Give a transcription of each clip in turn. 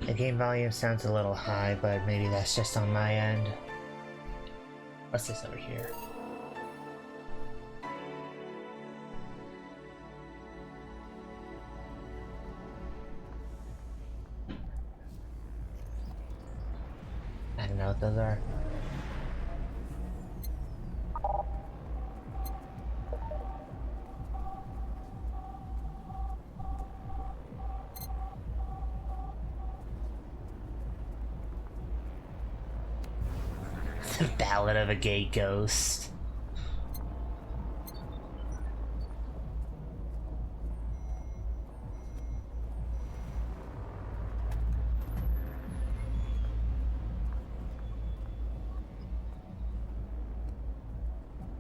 The game volume sounds a little high, but maybe that's just on my end. What's this over here? I don't know what those are. The Ballad of a Gay Ghost.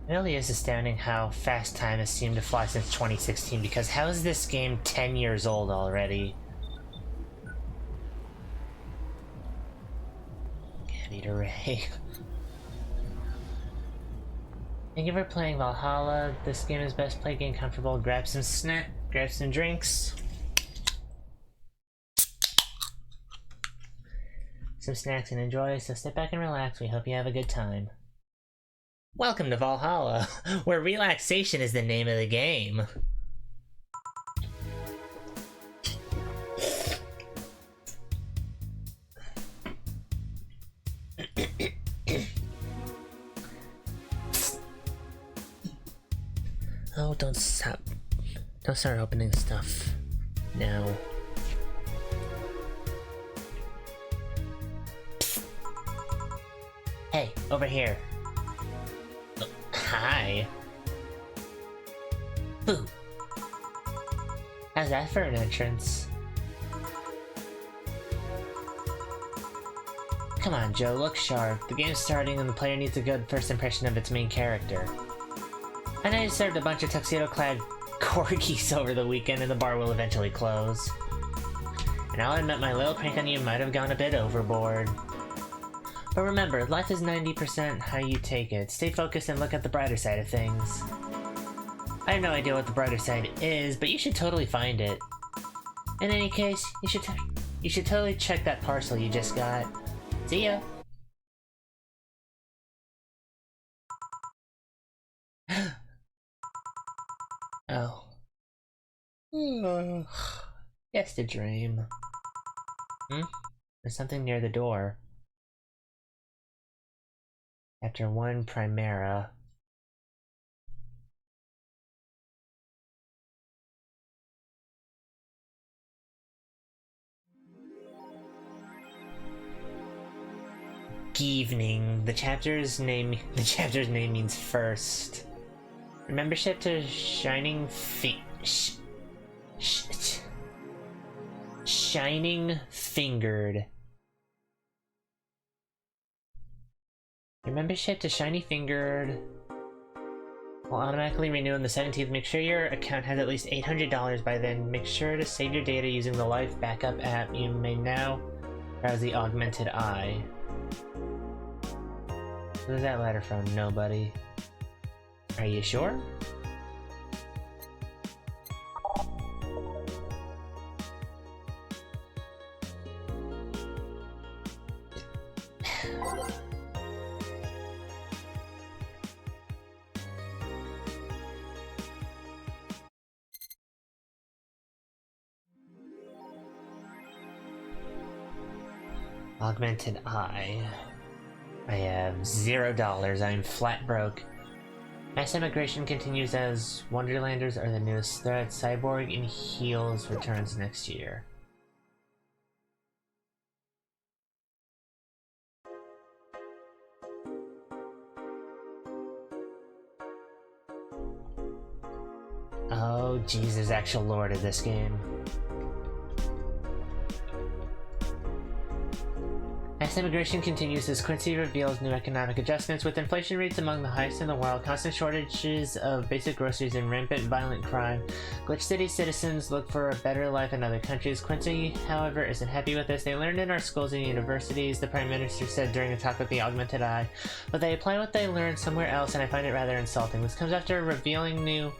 It really is astounding how fast time has seemed to fly since 2016, because how is this game 10 years old already? Anteater Ray. Thank you for playing Valhalla. This game is best played getting comfortable. Grab some drinks. Some snacks and enjoy, so sit back and relax. We hope you have a good time. Welcome to Valhalla, where relaxation is the name of the game. Oh, don't stop. Don't start opening stuff now. Psst. Hey, over here. Oh, hi. Boo. How's that for an entrance? Come on, Joe, look sharp. The game's starting and the player needs a good first impression of its main character. I know you served a bunch of tuxedo-clad corgis over the weekend and the bar will eventually close. And I'll admit my little prank on you might have gone a bit overboard. But remember, life is 90% how you take it. Stay focused and look at the brighter side of things. I have no idea what the brighter side is, but you should totally find it. In any case, you should totally check that parcel you just got. See ya! Oh. Just a dream. There's something near the door. Chapter 1, Primera. Evening. The chapter's name means first. Membership to Shining Fingered. Your membership to Shiny Fingered will automatically renew on the 17th. Make sure your account has at least $800 by then. Make sure to save your data using the Life Backup app. You may now browse the Augmented Eye. Who's that letter from? Nobody. Are you sure? Augmented Eye. I have $0. I'm flat broke. Mass immigration continues as Wonderlanders are the newest threat. Cyborg in Heels returns next year. Oh, jeez, there's actual lore to this game. As immigration continues, as Quincy reveals new economic adjustments, with inflation rates among the highest in the world, constant shortages of basic groceries, and rampant violent crime, Glitch City citizens look for a better life in other countries. Quincy, however, isn't happy with this. They learned in our schools and universities, the Prime Minister said during a talk with the Augmented Eye, but they apply what they learned somewhere else, and I find it rather insulting. This comes after revealing new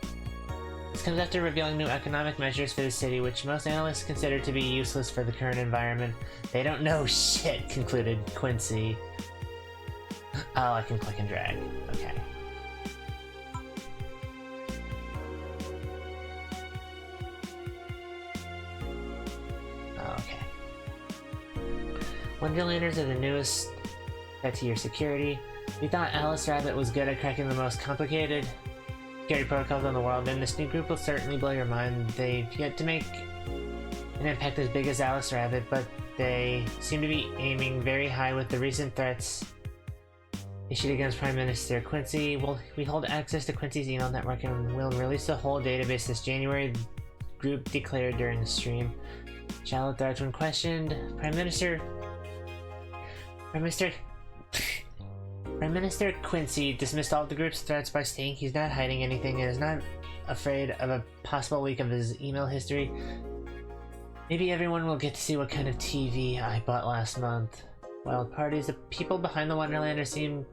This comes after revealing new economic measures for the city, which most analysts consider to be useless for the current environment. They don't know shit, concluded Quincy. Oh, I can click and drag. Okay. Wonderlanders are the newest threat to your security. We thought Alice Rabbit was good at cracking the most complicated security protocols in the world, and this new group will certainly blow your mind. They've yet to make an impact as big as Alice Rabbit, but they seem to be aiming very high with the recent threats issued against Prime Minister Quincy. We hold access to Quincy's email network and will release the whole database this January, the group declared during the stream. Shallow threats when questioned. Prime Minister Quincy dismissed all of the group's threats by saying he's not hiding anything and is not afraid of a possible leak of his email history. Maybe everyone will get to see what kind of TV I bought last month. Wild parties. The people behind the Wonderlanders seem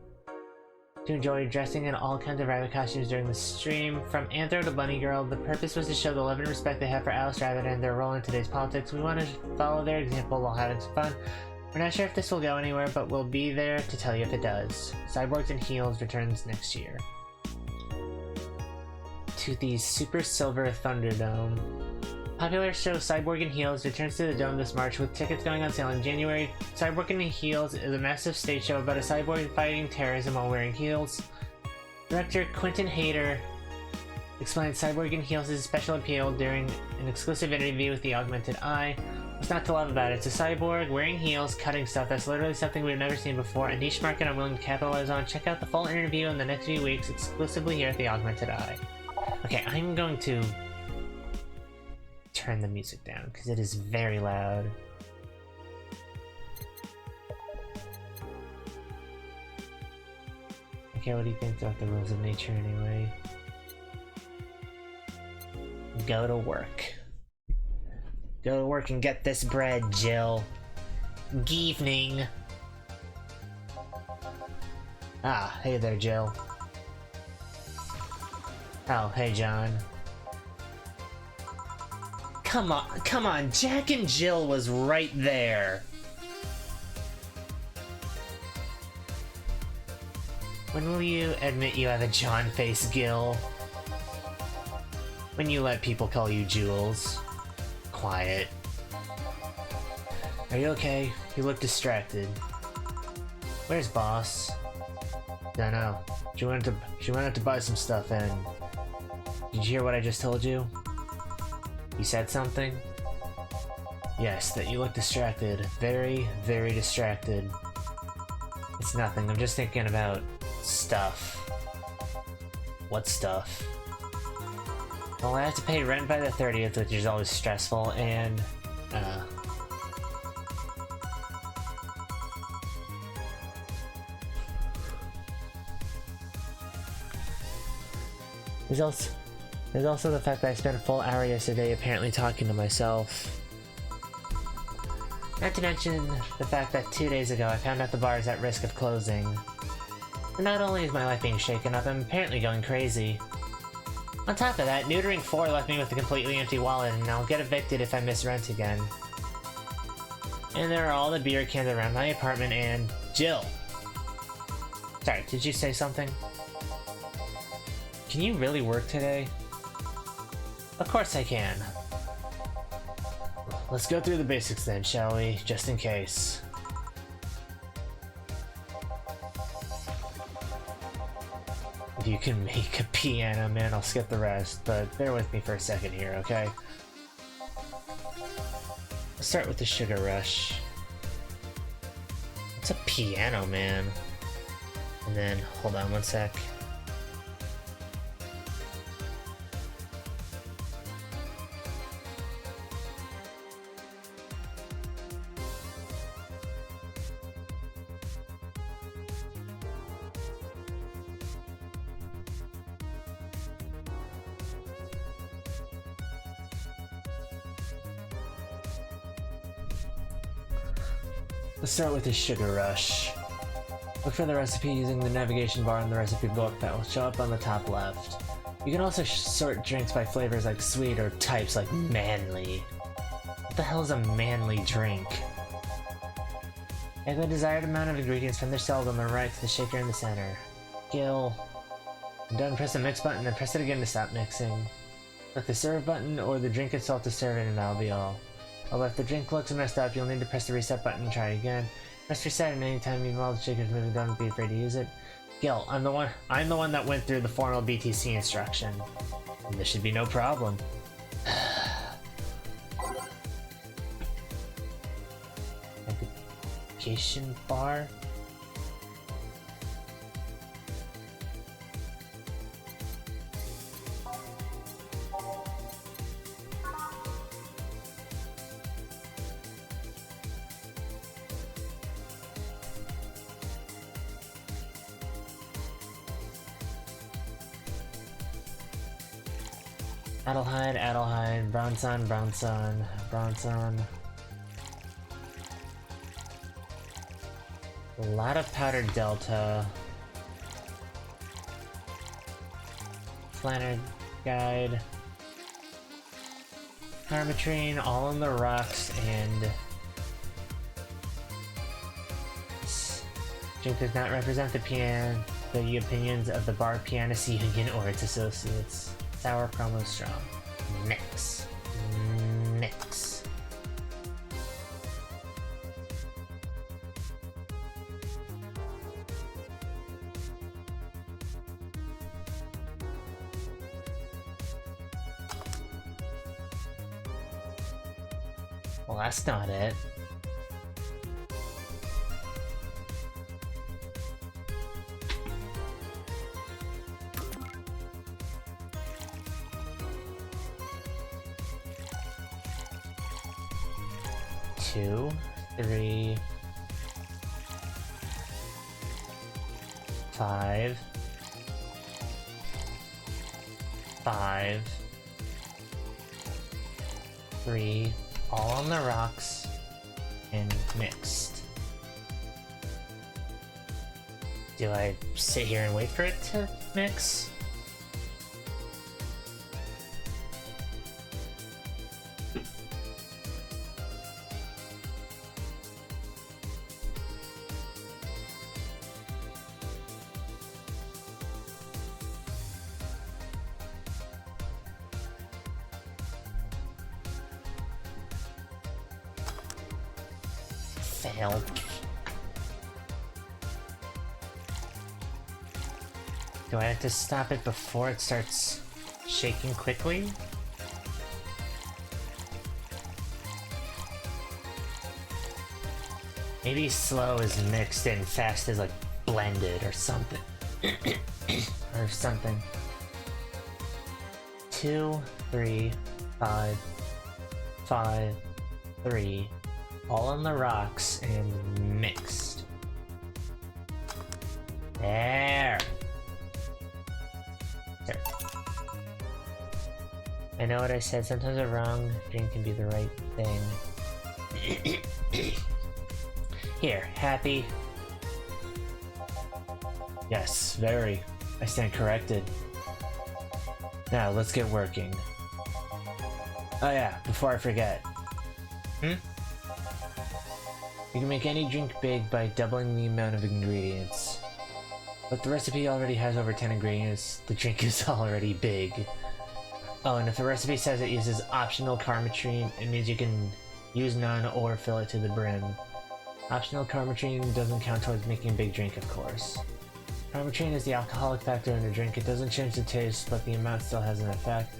to enjoy dressing in all kinds of rabbit costumes during the stream. From Anthro to Bunny Girl, the purpose was to show the love and respect they have for Alice Rabbit and their role in today's politics. We want to follow their example while having some fun. We're not sure if this will go anywhere, but we'll be there to tell you if it does. Cyborgs and Heels returns next year. To the Super Silver Thunderdome. Popular show Cyborg and Heels returns to the Dome this March with tickets going on sale in January. Cyborg and Heels is a massive stage show about a cyborg fighting terrorism while wearing heels. Director Quentin Hayter explained Cyborg and Heels' special appeal during an exclusive interview with the Augmented Eye. What's not to love about it? It's a cyborg wearing heels, cutting stuff. That's literally something we've never seen before. A niche market I'm willing to capitalize on. Check out the full interview in the next few weeks, exclusively here at the Augmented Eye. Okay, I'm going to turn the music down because it is very loud. Okay, what do you think about the rules of nature anyway? Go to work. Go to work and get this bread, Jill. Geevening. Ah, hey there, Jill. Oh, hey, John. Come on, Jack and Jill was right there. When will you admit you have a John face, Gil? When you let people call you Jules. Quiet. Are you okay? You look distracted. Where's Boss? Dunno. She went out to buy some stuff and... Did you hear what I just told you? You said something? Yes, that you look distracted. Very, very distracted. It's nothing, I'm just thinking about... stuff. What stuff? Well, I have to pay rent by the 30th, which is always stressful, and, There's also the fact that I spent a full hour yesterday apparently talking to myself. Not to mention the fact that 2 days ago I found out the bar is at risk of closing. And not only is my life being shaken up, I'm apparently going crazy. On top of that, neutering 4 left me with a completely empty wallet, and I'll get evicted if I miss rent again. And there are all the beer cans around my apartment and... Jill! Sorry, did you say something? Can you really work today? Of course I can. Let's go through the basics then, shall we? Just in case. If you can make a piano, man, I'll skip the rest, but bear with me for a second here, okay? Let's start with the Sugar Rush. What's a piano, man? And then, hold on one sec. Let's start with the Sugar Rush. Look for the recipe using the navigation bar in the recipe book that will show up on the top left. You can also sort drinks by flavors like sweet or types like manly. What the hell is a manly drink? Add the desired amount of ingredients from the shelves on the right to the shaker in the center. Gill. When done, press the mix button, then press it again to stop mixing. Click the serve button or the drink itself to serve it, and that'll be all. Although if the drink looks messed up, you'll need to press the reset button and try again. Press reset and anytime even while the shaker's moving, don't be afraid to use it. Gil, I'm the one that went through the formal BTC instruction. And this should be no problem. Navigation bar? Adelheid, Adelheid, Bronson, Bronson, Bronson. A lot of powdered delta. Flannery guide. Arbitrine, all on the rocks, and this drink does not represent the opinions of the Bar Pianist Union or its associates. Sour promo strong. Mix. Mix. Well, that's not it. Two, three, 5, 5, 3, all on the rocks and mixed. Do I sit here and wait for it to mix? Failed. Do I have to stop it before it starts shaking quickly? Maybe slow is mixed and fast is like blended or something. Or something. 2, 3, 5, 5, 3. All on the rocks and mixed. There. I know what I said. Sometimes a wrong drink can be the right thing. Here, happy? Yes, very. I stand corrected. Now, let's get working. Oh yeah, before I forget. You can make any drink big by doubling the amount of ingredients. But the recipe already has over 10 ingredients, the drink is already big. Oh, and if the recipe says it uses optional carmatrine, it means you can use none or fill it to the brim. Optional carmatrine doesn't count towards making a big drink, of course. Carmatrine is the alcoholic factor in the drink. It doesn't change the taste, but the amount still has an effect.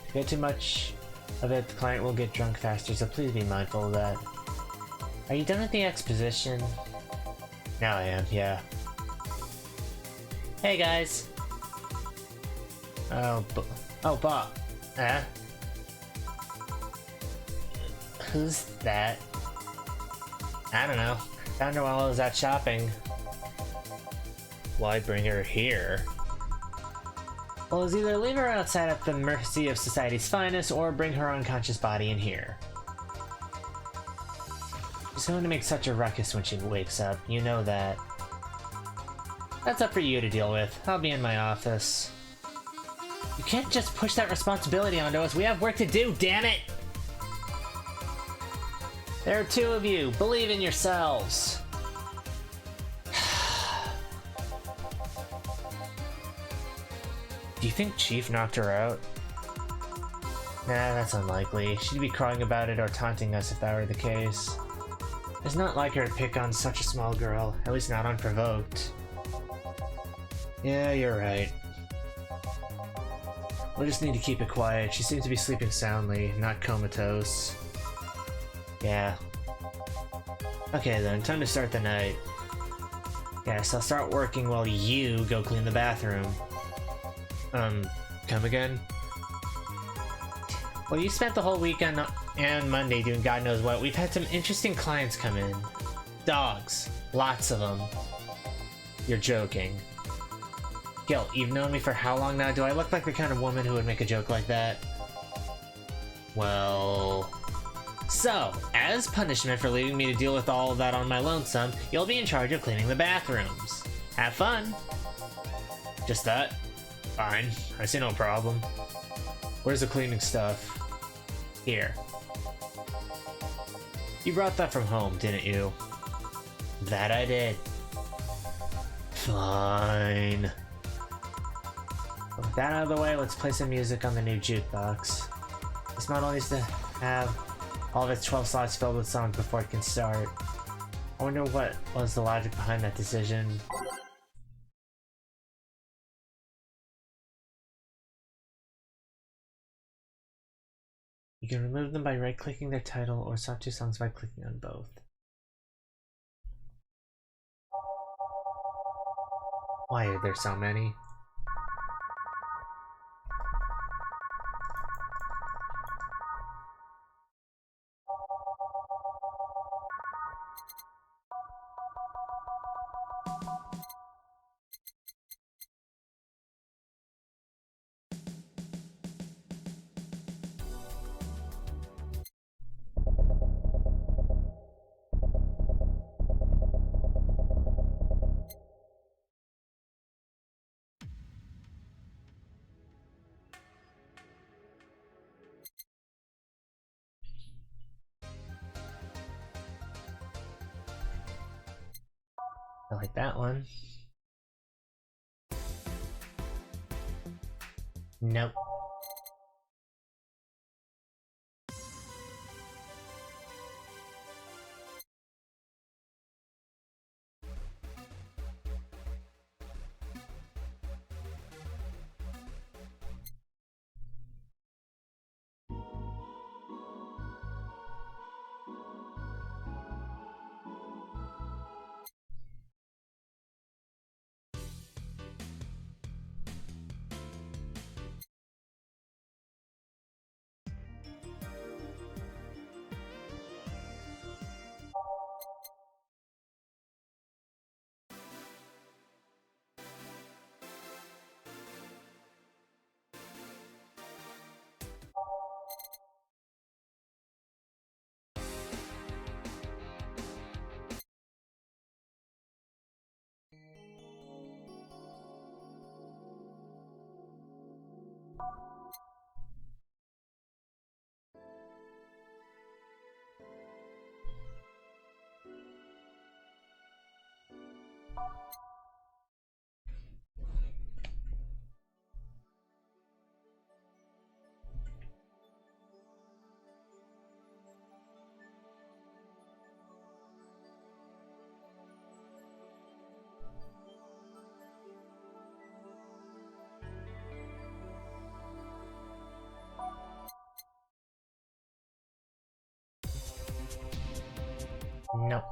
If you get too much of it, the client will get drunk faster, so please be mindful of that. Are you done with the exposition? Now I am, yeah. Hey guys! Oh, Bob. Huh? Who's that? I don't know. Found her while I was out shopping. Why bring her here? Well, it's either leave her outside at the mercy of society's finest, or bring her unconscious body in here. She's going to make such a ruckus when she wakes up, you know that. That's up for you to deal with. I'll be in my office. You can't just push that responsibility onto us. We have work to do, damn it! There are two of you. Believe in yourselves. Do you think Chief knocked her out? Nah, that's unlikely. She'd be crying about it or taunting us if that were the case. It's not like her to pick on such a small girl, at least not unprovoked. Yeah, you're right. We'll just need to keep it quiet. She seems to be sleeping soundly, not comatose. Yeah. Okay then, time to start the night. Yes, I'll start working while you go clean the bathroom. Come again? Well, you spent the whole weekend and Monday doing God knows what. We've had some interesting clients come in. Dogs. Lots of them. You're joking. Gil, you've known me for how long now? Do I look like the kind of woman who would make a joke like that? Well... So, as punishment for leaving me to deal with all of that on my lonesome, you'll be in charge of cleaning the bathrooms. Have fun! Just that? Fine. I see no problem. Where's the cleaning stuff? Here. You brought that from home, didn't you? That I did. Fine. With that out of the way, let's play some music on the new jukebox. This model needs to have all of its 12 slots filled with songs before it can start. I wonder what was the logic behind that decision. You can remove them by right-clicking their title or swap two songs by clicking on both. Why are there so many? I like that one. Nope. Nope.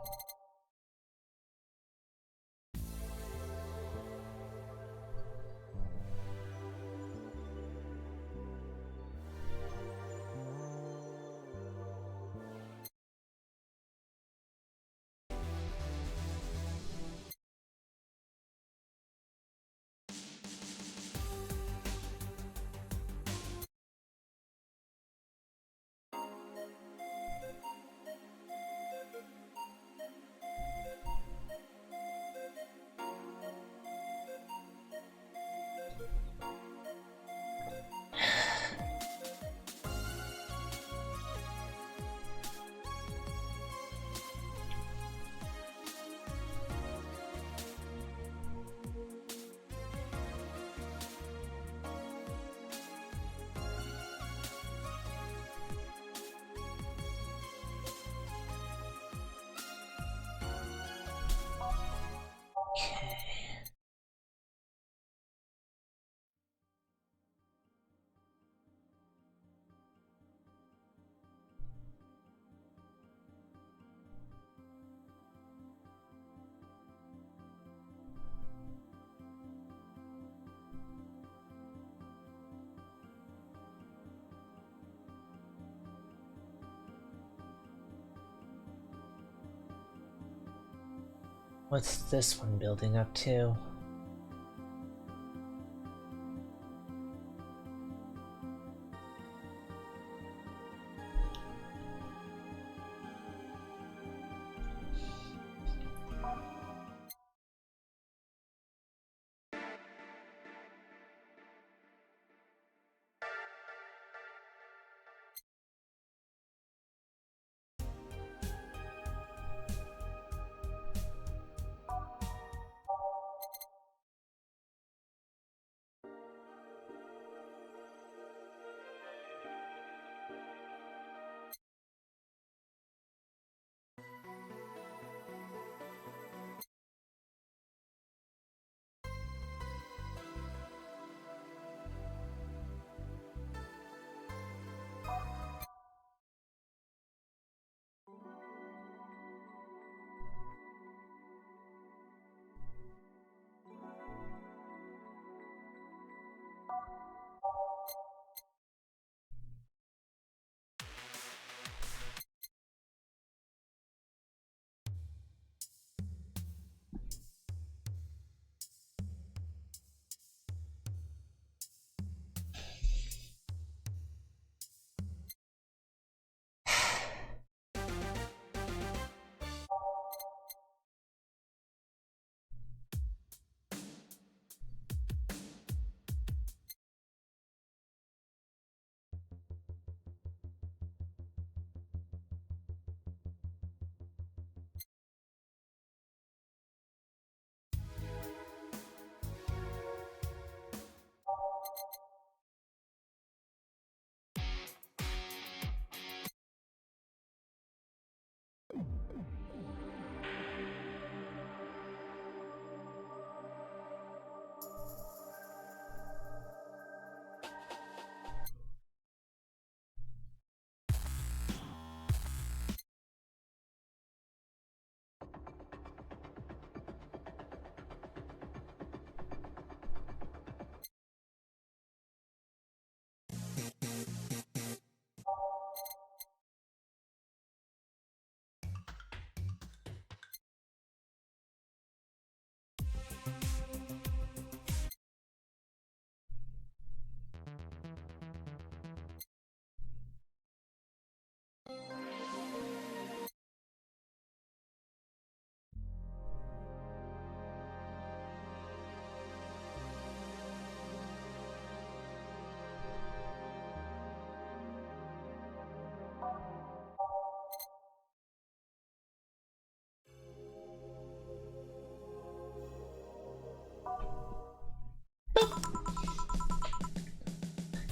What's this one building up to?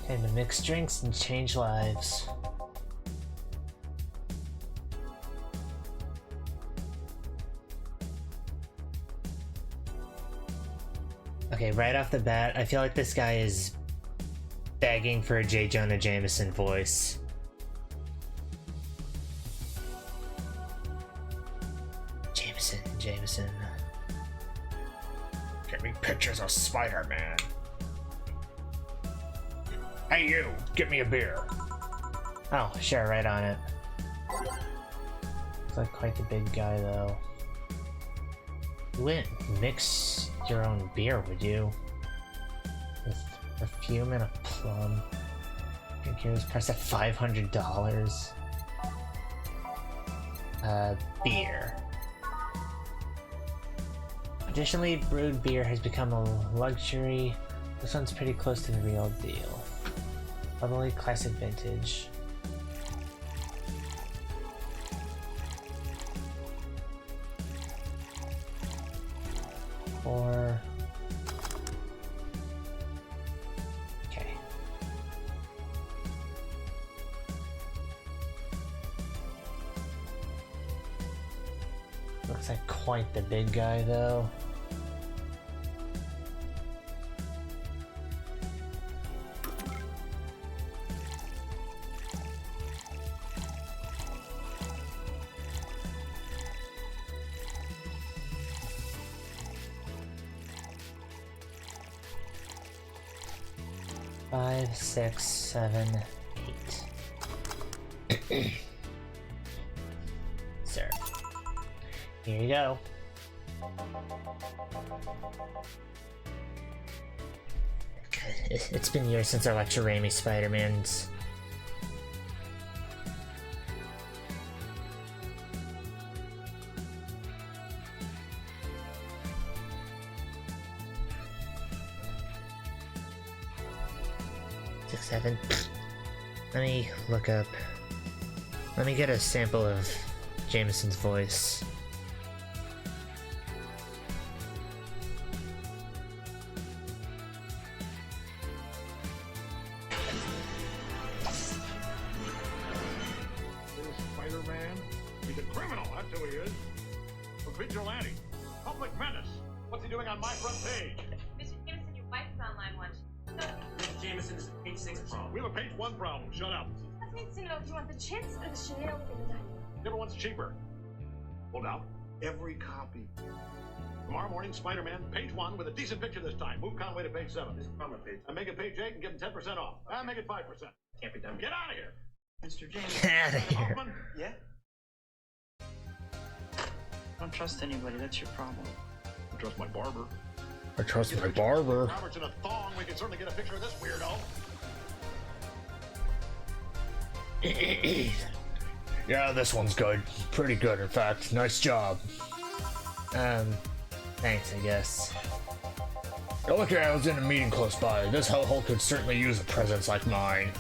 Time to mix drinks and change lives. Okay, right off the bat, I feel like this guy is begging for a J. Jonah Jameson voice. Jameson. Get me pictures of Spider-Man. Hey you, get me a beer. Oh, sure, right on it. Looks like quite the big guy, though. You wouldn't mix your own beer, would you? With perfume and a plum. Drink here is priced at $500. Beer. Additionally, brewed beer has become a luxury. This one's pretty close to the real deal. Probably classic vintage. Or... okay. Looks like quite the big guy, though. Five, 6, 7, 8. Sir. Here you go. It's been years since I lectured Raimi Spider-Mans. Seven. Let me look up. Let me get a sample of Jameson's voice. There's Spider-Man. He's a criminal, that's who he is. A vigilante. Public menace. What's he doing on my front page? Mr. Jameson, your wife is online once. Mr. Jameson, this is a page 6 problem. We have a page 1 problem. Shut up. That needs to know if you want the chintz or the Chanel in the dining room. Whichever one's cheaper. Hold out. Every copy. Tomorrow morning, Spider-Man, page 1 with a decent picture this time. Move Conway to page 7. This is from a page. I make it page 8 and give him 10% off. I make it 5%. Can't be done. Get out of here. Mr. Jameson. Get out of here. Hoffman. Yeah? Don't trust anybody, that's your problem. I trust my barber. I trust my barber. Robert's in a thong. We can certainly get a picture of this weirdo. Yeah, this one's good. Pretty good, in fact. Nice job. Thanks, I guess. You're lucky I was in a meeting close by. This hellhole could certainly use a presence like mine.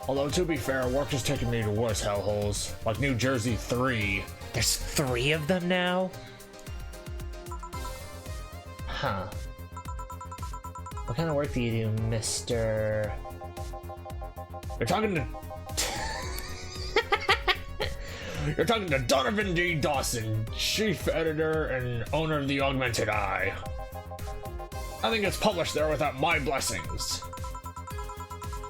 Although, to be fair, work has taken me to worse hellholes, like New Jersey 3. There's 3 of them now? Huh. What kind of work do you do, Mr. You're talking to... You're talking to Donovan D. Dawson, chief editor and owner of the Augmented Eye. Nothing gets published there without my blessings.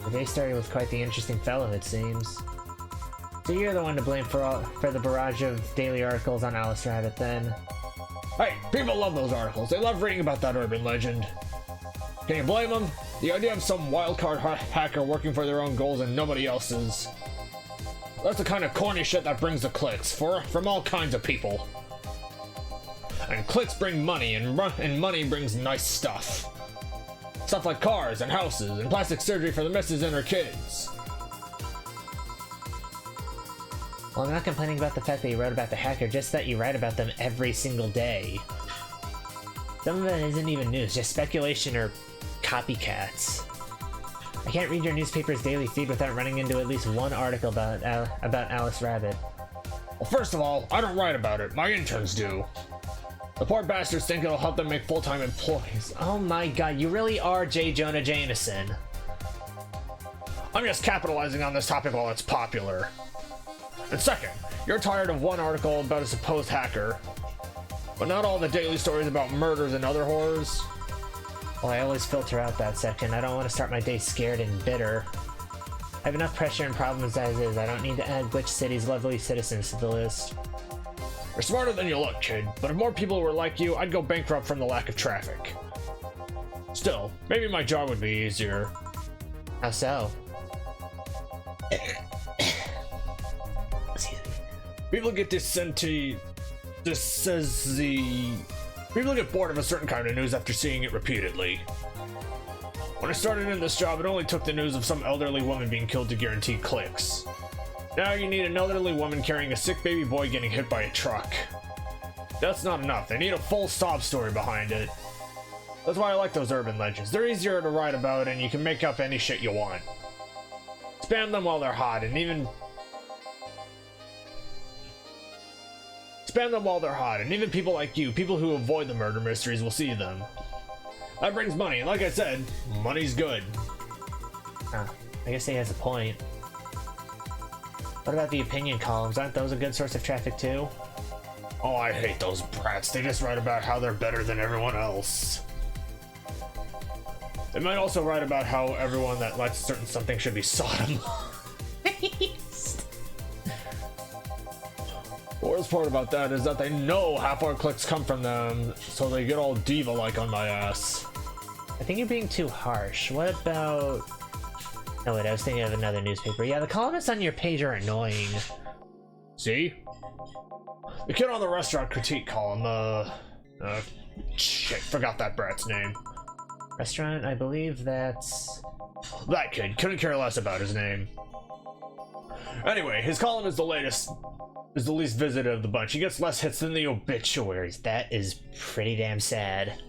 The day started with quite the interesting fellow, it seems. So you're the one to blame for the barrage of daily articles on Alice Rabbit, then? Hey, people love those articles. They love reading about that urban legend. Can you blame them? The idea of some wildcard hacker working for their own goals and nobody else's. That's the kind of corny shit that brings the clicks from all kinds of people. And clicks bring money, and money brings nice stuff. Stuff like cars and houses and plastic surgery for the missus and her kids. Well, I'm not complaining about the fact that you wrote about the hacker, just that you write about them every single day. Some of it isn't even news, just speculation or copycats. I can't read your newspaper's daily feed without running into at least one article about Alice Rabbit. Well, first of all, I don't write about it. My interns do. The poor bastards think it'll help them make full-time employees. Oh my god, you really are J. Jonah Jameson. I'm just capitalizing on this topic while it's popular. And second, you're tired of one article about a supposed hacker, but not all the daily stories about murders and other horrors. Well, I always filter out that section. I don't want to start my day scared and bitter. I have enough pressure and problems as is. I don't need to add Glitch City's lovely citizens to the list. You're smarter than you look, kid, but if more people were like you, I'd go bankrupt from the lack of traffic. Still, maybe my job would be easier. How so? Excuse me. People get People get bored of a certain kind of news after seeing it repeatedly. When I started in this job, it only took the news of some elderly woman being killed to guarantee clicks. Now you need an elderly woman carrying a sick baby boy getting hit by a truck. That's not enough. They need a full sob story behind it. That's why I like those urban legends. They're easier to write about and you can make up any shit you want. Spam them while they're hot and even people like you, people who avoid the murder mysteries, will see them. That brings money, and like I said, money's good. Huh. I guess he has a point. What about the opinion columns? Aren't those a good source of traffic too? Oh, I hate those brats. They just write about how they're better than everyone else. They might also write about how everyone that likes certain something should be sodomized. The worst part about that is that they know half our clicks come from them, so they get all diva-like on my ass. I think you're being too harsh. What about... Oh wait, I was thinking of another newspaper. Yeah, the columnists on your page are annoying. See? The kid on the restaurant critique column, shit, forgot that brat's name. Restaurant, I believe that's... That kid, couldn't care less about his name. Anyway, his column is the least visited of the bunch. He gets less hits than the obituaries. That is pretty damn sad.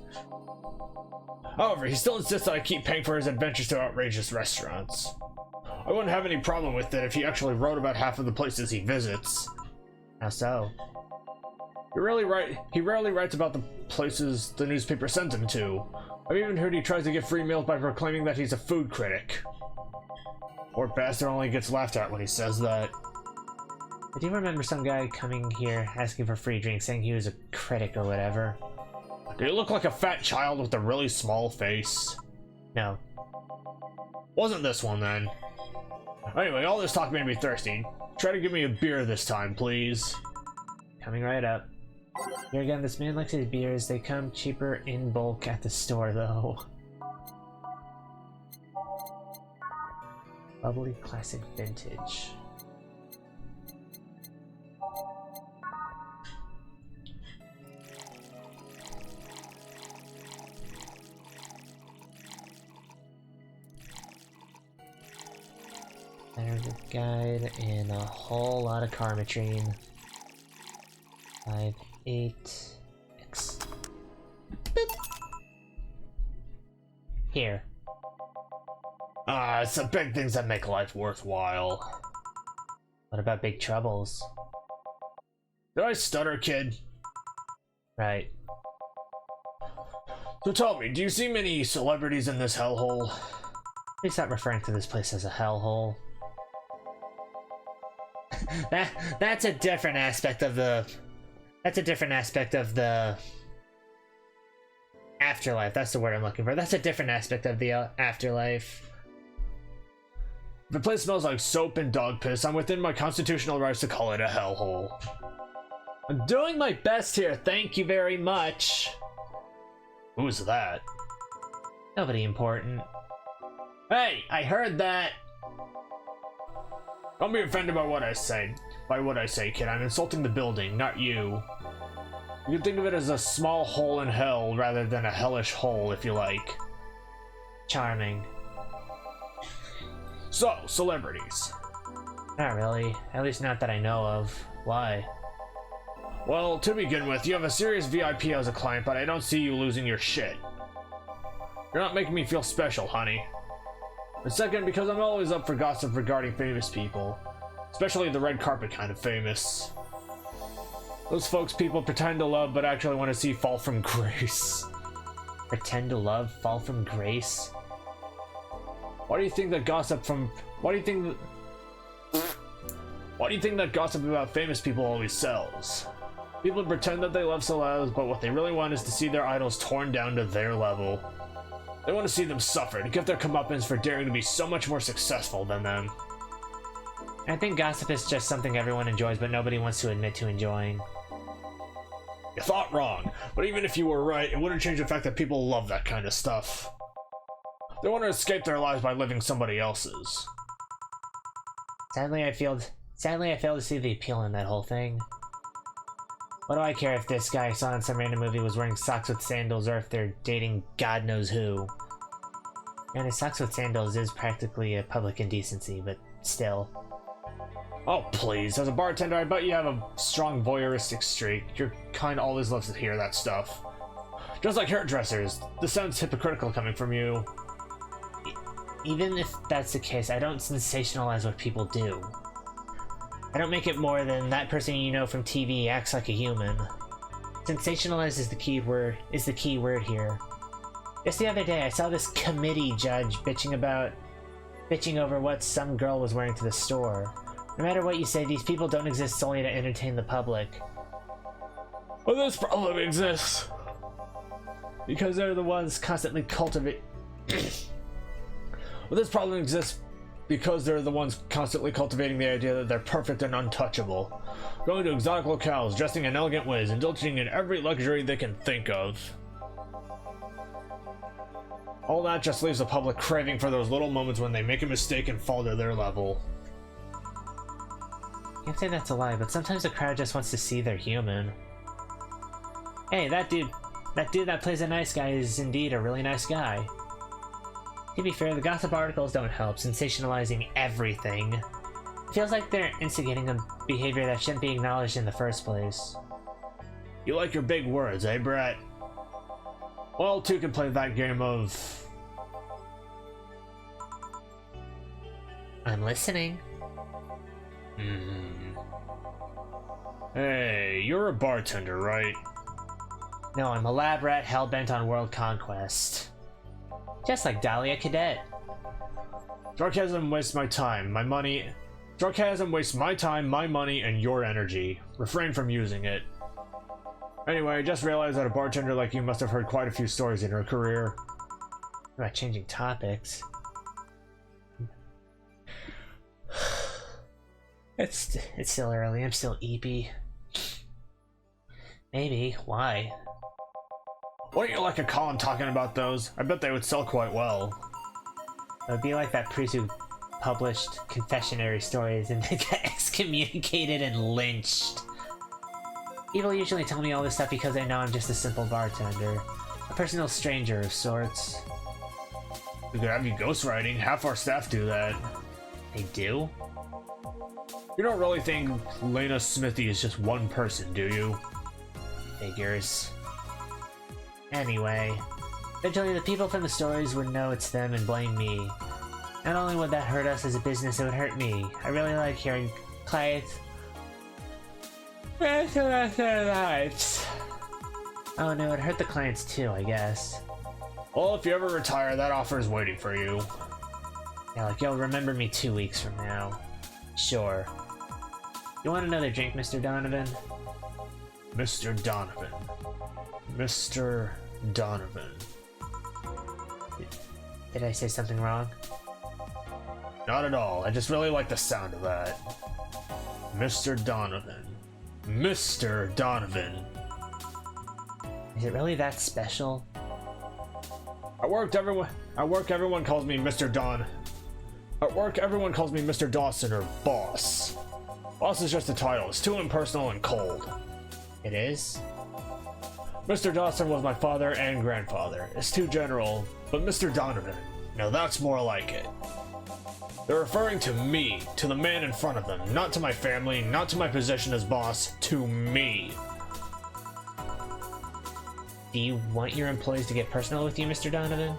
However, he still insists that I keep paying for his adventures to outrageous restaurants. I wouldn't have any problem with it if he actually wrote about half of the places he visits. How so? He rarely writes about the places the newspaper sends him to. I've even heard he tries to get free meals by proclaiming that he's a food critic. Poor bastard only gets laughed at when he says that. I do remember some guy coming here asking for free drinks, saying he was a critic or whatever. Did he look like a fat child with a really small face? No. Wasn't this one then. Anyway, all this talk made me thirsty. Try to give me a beer this time, please. Coming right up. Here again, this man likes his beers. They come cheaper in bulk at the store, though. Bubbly classic vintage. There's a guide and a whole lot of Karmatrine. 5, 8, X. Boop. Here. It's the big things that make life worthwhile. What about big troubles? Did I stutter, kid? Right. So tell me, do you see many celebrities in this hellhole? Please stop referring to this place as a hellhole. That's a different aspect of the... That's a different aspect of the... afterlife. That's the word I'm looking for. That's a different aspect of the afterlife. If the place smells like soap and dog piss, I'm within my constitutional rights to call it a hellhole. I'm doing my best here, thank you very much. Who's that? Nobody important. Hey, I heard that. Don't be offended by what I say. Kid. I'm insulting the building, not you. You can think of it as a small hole in hell rather than a hellish hole, if you like. Charming. So, celebrities. Not really. At least not that I know of. Why? Well, to begin with, you have a serious VIP as a client, but I don't see you losing your shit. You're not making me feel special, honey. And second, because I'm always up for gossip regarding famous people. Especially the red carpet kind of famous. Those folks people pretend to love but actually want to see fall from grace. Pretend to love, fall from grace? Why do you think that gossip about famous people always sells? People pretend that they love celebs, but what they really want is to see their idols torn down to their level. They want to see them suffer, to get their comeuppance for daring to be so much more successful than them. I think gossip is just something everyone enjoys, but nobody wants to admit to enjoying. You thought wrong, but even if you were right, it wouldn't change the fact that people love that kind of stuff. They want to escape their lives by living somebody else's. Sadly, I failed to see the appeal in that whole thing. What do I care if this guy I saw in some random movie was wearing socks with sandals or if they're dating God knows who? And socks with sandals is practically a public indecency, but still. Oh please, as a bartender I bet you have a strong voyeuristic streak. Your kind always loves to hear that stuff. Just like hairdressers, this sounds hypocritical coming from you. Even if that's the case, I don't sensationalize what people do. I don't make it more than that person you know from TV acts like a human. Sensationalize is the key word here. Just the other day, I saw this committee judge bitching over what some girl was wearing to the store. No matter what you say, these people don't exist solely to entertain the public. Well, this problem exists because they're the ones constantly cultivating. Well, this problem exists because they're the ones constantly cultivating the idea that they're perfect and untouchable. Going to exotic locales, dressing in elegant ways, indulging in every luxury they can think of. All that just leaves the public craving for those little moments when they make a mistake and fall to their level. Can't say that's a lie, but sometimes the crowd just wants to see they're human. Hey, that dude that plays a nice guy is indeed a really nice guy. To be fair, the gossip articles don't help, sensationalizing everything. It feels like they're instigating a behavior that shouldn't be acknowledged in the first place. You like your big words, eh, Brett? Well, two can play that game of... I'm listening. Hey, you're a bartender, right? No, I'm a lab rat hell-bent on world conquest. Just like Dahlia Cadet. Sarcasm wastes my time, my money... Sarcasm wastes my time, my money, and your energy. Refrain from using it. Anyway, I just realized that a bartender like you must have heard quite a few stories in her career. About changing topics. It's still early, I'm still eepy. Maybe, why? Wouldn't you like a column talking about those? I bet they would sell quite well. It would be like that priest who published confessionary stories and then got excommunicated and lynched. People usually tell me all this stuff because they know I'm just a simple bartender. A personal stranger of sorts. We could have you ghostwriting. Half our staff do that. They do? You don't really think Lena Smithy is just one person, do you? Figures. Anyway, eventually the people from the stories would know it's them and blame me. Not only would that hurt us as a business, it would hurt me. I really like hearing clients rant about their lives. Oh no, it hurt the clients too, I guess. Well, if you ever retire, that offer is waiting for you. Yeah, like you'll remember me 2 weeks from now. Sure. You want another drink, Mr. Donovan? Mr. Donovan. Mr. Donovan. Did I say something wrong? Not at all. I just really like the sound of that. Mr. Donovan. Mr. Donovan. Is it really that special? At work, everyone calls me Mr. Don. At work, everyone calls me Mr. Dawson or Boss. Boss is just a title. It's too impersonal and cold. It is? Mr. Dawson was my father and grandfather. It's too general, but Mr. Donovan, now that's more like it. They're referring to me, to the man in front of them, not to my family, not to my position as boss, to me. Do you want your employees to get personal with you, Mr. Donovan?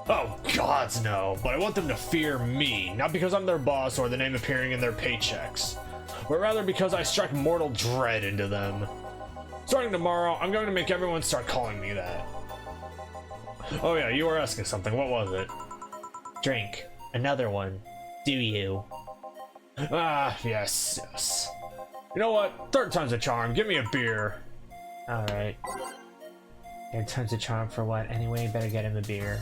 Oh, gods no, but I want them to fear me, not because I'm their boss or the name appearing in their paychecks, but rather because I strike mortal dread into them. Starting tomorrow, I'm going to make everyone start calling me that. Oh yeah, you were asking something, what was it? Drink. Another one. Do you? Ah, yes. You know what? Third time's a charm, give me a beer. Alright. Third time's a charm for what? Anyway, better get him a beer.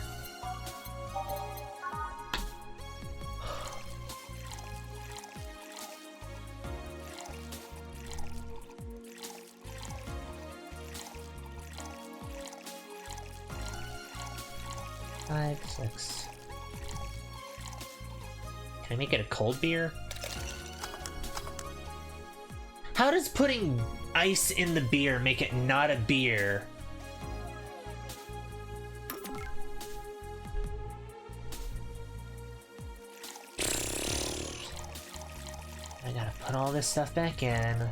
Five, six. Can I make it a cold beer? How does putting ice in the beer make it not a beer? I gotta put all this stuff back in.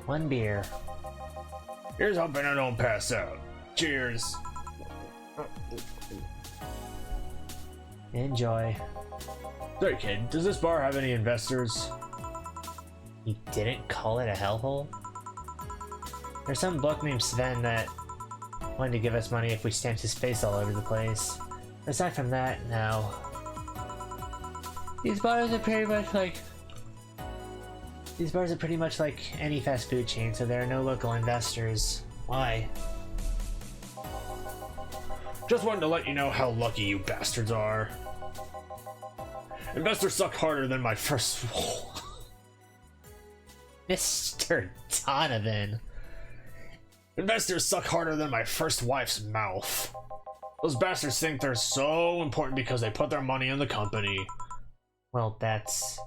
One beer. Here's hoping I don't pass out. Cheers. Enjoy. Sorry kid, does this bar have any investors? You didn't call it a hellhole? There's some bloke named Sven that wanted to give us money if we stamped his face all over the place. Aside from that, no. These bars are pretty much like any fast food chain, so there are no local investors. Why? Just wanted to let you know how lucky you bastards are. Investors suck harder than my first roll. Mr. Donovan. Investors suck harder than my first wife's mouth. Those bastards think they're so important because they put their money in the company. Well, that's...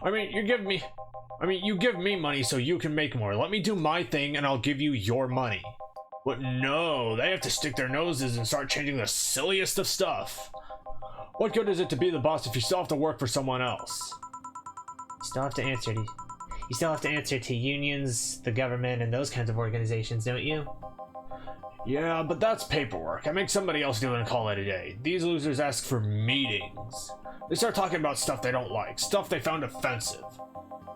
You give me money so you can make more. Let me do my thing and I'll give you your money. But no, they have to stick their noses and start changing the silliest of stuff. What good is it to be the boss if you still have to work for someone else? You still have to answer to unions, the government, and those kinds of organizations, don't you? Yeah, but that's paperwork. I make somebody else do it and call it a day. These losers ask for meetings. They start talking about stuff they don't like, stuff they found offensive.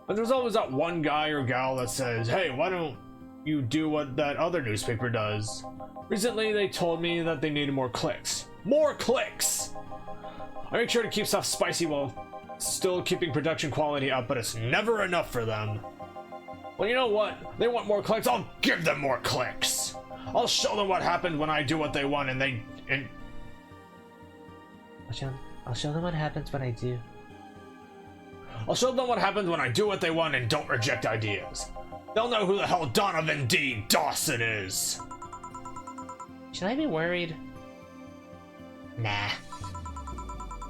And there's always that one guy or gal that says, hey, why don't you do what that other newspaper does? Recently, they told me that they needed more clicks. More clicks! I make sure to keep stuff spicy while still keeping production quality up, but it's never enough for them. Well, you know what? They want more clicks, I'll give them more clicks! I'll show them what happened when I do what they want and I'll show them what happens when I do. I'll show them what happens when I do what they want and don't reject ideas. They'll know who the hell Donovan D. Dawson is. Should I be worried? Nah.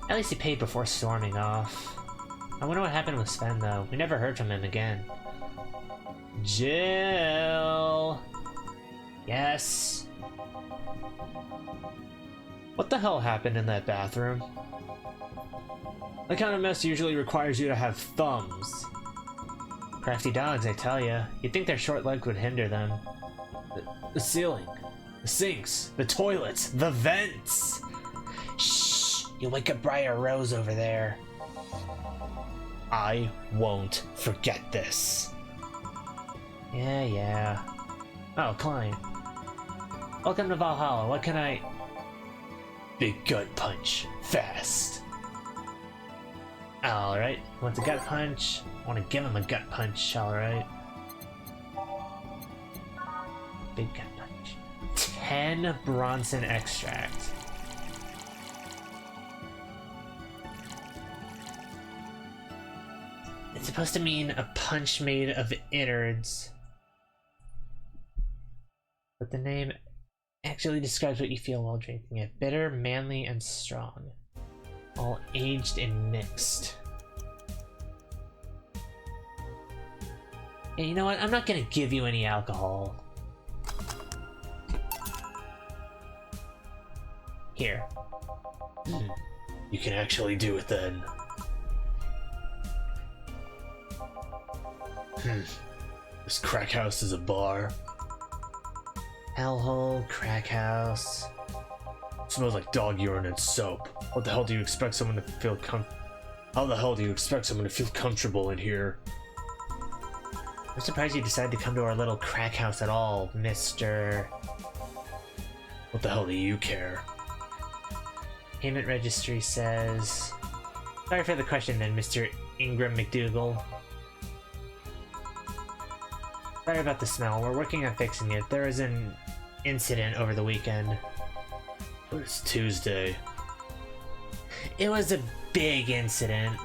At least he paid before storming off. I wonder what happened with Sven, though. We never heard from him again. Jill! Yes? What the hell happened in that bathroom? That kind of mess usually requires you to have thumbs. Crafty dogs, I tell ya. You'd think their short legs would hinder them. The ceiling, the sinks, the toilets, the vents. Shh! You'll wake up Briar Rose over there. I won't forget this. Yeah. Oh, Klein. Welcome to Valhalla. What can I... Big gut punch. Fast. Alright. Wants a gut punch? Want to give him a gut punch, alright. Big gut punch. 10 Bronson extract. It's supposed to mean a punch made of innards. But the name actually describes what you feel while drinking it. Bitter, manly, and strong. All aged and mixed. And you know what? I'm not gonna give you any alcohol. Here. You can actually do it then. This crack house is a bar. Hellhole, crack house. Smells like dog urine and soap. What the hell do you expect someone to feel How the hell do you expect someone to feel comfortable in here? I'm surprised you decided to come to our little crack house at all, Mr. What the hell do you care? Payment registry says... Sorry for the question then, Mr. Ingram McDougal. Sorry about the smell. We're working on fixing it. There was an incident over the weekend. It's Tuesday. It was a big incident.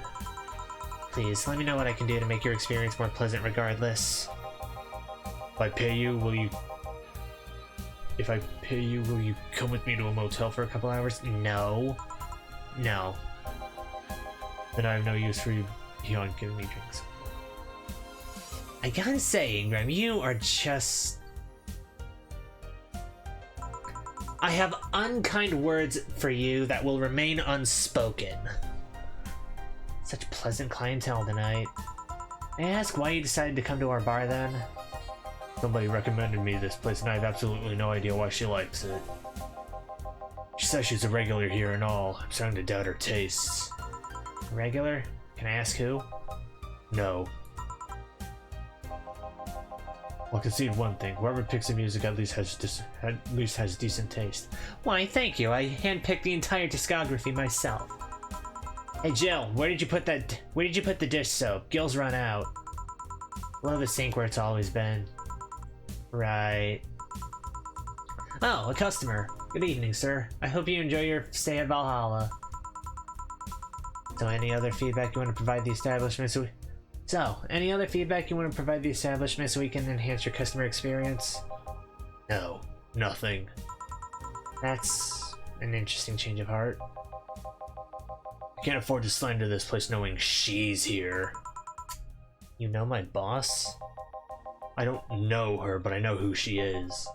Please, let me know what I can do to make your experience more pleasant regardless. If I pay you, will you come with me to a motel for a couple hours? No. No. Then I have no use for you beyond giving me drinks. I gotta say, Ingram, you are just... I have unkind words for you that will remain unspoken. Such pleasant clientele tonight. May I ask why you decided to come to our bar then? Somebody recommended me this place and I have absolutely no idea why she likes it. She says she's a regular here and all. I'm starting to doubt her tastes. Regular? Can I ask who? No. I'll concede one thing. Whoever picks the music at least has decent taste. Why, thank you. I handpicked the entire discography myself. Hey Jill, where did you put the dish soap? Gil's run out. Below the sink where it's always been. Right. Oh, a customer. Good evening, sir. I hope you enjoy your stay at Valhalla. So any other feedback you want to provide the establishment so we can enhance your customer experience? No, nothing. That's an interesting change of heart. I can't afford to slander this place knowing she's here. You know my boss? I don't know her, but I know who she is.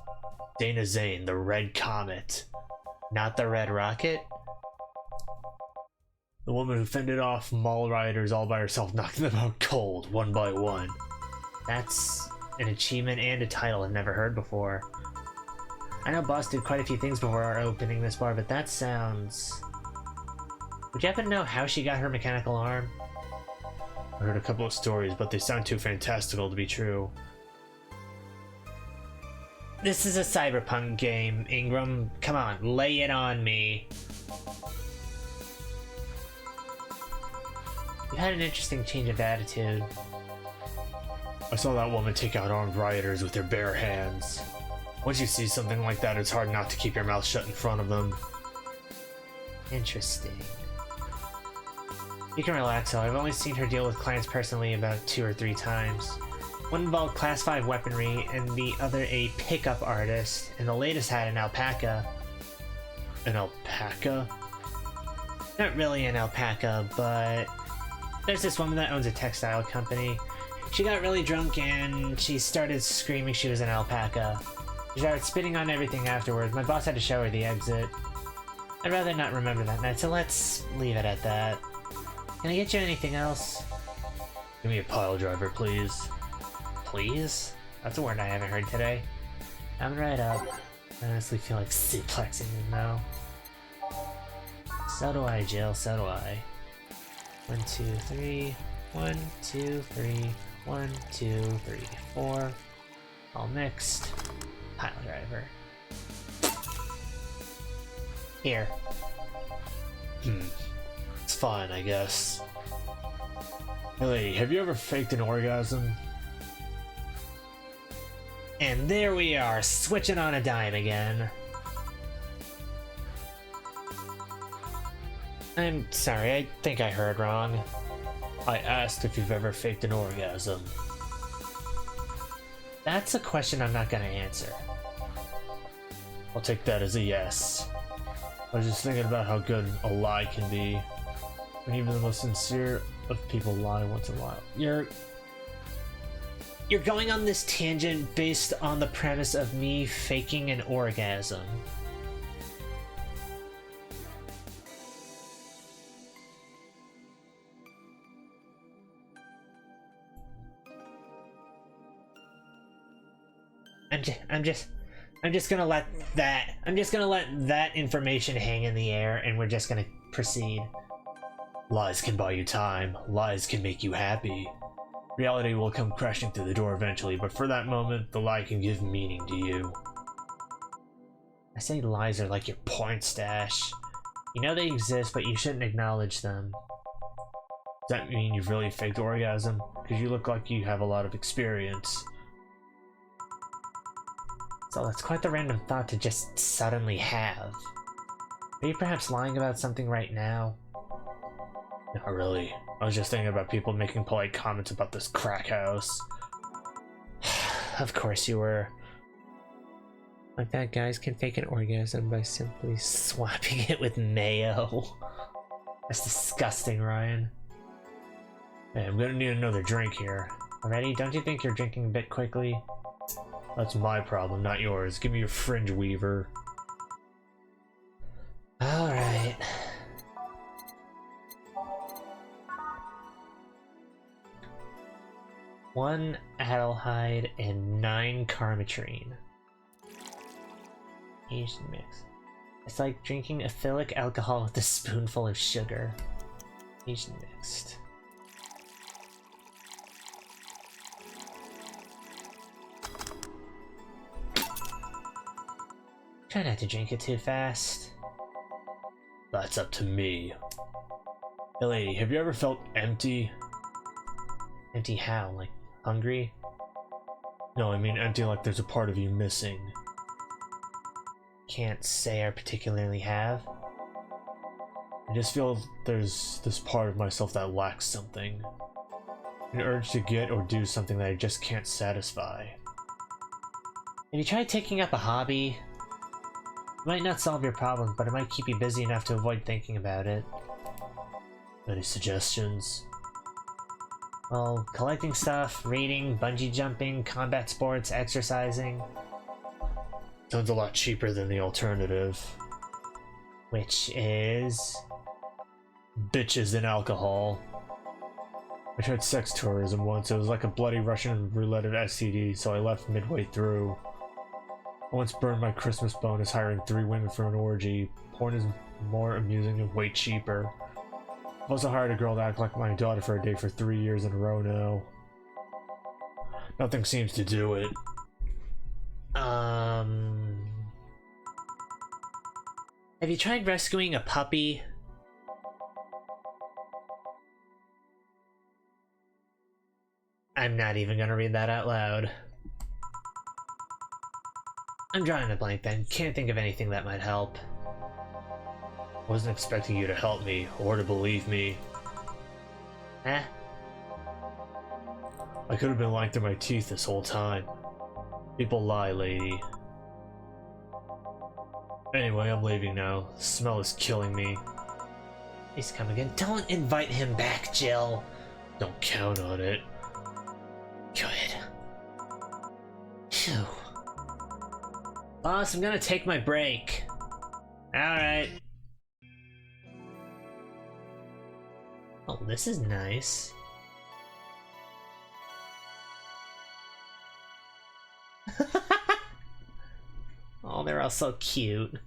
Dana Zane, the Red Comet. Not the Red Rocket? The woman who fended off mall rioters all by herself, knocking them out cold, one by one. That's an achievement and a title I've never heard before. I know Boss did quite a few things before opening this bar, but that sounds... Would you happen to know how she got her mechanical arm? I heard a couple of stories, but they sound too fantastical to be true. This is a cyberpunk game, Ingram. Come on, lay it on me. You had an interesting change of attitude. I saw that woman take out armed rioters with her bare hands. Once you see something like that, it's hard not to keep your mouth shut in front of them. Interesting. You can relax though, I've only seen her deal with clients personally about 2 or 3 times. One involved class 5 weaponry, and the other a pickup artist, and the latest had an alpaca. An alpaca? Not really an alpaca, but there's this woman that owns a textile company. She got really drunk and she started screaming she was an alpaca. She started spitting on everything afterwards. My boss had to show her the exit. I'd rather not remember that night, so let's leave it at that. Can I get you anything else? Give me a pile driver, please. Please? That's a word I haven't heard today. I'm right up. I honestly feel like suplexing him now. So do I, Jill, so do I. 1, 2, 3. 1, 2, 3. 1, 2, 3, 4. All mixed. Pile driver. Here. It's fine, I guess. Hey lady, have you ever faked an orgasm? And there we are, switching on a dime again. I'm sorry, I think I heard wrong. I asked if you've ever faked an orgasm. That's a question I'm not gonna answer. I'll take that as a yes. I was just thinking about how good a lie can be. And even the most sincere of people lie once in a while. You're going on this tangent based on the premise of me faking an orgasm. I'm just gonna let that information hang in the air, and we're just gonna proceed. Lies can buy you time. Lies can make you happy. Reality will come crashing through the door eventually, but for that moment, the lie can give meaning to you. I say lies are like your porn stash. You know they exist, but you shouldn't acknowledge them. Does that mean you've really faked orgasm? Because you look like you have a lot of experience. So that's quite the random thought to just suddenly have. Are you perhaps lying about something right now? Not really. I was just thinking about people making polite comments about this crack house. Of course you were. Like that, guys can fake an orgasm by simply swapping it with mayo. That's disgusting, Ryan. Hey, I'm gonna need another drink here. Already? Don't you think you're drinking a bit quickly? That's my problem, not yours. Give me your fringe weaver. Alright. One adelhide and 9 carmitrine. Asian mix. It's like drinking aphilic alcohol with a spoonful of sugar. Asian mixed. Try not to drink it too fast. That's up to me. Hey lady, have you ever felt empty? Empty how? Like hungry? No, I mean empty like there's a part of you missing. Can't say I particularly have. I just feel there's this part of myself that lacks something. An urge to get or do something that I just can't satisfy. Have you tried taking up a hobby? It might not solve your problems, but it might keep you busy enough to avoid thinking about it. Any suggestions? Well, collecting stuff, reading, bungee jumping, combat sports, exercising. Sounds a lot cheaper than the alternative. Which is... Bitches and alcohol. I tried sex tourism once. It was like a bloody Russian roulette of STD, so I left midway through. I once burned my Christmas bonus hiring 3 women for an orgy. Porn is more amusing and way cheaper. I've also hired a girl to act like my daughter for a day for 3 years in a row now. Nothing seems to do it. Have you tried rescuing a puppy? I'm not even gonna read that out loud. I'm drawing a blank then. Can't think of anything that might help. Wasn't expecting you to help me, or to believe me. Eh? I could have been lying through my teeth this whole time. People lie, lady. Anyway, I'm leaving now. The smell is killing me. He's come again. Don't invite him back, Jill. Don't count on it. Good. Phew. Boss, I'm gonna take my break. Alright. Oh, this is nice. Oh, they're all so cute.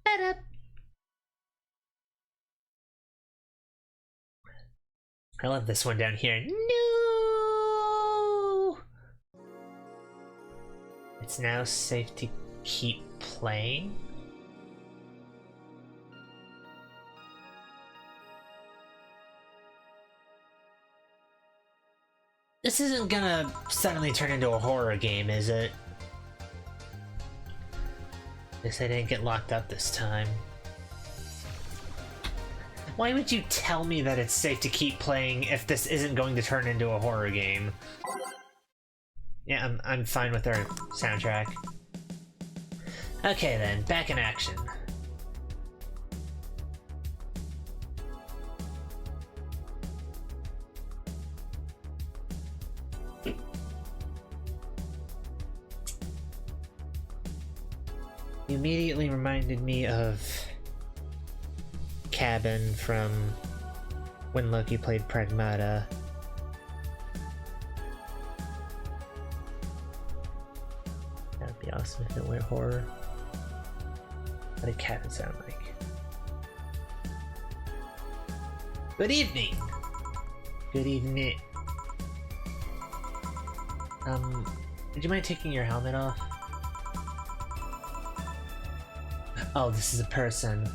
Ta-da. I love this one down here. No! It's now safe to keep playing. This isn't gonna suddenly turn into a horror game, is it? Guess I didn't get locked up this time. Why would you tell me that it's safe to keep playing if this isn't going to turn into a horror game? Yeah, I'm fine with our soundtrack. Okay then, back in action. You immediately reminded me of Cabin from when Loki played Pragmata. That'd be awesome if it went horror. What did Cabin sound like? Good evening! Good evening. Would you mind taking your helmet off? Oh, this is a person.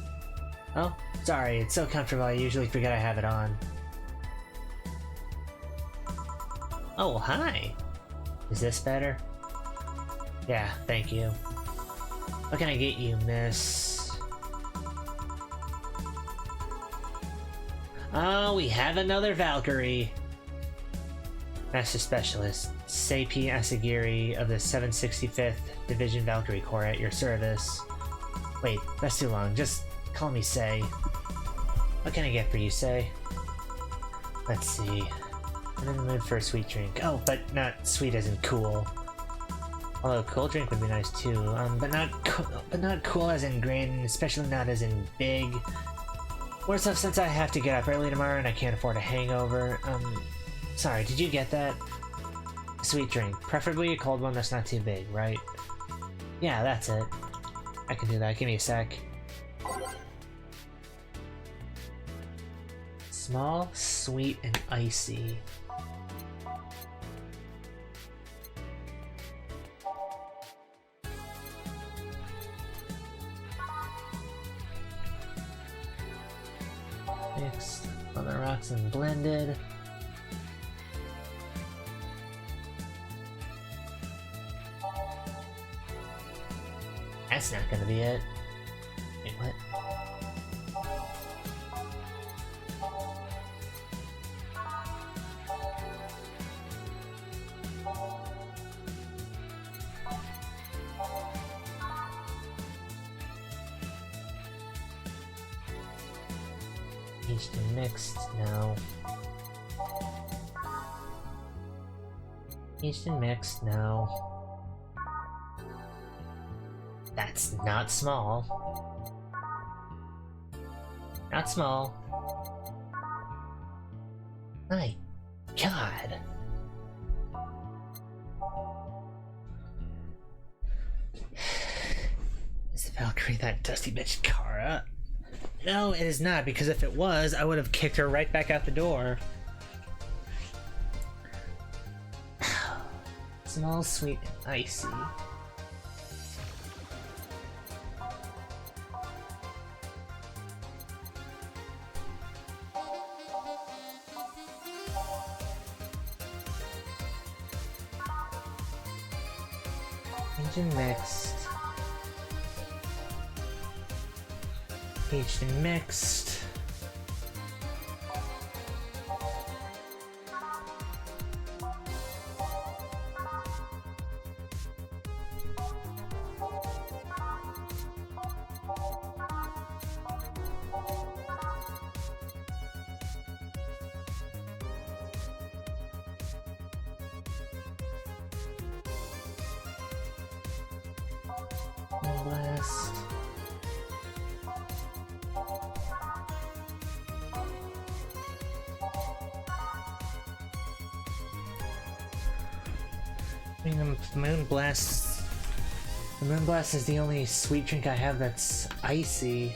Oh, sorry, it's so comfortable I usually forget I have it on. Oh, hi! Is this better? Yeah, thank you. What can I get you, miss? Oh, we have another Valkyrie! Master Specialist, Seipi Asagiri of the 765th Division Valkyrie Corps at your service. Wait, that's too long. Just call me Sei. What can I get for you, Sei? Let's see. I'm in the mood for a sweet drink. Oh, but not sweet as in cool. Although a cool drink would be nice too. But not cool as in great, and especially not as in big. Worse off since I have to get up early tomorrow and I can't afford a hangover. Sorry, did you get that? A sweet drink. Preferably a cold one that's not too big, right? Yeah, that's it. I can do that. Give me a sec. Small, sweet, and icy. Mixed on the rocks and blended. That's not gonna be it. Wait, what? Aged and mixed, no. Aged and mixed, no. That's not small. Not small. My god. Is the Valkyrie that dusty bitch Kara? No, it is not, because if it was, I would have kicked her right back out the door. Small, sweet, and icy. Engine mixed. Aged and mixed. Blast. I mean, the Moonblast. The Moonblast is the only sweet drink I have that's icy.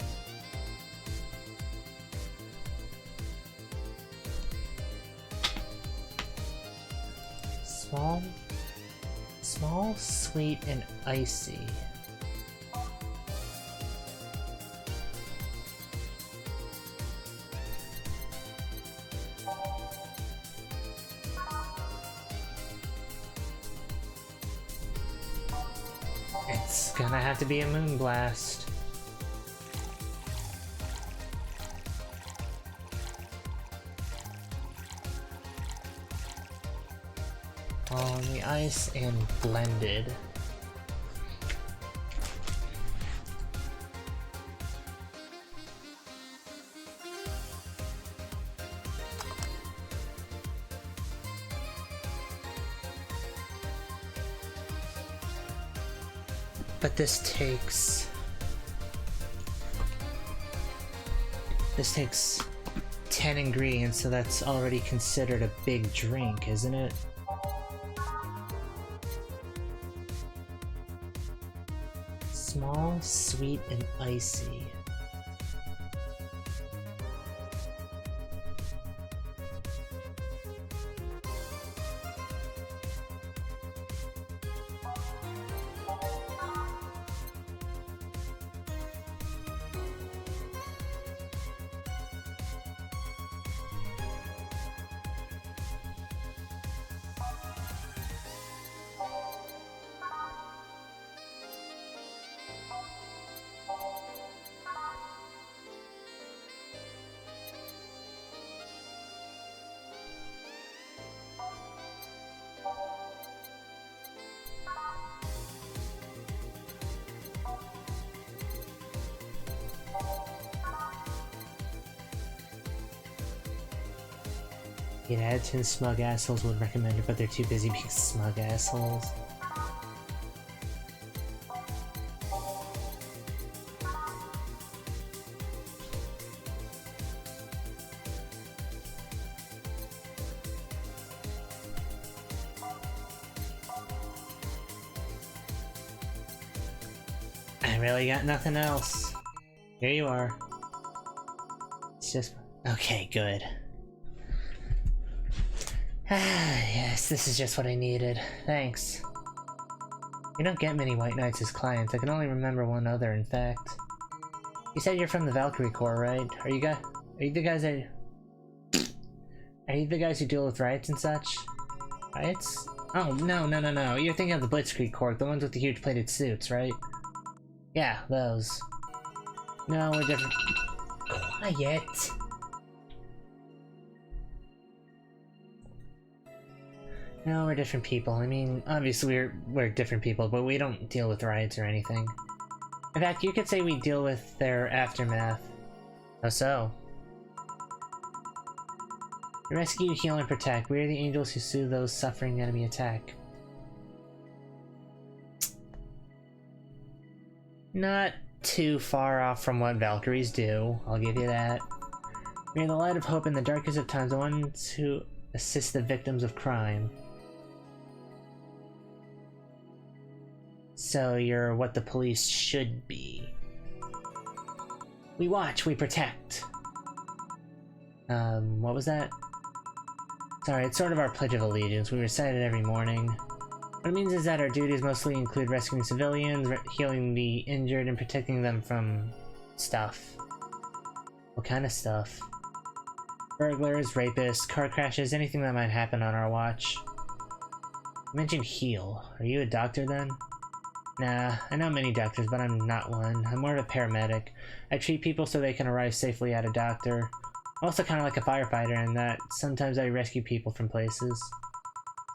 Small, sweet, and icy. It's gonna have to be a Moonblast. On the ice and blended. But this takes 10 ingredients, so that's already considered a big drink, isn't it? Small, sweet, and icy. You'd add 10 smug assholes would recommend it, but they're too busy being smug assholes. I really got nothing else. Here you are. It's just... okay, good. Yes, this is just what I needed. Thanks. You don't get many White Knights as clients. I can only remember one other, in fact. You said you're from the Valkyrie Corps, right? Are you the guys who deal with riots and such? Riots? Oh, no. You're thinking of the Blitzkrieg Corps, the ones with the huge plated suits, right? Yeah, those. No, we're different. Quiet. No, we're different people. I mean, obviously we're different people, but we don't deal with riots or anything. In fact, you could say we deal with their aftermath. Oh, so? Rescue, heal, and protect. We are the angels who soothe those suffering enemy attack. Not too far off from what Valkyries do, I'll give you that. We are the light of hope in the darkest of times, the ones who assist the victims of crime. So you're what the police should be. We watch, we protect. What was that? Sorry, it's sort of our Pledge of Allegiance. We recite it every morning. What it means is that our duties mostly include rescuing civilians, healing the injured, and protecting them from stuff. What kind of stuff? Burglars, rapists, car crashes, anything that might happen on our watch. You mentioned heal. Are you a doctor then? Nah, I know many doctors, but I'm not one. I'm more of a paramedic. I treat people so they can arrive safely at a doctor. I'm also kind of like a firefighter in that sometimes I rescue people from places.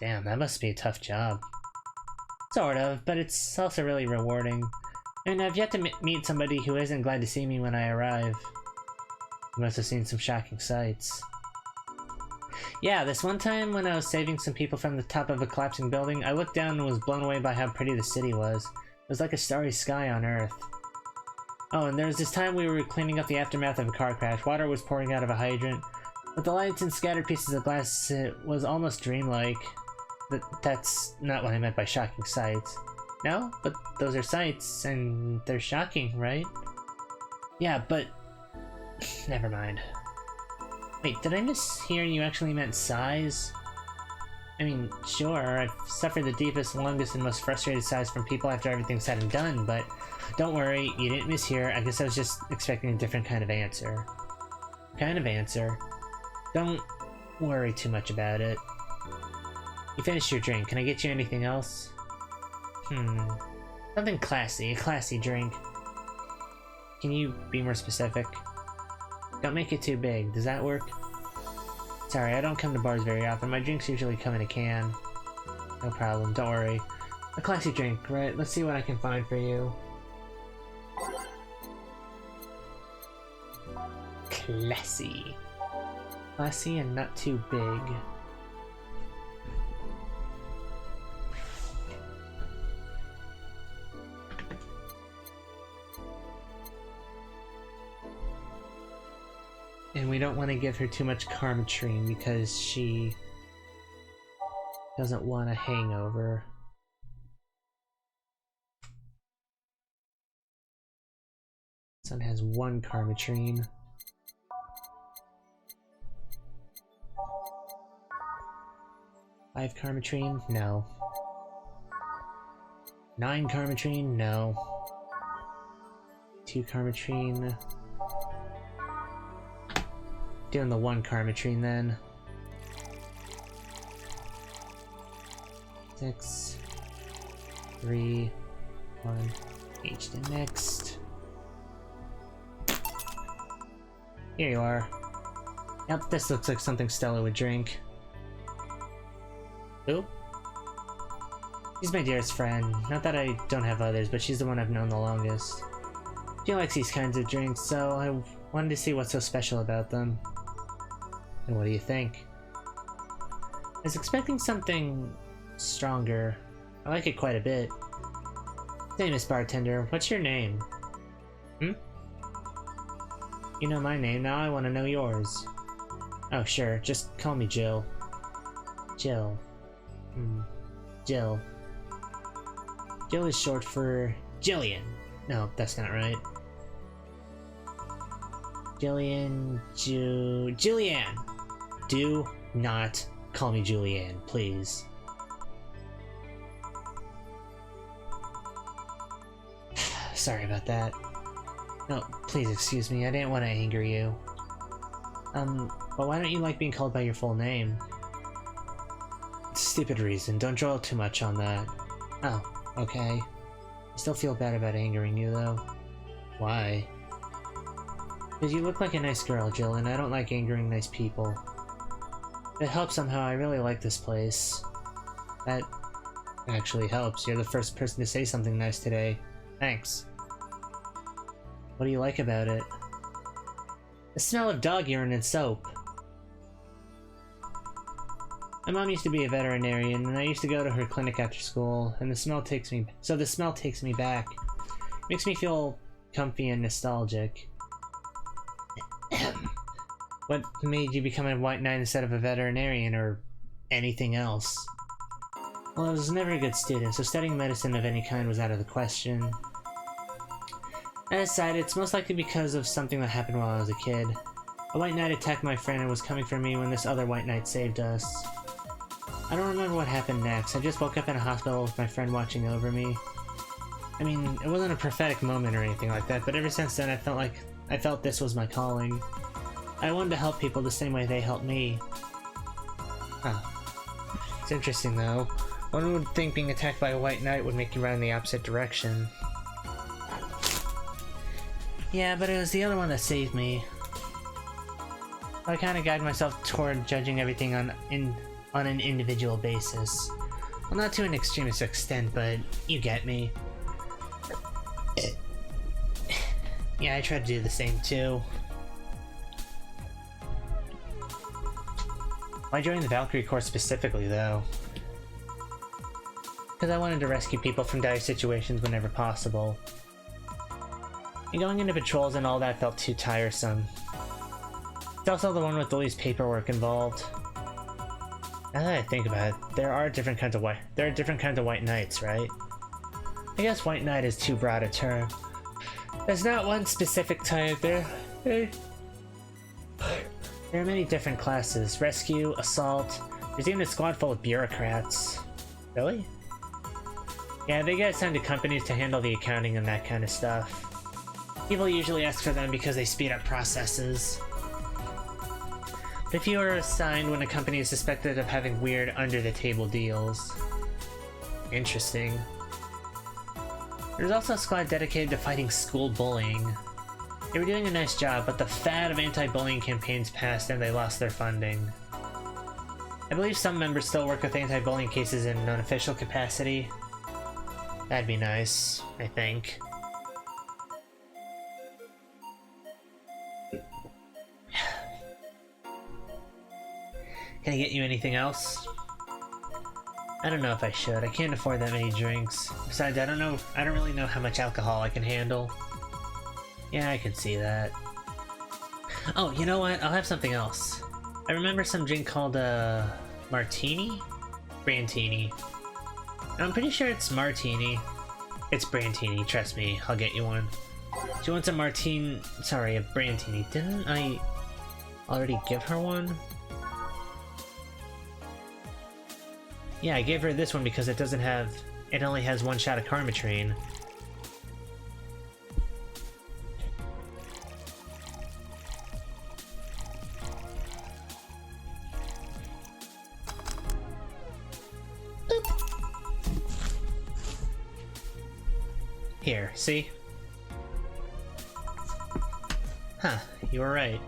Damn, that must be a tough job. Sort of, but it's also really rewarding. And I've yet to meet somebody who isn't glad to see me when I arrive. You must have seen some shocking sights. Yeah, this one time when I was saving some people from the top of a collapsing building, I looked down and was blown away by how pretty the city was. It was like a starry sky on Earth. Oh, and there was this time we were cleaning up the aftermath of a car crash. Water was pouring out of a hydrant. With the lights and scattered pieces of glass, it was almost dreamlike. That's not what I meant by shocking sights. No? But those are sights, and they're shocking, right? Yeah, but... never mind. Wait, did I mishear you actually meant sighs? I mean, sure, I've suffered the deepest, longest, and most frustrated sighs from people after everything's said and done, but don't worry, you didn't mishear. I guess I was just expecting a different kind of answer. Kind of answer. Don't worry too much about it. You finished your drink. Can I get you anything else? Something classy. A classy drink. Can you be more specific? Don't make it too big. Does that work? Sorry, I don't come to bars very often. My drinks usually come in a can. No problem. Don't worry. A classy drink, right? Let's see what I can find for you. Classy. Classy and not too big. And we don't want to give her too much Karmatrine because she doesn't want a hangover. This one has 1 Karmatrine. Five Karmatrine? No. 9 Karmatrine? No. 2 Karmatrine. Doing the 1 Karmatrine then. 6, 3, 1. Aged and mixed. Here you are. Yep, this looks like something Stella would drink. Who? She's my dearest friend. Not that I don't have others, but she's the one I've known the longest. She likes these kinds of drinks, so I wanted to see what's so special about them. And what do you think? I was expecting something stronger. I like it quite a bit. Famous bartender, what's your name? You know my name, now I want to know yours. Oh sure, just call me Jill. Jill. Jill. Jill is short for Jillian. No, that's not right. Jillian, Julianne! Do not call me Julianne, please. Sorry about that. No, please excuse me, I didn't want to anger you. But why don't you like being called by your full name? Stupid reason, don't dwell too much on that. Oh, okay. I still feel bad about angering you, though. Why? Because you look like a nice girl, Jill, and I don't like angering nice people. If it helps somehow, I really like this place. That actually helps. You're the first person to say something nice today. Thanks. What do you like about it? The smell of dog urine and soap. My mom used to be a veterinarian, and I used to go to her clinic after school, and the smell takes me back. Makes me feel comfy and nostalgic. What made you become a white knight instead of a veterinarian or anything else? Well, I was never a good student, so studying medicine of any kind was out of the question. That aside, it's most likely because of something that happened while I was a kid. A white knight attacked my friend and was coming for me when this other white knight saved us. I don't remember what happened next. I just woke up in a hospital with my friend watching over me. I mean, it wasn't a prophetic moment or anything like that, but ever since then I felt this was my calling. I wanted to help people the same way they helped me. Huh. It's interesting though. One would think being attacked by a white knight would make you run in the opposite direction. Yeah, but it was the other one that saved me. I kind of guide myself toward judging everything on an individual basis. Well, not to an extremist extent, but you get me. Yeah, I try to do the same too. Why join the Valkyrie Corps specifically, though? Because I wanted to rescue people from dire situations whenever possible. And going into patrols and all that felt too tiresome. It's also the one with the least paperwork involved. Now that I think about it, there are different kinds of white knights, right? I guess white knight is too broad a term. There's not one specific type. There are many different classes. Rescue, assault. There's even a squad full of bureaucrats. Really? Yeah, they get assigned to companies to handle the accounting and that kind of stuff. People usually ask for them because they speed up processes. But if you are assigned when a company is suspected of having weird under-the-table deals. Interesting. There's also a squad dedicated to fighting school bullying. They were doing a nice job, but the fad of anti-bullying campaigns passed and they lost their funding. I believe some members still work with anti-bullying cases in an unofficial capacity. That'd be nice, I think. Can I get you anything else? I don't know if I should. I can't afford that many drinks. Besides, I don't really know how much alcohol I can handle. Yeah, I can see that. Oh, you know what? I'll have something else. I remember some drink called, Martini? Brantini. I'm pretty sure it's Martini. It's Brantini, trust me. I'll get you one. She wants a Martini... Sorry, a Brantini. Didn't I already give her one? Yeah, I gave her this one because it only has one shot of Karmatrine. Boop. Here, see? Huh, you were right.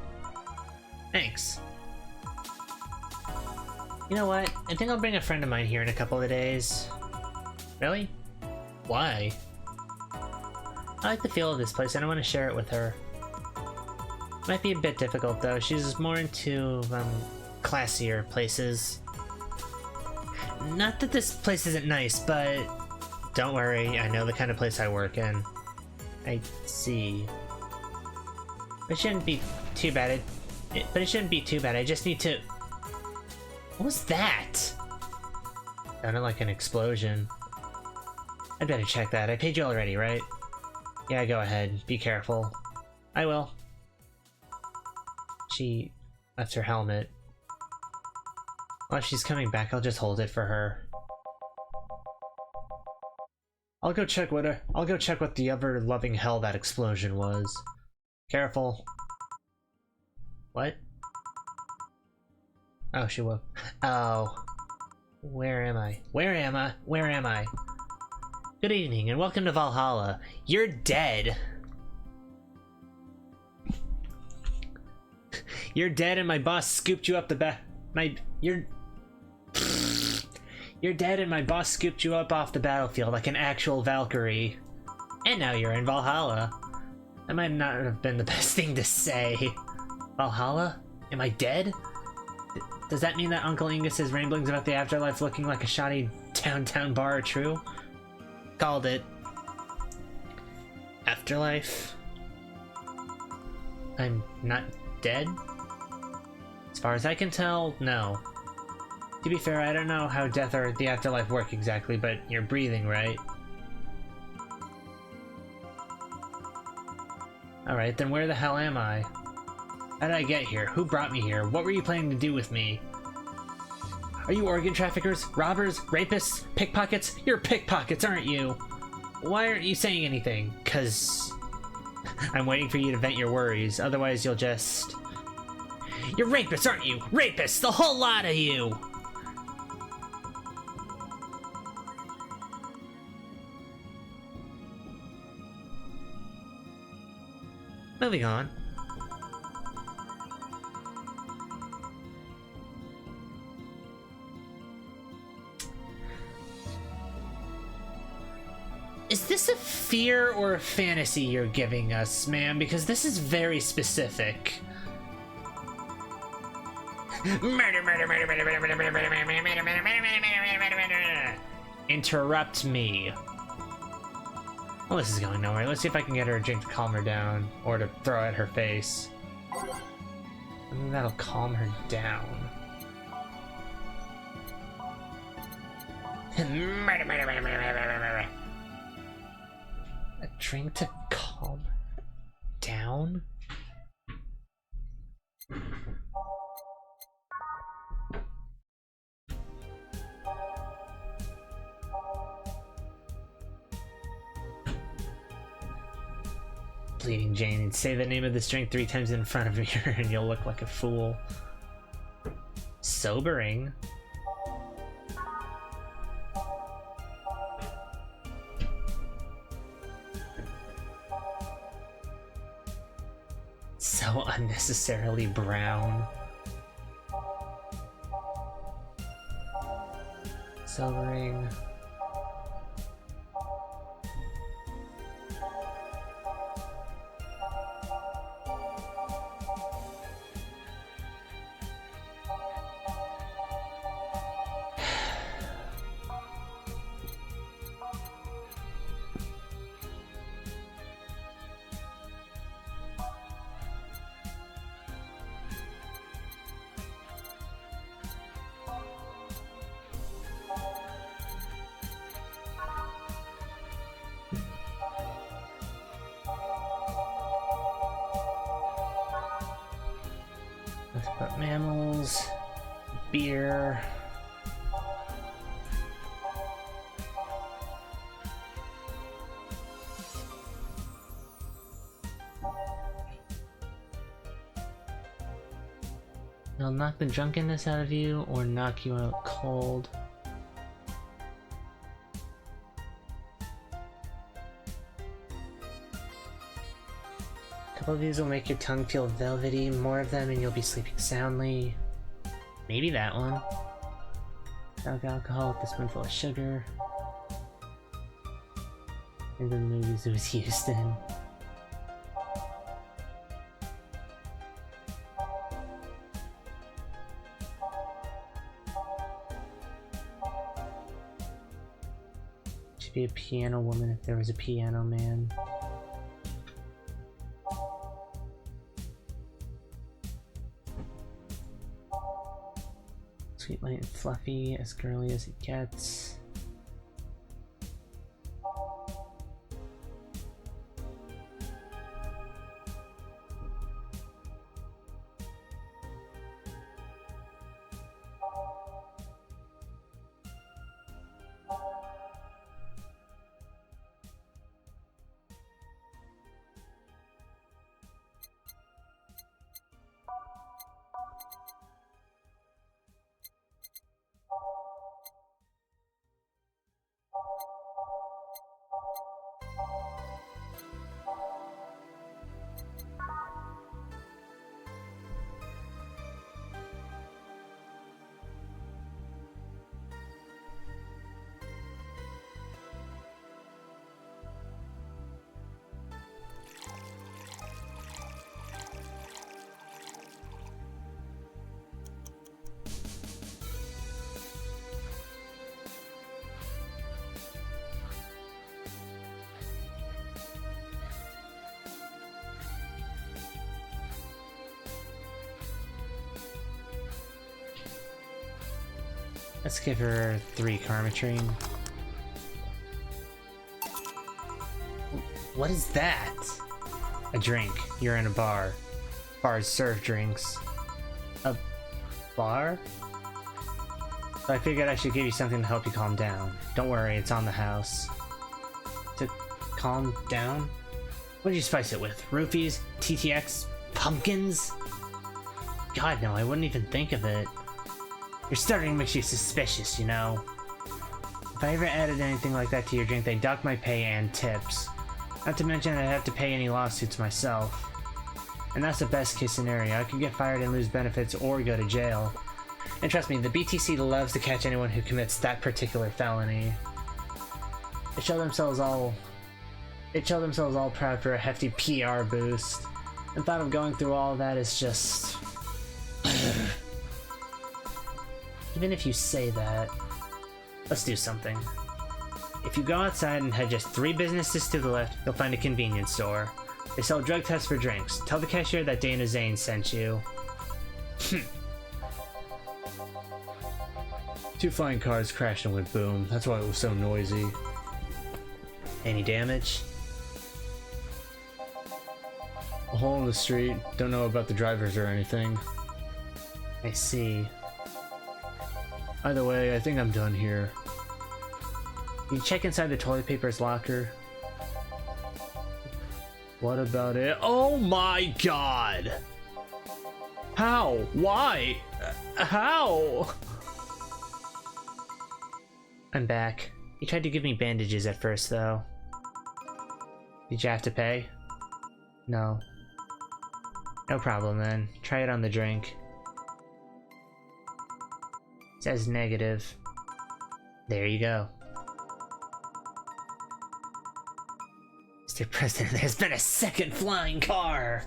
Thanks. You know what? I think I'll bring a friend of mine here in a couple of days. Really? Why? I like the feel of this place and I want to share it with her. Might be a bit difficult though. She's more into, classier places. Not that this place isn't nice, but don't worry, I know the kind of place I work in. I see. It shouldn't be too bad. But it shouldn't be too bad. I just need to... What was that? Sounded like an explosion. I'd better check that. I paid you already, right? Yeah, go ahead. Be careful. I will. She left her helmet. Well, if she's coming back, I'll just hold it for her. I'll go check what the ever loving hell that explosion was. Careful. What? Oh, she will. Oh. Where am I? Where am I? Where am I? Good evening and welcome to Valhalla. You're dead. You're dead and my boss scooped you up the back. You're dead and my boss scooped you up off the battlefield like an actual Valkyrie. And now you're in Valhalla. That might not have been the best thing to say. Valhalla? Am I dead? Does that mean that Uncle Angus's ramblings about the afterlife looking like a shoddy downtown bar are true? Called it. Afterlife? I'm not dead? As far as I can tell, no. To be fair, I don't know how death or the afterlife work exactly, but you're breathing, right? Alright, then where the hell am I? How did I get here? Who brought me here? What were you planning to do with me? Are you organ traffickers? Robbers? Rapists? Pickpockets? You're pickpockets, aren't you? Why aren't you saying anything? 'Cause I'm waiting for you to vent your worries, otherwise you'll just... You're rapists, aren't you? Rapists! The whole lot of you! Moving on. Is this a fear or a fantasy you're giving us, ma'am? Because this is very specific. Murder, murder, murder, murder, murder, murder, murder, murder, murder, murder, murder, murder, murder, murder. Interrupt me. Well, this is going nowhere. Let's see if I can get her a drink to calm her down, or to throw at her face. I think that'll calm her down. Murder, murder, murder, murder, murder, murder. A drink to calm her down? Bleeding Jane, say the name of this drink 3 times in front of me and you'll look like a fool. Sobering. So unnecessarily brown. Sobering. But mammals, beer. It'll knock the drunkenness out of you or knock you out cold. A couple of these will make your tongue feel velvety, more of them and you'll be sleeping soundly. Maybe that one. Dark alcohol with a spoonful of sugar. In the movies it was used in. Should be a piano woman if there was a piano man. Sweet, light, and fluffy, as girly as it gets. Let's give her 3 Karmatrine. What is that? A drink. You're in a bar. Bars serve drinks. A bar? So I figured I should give you something to help you calm down. Don't worry, it's on the house. To calm down? What did you spice it with? Roofies? TTX? Pumpkins? God, no, I wouldn't even think of it. Your stuttering makes you suspicious, you know. If I ever added anything like that to your drink, they'd dock my pay and tips. Not to mention I'd have to pay any lawsuits myself. And that's the best case scenario. I could get fired and lose benefits or go to jail. And trust me, the BTC loves to catch anyone who commits that particular felony. They show themselves all proud for a hefty PR boost. And thought of going through all of that is just... Even if you say that, let's do something. If you go outside and head just 3 businesses to the left, you'll find a convenience store. They sell drug tests for drinks. Tell the cashier that Dana Zane sent you. 2 flying cars crashed and went boom. That's why it was so noisy. Any damage? A hole in the street. Don't know about the drivers or anything. I see. Either way, I think I'm done here. You check inside the toilet paper's locker. What about it? Oh my god! How? Why? How? I'm back. You tried to give me bandages at first, though. Did you have to pay? No. No problem, then. Try it on the drink. It says negative. There you go. Mr. President, there's been a second flying car!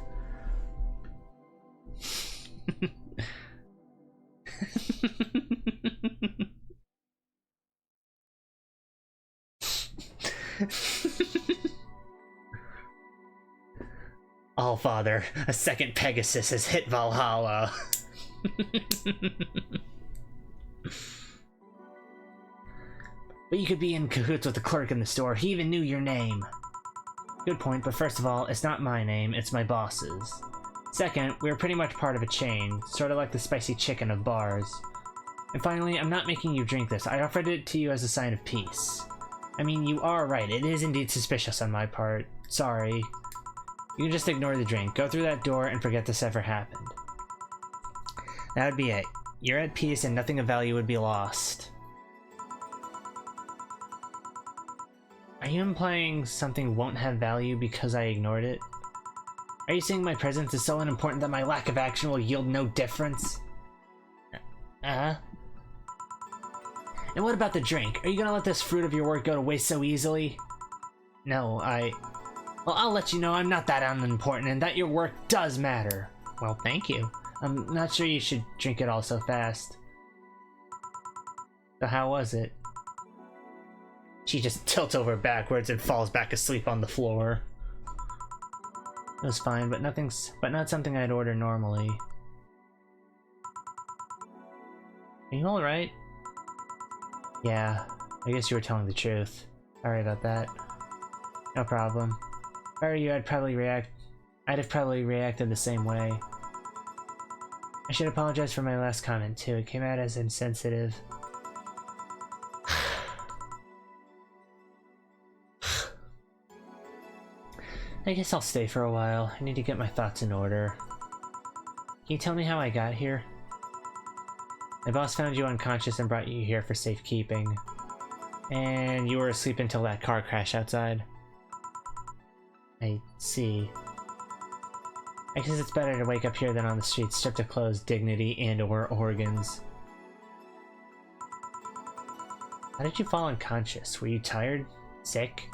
All Father, a second Pegasus has hit Valhalla. But you could be in cahoots with the clerk in the store. He even knew your name. Good point, but first of all, it's not my name, it's my boss's. Second, we're pretty much part of a chain, sort of like the spicy chicken of bars. And finally, I'm not making you drink this. I offered it to you as a sign of peace. I mean, you are right. It is indeed suspicious on my part. Sorry. You can just ignore the drink. Go through that door and forget this ever happened. That would be it. You're at peace and nothing of value would be lost. Are you implying something won't have value because I ignored it? Are you saying my presence is so unimportant that my lack of action will yield no difference? And what about the drink? Are you gonna let this fruit of your work go to waste so easily? No, well, I'll let you know I'm not that unimportant and that your work does matter. Well, thank you. I'm not sure you should drink it all so fast. So how was it? She just tilts over backwards and falls back asleep on the floor. It was fine, but not something I'd order normally. Are you alright? Yeah, I guess you were telling the truth. Sorry about that. No problem. If I were you, I'd have probably reacted the same way. I should apologize for my last comment too. It came out as insensitive. I guess I'll stay for a while. I need to get my thoughts in order. Can you tell me how I got here? My boss found you unconscious and brought you here for safekeeping. And you were asleep until that car crash outside. I see. I guess it's better to wake up here than on the streets, stripped of clothes, dignity, and/or organs. How did you fall unconscious? Were you tired? Sick?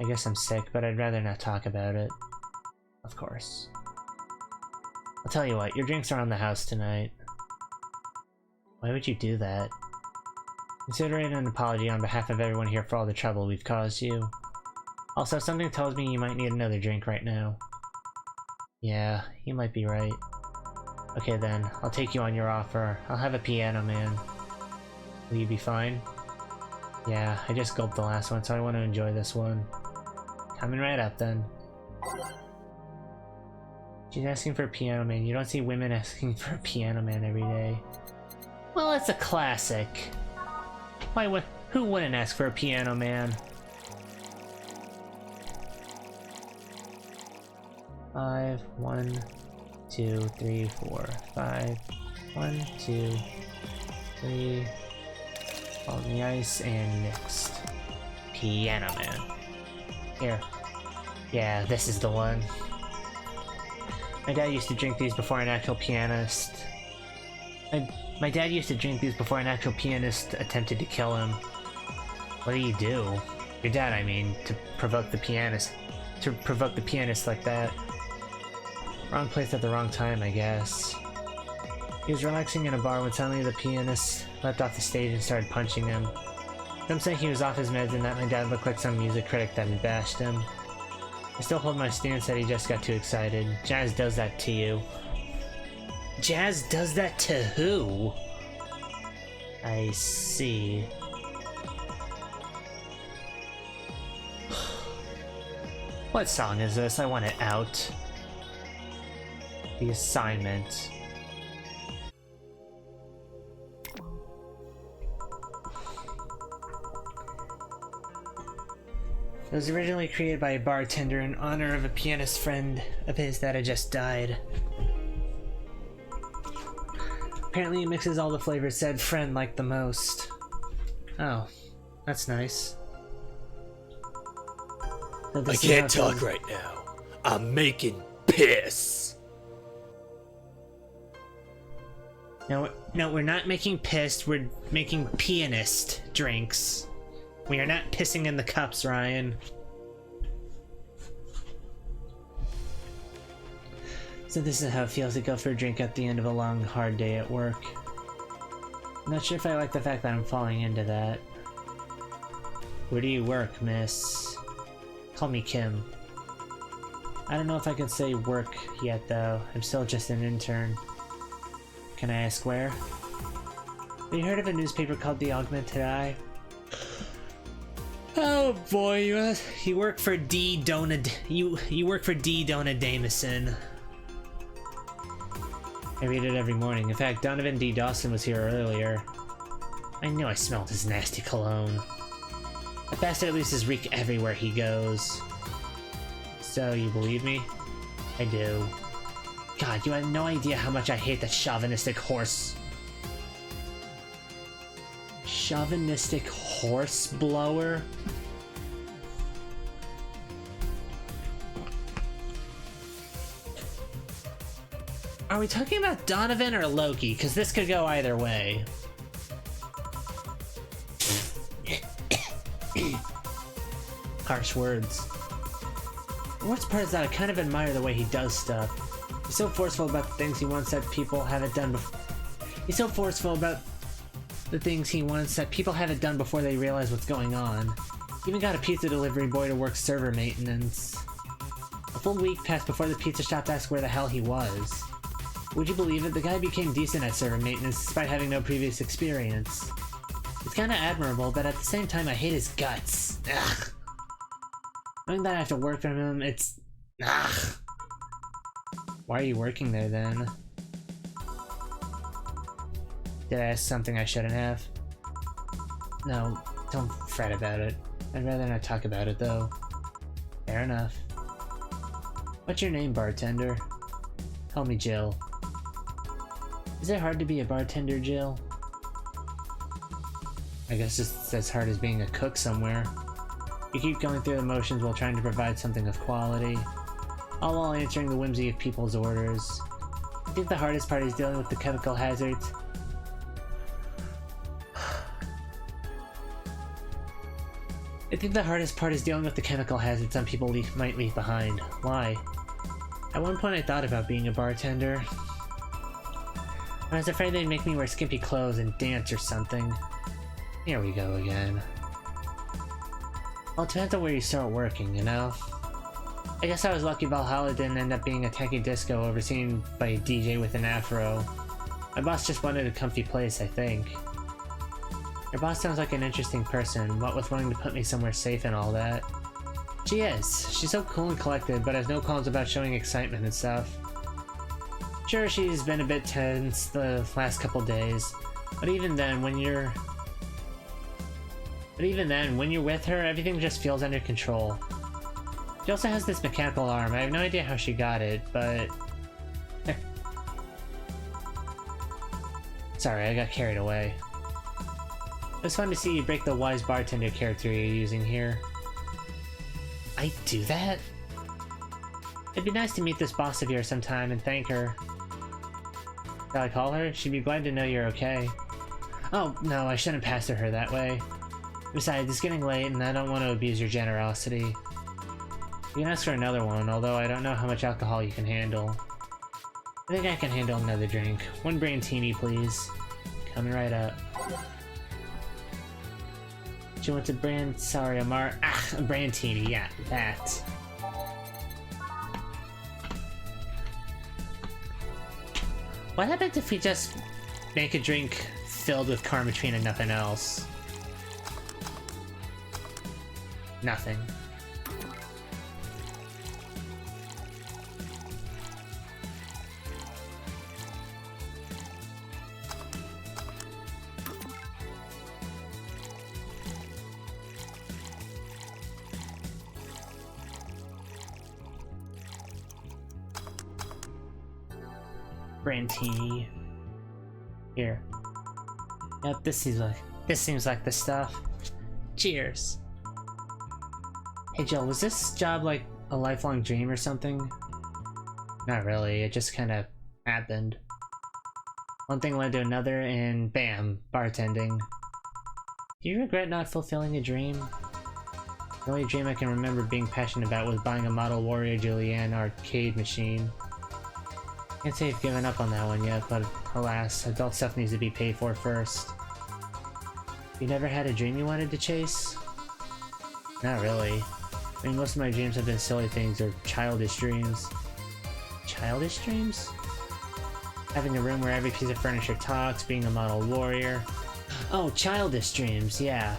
I guess I'm sick, but I'd rather not talk about it. Of course. I'll tell you what, your drinks are on the house tonight. Why would you do that? Consider it an apology on behalf of everyone here for all the trouble we've caused you. Also, something tells me you might need another drink right now. Yeah, you might be right. Okay then, I'll take you on your offer. I'll have a piano man. Will you be fine? Yeah, I just gulped the last one, so I want to enjoy this one. Coming right up then. She's asking for a piano man. You don't see women asking for a piano man every day. Well, it's a classic. Who wouldn't ask for a piano man? 5, 1, 2, 3, 4, 5. 1, 2, 3. On the ice and next. Piano man. Here. Yeah, this is the one. My dad used to drink these before an actual pianist. My dad used to drink these before an actual pianist attempted to kill him. What do you do? Your dad, I mean, to provoke the pianist. To provoke the pianist like that. Wrong place at the wrong time, I guess. He was relaxing in a bar when suddenly the pianist leapt off the stage and started punching him. I'm saying he was off his meds and that my dad looked like some music critic that had bashed him. I still hold my stance that he just got too excited. Jazz does that to you. Jazz does that to who? I see. What song is this? I want it out. The assignment. It was originally created by a bartender in honor of a pianist friend of his that had just died. Apparently it mixes all the flavors said friend liked the most. Oh, that's nice. I can't talk right now. I'm making piss. No, we're not making piss, we're making pianist drinks. We are not pissing in the cups, Ryan. So this is how it feels to go for a drink at the end of a long, hard day at work. I'm not sure if I like the fact that I'm falling into that. Where do you work, miss? Call me Kim. I don't know if I can say work yet, though. I'm still just an intern. Can I ask where? Have you heard of a newspaper called The Augmented Eye? Oh boy, you work for D. You work for D. Donna Damison. I read it every morning. In fact, Donovan D. Dawson was here earlier. I knew I smelled his nasty cologne. That bastard at least is reek everywhere he goes. So, you believe me? I do. God, you have no idea how much I hate that chauvinistic horse. Chauvinistic horse blower? Are we talking about Donovan or Loki? Because this could go either way. Harsh words. The worst part is that I kind of admire the way he does stuff. He's so forceful about the things he wants that people haven't done before. He's so forceful about the things he wants that people haven't done before they realize what's going on. Even got a pizza delivery boy to work server maintenance. A full week passed before the pizza shop asked where the hell he was. Would you believe it? The guy became decent at server maintenance despite having no previous experience. It's kinda admirable, but at the same time I hate his guts. Ugh. Knowing that I have to work for him, it's... Ugh. Why are you working there then? Did I ask something I shouldn't have? No, don't fret about it. I'd rather not talk about it though. Fair enough. What's your name, bartender? Call me Jill. Is it hard to be a bartender, Jill? I guess it's as hard as being a cook somewhere. You keep going through the motions while trying to provide something of quality, all while answering the whimsy of people's orders. I think the hardest part is dealing with the chemical hazards. Some people might leave behind. Why? At one point I thought about being a bartender. I was afraid they'd make me wear skimpy clothes and dance or something. Here we go again. Well, it depends on where you start working, you know? I guess I was lucky Valhalla didn't end up being a techie disco overseen by a DJ with an afro. My boss just wanted a comfy place, I think. Your boss sounds like an interesting person, what with wanting to put me somewhere safe and all that. She is. She's so cool and collected, but has no qualms about showing excitement and stuff. Sure, she's been a bit tense the last couple days, but even then, when you're with her, everything just feels under control. She also has this mechanical arm. I have no idea how she got it, but... Sorry, I got carried away. It was fun to see you break the wise bartender character you're using here. I do that? It'd be nice to meet this boss of yours sometime and thank her. Shall I call her? She'd be glad to know you're okay. Oh, no, I shouldn't pass to her that way. Besides, it's getting late and I don't want to abuse your generosity. You can ask for another one, although I don't know how much alcohol you can handle. I think I can handle another drink. One brandtini, please. Coming right up. She wants a brand... Sorry, a brandtini, yeah, that. What happens if we just make a drink filled with Karmatrine and nothing else? Nothing. Brandtini. Here. Yep, this seems like the stuff. Cheers. Hey Joel, was this job like a lifelong dream or something? Not really, it just kinda happened. One thing led to another and bam, bartending. Do you regret not fulfilling a dream? The only dream I can remember being passionate about was buying a model Warrior Julianne arcade machine. Can't say I've given up on that one yet, but alas, adult stuff needs to be paid for first. You never had a dream you wanted to chase? Not really. I mean, most of my dreams have been silly things or childish dreams. Childish dreams? Having a room where every piece of furniture talks, being a model warrior. Oh, childish dreams, yeah.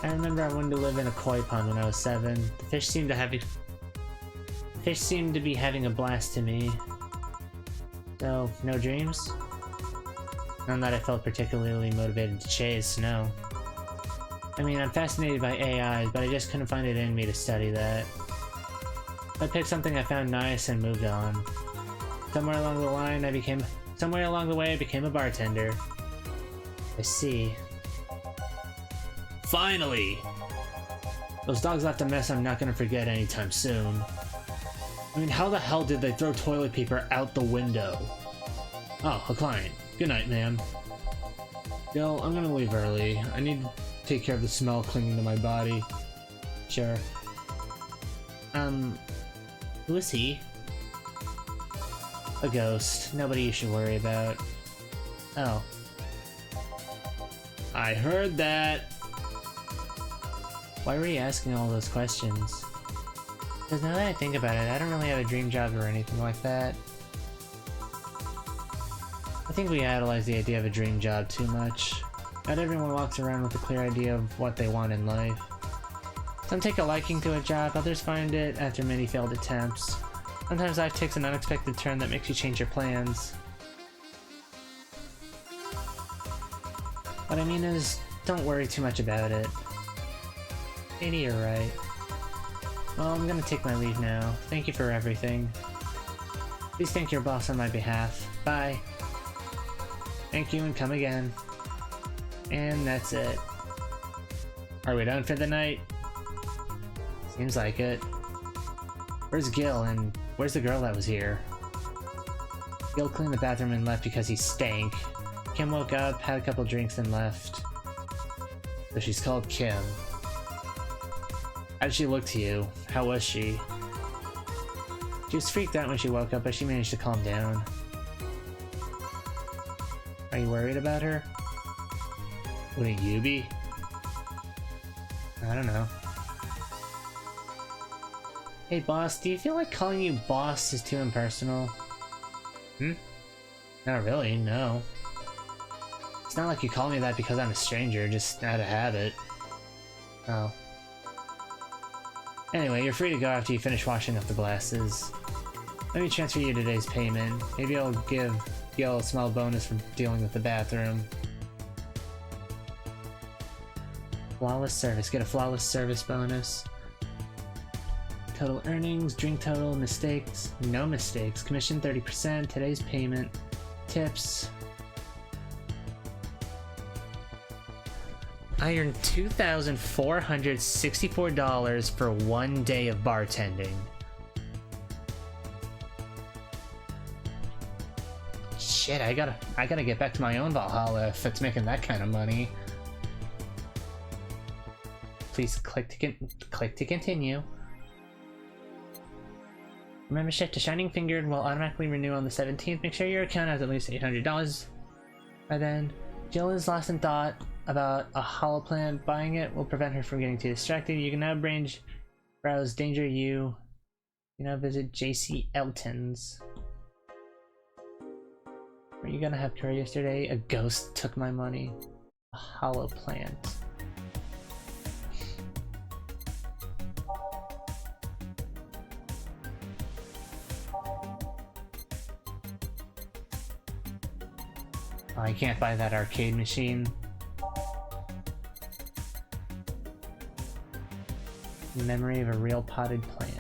I remember I wanted to live in a koi pond when I was 7. The fish seemed to be having a blast to me. So, no dreams? None that I felt particularly motivated to chase, no. I mean, I'm fascinated by AIs, but I just couldn't find it in me to study that. I picked something I found nice and moved on. Somewhere along the way I became a bartender. I see. Finally! Those dogs left a mess I'm not gonna forget anytime soon. I mean, how the hell did they throw toilet paper out the window? Oh, a client. Good night, ma'am. Gil, I'm gonna leave early. I need to take care of the smell clinging to my body. Sure. Who is he? A ghost. Nobody you should worry about. Oh. I heard that! Why were you asking all those questions? Because now that I think about it, I don't really have a dream job or anything like that. I think we idolize the idea of a dream job too much. Not everyone walks around with a clear idea of what they want in life. Some take a liking to a job, others find it after many failed attempts. Sometimes life takes an unexpected turn that makes you change your plans. What I mean is, don't worry too much about it. Maybe you're right. Well, I'm gonna take my leave now. Thank you for everything. Please thank your boss on my behalf. Bye. Thank you and come again. And that's it. Are we done for the night? Seems like it. Where's Gil and where's the girl that was here? Gil cleaned the bathroom and left because he stank. Kim woke up, had a couple drinks and left. So she's called Kim. How did she look to you? How was she? She was freaked out when she woke up, but she managed to calm down. Are you worried about her? Wouldn't you be? I don't know. Hey boss, do you feel like calling you boss is too impersonal? Not really, no. It's not like you call me that because I'm a stranger, just out of habit. Oh. Anyway, you're free to go after you finish washing up the glasses. Let me transfer you today's payment. Maybe I'll give you a small bonus for dealing with the bathroom. Flawless service. Get a flawless service bonus. Total earnings, drink total, mistakes. No mistakes. Commission 30%, today's payment. Tips. I earned $2,464 for 1 day of bartending. Shit, I gotta get back to my own Valhalla if it's making that kind of money. Please click to continue. Membership to Shining Fingered will automatically renew on the 17th. Make sure your account has at least $800 by then. Jill is lost in thought about a hollow plant. Buying it will prevent her from getting too distracted. You can now browse Danger U. You now visit JC Elton's. Were you gonna have curry yesterday? A ghost took my money. A hollow plant. Oh, I can't buy that arcade machine. Memory of a real potted plant.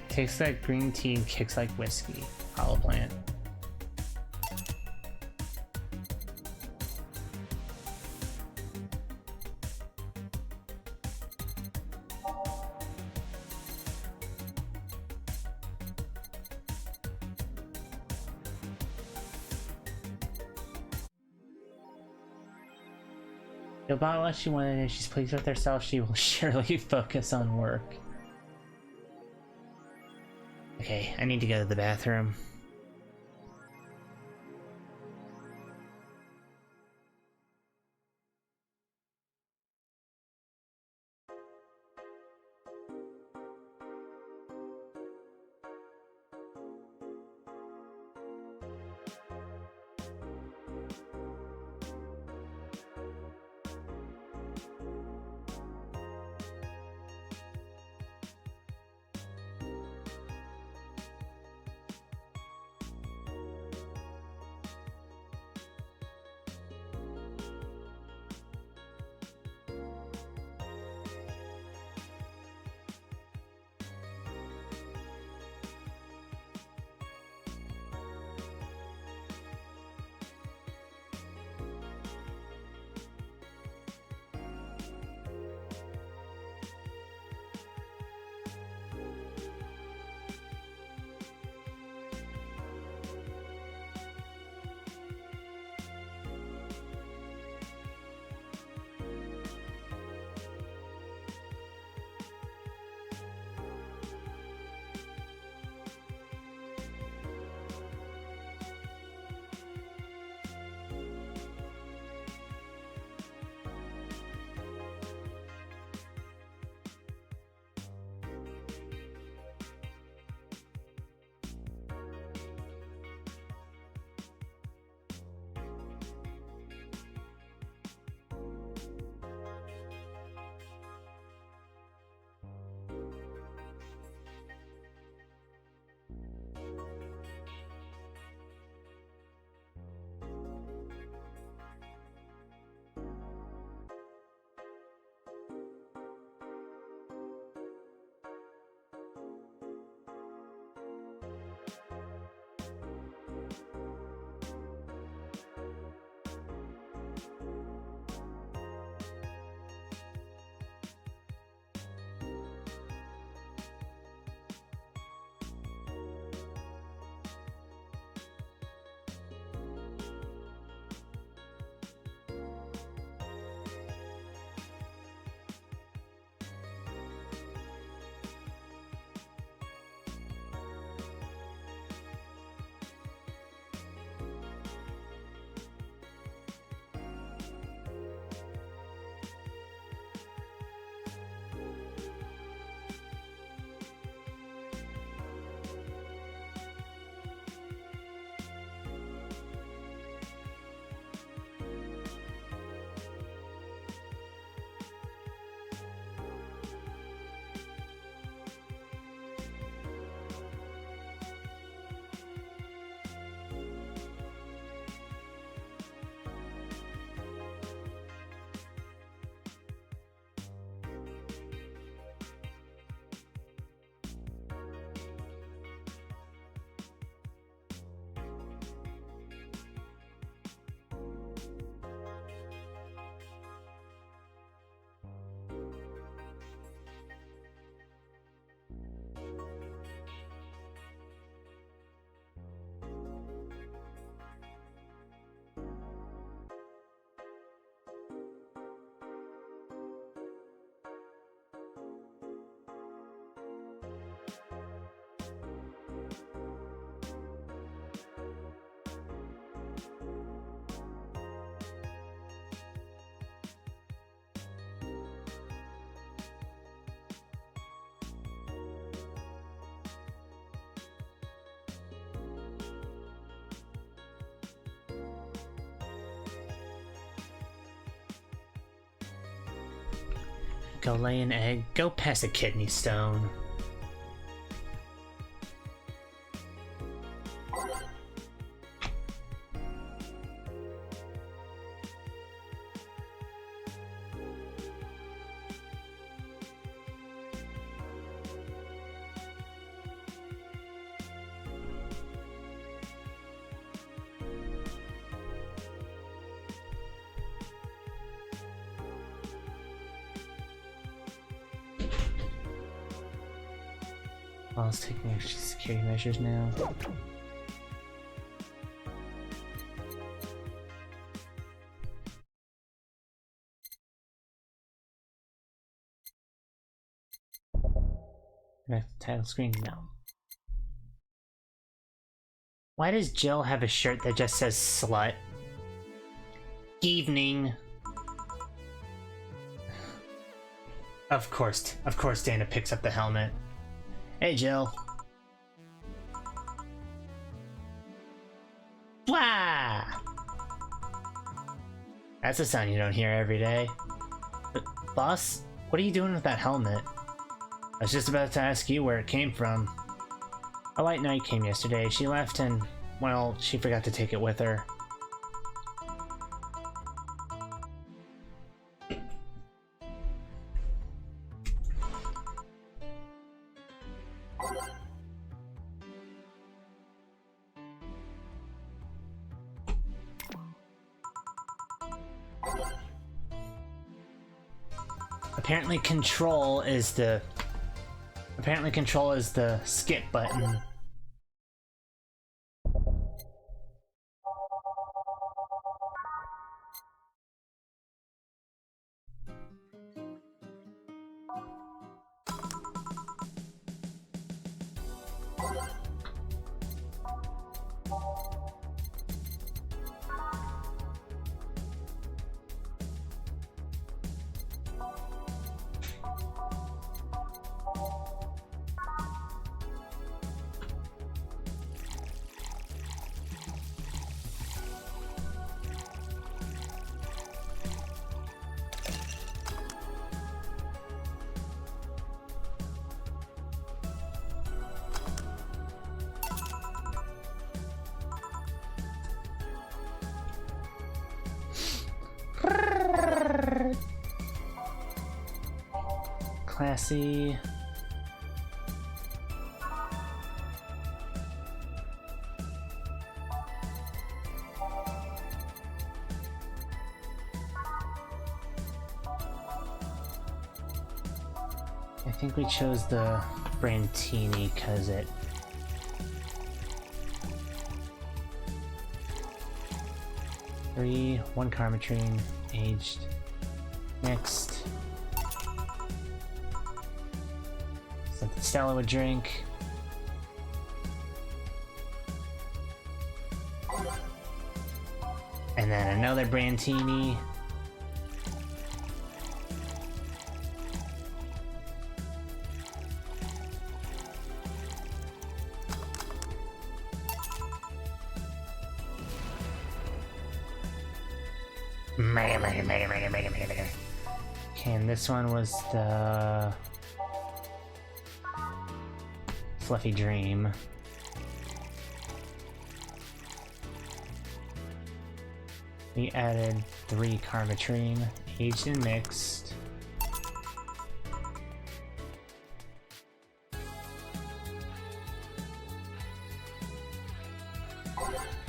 Tastes like green tea and kicks like whiskey. Hollow plant. She'll buy what she wanted, and if she's pleased with herself, she will surely focus on work. Okay, I need to go to the bathroom. Go lay an egg. Go pass a kidney stone. Well, it's taking extra security measures now. Next title screen, no. Why does Jill have a shirt that just says slut? Evening. Of course Dana picks up the helmet. Hey, Jill. Wah! That's a sound you don't hear every day. Boss, what are you doing with that helmet? I was just about to ask you where it came from. A white knight came yesterday. She left and, well, she forgot to take it with her. Apparently control is the skip button. Classy. I think we chose the Brantini because it one Karmatrine, aged. Next. Something Stella would drink. And then another Brantini. Okay, and this one was the Fluffy Dream. We added 3 Karmatrine, aged and mixed.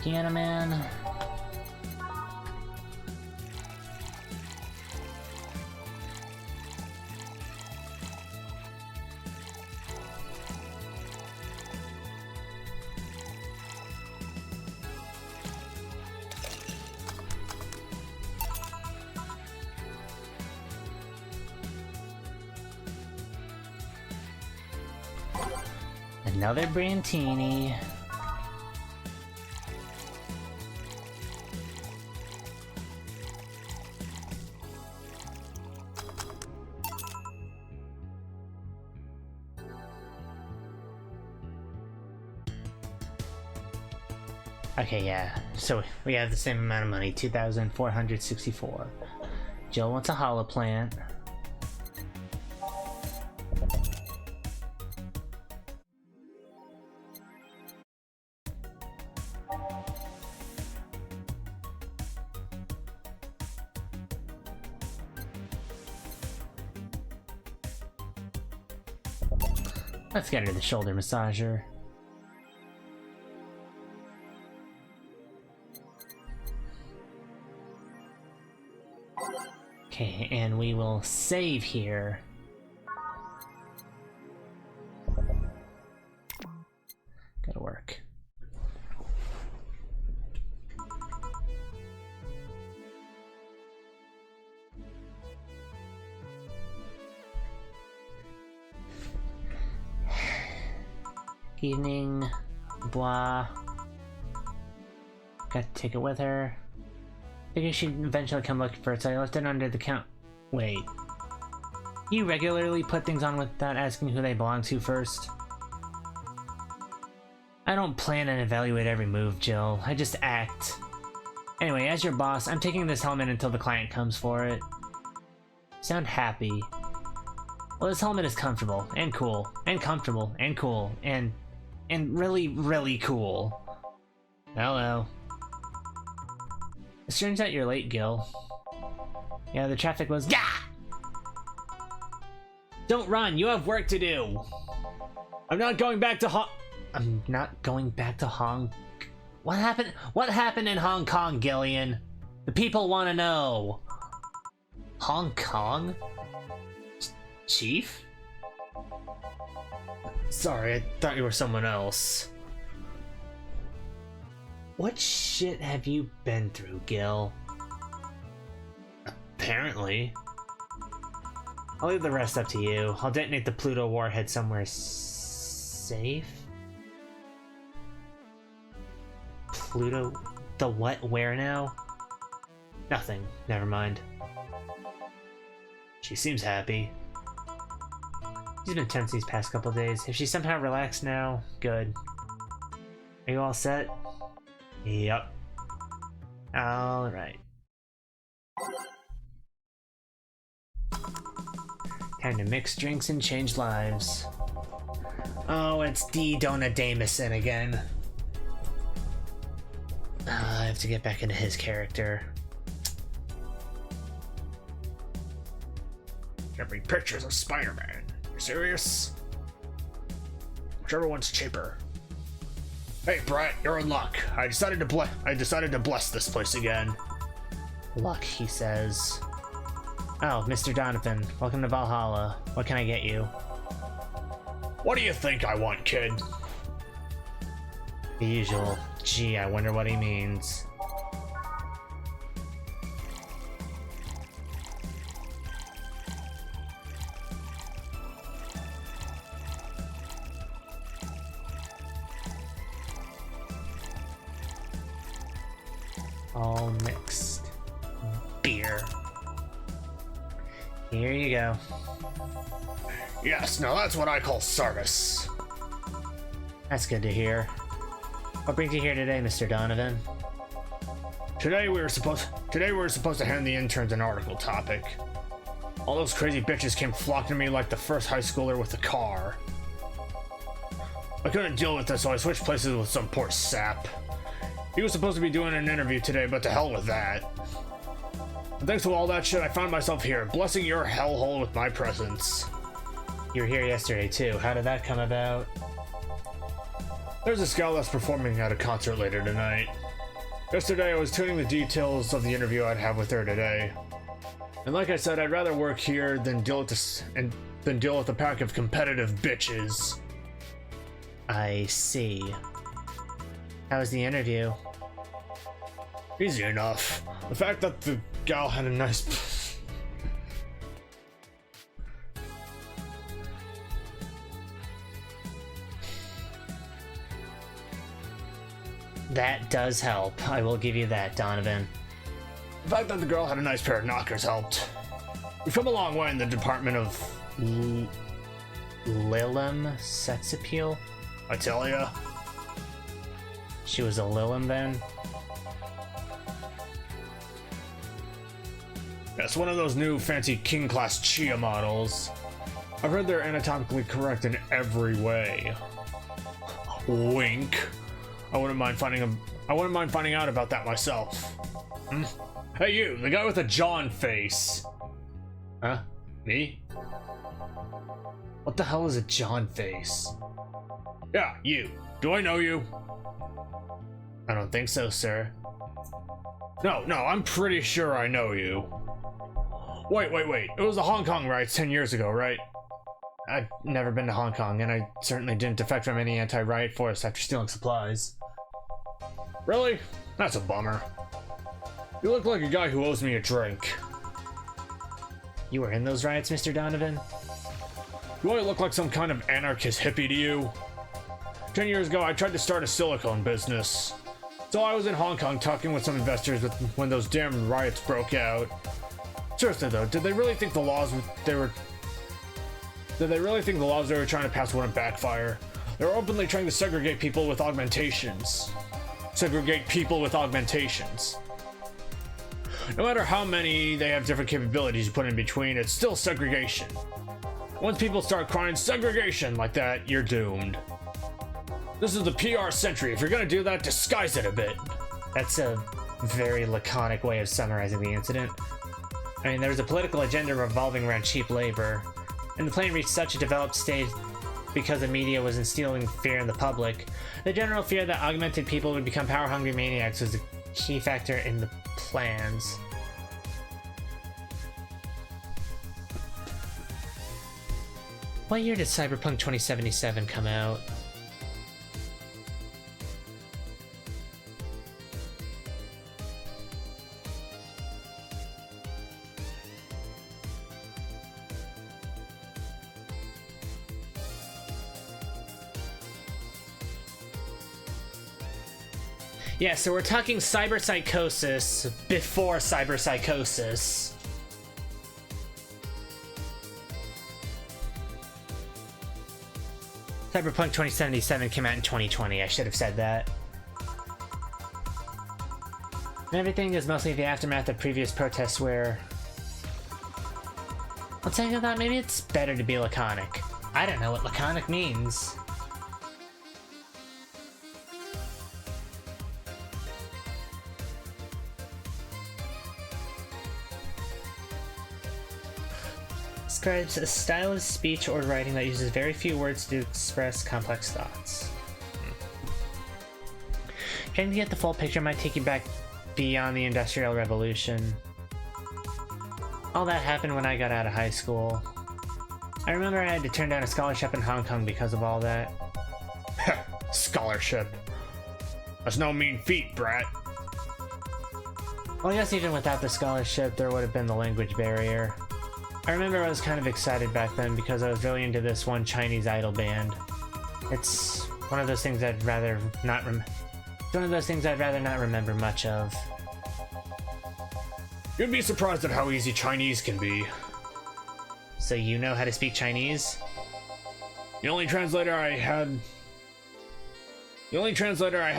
Piano Man. Another Brantini. Okay, yeah. So we have the same amount of money, 2,464. Jill wants a hollow plant. Let's get her the shoulder massager. Okay, and we will save here. Gotta work. Evening, blah. Got to take it with her. Figured she'd eventually come looking for it, so I left it under the count. Wait. You regularly put things on without asking who they belong to first? I don't plan and evaluate every move, Jill. I just act. Anyway, as your boss, I'm taking this helmet until the client comes for it. Sound happy. Well, this helmet is comfortable, and cool, and comfortable, and cool, and really, really cool. Hello. It turns out you're late, Gil. Yeah, the traffic was— GAH! Don't run, you have work to do! I'm not going back to I'm not going back to Hong... What happened? What happened in Hong Kong, Gillian? The people want to know. Hong Kong? Chief? Sorry, I thought you were someone else. What shit have you been through, Gil? Apparently. I'll leave the rest up to you. I'll detonate the Pluto warhead somewhere safe? Pluto? The what? Where now? Nothing. Never mind. She seems happy. She's been tense these past couple days. If she's somehow relaxed now, good. Are you all set? Yep. Alright. Time to mix drinks and change lives. Oh, it's D. Dona Damison again. I have to get back into his character. Can't bring pictures of Spider-Man. You serious? Whichever one's cheaper. Hey, Brett, you're in luck. I decided to bless this place again. Luck, he says. Oh, Mr. Donovan, welcome to Valhalla. What can I get you? What do you think I want, kid? The usual. Gee, I wonder what he means. All mixed. Beer. Here you go. Yes, now that's what I call service. That's good to hear. What brings you here today, Mr. Donovan? Today we were supposed to hand the interns an article topic. All those crazy bitches came flocking to me like the first high schooler with a car. I couldn't deal with this, so I switched places with some poor sap. He was supposed to be doing an interview today, but to hell with that. And thanks to all that shit, I found myself here, blessing your hellhole with my presence. You were here yesterday too. How did that come about? There's this gal that's performing at a concert later tonight. Yesterday I was tuning the details of the interview I'd have with her today. And like I said, I'd rather work here than deal with a pack of competitive bitches. I see. How was the interview? Easy enough. The fact that the gal had a nice... That does help. I will give you that, Donovan. The fact that the girl had a nice pair of knockers helped. We've come a long way in the department of... Lilim sex appeal? I tell ya. She was a Lilim then? That's one of those new fancy king class Chia models. I've heard they're anatomically correct in every way. Wink. I wouldn't mind finding out about that myself. Hmm? Hey you, the guy with the John face. Huh? Me? What the hell is a John face? Yeah, you. Do I know you? I don't think so, sir. No, I'm pretty sure I know you. Wait. It was the Hong Kong riots 10 years ago, right? I've never been to Hong Kong, and I certainly didn't defect from any anti-riot force after stealing supplies. Really? That's a bummer. You look like a guy who owes me a drink. You were in those riots, Mr. Donovan? Do I look like some kind of anarchist hippie to you? 10 years ago, I tried to start a silicone business. So I was in Hong Kong talking with some investors when those damn riots broke out. Seriously though, did they really think the laws they were trying to pass wouldn't backfire? They were openly trying to segregate people with augmentations. No matter how many they have different capabilities you put in between, it's still segregation. Once people start crying segregation like that, you're doomed. This is the PR century. If you're gonna do that, disguise it a bit. That's a very laconic way of summarizing the incident. I mean, there was a political agenda revolving around cheap labor, and the plan reached such a developed stage because the media was instilling fear in the public. The general fear that augmented people would become power-hungry maniacs was a key factor in the plans. What year did Cyberpunk 2077 come out? Yeah, so we're talking cyberpsychosis before cyberpsychosis. Cyberpunk 2077 came out in 2020, I should have said that. And everything is mostly the aftermath of previous protests where... I'll tell you that, maybe it's better to be laconic. I don't know what laconic means. Describes a style of speech or writing that uses very few words to express complex thoughts. Trying to get the full picture might take you back beyond the Industrial Revolution. All that happened when I got out of high school. I remember I had to turn down a scholarship in Hong Kong because of all that. Scholarship. That's no mean feat, brat. Well, I guess even without the scholarship, there would have been the language barrier. I remember I was kind of excited back then because I was really into this one Chinese idol band. It's one of those things I'd rather not remember much of. You'd be surprised at how easy Chinese can be. So you know how to speak Chinese? The only translator I had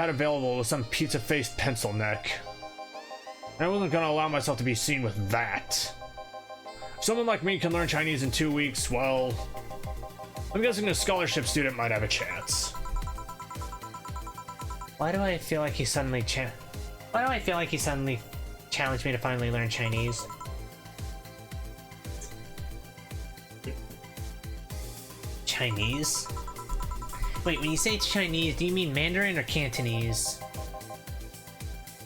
available was some pizza-faced pencil neck. And I wasn't gonna allow myself to be seen with that. If someone like me can learn Chinese in 2 weeks, well, I'm guessing a scholarship student might have a chance. Why do I feel like he suddenly challenged me to finally learn Chinese? Chinese? Wait, when you say it's Chinese, do you mean Mandarin or Cantonese?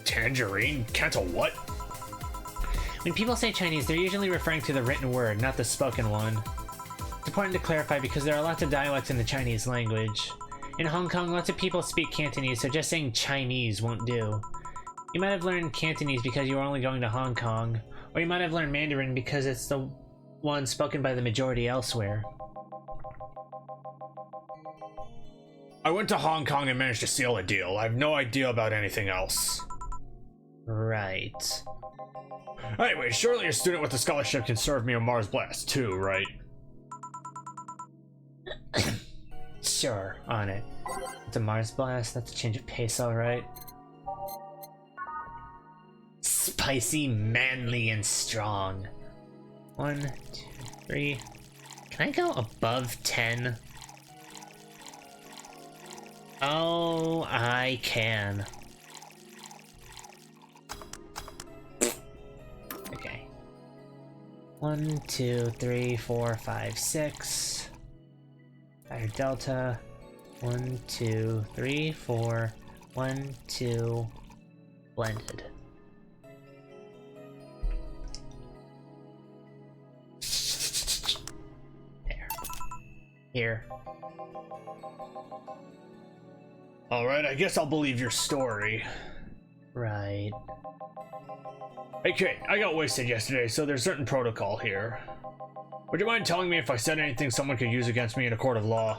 Tangerine? Canto what? When people say Chinese, they're usually referring to the written word, not the spoken one. It's important to clarify because there are lots of dialects in the Chinese language. In Hong Kong, lots of people speak Cantonese, so just saying Chinese won't do. You might have learned Cantonese because you were only going to Hong Kong, or you might have learned Mandarin because it's the one spoken by the majority elsewhere. I went to Hong Kong and managed to seal a deal. I have no idea about anything else. Right. Anyway, surely a student with a scholarship can serve me a Mars Blast too, right? Sure, on it. It's a Mars Blast, that's a change of pace, alright. Spicy, manly, and strong. 1, 2, 3. Can I go above 10? Oh, I can. Okay. 1, 2, 3, 4, 5, 6. Higher delta. 1, 2, 3, 4. 1, 2. Blended. There. Here. Alright, I guess I'll believe your story. Right. Hey Kate, I got wasted yesterday, so there's certain protocol here. Would you mind telling me if I said anything someone could use against me in a court of law?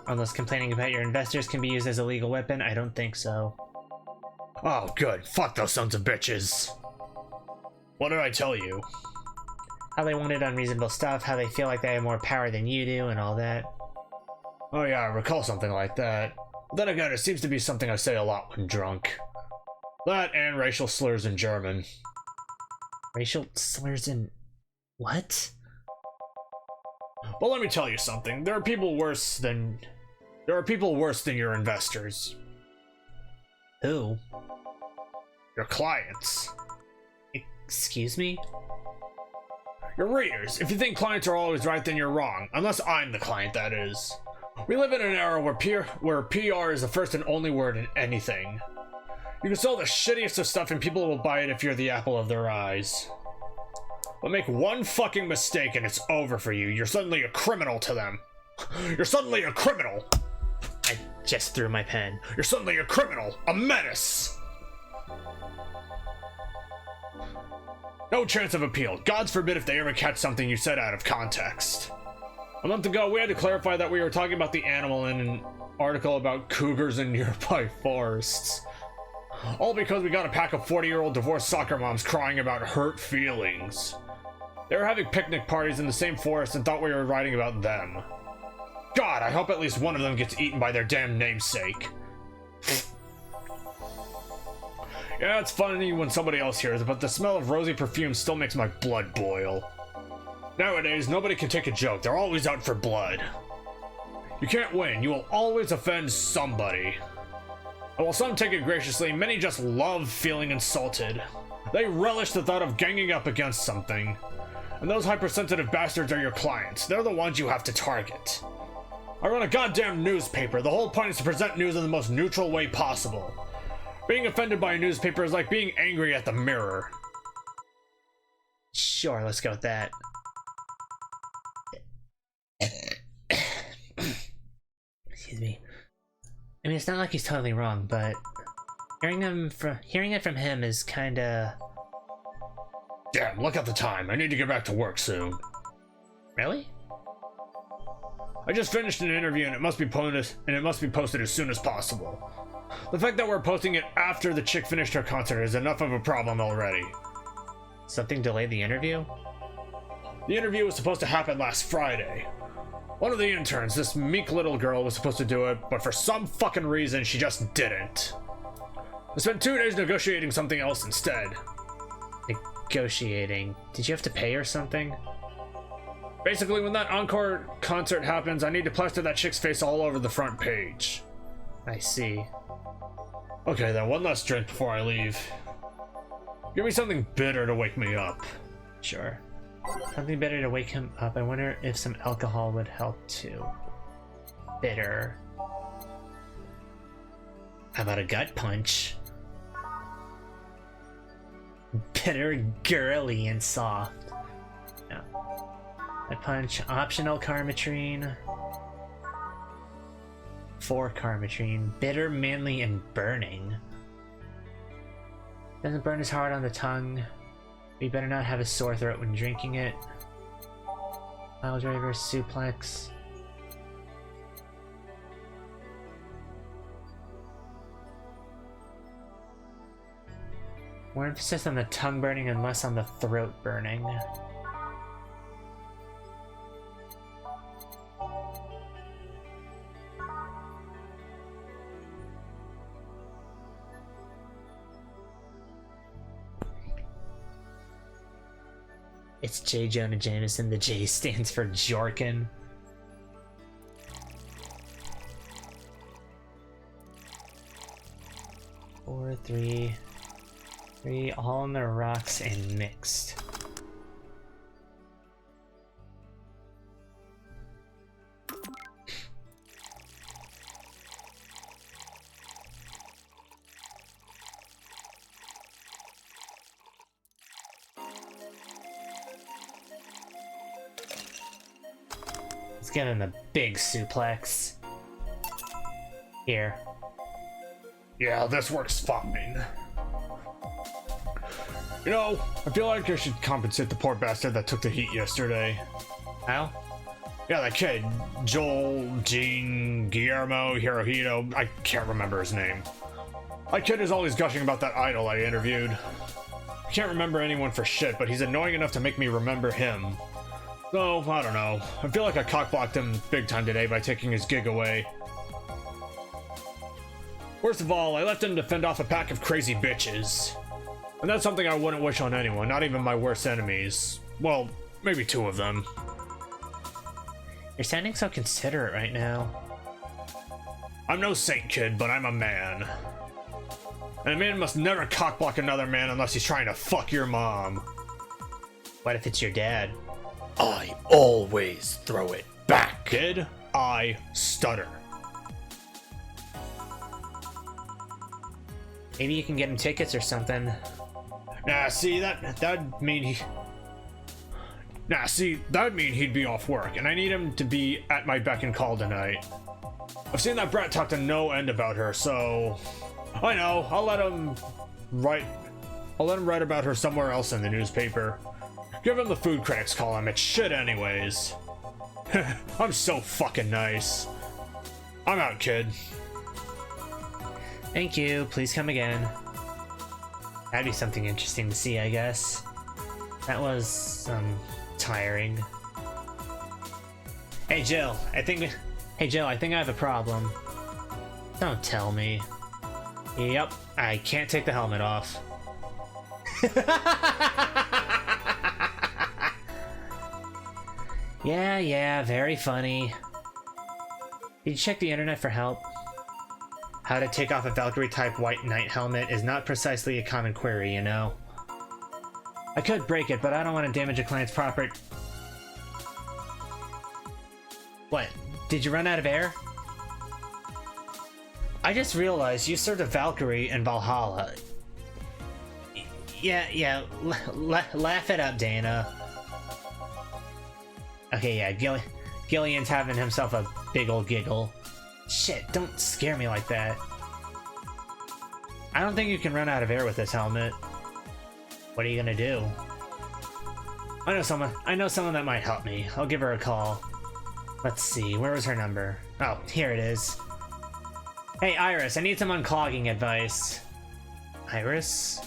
Unless complaining about your investors can be used as a legal weapon, I don't think so. Oh, good. Fuck those sons of bitches. What did I tell you? How they wanted unreasonable stuff, how they feel like they have more power than you do, and all that. Oh yeah, I recall something like that. But then again, it seems to be something I say a lot when drunk. That and racial slurs in German. Racial slurs in... what? But let me tell you something. There are people worse than your investors. Who? Your clients. Excuse me? Your readers. If you think clients are always right, then you're wrong. Unless I'm the client, that is. We live in an era where PR is the first and only word in anything. You can sell the shittiest of stuff and people will buy it if you're the apple of their eyes. But make one fucking mistake and it's over for you. You're suddenly a criminal to them. You're suddenly a criminal. I just threw my pen. You're suddenly a criminal. A menace. No chance of appeal. God's forbid if they ever catch something you said out of context. A month ago, we had to clarify that we were talking about the animal in an article about cougars in nearby forests. All because we got a pack of 40-year-old divorced soccer moms crying about hurt feelings. They were having picnic parties in the same forest and thought we were writing about them. God, I hope at least one of them gets eaten by their damn namesake. Yeah, it's funny when somebody else hears it, but the smell of rosy perfume still makes my blood boil. Nowadays, nobody can take a joke. They're always out for blood. You can't win. You will always offend somebody. And while some take it graciously, many just love feeling insulted. They relish the thought of ganging up against something. And those hypersensitive bastards are your clients. They're the ones you have to target. I run a goddamn newspaper. The whole point is to present news in the most neutral way possible. Being offended by a newspaper is like being angry at the mirror. Sure, let's go with that. Excuse me. I mean, it's not like he's totally wrong, but hearing it from him is kinda... Damn, look at the time. I need to get back to work soon. Really? I just finished an interview and it must be posted as soon as possible. The fact that we're posting it after the chick finished her concert is enough of a problem already. Something delayed the interview? The interview was supposed to happen last Friday. One of the interns, this meek little girl, was supposed to do it, but for some fucking reason she just didn't. I spent 2 days negotiating something else instead. Negotiating? Did you have to pay or something? Basically, when that encore concert happens, I need to plaster that chick's face all over the front page. I see. Okay then, one last drink before I leave. Give me something bitter to wake me up. Sure. Something better to wake him up. I wonder if some alcohol would help too. Bitter. How about a gut punch? Bitter, girly, and soft. No. Gut punch, optional Karmatrine. 4 Karmatrine. Bitter, manly, and burning. Doesn't burn as hard on the tongue. We better not have a sore throat when drinking it. Pile driver, suplex. More emphasis on the tongue burning and less on the throat burning. It's J. Jonah Jameson. The J stands for Jorkin. Four, three, all on the rocks and mixed. Let's give him a big suplex. Here. Yeah, this works fine. You know, I feel like I should compensate the poor bastard that took the heat yesterday. How? Yeah, that kid, Joel, Gene, Guillermo, Hirohito, I can't remember his name. That kid is always gushing about that idol I interviewed. I can't remember anyone for shit, but he's annoying enough to make me remember him. So, I don't know. I feel like I cockblocked him big time today by taking his gig away. Worst of all, I left him to fend off a pack of crazy bitches. And that's something I wouldn't wish on anyone, not even my worst enemies. Well, maybe two of them. You're sounding so considerate right now. I'm no saint, kid, but I'm a man. And a man must never cockblock another man unless he's trying to fuck your mom. What if it's your dad? I always throw it back. Kid, I stutter. Maybe you can get him tickets or something. Nah, see, that'd mean he... Nah, see, that'd mean he'd be off work, and I need him to be at my beck and call tonight. I've seen that brat talk to no end about her, so... I know, I'll let him write about her somewhere else in the newspaper. Give him the food critics column, it's shit anyways. I'm so fucking nice. I'm out, kid. Thank you, please come again. That'd be something interesting to see, I guess. That was, tiring. Hey Jill, I think I have a problem. Don't tell me. Yep, I can't take the helmet off. Yeah, very funny. Did you check the internet for help? How to take off a Valkyrie-type white knight helmet is not precisely a common query, you know? I could break it, but I don't want to damage a client's property. What? Did you run out of air? I just realized you served a Valkyrie in Valhalla. Yeah, laugh it up, Dana. Okay, yeah, Gillian's having himself a big old giggle. Shit, don't scare me like that. I don't think you can run out of air with this helmet. What are you gonna do? I know someone that might help me. I'll give her a call. Let's see, where was her number? Oh, here it is. Hey, Iris, I need some unclogging advice. Iris?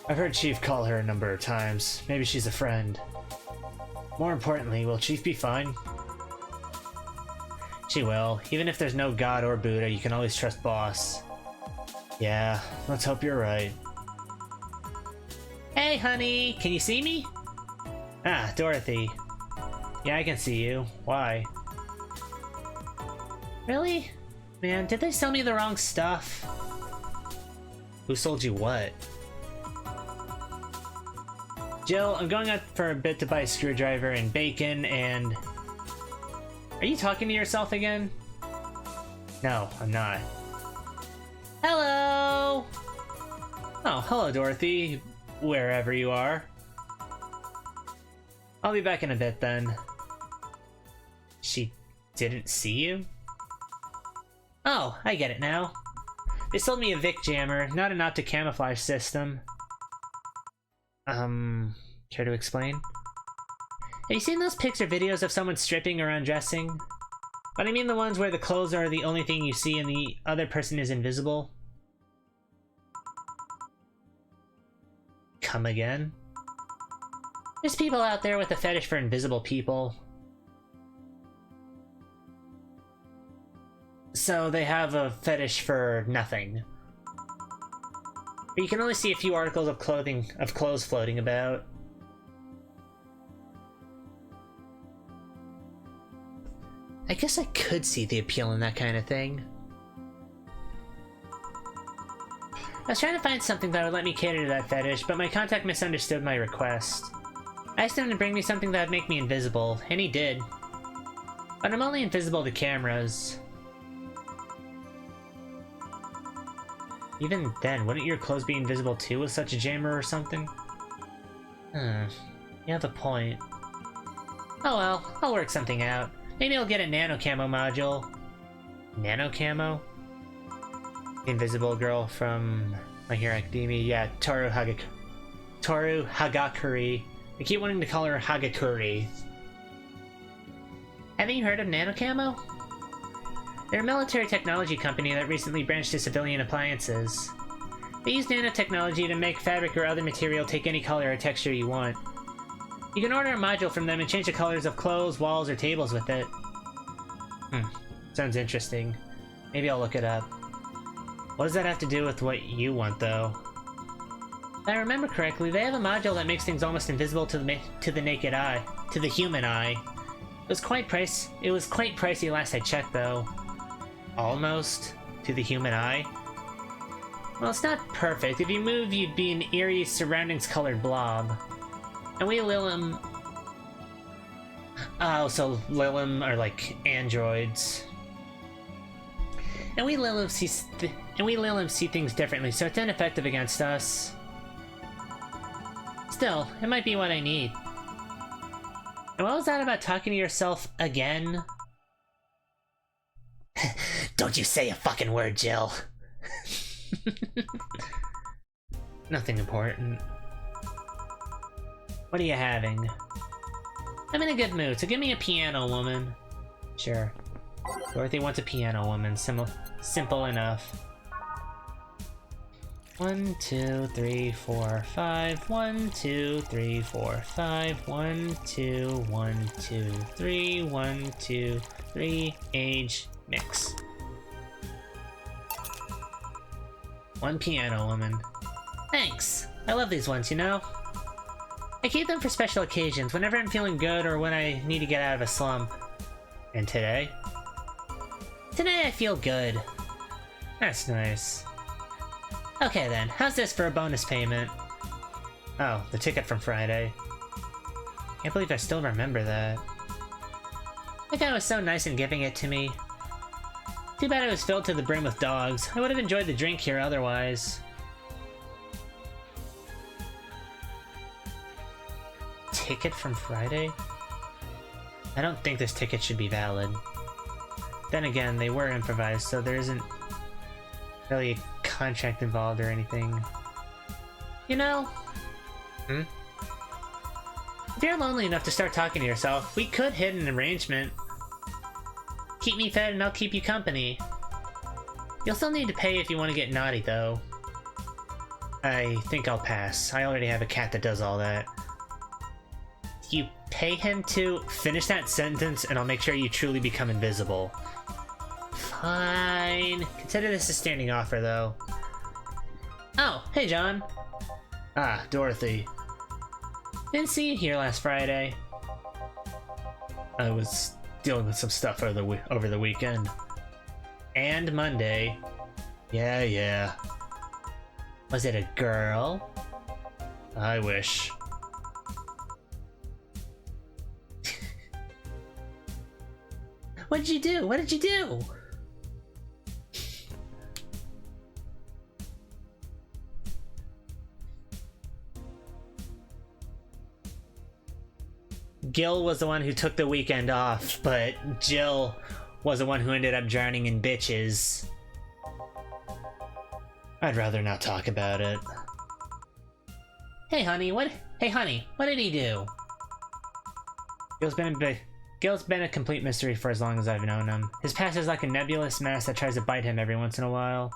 I've heard Chief call her a number of times. Maybe she's a friend. More importantly, will Chief be fine? She will. Even if there's no God or Buddha, you can always trust Boss. Yeah, let's hope you're right. Hey, honey! Can you see me? Ah, Dorothy. Yeah, I can see you. Why? Really? Man, did they sell me the wrong stuff? Who sold you what? Jill, I'm going out for a bit to buy a screwdriver and bacon and... Are you talking to yourself again? No, I'm not. Hello! Oh, hello, Dorothy. Wherever you are. I'll be back in a bit, then. She didn't see you? Oh, I get it now. They sold me a Vic jammer, not an optic camouflage system. Care to explain? Have you seen those pics or videos of someone stripping or undressing? But I mean the ones where the clothes are the only thing you see and the other person is invisible. Come again? There's people out there with a fetish for invisible people. So they have a fetish for nothing. But you can only see a few articles of clothes floating about. I guess I could see the appeal in that kind of thing. I was trying to find something that would let me cater to that fetish, but my contact misunderstood my request. I asked him to bring me something that would make me invisible, and he did. But I'm only invisible to cameras. Even then, wouldn't your clothes be invisible too with such a jammer or something? You have a point. Oh well, I'll work something out. Maybe I'll get a nano camo module. Nano camo? Invisible girl from My Hero Academia. Yeah, Toru Hagakure. I keep wanting to call her Hagakure. Haven't you heard of nano camo? They're a military technology company that recently branched to civilian appliances. They use nanotechnology to make fabric or other material take any color or texture you want. You can order a module from them and change the colors of clothes, walls, or tables with it. Sounds interesting. Maybe I'll look it up. What does that have to do with what you want, though? If I remember correctly, they have a module that makes things almost invisible to the naked eye. To the human eye. It was quite pricey last I checked, though. Almost to the human eye? Well, it's not perfect. If you move, you'd be an eerie, surroundings-colored blob. And we Lilim... Oh, so Lilim are like androids. And we Lilim see things differently, so it's ineffective against us. Still, it might be what I need. And what was that about talking to yourself again? Don't you say a fucking word, Jill. Nothing important. What are you having? I'm in a good mood, so give me a piano woman. Sure. Dorothy wants a piano woman. Simple enough. 1, 2, 3, 4, 5. 1, 2, 3, 4, 5. 1, 2, 1, 2, 3. 1, 2, 3. Age mix. One piano woman. Thanks! I love these ones, you know? I keep them for special occasions, whenever I'm feeling good or when I need to get out of a slump. And today? Today I feel good. That's nice. Okay then, how's this for a bonus payment? Oh, the ticket from Friday. Can't believe I still remember that. That guy was so nice in giving it to me. Too bad it was filled to the brim with dogs. I would have enjoyed the drink here otherwise. Ticket from Friday? I don't think this ticket should be valid. Then again, they were improvised, so there isn't really a contract involved or anything. You know? If you're lonely enough to start talking to yourself, we could hit an arrangement. Keep me fed and I'll keep you company. You'll still need to pay if you want to get naughty, though. I think I'll pass. I already have a cat that does all that. You pay him to finish that sentence and I'll make sure you truly become invisible. Fine. Consider this a standing offer, though. Oh, hey, John. Ah, Dorothy. Didn't see you here last Friday. I was dealing with some stuff over the weekend. And Monday. Yeah. Was it a girl? I wish. What did you do? What did you do? Gil was the one who took the weekend off, but Jill was the one who ended up drowning in bitches. I'd rather not talk about it. Hey honey, what did he do? Gil's been a complete mystery for as long as I've known him. His past is like a nebulous mass that tries to bite him every once in a while.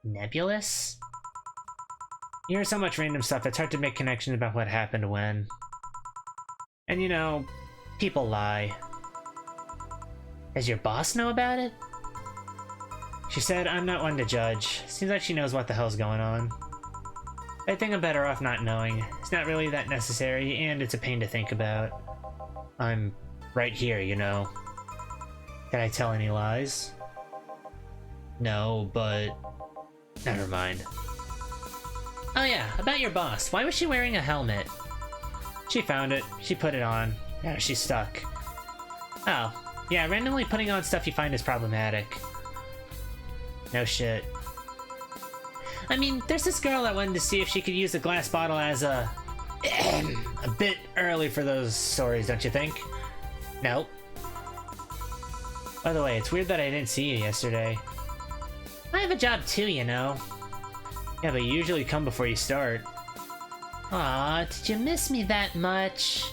Nebulous? You hear so much random stuff, it's hard to make connections about what happened when. And you know, people lie. Does your boss know about it? She said, I'm not one to judge. Seems like she knows what the hell's going on. I think I'm better off not knowing. It's not really that necessary, and it's a pain to think about. I'm right here, you know. Can I tell any lies? No, but... never mind. Oh yeah, about your boss. Why was she wearing a helmet? She found it. She put it on. Now she's stuck. Oh. Yeah, randomly putting on stuff you find is problematic. No shit. I mean, there's this girl that wanted to see if she could use a glass bottle as a... A bit early for those stories, don't you think? Nope. By the way, it's weird that I didn't see you yesterday. I have a job too, you know. Yeah, but you usually come before you start. Aw, did you miss me that much?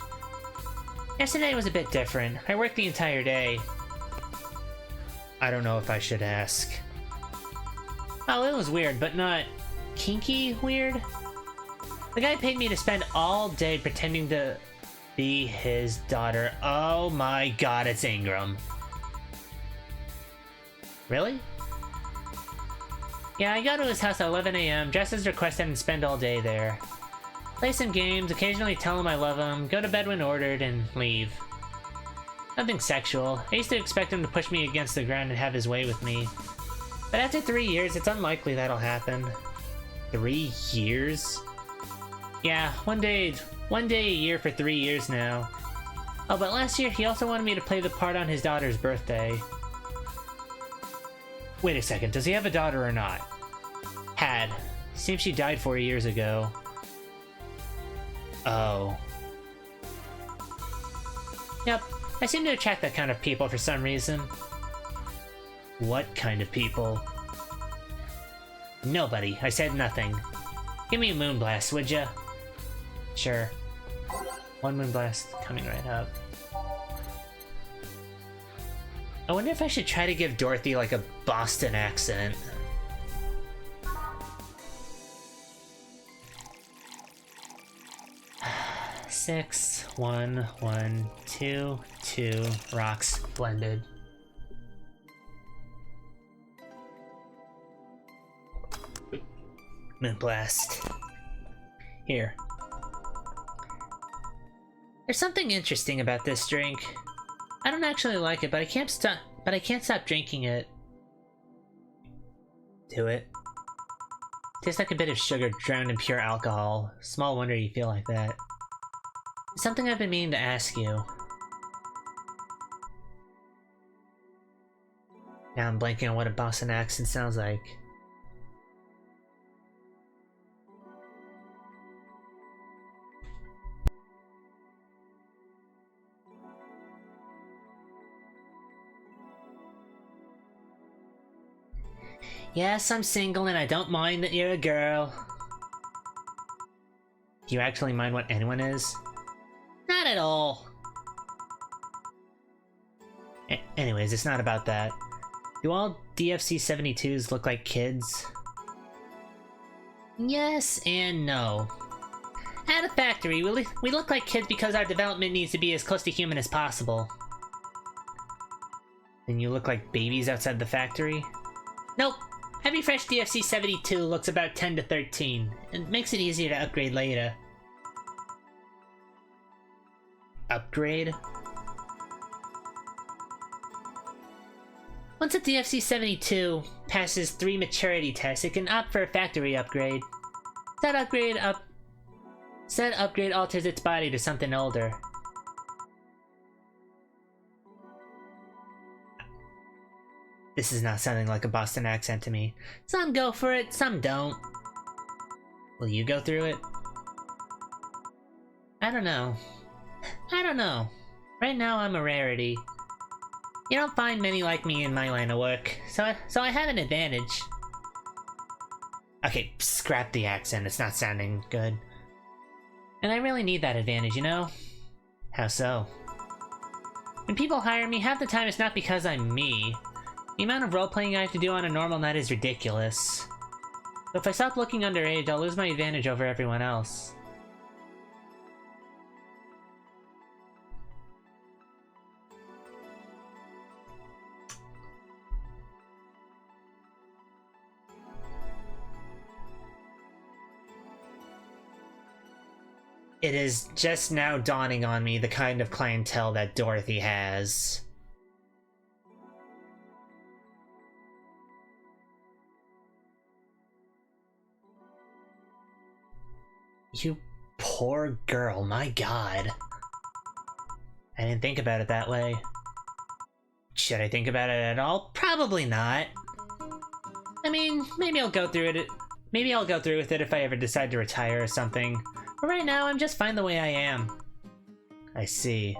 Yesterday was a bit different. I worked the entire day. I don't know if I should ask. Oh, it was weird, but not kinky weird. The guy paid me to spend all day pretending to be his daughter. Oh my god, it's Ingram. Really? Yeah, I go to his house at 11 AM, dress as requested, and spend all day there. Play some games, occasionally tell him I love him, go to bed when ordered, and leave. Nothing sexual. I used to expect him to push me against the ground and have his way with me. But after 3 years, it's unlikely that'll happen. 3 years? Yeah, one day a year for 3 years now. Oh, but last year he also wanted me to play the part on his daughter's birthday. Wait a second, does he have a daughter or not? Had. Seems she died 4 years ago. Oh. Yep, I seem to attract that kind of people for some reason. What kind of people? Nobody. I said nothing. Give me a moonblast, would ya? Sure. One moonblast coming right up. I wonder if I should try to give Dorothy like a Boston accent. Six, 1, 1, 2, 2 rocks blended. Moonblast. Here. There's something interesting about this drink. I don't actually like it, but I can't stop drinking it. Do it. Tastes like a bit of sugar drowned in pure alcohol. Small wonder you feel like that. It's something I've been meaning to ask you. Now I'm blanking on what a Boston accent sounds like. Yes, I'm single and I don't mind that you're a girl. Do you actually mind what anyone is? Not at all. Anyways, it's not about that. Do all DFC-72s look like kids? Yes and no. At a factory, we look like kids because our development needs to be as close to human as possible. Then you look like babies outside the factory? Nope. Every fresh DFC-72 looks about 10 to 13. It makes it easier to upgrade later. Upgrade? Once a DFC-72 passes 3 maturity tests, it can opt for a factory upgrade. Said upgrade alters its body to something older. This is not sounding like a Boston accent to me. Some go for it, some don't. Will you go through it? I don't know. Right now I'm a rarity. You don't find many like me in my line of work, so I have an advantage. Okay, scrap the accent, it's not sounding good. And I really need that advantage, you know? How so? When people hire me, half the time it's not because I'm me. The amount of role-playing I have to do on a normal night is ridiculous. So if I stop looking underage, I'll lose my advantage over everyone else. It is just now dawning on me the kind of clientele that Dorothy has. You poor girl, my god. I didn't think about it that way. Should I think about it at all? Probably not. I mean, maybe I'll go through it. Maybe I'll go through with it if I ever decide to retire or something. But right now, I'm just fine the way I am. I see.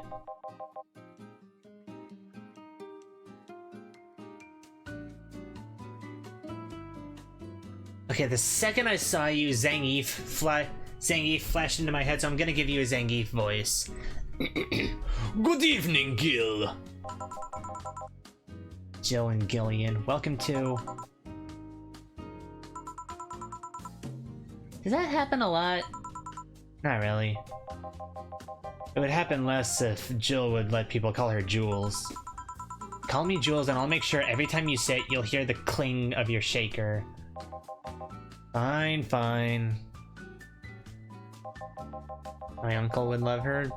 Okay, the second I saw you, Zangief flashed into my head, so I'm gonna give you a Zangief voice. Good evening, Gil. Jill and Gillian, welcome to... Does that happen a lot? Not really. It would happen less if Jill would let people call her Jules. Call me Jules and I'll make sure every time you say it, you'll hear the cling of your shaker. Fine, fine. My uncle would love her.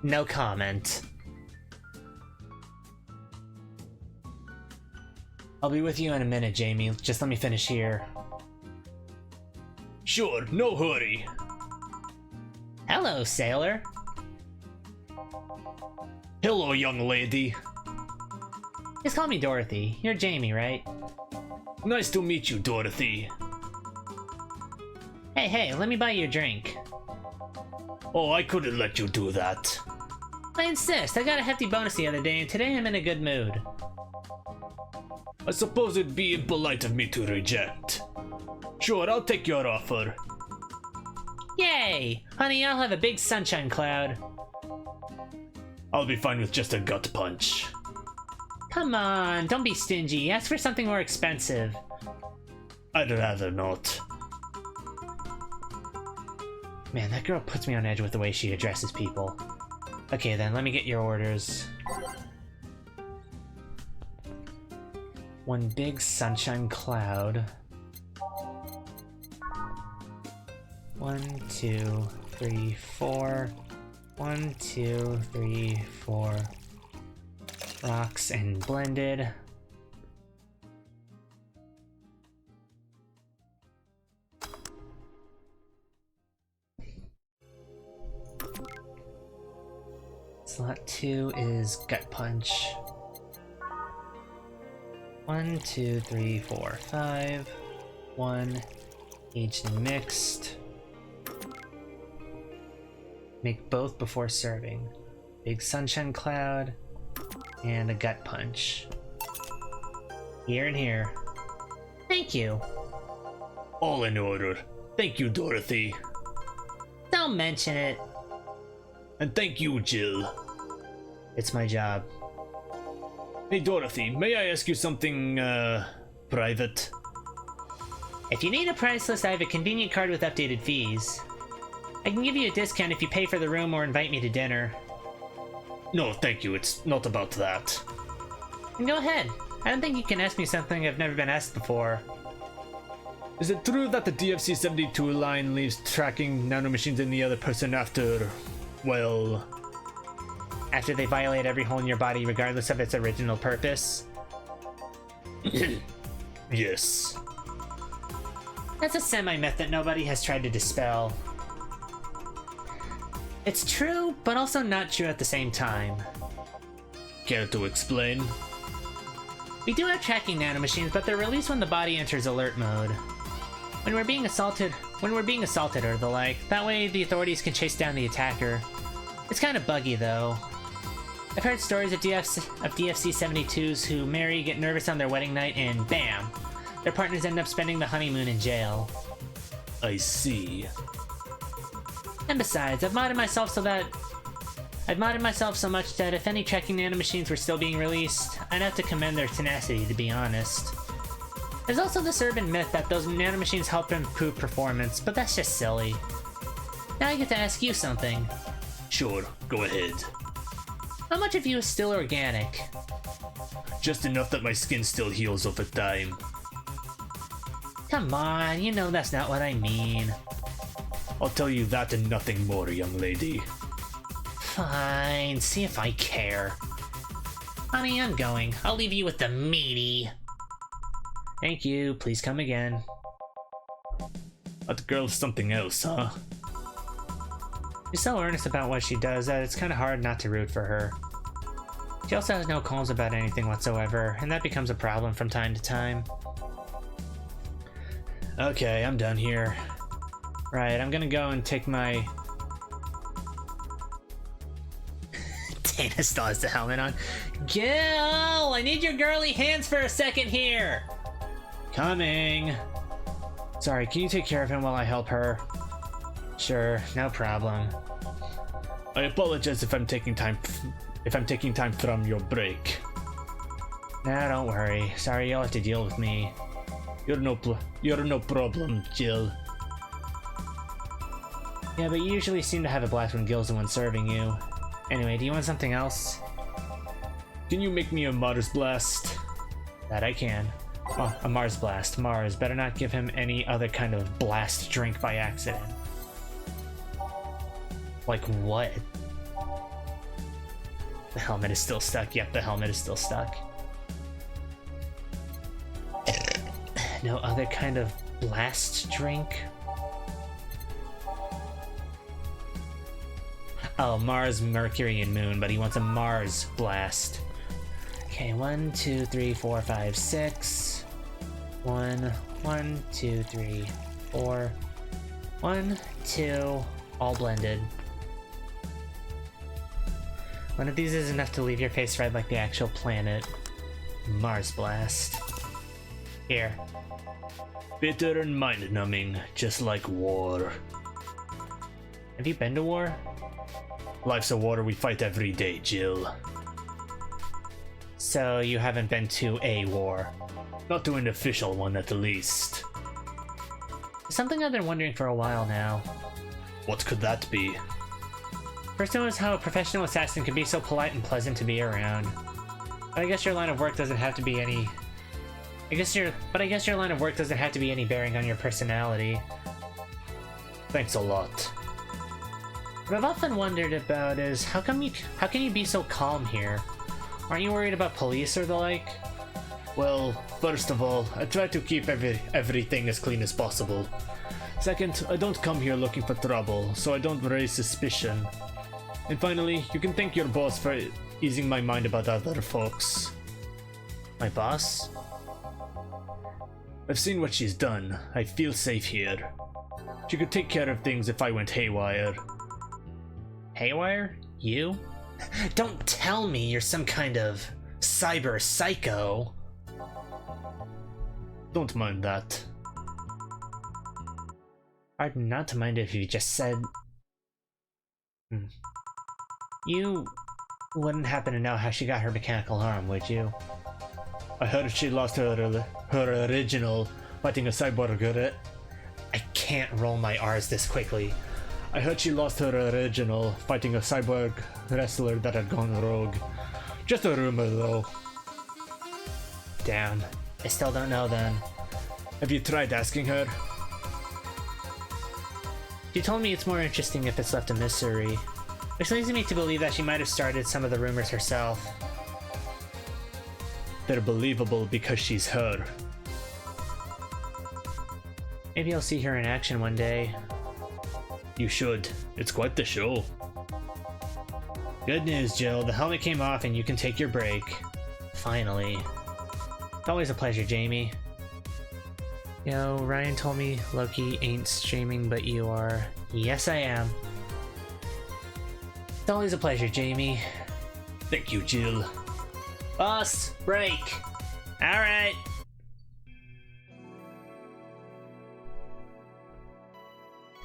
No comment. I'll be with you in a minute, Jamie. Just let me finish here. Sure, no hurry. Hello, sailor. Hello, young lady. Just call me Dorothy. You're Jamie, right? Nice to meet you, Dorothy. Hey, let me buy you a drink. Oh, I couldn't let you do that. I insist. I got a hefty bonus the other day, and today I'm in a good mood. I suppose it'd be impolite of me to reject. Sure, I'll take your offer. Yay! Honey, I'll have a big sunshine cloud. I'll be fine with just a gut punch. Come on, don't be stingy. Ask for something more expensive. I'd rather not. Man, that girl puts me on edge with the way she addresses people. Okay then, let me get your orders. One big sunshine cloud. 1, 2, 3, 4. 1, 2, 3, 4. Rocks and blended. Slot 2 is gut punch. 1, 2, 3, 4, 5. 1 each mixed. Make both before serving. Big sunshine cloud and a gut punch. Here and here. Thank you. All in order. Thank you, Dorothy. Don't mention it. And thank you, Jill. It's my job. Hey, Dorothy, may I ask you something, private? If you need a price list, I have a convenient card with updated fees. I can give you a discount if you pay for the room or invite me to dinner. No, thank you, it's not about that. And go ahead. I don't think you can ask me something I've never been asked before. Is it true that the DFC-72 line leaves tracking nanomachines in the other person after, well... After they violate every hole in your body regardless of its original purpose? Yes. That's a semi-myth that nobody has tried to dispel. It's true, but also not true at the same time. Care to explain? We do have tracking nanomachines, but they're released when the body enters alert mode. When we're being assaulted or the like, that way the authorities can chase down the attacker. It's kind of buggy though. I've heard stories of DFC-72s who marry, get nervous on their wedding night, and bam! Their partners end up spending the honeymoon in jail. I see. And besides, I've modded myself so much that if any tracking nanomachines were still being released, I'd have to commend their tenacity, to be honest. There's also this urban myth that those nanomachines help improve performance, but that's just silly. Now I get to ask you something. Sure, go ahead. How much of you is still organic? Just enough that my skin still heals over time. Come on, you know that's not what I mean. I'll tell you that and nothing more, young lady. Fine, see if I care. Honey, I'm going. I'll leave you with the meaty. Thank you, please come again. That girl's something else, huh? She's so earnest about what she does that it's kind of hard not to root for her. She also has no qualms about anything whatsoever, and that becomes a problem from time to time. Okay, I'm done here. Right, I'm gonna go and take my... Dana still has the helmet on. Gil! I need your girly hands for a second here! Coming. Sorry, can you take care of him while I help her? Sure, no problem. I apologize if I'm taking time from your break. Nah, don't worry. Sorry, you'll have to deal with me. You're no problem, Jill. Yeah, but you usually seem to have a blast when Gil's the one serving you. Anyway, do you want something else? Can you make me a Mars Blast? That I can. Oh, a Mars Blast. Mars. Better not give him any other kind of blast drink by accident. Like what? The helmet is still stuck. Yep, the helmet is still stuck. No other kind of blast drink? Oh, Mars, Mercury, and Moon, but he wants a Mars Blast. Okay, 1, 2, 3, 4, 5, 6. 1, 2, 3, 4. 1, 2, all blended. One of these is enough to leave your face red like the actual planet. Mars Blast. Here. Bitter and mind-numbing, just like war. Have you been to war? Life's a war we fight every day, Jill. So you haven't been to a war? Not to an official one, at least. Something I've been wondering for a while now. What could that be? First one was how a professional assassin can be so polite and pleasant to be around. But I guess your line of work doesn't have to be any... I guess your line of work doesn't have to be any bearing on your personality. Thanks a lot. What I've often wondered about is how can you be so calm here? Aren't you worried about police or the like? Well, first of all, I try to keep everything as clean as possible. Second, I don't come here looking for trouble, so I don't raise suspicion. And finally, you can thank your boss for easing my mind about other folks. My boss? I've seen what she's done. I feel safe here. She could take care of things if I went haywire. Haywire? You? Don't tell me you're some kind of cyber psycho. Don't mind that. Hard not to mind if you just said... You wouldn't happen to know how she got her mechanical arm, would you? I heard she lost her original fighting a cyborg. I can't roll my R's this quickly. I heard she lost her original fighting a cyborg wrestler that had gone rogue. Just a rumor though. Damn. I still don't know then. Have you tried asking her? She told me it's more interesting if it's left a mystery, which leads me to believe that she might have started some of the rumors herself. They're believable because she's her. Maybe I'll see her in action one day. You should. It's quite the show. Good news, Jill. The helmet came off and you can take your break. Finally. It's always a pleasure, Jamie. Yo, Ryan told me Loki ain't streaming, but you are. Yes, I am. It's always a pleasure, Jamie. Thank you, Jill. Boss, break. Alright.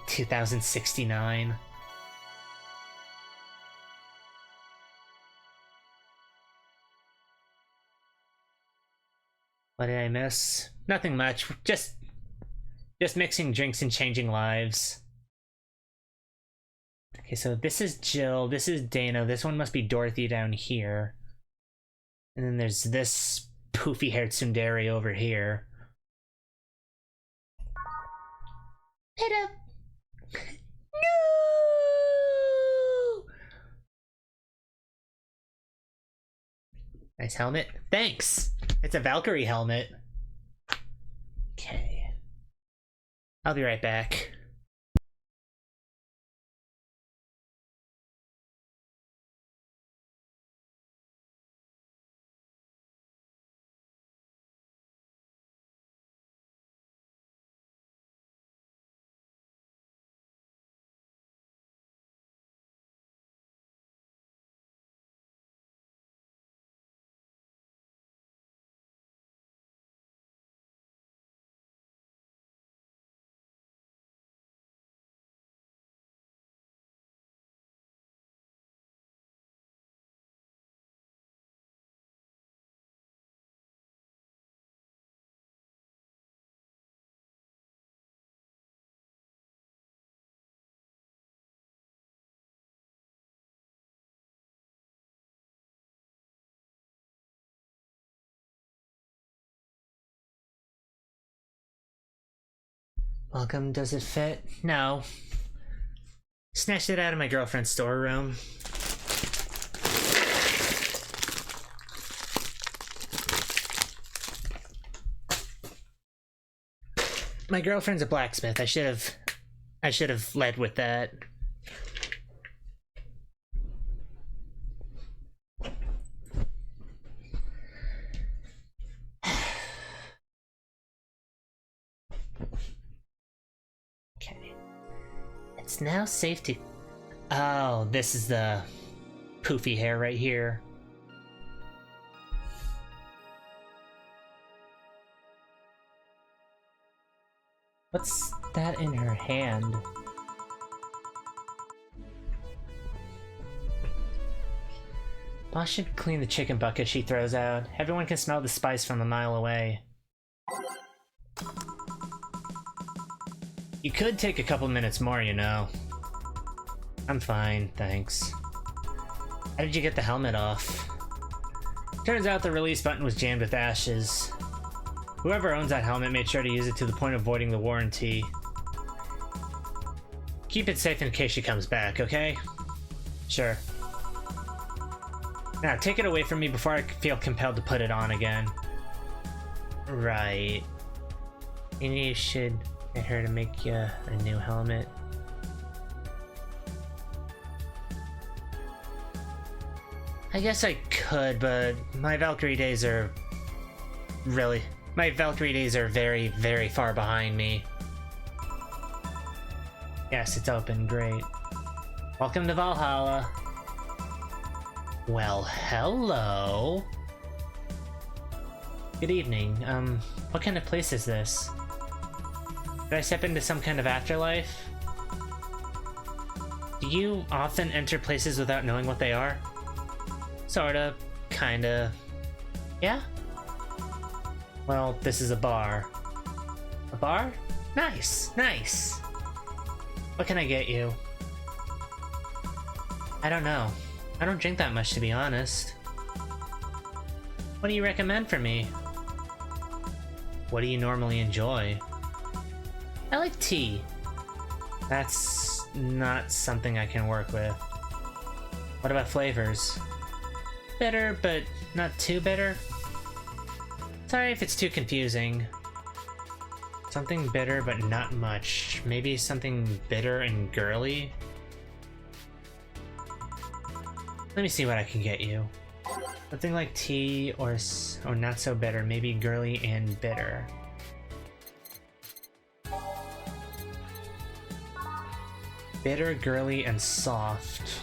$2,069. What did I miss? Nothing much. Just mixing drinks and changing lives. Okay, so this is Jill, this is Dana, this one must be Dorothy down here. And then there's this poofy-haired tsundere over here. Hit up! No! Nice helmet. Thanks! It's a Valkyrie helmet. Okay. I'll be right back. Welcome, does it fit? No. Snatched it out of my girlfriend's storeroom. My girlfriend's a blacksmith. I should have led with that. Okay. It's now safe to... Oh, this is the poofy hair right here. What's that in her hand? Boss should clean the chicken bucket she throws out. Everyone can smell the spice from a mile away. You could take a couple minutes more, you know. I'm fine, thanks. How did you get the helmet off? Turns out the release button was jammed with ashes. Whoever owns that helmet made sure to use it to the point of voiding the warranty. Keep it safe in case she comes back, okay? Sure. Now, take it away from me before I feel compelled to put it on again. Right. Maybe you should get her to make you a new helmet. I guess I could, but my Valkyrie days are... My Valkyrie days are very, very far behind me. Yes, it's open, great. Welcome to Valhalla. Well, hello. Good evening. What kind of place is this? Did I step into some kind of afterlife? Do you often enter places without knowing what they are? Sorta. Kinda. Yeah? Well, this is a bar. A bar? Nice, nice. What can I get you? I don't know. I don't drink that much, to be honest. What do you recommend for me? What do you normally enjoy? I like tea. That's not something I can work with. What about flavors? Bitter, but not too bitter? Sorry if it's too confusing. Something bitter, but not much. Maybe something bitter and girly? Let me see what I can get you. Something like tea or not so bitter. Maybe girly and bitter. Bitter, girly, and soft.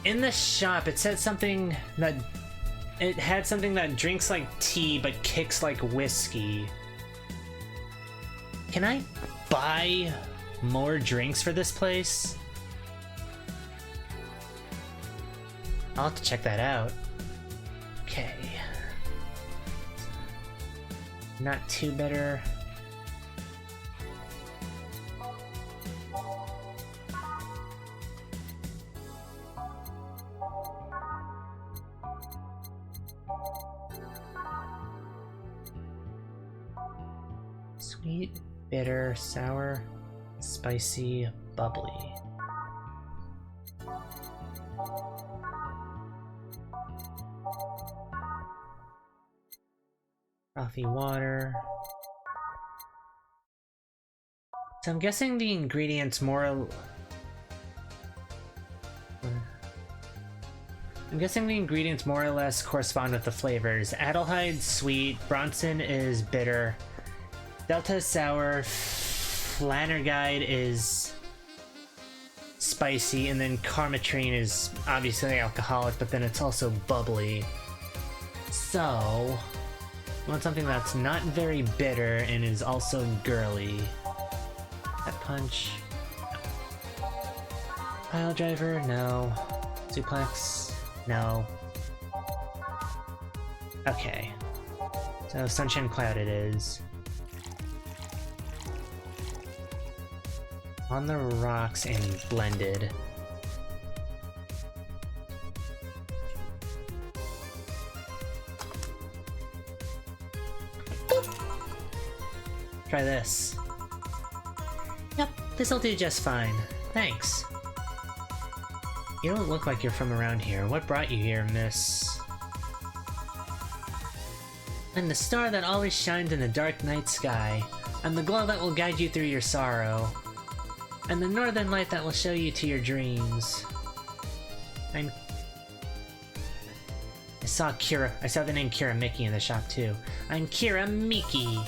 In the shop, it said something that... It had something that drinks like tea but kicks like whiskey. Can I buy more drinks for this place? I'll have to check that out. Okay. Not too bitter. Sweet, bitter, sour, spicy, bubbly. Frothy water. So I'm guessing the ingredients more or less correspond with the flavors. Adelheid sweet, Bronson is bitter, Delta is sour, Flannerguide is spicy, and then Karmatrine is obviously alcoholic, but then it's also bubbly. So, I want something that's not very bitter and is also girly. That punch. Pile driver, no. Suplex, no. Okay. So Sunshine Cloud it is. On the rocks and blended. Try this. Yep, this'll do just fine. Thanks. You don't look like you're from around here. What brought you here, miss? I'm the star that always shines in the dark night sky. I'm the glow that will guide you through your sorrow. I'm the northern light that will show you to your dreams. I saw the name Kira Miki in the shop too. I'm Kira Miki.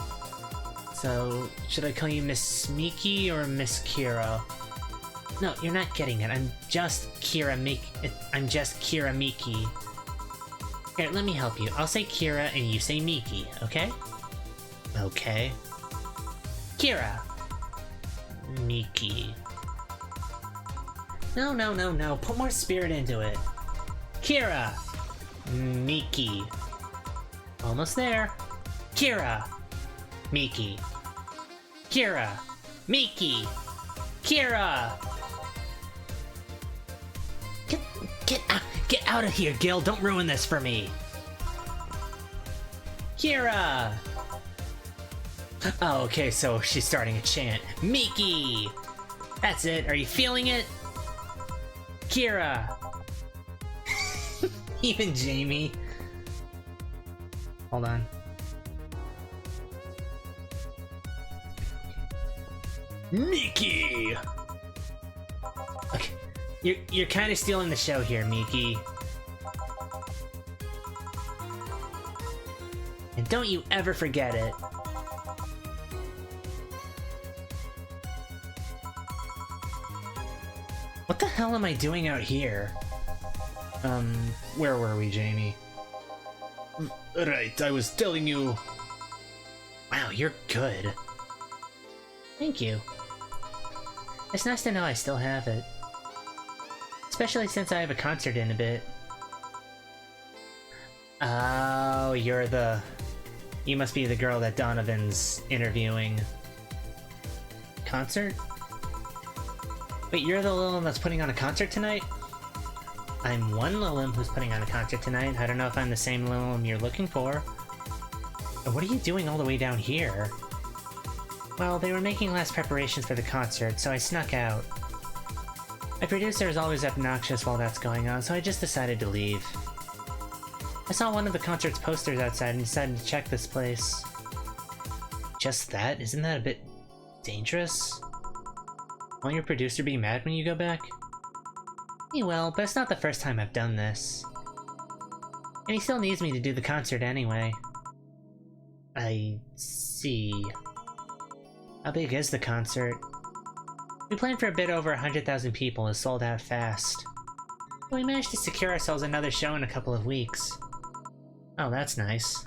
So, should I call you Miss Miki or Miss Kira? No, you're not getting it. I'm just Kira Miki. I'm just Kira Miki. Here, let me help you. I'll say Kira and you say Miki, okay? Okay. Kira. Miki. No. Put more spirit into it. Kira. Miki. Almost there. Kira. Miki. Kira. Miki. Kira. Get out of here, Gil. Don't ruin this for me. Kira. Oh, okay, so she's starting a chant. Miki. That's it. Are you feeling it? Kira. Even Jamie. Hold on. Miki! Okay, you're kind of stealing the show here, Miki. And don't you ever forget it. What the hell am I doing out here? Where were we, Jamie? Right, I was telling you. Wow, you're good. Thank you. It's nice to know I still have it. Especially since I have a concert in a bit. Oh, you must be the girl that Donovan's interviewing. Concert? Wait, you're the Lilim that's putting on a concert tonight? I'm one Lilim who's putting on a concert tonight. I don't know if I'm the same Lilim you're looking for. What are you doing all the way down here? Well, they were making last preparations for the concert, so I snuck out. My producer is always obnoxious while that's going on, so I just decided to leave. I saw one of the concert's posters outside and decided to check this place. Just that? Isn't that a bit dangerous? Won't your producer be mad when you go back? He will, but it's not the first time I've done this. And he still needs me to do the concert anyway. I see. How big is the concert? We planned for a bit over 100,000 people and sold out fast. But we managed to secure ourselves another show in a couple of weeks. Oh, that's nice.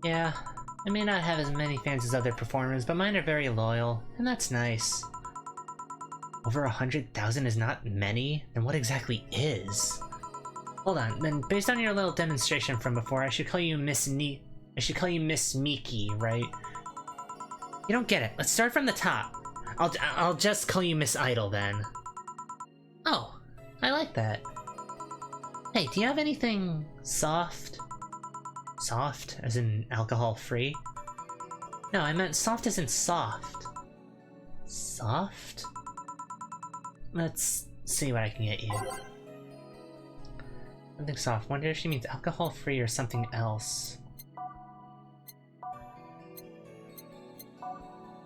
Yeah, I may not have as many fans as other performers, but mine are very loyal, and that's nice. Over 100,000 is not many? Then what exactly is? Hold on, then based on your little demonstration from before, I should call you Miss Miki, right? You don't get it. Let's start from the top. I'll just call you Miss Idol then. Oh, I like that. Hey, do you have anything soft? Soft, as in alcohol-free? No, I meant soft as in soft. Soft? Let's see what I can get you. Something soft. Wonder if she means alcohol-free or something else.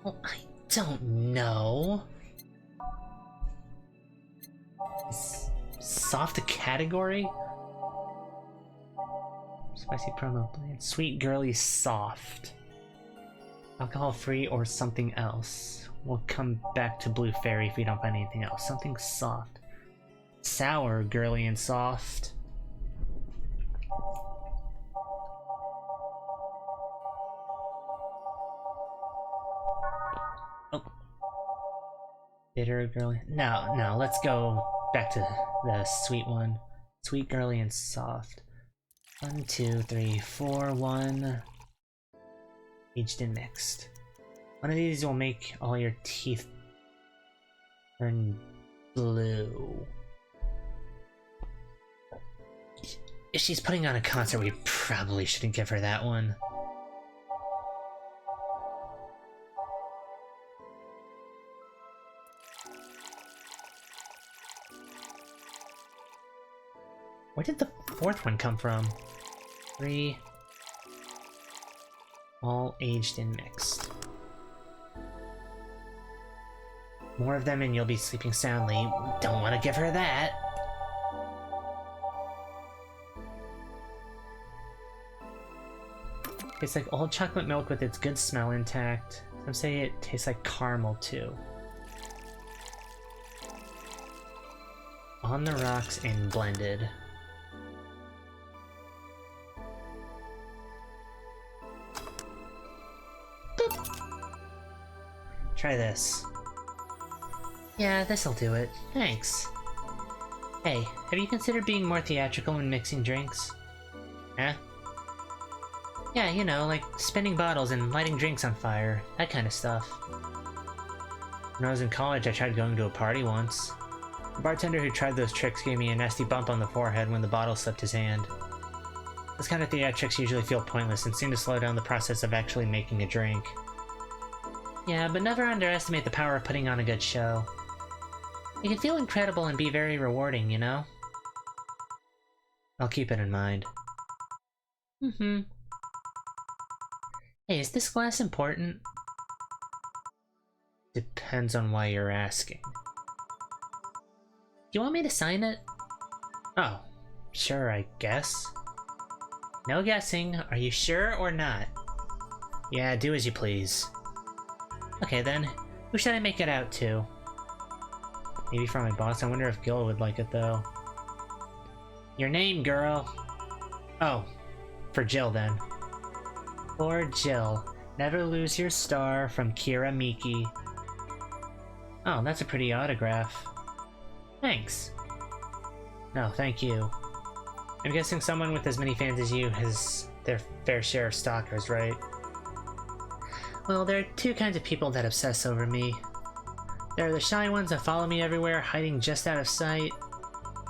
Well, I don't know. Is soft a category? Spicy promo blend. Sweet girly soft. Alcohol free or something else. We'll come back to Blue Fairy if we don't find anything else. Something soft. Sour, girly, and soft. Oh. Bitter, girly. No, let's go back to the sweet one. Sweet, girly, and soft. 1, 2, 3, 4, 1. Aged and mixed. One of these will make all your teeth turn blue. If she's putting on a concert, we probably shouldn't give her that one. Where did the fourth one come from? 3. All aged and mixed. More of them and you'll be sleeping soundly. Don't want to give her that. Tastes like old chocolate milk with its good smell intact. Some say it tastes like caramel too. On the rocks and blended. Boop. Try this. Yeah, this'll do it. Thanks. Hey, have you considered being more theatrical when mixing drinks? Huh? Yeah, you know, like spinning bottles and lighting drinks on fire. That kind of stuff. When I was in college, I tried going to a party once. The bartender who tried those tricks gave me a nasty bump on the forehead when the bottle slipped his hand. Those kind of theatrics usually feel pointless and seem to slow down the process of actually making a drink. Yeah, but never underestimate the power of putting on a good show. It can feel incredible and be very rewarding, you know? I'll keep it in mind. Mm-hmm. Hey, is this glass important? Depends on why you're asking. Do you want me to sign it? Oh, sure, I guess. No guessing. Are you sure or not? Yeah, do as you please. Okay then, who should I make it out to? Maybe from my boss. I wonder if Gil would like it though. Your name, girl. Oh, for Jill then. For Jill. Never lose your star from Kira Miki. Oh, that's a pretty autograph. Thanks. No, thank you. I'm guessing someone with as many fans as you has their fair share of stalkers, right? Well, there are two kinds of people that obsess over me. There are the shy ones that follow me everywhere, hiding just out of sight.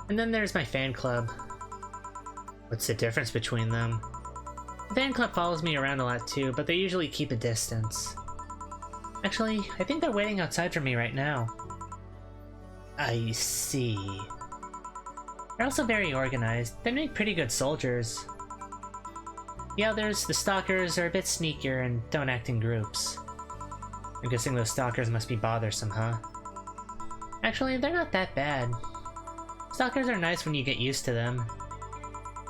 And then there's my fan club. What's the difference between them? The fan club follows me around a lot too, but they usually keep a distance. Actually, I think they're waiting outside for me right now. I see. They're also very organized. They make pretty good soldiers. The others, the stalkers, are a bit sneakier and don't act in groups. I'm guessing those stalkers must be bothersome, huh? Actually, they're not that bad. Stalkers are nice when you get used to them.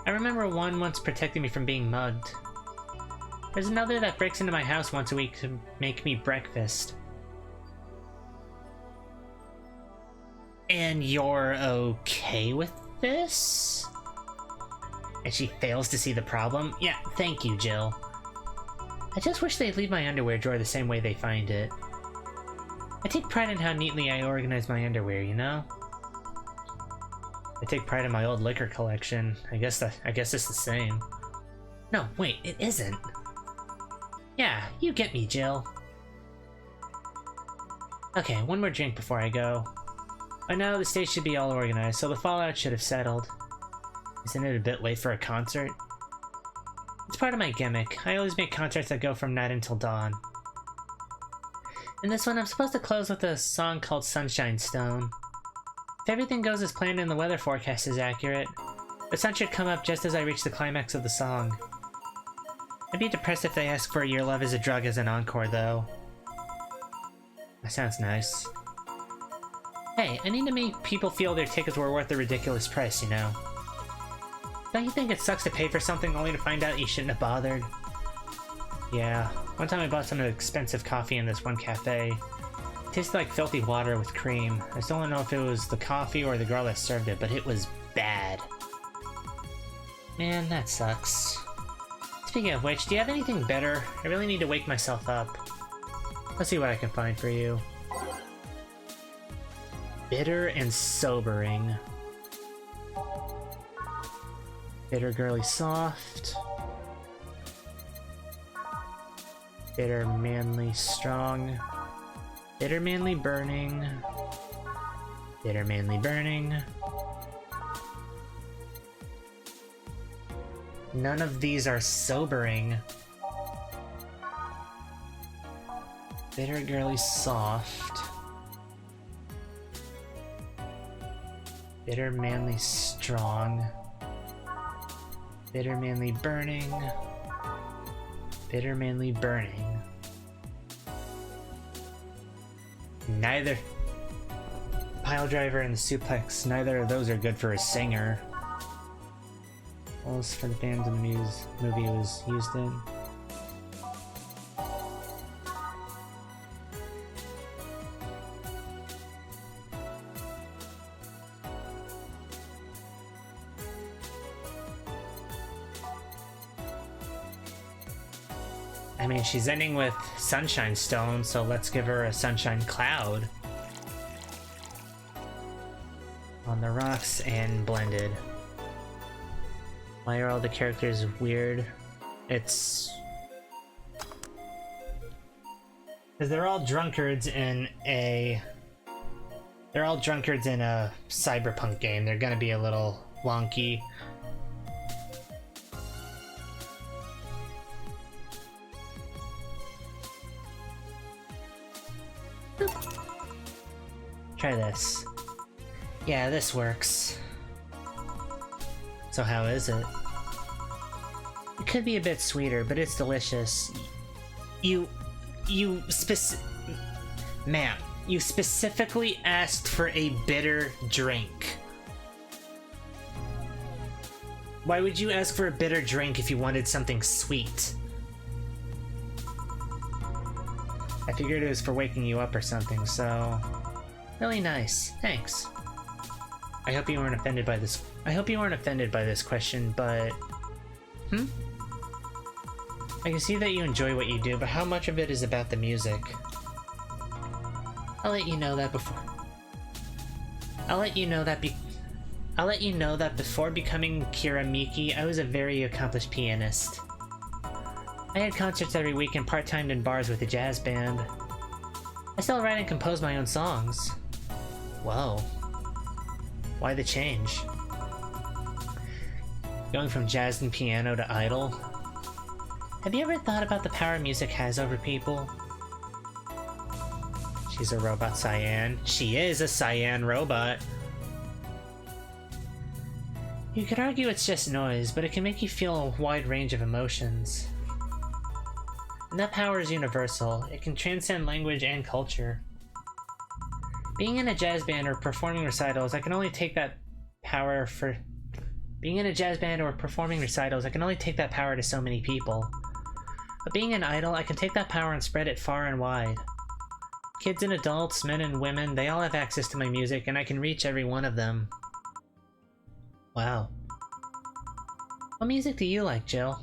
I remember one once protecting me from being mugged. There's another that breaks into my house once a week to make me breakfast. And you're okay with this? And she fails to see the problem? Yeah, thank you, Jill. I just wish they'd leave my underwear drawer the same way they find it. I take pride in how neatly I organize my underwear, you know? I take pride in my old liquor collection. I guess it's the same. No, wait, it isn't. Yeah, you get me, Jill. Okay, one more drink before I go. By now, the stage should be all organized, so the fallout should have settled. Isn't it a bit late for a concert? It's part of my gimmick. I always make concerts that go from night until dawn. In this one, I'm supposed to close with a song called Sunshine Stone. If everything goes as planned and the weather forecast is accurate, the sun should come up just as I reach the climax of the song. I'd be depressed if they ask for Your Love is a Drug as an encore, though. That sounds nice. Hey, I need to make people feel their tickets were worth the ridiculous price, you know? Don't you think it sucks to pay for something only to find out you shouldn't have bothered? Yeah, one time I bought some expensive coffee in this one cafe. It tasted like filthy water with cream. I still don't know if it was the coffee or the girl that served it, but it was bad. Man, that sucks. Speaking of which, do you have anything better? I really need to wake myself up. Let's see what I can find for you. Bitter and sobering. Bitter girly soft. Bitter manly strong. Bitter manly burning. Bitter manly burning. None of these are sobering. Bitter girly soft. Bitter manly strong. Bitter manly burning. Bitter manly burning. Neither. Pile driver and the suplex, neither of those are good for a singer. Roles for the band in the movie was used in. I mean, she's ending with Sunshine Stone, so let's give her a Sunshine Cloud. On the rocks and blended. Why are all the characters weird? It's... because they're all drunkards in a... they're all drunkards in a cyberpunk game. They're gonna be a little wonky. Try this. Yeah, this works. So how is it? It could be a bit sweeter, but it's delicious. Ma'am, you specifically asked for a bitter drink. Why would you ask for a bitter drink if you wanted something sweet? I figured it was for waking you up or something, so... really nice. Thanks. I hope you weren't offended by this. I hope you weren't offended by this question, but... I can see that you enjoy what you do, but how much of it is about the music? I'll let you know that before... I'll let you know that before becoming Kira Miki, I was a very accomplished pianist. I had concerts every week and part-timed in bars with a jazz band. I still write and compose my own songs. Whoa. Why the change? Going from jazz and piano to idol? Have you ever thought about the power music has over people? She's a robot Cyan. She is a Cyan robot. You could argue it's just noise, but it can make you feel a wide range of emotions. And that power is universal. It can transcend language and culture. Being in a jazz band or performing recitals, I can only take that power for... Being in a jazz band or performing recitals, I can only take that power to so many people. But being an idol, I can take that power and spread it far and wide. Kids and adults, men and women, they all have access to my music, and I can reach every one of them. Wow. What music do you like, Jill?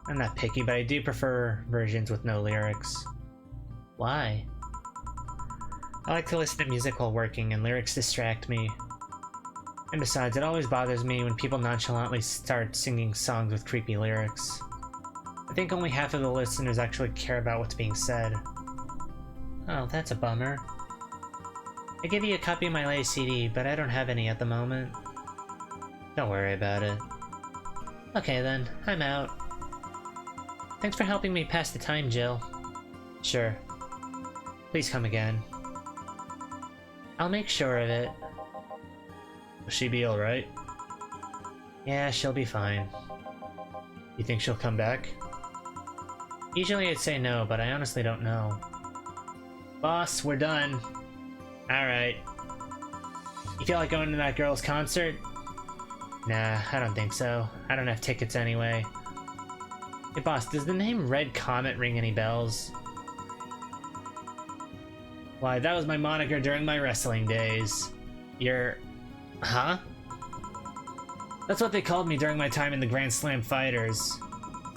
I'm not picky, but I do prefer versions with no lyrics. Why? I like to listen to music while working, and lyrics distract me. And besides, it always bothers me when people nonchalantly start singing songs with creepy lyrics. I think only half of the listeners actually care about what's being said. Oh, that's a bummer. I gave you a copy of my latest CD, but I don't have any at the moment. Don't worry about it. Okay then, I'm out. Thanks for helping me pass the time, Jill. Sure. Please come again. I'll make sure of it. Will she be alright? Yeah, she'll be fine. You think she'll come back? Usually I'd say no, but I honestly don't know. Boss, we're done. Alright. You feel like going to that girl's concert? Nah, I don't think so. I don't have tickets anyway. Hey boss, does the name Red Comet ring any bells? Why, that was my moniker during my wrestling days. You're... Huh? That's what they called me during my time in the Grand Slam Fighters.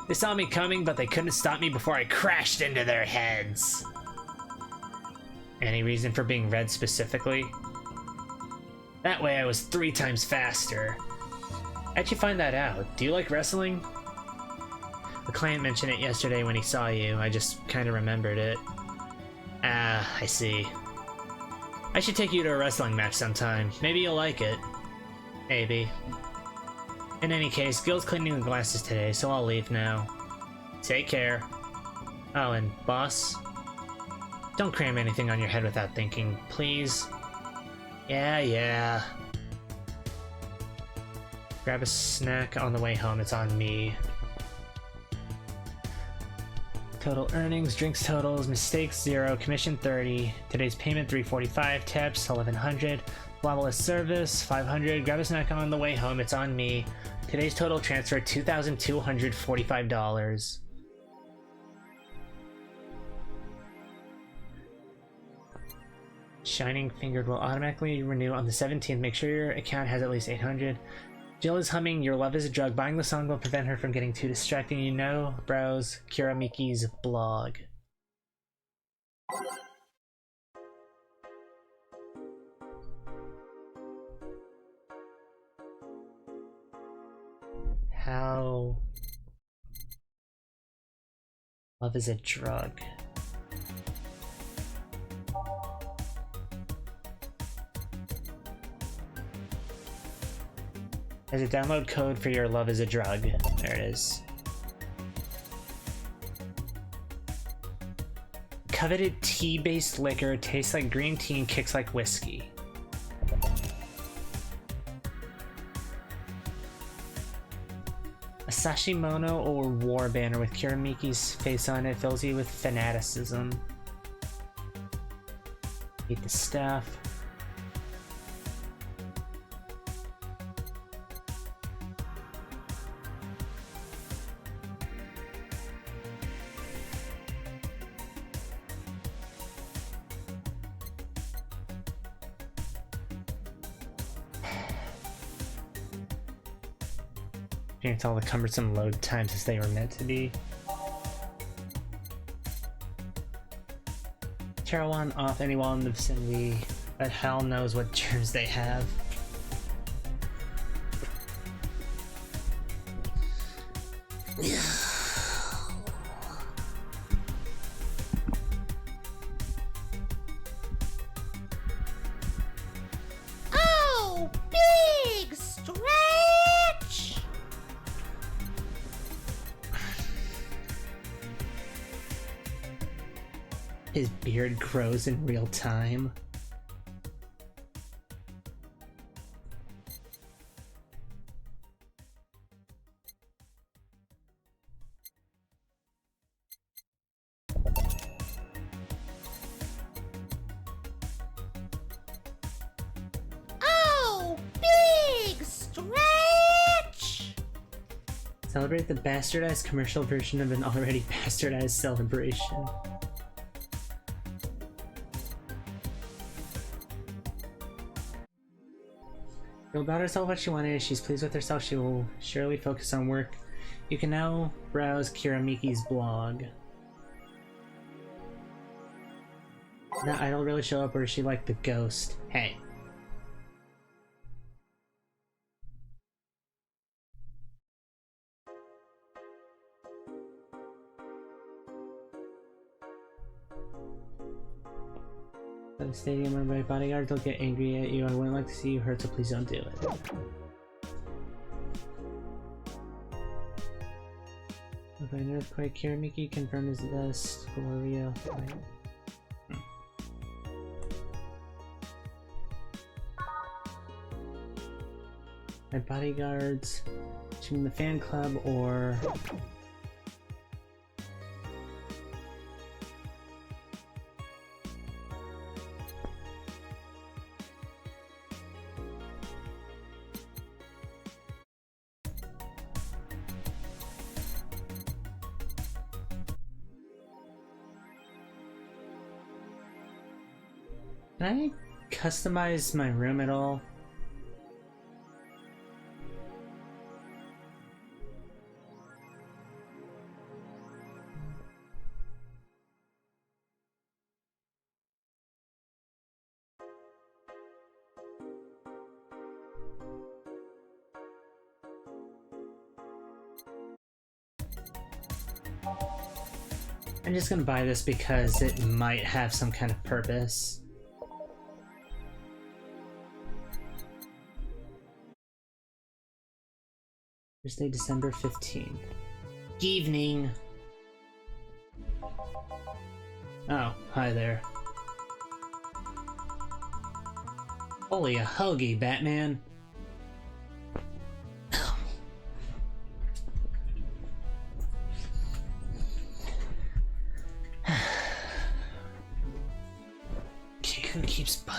They saw me coming, but they couldn't stop me before I crashed into their heads. Any reason for being red specifically? That way I was 3 times faster. How'd you find that out? Do you like wrestling? The client mentioned it yesterday when he saw you. I just kind of remembered it. Ah, I see. I should take you to a wrestling match sometime. Maybe you'll like it. Maybe. In any case, Gil's cleaning the glasses today, so I'll leave now. Take care. Oh, and boss? Don't cram anything on your head without thinking, please. Yeah. Grab a snack on the way home, it's on me. Total earnings, drinks totals, mistakes 0, commission 30, today's payment 345, tips 1100, flawless service 500, grab a snack on the way home, it's on me. Today's total transfer $2,245. Shining Fingered will automatically renew on the 17th. Make sure your account has at least 800. Jill is humming Your Love is a Drug. Buying the song will prevent her from getting too distracting. You know, browse Kiramiki's blog. How love is a drug. There's a download code for Your Love is a Drug. There it is. Coveted tea-based liquor tastes like green tea and kicks like whiskey. A Sashimono or war banner with Kiramiki's face on it fills you with fanaticism. Eat the staff. It's all the cumbersome load times as they were meant to be. Tarawan off any wall in the vicinity, but hell knows what germs they have. Oh, big stretch! His beard grows in real time. Oh, big stretch! Celebrate the bastardized commercial version of an already bastardized celebration. Feel about herself what she wanted. If she's pleased with herself, she will surely focus on work. You can now browse Kiramiki's blog. Did that idol really show up, or is she like the ghost? Hey. At the stadium run by bodyguards, they'll get angry at you. I wouldn't like to see you hurt, so please don't do it. Okay, an earthquake. Kiramiki confirmed is the best. Gloria. My bodyguards. Choosing the fan club or. Can I customize my room at all? I'm just gonna buy this because it might have some kind of purpose. Thursday, December 15th. Evening! Oh, hi there. Holy a hoagie, Batman!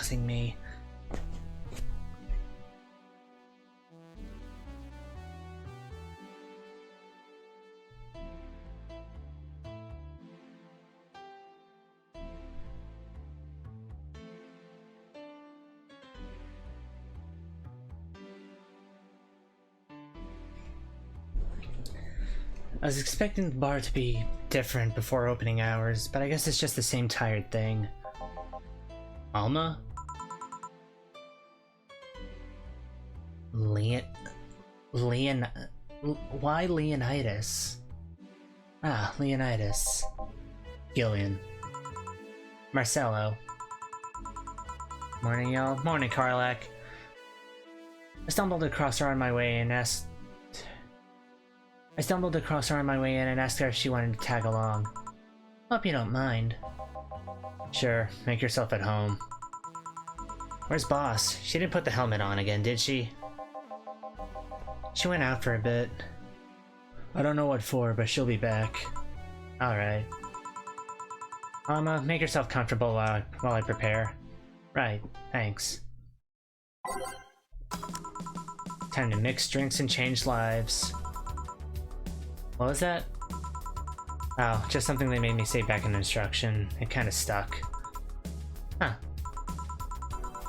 bossing me. I was expecting the bar to be different before opening hours, but I guess it's just the same tired thing. Alma? Why Leonidas? Ah, Leonidas. Gillian. Marcello. Morning, y'all. Morning, Karlak. I stumbled across her on my way in and asked her if she wanted to tag along. Hope you don't mind. Sure, make yourself at home. Where's Boss? She didn't put the helmet on again, did she? She went out for a bit. I don't know what for, but she'll be back. Alright. Make yourself comfortable while I prepare. Right, thanks. Time to mix drinks and change lives. What was that? Oh, just something they made me say back in instruction. It kinda stuck. Huh.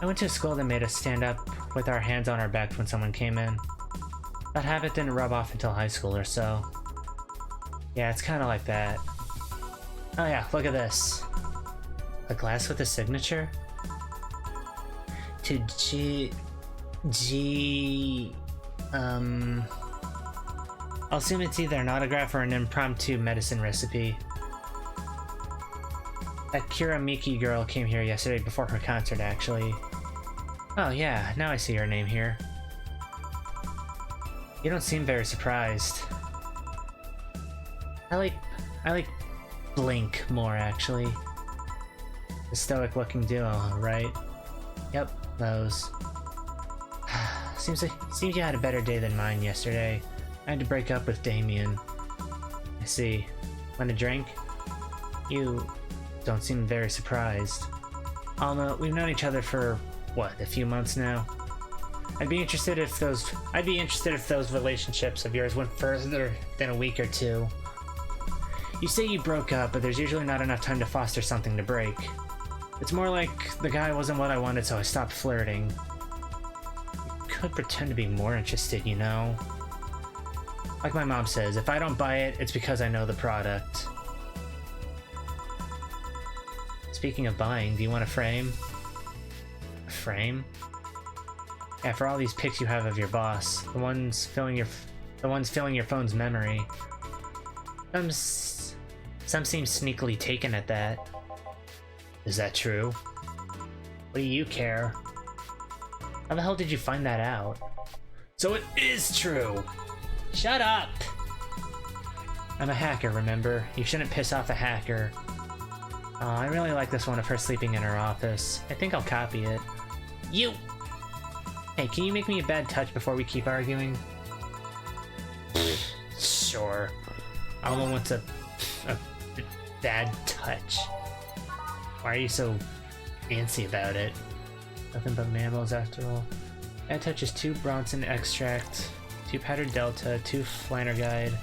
I went to a school that made us stand up with our hands on our backs when someone came in. That habit didn't rub off until high school or so. Yeah, it's kinda like that. Oh yeah, look at this. A glass with a signature? To I'll assume it's either an autograph or an impromptu medicine recipe. That Kira Miki girl came here yesterday before her concert, actually. Oh yeah, now I see her name here. You don't seem very surprised. I like Blink more, actually. The stoic-looking duo, right? Yep, those. Seems you had a better day than mine yesterday. I had to break up with Damien. I see. Want a drink? You don't seem very surprised. Alma, we've known each other for, what, a few months now? I'd be interested if those relationships of yours went further than a week or two. You say you broke up, but there's usually not enough time to foster something to break. It's more like the guy wasn't what I wanted, so I stopped flirting. You could pretend to be more interested, you know? Like my mom says, if I don't buy it, it's because I know the product. Speaking of buying, do you want a frame? A frame? Yeah, for all these pics you have of your boss, the ones filling your phone's memory. Some seem sneakily taken at that. Is that true? What do you care? How the hell did you find that out? So it is true! Shut up! I'm a hacker, remember? You shouldn't piss off a hacker. Oh, I really like this one of her sleeping in her office. I think I'll copy it. You! Hey, can you make me a bad touch before we keep arguing? Sure. Alma wants a bad touch. Why are you so fancy about it? Nothing but mammals after all. Bad touch is 2 Bronson extract, 2 powdered delta, 2 Flanerguide,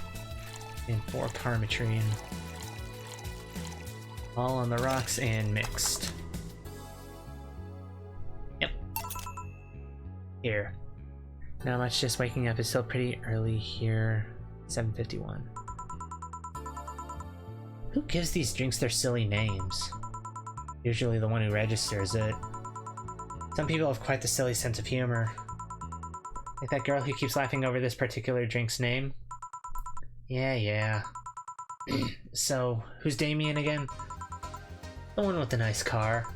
and 4 Carmetrine. All on the rocks and mixed. Yep. Here. Not much, just waking up. It's still pretty early here. 7:51. Who gives these drinks their silly names? Usually the one who registers it. Some people have quite the silly sense of humor. Like that girl who keeps laughing over this particular drink's name? Yeah. So, who's Damien again? The one with the nice car.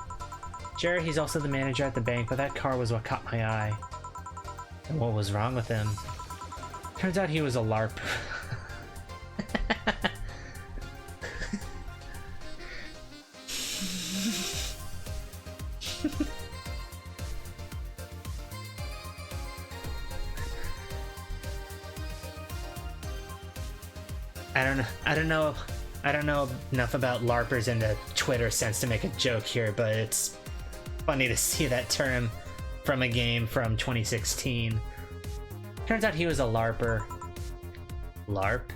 Sure, he's also the manager at the bank, but that car was what caught my eye. And what was wrong with him? Turns out he was a LARP. I don't know enough about LARPers in the Twitter sense to make a joke here, but it's funny to see that term from a game from 2016. Turns out he was a LARPer. LARP?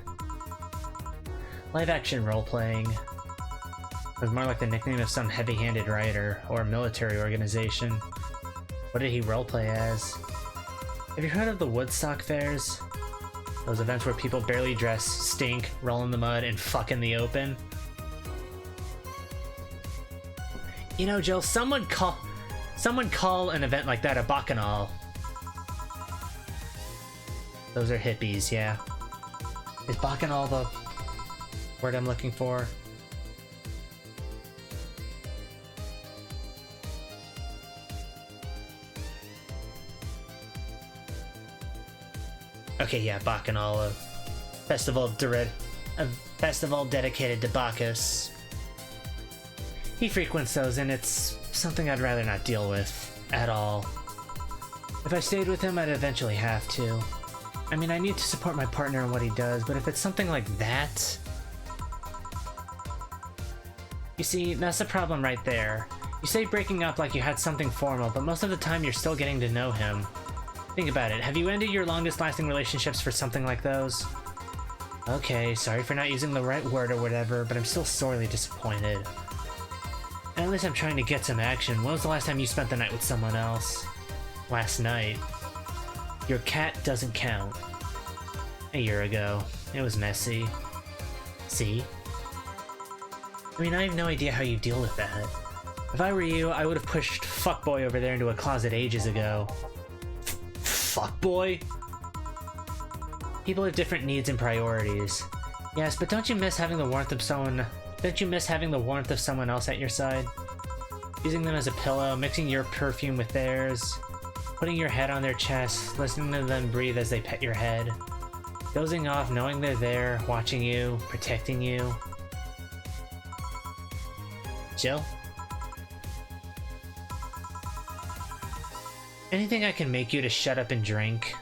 Live action role-playing. It was more like the nickname of some heavy-handed writer or military organization. What did he roleplay as? Have you heard of the Woodstock fairs? Those events where people barely dress, stink, roll in the mud, and fuck in the open? You know, Jill, someone call an event like that a bacchanal. Those are hippies, yeah. Is bacchanal the word I'm looking for? Okay, yeah, Bacchanal, a festival dedicated to Bacchus. He frequents those, and it's something I'd rather not deal with at all. If I stayed with him, I'd eventually have to. I mean, I need to support my partner in what he does, but if it's something like that... You see, that's the problem right there. You say breaking up like you had something formal, but most of the time you're still getting to know him. Think about it. Have you ended your longest-lasting relationships for something like those? Okay, sorry for not using the right word or whatever, but I'm still sorely disappointed. At least I'm trying to get some action. When was the last time you spent the night with someone else? Last night. Your cat doesn't count. A year ago. It was messy. See? I mean, I have no idea how you deal with that. If I were you, I would have pushed fuckboy over there into a closet ages ago. Fuckboy? People have different needs and priorities. Yes, but don't you miss having the warmth of someone... Don't you miss having the warmth of someone else at your side? Using them as a pillow, mixing your perfume with theirs, putting your head on their chest, listening to them breathe as they pet your head, dozing off knowing they're there, watching you, protecting you. Jill? Anything I can make you to shut up and drink?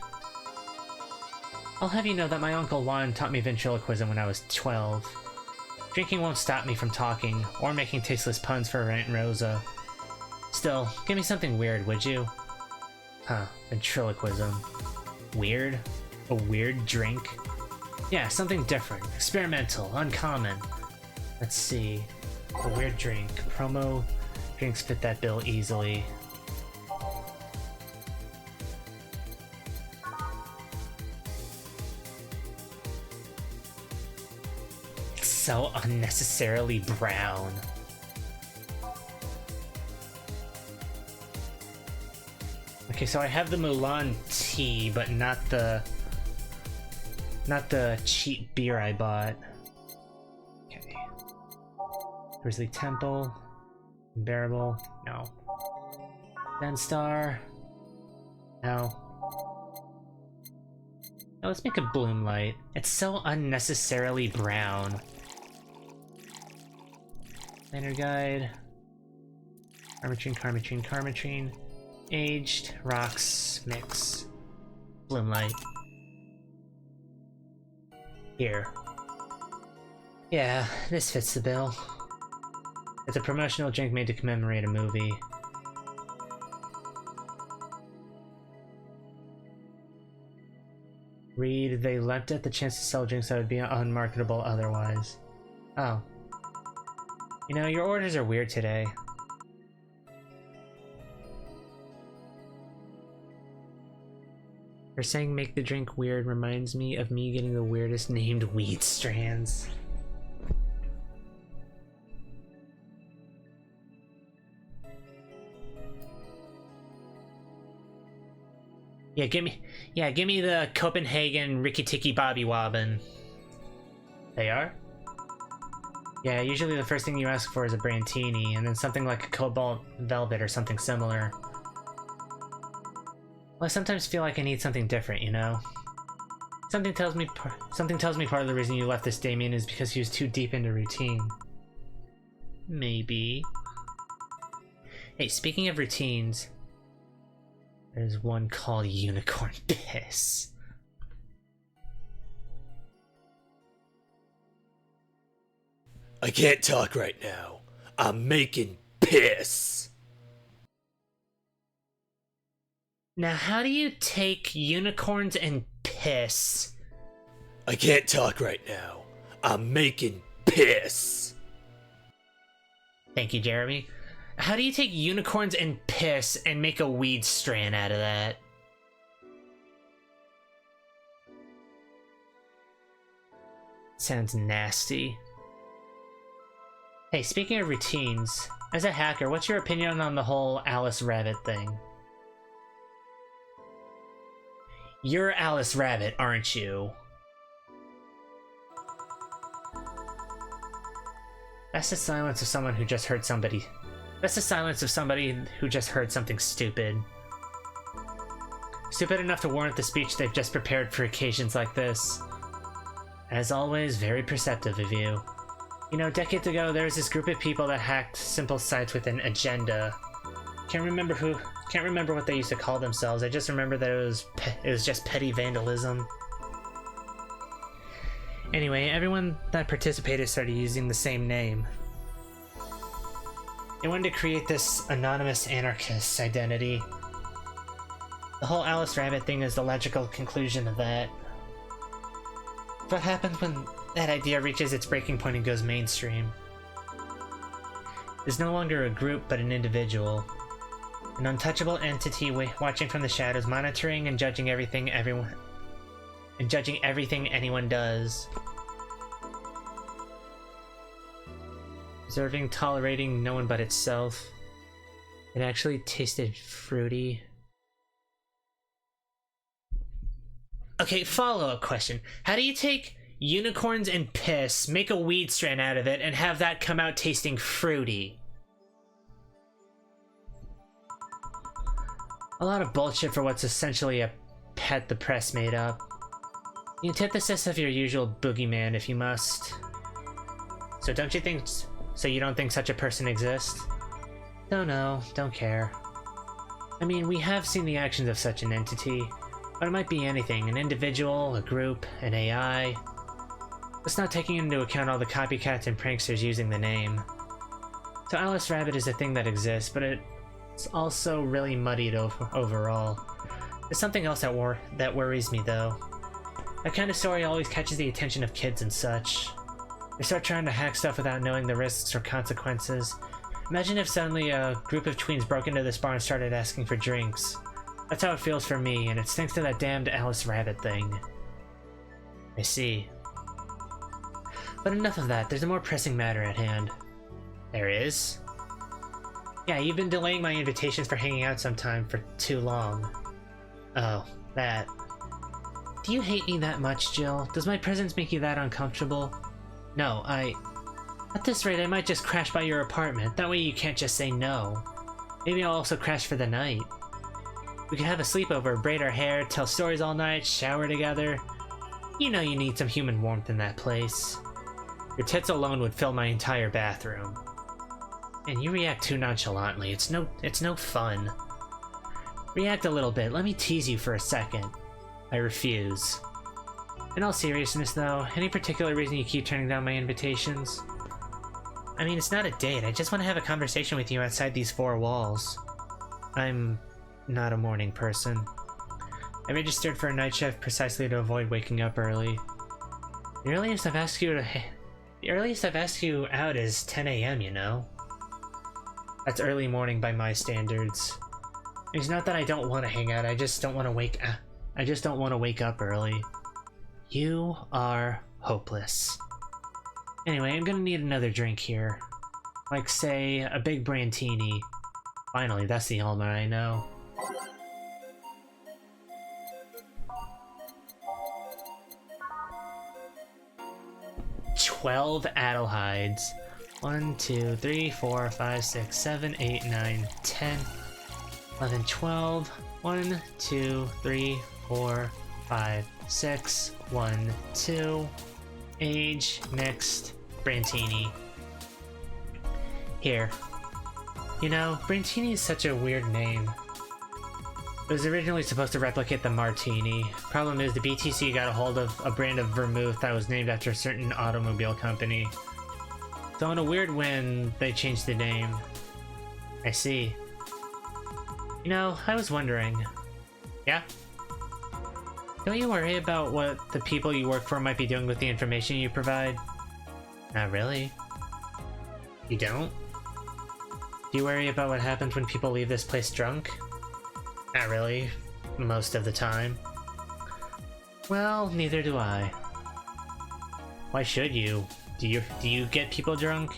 I'll have you know that my Uncle Juan taught me ventriloquism when I was 12. Drinking won't stop me from talking, or making tasteless puns for Aunt Rosa. Still, give me something weird, would you? Huh, ventriloquism. Weird? A weird drink? Yeah, something different, experimental, uncommon. Let's see. A weird drink. Promo drinks fit that bill easily. So unnecessarily brown. Okay, so I have the Mulan tea, but not the cheap beer I bought. Okay. Grizzly Temple. Unbearable. No. Den Star. No. Now let's make a Bloom Light. It's so unnecessarily brown. Planner Guide. Carmatrine. Aged. Rocks. Mix. Bloom Light. Here. Yeah, this fits the bill. It's a promotional drink made to commemorate a movie. Read, they leapt at the chance to sell drinks that would be unmarketable otherwise. Oh. You know, your orders are weird today. Her saying make the drink weird reminds me of me getting the weirdest named weed strands. Yeah, give me the Copenhagen Ricky Tikki Bobby Wobbin. They are? Yeah, usually the first thing you ask for is a Brantini, and then something like a Cobalt Velvet or something similar. Well, I sometimes feel like I need something different, you know? Something tells me part of the reason you left this Damien is because he was too deep into routine. Maybe. Hey, speaking of routines, there's one called Unicorn Piss. I can't talk right now. I'm making piss. Now, how do you take unicorns and piss? I can't talk right now. I'm making piss. Thank you, Jeremy. How do you take unicorns and piss and make a weed strand out of that? Sounds nasty. Hey, speaking of routines, as a hacker, what's your opinion on the whole Alice Rabbit thing? You're Alice Rabbit, aren't you? That's the silence of someone who just heard somebody. That's the silence of somebody who just heard something stupid. Stupid enough to warrant the speech they've just prepared for occasions like this. As always, very perceptive of you. You know, decades ago, there was this group of people that hacked simple sites with an agenda. Can't remember what they used to call themselves. I just remember that it was just petty vandalism. Anyway, everyone that participated started using the same name. They wanted to create this anonymous anarchist identity. The whole Alice Rabbit thing is the logical conclusion of that. What happens when that idea reaches its breaking point and goes mainstream? There's no longer a group, but an individual. An untouchable entity watching from the shadows, monitoring and judging everything anyone does. Observing, tolerating no one but itself. It actually tasted fruity. Okay, follow-up question. How do you take unicorns and piss, make a weed strand out of it, and have that come out tasting fruity? A lot of bullshit for what's essentially a pet the press made up. The antithesis of your usual boogeyman, if you must. So you don't think such a person exists? No, don't care. I mean, we have seen the actions of such an entity, but it might be anything, an individual, a group, an AI. That's not taking into account all the copycats and pranksters using the name. So Alice Rabbit is a thing that exists, but it's also really muddied overall. There's something else that worries me though. That kind of story always catches the attention of kids and such. They start trying to hack stuff without knowing the risks or consequences. Imagine if suddenly a group of tweens broke into this bar and started asking for drinks. That's how it feels for me, and it's thanks to that damned Alice Rabbit thing. I see. But enough of that, there's a more pressing matter at hand. There is? Yeah, you've been delaying my invitations for hanging out sometime for too long. Oh, that. Do you hate me that much, Jill? Does my presence make you that uncomfortable? No, At this rate, I might just crash by your apartment. That way you can't just say no. Maybe I'll also crash for the night. We could have a sleepover, braid our hair, tell stories all night, shower together. You know you need some human warmth in that place. Your tits alone would fill my entire bathroom. And you react too nonchalantly. It's no fun. React a little bit. Let me tease you for a second. I refuse. In all seriousness though, any particular reason you keep turning down my invitations? I mean, it's not a date. I just want to have a conversation with you outside these four walls. I'm not a morning person. I registered for a night shift precisely to avoid waking up early. The earliest I've asked you out is 10 a.m., you know? That's early morning by my standards. It's not that I don't want to hang out, I just don't want to wake up early. You are hopeless. Anyway, I'm gonna need another drink here. Like, say, a big Brantini. Finally, that's the Alma I know. "12 Adelhydes. 1, 2, 3, 4, 5, 6, 7, 8, 9, 10, 11, 12. 1, 2, 3, 4, 5, 6, 1, 2. Age, mixed, Brantini. Here. You know, Brantini is such a weird name. It was originally supposed to replicate the Martini. Problem is, the BTC got a hold of a brand of vermouth that was named after a certain automobile company. So in a weird win, they changed the name. I see. You know, I was wondering, Yeah? Don't you worry about what the people you work for might be doing with the information you provide? Not really. You don't? Do you worry about what happens when people leave this place drunk? Not really. Most of the time. Well, neither do I. Why should you? Do you get people drunk?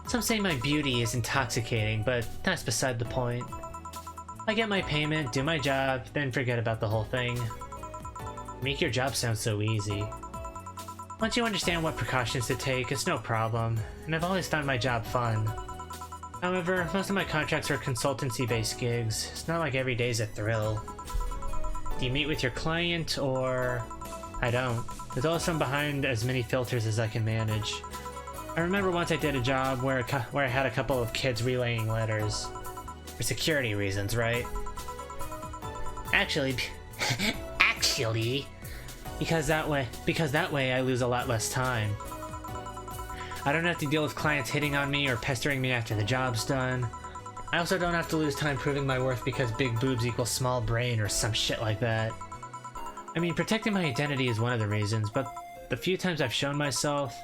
Some say my beauty is intoxicating, but that's beside the point. I get my payment, do my job, then forget about the whole thing. Make your job sound so easy. Once you understand what precautions to take, it's no problem, and I've always found my job fun. However, most of my contracts are consultancy-based gigs. It's not like every day's a thrill. Do you meet with your client, or... I don't. There's always some behind as many filters as I can manage. I remember once I did a job where I had a couple of kids relaying letters. For security reasons, right? Actually, because that way I lose a lot less time. I don't have to deal with clients hitting on me or pestering me after the job's done. I also don't have to lose time proving my worth because big boobs equals small brain or some shit like that. I mean, protecting my identity is one of the reasons, but the few times I've shown myself,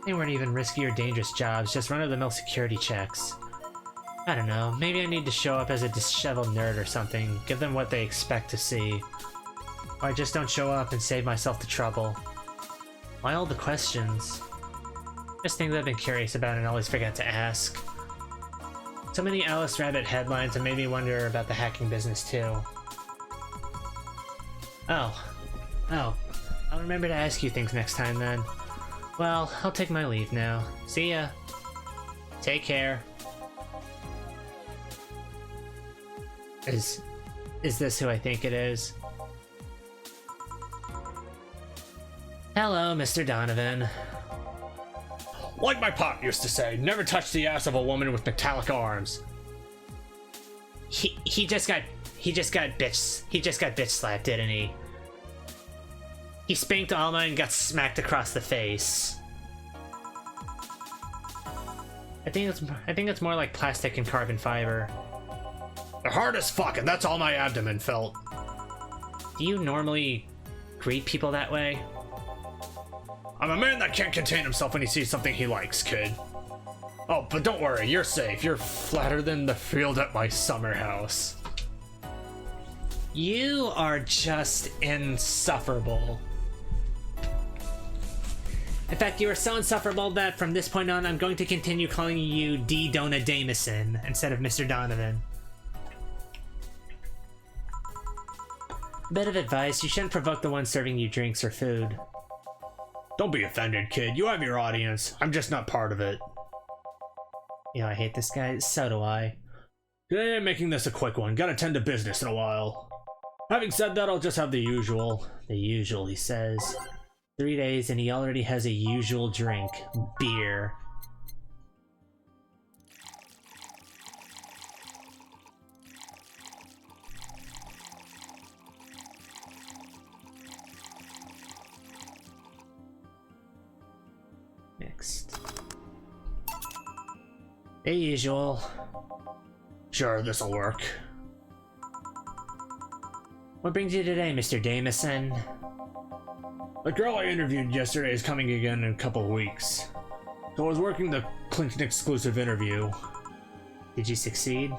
they weren't even risky or dangerous jobs, just run-of-the-mill security checks. I don't know, maybe I need to show up as a disheveled nerd or something, give them what they expect to see. Or I just don't show up and save myself the trouble. Why all the questions? Just things I've been curious about and always forget to ask. So many Alice Rabbit headlines have made me wonder about the hacking business too. Oh, I'll remember to ask you things next time then. Well, I'll take my leave now. See ya. Take care. Is this who I think it is? Hello, Mr. Donovan. Like my pop used to say, never touch the ass of a woman with metallic arms. He just got bitch slapped, didn't he? He spanked Alma and got smacked across the face. I think it's more like plastic and carbon fiber. They're hard as fuck, and that's all my abdomen felt. Do you normally greet people that way? I'm a man that can't contain himself when he sees something he likes, kid. Oh, but don't worry, you're safe. You're flatter than the field at my summer house. You are just insufferable. In fact, you are so insufferable that from this point on, I'm going to continue calling you D. Dona Damison instead of Mr. Donovan. Bit of advice, you shouldn't provoke the one serving you drinks or food. Don't be offended, kid. You have your audience. I'm just not part of it. You know, I hate this guy. So do I. Today I'm making this a quick one. Gotta tend to business in a while. Having said that, I'll just have the usual. The usual, he says. 3 days and he already has a usual drink. Beer. Next. The usual. Sure, this'll work. What brings you today, Mr. Damison? The girl I interviewed yesterday is coming again in a couple of weeks. So I was working the Clinton exclusive interview. Did you succeed?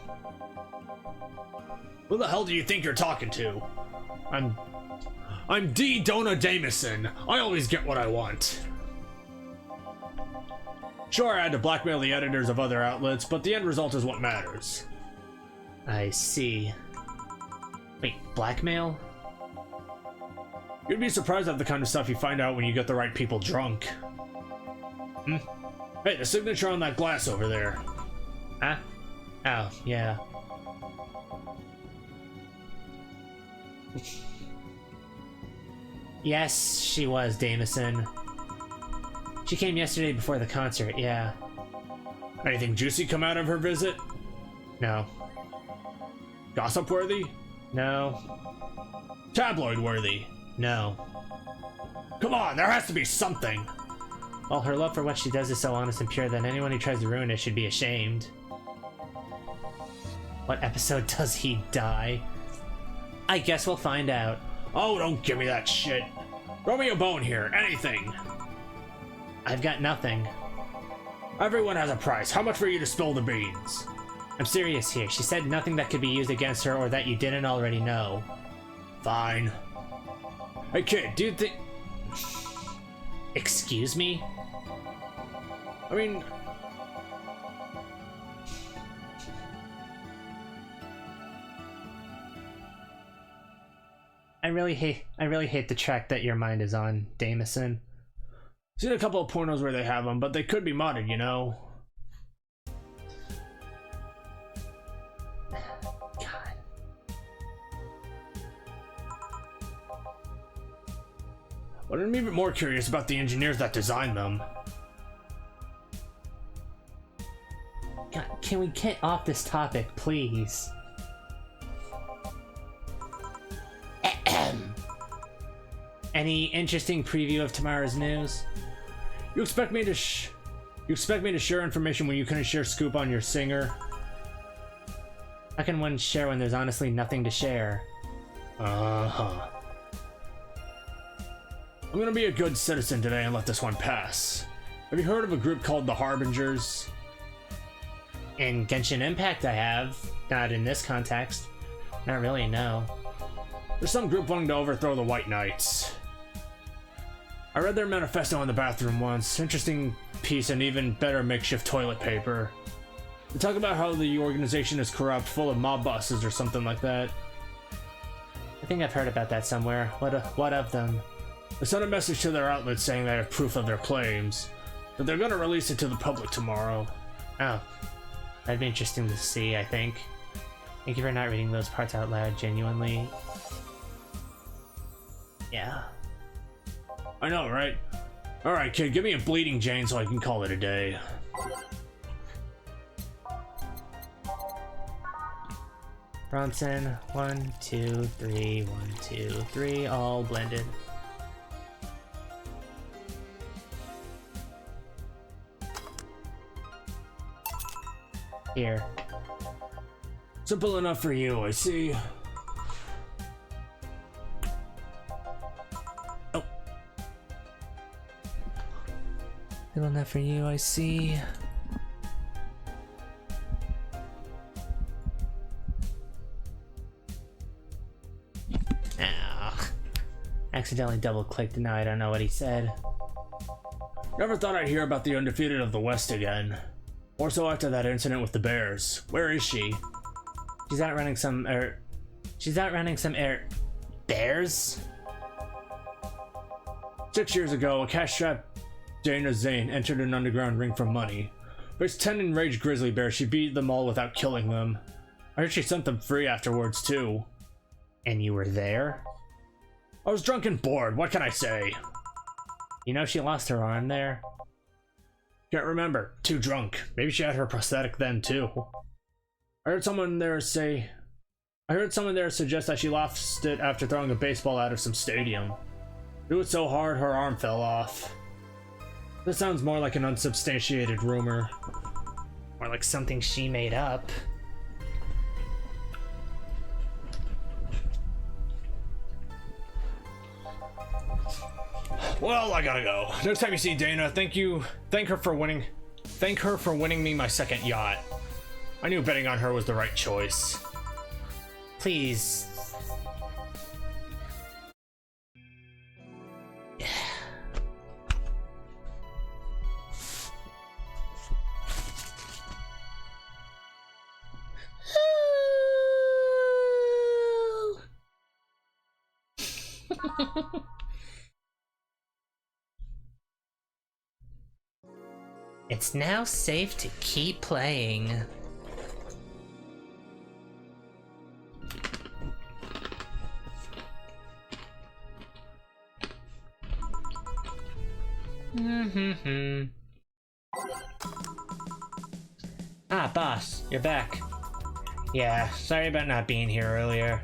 Who the hell do you think you're talking to? I'm D. Dona Damison. I always get what I want. Sure, I had to blackmail the editors of other outlets, but the end result is what matters. I see. Wait, blackmail? You'd be surprised at the kind of stuff you find out when you get the right people drunk. Hey, the signature on that glass over there. Huh? Oh, yeah. Yes, she was, Damison. She came yesterday before the concert, yeah. Anything juicy come out of her visit? No. Gossip worthy? No. Tabloid worthy? No. Come on, there has to be something. Well, her love for what she does is so honest and pure that anyone who tries to ruin it should be ashamed. What episode does he die? I guess we'll find out. Oh, don't give me that shit. Throw me a bone here, anything. I've got nothing. Everyone has a price. How much for you to spill the beans? I'm serious here. She said nothing that could be used against her or that you didn't already know. Fine. Hey kid, do you think... Excuse me? I mean... I really hate the track that your mind is on, Damison. Seen a couple of pornos where they have them, but they could be modded, you know? God. But I'm even more curious about the engineers that designed them. God, can we get off this topic, please? Any interesting preview of tomorrow's news? You expect me to share information when you couldn't share scoop on your singer? How can one share when there's honestly nothing to share? Uh-huh. I'm gonna be a good citizen today and let this one pass. Have you heard of a group called the Harbingers? In Genshin Impact I have. Not in this context. Not really, no. There's some group wanting to overthrow the White Knights. I read their manifesto in the bathroom once. Interesting piece and even better makeshift toilet paper. They talk about how the organization is corrupt, full of mob bosses or something like that. I think I've heard about that somewhere. What of them? They sent a message to their outlet saying they have proof of their claims, but they're gonna release it to the public tomorrow. Oh. That'd be interesting to see, I think. Thank you for not reading those parts out loud, genuinely. Yeah. I know, right? Alright, kid, give me a bleeding Jane so I can call it a day. Bronson, 1, 2, 3, 1, 2, 3, all blended. Here. Simple enough for you, I see. Oh. Simple enough for you, I see. Ah. Accidentally double-clicked, now I don't know what he said. Never thought I'd hear about the undefeated of the West again. More so after that incident with the Bears. Where is she? She's out running some, bears? 6 years ago, a cash-strapped Dana Zane entered an underground ring for money. Faced 10 enraged grizzly bears, she beat them all without killing them. I heard she sent them free afterwards, too. And you were there? I was drunk and bored, what can I say? You know she lost her arm there? Can't remember. Too drunk. Maybe she had her prosthetic then, too. I heard someone there suggest that she lost it after throwing a baseball out of some stadium. Threw it so hard her arm fell off. This sounds more like an unsubstantiated rumor. Or like something she made up. Well, I gotta go. Next time you see Dana, thank her for winning me my second yacht. I knew betting on her was the right choice. Please. It's now safe to keep playing. Ah, boss, you're back. Yeah, sorry about not being here earlier.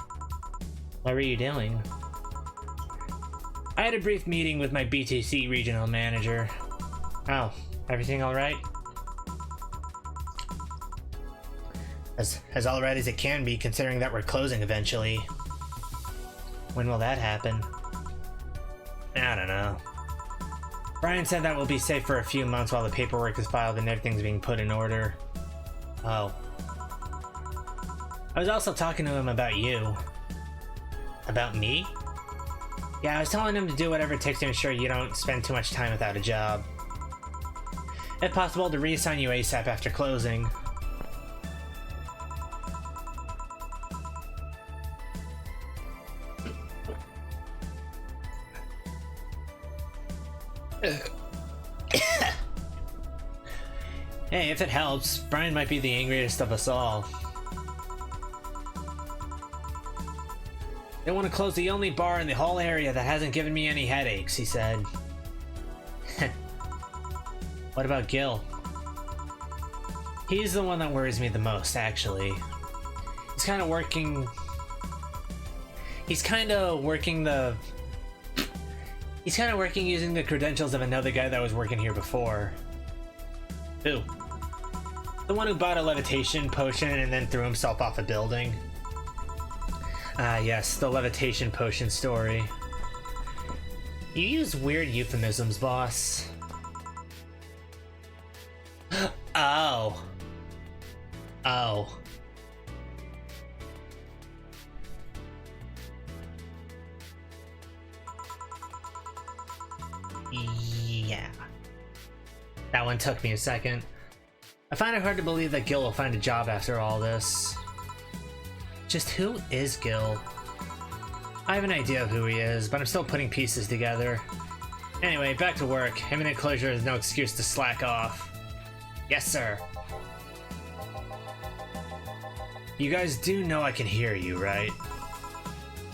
What were you doing? I had a brief meeting with my BTC regional manager. Oh, everything alright? As all right as it can be, considering that we're closing eventually. When will that happen? I don't know. Brian said that we'll be safe for a few months while the paperwork is filed and everything's being put in order. Oh. I was also talking to him about you. About me? Yeah, I was telling him to do whatever it takes to ensure you don't spend too much time without a job. If possible, to reassign you ASAP after closing. Hey, if it helps, Brian might be the angriest of us all. They want to close the only bar in the whole area that hasn't given me any headaches, he said. What about Gil? He's the one that worries me the most, actually. He's kind of working using the credentials of another guy that was working here before. Who? The one who bought a levitation potion and then threw himself off a building. Ah, yes, the levitation potion story. You use weird euphemisms, boss. Oh. Oh. Yeah. That one took me a second. I find it hard to believe that Gil will find a job after all this. Just who is Gil? I have an idea of who he is, but I'm still putting pieces together. Anyway, back to work. Imminent closure is no excuse to slack off. Yes, sir. You guys do know I can hear you, right?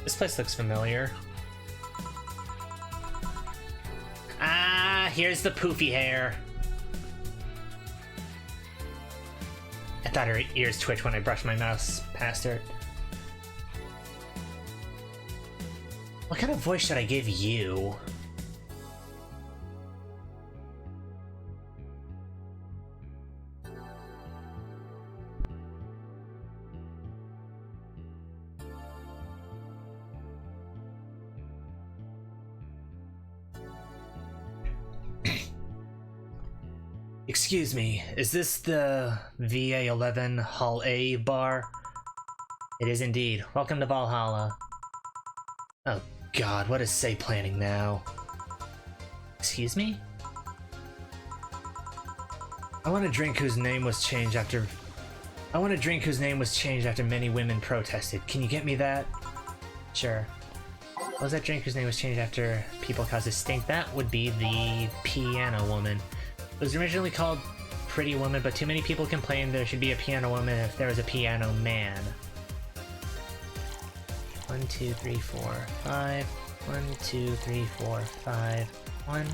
This place looks familiar. Ah, here's the poofy hair. I thought her ears twitched when I brushed my mouse past her. What kind of voice should I give you? Excuse me, is this the VA-11 Hall A bar? It is indeed. Welcome to Valhalla. Oh god, what is Say planning now? Excuse me? I want a drink whose name was changed after many women protested. Can you get me that? Sure. What was that drink whose name was changed after people caused a stink? That would be the Piano Woman. It was originally called Pretty Woman, but too many people complained there should be a Piano Woman if there was a Piano Man. 1, 2, 3, 4, 5. 1, 2, 3, 4, 5. 1,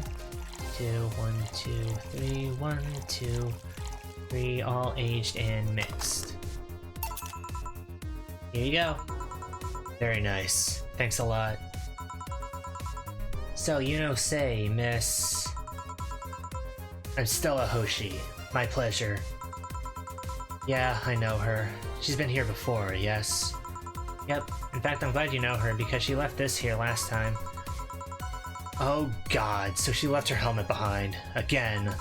2, 1, 2, 3, 1, 2, 3, all aged and mixed. Here you go. Very nice. Thanks a lot. So, say, Miss... I'm Stella Hoshi. My pleasure. Yeah, I know her. She's been here before, yes? Yep. In fact, I'm glad you know her because she left this here last time. Oh god, so she left her helmet behind. Again.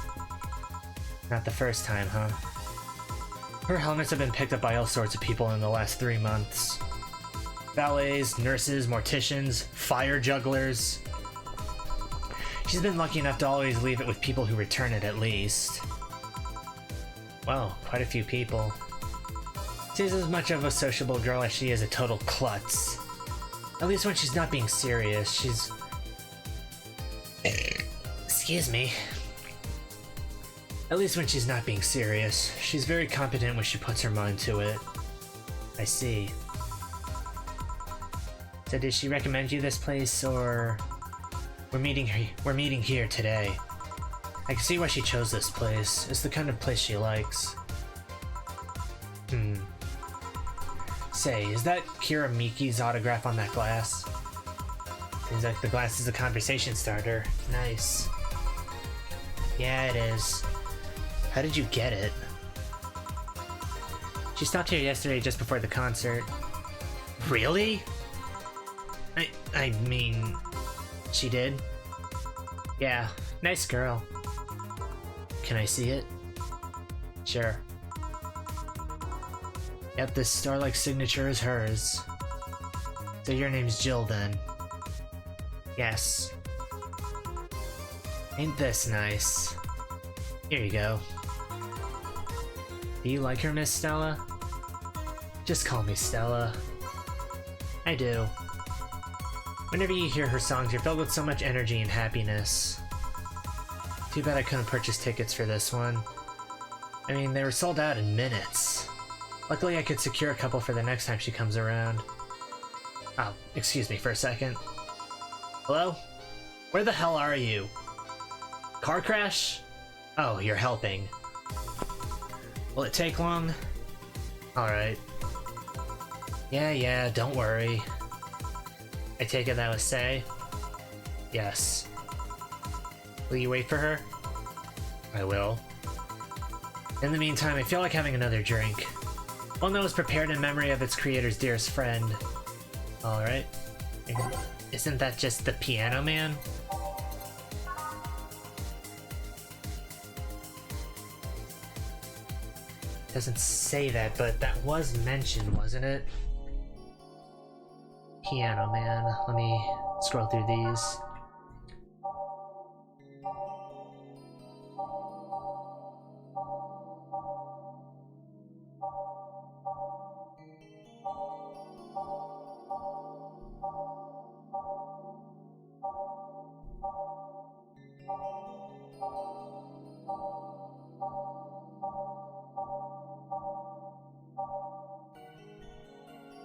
Not the first time, huh? Her helmets have been picked up by all sorts of people in the last 3 months. Valets, nurses, morticians, fire jugglers. She's been lucky enough to always leave it with people who return it at least. Well, quite a few people. She's as much of a sociable girl as she is a total klutz. At least when she's not being serious, she's... Excuse me. At least when she's not being serious, she's very competent when she puts her mind to it. I see. So did she recommend you this place, or... We're meeting here today. I can see why she chose this place. It's the kind of place she likes. Say, is that Kira Miki's autograph on that glass? Seems like the glass is a conversation starter. Nice. Yeah, it is. How did you get it? She stopped here yesterday just before the concert. Really? I mean, she did? Yeah, nice girl. Can I see it? Sure. Yep, this star-like signature is hers. So your name's Jill then? Yes. Ain't this nice? Here you go. Do you like her, Miss Stella? Just call me Stella. I do. Whenever you hear her songs, you're filled with so much energy and happiness. Too bad I couldn't purchase tickets for this one. I mean, they were sold out in minutes. Luckily, I could secure a couple for the next time she comes around. Oh, excuse me for a second. Hello? Where the hell are you? Car crash? Oh, you're helping. Will it take long? Alright. Yeah, don't worry. I take it that was Say? Yes. Will you wait for her? I will. In the meantime, I feel like having another drink. One that was prepared in memory of its creator's dearest friend. Alright. Isn't that just the Piano Man? Doesn't say that, but that was mentioned, wasn't it? Piano Man. Let me scroll through these.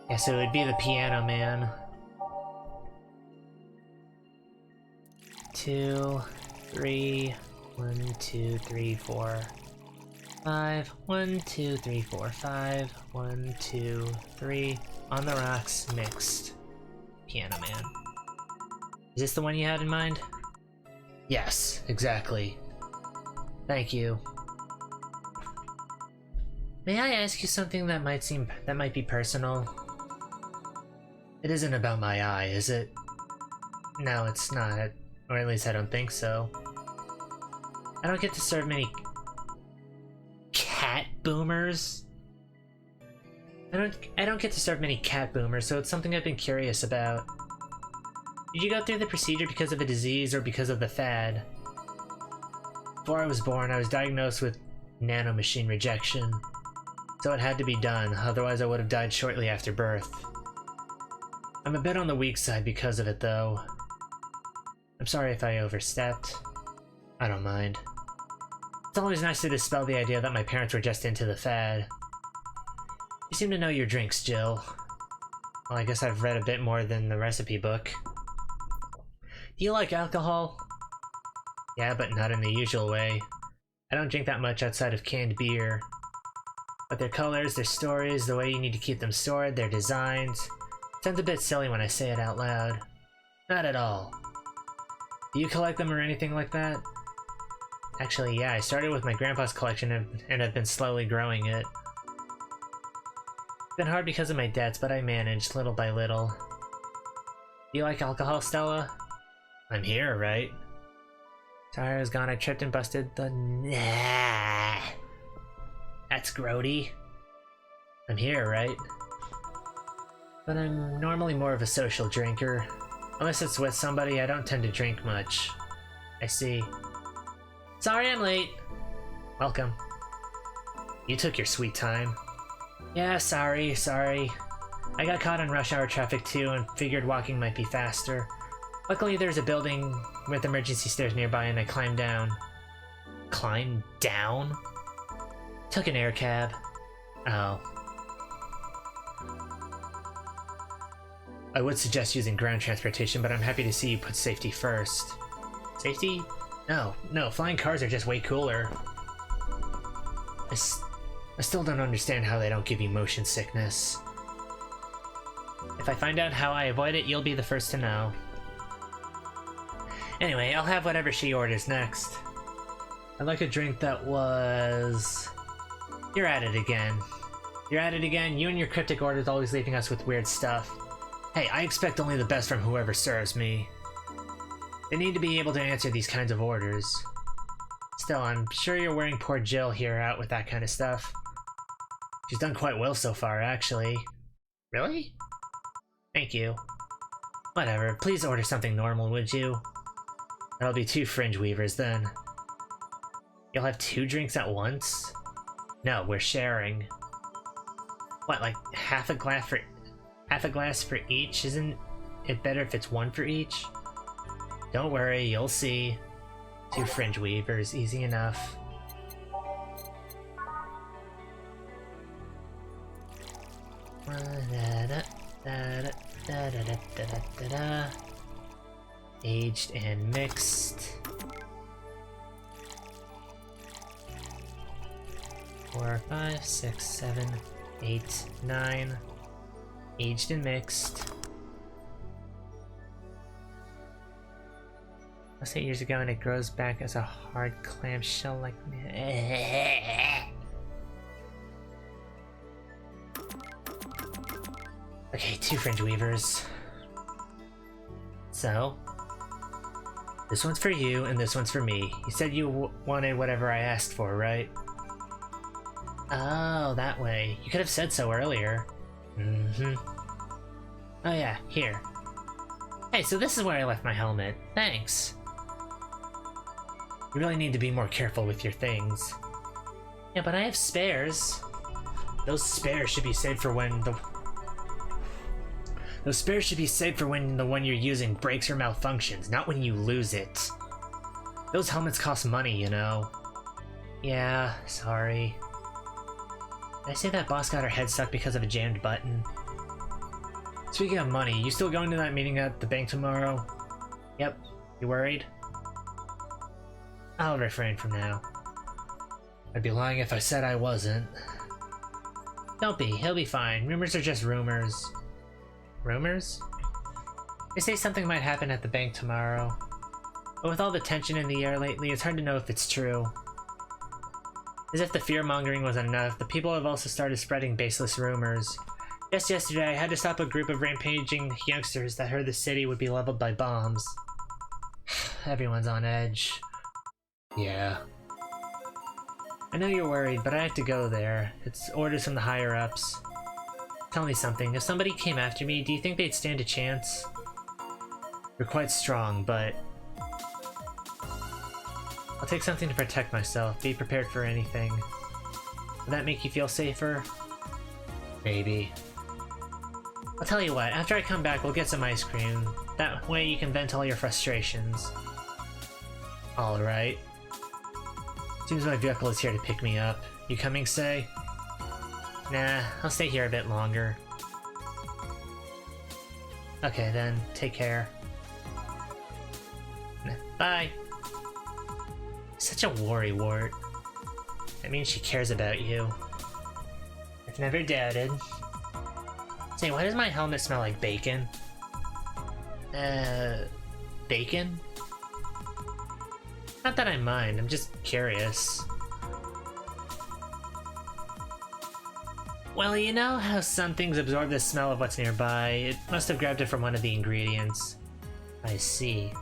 Yeah, so it would be the Piano Man. 2, 3, 1, 2, 3, 4, 5, 1, 2, 3, 4, 5, 1, 2, 3. On the rocks, mixed. Piano Man. Is this the one you had in mind? Yes, exactly. Thank you. May I ask you something that might be personal? It isn't about my eye, is it? No, it's not. Or at least I don't think so. I don't get to serve many cat boomers. I don't get to serve many cat boomers, so it's something I've been curious about. Did you go through the procedure because of a disease or because of the fad? Before I was born, I was diagnosed with nanomachine rejection. So it had to be done, otherwise I would have died shortly after birth. I'm a bit on the weak side because of it, though. I'm sorry if I overstepped. I don't mind. It's always nice to dispel the idea that my parents were just into the fad. You seem to know your drinks, Jill. Well, I guess I've read a bit more than the recipe book. Do you like alcohol? Yeah, but not in the usual way. I don't drink that much outside of canned beer. But their colors, their stories, the way you need to keep them stored, their designs... It sounds a bit silly when I say it out loud. Not at all. Do you collect them or anything like that? Actually, yeah, I started with my grandpa's collection and have been slowly growing it. It's been hard because of my debts, but I managed, little by little. Do you like alcohol, Stella? I'm here, right? Tire is gone, I tripped and busted the... Nah. That's grody. I'm here, right? But I'm normally more of a social drinker. Unless it's with somebody, I don't tend to drink much. I see. Sorry I'm late. Welcome. You took your sweet time. Yeah, sorry. I got caught in rush hour traffic too and figured walking might be faster. Luckily there's a building with emergency stairs nearby and I climbed down. Climbed down? Took an air cab. Oh. I would suggest using ground transportation, but I'm happy to see you put safety first. Safety? No, flying cars are just way cooler. I still don't understand how they don't give you motion sickness. If I find out how I avoid it, you'll be the first to know. Anyway, I'll have whatever she orders next. I'd like a drink that was... You're at it again. You're at it again? You and your cryptic orders always leaving us with weird stuff. Hey, I expect only the best from whoever serves me. They need to be able to answer these kinds of orders. Still, I'm sure you're wearing poor Jill here out with that kind of stuff. She's done quite well so far, actually. Really? Thank you. Whatever, please order something normal, would you? That'll be 2 fringe weavers then. You'll have 2 drinks at once? No, we're sharing. What, like half a glass for each? Isn't it better if it's 1 for each? Don't worry, you'll see. 2 fringe weavers, easy enough. Aged and mixed. 4, 5, 6, 7, 8, 9. Aged and mixed. That's 8 years ago, and it grows back as a hard clamshell like. Okay, 2 fringe weavers. So, this one's for you, and this one's for me. You said you wanted whatever I asked for, right? Oh, that way. You could have said so earlier. Mm-hmm. Oh yeah, here. Hey, so this is where I left my helmet. Thanks. You really need to be more careful with your things. Yeah, but I have spares. Those spares should be saved for when the... Those spares should be saved for when the one you're using breaks or malfunctions, not when you lose it. Those helmets cost money, you know. Yeah, sorry. Did I say that boss got her head stuck because of a jammed button? Speaking of money, you still going to that meeting at the bank tomorrow? Yep. You worried? I'll refrain from now. I'd be lying if I said I wasn't. Don't be, he'll be fine. Rumors are just rumors. Rumors? They say something might happen at the bank tomorrow. But with all the tension in the air lately, it's hard to know if it's true. As if the fear-mongering wasn't enough, the people have also started spreading baseless rumors. Just yesterday, I had to stop a group of rampaging youngsters that heard the city would be leveled by bombs. Everyone's on edge. Yeah. I know you're worried, but I have to go there. It's orders from the higher-ups. Tell me something, if somebody came after me, do you think they'd stand a chance? You're quite strong, but... I'll take something to protect myself. Be prepared for anything. Would that make you feel safer? Maybe. I'll tell you what, after I come back, we'll get some ice cream. That way you can vent all your frustrations. Alright. Seems my vehicle is here to pick me up. You coming, Say? Nah, I'll stay here a bit longer. Okay then, take care. Bye! Such a worrywart. That means she cares about you. I've never doubted. Say, why does my helmet smell like bacon? Bacon? Not that I mind, I'm just curious. Well, you know how some things absorb the smell of what's nearby? It must have grabbed it from one of the ingredients. I see.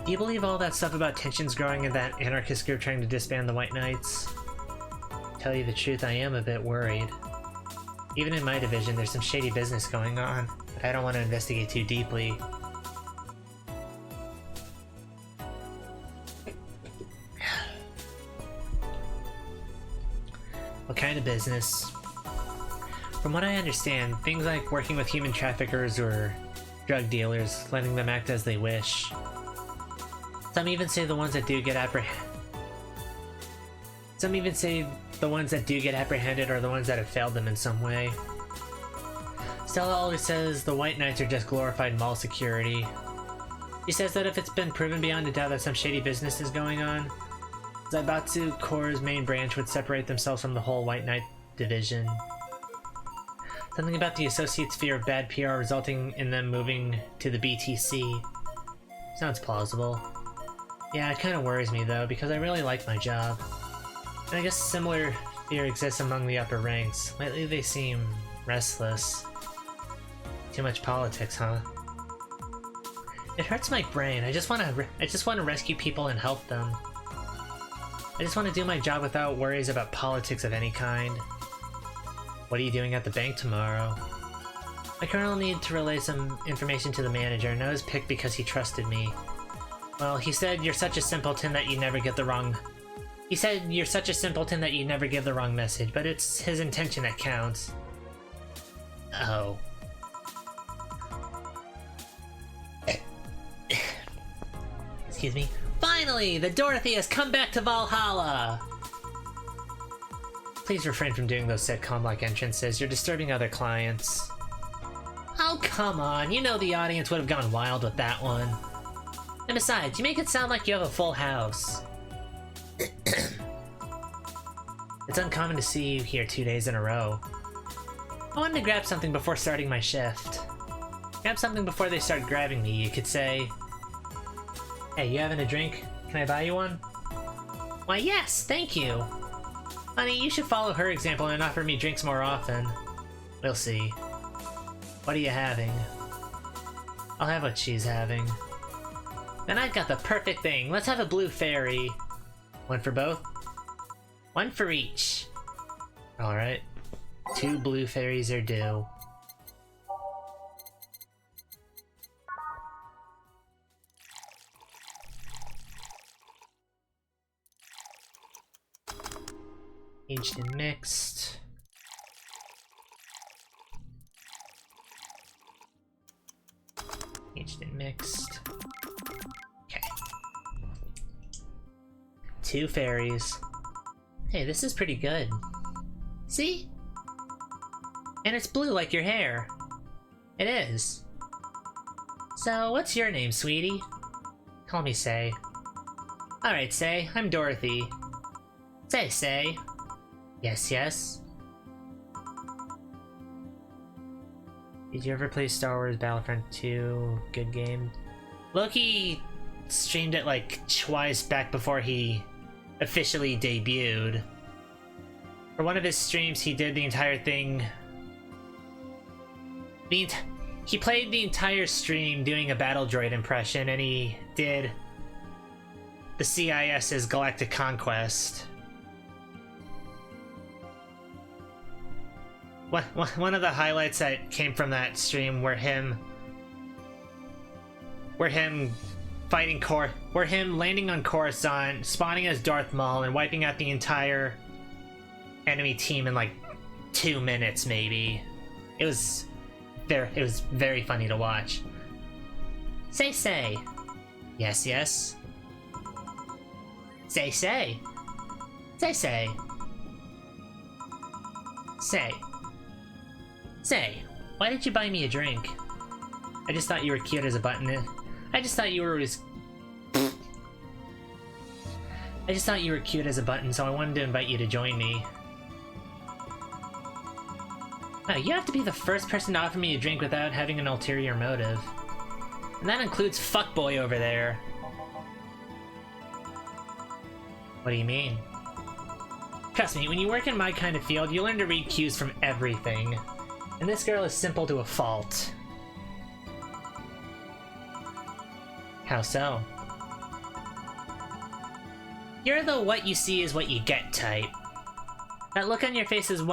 Do you believe all that stuff about tensions growing in that anarchist group trying to disband the White Knights? To tell you the truth, I am a bit worried. Even in my division, there's some shady business going on, but I don't want to investigate too deeply. What kind of business? From what I understand, things like working with human traffickers or drug dealers, letting them act as they wish. Some even say the ones that do get apprehended are the ones that have failed them in some way. Stella always says the White Knights are just glorified mall security. She says that if it's been proven beyond a doubt that some shady business is going on, Zaibatsu Corps' main branch would separate themselves from the whole White Knight division. Something about the Associates' fear of bad PR resulting in them moving to the BTC. Sounds plausible. Yeah, it kind of worries me though, because I really like my job. And I guess similar Fear exists among the upper ranks. Lately they seem restless. Too much politics, huh? It hurts my brain. I just want to rescue people and help them. I just want to do my job without worries about politics of any kind. What are you doing at the bank tomorrow? My colonel needed to relay some information to the manager, and I was picked because he trusted me. Well, he said you're such a simpleton that you never get the wrong... He said you're such a simpleton that you never give the wrong message, but it's his intention that counts. Oh. Excuse me. Finally! The Dorothy has come back to Valhalla! Please refrain from doing those sitcom-like entrances. You're disturbing other clients. Oh, come on. You know the audience would have gone wild with that one. And besides, you make it sound like you have a full house. It's uncommon to see you here 2 days in a row. I wanted to grab something before starting my shift. Grab something before they start grabbing me, you could say. Hey, you having a drink? Can I buy you one? Why, yes, thank you. Honey, you should follow her example and offer me drinks more often. We'll see. What are you having? I'll have what she's having. Then I've got the perfect thing. Let's have a blue fairy. One for both? One for each. Alright. 2 blue fairies are due. Aged and mixed. Aged and mixed. Okay. 2 fairies. Hey, this is pretty good. See? And it's blue like your hair. It is. So, what's your name, sweetie? Call me Say. Alright, Say. I'm Dorothy. Say. Yes, yes. Did you ever play Star Wars Battlefront 2? Good game. Loki streamed it like twice back before he officially debuted. For one of his streams, he did the entire thing. He played the entire stream doing a battle droid impression, and he did the CIS's Galactic Conquest. One of the highlights that came from that stream were him landing on Coruscant, spawning as Darth Maul, and wiping out the entire enemy team in like 2 minutes, maybe. It was very funny to watch. Say. Yes, yes. Say. Say. Say, why did you buy me a drink? I just thought you were cute as a button. I just thought you were cute as a button, so I wanted to invite you to join me. Oh, you have to be the first person to offer me a drink without having an ulterior motive. And that includes fuckboy over there. What do you mean? Trust me, when you work in my kind of field, you learn to read cues from everything. And this girl is simple to a fault. How so? You're the what you see is what you get type. That look on your face is of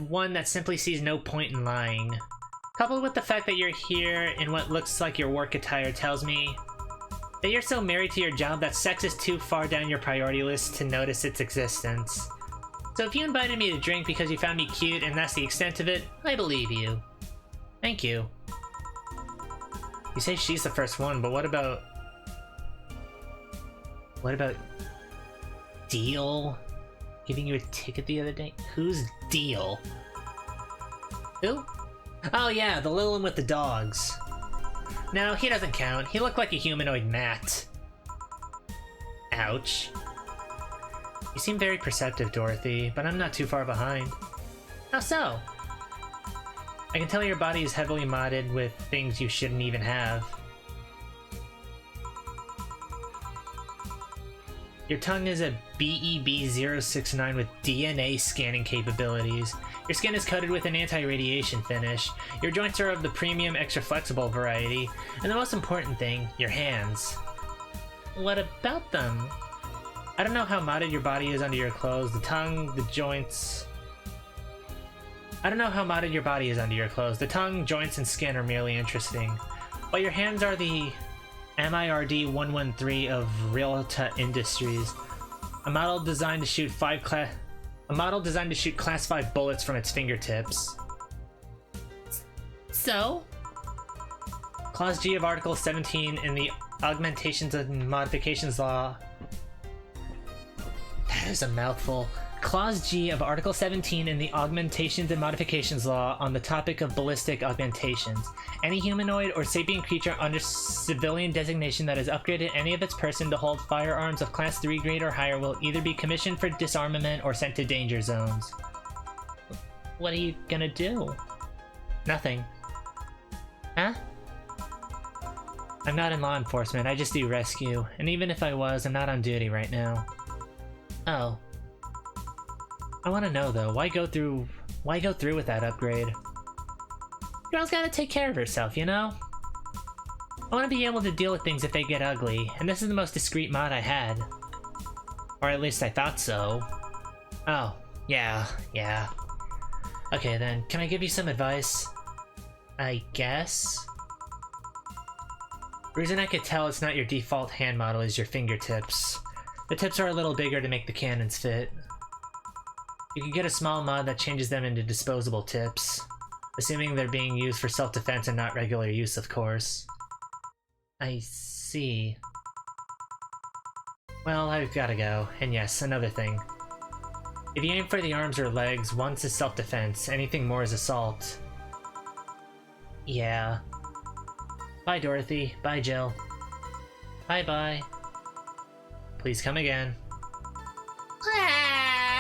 one that simply sees no point in lying. Coupled with the fact that you're here in what looks like your work attire tells me that you're so married to your job that sex is too far down your priority list to notice its existence. So if you invited me to drink because you found me cute and that's the extent of it, I believe you. Thank you. You say she's the first one, but what about Deal? Giving you a ticket the other day? Who's Deal? Who? Oh yeah, the little one with the dogs. No, he doesn't count. He looked like a humanoid Matt. Ouch. You seem very perceptive, Dorothy, but I'm not too far behind. How so? I can tell your body is heavily modded with things you shouldn't even have. Your tongue is a BEB-069 with DNA scanning capabilities. Your skin is coated with an anti-radiation finish. Your joints are of the premium extra flexible variety. And the most important thing, your hands. What about them? I don't know how modded your body is under your clothes. The tongue, the joints... I don't know how modded your body is under your clothes. The tongue, joints, and skin are merely interesting. But your hands are the MIRD-113 of Realta Industries, a model designed to shoot Class 5 bullets from its fingertips. So? Clause G of Article 17 in the Augmentations and Modifications Law. That is a mouthful. Clause G of Article 17 in the Augmentations and Modifications Law on the topic of ballistic augmentations. Any humanoid or sapient creature under civilian designation that has upgraded any of its person to hold firearms of Class 3 grade or higher will either be commissioned for disarmament or sent to danger zones. What are you gonna do? Nothing. Huh? I'm not in law enforcement, I just do rescue. And even if I was, I'm not on duty right now. Oh. I want to know though, why go through with that upgrade? Girl's gotta take care of herself, you know? I want to be able to deal with things if they get ugly, and this is the most discreet mod I had. Or at least I thought so. Oh, yeah. Okay then, can I give you some advice? I guess? The reason I could tell it's not your default hand model is your fingertips. The tips are a little bigger to make the cannons fit. You can get a small mod that changes them into disposable tips, assuming they're being used for self-defense and not regular use, of course. I see. Well, I've gotta go. And yes, another thing. If you aim for the arms or legs, once is self-defense, anything more is assault. Yeah. Bye, Dorothy. Bye, Jill. Bye-bye. Please come again.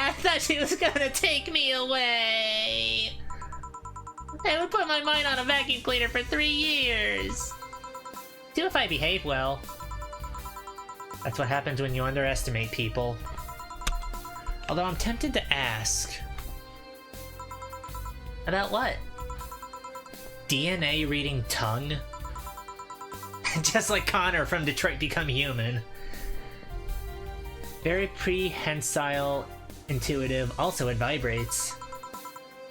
I thought she was gonna take me away. I would put my mind on a vacuum cleaner for 3 years. Do if I behave well. That's what happens when you underestimate people. Although I'm tempted to ask. About what? DNA reading tongue? Just like Connor from Detroit Become Human. Very prehensile, intuitive, also it vibrates.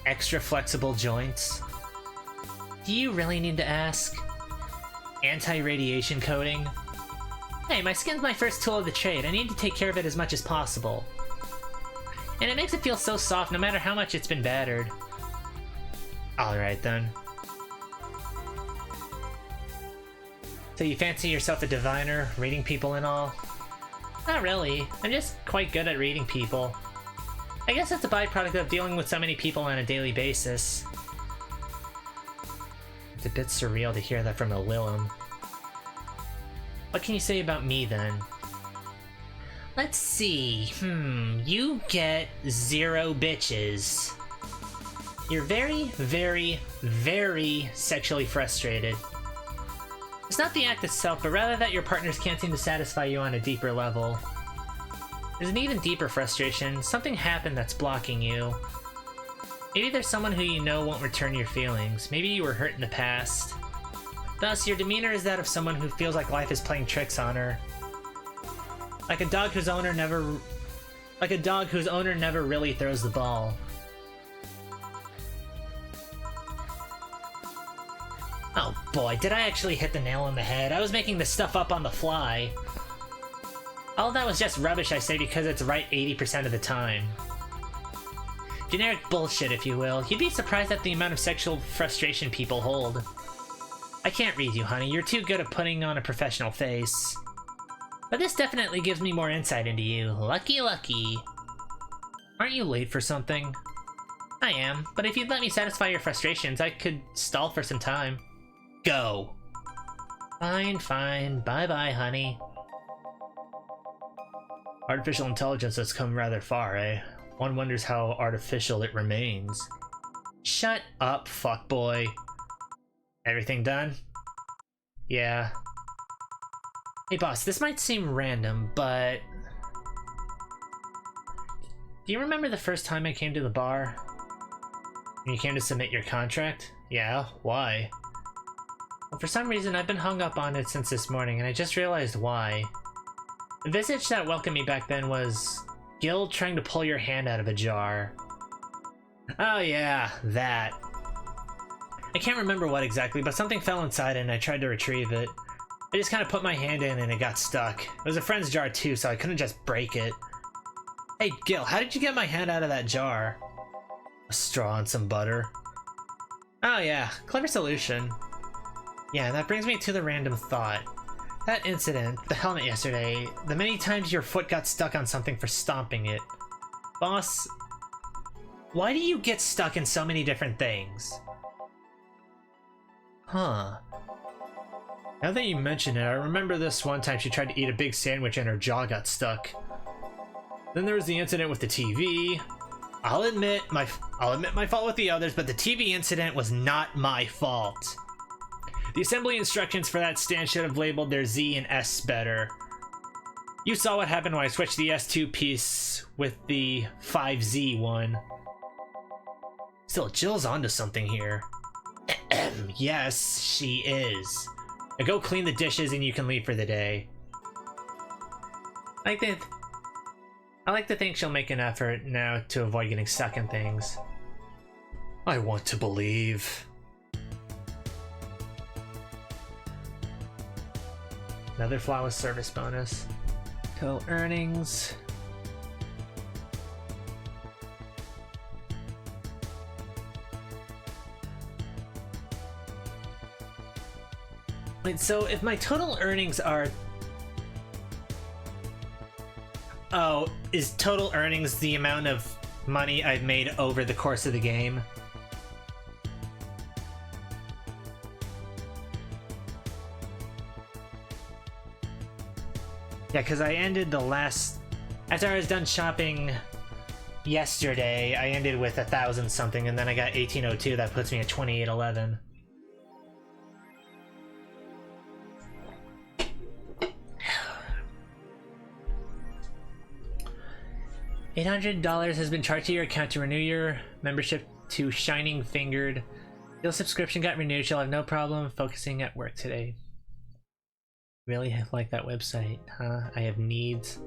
Extra flexible joints. Do you really need to ask? Anti-radiation coating? Hey, my skin's my first tool of the trade. I need to take care of it as much as possible. And it makes it feel so soft no matter how much it's been battered. Alright then. So you fancy yourself a diviner, reading people and all? Not really. I'm just quite good at reading people. I guess that's a byproduct of dealing with so many people on a daily basis. It's a bit surreal to hear that from a Willem. What can you say about me then? Let's see. You get 0 bitches. You're very, very, very sexually frustrated. It's not the act itself, but rather that your partners can't seem to satisfy you on a deeper level. There's an even deeper frustration. Something happened that's blocking you. Maybe there's someone who you know won't return your feelings. Maybe you were hurt in the past. Thus, your demeanor is that of someone who feels like life is playing tricks on her. Like a dog whose owner never really throws the ball. Oh boy, did I actually hit the nail on the head? I was making this stuff up on the fly. All that was just rubbish, I say, because it's right 80% of the time. Generic bullshit, if you will. You'd be surprised at the amount of sexual frustration people hold. I can't read you, honey. You're too good at putting on a professional face. But this definitely gives me more insight into you. Lucky, lucky. Aren't you late for something? I am, but if you'd let me satisfy your frustrations, I could stall for some time. Go. Fine, fine. Bye-bye, honey. Artificial intelligence has come rather far, eh? One wonders how artificial it remains. Shut up, fuckboy. Everything done? Yeah. Hey boss, this might seem random, but Do you remember the first time I came to the bar? When you came to submit your contract? Yeah, why? Well, for some reason I've been hung up on it since this morning, and I just realized why. The visage that welcomed me back then was Gil trying to pull your hand out of a jar. Oh yeah, that. I can't remember what exactly, but something fell inside it and I tried to retrieve it. I just kind of put my hand in and it got stuck. It was a friend's jar too, so I couldn't just break it. Hey Gil, how did you get my hand out of that jar? A straw and some butter. Oh yeah, clever solution. Yeah, that brings me to the random thought. That incident, the helmet yesterday, the many times your foot got stuck on something for stomping it. Boss, why do you get stuck in so many different things? Huh. Now that you mention it, I remember this one time she tried to eat a big sandwich and her jaw got stuck. Then there was the incident with the TV. I'll admit my fault with the others, but the TV incident was not my fault. The assembly instructions for that stand should have labeled their Z and S better. You saw what happened when I switched the S2 piece with the 5Z one. Still, Jill's onto something here. Yes, she is. Now go clean the dishes and you can leave for the day. I like to think she'll make an effort now to avoid getting stuck in things. I want to believe. Another flawless service bonus. Total earnings. Wait, so if my total earnings are... Oh, is total earnings the amount of money I've made over the course of the game? Yeah, because I ended the last... After I was done shopping yesterday, I ended with 1,000 something, and then I got 1802. That puts me at 2811. $800 has been charged to your account to renew your membership to Shining Fingered. Your subscription got renewed. She'll have no problem focusing at work today. Really like that website, huh? I have needs.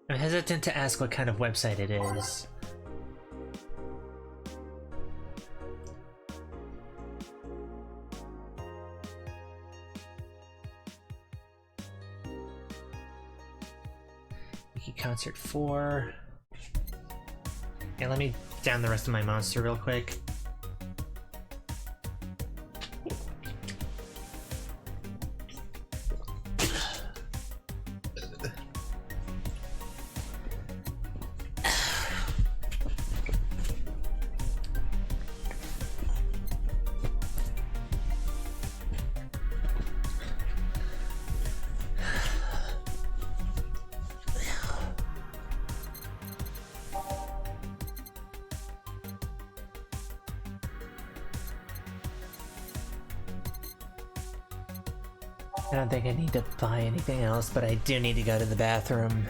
I'm hesitant to ask what kind of website it is. Concert 4. Yeah, let me down the rest of my monster real quick. I don't think I need to buy anything else, but I do need to go to the bathroom.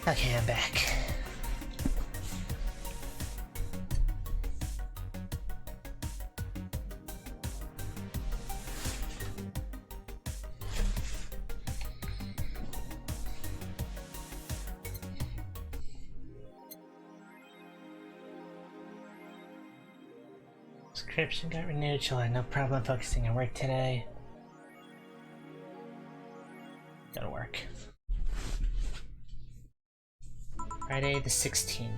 Okay, I'm back. Subscription got renewed, so I had no problem focusing on work today. Gotta work. Friday the 16th.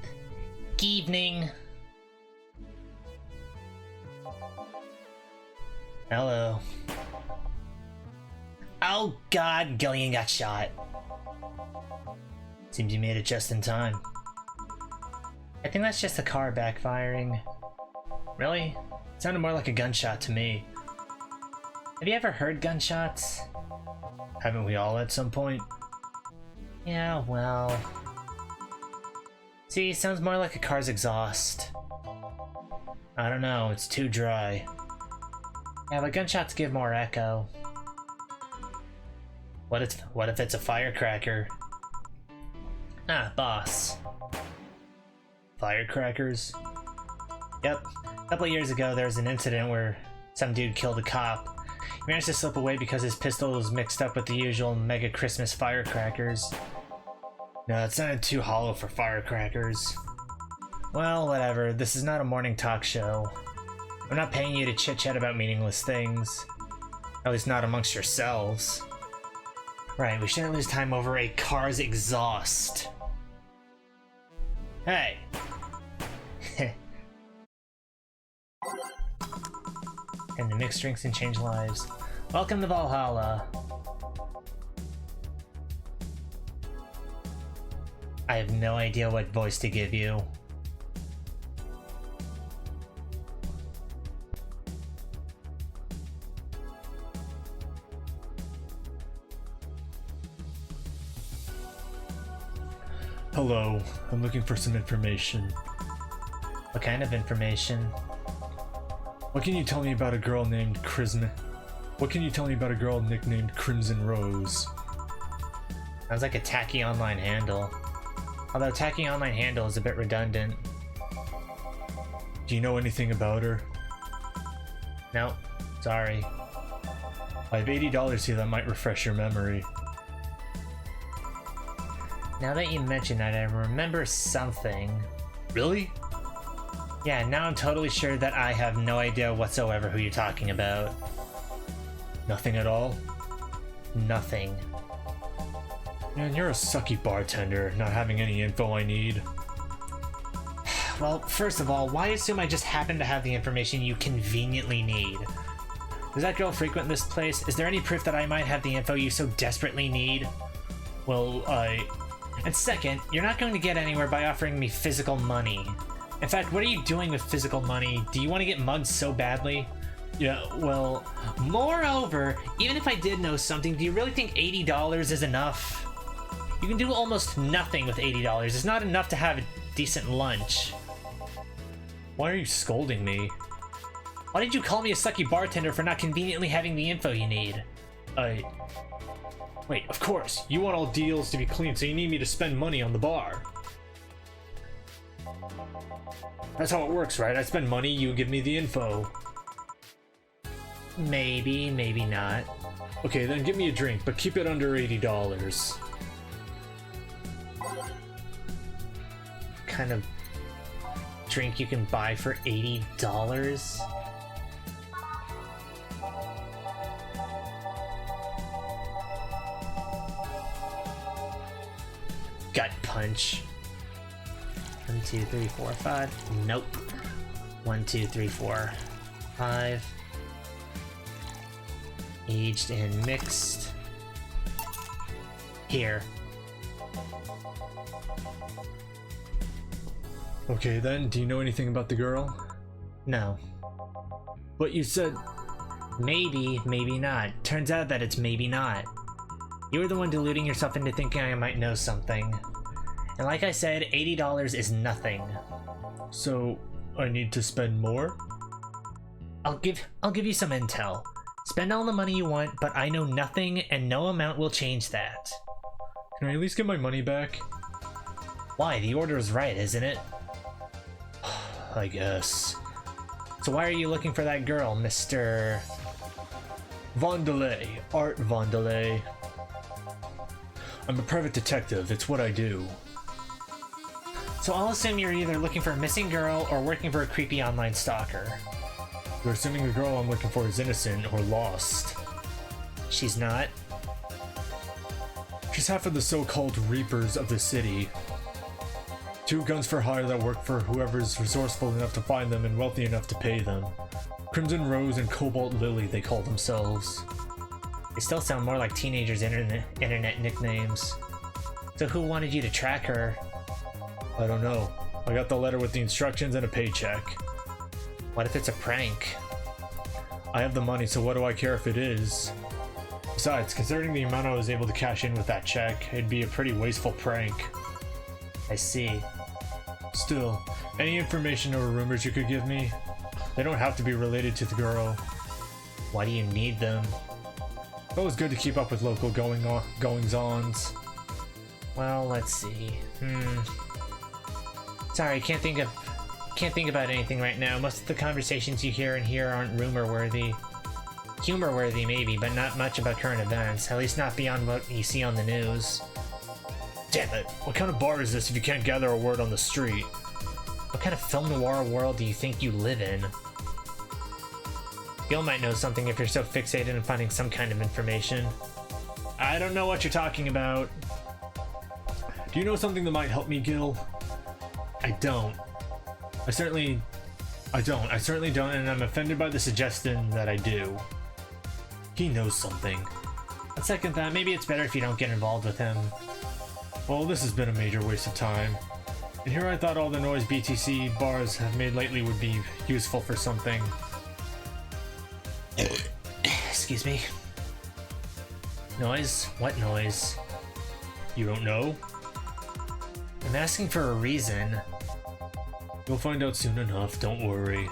Evening. Hello. Oh god, Gillian got shot. Seems you made it just in time. I think that's just the car backfiring. Really? It sounded more like a gunshot to me. Have you ever heard gunshots? Haven't we all at some point? Yeah, well... See, sounds more like a car's exhaust. I don't know, it's too dry. Yeah, but gunshots give more echo. What if it's a firecracker? Ah, boss. Firecrackers? Yep. A couple of years ago, there was an incident where some dude killed a cop. He managed to slip away because his pistol was mixed up with the usual mega Christmas firecrackers. No, it sounded too hollow for firecrackers. Well, whatever. This is not a morning talk show. I'm not paying you to chit-chat about meaningless things. At least not amongst yourselves. Right, we shouldn't lose time over a car's exhaust. Hey! And to mix drinks and change lives. Welcome to Valhalla. I have no idea what voice to give you. Hello, I'm looking for some information. What kind of information? What can you tell me about a girl named What can you tell me about a girl nicknamed Crimson Rose? Sounds like a tacky online handle. Although tacky online handle is a bit redundant. Do you know anything about her? Nope. Sorry. I have $80 here that might refresh your memory. Now that you mention that, I remember something. Really? Yeah, now I'm totally sure that I have no idea whatsoever who you're talking about. Nothing at all? Nothing. Man, you're a sucky bartender, not having any info I need. Well, first of all, why assume I just happen to have the information you conveniently need? Does that girl frequent this place? Is there any proof that I might have the info you so desperately need? Well, And second, you're not going to get anywhere by offering me physical money. In fact, what are you doing with physical money? Do you want to get mugged so badly? Yeah, well... Moreover, even if I did know something, do you really think $80 is enough? You can do almost nothing with $80. It's not enough to have a decent lunch. Why are you scolding me? Why did you call me a sucky bartender for not conveniently having the info you need? Wait, of course, you want all deals to be clean, so you need me to spend money on the bar. That's how it works, right? I spend money, you give me the info. Maybe, maybe not. Okay, then give me a drink, but keep it under $80. Kind of drink you can buy for $80? Gut punch. 1, 2, 3, 4, 5. Nope. 1, 2, 3, 4, 5. Aged and mixed. Here. Okay then, do you know anything about the girl? No. But you said... Maybe, maybe not. Turns out that it's maybe not. You were the one deluding yourself into thinking I might know something. And like I said, $80 is nothing. So, I need to spend more? I'll give you some intel. Spend all the money you want, but I know nothing and no amount will change that. Can I at least get my money back? Why? The order is right, isn't it? I guess. So why are you looking for that girl, Mr. Vandelay. Art Vandelay. I'm a private detective. It's what I do. So I'll assume you're either looking for a missing girl or working for a creepy online stalker. You're assuming the girl I'm looking for is innocent or lost. She's not. She's half of the so-called Reapers of the city. 2 guns for hire that work for whoever's resourceful enough to find them and wealthy enough to pay them. Crimson Rose and Cobalt Lily, they call themselves. They still sound more like teenagers' internet nicknames. So who wanted you to track her? I don't know. I got the letter with the instructions and a paycheck. What if it's a prank? I have the money, so what do I care if it is? Besides, considering the amount I was able to cash in with that check, it'd be a pretty wasteful prank. I see. Still, any information or rumors you could give me? They don't have to be related to the girl. Why do you need them? It's always good to keep up with local goings-ons. Well, let's see. Sorry, can't think about anything right now. Most of the conversations you hear in here aren't rumor-worthy. Humor-worthy, maybe, but not much about current events. At least not beyond what you see on the news. Damn it! What kind of bar is this if you can't gather a word on the street? What kind of film noir world do you think you live in? Gil might know something if you're so fixated on finding some kind of information. I don't know what you're talking about. Do you know something that might help me, Gil? I don't. I certainly don't, and I'm offended by the suggestion that I do. He knows something. On second thought, maybe it's better if you don't get involved with him. Well, this has been a major waste of time. And here I thought all the noise BTC bars have made lately would be useful for something. Excuse me. Noise? What noise? You don't know? I'm asking for a reason. You'll find out soon enough, don't worry.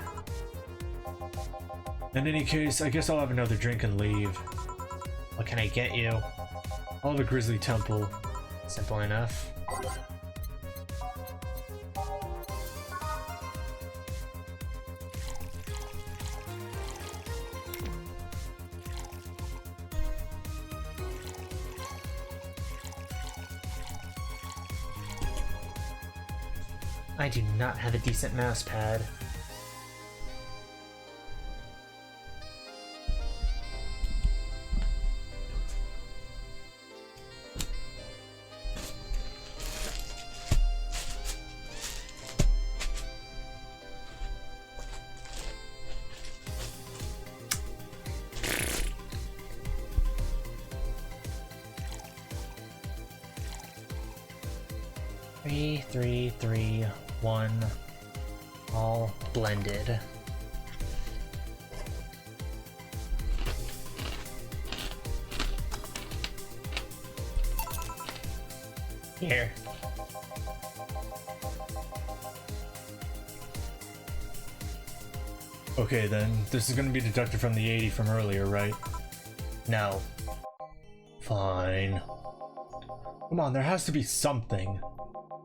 In any case, I guess I'll have another drink and leave. What can I get you? I'll have a Grizzly Temple. Simple enough. I do not have a decent mouse pad. Three, 1, all blended. Here. Okay then, this is gonna be deducted from the 80 from earlier, right? No. Fine. Come on, there has to be something.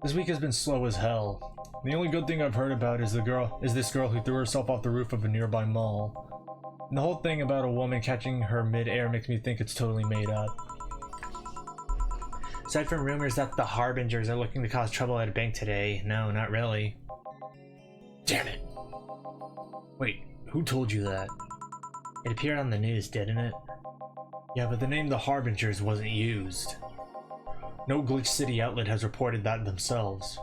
This week has been slow as hell. The only good thing I've heard about is this girl who threw herself off the roof of a nearby mall. And the whole thing about a woman catching her mid-air makes me think it's totally made up. Aside from rumors that the Harbingers are looking to cause trouble at a bank today, no, not really. Damn it! Wait, who told you that? It appeared on the news, didn't it? Yeah, but the name the Harbingers wasn't used. No Glitch City outlet has reported that themselves.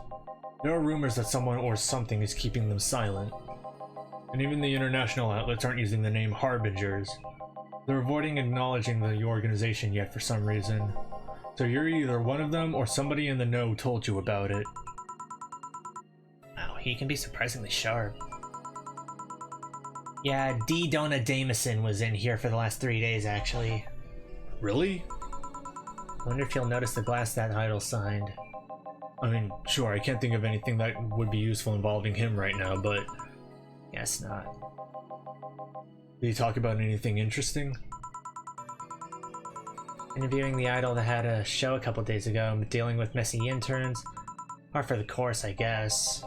There are rumors that someone or something is keeping them silent. And even the international outlets aren't using the name Harbingers. They're avoiding acknowledging the organization yet for some reason. So you're either one of them or somebody in the know told you about it. Wow, he can be surprisingly sharp. Yeah, D. Donna Damison was in here for the last 3 days, actually. Really? Wonder if you'll notice the glass that idol signed. I mean, sure, I can't think of anything that would be useful involving him right now, but... Guess not. Did he talk about anything interesting? Interviewing the idol that had a show a couple days ago, dealing with messy interns, Par for the course, I guess.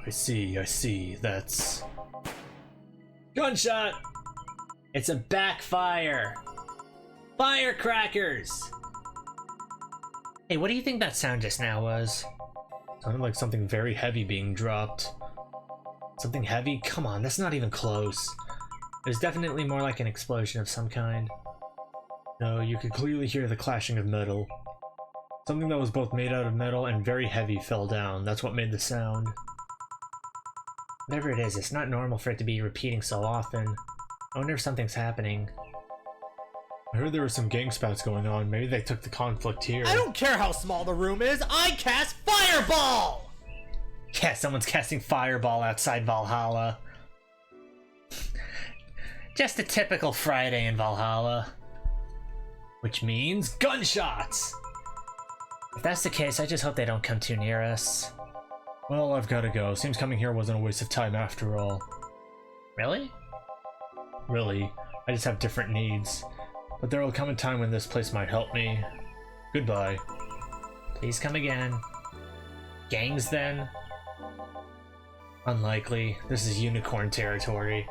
I see, that's... Gunshot! It's a backfire! Firecrackers! Hey, what do you think that sound just now was? Sounded like something very heavy being dropped. Something heavy? Come on, that's not even close. It was definitely more like an explosion of some kind. No, you could clearly hear the clashing of metal. Something that was both made out of metal and very heavy fell down. That's what made the sound. Whatever it is, it's not normal for it to be repeating so often. I wonder if something's happening. I heard there were some gang spats going on. Maybe they took the conflict here. I don't care how small the room is, I cast Fireball! Yeah, someone's casting Fireball outside Valhalla. Just a typical Friday in Valhalla. Which means gunshots! If that's the case, I just hope they don't come too near us. Well, I've gotta go. Seems coming here wasn't a waste of time after all. Really? Really, I just have different needs. But there will come a time when this place might help me. Goodbye. Please come again. Gangs, then? Unlikely. This is unicorn territory.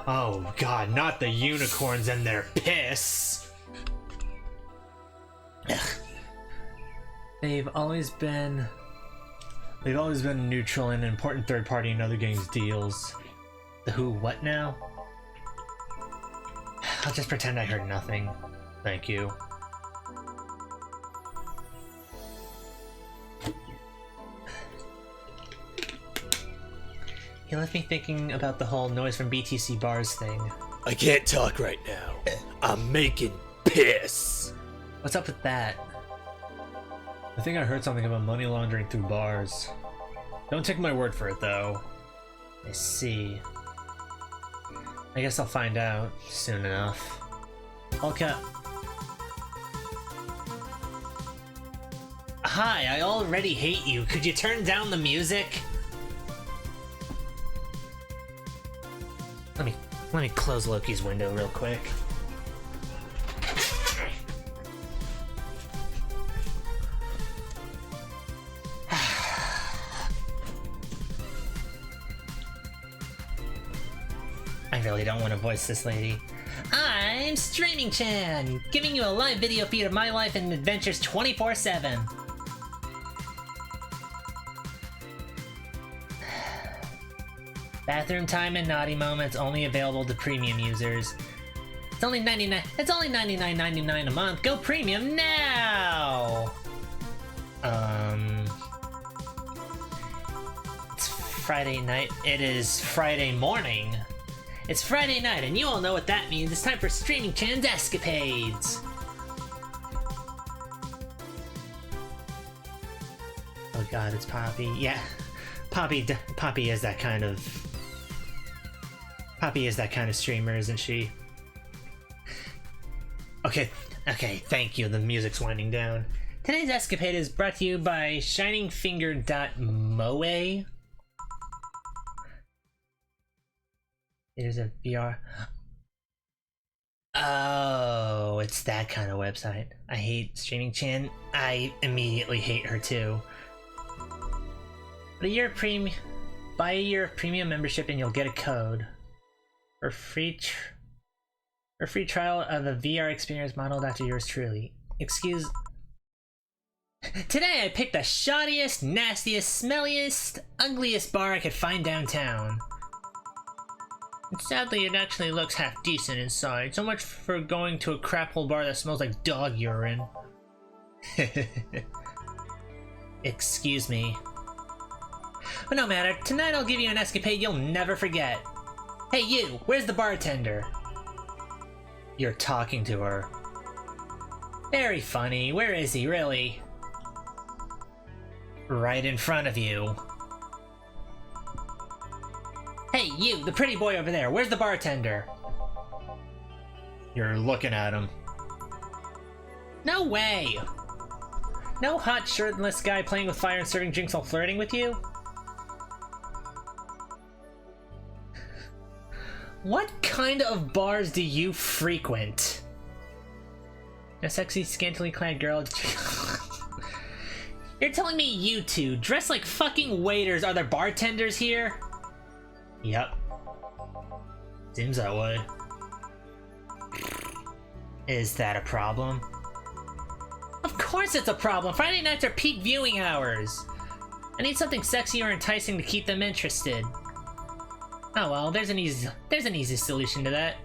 Oh god, not the unicorns and their piss! Ugh. They've always been neutral and an important third party in other gangs' deals. The who what now? I'll just pretend I heard nothing. Thank you. You left me thinking about the whole noise from BTC bars thing. I can't talk right now. I'm making piss. What's up with that? I think I heard something about money laundering through bars. Don't take my word for it, though. I see. I guess I'll find out soon enough. Okay. Hi, I already hate you. Could you turn down the music? Let me close Loki's window real quick. I really don't want to voice this lady. I'm Streaming Chan, giving you a live video feed of my life and adventures 24/7. Bathroom time and naughty moments only available to premium users. It's only $99.99 a month. Go premium now. It's Friday night. It is Friday morning. It's Friday night, and you all know what that means. It's time for Streaming Chan's escapades. Oh god, it's Poppy. Yeah, Poppy is that kind of streamer, isn't she? Okay, thank you. The music's winding down. Today's escapade is brought to you by shiningfinger.moe. There's a VR. Oh, it's that kind of website. I hate Streaming Chan. I immediately hate her too. Buy a year of premium membership and you'll get a code for free trial of a VR experience modeled after yours truly. Today I picked the shoddiest, nastiest, smelliest, ugliest bar I could find downtown. And sadly, it actually looks half decent inside. So much for going to a crap hole bar that smells like dog urine. Excuse me. But no matter, tonight I'll give you an escapade you'll never forget. Hey you, where's the bartender? You're talking to her. Very funny, where is he really? Right in front of you. Hey you, the pretty boy over there, where's the bartender? You're looking at him. No way! No hot shirtless guy playing with fire and serving drinks while flirting with you? What kind of bars do you frequent? A sexy, scantily clad girl. You're telling me you two, dressed like fucking waiters, are there bartenders here? Yep. Seems that way. Is that a problem? Of course it's a problem! Friday nights are peak viewing hours! I need something sexy or enticing to keep them interested. Oh well, there's an easy solution to that.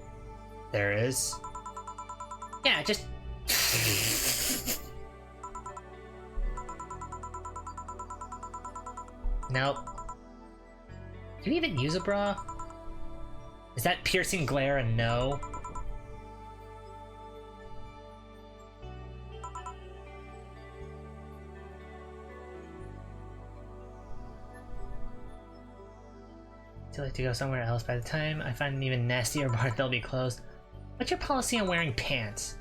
There is? Yeah, just... Nope. Do you even use a bra? Is that piercing glare a no? Do you like to go somewhere else? By the time I find an even nastier bar, they'll be closed. What's your policy on wearing pants?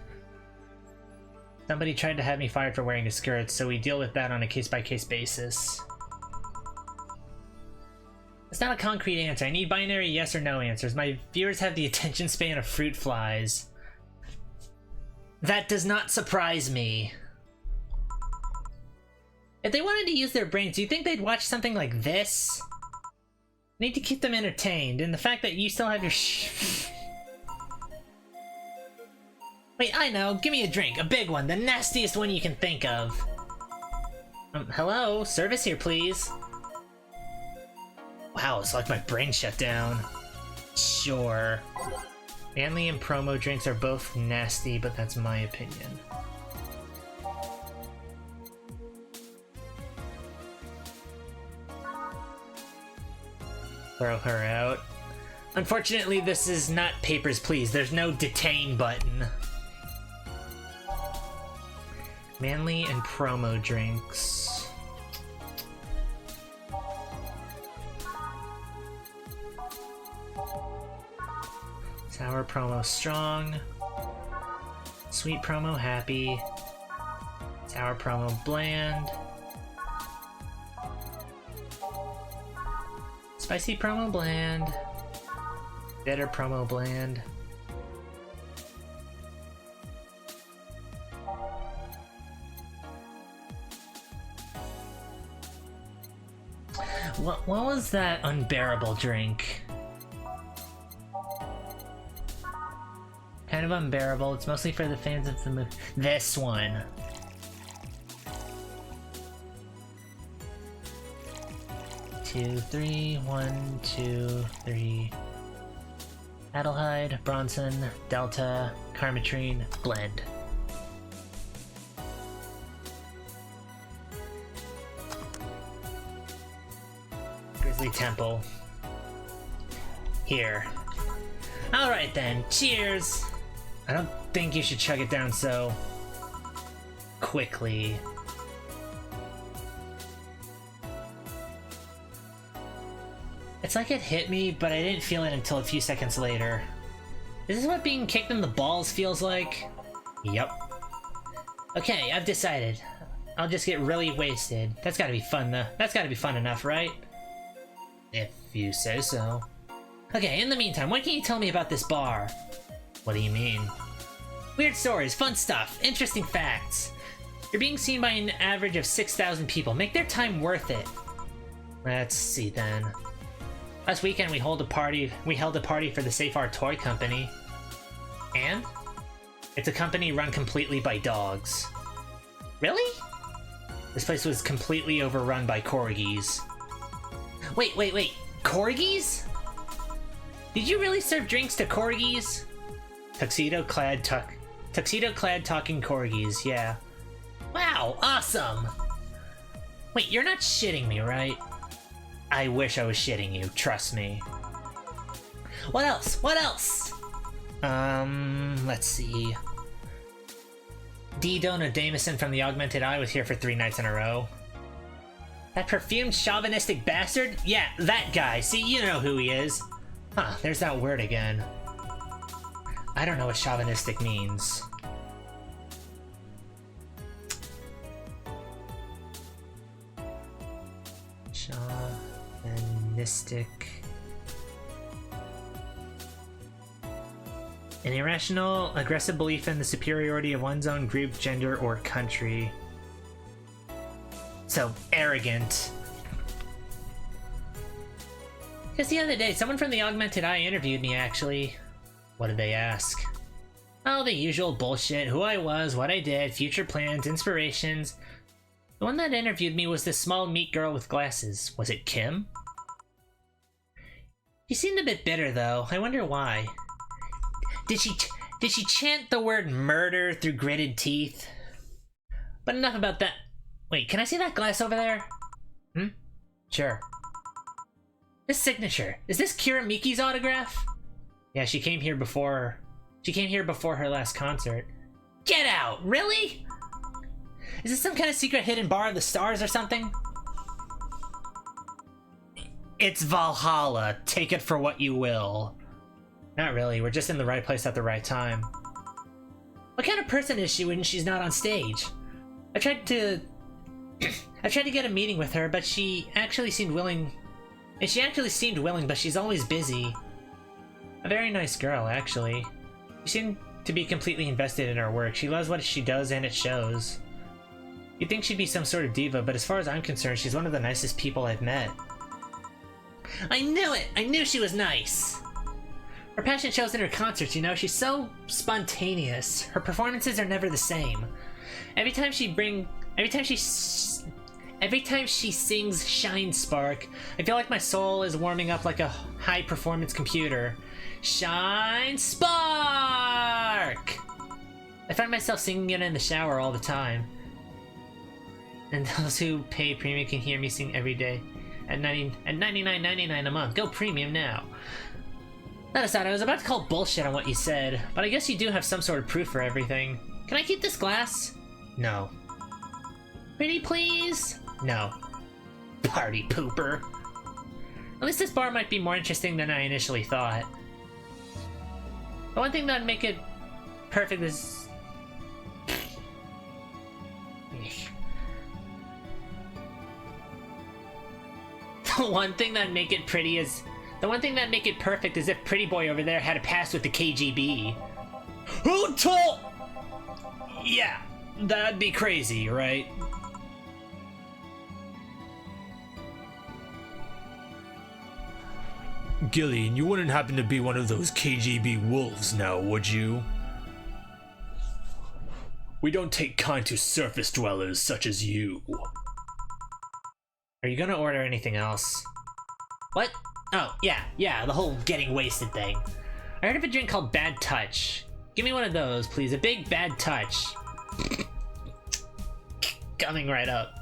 Somebody tried to have me fired for wearing a skirt, so we deal with that on a case-by-case basis. It's not a concrete answer. I need binary yes or no answers. My viewers have the attention span of fruit flies. That does not surprise me. If they wanted to use their brains, do you think they'd watch something like this? I need to keep them entertained, and the fact that you still have your Wait, I know. Give me a drink. A big one. The nastiest one you can think of. Hello? Service here, please. Wow, it's like my brain shut down. Sure. Manly and promo drinks are both nasty, but that's my opinion. Throw her out. Unfortunately, this is not Papers, Please. There's no detain button. Manly and promo drinks. Sour promo strong. Sweet promo happy. Sour promo bland. Spicy promo bland. Bitter promo bland. What was that unbearable drink? Kind of unbearable. It's mostly for the fans of the movie. This one. Two, three, 1, 2, 3. Adelhyde, Bronson, Delta, Carmetrine, blend. Grizzly Temple. Here. Alright then, cheers! I don't think you should chug it down so quickly. It's like it hit me, but I didn't feel it until a few seconds later. Is this what being kicked in the balls feels like? Yep. Okay, I've decided. I'll just get really wasted. That's gotta be fun though. That's gotta be fun enough, right? If you say so. Okay, in the meantime, what can you tell me about this bar? What do you mean? Weird stories, fun stuff, interesting facts. You're being seen by an average of 6,000 people. Make their time worth it. Let's see then. Last weekend we held a party for the Safe Art Toy Company. And? It's a company run completely by dogs. Really? This place was completely overrun by corgis. Wait. Corgis? Did you really serve drinks to corgis? Tuxedo-clad talking corgis, yeah. Wow, awesome! Wait, you're not shitting me, right? I wish I was shitting you, trust me. What else? Let's see. D. Dona Damison from the Augmented Eye was here for 3 nights in a row. That perfumed chauvinistic bastard? Yeah, that guy. See, you know who he is. Huh, there's that word again. I don't know what chauvinistic means. Chauvinistic. An irrational, aggressive belief in the superiority of one's own group, gender, or country. So arrogant. Just the other day, someone from the Augmented Eye interviewed me, actually. What did they ask? Oh, the usual bullshit. Who I was, what I did, future plans, inspirations. The one that interviewed me was this small meat girl with glasses. Was it Kim? She seemed a bit bitter, though. I wonder why. Did she chant the word murder through gritted teeth? But enough about that. Wait, can I see that glass over there? Sure. This signature. Is this Kira Miki's autograph? Yeah, she came here before her last concert. Get out! Really? Is this some kind of secret hidden bar of the stars or something? It's Valhalla. Take it for what you will. Not really. We're just in the right place at the right time. What kind of person is she when she's not on stage? I tried to get a meeting with her, but she actually seemed willing. And she actually seemed willing, but she's always busy. A very nice girl, actually. She seemed to be completely invested in her work. She loves what she does, and it shows. You'd think she'd be some sort of diva, but as far as I'm concerned, she's one of the nicest people I've met. I knew it! I knew she was nice! Her passion shows in her concerts, you know? She's so spontaneous. Her performances are never the same. Every time she sings Shine Spark, I feel like my soul is warming up like a high-performance computer. Shine Spark! I find myself singing it in the shower all the time. And those who pay premium can hear me sing every day at $99.99 a month. Go premium now. That aside, I was about to call bullshit on what you said, but I guess you do have some sort of proof for everything. Can I keep this glass? No. Pretty please? No. Party pooper. At least this bar might be more interesting than I initially thought. The one thing that'd make it perfect is... The one thing that'd make it perfect is if Pretty Boy over there had a pass with the KGB. Who told? Yeah, that'd be crazy, right? Gillian, you wouldn't happen to be one of those KGB wolves now, would you? We don't take kind to surface dwellers such as you. Are you gonna order anything else? What? Oh, yeah, the whole getting wasted thing. I heard of a drink called Bad Touch. Give me one of those, please. A big Bad Touch. Coming right up.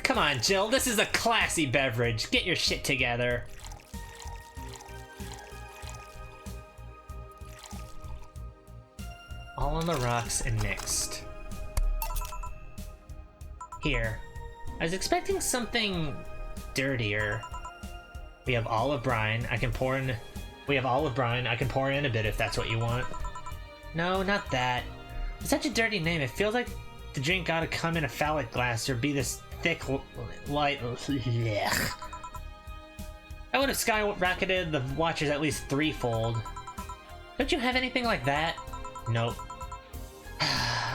Come on, Jill, this is a classy beverage. Get your shit together. All on the rocks and mixed. Here. I was expecting something dirtier. We have olive brine. I can pour in a bit if that's what you want. No, not that. It's such a dirty name. It feels like the drink ought to come in a phallic glass or be this thick, light. Blech. I would have skyrocketed the watchers at least threefold. Don't you have anything like that? Nope.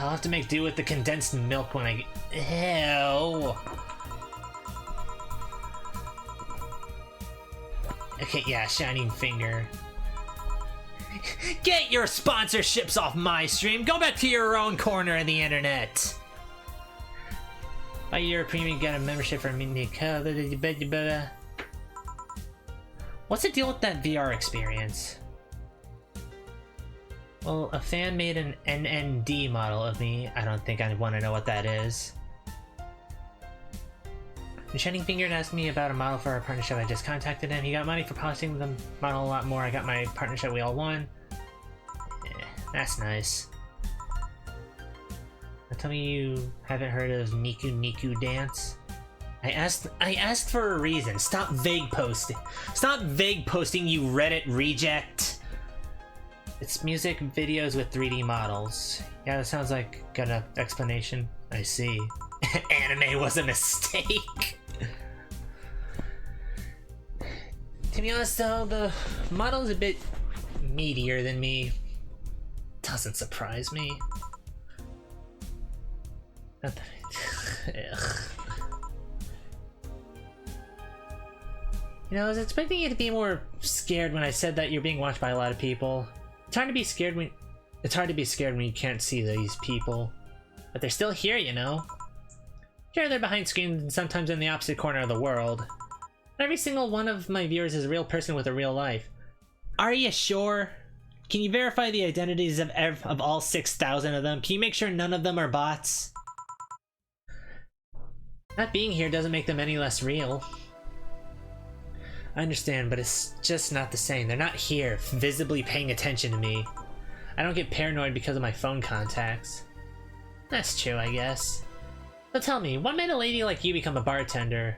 I'll have to make do with the condensed milk when I get... Ew. Okay, yeah, Shining Finger. Get your sponsorships off my stream! Go back to your own corner of the internet! Buy your premium, get a membership for me. What's the deal with that VR experience? Well, a fan made an NND model of me. I don't think I want to know what that is. The Shining Finger asked me about a model for our partnership. I just contacted him. He got money for polishing the model a lot more. I got my partnership. We all won. That's nice. Now tell me you haven't heard of Niku Niku Dance? I asked for a reason. Stop vague posting. Stop vague posting, you Reddit reject. It's music videos with 3D models. Yeah, that sounds like a good explanation. I see. Anime was a mistake. To be honest though, the model's a bit meatier than me. Doesn't surprise me. Not that ugh. You know, I was expecting you to be more scared when I said that you're being watched by a lot of people. It's hard to be scared when you can't see these people. But they're still here, you know? Sure, they're behind screens and sometimes in the opposite corner of the world. But every single one of my viewers is a real person with a real life. Are you sure? Can you verify the identities of all 6,000 of them? Can you make sure none of them are bots? Not being here doesn't make them any less real. I understand, but it's just not the same. They're not here, visibly paying attention to me. I don't get paranoid because of my phone contacts. That's true, I guess. But tell me, what made a lady like you become a bartender?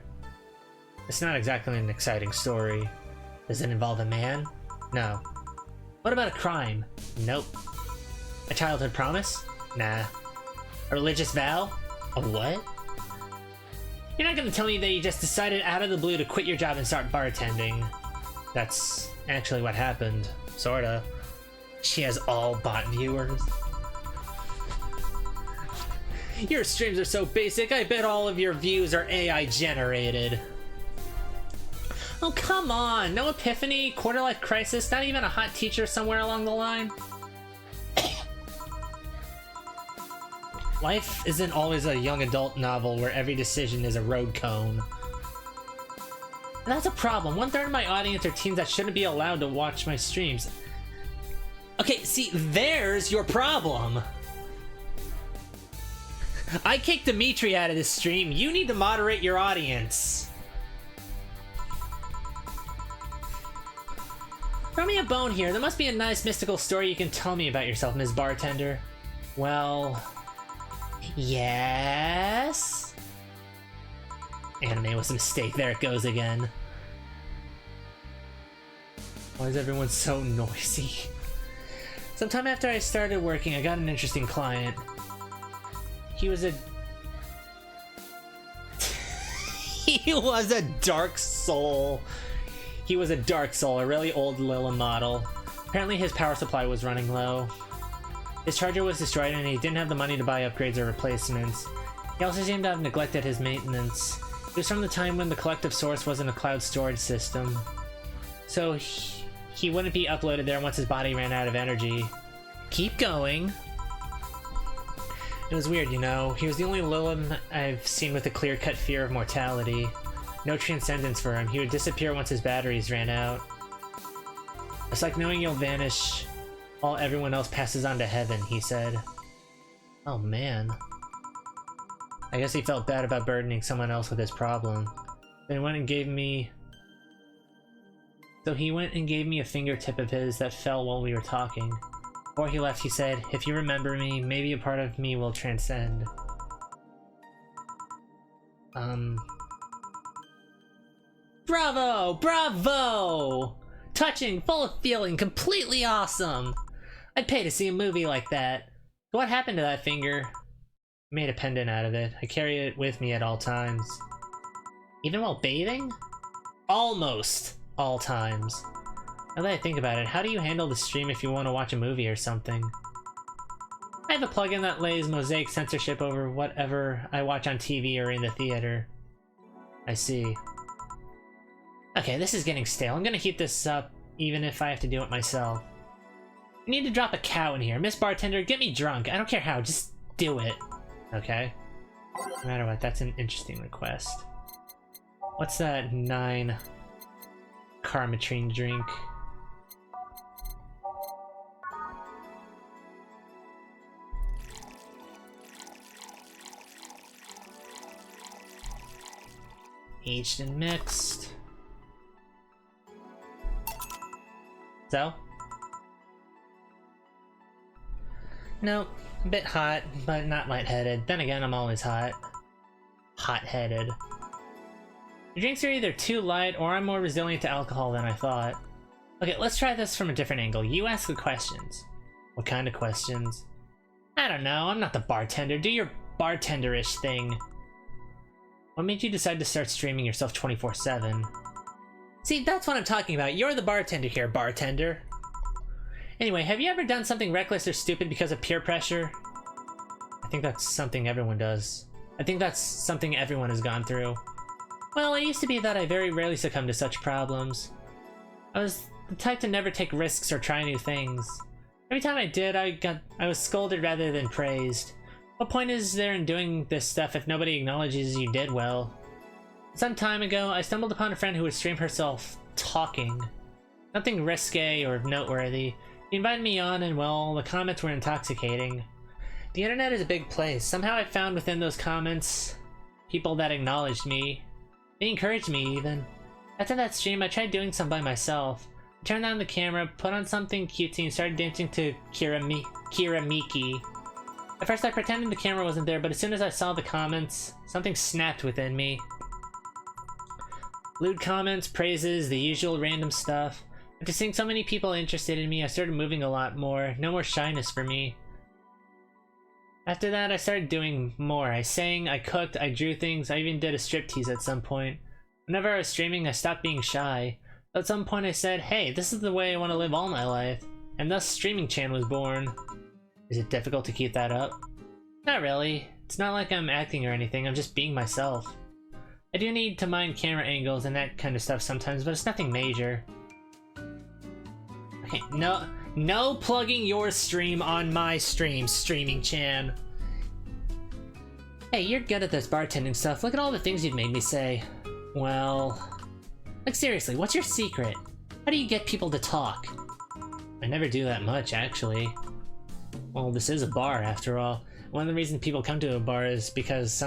It's not exactly an exciting story. Does it involve a man? No. What about a crime? Nope. A childhood promise? Nah. A religious vow? A what? You're not gonna tell me that you just decided out of the blue to quit your job and start bartending. That's actually what happened. Sorta. She has all bot viewers. Your streams are so basic, I bet all of your views are AI generated. Oh, come on! No epiphany, quarter-life crisis, not even a hot teacher somewhere along the line? Life isn't always a young adult novel where every decision is a road cone. And that's a problem. 1/3 of my audience are teens that shouldn't be allowed to watch my streams. Okay, see, there's your problem. I kicked Dimitri out of this stream. You need to moderate your audience. Throw me a bone here. There must be a nice mystical story you can tell me about yourself, Ms. Bartender. Well... yes? Anime was a mistake. There it goes again. Why is everyone so noisy? Sometime after I started working, I got an interesting client. He was a... he was a dark soul. He was a dark soul, a really old Lila model. Apparently his power supply was running low. His charger was destroyed and he didn't have the money to buy upgrades or replacements. He also seemed to have neglected his maintenance. It was from the time when the collective source wasn't a cloud storage system. So he wouldn't be uploaded there once his body ran out of energy. Keep going. It was weird, you know. He was the only Lilin I've seen with a clear-cut fear of mortality. No transcendence for him. He would disappear once his batteries ran out. It's like knowing you'll vanish while everyone else passes on to heaven, he said. Oh man. I guess he felt bad about burdening someone else with his problem. Then he went and gave me... So he went and gave me a fingertip of his that fell while we were talking. Before he left, he said, "If you remember me, maybe a part of me will transcend." Bravo! Bravo! Touching, full of feeling, completely awesome! I'd pay to see a movie like that. What happened to that finger? I made a pendant out of it. I carry it with me at all times. Even while bathing? Almost all times. Now that I think about it, how do you handle the stream if you want to watch a movie or something? I have a plugin that lays mosaic censorship over whatever I watch on TV or in the theater. I see. Okay, this is getting stale. I'm gonna keep this up, even if I have to do it myself. I need to drop a cow in here. Miss Bartender, get me drunk. I don't care how, just do it. Okay? No matter what, that's an interesting request. What's that 9 Karmatrine drink? Aged and mixed. So? No, a bit hot, but not lightheaded. Then again, I'm always hot. Hot-headed. The drinks are either too light, or I'm more resilient to alcohol than I thought. Okay, let's try this from a different angle. You ask the questions. What kind of questions? I don't know, I'm not the bartender. Do your bartenderish thing. What made you decide to start streaming yourself 24/7? It's See, that's what I'm talking about. You're the bartender here, bartender. Anyway, have you ever done something reckless or stupid because of peer pressure? I think that's something everyone does. I think that's something everyone has gone through. Well, it used to be that I very rarely succumbed to such problems. I was the type to never take risks or try new things. Every time I did, I was scolded rather than praised. What point is there in doing this stuff if nobody acknowledges you did well? Some time ago, I stumbled upon a friend who would stream herself talking. Nothing risque or noteworthy. He invited me on and, well, the comments were intoxicating. The internet is a big place. Somehow I found within those comments people that acknowledged me. They encouraged me, even. After that stream, I tried doing some by myself. I turned on the camera, put on something cutesy, and started dancing to Kira Miki. At first I pretended the camera wasn't there, but as soon as I saw the comments, something snapped within me. Lewd comments, praises, the usual random stuff. After seeing so many people interested in me, I started moving a lot more. No more shyness for me. After that, I started doing more. I sang, I cooked, I drew things, I even did a striptease at some point. Whenever I was streaming, I stopped being shy. At some point I said, hey, this is the way I want to live all my life. And thus Streaming Chan was born. Is it difficult to keep that up? Not really. It's not like I'm acting or anything, I'm just being myself. I do need to mind camera angles and that kind of stuff sometimes, but it's nothing major. Okay, no plugging your stream on my stream, Streaming Chan. Hey, you're good at this bartending stuff. Look at all the things you've made me say. Well... like seriously, what's your secret? How do you get people to talk? I never do that much, actually. Well, this is a bar, after all. One of the reasons people come to a bar is because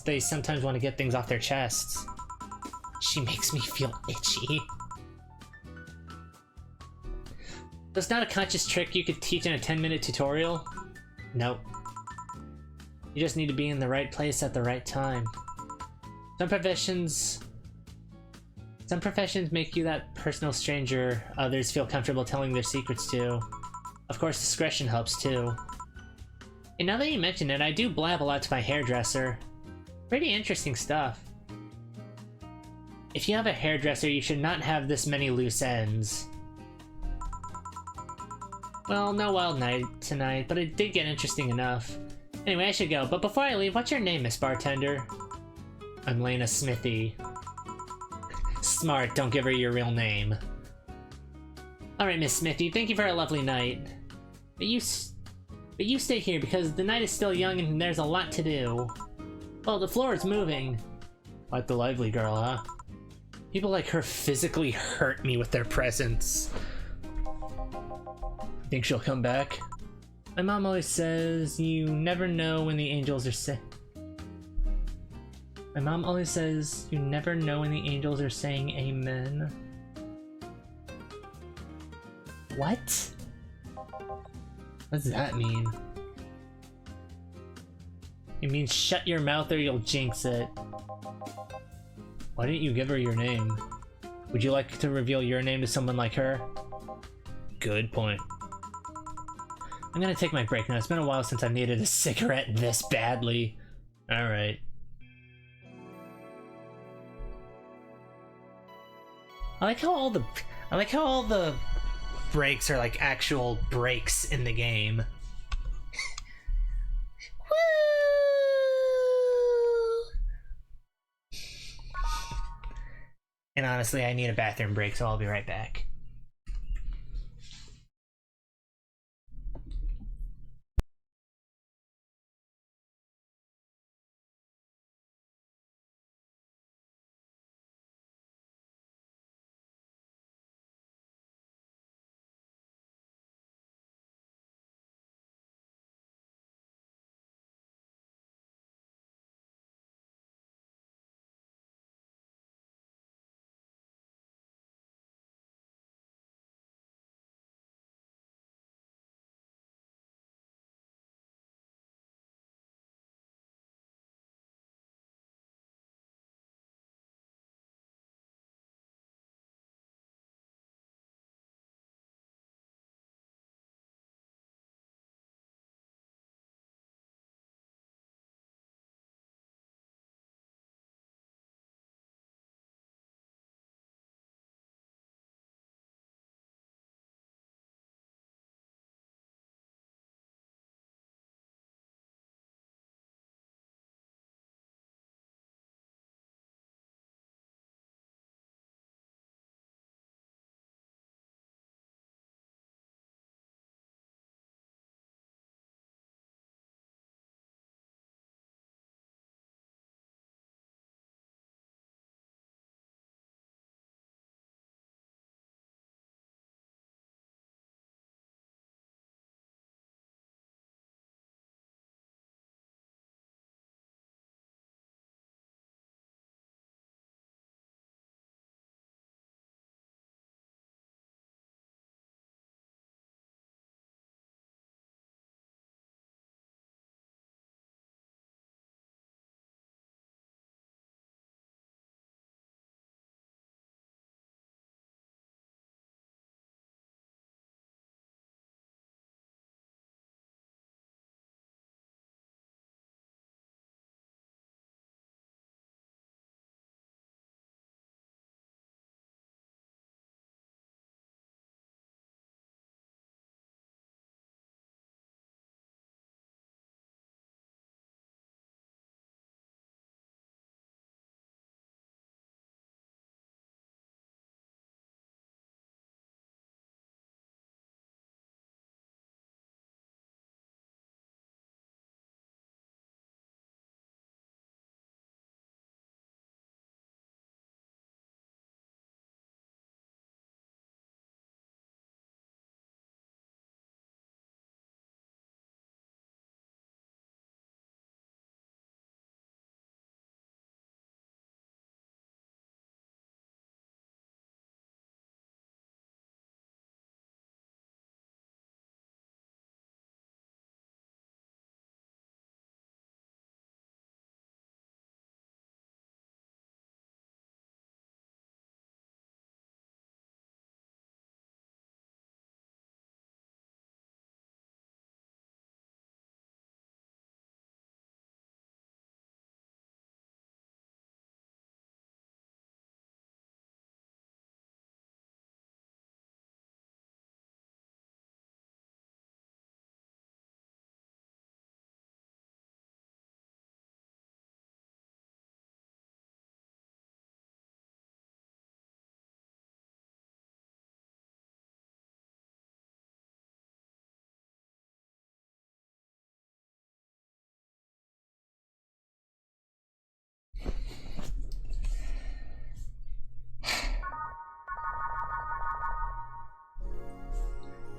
they sometimes want to get things off their chests. She makes me feel itchy. That's not a conscious trick you could teach in a 10-minute tutorial? Nope. You just need to be in the right place at the right time. Some professions make you that personal stranger others feel comfortable telling their secrets to. Of course, discretion helps too. And now that you mention it, I do blab a lot to my hairdresser. Pretty interesting stuff. If you have a hairdresser, you should not have this many loose ends. Well, no wild night tonight, but it did get interesting enough. Anyway, I should go, but before I leave, what's your name, Miss Bartender? I'm Lena Smithy. Smart, don't give her your real name. Alright, Miss Smithy, thank you for a lovely night. But you stay here because the night is still young and there's a lot to do. Well, the floor is moving. Like the lively girl, huh? People like her physically hurt me with their presence. Think she'll come back? My mom always says you never know when the angels are saying amen. What? What does that mean? It means shut your mouth or you'll jinx it. Why didn't you give her your name? Would you like to reveal your name to someone like her? Good point. I'm gonna take my break now. It's been a while since I've needed a cigarette this badly. Alright. I like how all the breaks are like actual breaks in the game. Woo! And honestly, I need a bathroom break, so I'll be right back.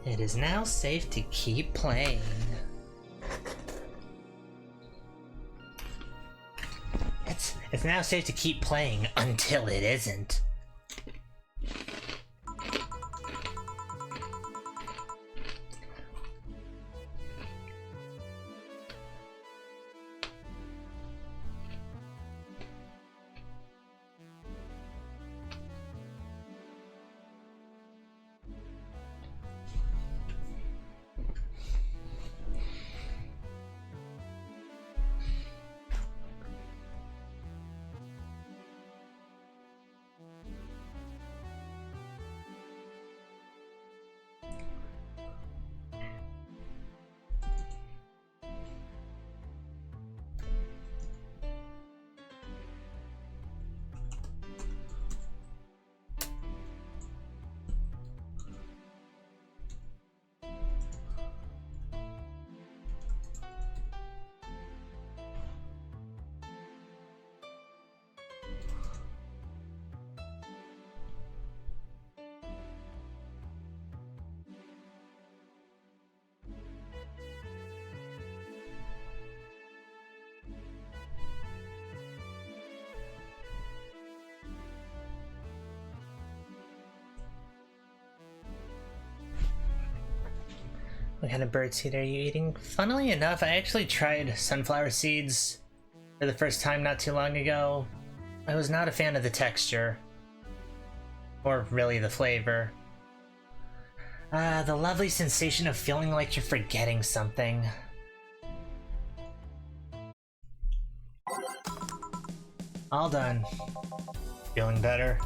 It is now safe to keep playing. It's now safe to keep playing until it isn't. What kind of bird seed are you eating? Funnily enough, I actually tried sunflower seeds for the first time not too long ago. I was not a fan of the texture. Or really the flavor. The lovely sensation of feeling like you're forgetting something. All done. Feeling better?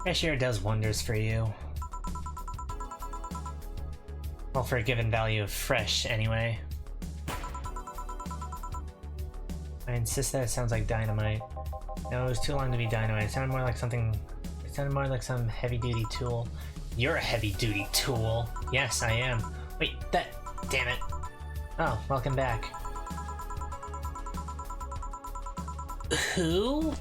Fresh air does wonders for you. Well, for a given value of fresh, anyway. I insist that it sounds like dynamite. No, it was too long to be dynamite. It sounded more like something... It sounded more like some heavy-duty tool. You're a heavy-duty tool. Yes, I am. Wait, that... Damn it. Oh, welcome back. Who?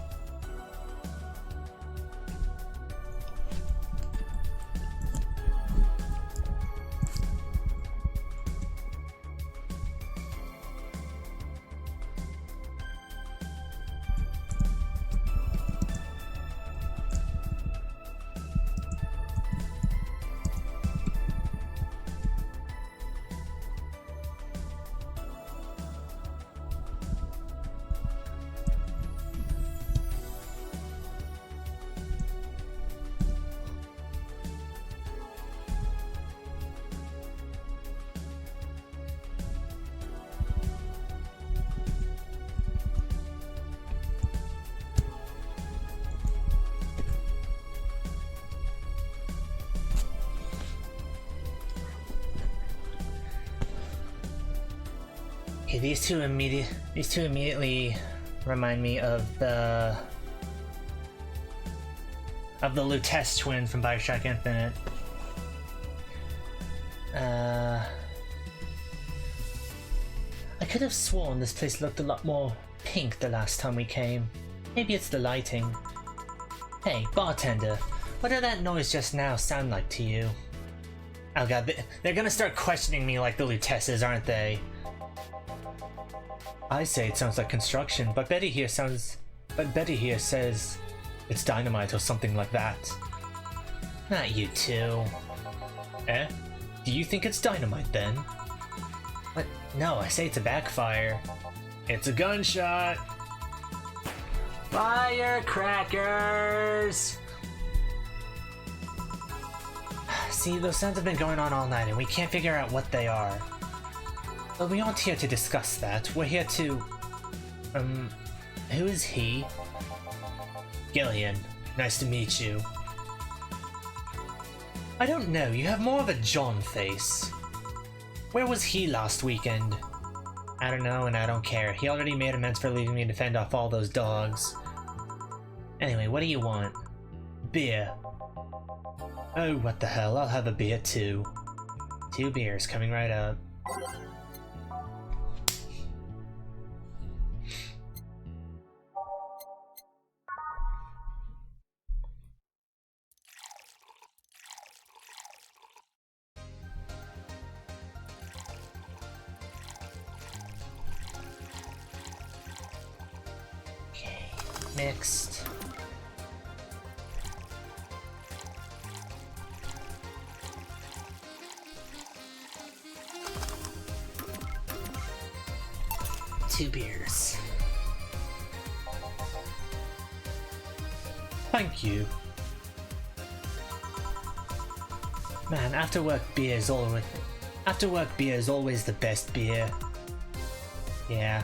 Okay, these two immediately remind me of the Lutece twin from Bioshock Infinite. I could have sworn this place looked a lot more pink the last time we came. Maybe it's the lighting. Hey, bartender, what did that noise just now sound like to you? Oh god, they're gonna start questioning me like the Luteces, aren't they? I say it sounds like construction, but Betty here says it's dynamite or something like that. Not you two. Eh? Do you think it's dynamite then? What? No, I say it's a backfire. It's a gunshot! Firecrackers! See, those sounds have been going on all night and we can't figure out what they are. But we aren't here to discuss that. We're here to... who is he? Gillian. Nice to meet you. I don't know, you have more of a John face. Where was he last weekend? I don't know and I don't care. He already made amends for leaving me to fend off all those dogs. Anyway, what do you want? Beer. Oh, what the hell, I'll have a beer too. 2 beers coming right up. Mixed. Two beers. Thank you. Man, after work beer is always the best beer. Yeah.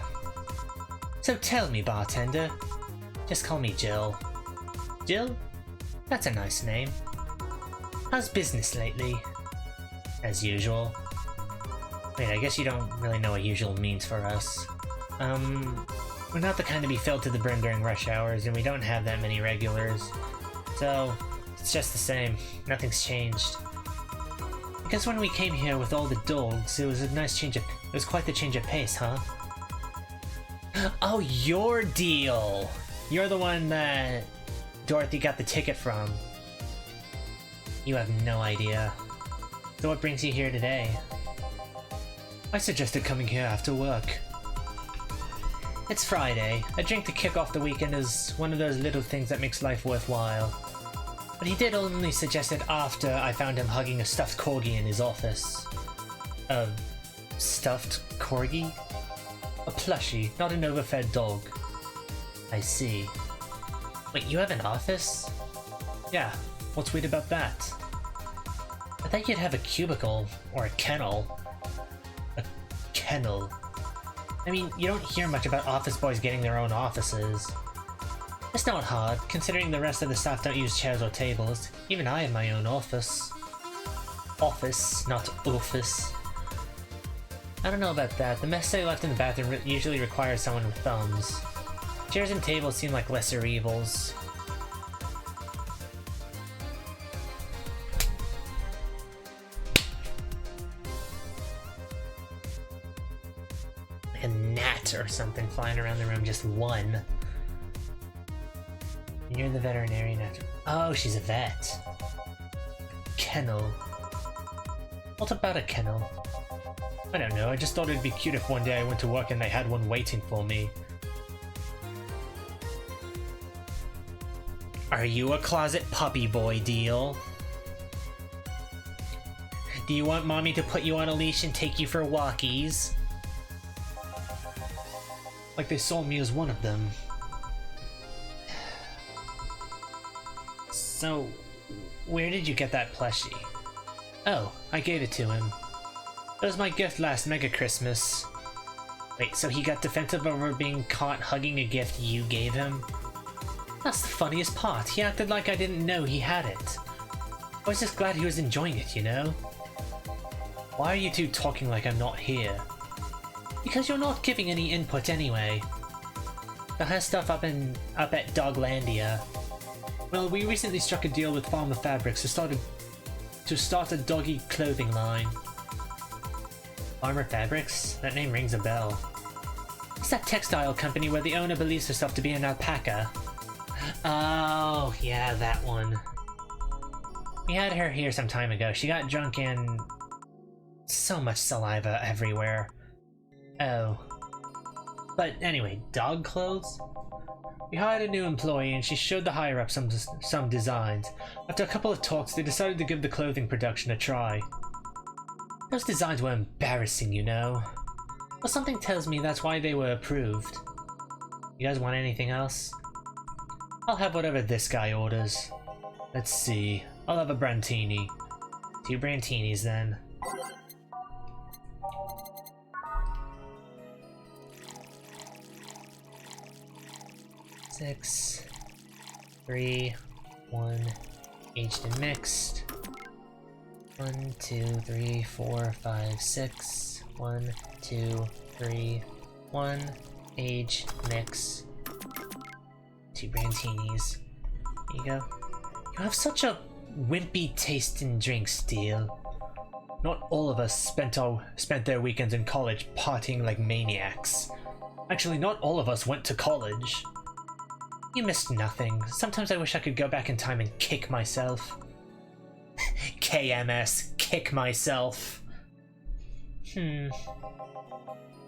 So tell me, bartender. Just call me Jill. Jill? That's a nice name. How's business lately? As usual. Wait, I guess you don't really know what usual means for us. We're not the kind to be filled to the brim during rush hours, and we don't have that many regulars. So, it's just the same. Nothing's changed. I guess when we came here with all the dogs, it was a nice change of... It was quite the change of pace, huh? Oh, your deal! You're the one that Dorothy got the ticket from. You have no idea. So what brings you here today? I suggested coming here after work. It's Friday. A drink to kick off the weekend is one of those little things that makes life worthwhile. But he did only suggest it after I found him hugging a stuffed corgi in his office. A stuffed corgi? A plushie, not an overfed dog. I see. Wait, you have an office? Yeah, what's weird about that? I thought you'd have a cubicle, or a kennel. A kennel. I mean, you don't hear much about office boys getting their own offices. It's not hard, considering the rest of the staff don't use chairs or tables. Even I have my own office. Office, not office. I don't know about that. The mess I left in the bathroom usually requires someone with thumbs. Chairs and tables seem like lesser evils. Like a gnat or something flying around the room, just one. And you're the veterinarian after. Oh, she's a vet. Kennel. What about a kennel? I don't know, I just thought it'd be cute if one day I went to work and they had one waiting for me. Are you a closet puppy boy, deal? Do you want mommy to put you on a leash and take you for walkies? Like they saw me as one of them. So, where did you get that plushie? Oh, I gave it to him. That was my gift last Mega Christmas. Wait, so he got defensive over being caught hugging a gift you gave him? That's the funniest part. He acted like I didn't know he had it. I was just glad he was enjoying it, you know? Why are you two talking like I'm not here? Because you're not giving any input anyway. The has stuff up at Doglandia. Well, we recently struck a deal with Farmer Fabrics to start a doggy clothing line. Farmer Fabrics? That name rings a bell. It's that textile company where the owner believes herself to be an alpaca. Oh, yeah, that one. We had her here some time ago. She got drunk and... so much saliva everywhere. Oh. But anyway, dog clothes? We hired a new employee and she showed the higher-ups some designs. After a couple of talks, they decided to give the clothing production a try. Those designs were embarrassing, you know. Well, something tells me that's why they were approved. You guys want anything else? I'll have whatever this guy orders. Let's see. I'll have a Brantini. 2 Brantinis then. Six, 3, 1, aged and mixed. 1, 2, 3, 4, 5, 6. 1, 2, 3, 1. Age, mix. 2 Brantinis. There you go. You have such a wimpy taste in drinks, Steel. Not all of us spent their weekends in college partying like maniacs. Actually, not all of us went to college. You missed nothing. Sometimes I wish I could go back in time and kick myself. KMS, kick myself.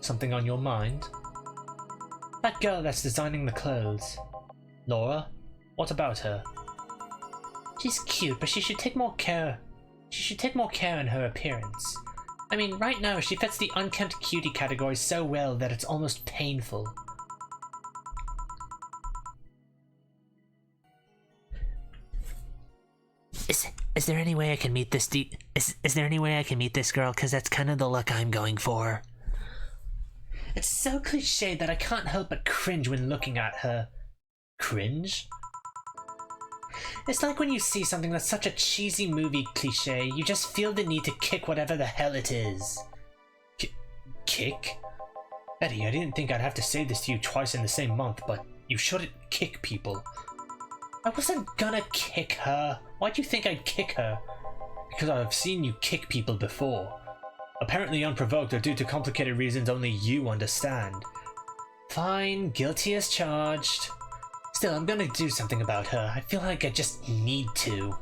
Something on your mind? That girl that's designing the clothes. Laura? What about her? She's cute, but she should take more care. She should take more care in her appearance. I mean, right now she fits the unkempt cutie category so well that it's almost painful. Is there any way I can meet this is there any way I can meet this girl? Cause that's kind of the look I'm going for. It's so cliche that I can't help but cringe when looking at her. Cringe? It's like when you see something that's such a cheesy movie cliche, you just feel the need to kick whatever the hell it is. Kick? Eddie, I didn't think I'd have to say this to you twice in the same month, but you shouldn't kick people. I wasn't gonna kick her. Why'd you think I'd kick her? Because I've seen you kick people before. Apparently unprovoked or due to complicated reasons only you understand. Fine, guilty as charged. Still, I'm gonna do something about her. I feel like I just need to.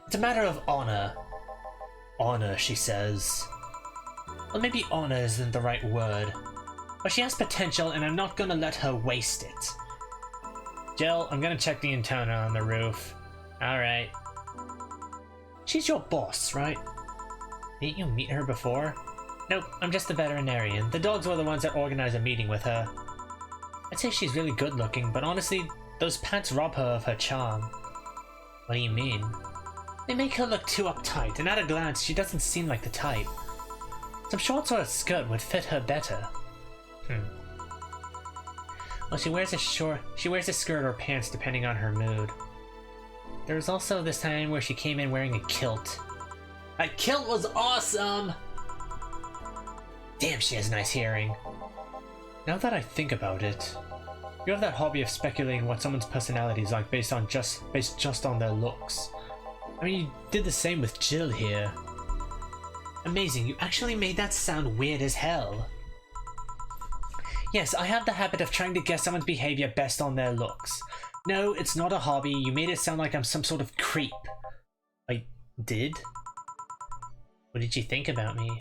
It's a matter of honor. Honor, she says. Well, maybe honor isn't the right word. But she has potential and I'm not gonna let her waste it. Jill, I'm gonna check the antenna on the roof. Alright. She's your boss, right? Didn't you meet her before? Nope, I'm just the veterinarian. The dogs were the ones that organized a meeting with her. I'd say she's really good looking, but honestly, those pants rob her of her charm. What do you mean? They make her look too uptight, and at a glance, she doesn't seem like the type. Some shorts or a skirt would fit her better. Well, she wears a skirt or pants depending on her mood. There was also this time where she came in wearing a kilt. That kilt was awesome! Damn, she has nice hearing. Now that I think about it, you have that hobby of speculating what someone's personality is like based just on their looks. I mean, you did the same with Jill here. Amazing, you actually made that sound weird as hell. Yes, I have the habit of trying to guess someone's behavior based on their looks. No, it's not a hobby. You made it sound like I'm some sort of creep. I did? What did you think about me?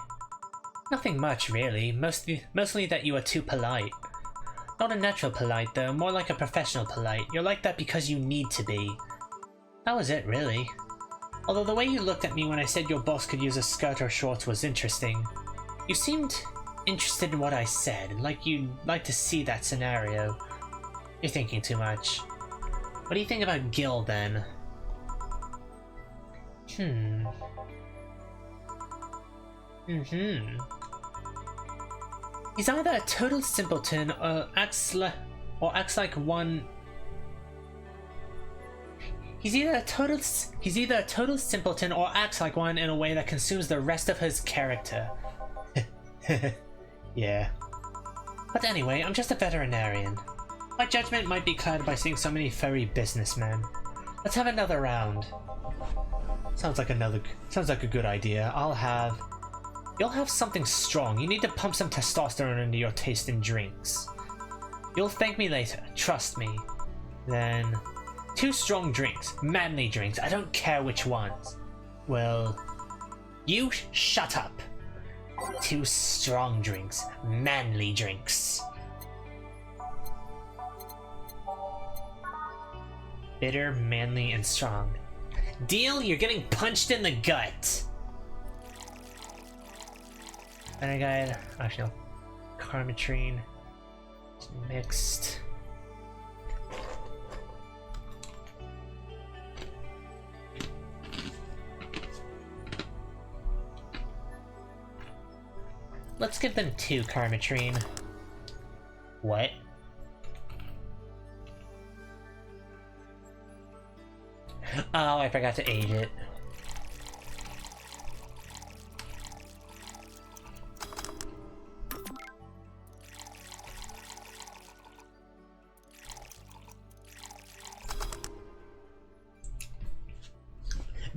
Nothing much, really. Mostly that you are too polite. Not a natural polite, though. More like a professional polite. You're like that because you need to be. That was it, really. Although the way you looked at me when I said your boss could use a skirt or shorts was interesting. You seemed interested in what I said, like you'd like to see that scenario. You're thinking too much. What do you think about Gil, then? He's either a total simpleton or acts like one. He's either a total simpleton or acts like one in a way that consumes the rest of his character. Yeah. But anyway, I'm just a veterinarian. My judgment might be clouded by seeing so many furry businessmen. Let's have another round. Sounds like a good idea. You'll have something strong. You need to pump some testosterone into your taste in drinks. You'll thank me later, trust me. Then, 2 strong drinks, manly drinks, I don't care which ones. Well, you shut up. 2 strong drinks, manly drinks. Bitter, manly, and strong. Deal? You're getting punched in the gut. And I got, actually, no, Carmetrine mixed. Let's give them 2 Carmetrine. What? Oh, I forgot to age it.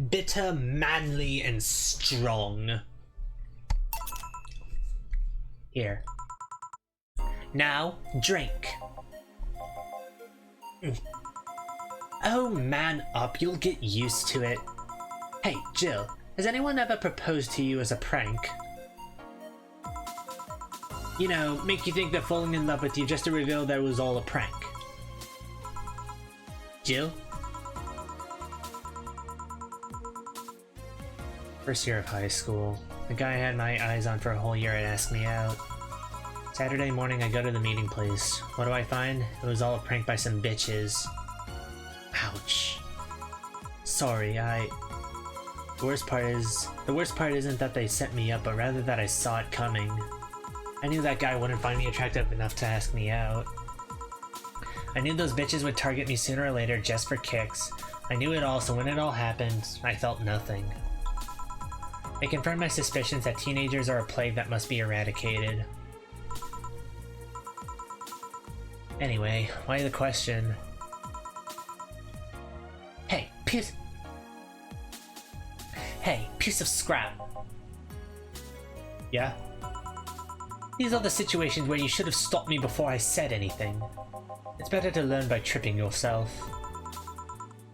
Bitter, manly, and strong. Here. Now, drink. Oh, man up, you'll get used to it. Hey, Jill, has anyone ever proposed to you as a prank? You know, make you think they're falling in love with you just to reveal that it was all a prank. Jill? First year of high school. The guy I had my eyes on for a whole year had asked me out. Saturday morning, I go to the meeting place. What do I find? It was all a prank by some bitches. Ouch. Sorry, The worst part isn't that they set me up, but rather that I saw it coming. I knew that guy wouldn't find me attractive enough to ask me out. I knew those bitches would target me sooner or later just for kicks. I knew it all, so when it all happened, I felt nothing. It confirmed my suspicions that teenagers are a plague that must be eradicated. Anyway, why the question? Hey, piece of scrap. Yeah? These are the situations where you should have stopped me before I said anything. It's better to learn by tripping yourself.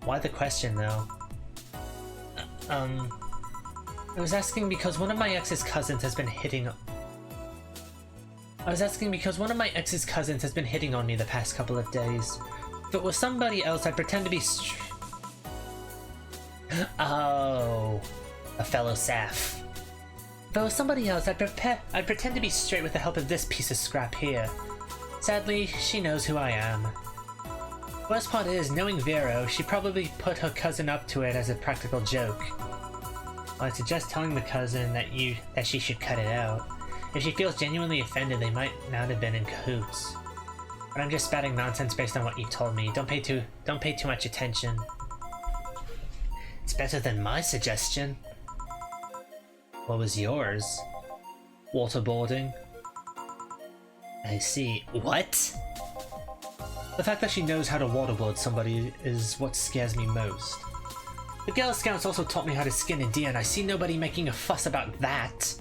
Why the question, though? I was asking because one of my ex's cousins has been hitting on me the past couple of days. If it was somebody else, I'd pretend to be Oh, a fellow Saf. If it was somebody else, I'd pretend to be straight with the help of this piece of scrap here. Sadly, she knows who I am. Worst part is, knowing Vero, she probably put her cousin up to it as a practical joke. I suggest telling the cousin that she should cut it out. If she feels genuinely offended, they might not have been in cahoots. But I'm just spouting nonsense based on what you told me. Don't pay too much attention. It's better than my suggestion. What was yours? Waterboarding. I see. What? The fact that she knows how to waterboard somebody is what scares me most. The Girl Scouts also taught me how to skin a deer, and I see nobody making a fuss about that.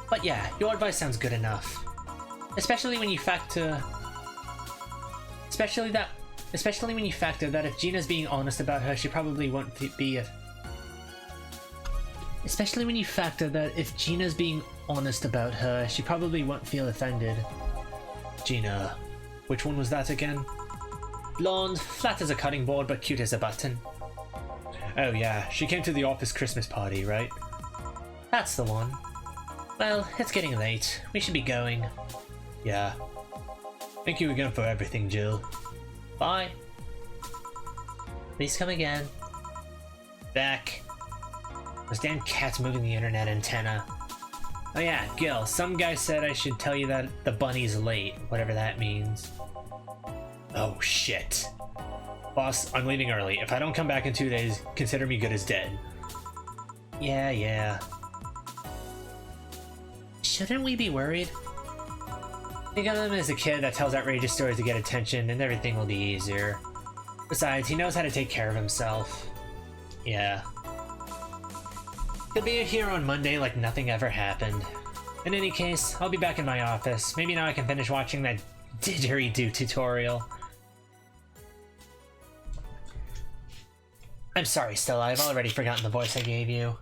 But yeah, your advice sounds good enough. Especially when you factor that if Gina's being honest about her, she probably won't be a... Especially when you factor that if Gina's being honest about her, she probably won't feel offended. Gina. Which one was that again? Blonde, flat as a cutting board but cute as a button. Oh yeah, she came to the office Christmas party, right? That's the one. Well, it's getting late. We should be going. Yeah. Thank you again for everything, Jill. Bye. Please come again. Back. Those damn cats moving the internet antenna. Oh yeah, Gil, some guy said I should tell you that the bunny's late, whatever that means. Oh shit. Boss, I'm leaving early. If I don't come back in 2 days, consider me good as dead. Yeah. Shouldn't we be worried? Think of him as a kid that tells outrageous stories to get attention, and everything will be easier. Besides, he knows how to take care of himself. Yeah. He'll be here on Monday like nothing ever happened. In any case, I'll be back in my office. Maybe now I can finish watching that didgeridoo tutorial. I'm sorry, Stella, I've already forgotten the voice I gave you.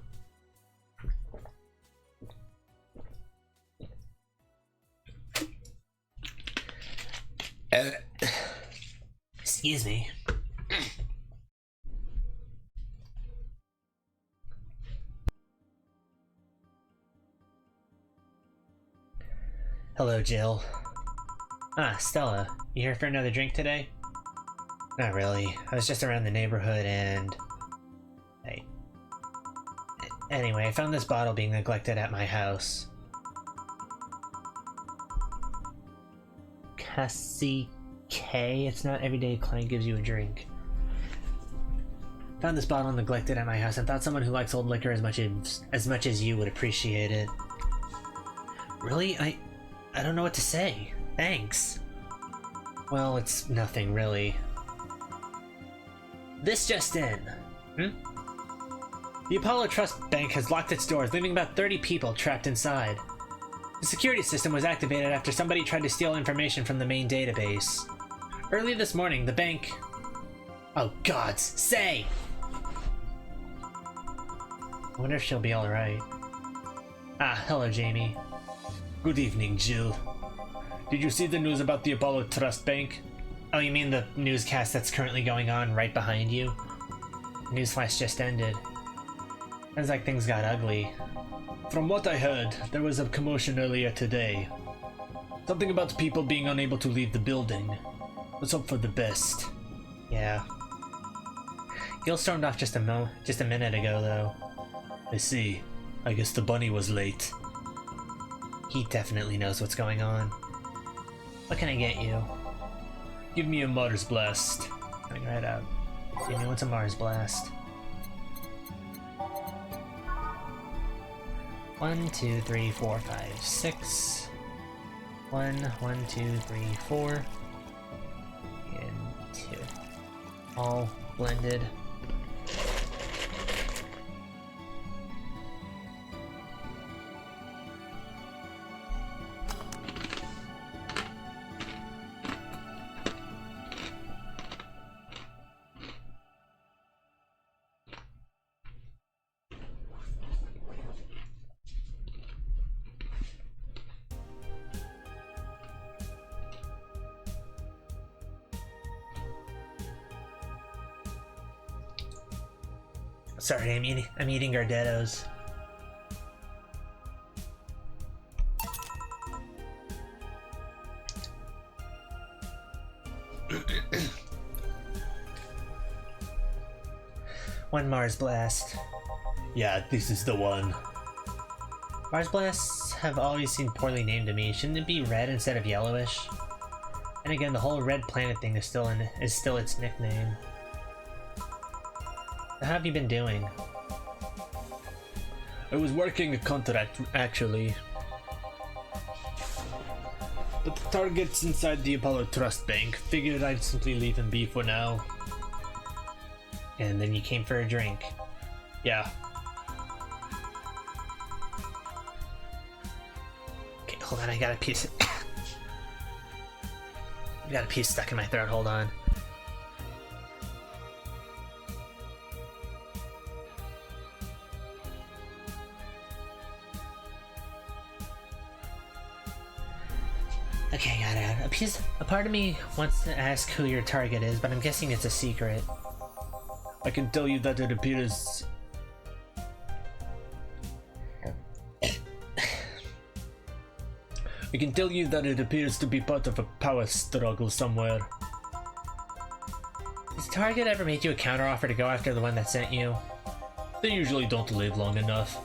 Excuse me. Hello, Jill. Ah, Stella. You here for another drink today? Not really. I was just around the neighborhood and... Hey. Anyway, I found this bottle being neglected at my house. Cassie K? It's not every day a client gives you a drink. Found this bottle neglected at my house and thought someone who likes old liquor as much as you would appreciate it. Really? I don't know what to say. Thanks. Well, it's nothing really. This just in. The Apollo Trust Bank has locked its doors, leaving about 30 people trapped inside. The security system was activated after somebody tried to steal information from the main database. Early this morning, the bank... Oh gods, say! I wonder if she'll be alright. Ah, hello Jamie. Good evening, Jill. Did you see the news about the Apollo Trust Bank? Oh, you mean the newscast that's currently going on right behind you? Newsflash just ended. Sounds like things got ugly. From what I heard, there was a commotion earlier today. Something about people being unable to leave the building. Let's hope for the best. Yeah. Gil stormed off just a minute ago, though. I see. I guess the bunny was late. He definitely knows what's going on. What can I get you? Give me a Mars Blast. Coming right up. Give me what's a Mars Blast. 1, 2, 3, 4, 5, 6. 1, 1, 2, 3, 4. And 2. All blended. Sorry, I'm eating Gardettos. One Mars Blast. Yeah, this is the one. Mars Blasts have always seemed poorly named to me. Shouldn't it be red instead of yellowish? And again, the whole red planet thing is still its nickname. How have you been doing? I was working a contract, actually. But the target's inside the Apollo Trust Bank. Figured I'd simply leave him be for now. And then you came for a drink. Yeah. Okay, hold on, I got a piece. I got a piece stuck in my throat, hold on. Okay, got it. A part of me wants to ask who your target is, but I'm guessing it's a secret. I can tell you that it appears... I can tell you that it appears to be part of a power struggle somewhere. Has the target ever made you a counteroffer to go after the one that sent you? They usually don't live long enough.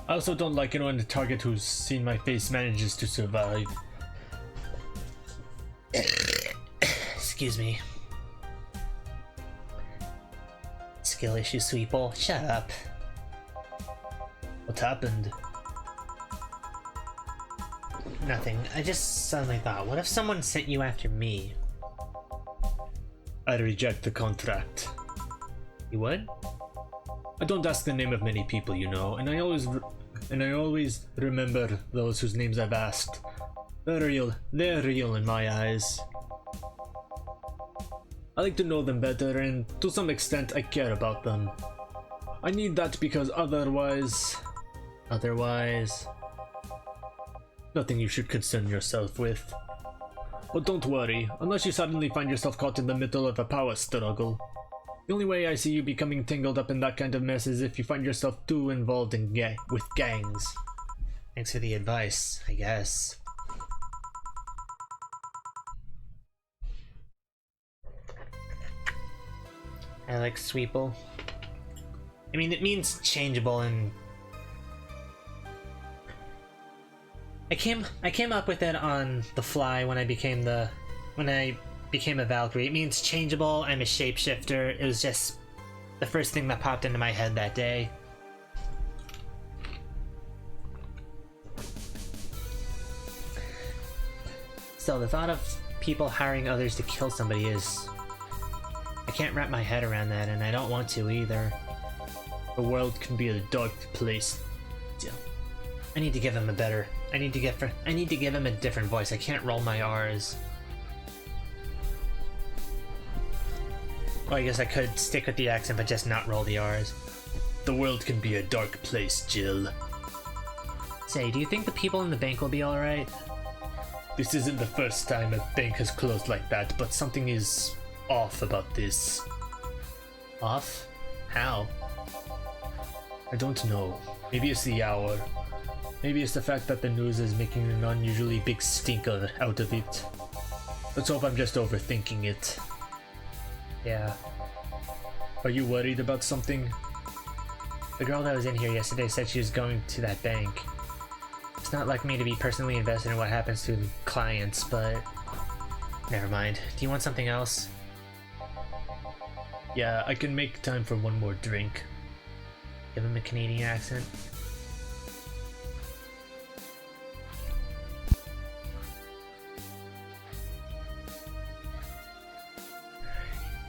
I also don't like it when the target who's seen my face manages to survive. Excuse me. Skill issue, Sweeple. Shut up. What happened? Nothing. I just suddenly thought, what if someone sent you after me? I reject the contract. You would? I don't ask the name of many people, you know, and I always remember those whose names I've asked. They're real in my eyes. I like to know them better, and to some extent I care about them. I need that because otherwise... Nothing you should concern yourself with. But don't worry, unless you suddenly find yourself caught in the middle of a power struggle. The only way I see you becoming tangled up in that kind of mess is if you find yourself too involved in with gangs. Thanks for the advice, I guess. I like Sweeple. I mean, it means changeable, and I came up with it on the fly when I became a Valkyrie. It means changeable. I'm a shapeshifter. It was just the first thing that popped into my head that day. Still, the thought of people hiring others to kill somebody is... I can't wrap my head around that, and I don't want to either. The world can be a dark place. I need to give him a better... I need to give him a different voice. I can't roll my R's. Well, I guess I could stick with the accent, but just not roll the R's. The world can be a dark place, Jill. Say, do you think the people in the bank will be alright? This isn't the first time a bank has closed like that, but something is off about this. Off? How? I don't know. Maybe it's the hour. Maybe it's the fact that the news is making an unusually big stinker out of it. Let's hope I'm just overthinking it. Yeah. Are you worried about something? The girl that was in here yesterday said she was going to that bank. It's not like me to be personally invested in what happens to clients, but... Never mind. Do you want something else? Yeah, I can make time for one more drink. Give him a Canadian accent.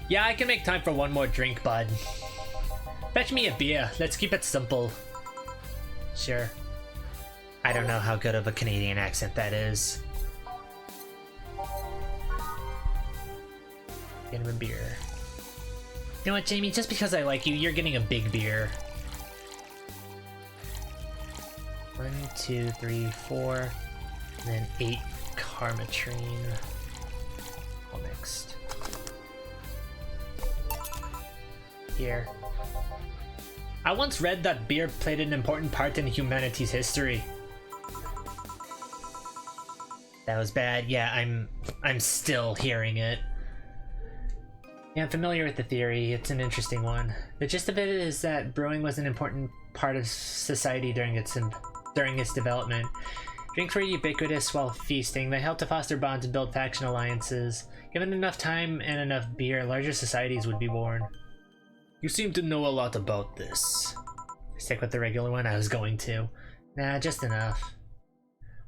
Yeah, I can make time for one more drink, bud. Fetch me a beer. Let's keep it simple. Sure. I don't know how good of a Canadian accent that is. Get him a beer. You know what, Jamie? Just because I like you, you're getting a big beer. 1, 2, 3, 4, and then 8 Karmatrine. All mixed. Here. I once read that beer played an important part in humanity's history. That was bad. Yeah, I'm still hearing it. Yeah, I'm familiar with the theory. It's an interesting one. The gist of it is that brewing was an important part of society during its development. Drinks were ubiquitous while feasting. They helped to foster bonds and build faction alliances. Given enough time and enough beer, larger societies would be born. You seem to know a lot about this. Stick with the regular one? I was going to. Nah, just enough.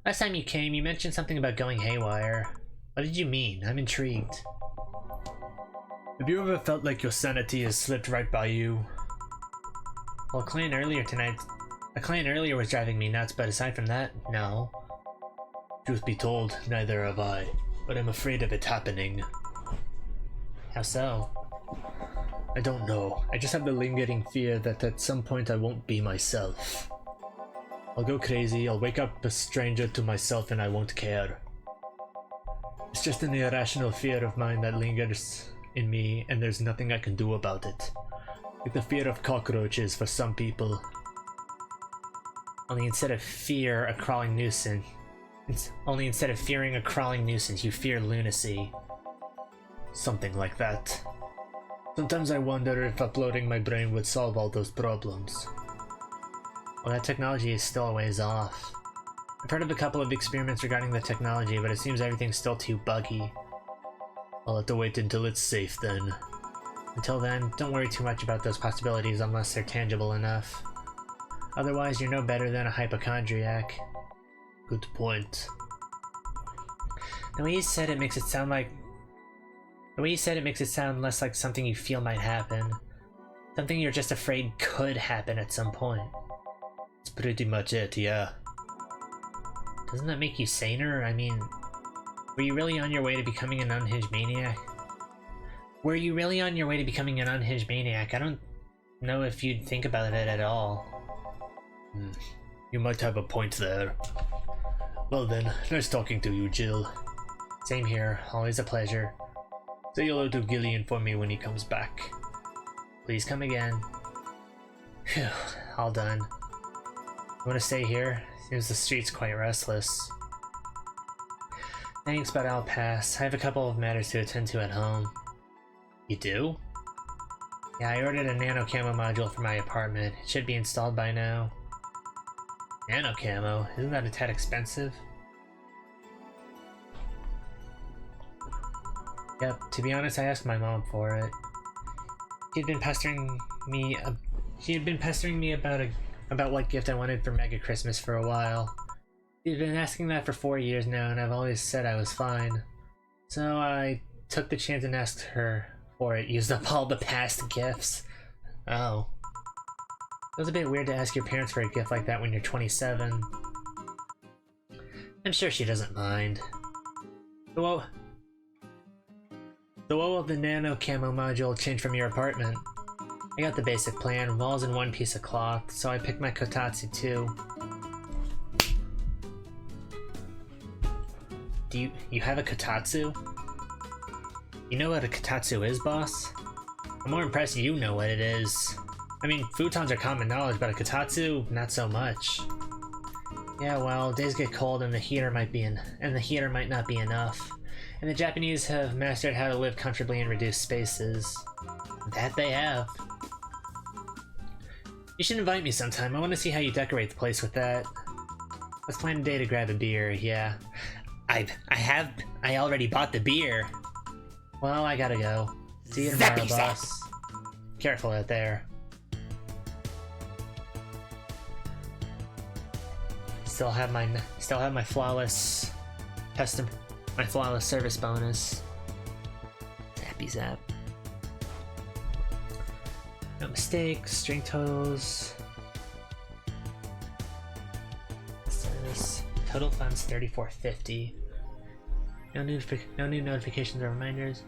Last time you came, you mentioned something about going haywire. What did you mean? I'm intrigued. Have you ever felt like your sanity has slipped right by you? Well, a client earlier was driving me nuts, but aside from that, no. Truth be told, neither have I, but I'm afraid of it happening. How so? I don't know. I just have the lingering fear that at some point I won't be myself. I'll go crazy, I'll wake up a stranger to myself and I won't care. It's just an irrational fear of mine that lingers in me and there's nothing I can do about it. Like the fear of cockroaches for some people. Only instead of fearing a crawling nuisance, you fear lunacy. Something like that. Sometimes I wonder if uploading my brain would solve all those problems. Well, that technology is still a ways off. I've heard of a couple of experiments regarding the technology, but it seems everything's still too buggy. I'll have to wait until it's safe then. Until then, don't worry too much about those possibilities unless they're tangible enough. Otherwise, you're no better than a hypochondriac. Good point. The way you said it makes it sound less like something you feel might happen. Something you're just afraid could happen at some point. That's pretty much it, yeah. Doesn't that make you saner? I mean, were you really on your way to becoming an unhinged maniac? I don't know if you'd think about it at all. You might have a point there. Well then, nice talking to you, Jill. Same here, always a pleasure. Say hello to Gillian for me when he comes back. Please come again. Phew, all done. You want to stay here? Seems the street's quite restless. Thanks, but I'll pass. I have a couple of matters to attend to at home. You do? Yeah, I ordered a nano camo module for my apartment. It should be installed by now. Nano camo? Isn't that a tad expensive? Yep, to be honest, I asked my mom for it. She'd been pestering me about what gift I wanted for Mega Christmas for a while. She'd been asking that for 4 years now, and I've always said I was fine. So I took the chance and asked her for it, used up all the past gifts. Oh. It was a bit weird to ask your parents for a gift like that when you're 27. I'm sure she doesn't mind. So what will the nano camo module change from your apartment? I got the basic plan, walls and one piece of cloth, so I picked my kotatsu too. you have a kotatsu? You know what a kotatsu is, boss? I'm more impressed you know what it is. I mean, futons are common knowledge, but a kotatsu, not so much. Yeah, well, days get cold and the heater might not be enough. And the Japanese have mastered how to live comfortably in reduced spaces. That they have. You should invite me sometime. I want to see how you decorate the place with that. Let's plan a day to grab a beer, yeah. I already bought the beer. Well, I gotta go. See you tomorrow, boss. Careful out there. Still have my flawless service bonus. Zappy zap. No mistakes, string toes. Service. Total funds 3450. No new notifications or reminders.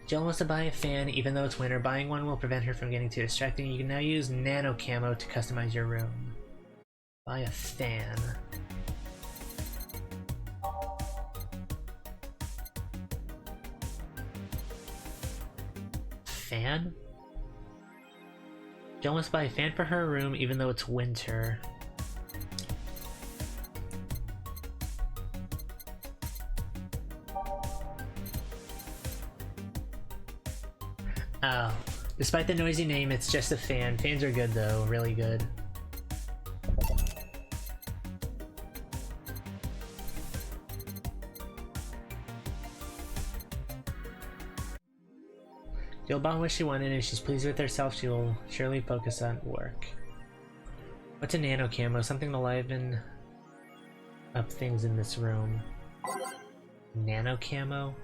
Jill wants to buy a fan even though it's winter. Buying one will prevent her from getting too distracting. You can now use nano camo to customize your room. Buy a fan. Fan? Jill wants to buy a fan for her room even though it's winter. Oh. Despite the noisy name, it's just a fan. Fans are good though, really good. Jill bought what she wanted and she's pleased with herself. She will surely focus on work. What's a nano camo? Something to liven up things in this room. Nano camo?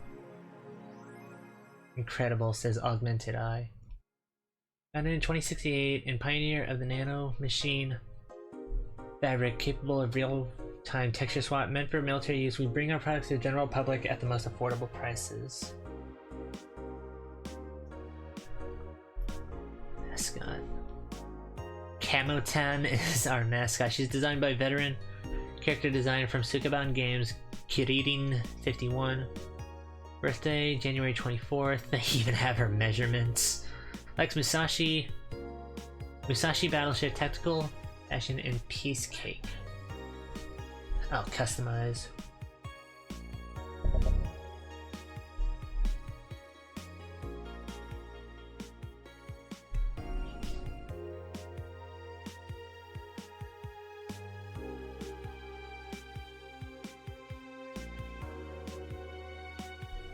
Incredible, says Augmented Eye. Founded in 2068 and pioneer of the nano machine fabric capable of real-time texture swap meant for military use, we bring our products to the general public at the most affordable prices. Mascot. Camo-tan is our mascot. She's designed by veteran character designer from Sukaban Games, Kiririn51. Birthday, January 24th. They even have her measurements. Likes Musashi Battleship Tactical, Fashion, and Peace Cake. I'll customize.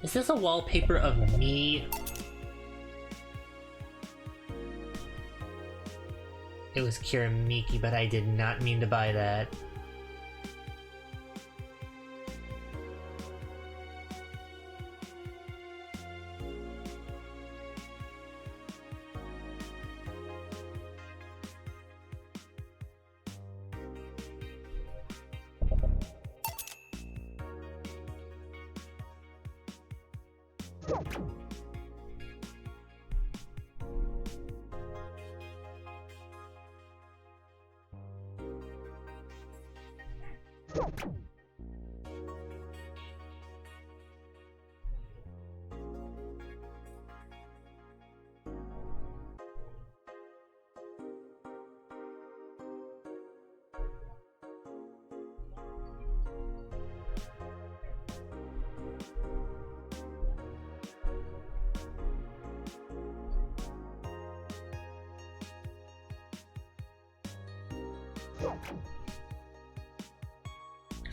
Is this a wallpaper of me? It was Kiramiki, but I did not mean to buy that.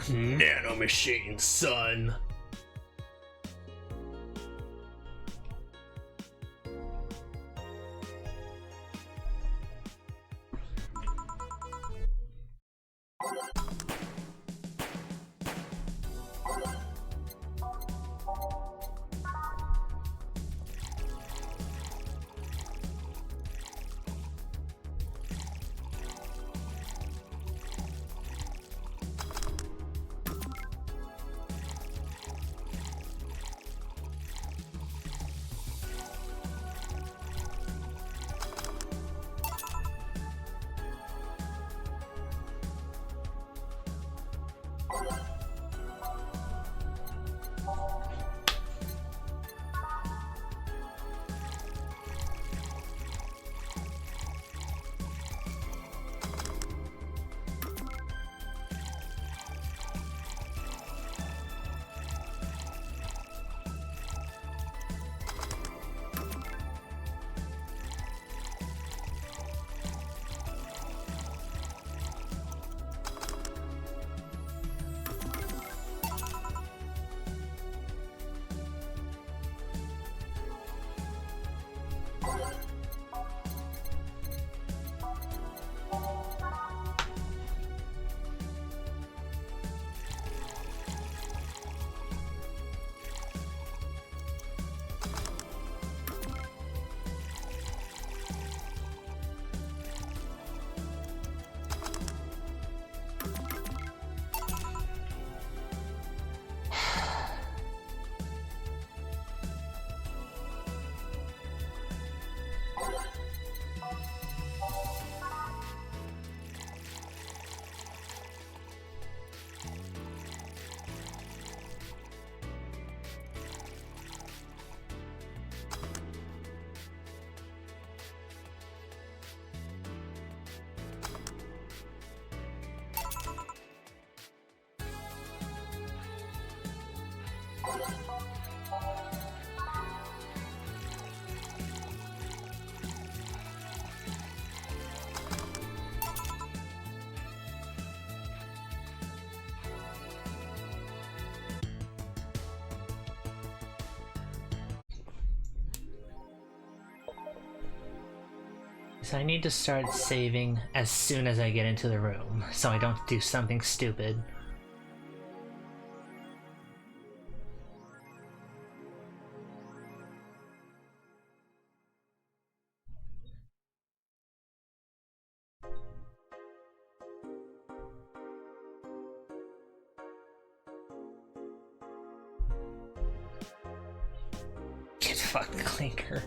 Nanomachine, son. So I need to start saving as soon as I get into the room, so I don't do something stupid. Get fucked, Clinker.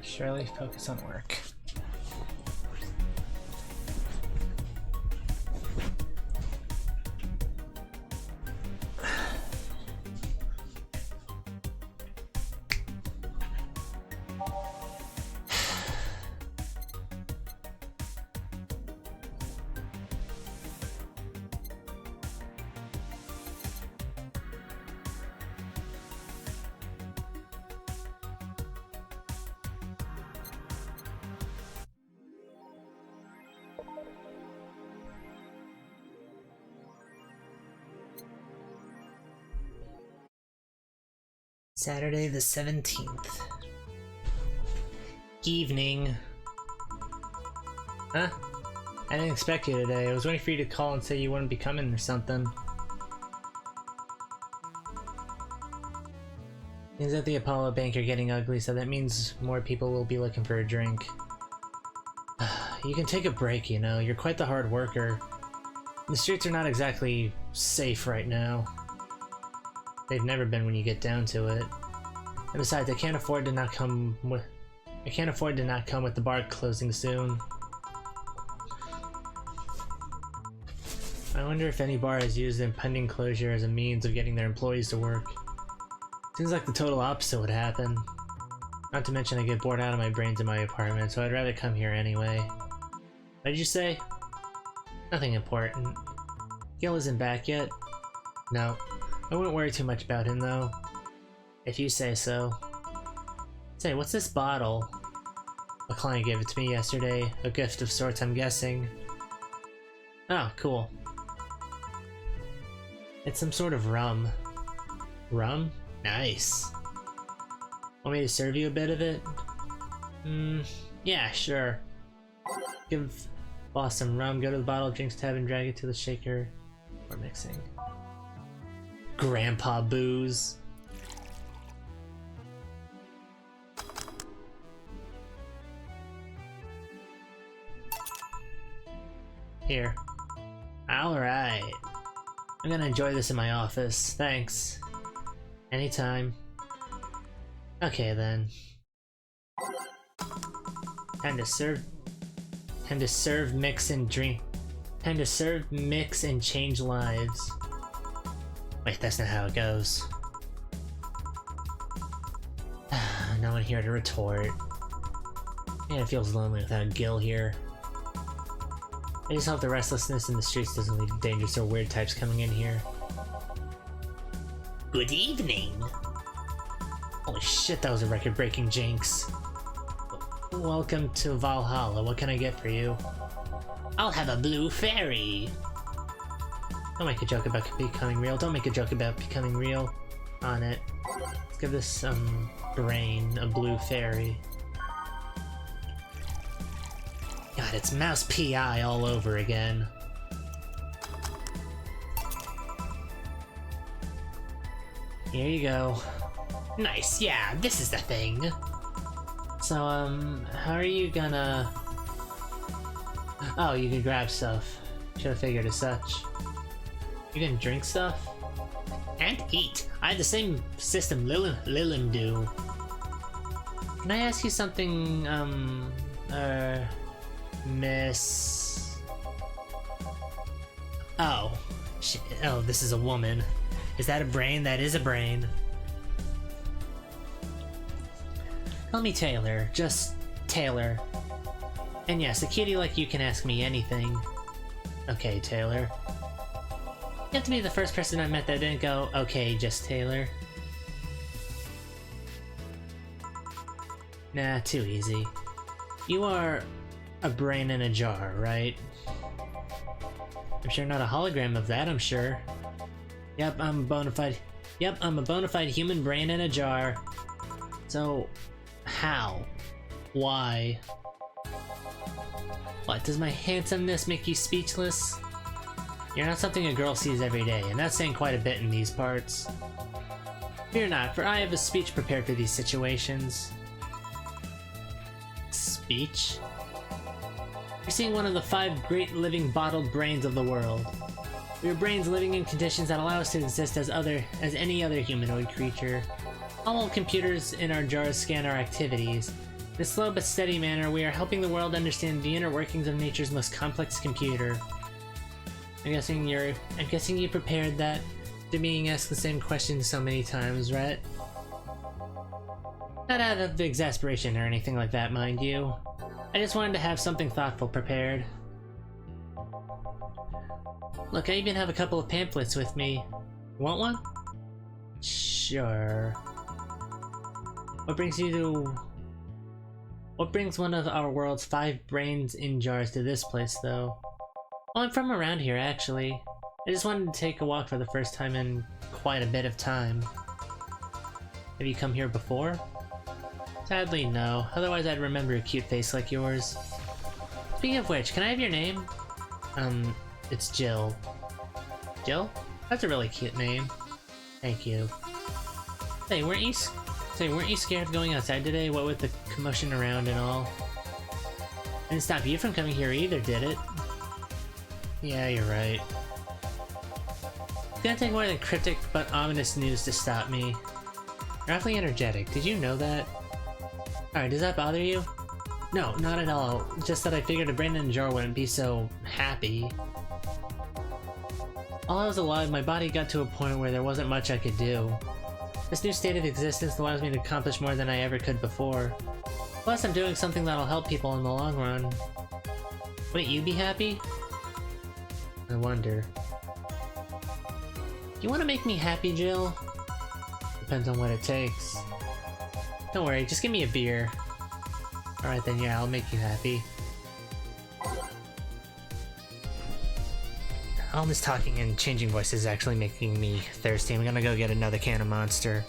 Surely focus on work. Saturday the 17th. Evening. Huh? I didn't expect you today. I was waiting for you to call and say you wouldn't be coming or something. Things at the Apollo Bank are getting ugly, so that means more people will be looking for a drink. You can take a break, you know. You're quite the hard worker. The streets are not exactly safe right now. They've never been when you get down to it. And besides, I can't afford to not come with the bar closing soon. I wonder if any bar has used the impending closure as a means of getting their employees to work. Seems like the total opposite would happen. Not to mention I get bored out of my brains in my apartment, so I'd rather come here anyway. What did you say? Nothing important. Gil isn't back yet? No. I wouldn't worry too much about him, though. If you say so. Say, what's this bottle? A client gave it to me yesterday. A gift of sorts, I'm guessing. Oh, cool. It's some sort of rum. Rum? Nice. Want me to serve you a bit of it? Yeah, sure. Give boss some rum, go to the bottle drinks tab and drag it to the shaker. We're mixing. Grandpa booze. Here. Alright. I'm gonna enjoy this in my office. Thanks. Anytime. Okay then. Time to serve, mix, and drink. Time to serve, mix, and change lives. Wait, that's not how it goes. No one here to retort. Man, it feels lonely without Gil here. I just hope the restlessness in the streets doesn't lead to dangerous or weird types coming in here. Good evening! Holy shit, that was a record-breaking jinx. Welcome to Valhalla. What can I get for you? I'll have a blue fairy! Don't make a joke about becoming real. Don't make a joke about becoming real. On it. Let's give this some brain, a blue fairy. God, it's Mouse PI all over again. Here you go. Nice, yeah, this is the thing. So, how are you gonna... Oh, you can grab stuff. Should've figured as such. You can drink stuff? And eat. I have the same system Lilin do. Can I ask you something, Miss... Oh. Oh, this is a woman. Is that a brain? That is a brain. Call me Taylor. Just Taylor. And yes, a cutie like you can ask me anything. Okay, Taylor. You have to be the first person I met that didn't go, okay, just Taylor. Nah, too easy. You are a brain in a jar, right? I'm sure not a hologram of that, I'm sure. Yep, I'm a bona fide human brain in a jar. So, how? Why? What, does my handsomeness make you speechless? You're not something a girl sees every day, and that's saying quite a bit in these parts. Fear not, for I have a speech prepared for these situations. Speech? You're seeing one of the 5 great living bottled brains of the world. We are brains living in conditions that allow us to exist as any other humanoid creature. All computers in our jars scan our activities. In a slow but steady manner, we are helping the world understand the inner workings of nature's most complex computer. I'm guessing you prepared that to being asked the same question so many times, right? Not out of exasperation or anything like that, mind you. I just wanted to have something thoughtful prepared. Look, I even have a couple of pamphlets with me. Want one? Sure. What brings one of our world's 5 brains in jars to this place, though? Well, I'm from around here, actually. I just wanted to take a walk for the first time in quite a bit of time. Have you come here before? Sadly, no. Otherwise, I'd remember a cute face like yours. Speaking of which, can I have your name? It's Jill. Jill? That's a really cute name. Thank you. Hey, weren't you scared of going outside today? What with the commotion around and all? Didn't stop you from coming here either, did it? Yeah, you're right. It's gonna take more than cryptic but ominous news to stop me. You're awfully energetic. Did you know that? Alright, does that bother you? No, not at all. Just that I figured a brain in a jar wouldn't be so happy. While I was alive, my body got to a point where there wasn't much I could do. This new state of existence allows me to accomplish more than I ever could before. Plus, I'm doing something that'll help people in the long run. Wouldn't you be happy? I wonder. You want to make me happy, Jill? Depends on what it takes. Don't worry, just give me a beer. Alright then, yeah, I'll make you happy. All this talking and changing voices is actually making me thirsty. I'm gonna go get another can of Monster.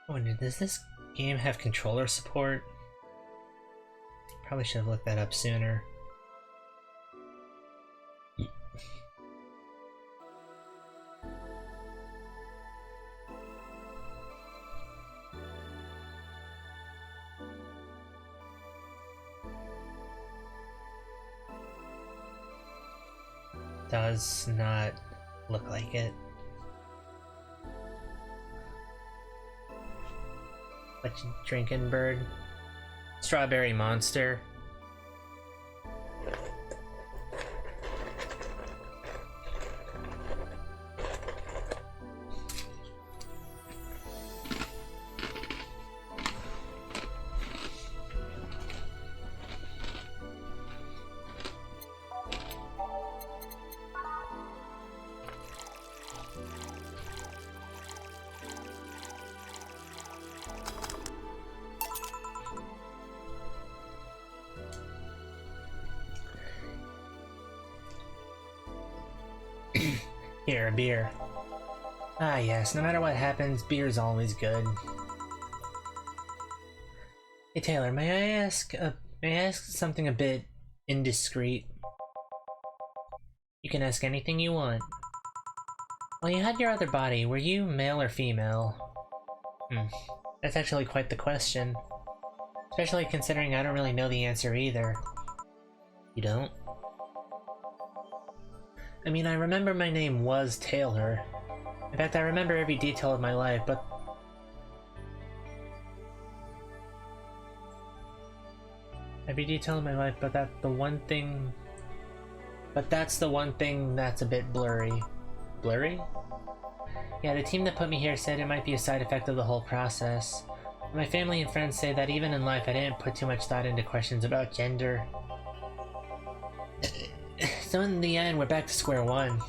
I wonder, does this game have controller support? Probably should have looked that up sooner. Does not look like it. What you drinking, bird? Strawberry Monster. Here, a beer. Ah yes, no matter what happens, beer's always good. Hey Taylor, may I ask something a bit indiscreet? You can ask anything you want. Well, you had your other body, were you male or female? That's actually quite the question. Especially considering I don't really know the answer either. You don't? I mean, I remember my name was Taylor. In fact, I remember every detail of my life, but... Every detail of my life, but that's the one thing... But that's the one thing that's a bit blurry. Blurry? Yeah, the team that put me here said it might be a side effect of the whole process. My family and friends say that even in life I didn't put too much thought into questions about gender. So in the end, we're back to square one.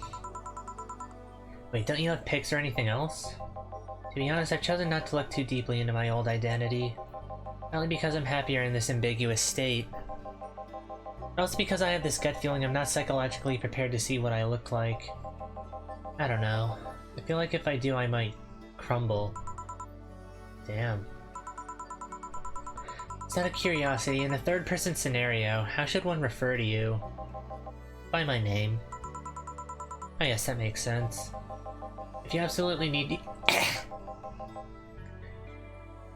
Wait, don't you have pics or anything else? To be honest, I've chosen not to look too deeply into my old identity. Not only because I'm happier in this ambiguous state, but also because I have this gut feeling I'm not psychologically prepared to see what I look like. I don't know. I feel like if I do, I might crumble. Damn. It's out of curiosity, in a third-person scenario, how should one refer to you? By my name. Oh yes, that makes sense. If you absolutely need to...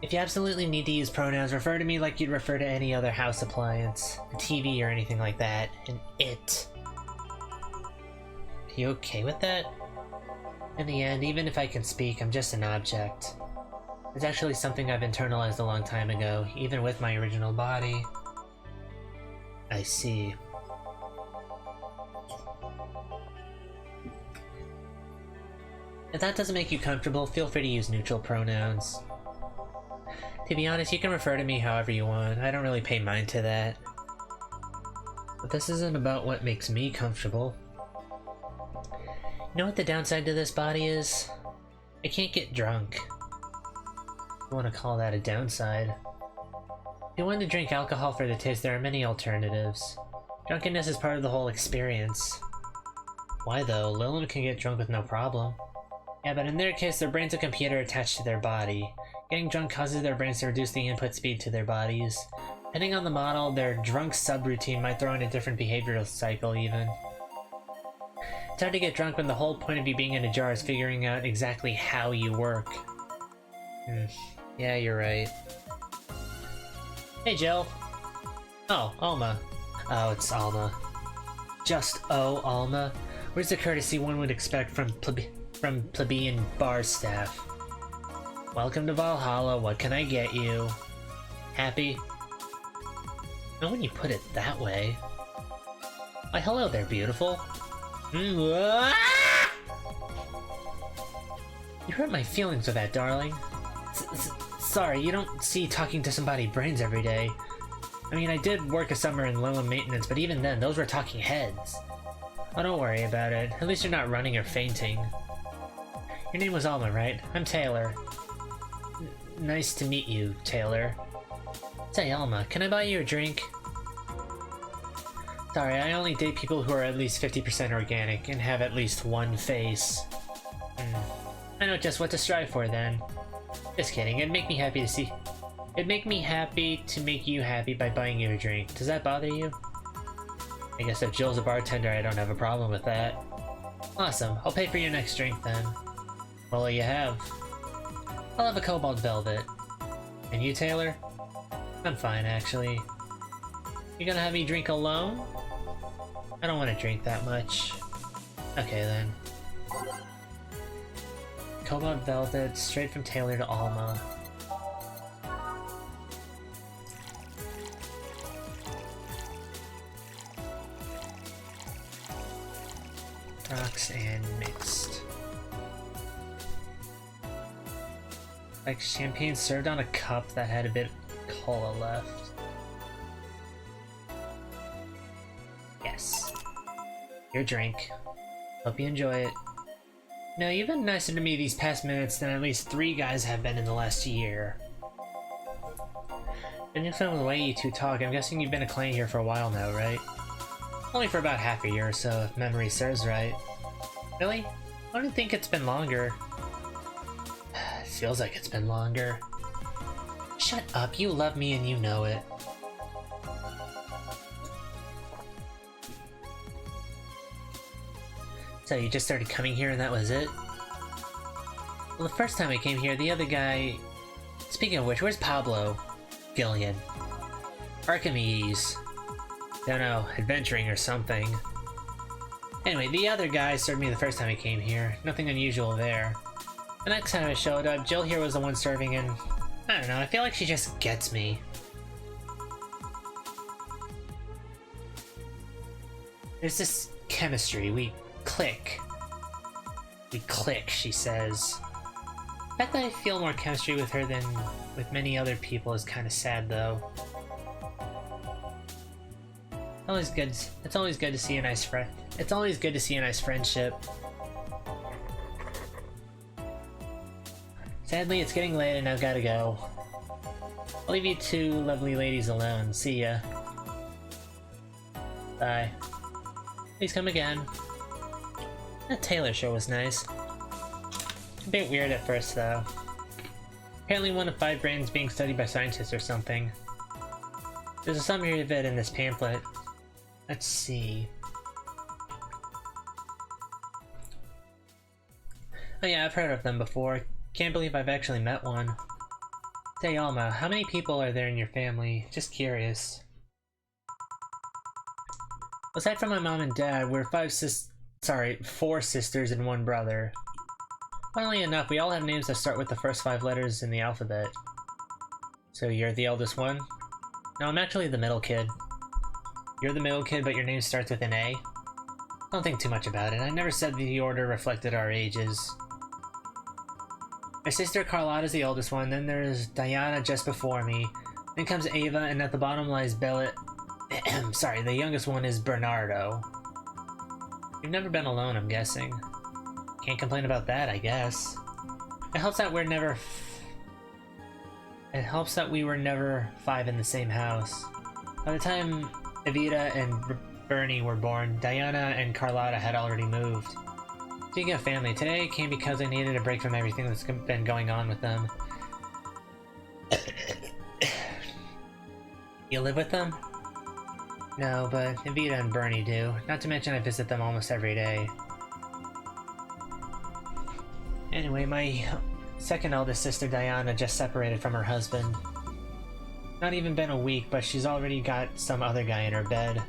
If you absolutely need to use pronouns, refer to me like you'd refer to any other house appliance, a TV or anything like that, an it. Are you okay with that? In the end, even if I can speak, I'm just an object. It's actually something I've internalized a long time ago, even with my original body. I see. If that doesn't make you comfortable, feel free to use neutral pronouns. To be honest, you can refer to me however you want. I don't really pay mind to that. But this isn't about what makes me comfortable. You know what the downside to this body is? I can't get drunk. If you want to call that a downside. If you want to drink alcohol for the taste, there are many alternatives. Drunkenness is part of the whole experience. Why though? Lilum can get drunk with no problem. Yeah, but in their case, their brain's a computer attached to their body. Getting drunk causes their brains to reduce the input speed to their bodies. Depending on the model, their drunk subroutine might throw in a different behavioral cycle even. It's hard to get drunk when the whole point of you being in a jar is figuring out exactly how you work. Yeah, you're right. Hey, Jill. Oh, Alma. Oh, it's Alma. Just Alma. Where's the courtesy one would expect from plebeian bar staff? Welcome to Valhalla, what can I get you? Happy? Not when you put it that way. Why, hello there, beautiful. You hurt my feelings with that, darling. Sorry, you don't see talking to somebody brains every day. I mean, I did work a summer in low maintenance, but even then, those were talking heads. Oh, don't worry about it. At least you're not running or fainting. Your name was Alma, right? I'm Taylor. Nice to meet you, Taylor. Say, Alma, can I buy you a drink? Sorry, I only date people who are at least 50% organic and have at least one face. I know just what to strive for then. Just kidding, it'd make me happy to see. It'd make me happy to make you happy by buying you a drink. Does that bother you? I guess if Jill's a bartender, I don't have a problem with that. Awesome, I'll pay for your next drink then. What'll you have? I'll have a cobalt velvet. And you, Taylor? I'm fine, actually. You gonna have me drink alone? I don't want to drink that much. Okay then. Cobalt velvet, straight from Taylor to Alma. Rocks and mixed. Like champagne served on a cup that had a bit of cola left. Yes. Your drink. Hope you enjoy it. No, you've been nicer to me these past minutes than at least 3 guys have been in the last year. And if I'm the way you two talk, I'm guessing you've been a client here for a while now, right? Only for about half a year or so, if memory serves right. Really? I don't think it's been longer. It feels like it's been longer. Shut up, you love me and you know it. So you just started coming here and that was it? Well, the first time I came here, the other guy... Speaking of which, where's Pablo? Gillian. Archimedes. Don't know, adventuring or something. Anyway, the other guy served me the first time I came here. Nothing unusual there. The next time I showed up, Jill here was the one serving and... I don't know, I feel like she just gets me. There's this chemistry, we click. We click, she says. The fact that I feel more chemistry with her than with many other people is kind of sad, though. It's always good to see a nice friend. It's always good to see a nice friendship. Sadly, it's getting late and I've gotta go. I'll leave you 2 lovely ladies alone. See ya. Bye. Please come again. That Taylor show was nice. A bit weird at first, though. Apparently 1 of 5 brains being studied by scientists or something. There's a summary of it in this pamphlet. Let's see. Oh yeah, I've heard of them before. Can't believe I've actually met one. Say, Alma, how many people are there in your family? Just curious. Aside from my mom and dad, we're 4 sisters and 1 brother. Funnily enough, we all have names that start with the first 5 letters in the alphabet. So you're the eldest one? No, I'm actually the middle kid. You're the middle kid, but your name starts with an A? Don't think too much about it. I never said the order reflected our ages. My sister Carlotta's the oldest one, then there's Diana just before me. Then comes Ava, and at the bottom lies Bella... Sorry, the youngest one is Bernardo. You've never been alone, I'm guessing. Can't complain about that, I guess. It helps that we're never... It helps that we were never 5 in the same house. By the time Evita and Bernie were born, Diana and Carlotta had already moved. Speaking of family, today came because I needed a break from everything that's been going on with them. You live with them? No, but Evita and Bernie do. Not to mention I visit them almost every day. Anyway, my second eldest sister Diana just separated from her husband. Not even been a week, but she's already got some other guy in her bed.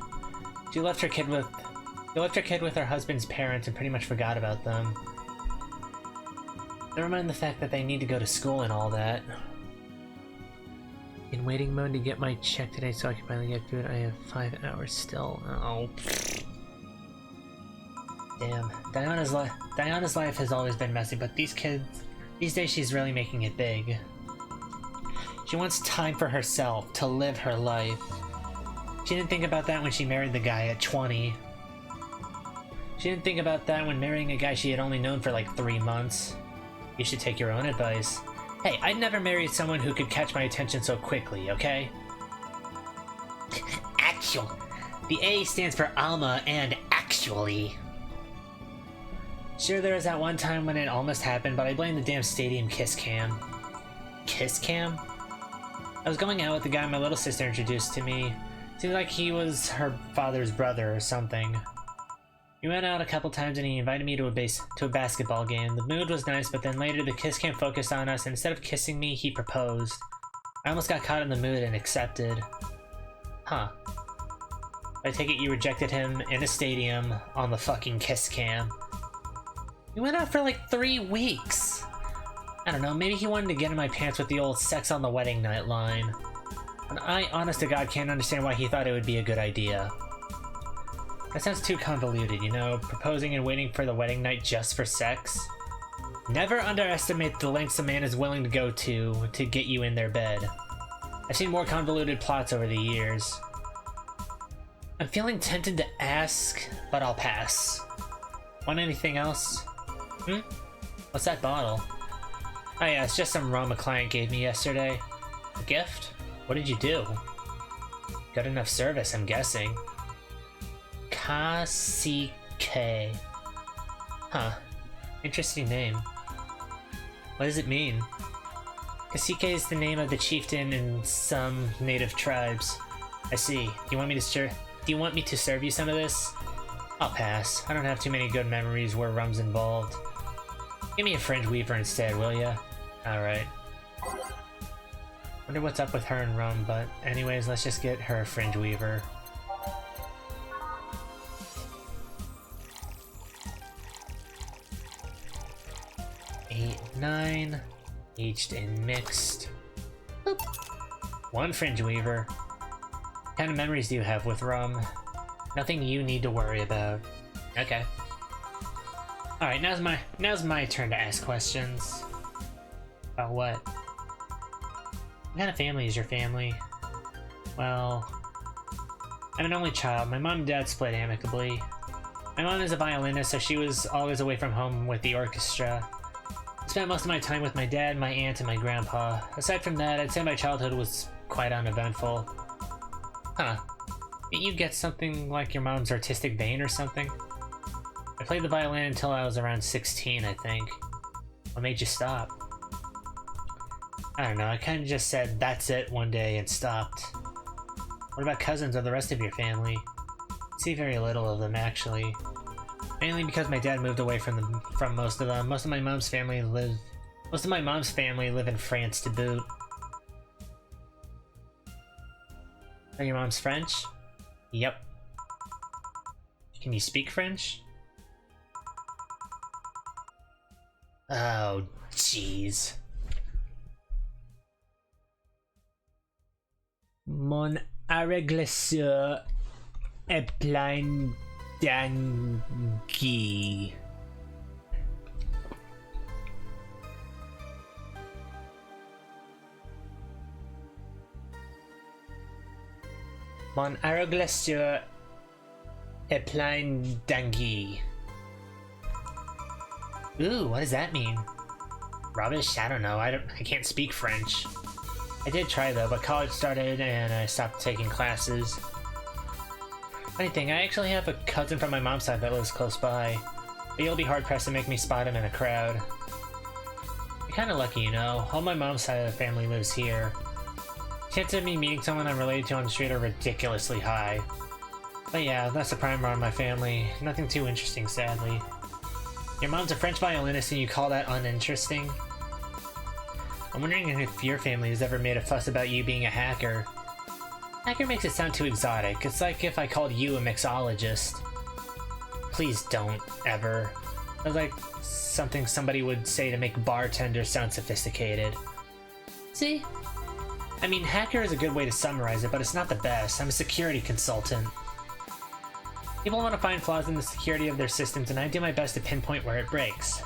She left her kid with her husband's parents and pretty much forgot about them. Never mind the fact that they need to go to school and all that. In waiting mode to get my check today so I can finally get food. I have 5 hours still. Oh. Damn. Diana's life has always been messy, but these days she's really making it big. She wants time for herself, to live her life. She didn't think about that when she married the guy at 20. She didn't think about that when marrying a guy she had only known for like 3 months. You should take your own advice. Hey, I'd never married someone who could catch my attention so quickly, okay? Actual. The A stands for Alma and actually. Sure, there was that one time when it almost happened, but I blame the damn stadium kiss cam. Kiss cam? I was going out with the guy my little sister introduced to me. Seemed like he was her father's brother or something. We went out a couple times and he invited me to a basketball game. The mood was nice, but then later the kiss cam focused on us and instead of kissing me, he proposed. I almost got caught in the mood and accepted. Huh. I take it you rejected him in a stadium on the fucking kiss cam. We went out for like 3 weeks. I don't know, maybe he wanted to get in my pants with the old sex on the wedding night line. And I, honest to God, can't understand why he thought it would be a good idea. That sounds too convoluted, you know? Proposing and waiting for the wedding night just for sex? Never underestimate the lengths a man is willing to go to get you in their bed. I've seen more convoluted plots over the years. I'm feeling tempted to ask, but I'll pass. Want anything else? What's that bottle? Oh yeah, it's just some rum a client gave me yesterday. A gift? What did you do? Good enough service, I'm guessing. Kasike. Huh. Interesting name. What does it mean? Kasike is the name of the chieftain in some native tribes. I see. Do you want me to serve you some of this? I'll pass. I don't have too many good memories where rum's involved. Give me a fringe weaver instead, will ya? Alright. Wonder what's up with her and rum, but anyways, let's just get her a fringe weaver. Eight, 9, aged and mixed. Boop. 1 fringe weaver. What kind of memories do you have with rum? Nothing you need to worry about. Okay. Alright, now's my turn to ask questions. About what? What kind of family is your family? Well, I'm an only child. My mom and dad split amicably. My mom is a violinist, so she was always away from home with the orchestra. I spent most of my time with my dad, my aunt, and my grandpa. Aside from that, I'd say my childhood was quite uneventful. Huh. Did you get something like your mom's artistic vein or something? I played the violin until I was around 16, I think. What made you stop? I don't know, I kinda just said, that's it, one day and stopped. What about cousins or the rest of your family? I see very little of them, actually. Mainly because my dad moved away from most of them. Most of my mom's family live in France to boot. Are your mom's French? Yep. Can you speak French? Oh, jeez. Mon agresseur est plein d'anguilles. Mon agresseur est plein d'anguilles. Ooh, what does that mean? Rubbish? I don't know. I can't speak French. I did try though, but college started and I stopped taking classes. Funny thing, I actually have a cousin from my mom's side that lives close by, but you'll be hard-pressed to make me spot him in a crowd. I'm kinda lucky, you know. All my mom's side of the family lives here. Chances of me meeting someone I'm related to on the street are ridiculously high. But yeah, that's the primer on my family. Nothing too interesting, sadly. Your mom's a French violinist and you call that uninteresting? I'm wondering if your family has ever made a fuss about you being a hacker. Hacker makes it sound too exotic. It's like if I called you a mixologist. Please don't, ever. That's like something somebody would say to make bartenders sound sophisticated. See? I mean, hacker is a good way to summarize it, but it's not the best. I'm a security consultant. People want to find flaws in the security of their systems, and I do my best to pinpoint where it breaks.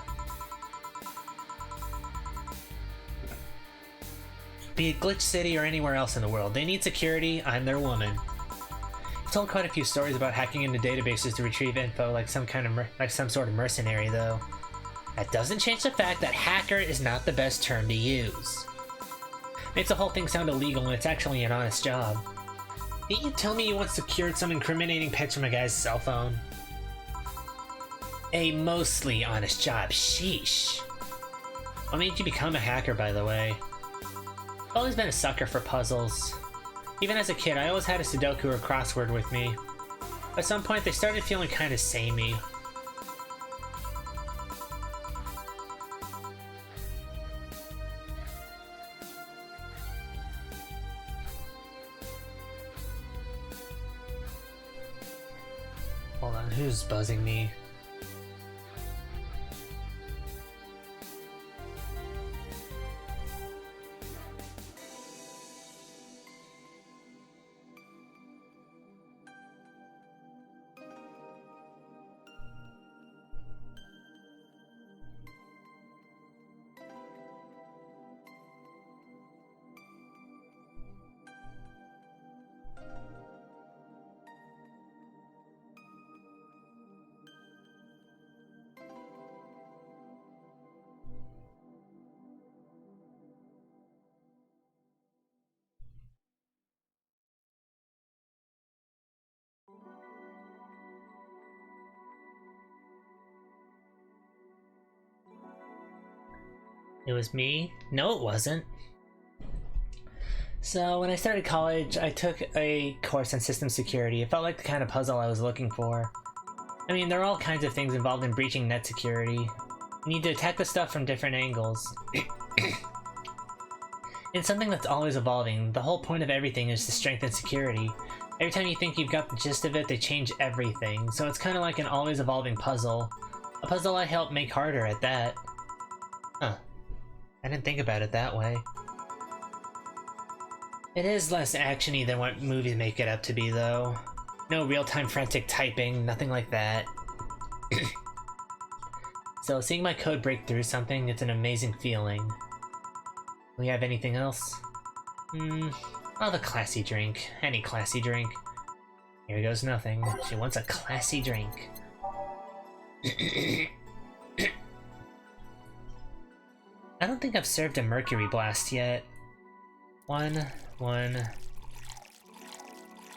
Be it Glitch City or anywhere else in the world, they need security, I'm their woman. I've told quite a few stories about hacking into databases to retrieve info like some sort of mercenary, though. That doesn't change the fact that hacker is not the best term to use. Makes the whole thing sound illegal when it's actually an honest job. Didn't you tell me you once secured some incriminating pics from a guy's cell phone? A mostly honest job, sheesh. What made you become a hacker, by the way? I've always been a sucker for puzzles. Even as a kid, I always had a Sudoku or crossword with me. At some point, they started feeling kind of samey. Hold on, who's buzzing me? It was me? No, it wasn't. So, when I started college, I took a course on system security. It felt like the kind of puzzle I was looking for. I mean, there are all kinds of things involved in breaching net security. You need to attack the stuff from different angles. It's something that's always evolving. The whole point of everything is to strengthen security. Every time you think you've got the gist of it, they change everything. So it's kind of like an always evolving puzzle. A puzzle I help make harder at that. Huh. I didn't think about it that way. It is less actiony than what movies make it up to be, though. No real-time frantic typing, nothing like that. So, seeing my code break through something, it's an amazing feeling. We have anything else? Oh, the classy drink. Any classy drink. Here goes nothing. She wants a classy drink. I don't think I've served a mercury blast yet. 1,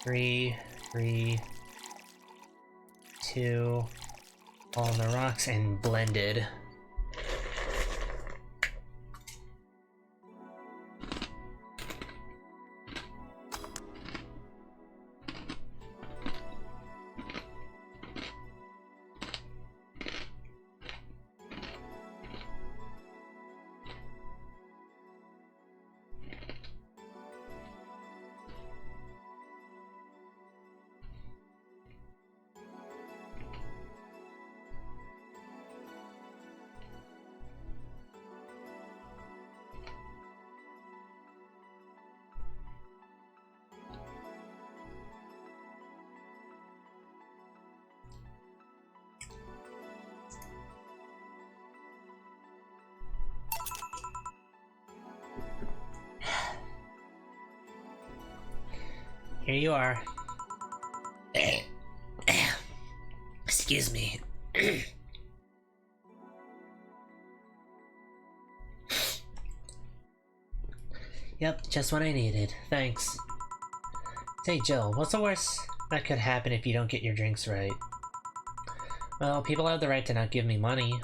3, 2, all on the rocks and blended. Here you are. Excuse me. Yep, just what I needed. Thanks. Say, Jill, what's the worst that could happen if you don't get your drinks right? Well, people have the right to not give me money.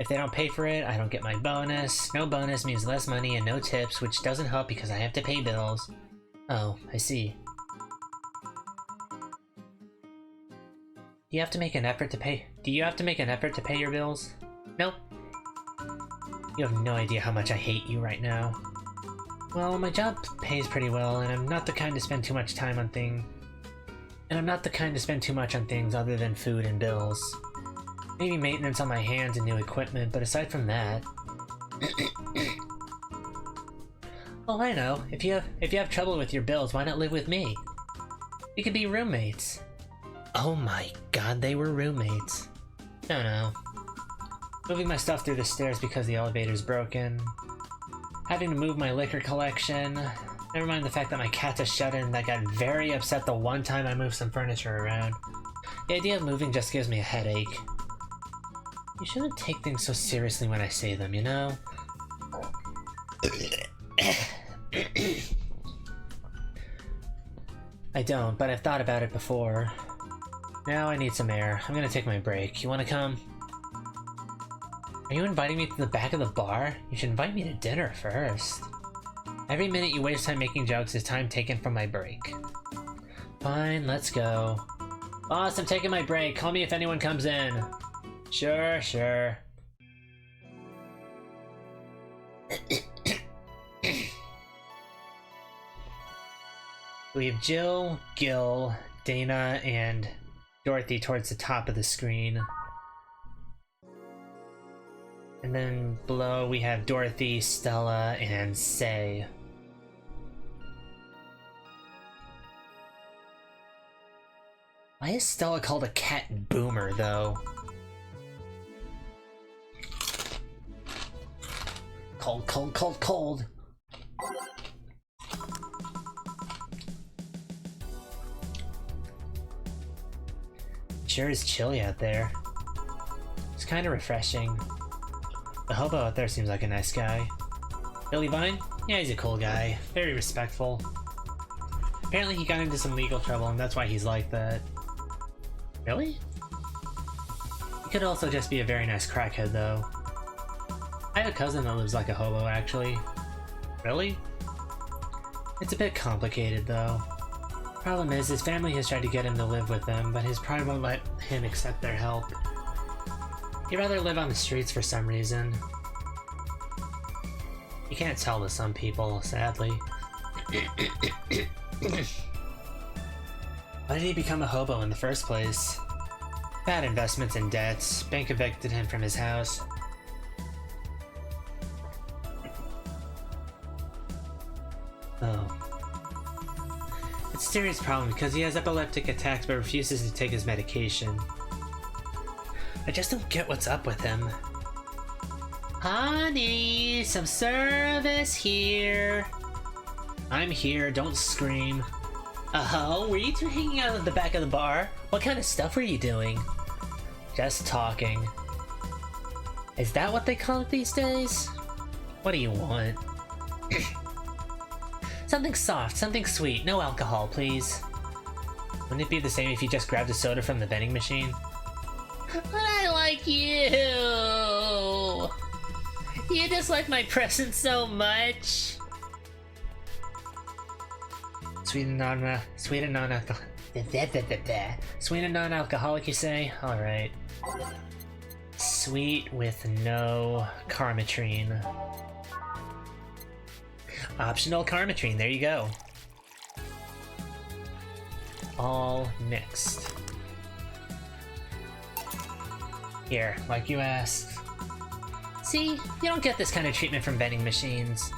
If they don't pay for it, I don't get my bonus. No bonus means less money and no tips, which doesn't help because I have to pay bills. Oh, I see. Do you have to make an effort to pay your bills? Nope. You have no idea how much I hate you right now. Well, my job pays pretty well, and I'm not the kind to spend too much time on things. And I'm not the kind to spend too much on things other than food and bills. Maybe maintenance on my hands and new equipment, but aside from that... Oh, I know. If you have trouble with your bills, why not live with me? We could be roommates. Oh my god, they were roommates. No. Moving my stuff through the stairs because the elevator's broken. Having to move my liquor collection. Never mind the fact that my cat's a shut-in that got very upset the one time I moved some furniture around. The idea of moving just gives me a headache. You shouldn't take things so seriously when I say them, you know? I don't, but I've thought about it before. Now I need some air. I'm gonna take my break. You wanna come? Are you inviting me to the back of the bar? You should invite me to dinner first. Every minute you waste time making jokes is time taken from my break. Fine, let's go. Boss, I'm taking my break. Call me if anyone comes in. Sure. We have Jill, Gil, Dana, and Dorothy towards the top of the screen. And then below we have Dorothy, Stella, and Say. Why is Stella called a cat boomer, though? Cold. Sure is chilly out there. It's kind of refreshing. The hobo out there seems like a nice guy. Billy Vine? Yeah, he's a cool guy. Very respectful. Apparently he got into some legal trouble and that's why he's like that. Really? He could also just be a very nice crackhead, though. I have a cousin that lives like a hobo, actually. Really? It's a bit complicated, though. Problem is, his family has tried to get him to live with them, but his pride won't let him accept their help. He'd rather live on the streets for some reason. You can't tell with some people, sadly. Why did he become a hobo in the first place? Bad investments and debts. Bank evicted him from his house. Oh. It's a serious problem because he has epileptic attacks but refuses to take his medication. I just don't get what's up with him. Honey, some service here. I'm here, don't scream. Oh, were you two hanging out at the back of the bar? What kind of stuff were you doing? Just talking. Is that what they call it these days? What do you want? Something soft, something sweet, no alcohol, please. Wouldn't it be the same if you just grabbed a soda from the vending machine? But I like you! You just like my present so much! Sweet and non-alcoholic, you say? Alright. Sweet with no Karmatrine. Optional Karmatrine, there you go. All mixed. Here, like you asked. See, you don't get this kind of treatment from vending machines.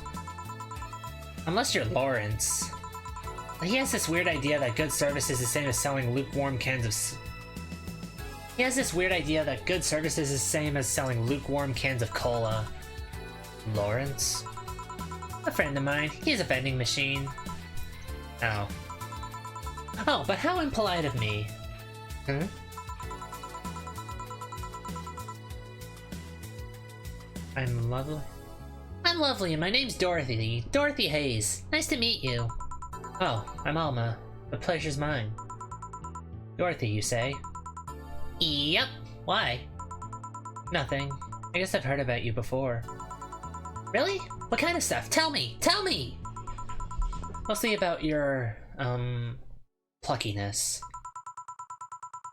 Unless you're Lawrence. He has this weird idea that good service is the same as selling lukewarm cans of cola. Lawrence? A friend of mine. He has a vending machine. Oh. Oh, but how impolite of me. Hmm? I'm lovely, and my name's Dorothy. Dorothy Hayes. Nice to meet you. Oh, I'm Alma. The pleasure's mine. Dorothy, you say? Yep. Why? Nothing. I guess I've heard about you before. Really? What kind of stuff? Tell me! Tell me! Mostly about your, pluckiness.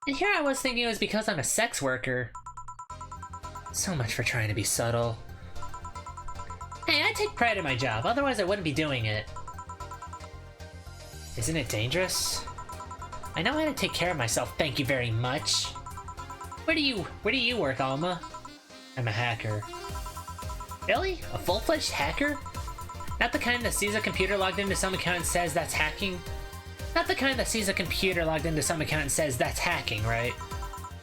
And here I was thinking it was because I'm a sex worker. So much for trying to be subtle. Hey, I take pride in my job, otherwise I wouldn't be doing it. Isn't it dangerous? I know how to take care of myself, thank you very much. Where do you work, Alma? I'm a hacker. Really? A full-fledged hacker? Not the kind that sees a computer logged into some account and says that's hacking? Not the kind that sees a computer logged into some account and says that's hacking, right?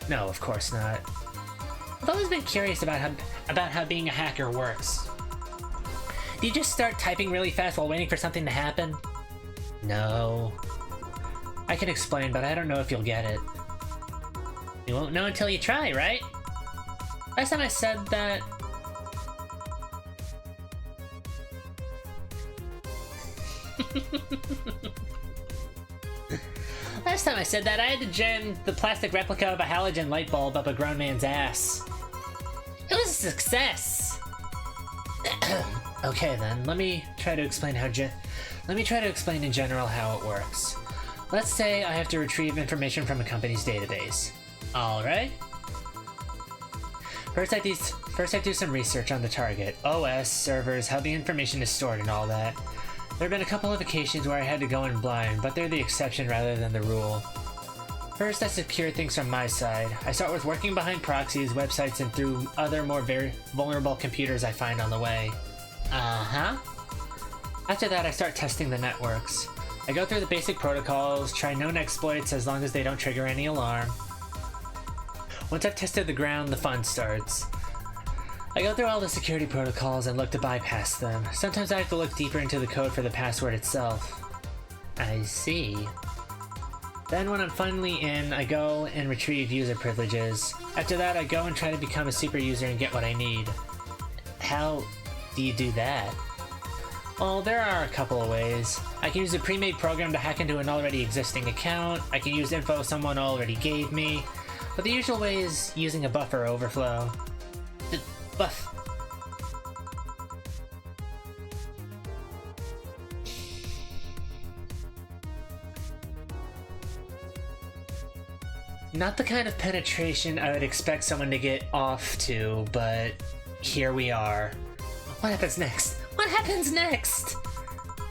No, of course not. I've always been curious about how being a hacker works. Do you just start typing really fast while waiting for something to happen? No. I can explain, but I don't know if you'll get it. You won't know until you try, right? Last time I said that... Last time I said that, I had to jam the plastic replica of a halogen light bulb up a grown man's ass. It was a success! Okay then, let me try to explain in general how it works. Let's say I have to retrieve information from a company's database. Alright? First I do some research on the target, OS, servers, how the information is stored and all that. There have been a couple of occasions where I had to go in blind, but they're the exception rather than the rule. First, I secure things from my side. I start with working behind proxies, websites, and through other more very vulnerable computers I find on the way. Uh-huh. After that, I start testing the networks. I go through the basic protocols, try known exploits as long as they don't trigger any alarm. Once I've tested the ground, the fun starts. I go through all the security protocols and look to bypass them. Sometimes I have to look deeper into the code for the password itself. I see. Then when I'm finally in, I go and retrieve user privileges. After that, I go and try to become a super user and get what I need. How do you do that? Well, there are a couple of ways. I can use a pre-made program to hack into an already existing account. I can use info someone already gave me. But the usual way is using a buffer overflow. Not the kind of penetration I would expect someone to get off to, but here we are. What happens next? What happens next?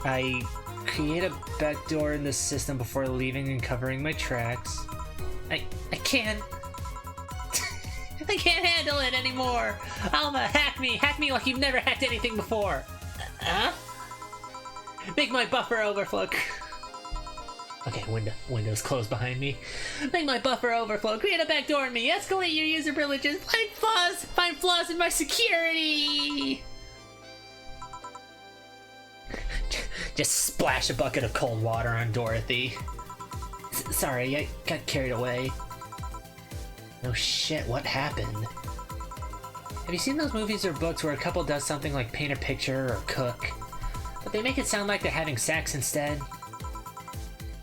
I create a backdoor in the system before leaving and covering my tracks. I can't. I can't handle it anymore! Alma, hack me! Hack me like you've never hacked anything before! Huh? Make my buffer overflow. Okay, Windows closed behind me. Make my buffer overflow. Create a backdoor in me. Escalate your user privileges. Find flaws in my security! Just splash a bucket of cold water on Dorothy. Sorry, I got carried away. Oh shit, what happened? Have you seen those movies or books where a couple does something like paint a picture or cook, but they make it sound like they're having sex instead?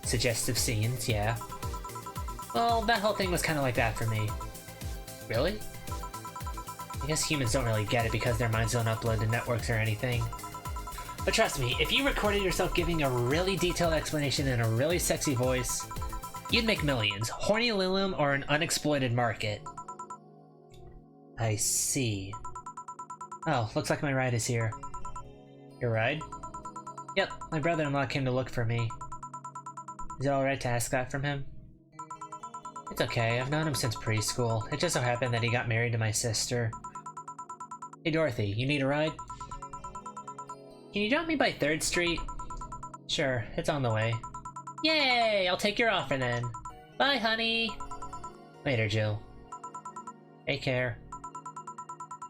Suggestive scenes, yeah. Well, that whole thing was kind of like that for me. Really? I guess humans don't really get it because their minds don't upload to networks or anything. But trust me, if you recorded yourself giving a really detailed explanation in a really sexy voice, you'd make millions. Horny Lilium or an unexploited market. I see. Oh, looks like my ride is here. Your ride? Yep, my brother-in-law came to look for me. Is it alright to ask that from him? It's okay, I've known him since preschool. It just so happened that he got married to my sister. Hey Dorothy, you need a ride? Can you drop me by 3rd Street? Sure, it's on the way. Yay! I'll take your offer then. Bye, honey! Later, Jill. Take care.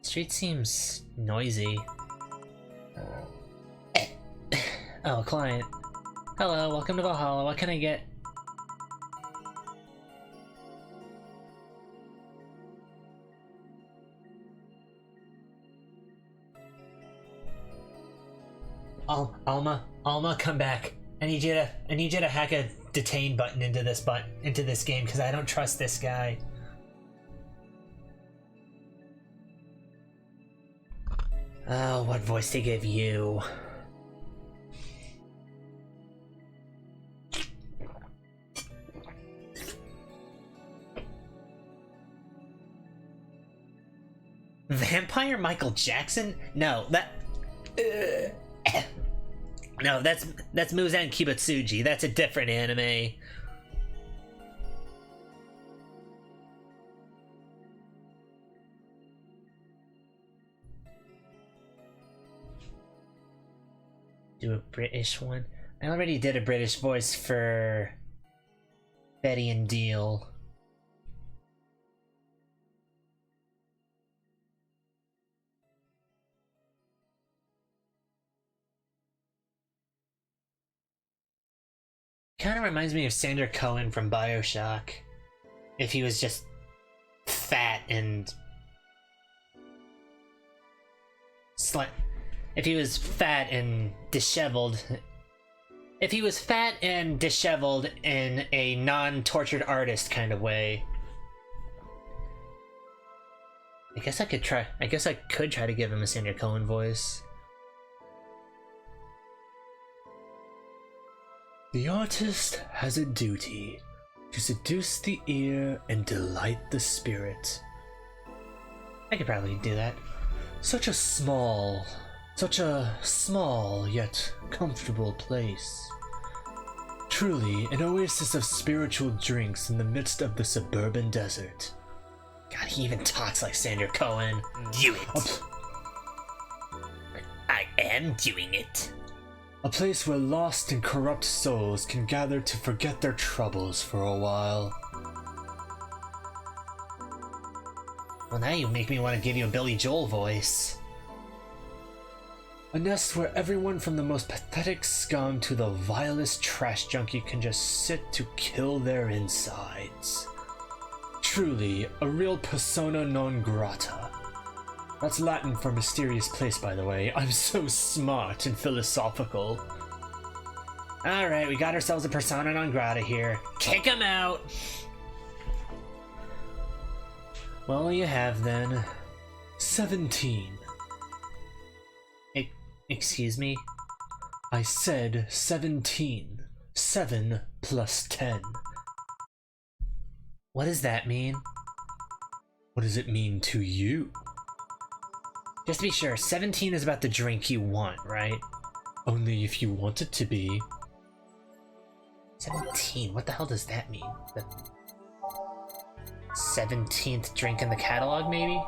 Street seems noisy. Oh, client. Hello, welcome to Valhalla. What can I get? Alma, come back. I need you to hack a detain button into this game because I don't trust this guy. Oh, what voice to give you? Vampire Michael Jackson? No, no, that's Muzan Kibutsuji. That's a different anime. Do a British one. I already did a British voice for Betty and Deal. Kind of reminds me of Sandra Cohen from BioShock. If he was just fat and if he was fat and disheveled. If he was fat and disheveled in a non-tortured artist kind of way. I guess I could try to give him a Sandra Cohen voice. The artist has a duty to seduce the ear and delight the spirit. I could probably do that. Such a small yet comfortable place. Truly an oasis of spiritual drinks in the midst of the suburban desert. God, he even talks like Sandra Cohen. Do it. I am doing it. A place where lost and corrupt souls can gather to forget their troubles for a while. Well, now you make me want to give you a Billy Joel voice. A nest where everyone from the most pathetic scum to the vilest trash junkie can just sit to kill their insides. Truly, a real persona non grata. That's Latin for mysterious place, by the way. I'm so smart and philosophical. Alright, we got ourselves a persona non grata here. Kick him out! Well, you have then. 17. Excuse me? I said 17. 7 plus 10. What does that mean? What does it mean to you? Just to be sure, 17 is about the drink you want, right? Only if you want it to be. 17, what the hell does that mean? The 17th drink in the catalog, maybe?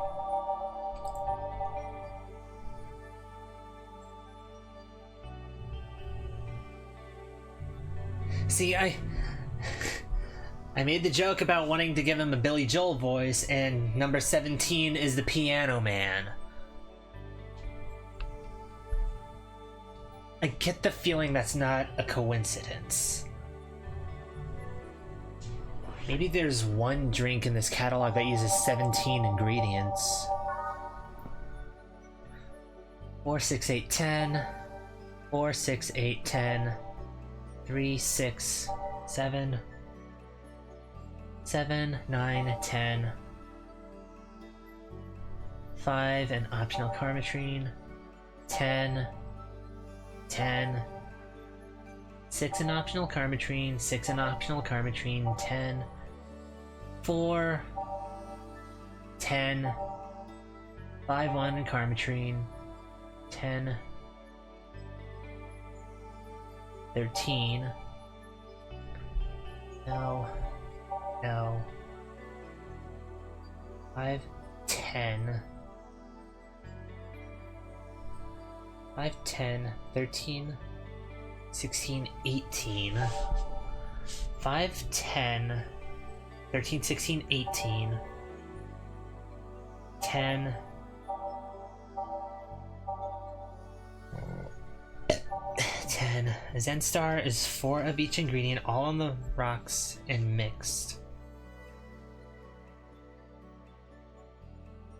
See, I made the joke about wanting to give him a Billy Joel voice, and number 17 is the Piano Man. I get the feeling that's not a coincidence. Maybe there's one drink in this catalog that uses 17 ingredients. 4, 6, 8, 10. 4, 6, 8, 10. 3, 6, 7. 7, 9, 10. 5, an optional Carmetrine. 10. 10. 6 an optional Carmetrine, 6 an optional Carmetrine, 10. 4. 10. 5 1 and Carmetrine. 10. 13. No. No. 5, 10. 5, 10, 13, 16, 18. 5, 10, 13, 16, 18. 10. 10. Zenstar is 4 of each ingredient, all on the rocks and mixed.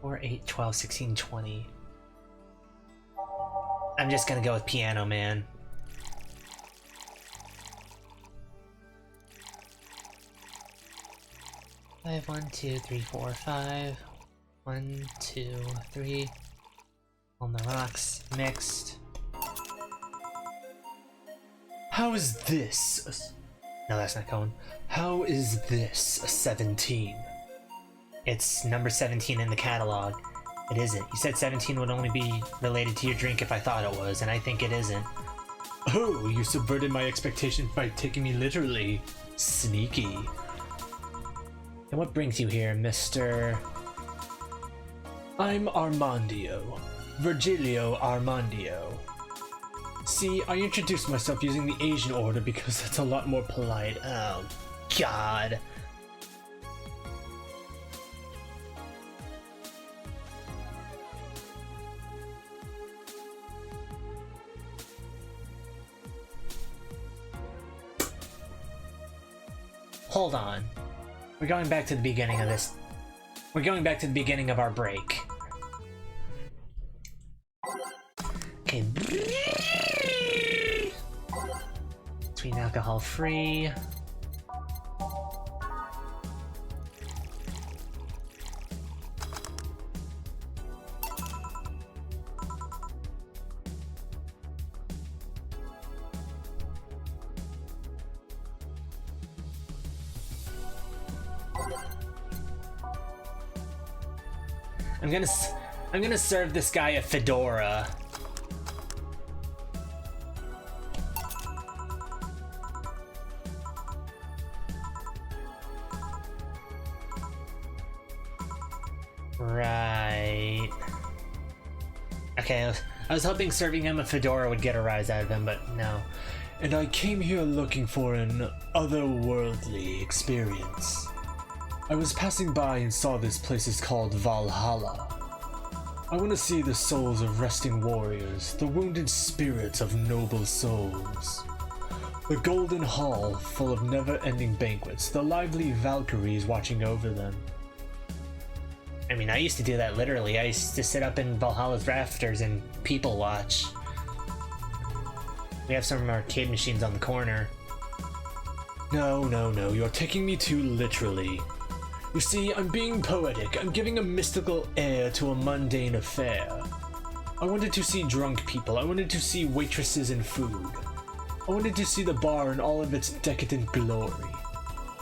4, 8, 12, 16, 20. I'm just gonna go with Piano Man. Five, 1, 2, 3, 4, 5. 1, 2, 3. On the rocks, mixed. How is this? No, that's not cone. How is this a 17? It's number 17 in the catalog. It isn't. You said 17 would only be related to your drink if I thought it was, and I think it isn't. Oh, you subverted my expectation by taking me literally. Sneaky. And what brings you here, Mr. I'm Armandio. Virgilio Armandio. See, I introduced myself using the Asian order because that's a lot more polite. Oh, God. Hold on. We're going back to the beginning of this. We're going back to the beginning of our break. Okay. Sweet alcohol free. I'm gonna serve this guy a fedora. Right. Okay, I was hoping serving him a fedora would get a rise out of him, but no. And I came here looking for an otherworldly experience. I was passing by and saw this place is called Valhalla. I want to see the souls of resting warriors, the wounded spirits of noble souls. The golden hall full of never-ending banquets, the lively Valkyries watching over them. I mean, I used to do that literally. I used to sit up in Valhalla's rafters and people watch. We have some arcade machines on the corner. No, you're taking me too literally. You see, I'm being poetic. I'm giving a mystical air to a mundane affair. I wanted to see drunk people. I wanted to see waitresses and food. I wanted to see the bar in all of its decadent glory.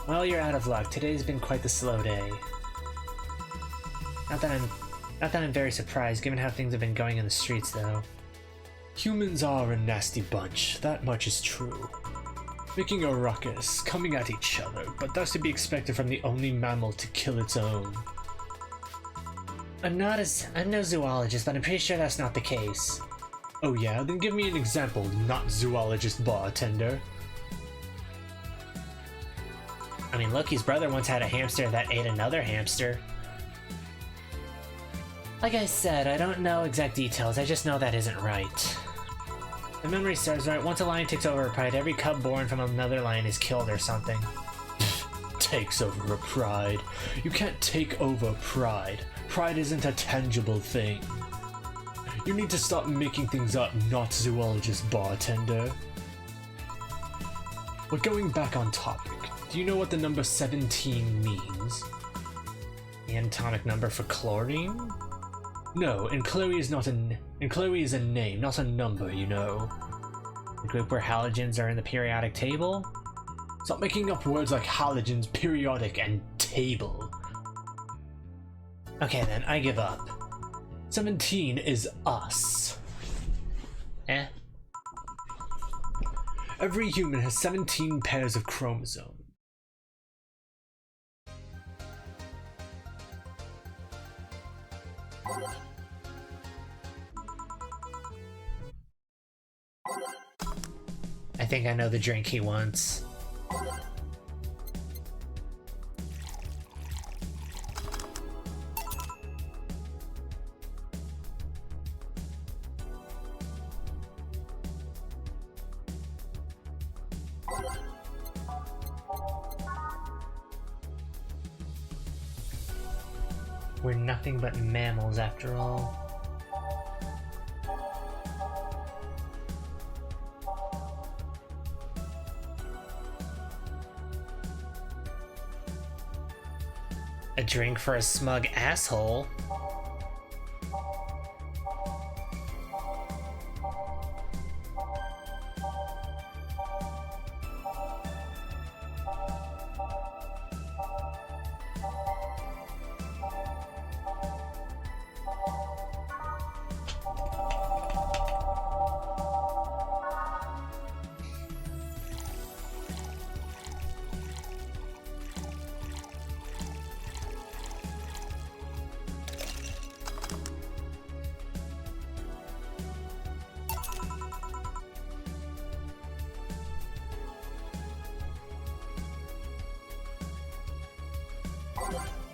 Well, you're out of luck. Today's been quite the slow day. Not that I'm very surprised, given how things have been going in the streets, though. Humans are a nasty bunch. That much is true. Making a ruckus, coming at each other, but that's to be expected from the only mammal to kill its own. I'm no zoologist, but I'm pretty sure that's not the case. Oh yeah? Then give me an example, not zoologist bartender. I mean, Loki's brother once had a hamster that ate another hamster. Like I said, I don't know exact details, I just know that isn't right. The memory serves right, once a lion takes over a pride, every cub born from another lion is killed or something. Takes over a pride. You can't take over pride. Pride isn't a tangible thing. You need to stop making things up, not zoologist bartender. But going back on topic, do you know what the number 17 means? The atomic number for chlorine? No, and Chloe is a name, not a number, you know. The group where halogens are in the periodic table? Stop making up words like halogens, periodic, and table. Okay then, I give up. 17 is us. Eh? Every human has 17 pairs of chromosomes. I think I know the drink he wants. We're nothing but mammals after all. A drink for a smug asshole?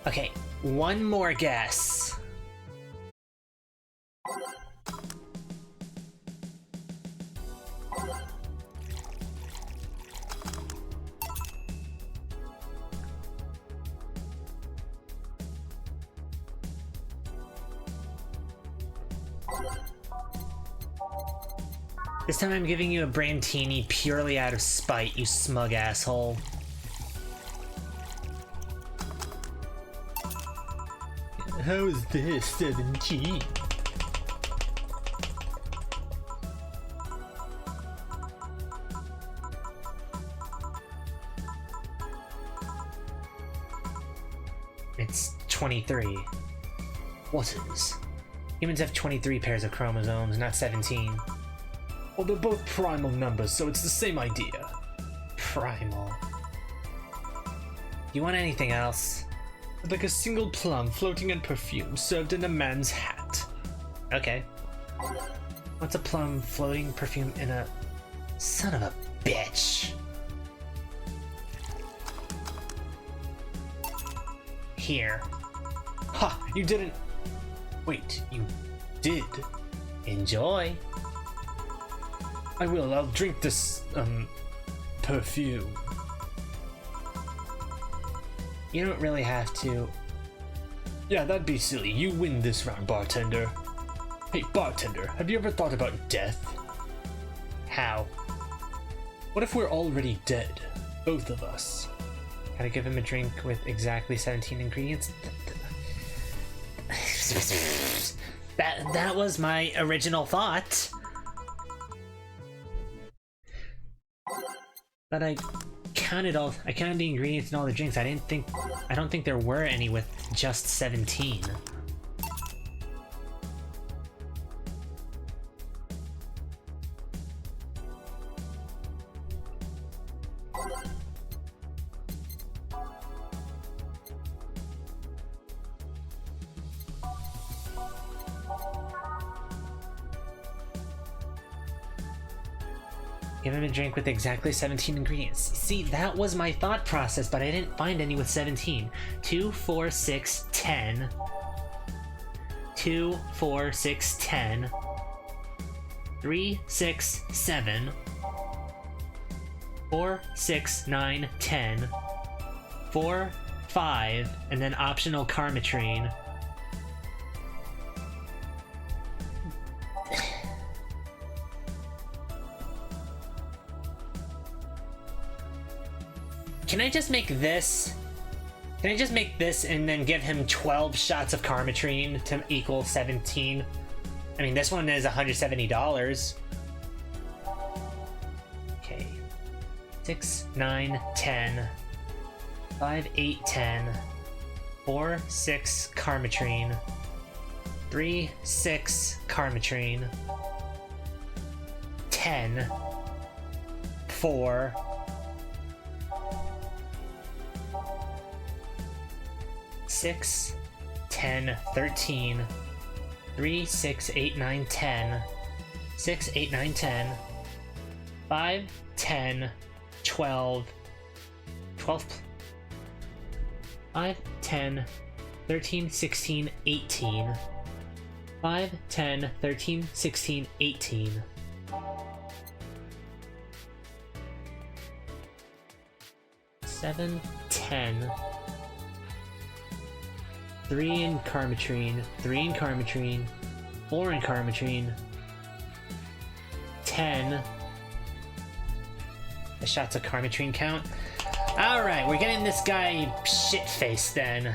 Okay, one more guess. This time I'm giving you a Brandtini purely out of spite, you smug asshole. How is this 17? It's 23. What is? Humans have 23 pairs of chromosomes, not 17. Well, they're both primal numbers, so it's the same idea. Primal. You want anything else? Like a single plum floating in perfume served in a man's hat. Okay. What's a plum floating perfume in a... Son of a bitch. Here. Ha! You didn't... Wait, you did? Enjoy. I will, I'll drink this, perfume. You don't really have to. Yeah, that'd be silly. You win this round, bartender. Hey, bartender, have you ever thought about death? How? What if we're already dead? Both of us. Gotta give him a drink with exactly 17 ingredients? That was my original thought. But I counted the ingredients and all the drinks. I don't think there were any with just 17. Give him a drink with exactly 17 ingredients. See, that was my thought process, but I didn't find any with 17. 2, 4, 6, 10. 2, 4, 6, 10. 3, 6, 7. 4, 6, 9, 10. 4, 5, and then optional Carmitrine. Can I just make this? Can I just make this and then give him 12 shots of Carmitrine to equal 17? I mean, this one is $170. Okay. 6, 9, 10. 5, 8, 10. 4, 6 Carmitrine. 3, 6 Carmitrine. 10. 4. 6, 10, 13, 3, 6, 8, 9, 10, 6, 8, 9, 10, 5, 10, 12, 5, 10, 13, 16, 18, 5, 10, 13, 16, 18. Seven, 10. 3 in Carmitrine, 3 in Carmitrine, 4 in Carmitrine, 10. The shots of Carmitrine count. Alright, we're getting this guy shit-faced then.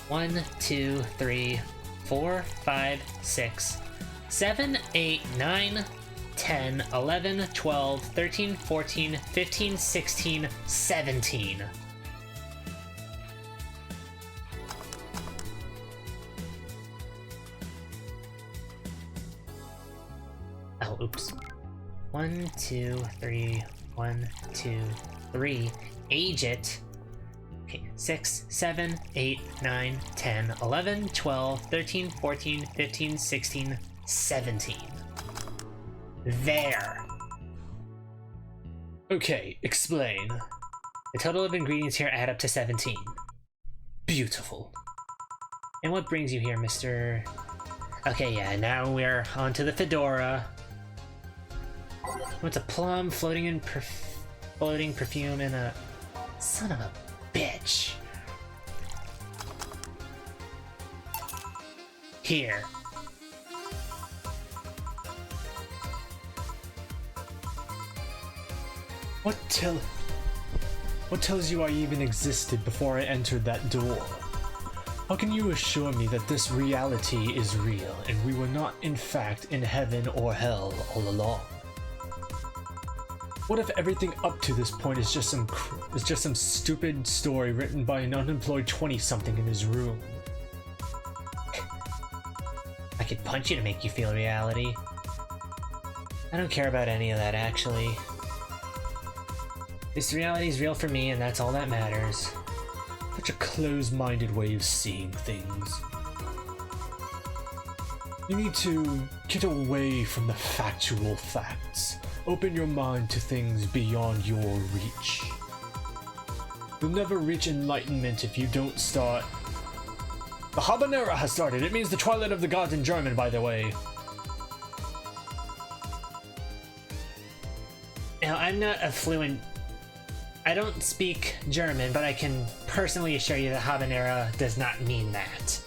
1, 2, 3, 4, 5, 6, 7, 8, 9, 10, 11, 12, 13, 14, 15, 16, 17. Oh, oops. 1, 2, 3, 1, 2, 3. Age it. Okay, 6, 7, 8, 9, 10, 11, 12, 13, 14, 15, 16, 17. There. Okay, explain. The total of ingredients here add up to 17. Beautiful. And what brings you here, Mr... Okay, yeah, now we're on to the fedora. What's a plum floating perfume in a... Son of a bitch. Here. What tells you I even existed before I entered that door? How can you assure me that this reality is real and we were not in fact in heaven or hell all along? What if everything up to this point is just some stupid story written by an unemployed 20-something in his room? I could punch you to make you feel reality. I don't care about any of that, actually. This reality is real for me, and that's all that matters. Such a closed-minded way of seeing things. You need to get away from the factual facts. Open your mind to things beyond your reach. You'll never reach enlightenment if you don't start... The habanera has started. It means the twilight of the gods in German, by the way. Now, I'm not a fluent... I don't speak German, but I can personally assure you that habanera does not mean that.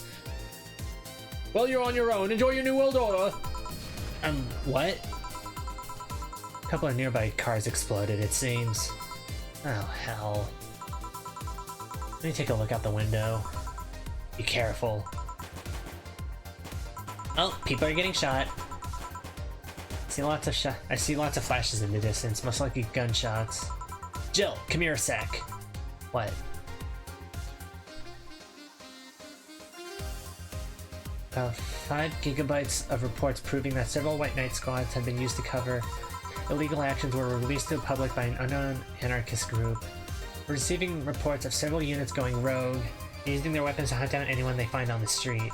Well, you're on your own. Enjoy your new world order. What? A couple of nearby cars exploded, it seems. Oh, hell. Let me take a look out the window. Be careful. Oh, people are getting shot. I see lots of flashes in the distance, most likely gunshots. Jill, come here a sec. What? About 5 gigabytes of reports proving that several White Knight squads have been used to cover illegal actions were released to the public by an unknown anarchist group. We're receiving reports of several units going rogue, using their weapons to hunt down anyone they find on the street.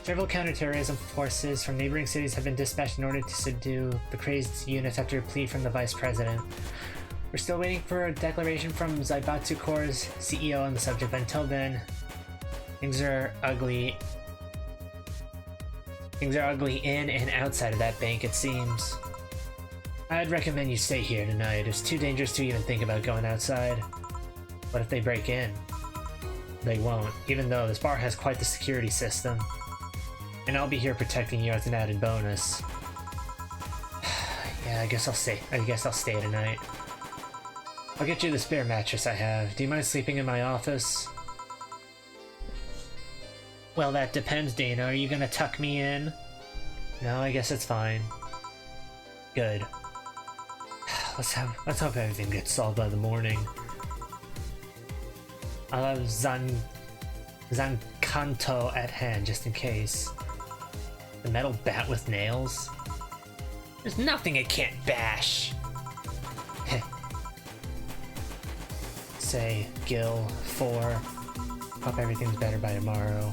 Several counterterrorism forces from neighboring cities have been dispatched in order to subdue the crazed units after a plea from the vice president. We're still waiting for a declaration from Zaibatsu Corps' CEO on the subject, but until then, things are ugly. Things are ugly in and outside of that bank, it seems. I'd recommend you stay here tonight. It's too dangerous to even think about going outside. What if they break in? They won't, even though this bar has quite the security system. And I'll be here protecting you as an added bonus. Yeah, I guess I'll stay tonight. I'll get you the spare mattress I have. Do you mind sleeping in my office? Well, that depends, Dana. Are you gonna tuck me in? No, I guess it's fine. Good. Let's hope everything gets solved by the morning. I'll have Zankanto at hand just in case. The metal bat with nails? There's nothing it can't bash! Say, Gil, 4. Hope everything's better by tomorrow.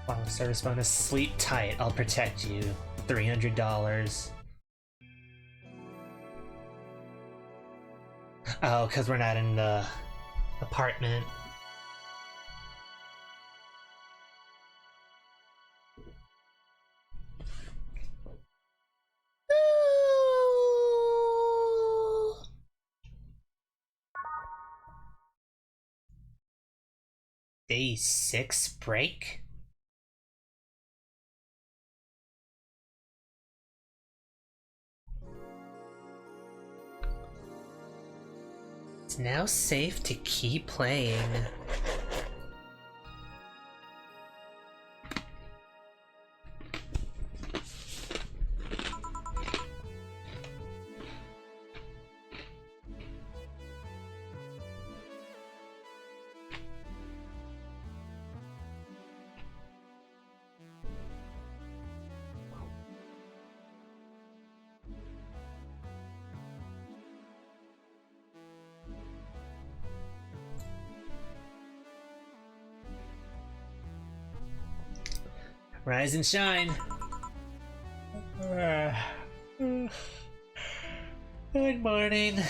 Wow, service bonus. Sleep tight, I'll protect you. $300. Oh, because we're not in the apartment. Day 6 break? It's now safe to keep playing. Rise and shine. Good morning.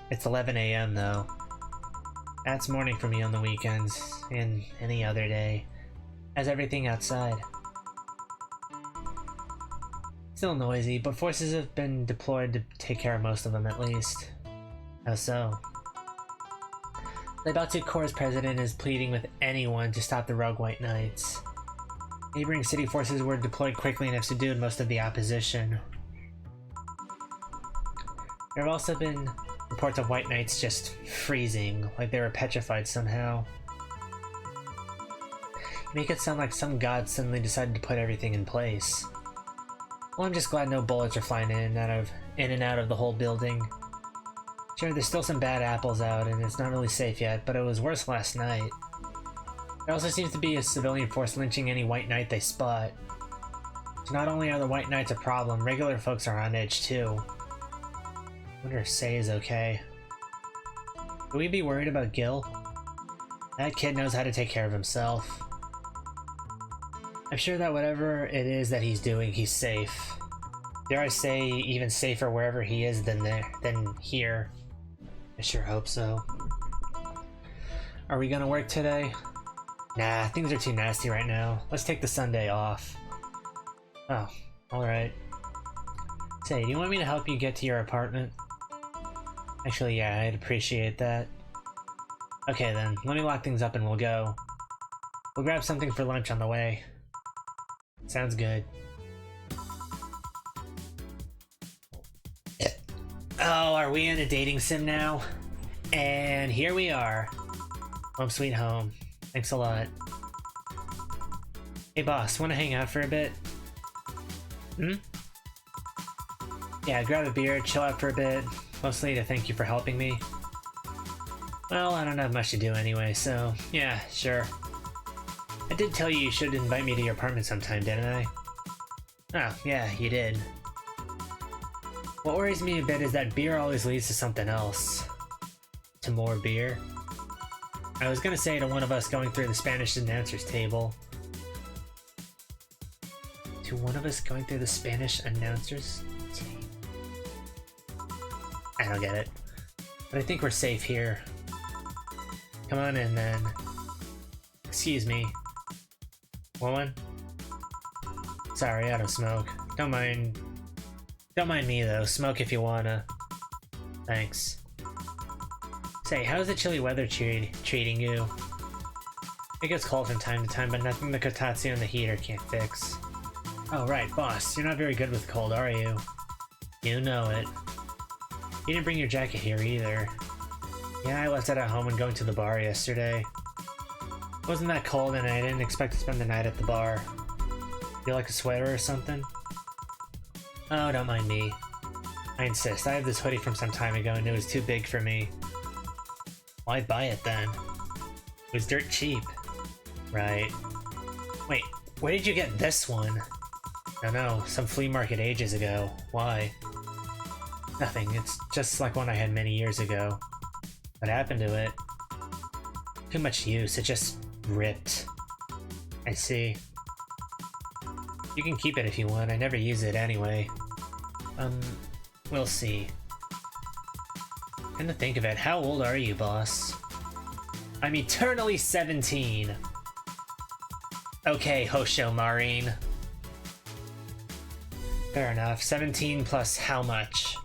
It's 11 a.m. though. That's morning for me on the weekends, and any other day. As everything outside. Still noisy, but forces have been deployed to take care of most of them at least. How so? The Batu Corps' president is pleading with anyone to stop the rogue White Knights. Neighboring city forces were deployed quickly and have subdued most of the opposition. There have also been reports of White Knights just freezing, like they were petrified somehow. You make it sound like some god suddenly decided to put everything in place. Well, I'm just glad no bullets are flying in and out of the whole building. Sure, there's still some bad apples out, and it's not really safe yet, but it was worse last night. There also seems to be a civilian force lynching any White Knight they spot. So not only are the White Knights a problem, regular folks are on edge too. I wonder if Say is okay. Would we be worried about Gil? That kid knows how to take care of himself. I'm sure that whatever it is that he's doing, he's safe. Dare I say, even safer wherever he is than here. I sure hope so. Are we gonna work today? Nah, things are too nasty right now. Let's take the Sunday off. Oh, alright. Say, do you want me to help you get to your apartment? Actually, yeah, I'd appreciate that. Okay then, let me lock things up and we'll go. We'll grab something for lunch on the way. Sounds good. Oh, are we in a dating sim now? And here we are. Home sweet home. Thanks a lot. Hey boss, wanna hang out for a bit? Hmm? Yeah, grab a beer, chill out for a bit. Mostly to thank you for helping me. Well, I don't have much to do anyway, so yeah, sure. I did tell you should invite me to your apartment sometime, didn't I? Oh, yeah, you did. What worries me a bit is that beer always leads to something else. To more beer. I was gonna say to one of us going through the Spanish announcers table. To one of us going through the Spanish announcers table? I don't get it. But I think we're safe here. Come on in then. Excuse me. Woman? Sorry, I don't smoke. Don't mind me though. Smoke if you wanna. Thanks. Say, how's the chilly weather treating you? It gets cold from time to time, but nothing the kotatsu and the heater can't fix. Oh right, boss, you're not very good with cold, are you? You know it. You didn't bring your jacket here either. Yeah, I left it at home when going to the bar yesterday. It wasn't that cold and I didn't expect to spend the night at the bar. You like a sweater or something? Oh, don't mind me. I insist, I have this hoodie from some time ago and it was too big for me. Why'd buy it then? It was dirt cheap. Right. Wait, where did you get this one? No, some flea market ages ago. Why? Nothing, it's just like one I had many years ago. What happened to it? Too much use, it just ripped. I see. You can keep it if you want, I never use it anyway. We'll see. Come to think of it, how old are you, boss? I'm eternally 17! Okay, Hosho Marine. Fair enough, 17 plus how much?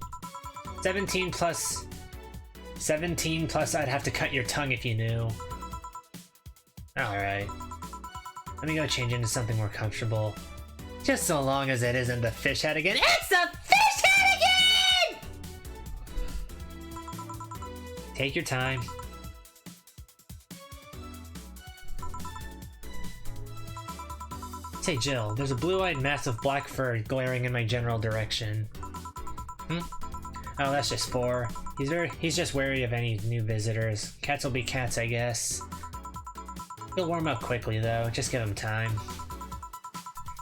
17 plus I'd have to cut your tongue if you knew. Alright. Let me go change into something more comfortable. Just so long as it isn't the fish head again. It's the fish head again! Take your time. Say, Jill, there's a blue-eyed mass of black fur glaring in my general direction. Hmm? Oh, that's just 4. He's just wary of any new visitors. Cats will be cats, I guess. He'll warm up quickly, though. Just give him time.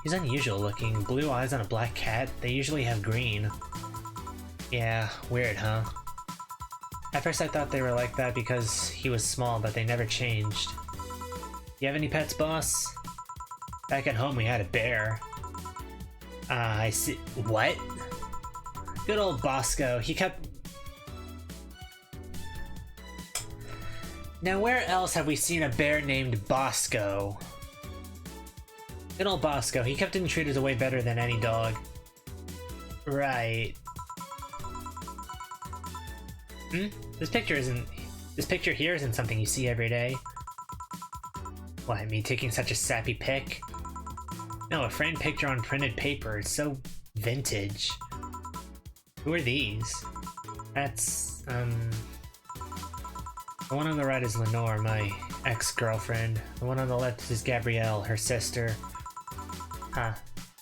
He's unusual looking. Blue eyes on a black cat? They usually have green. Yeah, weird, huh? At first I thought they were like that because he was small, but they never changed. You have any pets, boss? Back at home we had a bear. I see. What? Good old Bosco. He kept... Now, where else have we seen a bear named Bosco? Good old Bosco. He kept intruders away better than any dog. Right. This picture here isn't something you see every day. What, me taking such a sappy pic? No, a framed picture on printed paper. It's so vintage. Who are these? That's, the one on the right is Lenore, my ex-girlfriend. The one on the left is Gabrielle, her sister. Huh.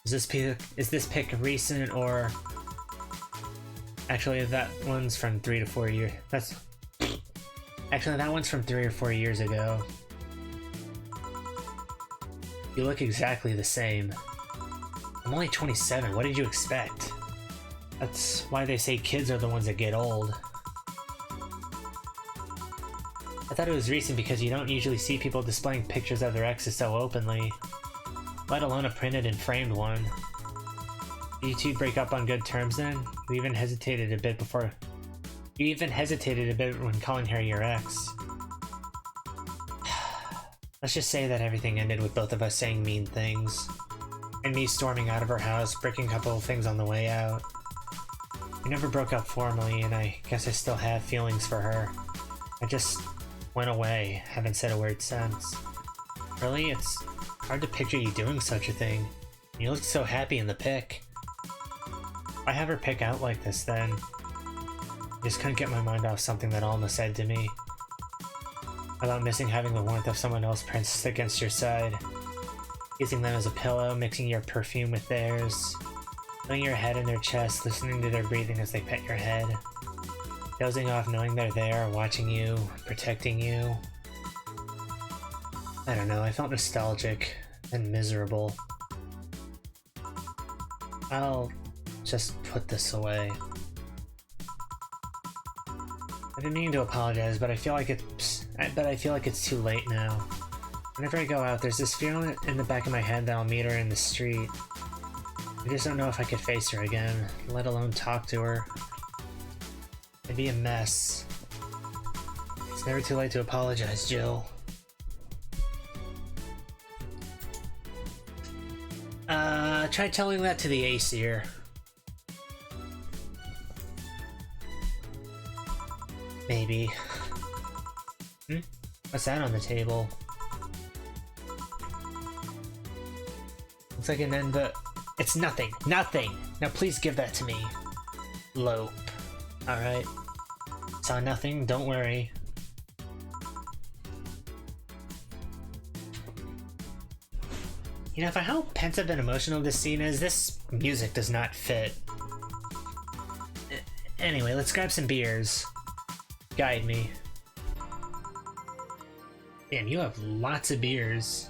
Is this pic recent or... Actually, that one's from 3 to 4 years. Actually, that one's from 3 or 4 years ago. You look exactly the same. I'm only 27, what did you expect? That's why they say kids are the ones that get old. I thought it was recent because you don't usually see people displaying pictures of their exes so openly, let alone a printed and framed one. Did you two break up on good terms then? You even hesitated a bit when calling her your ex. Let's just say that everything ended with both of us saying mean things, and me storming out of her house, breaking a couple of things on the way out. We never broke up formally, and I guess I still have feelings for her. I just went away, haven't said a word since. Really, it's hard to picture you doing such a thing. You looked so happy in the pic. Why have her pick out like this then? I just couldn't get my mind off something that Alma said to me. About missing having the warmth of someone else pressed against your side. Using them as a pillow, mixing your perfume with theirs. Putting your head in their chest, listening to their breathing as they pet your head. Dozing off knowing they're there, watching you, protecting you. I don't know, I felt nostalgic and miserable. I'll just put this away. I've been meaning to apologize, but I feel like it's too late now. Whenever I go out, there's this feeling in the back of my head that I'll meet her in the street. I just don't know if I could face her again, let alone talk to her. It'd be a mess. It's never too late to apologize, Jill. Try telling that to the Aesir. Maybe. What's that on the table? Looks like an end, but it's nothing. Nothing! Now please give that to me. Lope. Alright. Saw nothing, don't worry. You know, for how pensive and emotional this scene is, this music does not fit. Anyway, let's grab some beers. Guide me. Damn, you have lots of beers.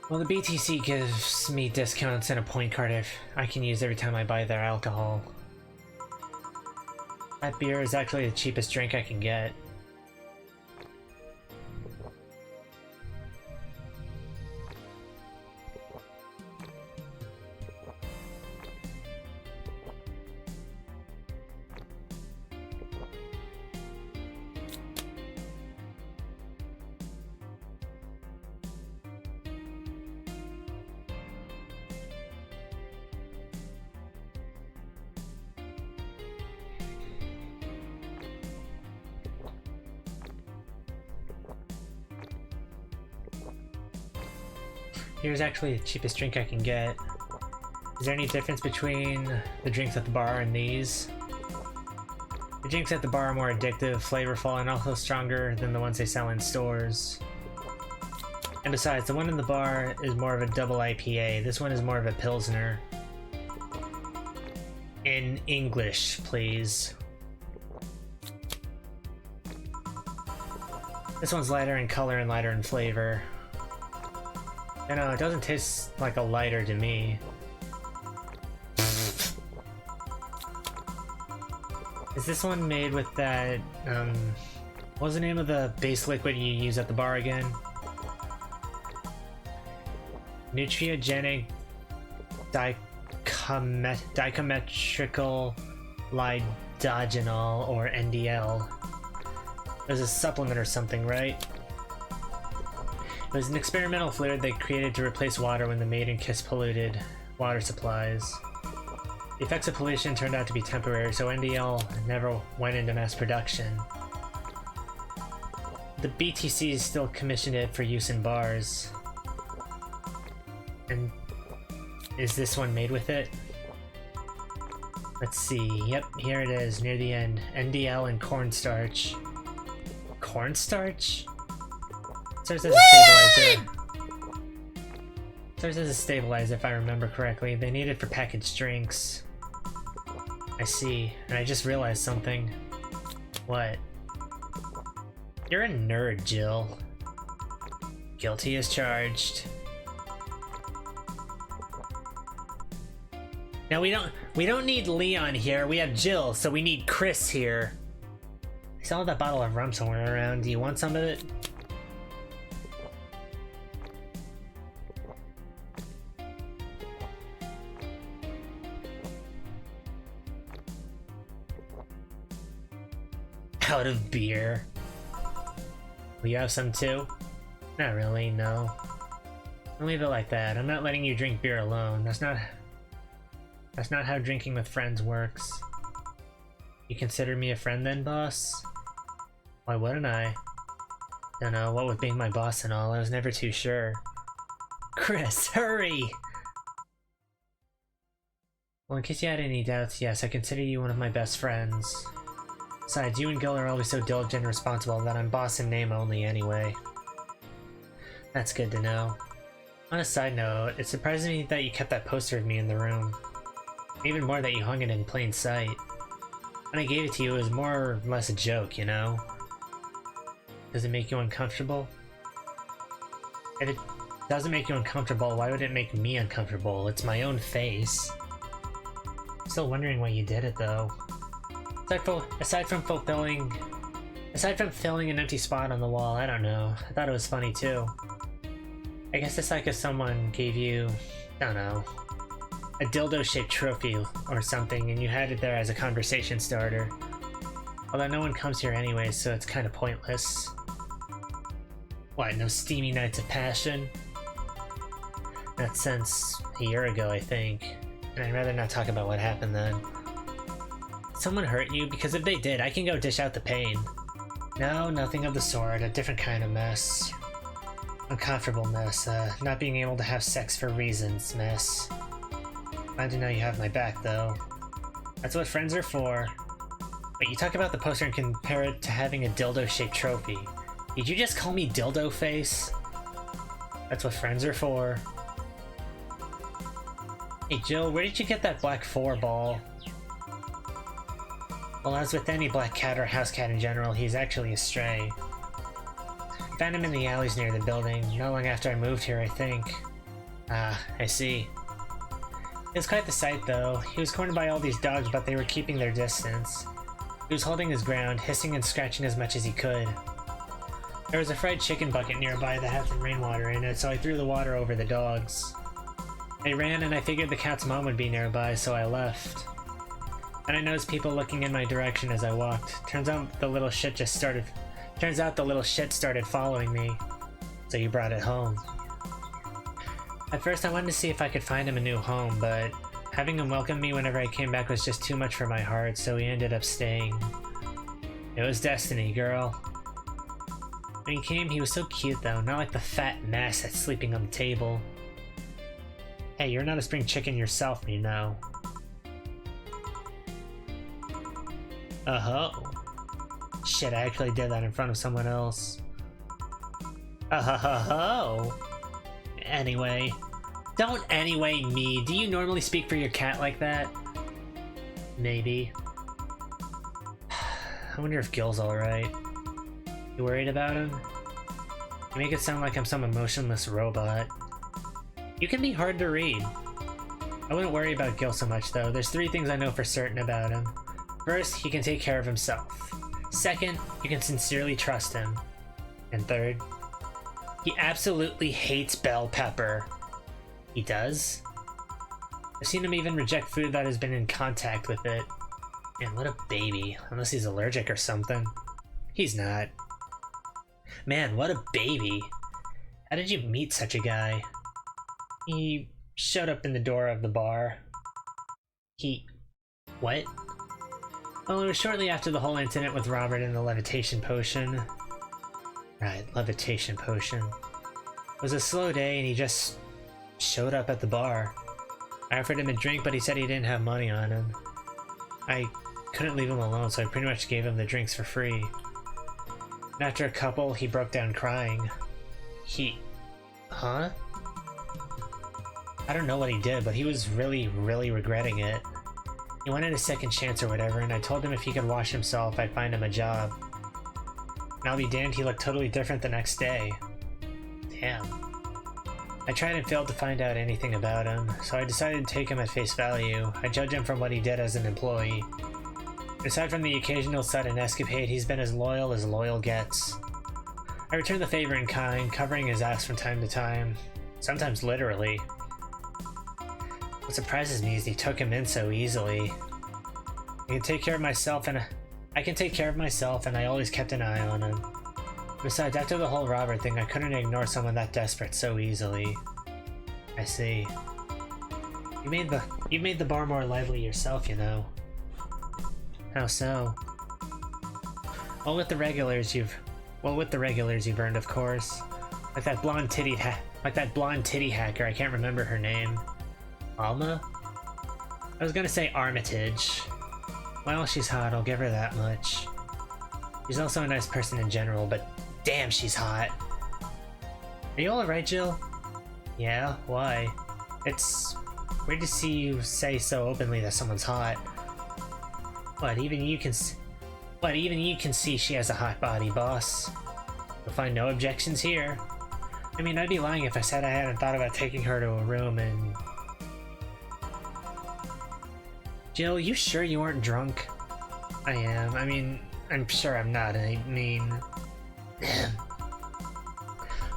Well, the BTC gives me discounts and a point card if I can use every time I buy their alcohol. That beer is actually the cheapest drink I can get. Here's actually the cheapest drink I can get. Is there any difference between the drinks at the bar and these? The drinks at the bar are more addictive, flavorful, and also stronger than the ones they sell in stores. And besides, the one in the bar is more of a double IPA. This one is more of a Pilsner. In English, please. This one's lighter in color and lighter in flavor. I know, it doesn't taste like a lighter to me. Is this one made with that, what was the name of the base liquid you use at the bar again? nutriogenic dichometrical lidogenol, or NDL. There's a supplement or something, right? It was an experimental fluid they created to replace water when the maiden kiss polluted water supplies. The effects of pollution turned out to be temporary, so NDL never went into mass production. The BTC still commissioned it for use in bars. And is this one made with it? Let's see. Yep, here it is, near the end. NDL and cornstarch. Cornstarch? Serves as a stabilizer. Serves as a stabilizer, if I remember correctly. They need it for packaged drinks. I see. And I just realized something. What? You're a nerd, Jill. Guilty as charged. Now we don't need Leon here. We have Jill, so we need Chris here. I saw that bottle of rum somewhere around. Do you want some of it? Out of beer. Will you have some too? Not really, no. I'll leave it like that. I'm not letting you drink beer alone. That's not how drinking with friends works. You consider me a friend then, boss? Why wouldn't I? Don't know, what with being my boss and all, I was never too sure. Chris, hurry! Well, in case you had any doubts, yes, I consider you one of my best friends. Besides, you and Gil are always so diligent and responsible that I'm boss in name only anyway. That's good to know. On a side note, it surprises me that you kept that poster of me in the room. Even more that you hung it in plain sight. When I gave it to you, it was more or less a joke, you know? Does it make you uncomfortable? If it doesn't make you uncomfortable, why would it make me uncomfortable? It's my own face. I'm still wondering why you did it, though. Aside from filling an empty spot on the wall, I don't know. I thought it was funny, too. I guess it's like if someone gave you, I don't know, a dildo-shaped trophy or something, and you had it there as a conversation starter. Although no one comes here anyway, so it's kind of pointless. What, no steamy nights of passion? Not since a year ago, I think. And I'd rather not talk about what happened then. Did someone hurt you? Because if they did, I can go dish out the pain. No, nothing of the sort. A different kind of mess. Uncomfortable mess. Not being able to have sex for reasons mess. Glad to know you have my back, though. That's what friends are for. Wait, you talk about the poster and compare it to having a dildo-shaped trophy. Did you just call me dildo face? That's what friends are for. Hey Jill, where did you get that black 4 ball? Well, as with any black cat or house cat in general, he's actually a stray. Found him in the alleys near the building, not long after I moved here, I think. Ah, I see. It was quite the sight, though. He was cornered by all these dogs, but they were keeping their distance. He was holding his ground, hissing and scratching as much as he could. There was a fried chicken bucket nearby that had some rainwater in it, so I threw the water over the dogs. They ran, and I figured the cat's mom would be nearby, so I left. And I noticed people looking in my direction as I walked. Turns out the little shit started following me. So you brought it home. At first I wanted to see if I could find him a new home, but having him welcome me whenever I came back was just too much for my heart, so he ended up staying. It was destiny, girl. When he came, he was so cute though, not like the fat mess that's sleeping on the table. Hey, you're not a spring chicken yourself, you know. Oh. Shit, I actually did that in front of someone else. Oh. Anyway. Don't anyway me. Do you normally speak for your cat like that? Maybe. I wonder if Gil's alright. You worried about him? You make it sound like I'm some emotionless robot. You can be hard to read. I wouldn't worry about Gil so much though. There's 3 things I know for certain about him. First, he can take care of himself. Second, you can sincerely trust him. And third, he absolutely hates bell pepper. He does? I've seen him even reject food that has been in contact with it. Man, what a baby. Unless he's allergic or something. He's not. Man, what a baby. How did you meet such a guy? He showed up in the door of the bar. What? Well, it was shortly after the whole incident with Robert and the levitation potion. Right, levitation potion. It was a slow day and he just showed up at the bar. I offered him a drink, but he said he didn't have money on him. I couldn't leave him alone, so I pretty much gave him the drinks for free. And after a couple, he broke down crying. Huh? I don't know what he did, but he was really, really regretting it. He wanted a second chance or whatever, and I told him if he could wash himself, I'd find him a job. And I'll be damned, he looked totally different the next day. Damn. I tried and failed to find out anything about him, so I decided to take him at face value. I judge him from what he did as an employee. Aside from the occasional sudden escapade, he's been as loyal gets. I returned the favor in kind, covering his ass from time to time. Sometimes literally. What surprises me is he took him in so easily. I can take care of myself and I always kept an eye on him. Besides, after the whole Robert thing, I couldn't ignore someone that desperate so easily. I see. You made the bar more lively yourself, you know. How so? Well, with the regulars you've earned, of course. Like that blonde titty hacker, I can't remember her name. Alma? I was gonna say Armitage. Well, she's hot, I'll give her that much. She's also a nice person in general, but damn, she's hot. Are you alright, Jill? Yeah, why? It's weird to see you say so openly that someone's hot. What, even you can see she has a hot body, boss. You'll find no objections here. I mean, I'd be lying if I said I hadn't thought about taking her to a room and... Jill, you sure you aren't drunk? I am. I mean, I'm sure I'm not. I mean...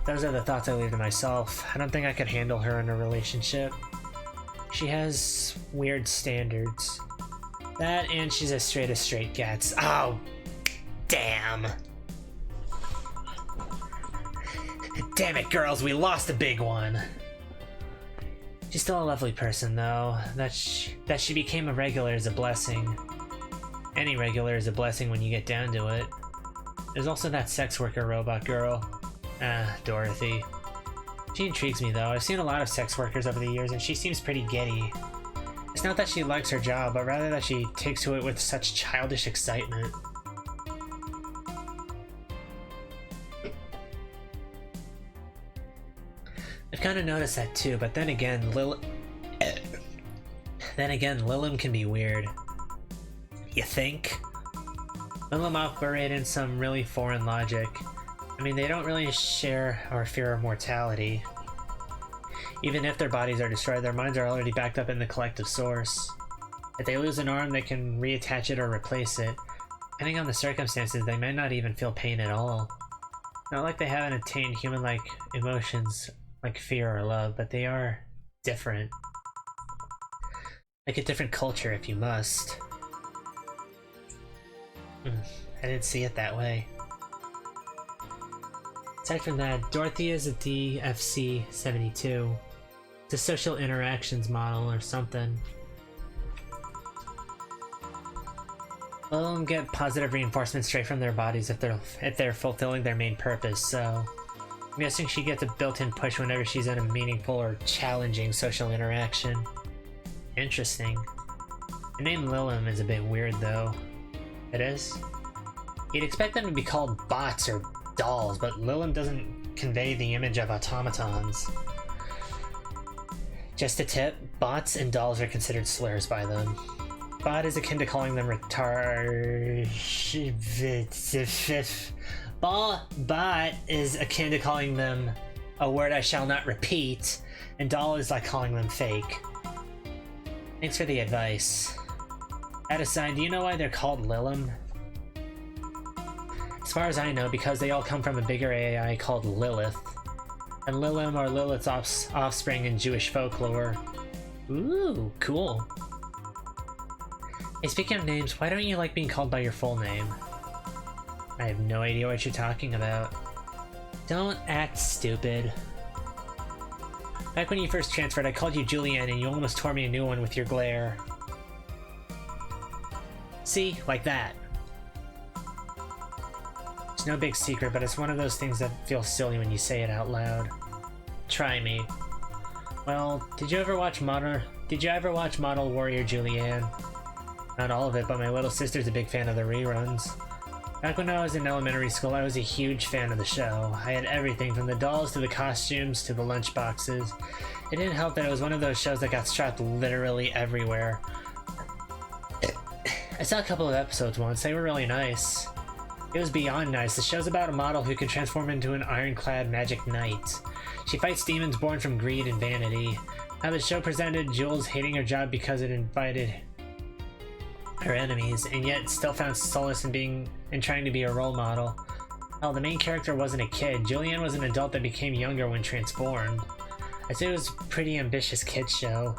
Those are the thoughts I leave to myself. I don't think I could handle her in a relationship. She has weird standards. That, and she's as straight gets. Oh, damn. Damn it, girls, we lost a big one. She's still a lovely person, though. That she became a regular is a blessing. Any regular is a blessing when you get down to it. There's also that sex worker robot girl. Dorothy. She intrigues me, though. I've seen a lot of sex workers over the years, and she seems pretty giddy. It's not that she likes her job, but rather that she takes to it with such childish excitement. I've kind of noticed that too, but then again, Lilum can be weird. You think? Lilum operate in some really foreign logic. I mean, they don't really share our fear of mortality. Even if their bodies are destroyed, their minds are already backed up in the collective source. If they lose an arm, they can reattach it or replace it. Depending on the circumstances, they may not even feel pain at all. Not like they haven't attained human-like emotions like fear or love, but they are different. Like a different culture, if you must. I didn't see it that way. Aside from that, Dorothy is a DFC-72. It's a social interactions model or something. They'll get positive reinforcement straight from their bodies if they're fulfilling their main purpose, so I'm guessing she gets a built-in push whenever she's in a meaningful or challenging social interaction. Interesting. The name Lilum is a bit weird, though. It is? You'd expect them to be called bots or dolls, but Lilum doesn't convey the image of automatons. Just a tip, bots and dolls are considered slurs by them. Bot is akin to calling them Bot is akin to calling them a word I shall not repeat, and doll is like calling them fake. Thanks for the advice. That aside, do you know why they're called Lilum? As far as I know, because they all come from a bigger AI called Lilith. and Lilim or Lilith's offspring in Jewish folklore. Ooh, cool. Hey, speaking of names, why don't you like being called by your full name? I have no idea what you're talking about. Don't act stupid. Back when you first transferred, I called you Julianne and you almost tore me a new one with your glare. See? Like that. It's no big secret, but it's one of those things that feels silly when you say it out loud. Try me. Well, did you ever watch Model Warrior Julianne? Not all of it, but my little sister's a big fan of the reruns. Back when I was in elementary school, I was a huge fan of the show. I had everything from the dolls to the costumes to the lunchboxes. It didn't help that it was one of those shows that got strapped literally everywhere. I saw a couple of episodes once. They were really nice. It was beyond nice. The show's about a model who can transform into an ironclad magic knight. She fights demons born from greed and vanity. How the show presented Jules hating her job because it invited her enemies, and yet still found solace in trying to be a role model. Hell, the main character wasn't a kid. Julianne was an adult that became younger when transformed. I'd say it was a pretty ambitious kids show,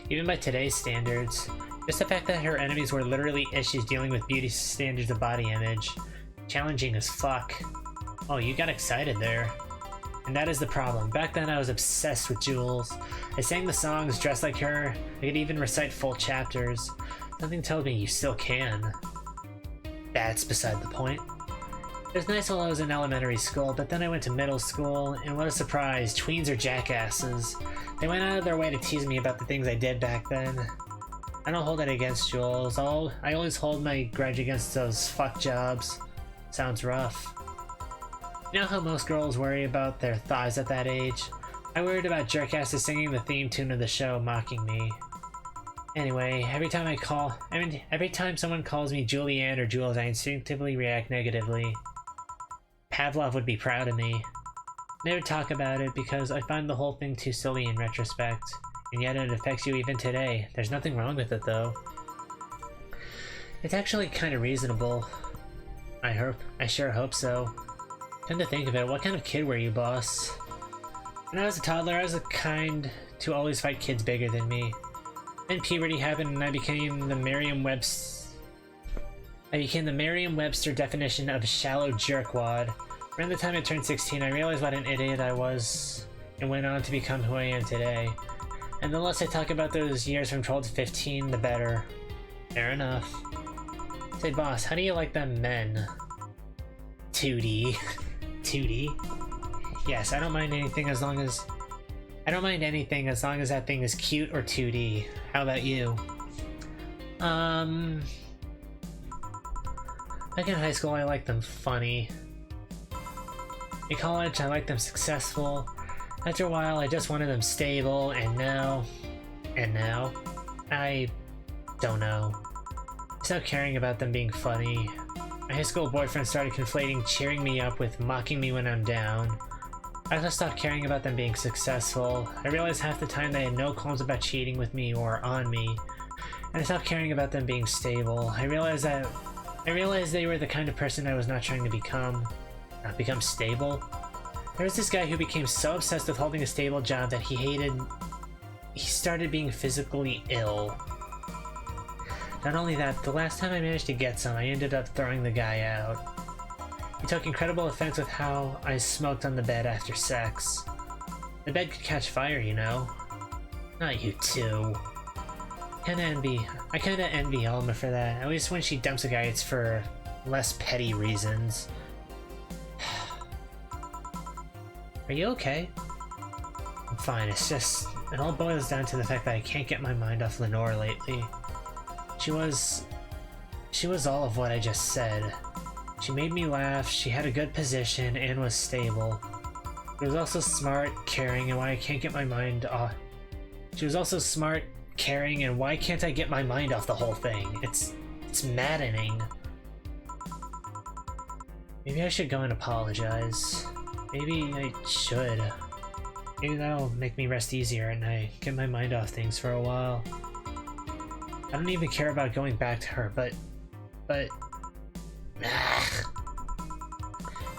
even by today's standards. Just the fact that her enemies were literally issues dealing with beauty standards of body image. Challenging as fuck. Oh, you got excited there. And that is the problem. Back then I was obsessed with Jules. I sang the songs, dressed like her. I could even recite full chapters. Something told me you still can. That's beside the point. It was nice while I was in elementary school, but then I went to middle school, and what a surprise, tweens are jackasses. They went out of their way to tease me about the things I did back then. I don't hold it against Jules. I always hold my grudge against those fuck jobs. Sounds rough. You know how most girls worry about their thighs at that age? I worried about jerkasses singing the theme tune of the show, mocking me. Anyway, every time someone calls me Julianne or Jules, I instinctively react negatively. Pavlov would be proud of me. Never talk about it because I find the whole thing too silly in retrospect, and yet it affects you even today. There's nothing wrong with it though. It's actually kind of reasonable. I sure hope so. Come to think of it, what kind of kid were you, boss? When I was a toddler, I was the kind to always fight kids bigger than me. Then puberty happened and I became the Merriam-Webster definition of shallow jerkwad. Around the time I turned 16, I realized what an idiot I was and went on to become who I am today. And the less I talk about those years from 12 to 15, the better. Fair enough. Say, boss, how do you like them men? 2D. 2D? Yes, I don't mind anything as long as that thing is cute or 2D. How about you? Back in high school, I liked them funny. In college, I liked them successful. After a while, I just wanted them stable, and now, I don't know. I stopped caring about them being funny. My high school boyfriend started conflating cheering me up with mocking me when I'm down. I also stopped caring about them being successful. I realized half the time they had no qualms about cheating with me or on me. And I stopped caring about them being stable. I realized they were the kind of person I was not trying to become. Not become stable. There was this guy who became so obsessed with holding a stable job that he started being physically ill. Not only that, the last time I managed to get some, I ended up throwing the guy out. He took incredible offense with how I smoked on the bed after sex. The bed could catch fire, you know. Not you too. I kinda envy Alma for that. At least when she dumps a guy, it's for less petty reasons. Are you okay? I'm fine, it's just... It all boils down to the fact that I can't get my mind off Lenore lately. She was all of what I just said. She made me laugh, she had a good position, and was stable. She was also smart, caring, and why I can't get my mind off... She was also smart, caring, and why can't I get my mind off the whole thing? It's maddening. Maybe I should go and apologize. Maybe I should. Maybe that'll make me rest easier and I get my mind off things for a while. I don't even care about going back to her, but...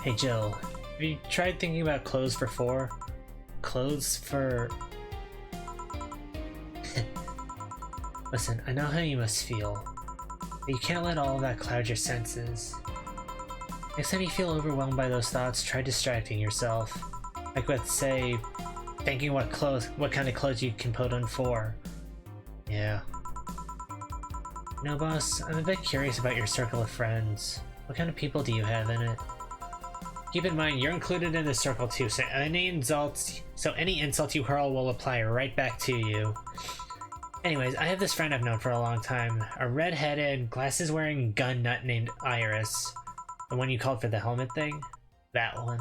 Hey Jill, have you tried thinking about clothes for 4? clothes for... Listen, I know how you must feel, but you can't let all of that cloud your senses. Next time you feel overwhelmed by those thoughts, try distracting yourself. Like with, say, thinking what kind of clothes you can put on for. Yeah. You know, boss, I'm a bit curious about your circle of friends. What kind of people do you have in it? Keep in mind, you're included in the circle too, so any insults you hurl will apply right back to you. Anyways, I have this friend I've known for a long time. A red-headed, glasses-wearing gun nut named Iris. The one you called for the helmet thing? That one.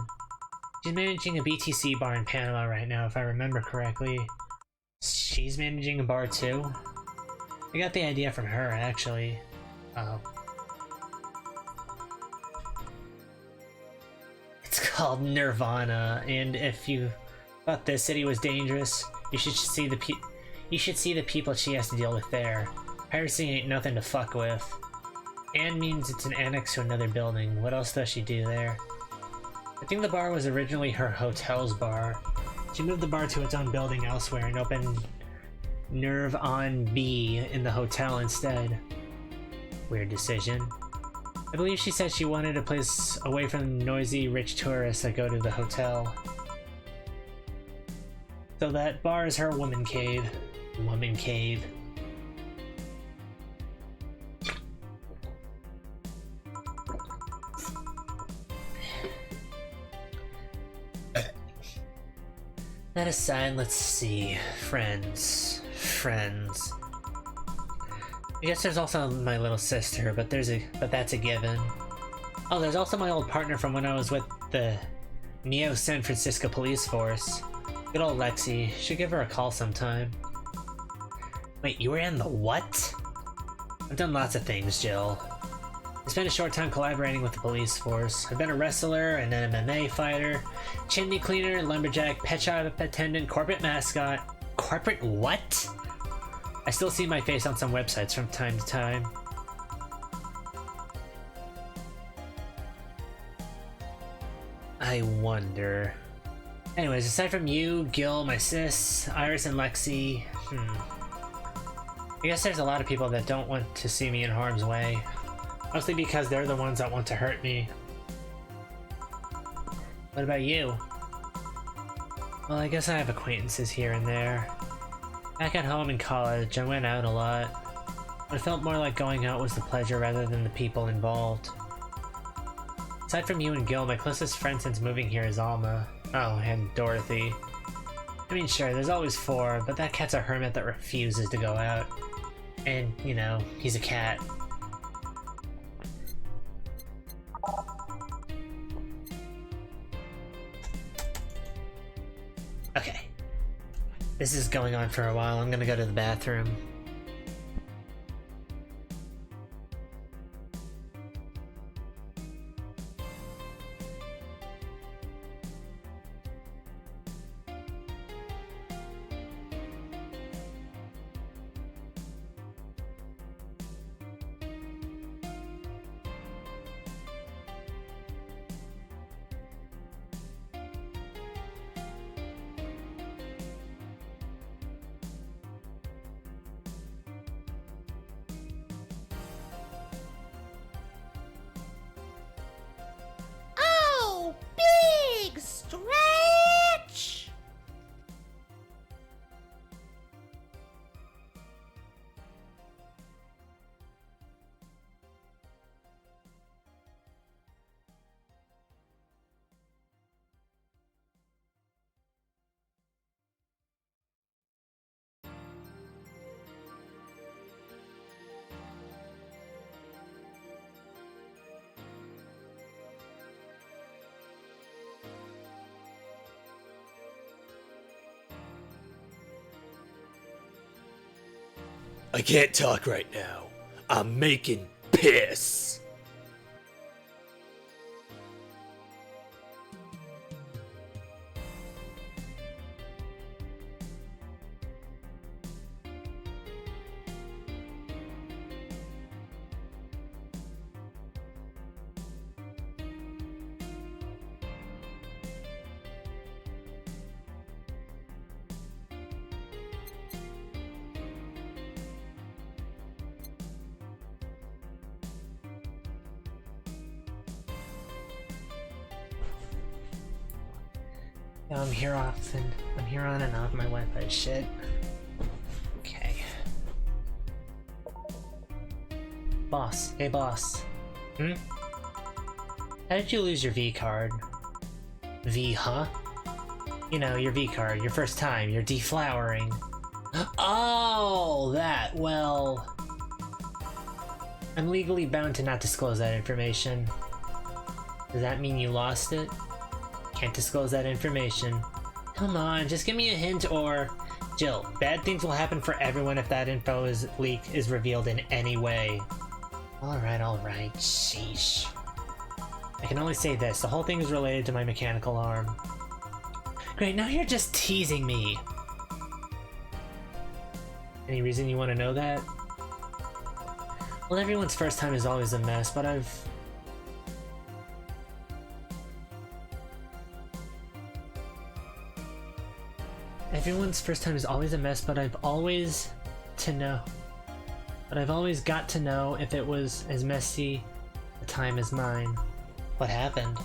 She's managing a BTC bar in Panama right now, if I remember correctly. She's managing a bar too? I got the idea from her, actually. Oh. It's called Nirvana, and if you thought this city was dangerous, you should see the people she has to deal with there. Piracy ain't nothing to fuck with. And means it's an annex to another building. What else does she do there? I think the bar was originally her hotel's bar. She moved the bar to its own building elsewhere and opened Nerve on B in the hotel instead. Weird decision. I believe she said she wanted a place away from noisy rich tourists that go to the hotel. So that bar is her woman cave. Woman cave. That aside, let's see. Friends. I guess there's also my little sister, but that's a given. Oh, there's also my old partner from when I was with the Neo San Francisco police force. Good old Lexi. Should give her a call sometime. Wait, you were in the what? I've done lots of things, Jill. I spent a short time collaborating with the police force. I've been a wrestler, an MMA fighter, chimney cleaner, lumberjack, pet shop attendant, corporate mascot. Corporate what? I still see my face on some websites from time to time. I wonder. Anyways, aside from you, Gil, my sis, Iris, and Lexi, I guess there's a lot of people that don't want to see me in harm's way. Mostly because they're the ones that want to hurt me. What about you? Well, I guess I have acquaintances here and there. Back at home in college, I went out a lot. But it felt more like going out was the pleasure rather than the people involved. Aside from you and Gil, my closest friend since moving here is Alma. Oh, and Dorothy. I mean, sure, there's always four, but that cat's a hermit that refuses to go out. And, you know, he's a cat. Okay. This is going on for a while. I'm gonna go to the bathroom. I can't talk right now. I'm making piss. Yeah, I'm here often. I'm here on and off. My Wi-Fi is shit. Okay. Boss. Hey, boss. Hmm? How did you lose your V card? V, huh? You know, your V card, your first time, you're deflowering. Oh, that, well... I'm legally bound to not disclose that information. Does that mean you lost it? Can't disclose that information. Come on, just give me a hint or... Jill, bad things will happen for everyone if that info is revealed in any way. Alright, sheesh. I can only say this, the whole thing is related to my mechanical arm. Great, now you're just teasing me. Any reason you want to know that? Well, everyone's first time is always a mess, but Everyone's first time is always a mess, but I've always got to know if it was as messy a time as mine. What happened?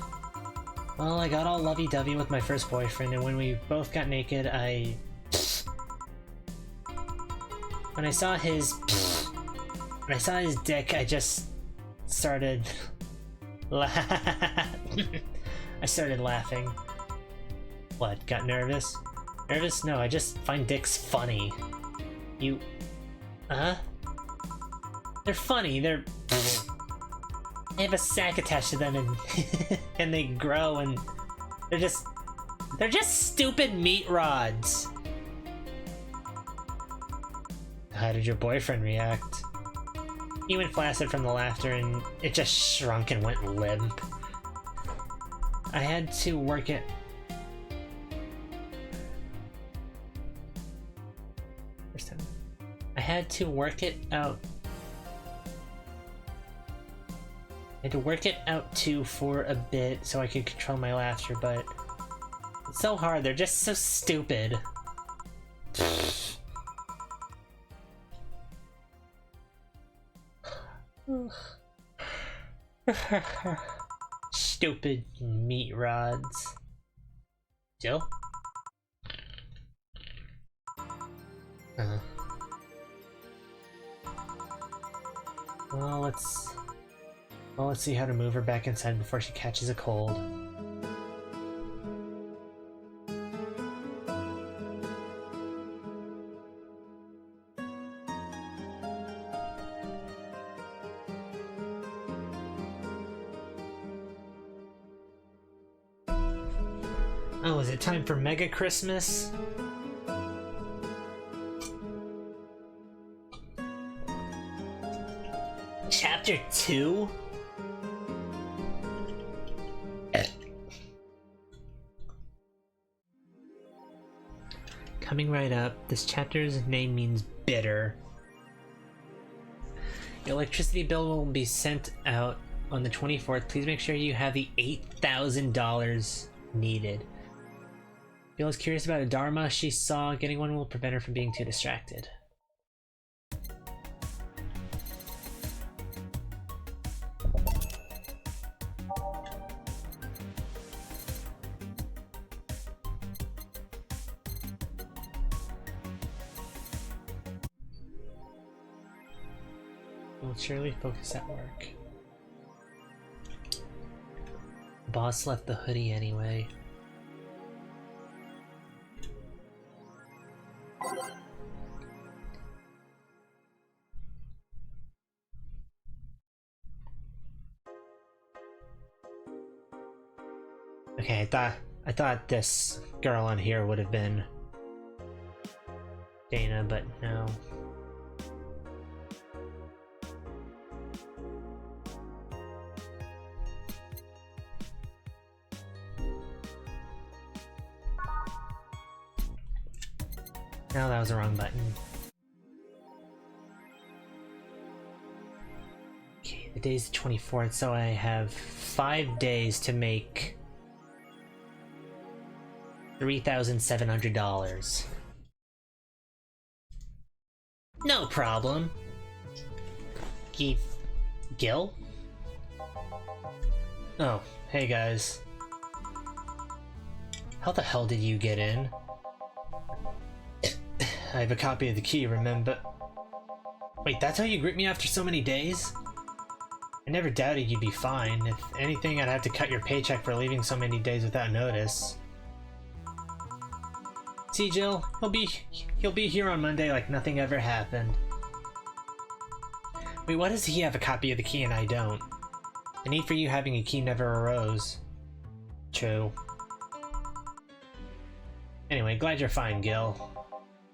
Well, I got all lovey-dovey with my first boyfriend, and when we both got naked, when I saw his dick, I just started I started laughing. What, got nervous? Nervous? No, I just find dicks funny. You... They're funny, they have a sack attached to them and and they grow and they're just stupid meat rods. How did your boyfriend react? He went flaccid from the laughter and it just shrunk and went limp. I had to work it. First time. I had to work it out. I had to work it out too for a bit so I could control my laughter, but it's so hard. They're just so stupid. Stupid meat rods. Jill? Well, let's see how to move her back inside before she catches a cold. Oh, is it time for Mega Christmas? Chapter 2? Coming right up, this chapter's name means bitter. Your electricity bill will be sent out on the 24th. Please make sure you have the $8,000 needed. Bill is curious about a Dharma she saw. Getting one will prevent her from being too distracted. Will surely focus at work. Boss left the hoodie anyway. Okay, I thought this girl on here would have been Dana, but no. No, that was the wrong button. Okay, the day's the 24th, so I have 5 days to make $3,700. No problem. Gil? Oh, hey guys. How the hell did you get in? I have a copy of the key, remember? Wait, that's how you greet me after so many days? I never doubted you'd be fine. If anything, I'd have to cut your paycheck for leaving so many days without notice. See, Jill, he'll be here on Monday like nothing ever happened. Wait, why does he have a copy of the key and I don't? The need for you having a key never arose. True. Anyway, glad you're fine, Gil.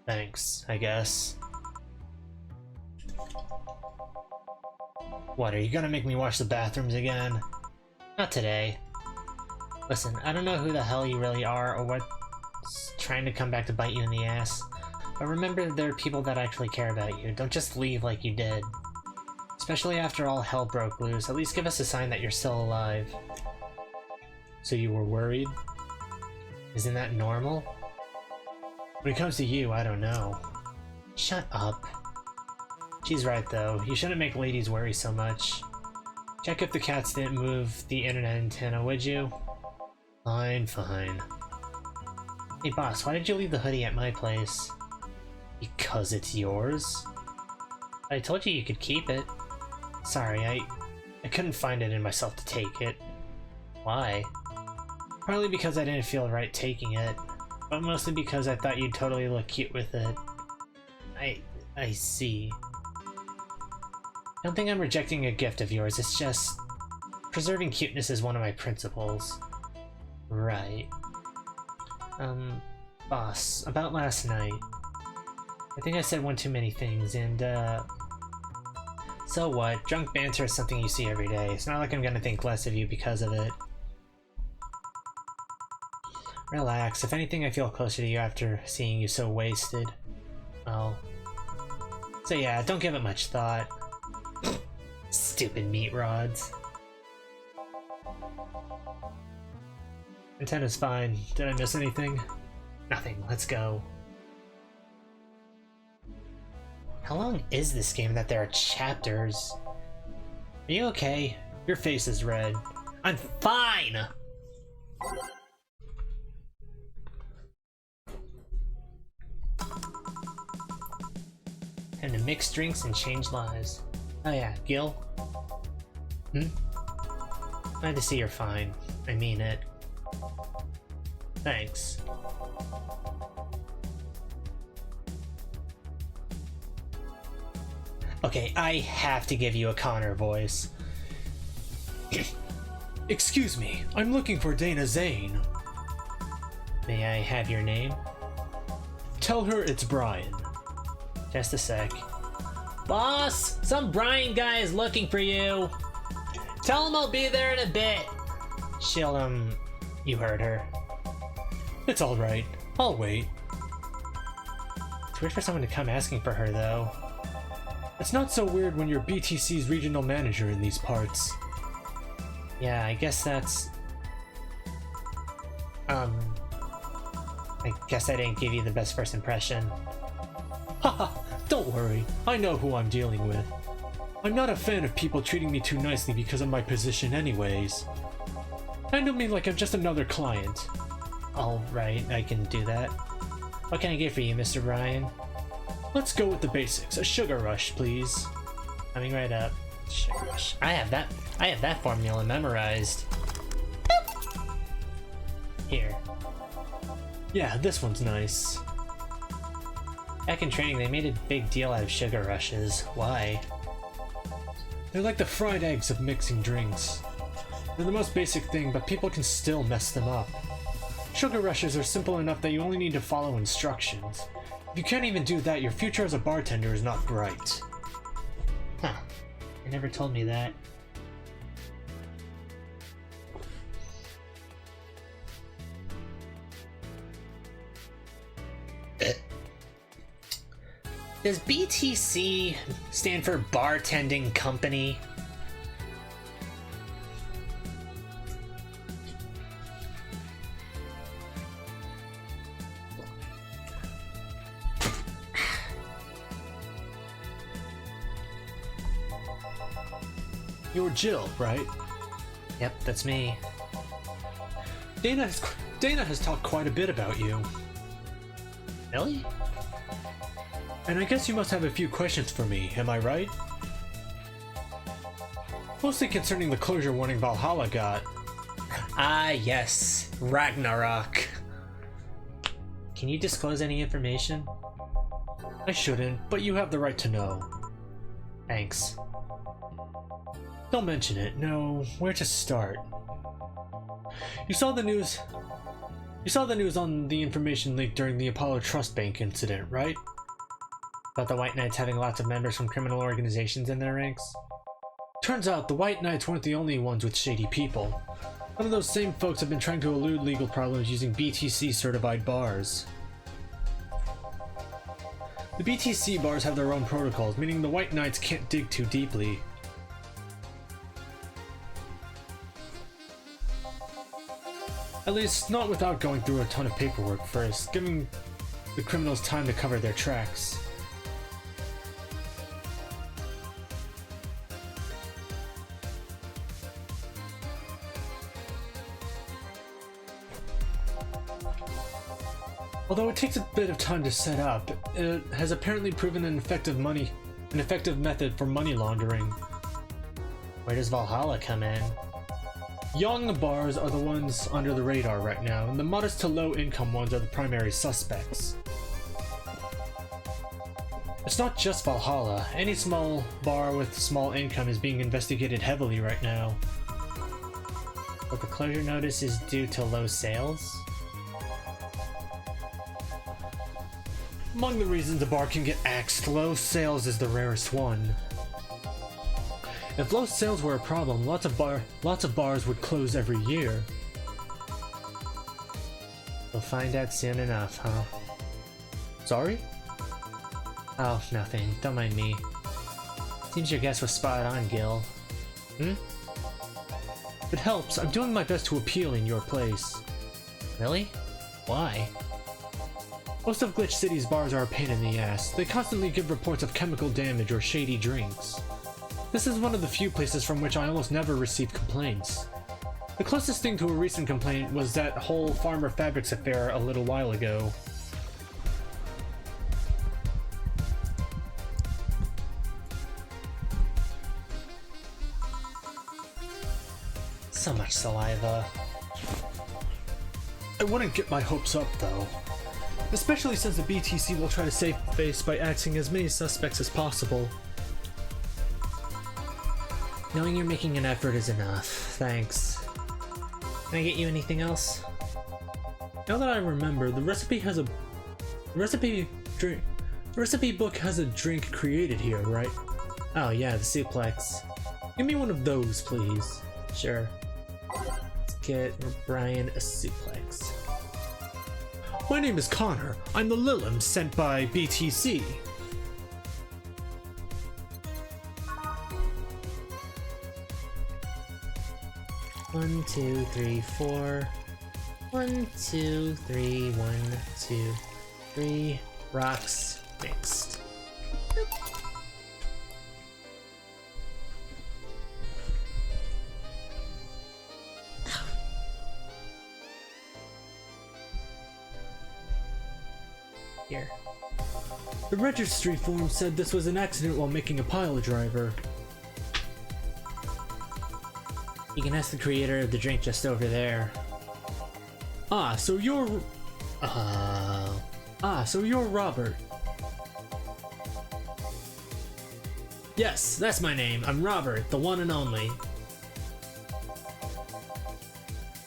Thanks, I guess. What, are you gonna make me wash the bathrooms again? Not today. Listen, I don't know who the hell you really are or what's trying to come back to bite you in the ass, but remember there are people that actually care about you. Don't just leave like you did. Especially after all hell broke loose, at least give us a sign that you're still alive. So you were worried? Isn't that normal? When it comes to you, I don't know. Shut up. She's right though, you shouldn't make ladies worry so much. Check if the cats didn't move the internet antenna, would you? Fine, fine. Hey boss, why did you leave the hoodie at my place? Because it's yours? I told you you could keep it. Sorry, I couldn't find it in myself to take it. Why? Partly because I didn't feel right taking it, but mostly because I thought you'd totally look cute with it. I see. I don't think I'm rejecting a gift of yours, it's just... preserving cuteness is one of my principles. Right. Boss, about last night. I think I said one too many things, and, so what? Drunk banter is something you see every day. It's not like I'm gonna think less of you because of it. Relax. If anything, I feel closer to you after seeing you so wasted. Oh. So yeah, don't give it much thought. Stupid meat rods. Antenna's fine. Did I miss anything? Nothing. Let's go. How long is this game that there are chapters? Are you okay? Your face is red. I'm fine! And to mix drinks and change lives. Oh yeah, Gil? Glad to see you're fine. I mean it. Thanks. Okay, I have to give you a Connor voice. Excuse me, I'm looking for Dana Zane. May I have your name? Tell her it's Brian. Just a sec. Boss! Some Brian guy is looking for you! Tell him I'll be there in a bit! She'll, you heard her. It's alright, I'll wait. It's weird for someone to come asking for her, though. It's not so weird when you're BTC's regional manager in these parts. Yeah, I guess that's... I guess I didn't give you the best first impression. Haha, don't worry, I know who I'm dealing with. I'm not a fan of people treating me too nicely because of my position anyways. Handle me like I'm just another client. Alright, I can do that. What can I get for you, Mr. Brian? Let's go with the basics. A sugar rush, please. Coming right up. Sugar rush. I have that formula memorized. Here. Yeah, this one's nice. Back in training, they made a big deal out of sugar rushes. Why? They're like the fried eggs of mixing drinks. They're the most basic thing, but people can still mess them up. Sugar rushes are simple enough that you only need to follow instructions. If you can't even do that, your future as a bartender is not bright. Huh. They never told me that. Does BTC stand for Bartending Company? You're Jill, right? Yep, that's me. Dana Dana has talked quite a bit about you. Really? And I guess you must have a few questions for me, am I right? Mostly concerning the closure warning Valhalla got. Ah, yes. Ragnarok. Can you disclose any information? I shouldn't, but you have the right to know. Thanks. Don't mention it. No, where to start? You saw the news on the information leaked during the Apollo Trust Bank incident, right? About the White Knights having lots of members from criminal organizations in their ranks? Turns out the White Knights weren't the only ones with shady people. Some of those same folks have been trying to elude legal problems using BTC certified bars. The BTC bars have their own protocols, meaning the White Knights can't dig too deeply. At least, not without going through a ton of paperwork first, giving the criminals time to cover their tracks. Although it takes a bit of time to set up, it has apparently proven an effective method for money laundering. Where does Valhalla come in? Young bars are the ones under the radar right now, and the modest to low income ones are the primary suspects. It's not just Valhalla. Any small bar with small income is being investigated heavily right now. But the closure notice is due to low sales? Among the reasons a bar can get axed, low sales is the rarest one. If low sales were a problem, lots of bars would close every year. We'll find out soon enough, huh? Sorry? Oh, nothing. Don't mind me. Seems your guess was spot on, Gil. If it helps, I'm doing my best to appeal in your place. Really? Why? Most of Glitch City's bars are a pain in the ass. They constantly give reports of chemical damage or shady drinks. This is one of the few places from which I almost never receive complaints. The closest thing to a recent complaint was that whole Farmer Fabrics affair a little while ago. So much saliva. I wouldn't get my hopes up, though. Especially since the BTC will try to save face by axing as many suspects as possible. Knowing you're making an effort is enough. Thanks. Can I get you anything else? Now that I remember, the recipe book has a drink created here, right? Oh yeah, the suplex. Give me one of those, please. Sure. Let's get Brian a suplex. My name is Connor. I'm the Lilim sent by BTC. One, two, three, four. 1, 2, 3, 1, 2, 3. Rocks mixed. Here. The registry form said this was an accident while making a pile driver. You can ask the creator of the drink just over there. So you're Robert. Yes, that's my name. I'm Robert, the one and only.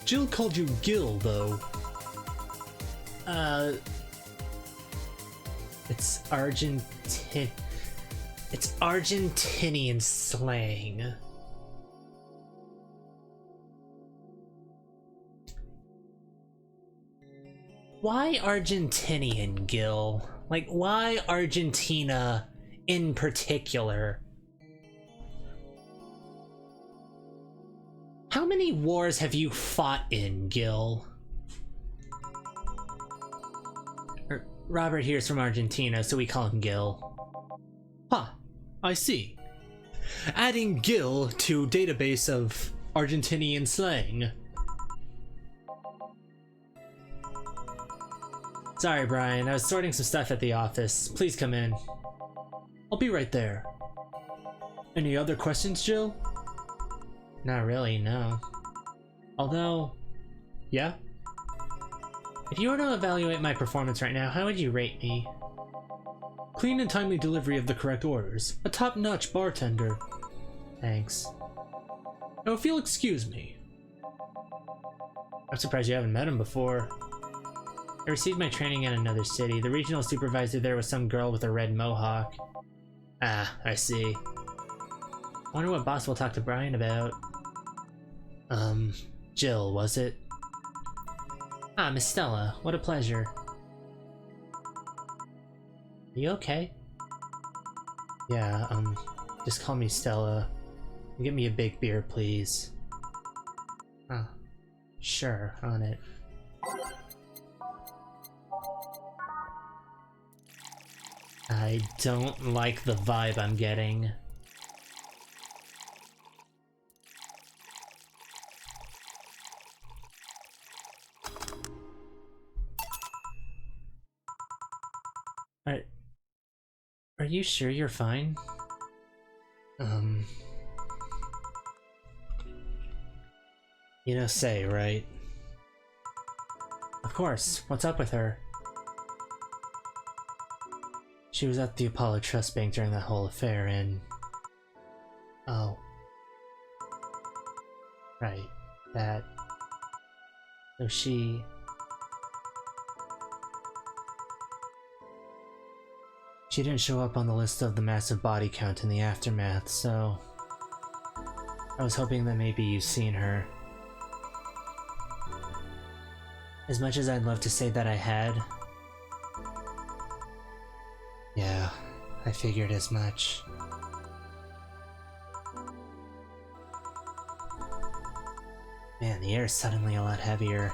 Jill called you Gil, though. It's Argentinian slang. Why Argentinian, Gil? Like, why Argentina in particular? How many wars have you fought in, Gil? Robert here's from Argentina, so we call him Gil. Huh, I see. Adding Gil to database of Argentinian slang. Sorry, Brian. I was sorting some stuff at the office. Please come in. I'll be right there. Any other questions, Jill? Not really, no. Although... Yeah? If you were to evaluate my performance right now, how would you rate me? Clean and timely delivery of the correct orders. A top-notch bartender. Thanks. Now, if you'll excuse me. I'm surprised you haven't met him before. I received my training in another city. The regional supervisor there was some girl with a red mohawk. Ah, I see. Wonder what boss will talk to Brian about. Jill, was it? Ah, Miss Stella, what a pleasure. You okay? Yeah, just call me Stella. Get me a big beer, please. Oh, sure, on it. I don't like the vibe I'm getting. Are you sure you're fine? You know, say, right? Of course. What's up with her? She was at the Apollo Trust Bank during that whole affair and... Oh. Right. That... So she didn't show up on the list of the massive body count in the aftermath, so... I was hoping that maybe you've seen her. As much as I'd love to say that I had... Yeah, I figured as much. Man, the air's suddenly a lot heavier.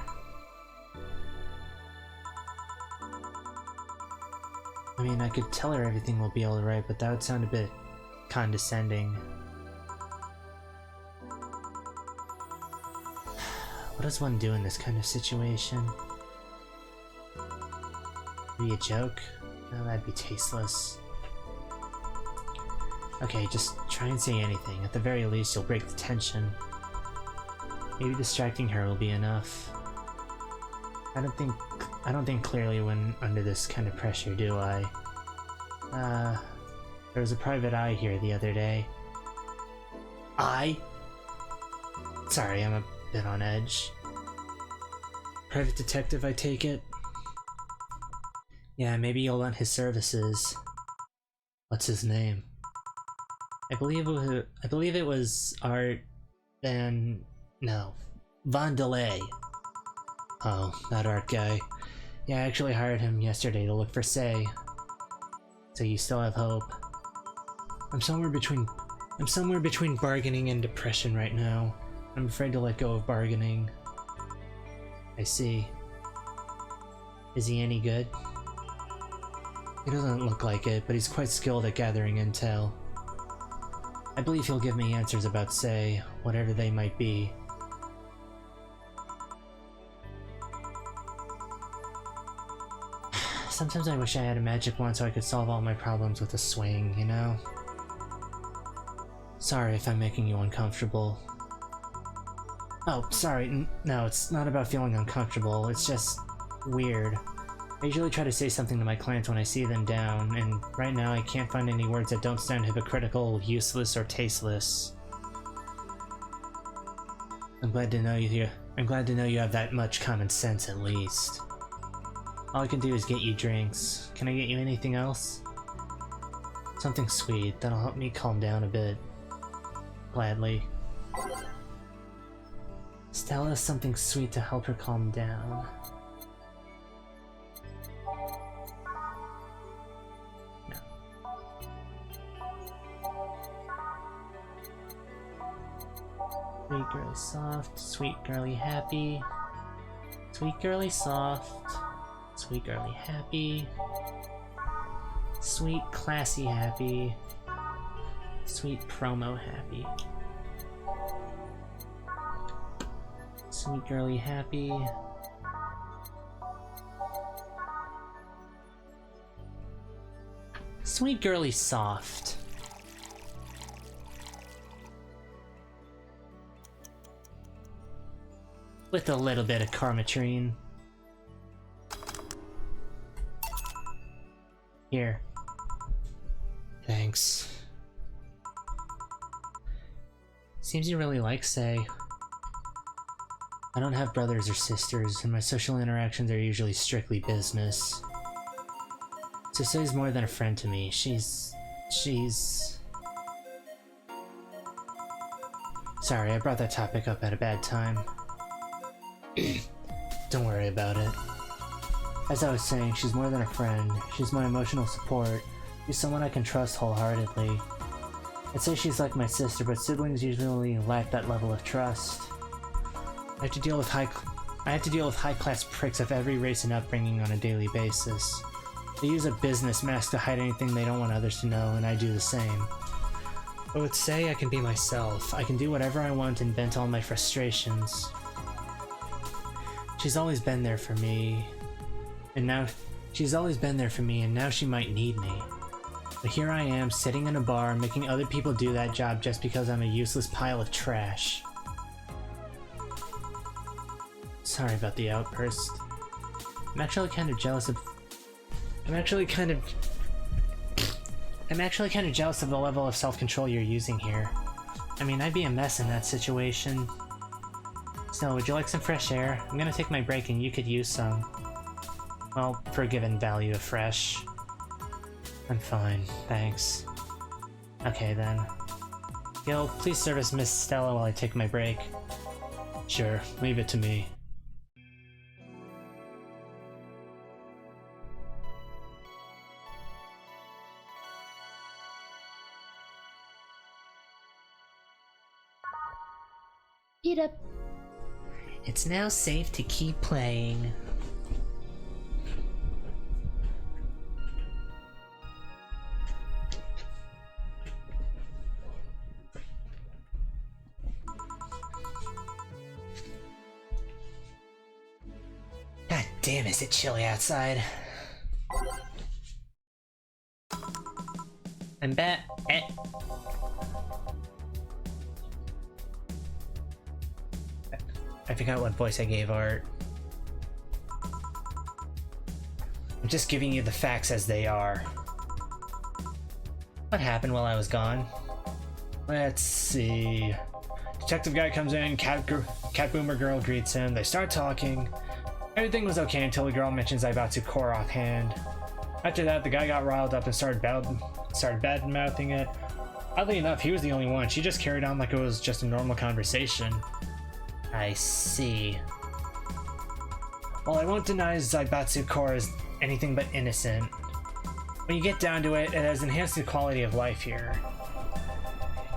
I mean, I could tell her everything will be alright, but that would sound a bit condescending. What does one do in this kind of situation? Maybe a joke? No, that'd be tasteless. Okay, just try and say anything. At the very least, you'll break the tension. Maybe distracting her will be enough. I don't think clearly when under this kind of pressure, do I? There was a private eye here the other day. Eye? Sorry, I'm a bit on edge. Private detective, I take it? Yeah, maybe you'll want his services. What's his name? I believe it was Art Van... No. Von Delay. Oh, that Art guy. Yeah, I actually hired him yesterday to look for Say. So you still have hope. I'm somewhere between bargaining and depression right now. I'm afraid to let go of bargaining. I see. Is he any good? He doesn't look like it, but he's quite skilled at gathering intel. I believe he'll give me answers about Say, whatever they might be. Sometimes I wish I had a magic wand so I could solve all my problems with a swing, you know? Sorry if I'm making you uncomfortable. Oh, sorry, no, it's not about feeling uncomfortable, it's just weird. I usually try to say something to my clients when I see them down, and right now I can't find any words that don't sound hypocritical, useless, or tasteless. I'm glad to know you have that much common sense at least. All I can do is get you drinks. Can I get you anything else? Something sweet, that'll help me calm down a bit. Gladly. Stella, something sweet to help her calm down. No. Sweet girly soft, sweet girly happy. Sweet girly soft, sweet girly happy. Sweet classy happy. Sweet promo happy. Sweet girly happy. Sweet girly soft. With a little bit of karmatrine. Here. Thanks. Seems you really like Sei. I don't have brothers or sisters, and my social interactions are usually strictly business. So Sei's more than a friend to me. She's... Sorry, I brought that topic up at a bad time. Don't worry about it. As I was saying, she's more than a friend. She's my emotional support. She's someone I can trust wholeheartedly. I'd say she's like my sister, but siblings usually lack that level of trust. I have to deal with high-class pricks of every race and upbringing on a daily basis. They use a business mask to hide anything they don't want others to know, and I do the same. But with Sei, I can be myself. I can do whatever I want and vent all my frustrations. She's always been there for me, and now she might need me. But here I am, sitting in a bar, making other people do that job just because I'm a useless pile of trash. Sorry about the outburst. I'm actually kind of jealous of the level of self-control you're using here. I mean, I'd be a mess in that situation. Still, would you like some fresh air? I'm gonna take my break and you could use some. Well, for a given value of fresh. I'm fine, thanks. Okay then. Gil, please service Miss Stella while I take my break. Sure, leave it to me. Eat up. It's now safe to keep playing. God damn, is it chilly outside? I'm back. I forgot what voice I gave Art. I'm just giving you the facts as they are. What happened while I was gone? Let's see. Detective guy comes in, cat boomer girl greets him, they start talking. Everything was okay until the girl mentions Zaibatsu Core offhand. After that, the guy got riled up and started bad-mouthing it. Oddly enough, he was the only one. She just carried on like it was just a normal conversation. I see. Well, I won't deny Zaibatsu Core is anything but innocent. When you get down to it, it has enhanced the quality of life here.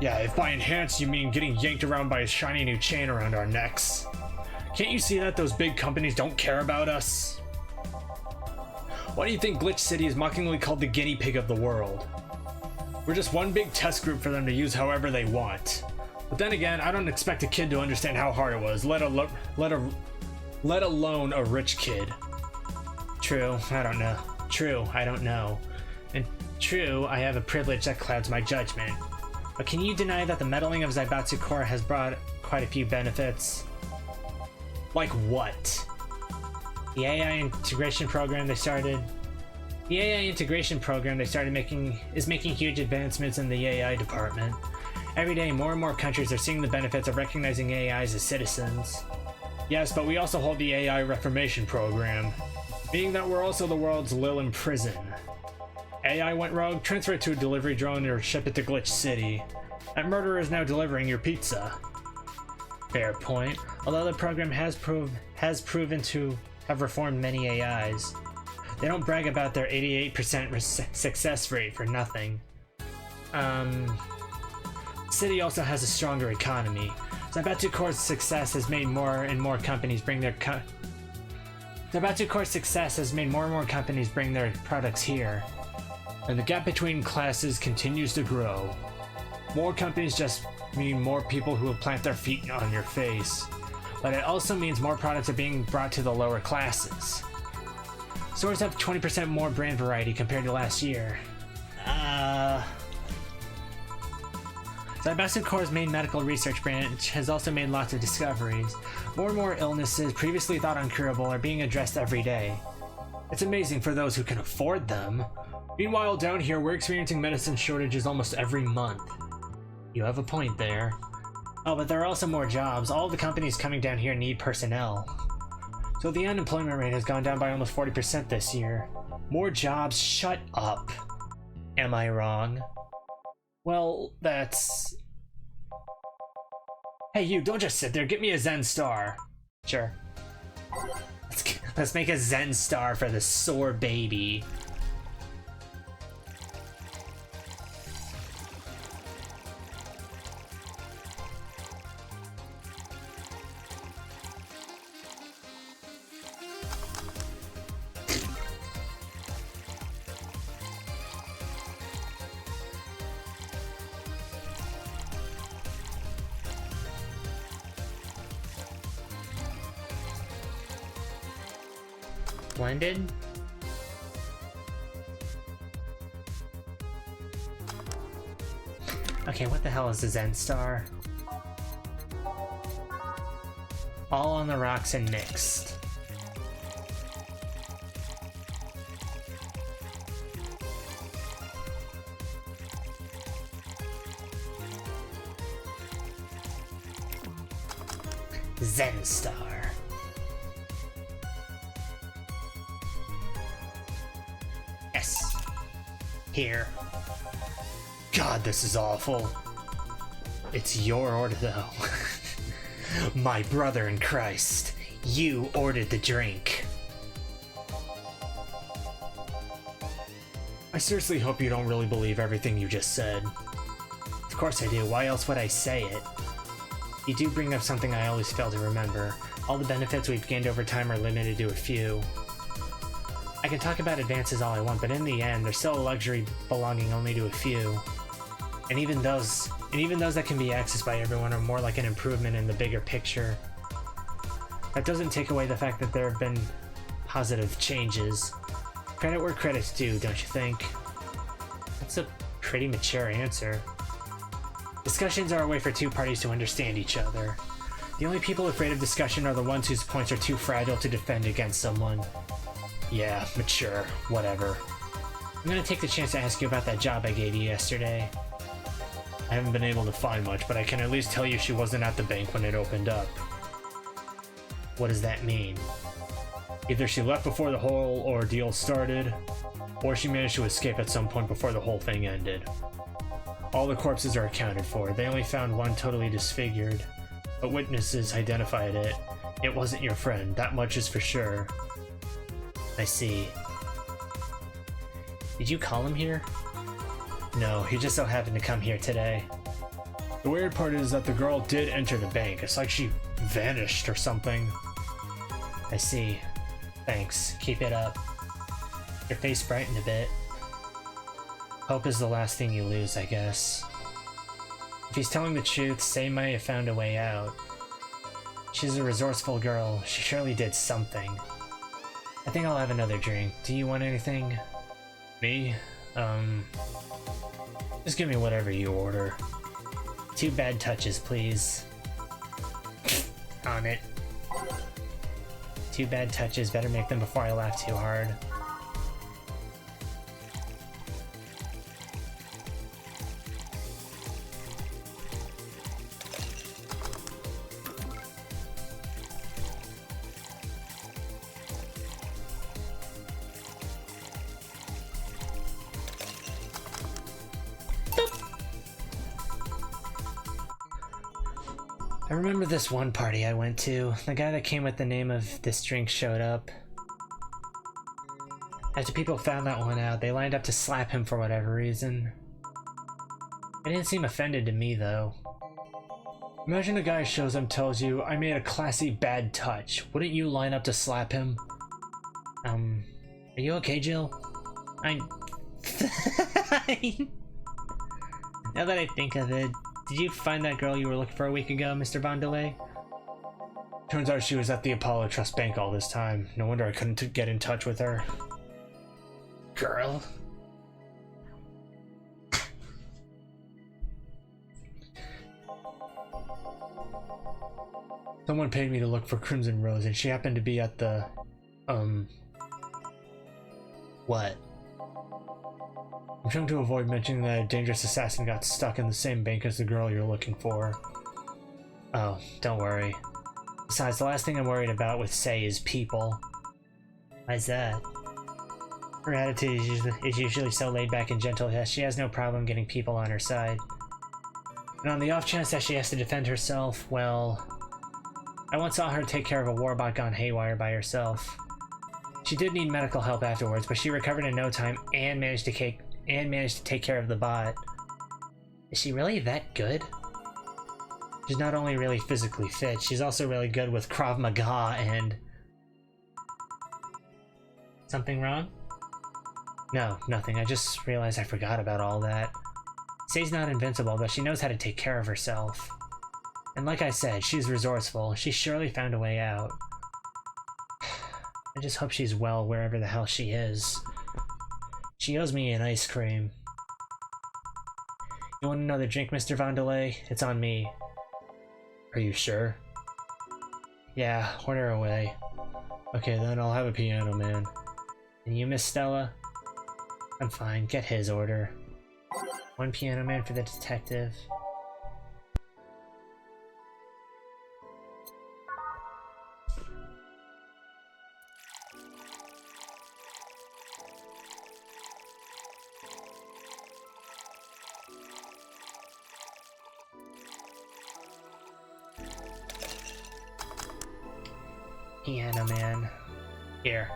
Yeah, if by enhanced you mean getting yanked around by a shiny new chain around our necks. Can't you see that those big companies don't care about us? Why do you think Glitch City is mockingly called the guinea pig of the world? We're just one big test group for them to use however they want. But then again, I don't expect a kid to understand how hard it was, let alone a rich kid. True, I don't know. True, I don't know. And true, I have a privilege that clouds my judgment. But can you deny that the meddling of Zaibatsu Core has brought quite a few benefits? Like what? The AI integration program they started making huge advancements in the AI department. Every day, more and more countries are seeing the benefits of recognizing AIs as citizens. Yes, but we also hold the AI Reformation program, meaning that we're also the world's Lil in prison. AI went rogue, transfer it to a delivery drone or ship it to Glitch City. That murderer is now delivering your pizza. Fair point. Although the program has proven to have reformed many AIs. They don't brag about their 88% success rate for nothing. City also has a stronger economy. Zaibatsu Core's success has made more and more companies bring their products here. And the gap between classes continues to grow. More companies just mean more people who will plant their feet on your face. But it also means more products are being brought to the lower classes. Stores have 20% more brand variety compared to last year. Zaibatsu Corps' main medical research branch has also made lots of discoveries. More and more illnesses previously thought uncurable are being addressed every day. It's amazing for those who can afford them. Meanwhile, down here, we're experiencing medicine shortages almost every month. You have a point there. Oh, but there are also more jobs. All the companies coming down here need personnel. So the unemployment rate has gone down by almost 40% this year. More jobs? Shut up. Am I wrong? Well, that's... Hey, you, don't just sit there. Get me a Zen star. Sure. Let's make a Zen star for the sore baby. Blended? Okay, what the hell is a Zen star? All on the rocks and mixed. Zen star. Yes. Here. God, this is awful. It's your order, though. My brother in Christ, you ordered the drink. I seriously hope you don't really believe everything you just said. Of course I do. Why else would I say it? You do bring up something I always fail to remember. All the benefits we've gained over time are limited to a few. I can talk about advances all I want, but in the end, they're still a luxury belonging only to a few. And even those that can be accessed by everyone are more like an improvement in the bigger picture. That doesn't take away the fact that there have been positive changes. Credit where credit's due, don't you think? That's a pretty mature answer. Discussions are a way for two parties to understand each other. The only people afraid of discussion are the ones whose points are too fragile to defend against someone. Yeah, mature, whatever. I'm gonna take the chance to ask you about that job I gave you yesterday. I haven't been able to find much, but I can at least tell you she wasn't at the bank when it opened up. What does that mean? Either she left before the whole ordeal started, or she managed to escape at some point before the whole thing ended. All the corpses are accounted for. They only found one totally disfigured, but witnesses identified it. It wasn't your friend, that much is for sure. I see. Did you call him here? No, he just so happened to come here today. The weird part is that the girl did enter the bank. It's like she vanished or something. I see. Thanks. Keep it up. Your face brightened a bit. Hope is the last thing you lose, I guess. If he's telling the truth, Sei might have found a way out. She's a resourceful girl. She surely did something. I think I'll have another drink. Do you want anything? Me? Just give me whatever you order. 2 bad touches, please. On it. 2 bad touches, better make them before I laugh too hard. I remember this one party I went to. The guy that came with the name of this drink showed up. After people found that one out, they lined up to slap him for whatever reason. It didn't seem offended to me, though. Imagine a guy shows up and tells you, I made a classy bad touch. Wouldn't you line up to slap him? Are you okay, Jill? Now that I think of it, did you find that girl you were looking for a week ago, Mr. Vandelay? Turns out she was at the Apollo Trust Bank all this time. No wonder I couldn't get in touch with her. Girl? Someone paid me to look for Crimson Rose, and she happened to be at the, What? I'm trying to avoid mentioning that a dangerous assassin got stuck in the same bank as the girl you're looking for. Oh, don't worry. Besides, the last thing I'm worried about with Sei is people. Why's that? Her attitude is usually so laid back and gentle that she has no problem getting people on her side. And on the off chance that she has to defend herself, well... I once saw her take care of a warbot gone haywire by herself. She did need medical help afterwards, but she recovered in no time and managed to take care of the bot. Is she really that good? She's not only really physically fit, she's also really good with Krav Maga and... Something wrong? No, nothing. I just realized I forgot about all that. Sei's not invincible, but she knows how to take care of herself. And like I said, she's resourceful. She surely found a way out. I just hope she's well wherever the hell she is. She owes me an ice cream. You want another drink, Mr. Vandelay? It's on me. Are you sure? Yeah, order away. Okay, then I'll have a Piano Man. And you, Miss Stella? I'm fine, get his order. One Piano Man for the detective. Piano Man. Here.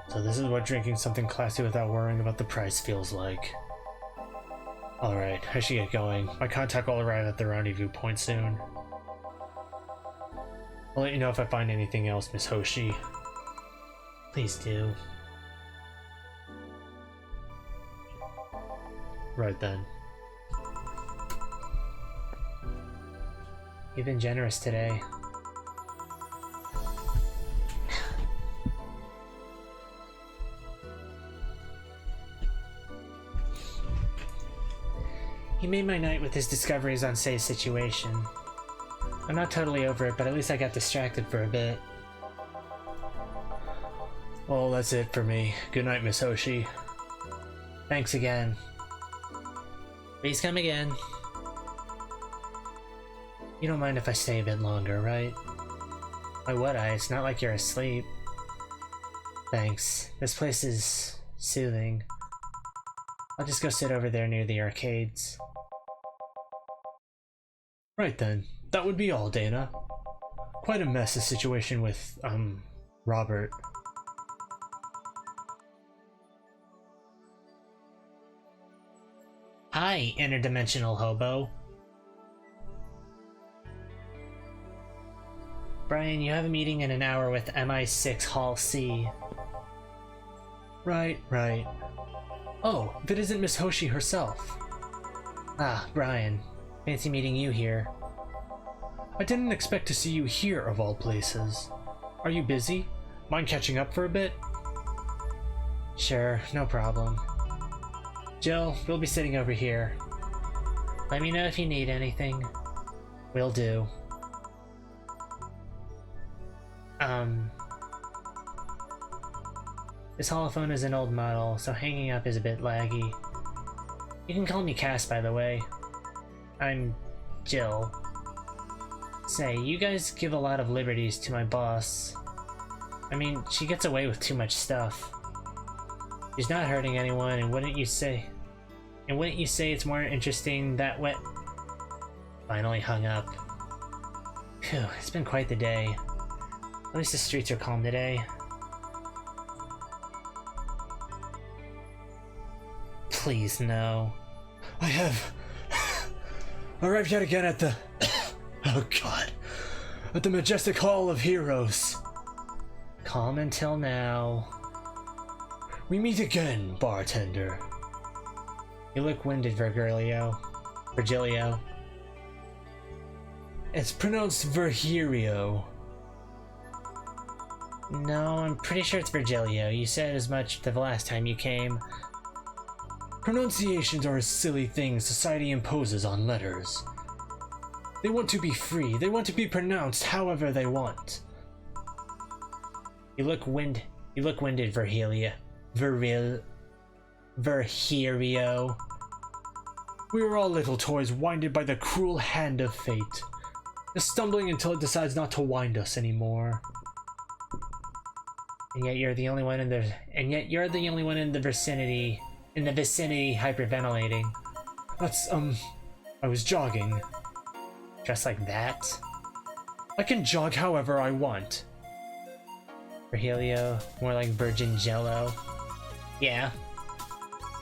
So this is what drinking something classy without worrying about the price feels like. Alright, I should get going. My contact will arrive at the rendezvous point soon. I'll let you know if I find anything else, Miss Hoshi. Please do. Right then. You've been generous today. He made my night with his discoveries on Sei's situation. I'm not totally over it, but at least I got distracted for a bit. Well, that's it for me. Good night, Miss Hoshi. Thanks again. Please come again. You don't mind if I stay a bit longer, right? Why would I? It's not like you're asleep. Thanks. This place is soothing. I'll just go sit over there near the arcades. Right then. That would be all, Dana. Quite a mess, the situation with, Robert. Hi, interdimensional hobo. Brian, you have a meeting in an hour with MI6 Hall C. Right. Oh, if it isn't Miss Hoshi herself. Ah, Brian. Fancy meeting you here. I didn't expect to see you here, of all places. Are you busy? Mind catching up for a bit? Sure, no problem. Jill, we'll be sitting over here. Let me know if you need anything. Will do. This holophone is an old model, so hanging up is a bit laggy. You can call me Cass, by the way. I'm Jill. Say, you guys give a lot of liberties to my boss. I mean, she gets away with too much stuff. She's not hurting anyone, and wouldn't you say it's more interesting that way? Finally hung up. Phew, it's been quite the day. At least the streets are calm today. Please, no. I have arrived yet again at the oh god, at the majestic hall of heroes. Calm until now. We meet again, bartender. You look winded, Virgilio. It's pronounced Virgilio. No, I'm pretty sure it's Virgilio. You said as much the last time you came. Pronunciations are a silly thing society imposes on letters. They want to be free. They want to be pronounced however they want. You look winded, Virgilio. Virgilio. We are all little toys winded by the cruel hand of fate. Just stumbling until it decides not to wind us anymore. And yet you're the only one in the vicinity hyperventilating. That's, I was jogging. Just like that? I can jog however I want. Virgilio, more like Virgin Jello. Yeah.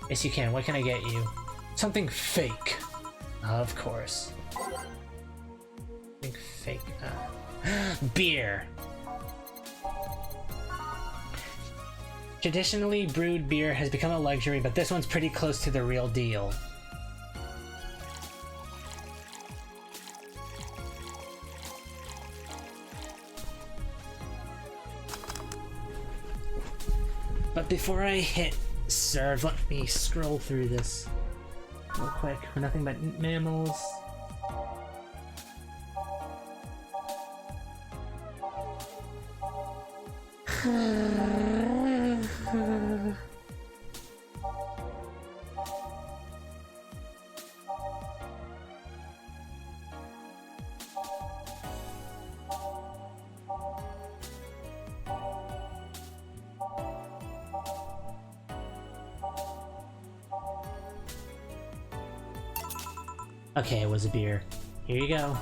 Yes, you can. What can I get you? Something fake. Of course. Something fake. Beer. Traditionally brewed beer has become a luxury, but this one's pretty close to the real deal. But before I hit serve, let me scroll through this real quick for nothing but mammals. Okay, it was a beer. Here you go.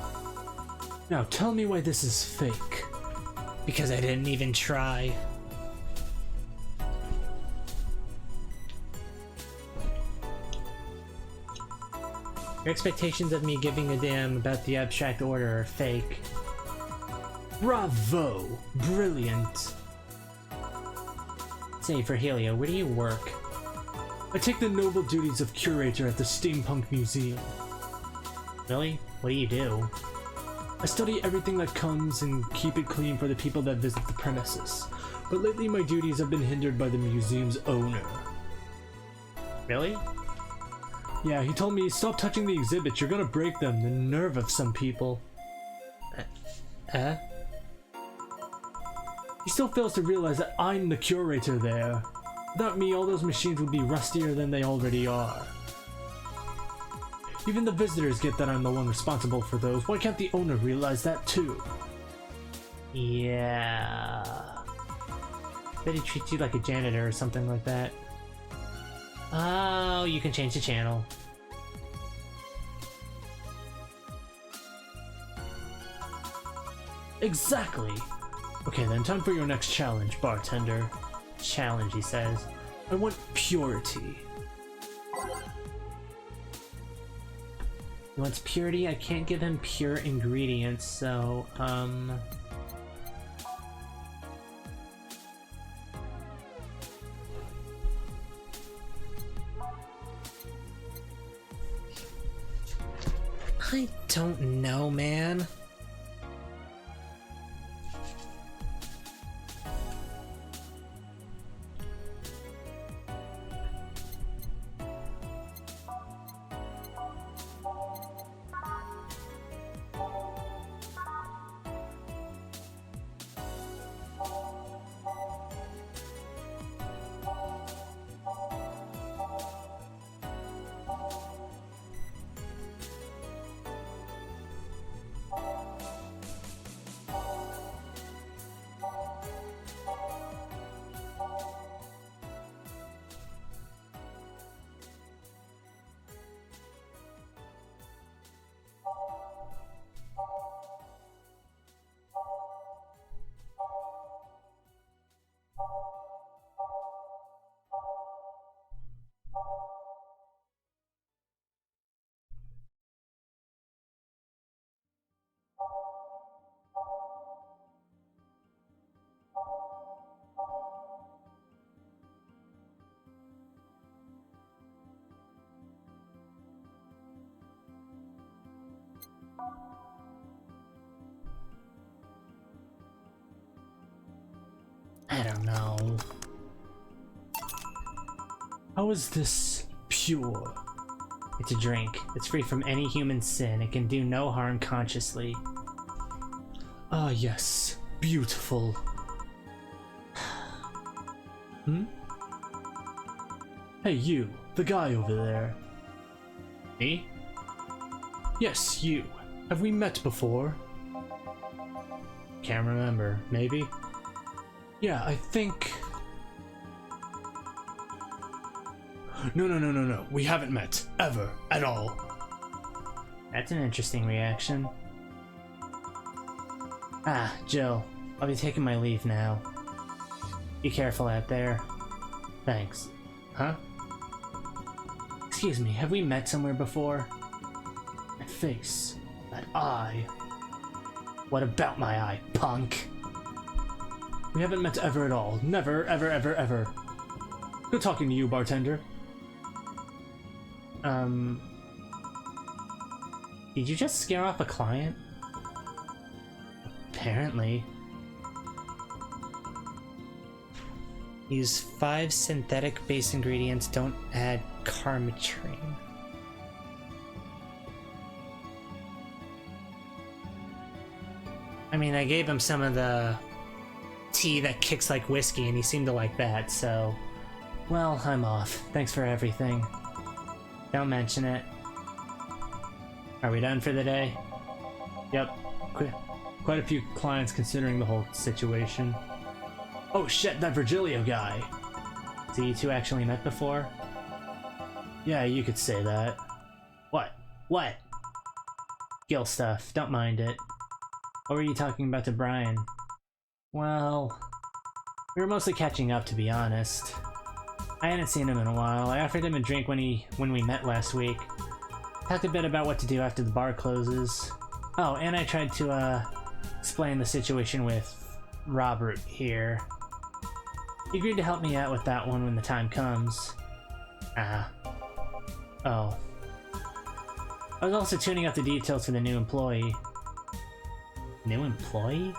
Now tell me why this is fake. Because I didn't even try. Your expectations of me giving a damn about the abstract order are fake. Bravo! Brilliant! Say, Virgilio, where do you work? I take the noble duties of curator at the Steampunk Museum. Really? What do you do? I study everything that comes and keep it clean for the people that visit the premises. But lately my duties have been hindered by the museum's owner. Really? Yeah, he told me, stop touching the exhibits, you're gonna break them. The nerve of some people. He still fails to realize that I'm the curator there. Without me, all those machines would be rustier than they already are. Even the visitors get that I'm the one responsible for those. Why can't the owner realize that too? Yeah. Bet he treats you like a janitor or something like that. Oh, you can change the channel. Exactly! Okay then, time for your next challenge, bartender. Challenge, he says. I want purity. He wants purity. I can't give him pure ingredients, so, I don't know, man. I don't know. How is this pure? It's a drink. It's free from any human sin. It can do no harm consciously. Ah, yes. Beautiful. Hmm? Hey, you. The guy over there. Me? Yes, you. Have we met before? Can't remember. Maybe? Yeah, I think... No. We haven't met. Ever. At all. That's an interesting reaction. Ah, Jill. I'll be taking my leave now. Be careful out there. Thanks. Huh? Excuse me, have we met somewhere before? That face. That eye. What about my eye, punk? We haven't met ever at all. Never, ever. Good talking to you, bartender. Did you just scare off a client? Apparently. Use 5 synthetic base ingredients, don't add carmitrine. I mean, I gave him some of the tea that kicks like whiskey and he seemed to like that, so... Well, I'm off. Thanks for everything. Don't mention it. Are we done for the day? Yep. Quite a few clients considering the whole situation. Oh shit, that Virgilio guy! So you two actually met before? Yeah, you could say that. What? What? Gil stuff, don't mind it. What were you talking about to Brian? Well... We were mostly catching up, to be honest. I hadn't seen him in a while. I offered him a drink when we met last week. Talked a bit about what to do after the bar closes. Oh, and I tried to, explain the situation with Robert here. He agreed to help me out with that one when the time comes. Ah. Oh. I was also tuning up the details for the new employee. New employee?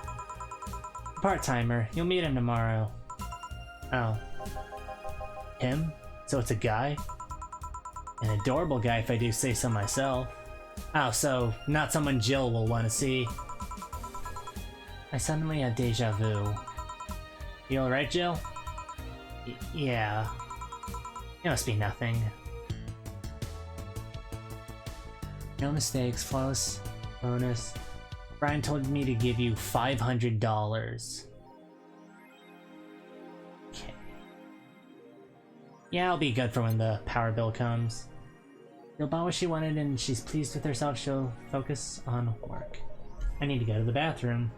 Part-timer. You'll meet him tomorrow. Oh. Him? So it's a guy? An adorable guy if I do say so myself. Oh, so not someone Jill will want to see. I suddenly had deja vu. You alright, Jill? Yeah. It must be nothing. No mistakes, flawless bonus. Brian told me to give you $500. Okay. Yeah, I'll be good for when the power bill comes. She'll buy what she wanted and she's pleased with herself. She'll focus on work. I need to go to the bathroom.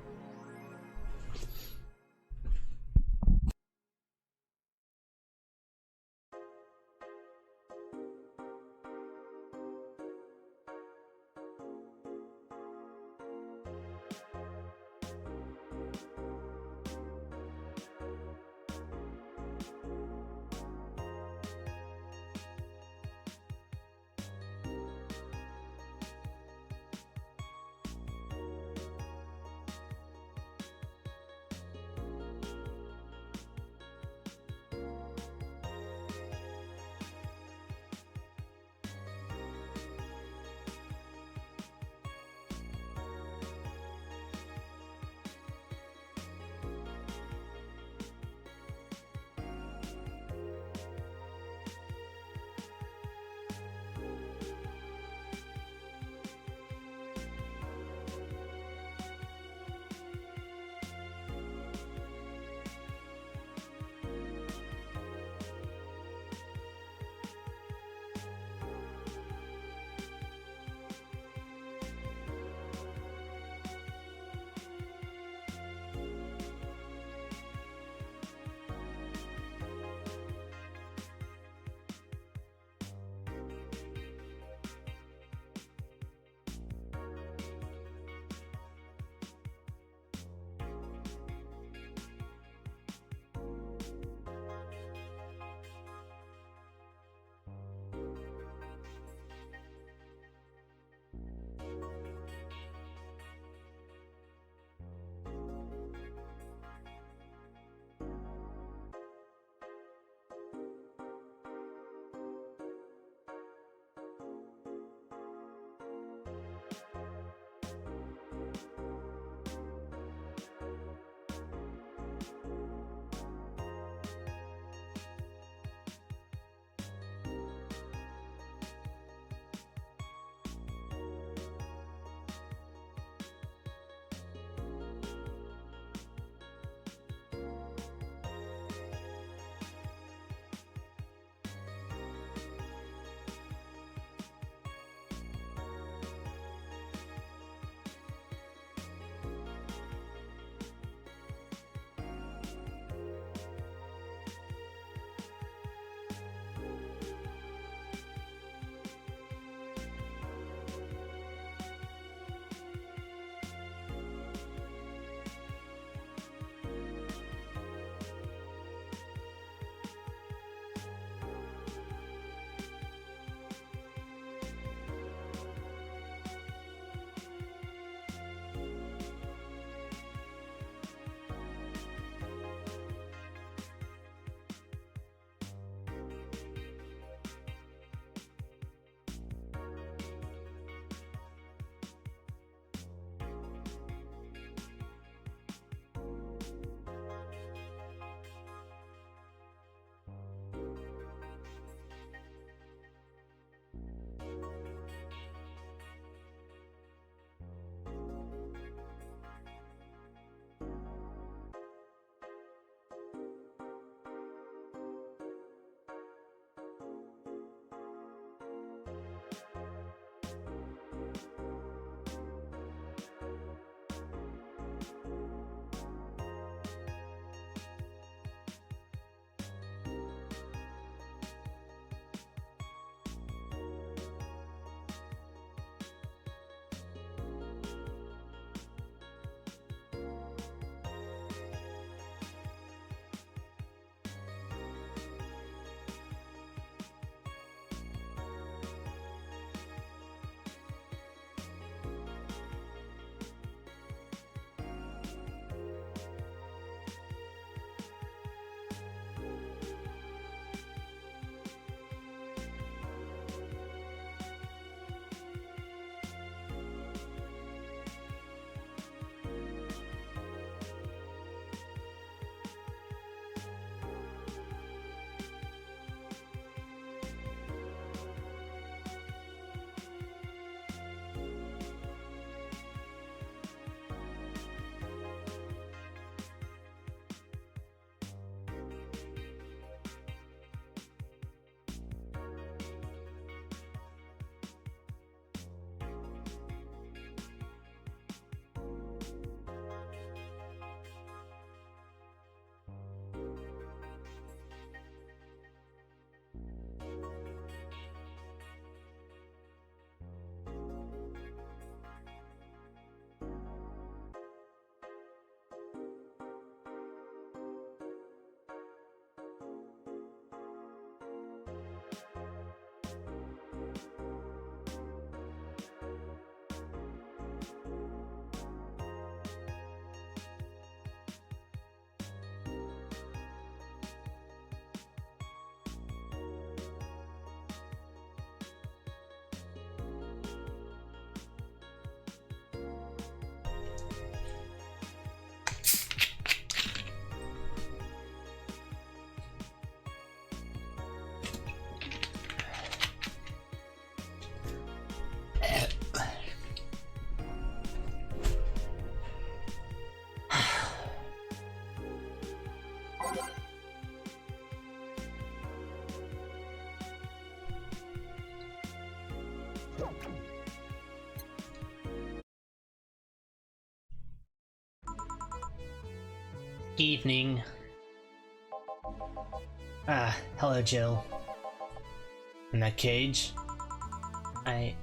Evening. Ah, hello, Jill. In that cage? I,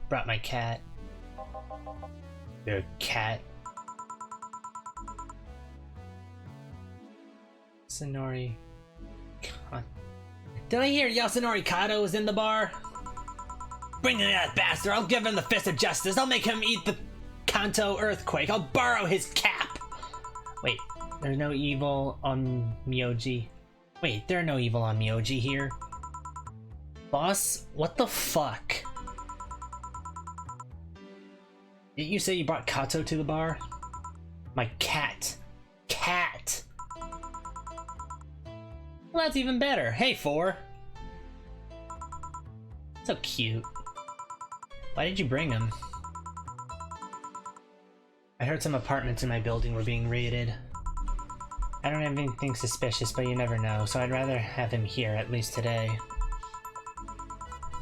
brought my cat. Your cat? Yasunori... Did I hear Yasunori Kato was in the bar? Bring that bastard! I'll give him the fist of justice! I'll make him eat the Kanto earthquake! I'll borrow his cap! Wait, there's no evil on Myoji. Wait, there are no evil on Myoji here. Boss, what the fuck? Didn't you say you brought Kato to the bar? My cat. Cat! Well, that's even better. Hey, 4. So cute. Why did you bring him? I heard some apartments in my building were being raided. I don't have anything suspicious, but you never know, so I'd rather have him here, at least today.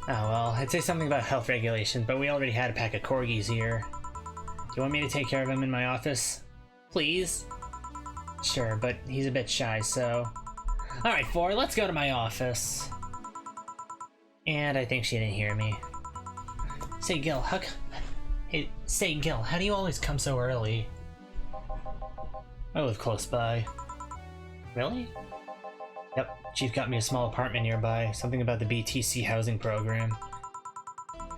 Oh well, I'd say something about health regulations, but we already had a pack of corgis here. Do you want me to take care of him in my office? Please? Sure, but he's a bit shy, so... Alright, 4, let's go to my office. And I think she didn't hear me. Say, Gil, how do you always come so early? I live close by. Really? Yep, Chief got me a small apartment nearby. Something about the BTC housing program.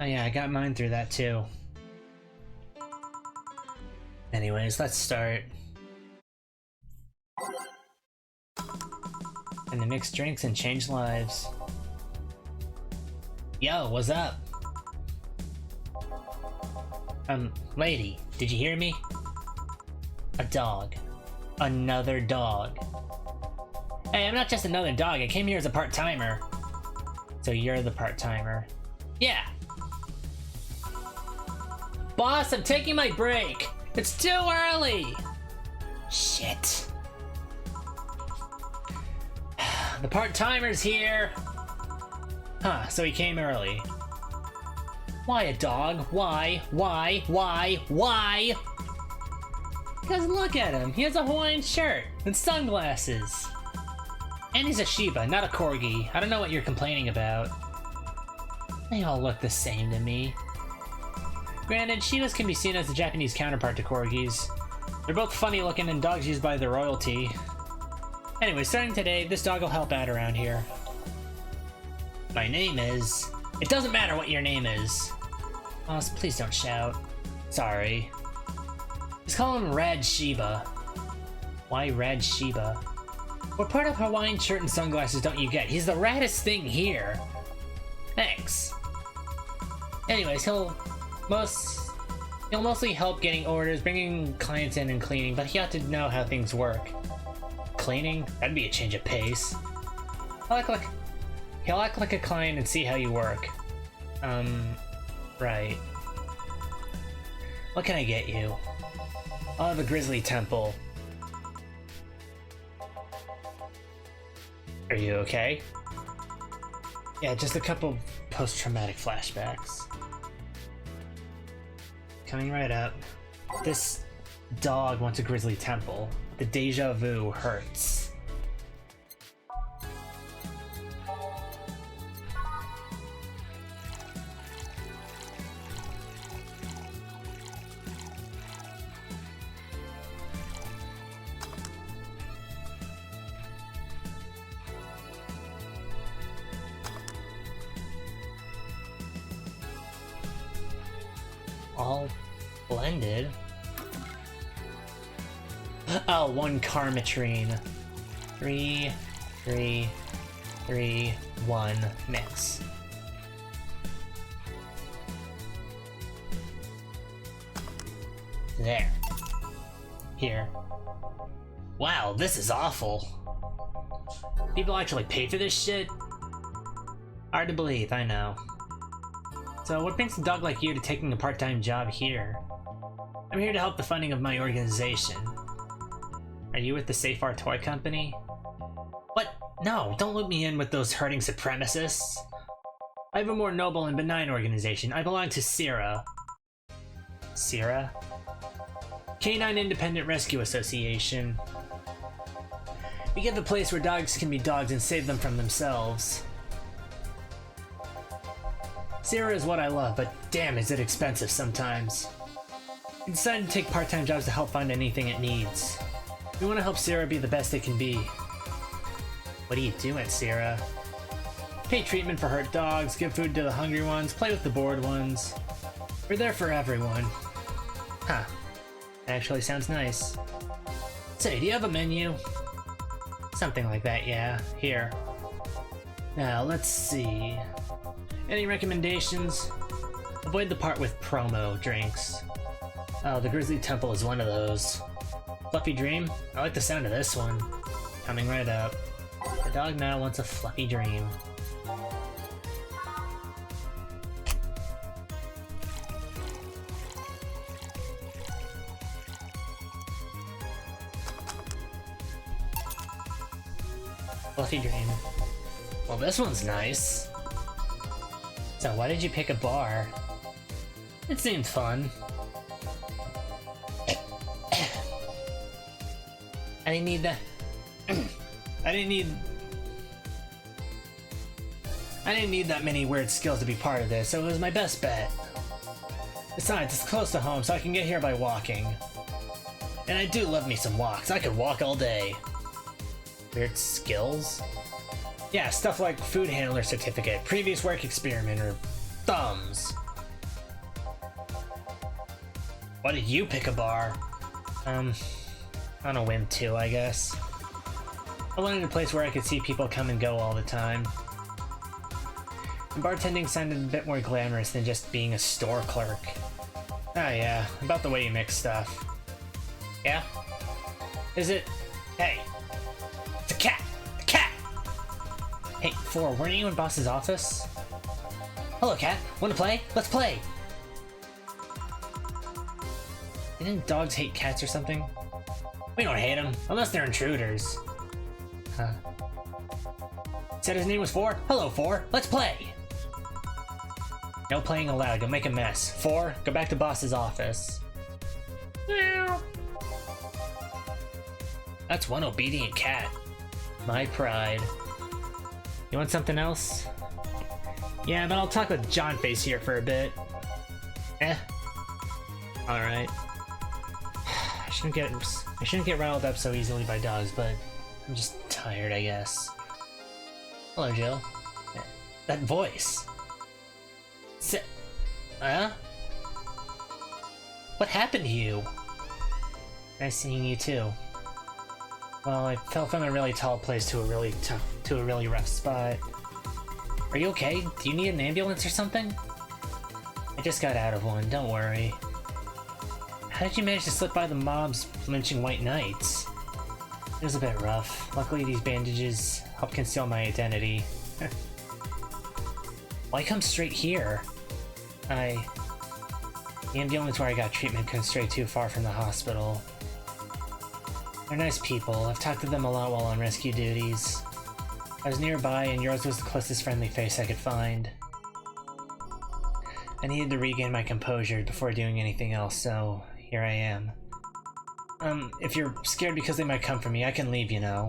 Oh yeah, I got mine through that too. Anyways, let's start. And to mix drinks and change lives. Yo, what's up? Lady, did you hear me? A dog. Another dog. Hey, I'm not just another dog, I came here as a part-timer. So you're the part-timer. Yeah. Boss, I'm taking my break. It's too early. Shit. The part-timer's here. Huh, so he came early. Why a dog? Why? Because look at him, he has a Hawaiian shirt and sunglasses. And he's a Shiba, not a Corgi. I don't know what you're complaining about. They all look the same to me. Granted, Shibas can be seen as the Japanese counterpart to Corgis. They're both funny looking and dogs used by the royalty. Anyway, starting today, this dog will help out around here. My name is... It doesn't matter what your name is. Boss, please don't shout. Sorry. Just call him Rad Shiba. Why Rad Shiba? What part of Hawaiian shirt and sunglasses don't you get? He's the raddest thing here. Thanks. Anyways, he'll mostly help getting orders, bringing clients in and cleaning, but he ought to know how things work. Cleaning? That'd be a change of pace. He'll act like a client and see how you work. Right. What can I get you? I'll have a grizzly temple. Are you okay? Yeah, just a couple post-traumatic flashbacks. Coming right up. This dog wants a grizzly temple. The deja vu hurts. All blended. Oh, one Karmatrine. 3, 3, 3, 1, mix. There. Here. Wow, this is awful. People actually pay for this shit? Hard to believe, I know. So what brings a dog like you to taking a part-time job here? I'm here to help the funding of my organization. Are you with the Safe Art Toy Company? What? No, don't loop me in with those hurting supremacists. I have a more noble and benign organization. I belong to Sierra. Sierra? Canine Independent Rescue Association. We give a place where dogs can be dogs and save them from themselves. Sierra is what I love, but damn is it expensive sometimes. We decided to take part-time jobs to help fund anything it needs. We want to help Sierra be the best it can be. What do you do at Sierra? Pay treatment for hurt dogs, give food to the hungry ones, play with the bored ones. We're there for everyone. Huh. Actually sounds nice. Say, do you have a menu? Something like that, yeah. Here. Now, let's see. Any recommendations? Avoid the part with promo drinks. Oh, the Grizzly Temple is one of those. Fluffy Dream? I like the sound of this one. Coming right up. The dog now wants a fluffy dream. Fluffy dream. Well, this one's nice. So why did you pick a bar? It seemed fun. I didn't need that. I didn't need that many weird skills to be part of this, so it was my best bet. Besides, it's close to home, so I can get here by walking. And I do love me some walks. I could walk all day. Weird skills? Yeah, stuff like food handler certificate, previous work experiment, or thumbs. Why did you pick a bar? On a whim too, I guess. I wanted a place where I could see people come and go all the time. And bartending sounded a bit more glamorous than just being a store clerk. Ah yeah, about the way you mix stuff. Yeah? Is it? Hey! It's a cat! A cat! Hey, Four, weren't you in Boss's office? Hello, cat. Wanna play? Let's play! Didn't dogs hate cats or something? We don't hate them, unless they're intruders. Huh. Said his name was Four? Hello, Four. Let's play! No playing allowed. You'll make a mess. Four, go back to Boss's office. Meow. That's one obedient cat. My pride. You want something else? Yeah, but I'll talk with John Face here for a bit. Alright. I shouldn't get riled up so easily by dogs, but I'm just tired, I guess. Hello, Jill. That voice. Huh? What happened to you? Nice seeing you too. Well, I fell from a really tall place to a really rough spot. Are you okay? Do you need an ambulance or something? I just got out of one, don't worry. How did you manage to slip by the mobs lynching White Knights? It was a bit rough. Luckily, these bandages help conceal my identity. Why come straight here? The ambulance where I got treatment couldn't stray too far from the hospital. They're nice people. I've talked to them a lot while on rescue duties. I was nearby, and yours was the closest friendly face I could find. I needed to regain my composure before doing anything else, so here I am. If you're scared because they might come for me, I can leave, you know.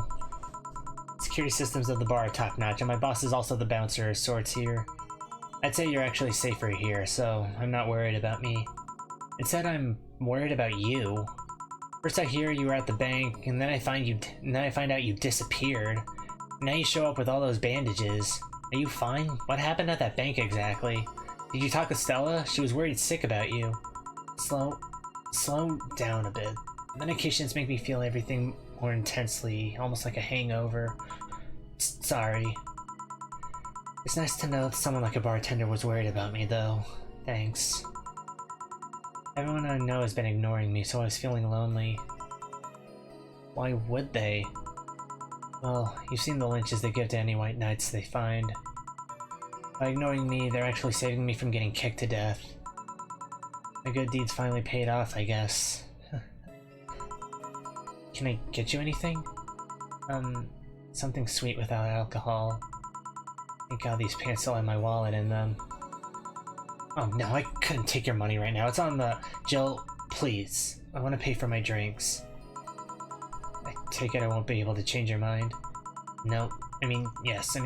Security systems of the bar are top-notch, and my boss is also the bouncer of sorts here. I'd say you're actually safer here, so I'm not worried about me. Instead, I'm worried about you. First I hear you were at the bank, and then I find out you disappeared. Now you show up with all those bandages. Are you fine? What happened at that bank exactly? Did you talk to Stella? She was worried sick about you. Slow down a bit. Medications make me feel everything more intensely, almost like a hangover. Sorry. It's nice to know that someone like a bartender was worried about me, though. Thanks. Everyone I know has been ignoring me, so I was feeling lonely. Why would they? Well, you've seen the lynches they give to any White Knights they find. By ignoring me, they're actually saving me from getting kicked to death. My good deeds finally paid off, I guess. Can I get you anything? Something sweet without alcohol. Thank God these pants still have my wallet in them. Oh no, I couldn't take your money right now. It's on the... Jill, Please, I want to pay for my drinks. I take it I won't be able to change your mind? No, yes,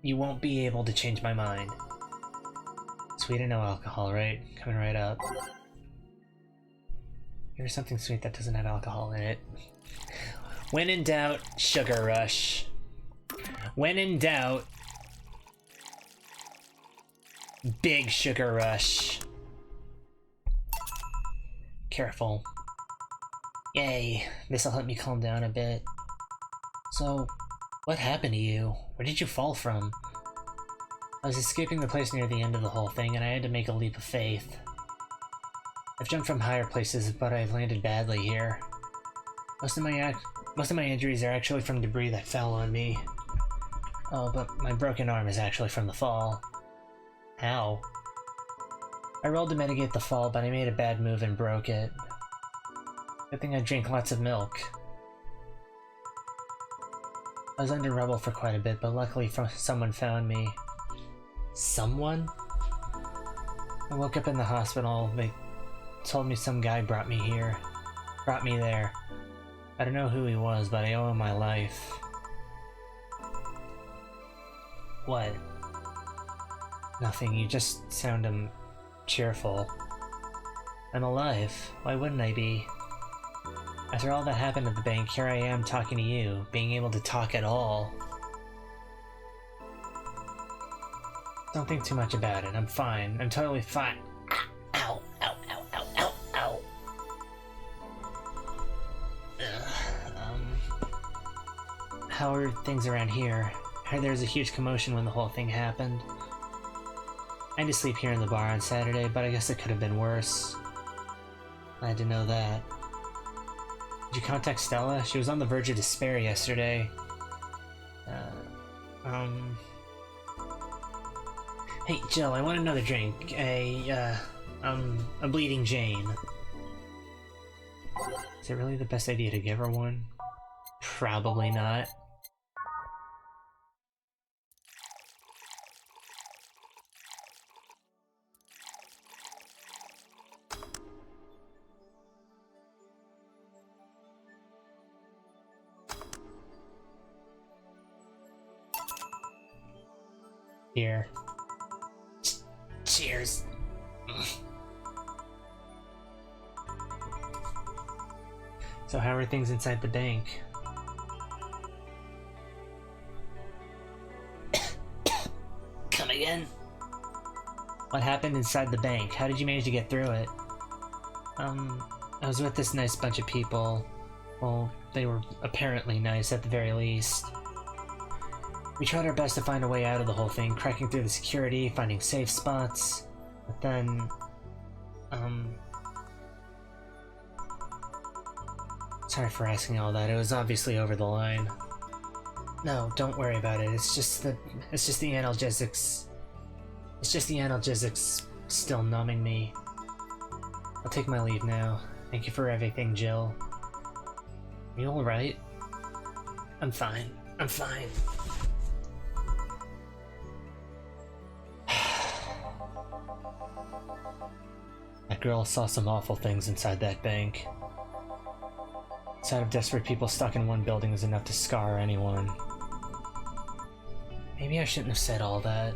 you won't be able to change my mind. Sweet and no alcohol, right? Coming right up. Here's something sweet that doesn't have alcohol in it. When in doubt, sugar rush. When in doubt, big sugar rush. Careful. Yay, this'll help me calm down a bit. So, what happened to you? Where did you fall from? I was escaping the place near the end of the whole thing, and I had to make a leap of faith. I've jumped from higher places, but I've landed badly here. Most of my injuries are actually from debris that fell on me. Oh, but my broken arm is actually from the fall. How? I rolled to mitigate the fall, but I made a bad move and broke it. Good thing I drink lots of milk. I was under rubble for quite a bit, but luckily someone found me. Someone? I woke up in the hospital. They told me some guy brought me here. Brought me there. I don't know who he was, but I owe him my life. What? Nothing, you just sound cheerful. I'm alive. Why wouldn't I be? After all that happened at the bank, here I am talking to you, being able to talk at all. Don't think too much about it. I'm fine. I'm totally fine. Ow, ow, ow, ow, ow, ow. How are things around here? I heard there was a huge commotion when the whole thing happened. I had to sleep here in the bar on Saturday, but I guess it could have been worse. Glad to know that. Did you contact Stella? She was on the verge of despair yesterday. Hey, Jill, I want another drink. A Bleeding Jane. Is it really the best idea to give her one? Probably not. Here. Cheers. So how are things inside the bank? Come again? What happened inside the bank? How did you manage to get through it? I was with this nice bunch of people. Well, they were apparently nice at the very least. We tried our best to find a way out of the whole thing, cracking through the security, finding safe spots, but then, sorry for asking all that, it was obviously over the line. No, don't worry about it, it's just the analgesics. It's just the analgesics still numbing me. I'll take my leave now. Thank you for everything, Jill. Are you alright? I'm fine. I'm fine. That girl saw some awful things inside that bank. The sight of desperate people stuck in one building is enough to scar anyone. Maybe I shouldn't have said all that.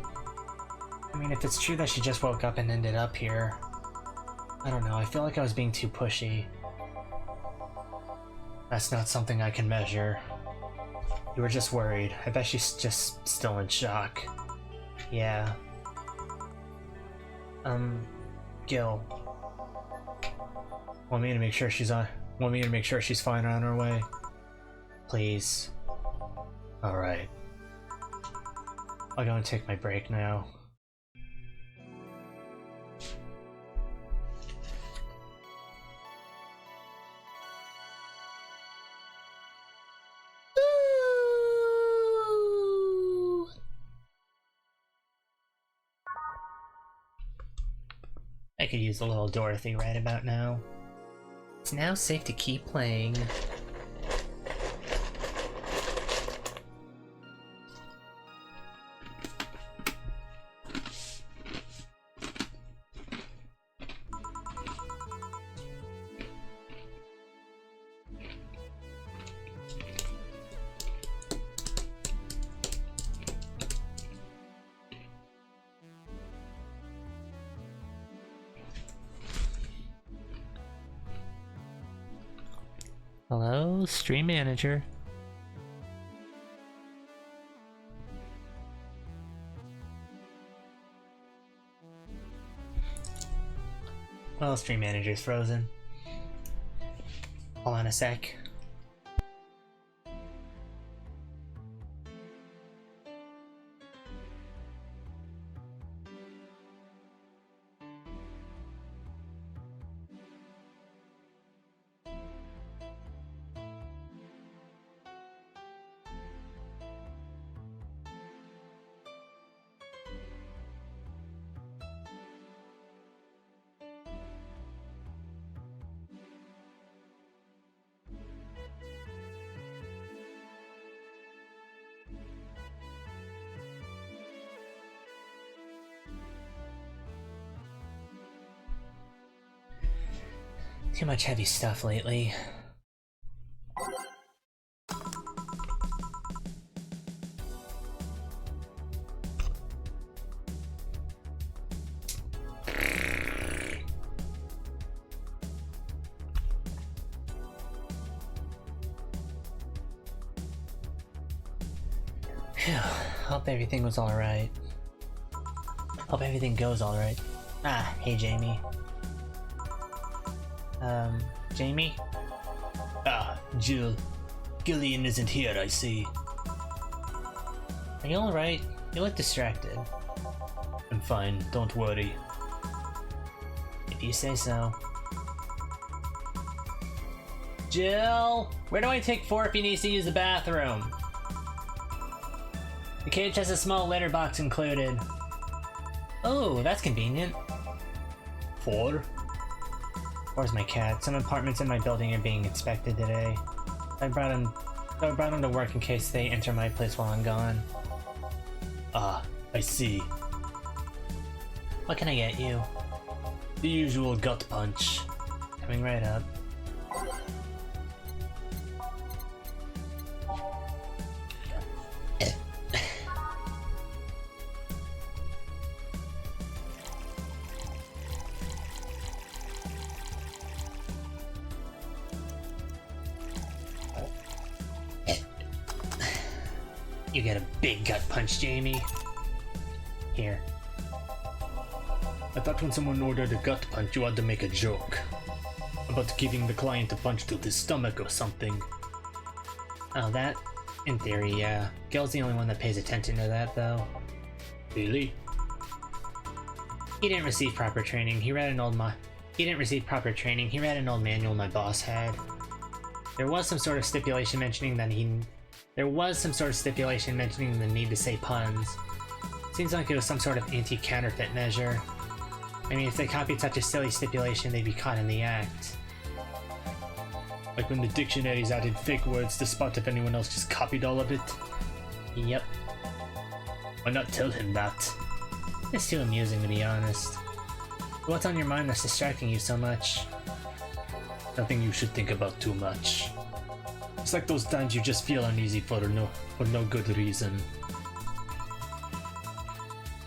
I mean, if it's true that she just woke up and ended up here, I don't know, I feel like I was being too pushy. That's not something I can measure. You were just worried. I bet she's just still in shock. Yeah. Gil. Want me to make sure she's fine on her way? Please. Alright. I'll go and take my break now. I could use a little Dorothy right about now. It's now safe to keep playing. Hello, stream manager. Well, stream manager's frozen. Hold on a sec. Too much heavy stuff lately. Phew, hope everything was alright. Hope everything goes alright. Ah, hey Jamie. Jamie? Ah, Jill. Gillian isn't here, I see. Are you alright? You look distracted. I'm fine, don't worry. If you say so. Jill! Where do I take 4 if he needs to use the bathroom? The cage has a small litter box included. Oh, that's convenient. 4? Where's my cat? Some apartments in my building are being inspected today. I brought him to work in case they enter my place while I'm gone. Ah, I see. What can I get you? The usual gut punch. Coming right up. You get a big gut punch, Jamie. Here. I thought when someone ordered a gut punch, you had to make a joke. About giving the client a punch to the stomach or something. Oh, that? In theory, yeah. Gil's the only one that pays attention to that, though. Really? He didn't receive proper training. He read an old manual my boss had. There was some sort of stipulation mentioning the need to say puns. Seems like it was some sort of anti-counterfeit measure. I mean, if they copied such a silly stipulation, they'd be caught in the act. Like when the dictionaries added fake words to spot if anyone else just copied all of it? Yep. Why not tell him that? It's too amusing, to be honest. What's on your mind that's distracting you so much? Nothing you should think about too much. It's like those times you just feel uneasy for no good reason.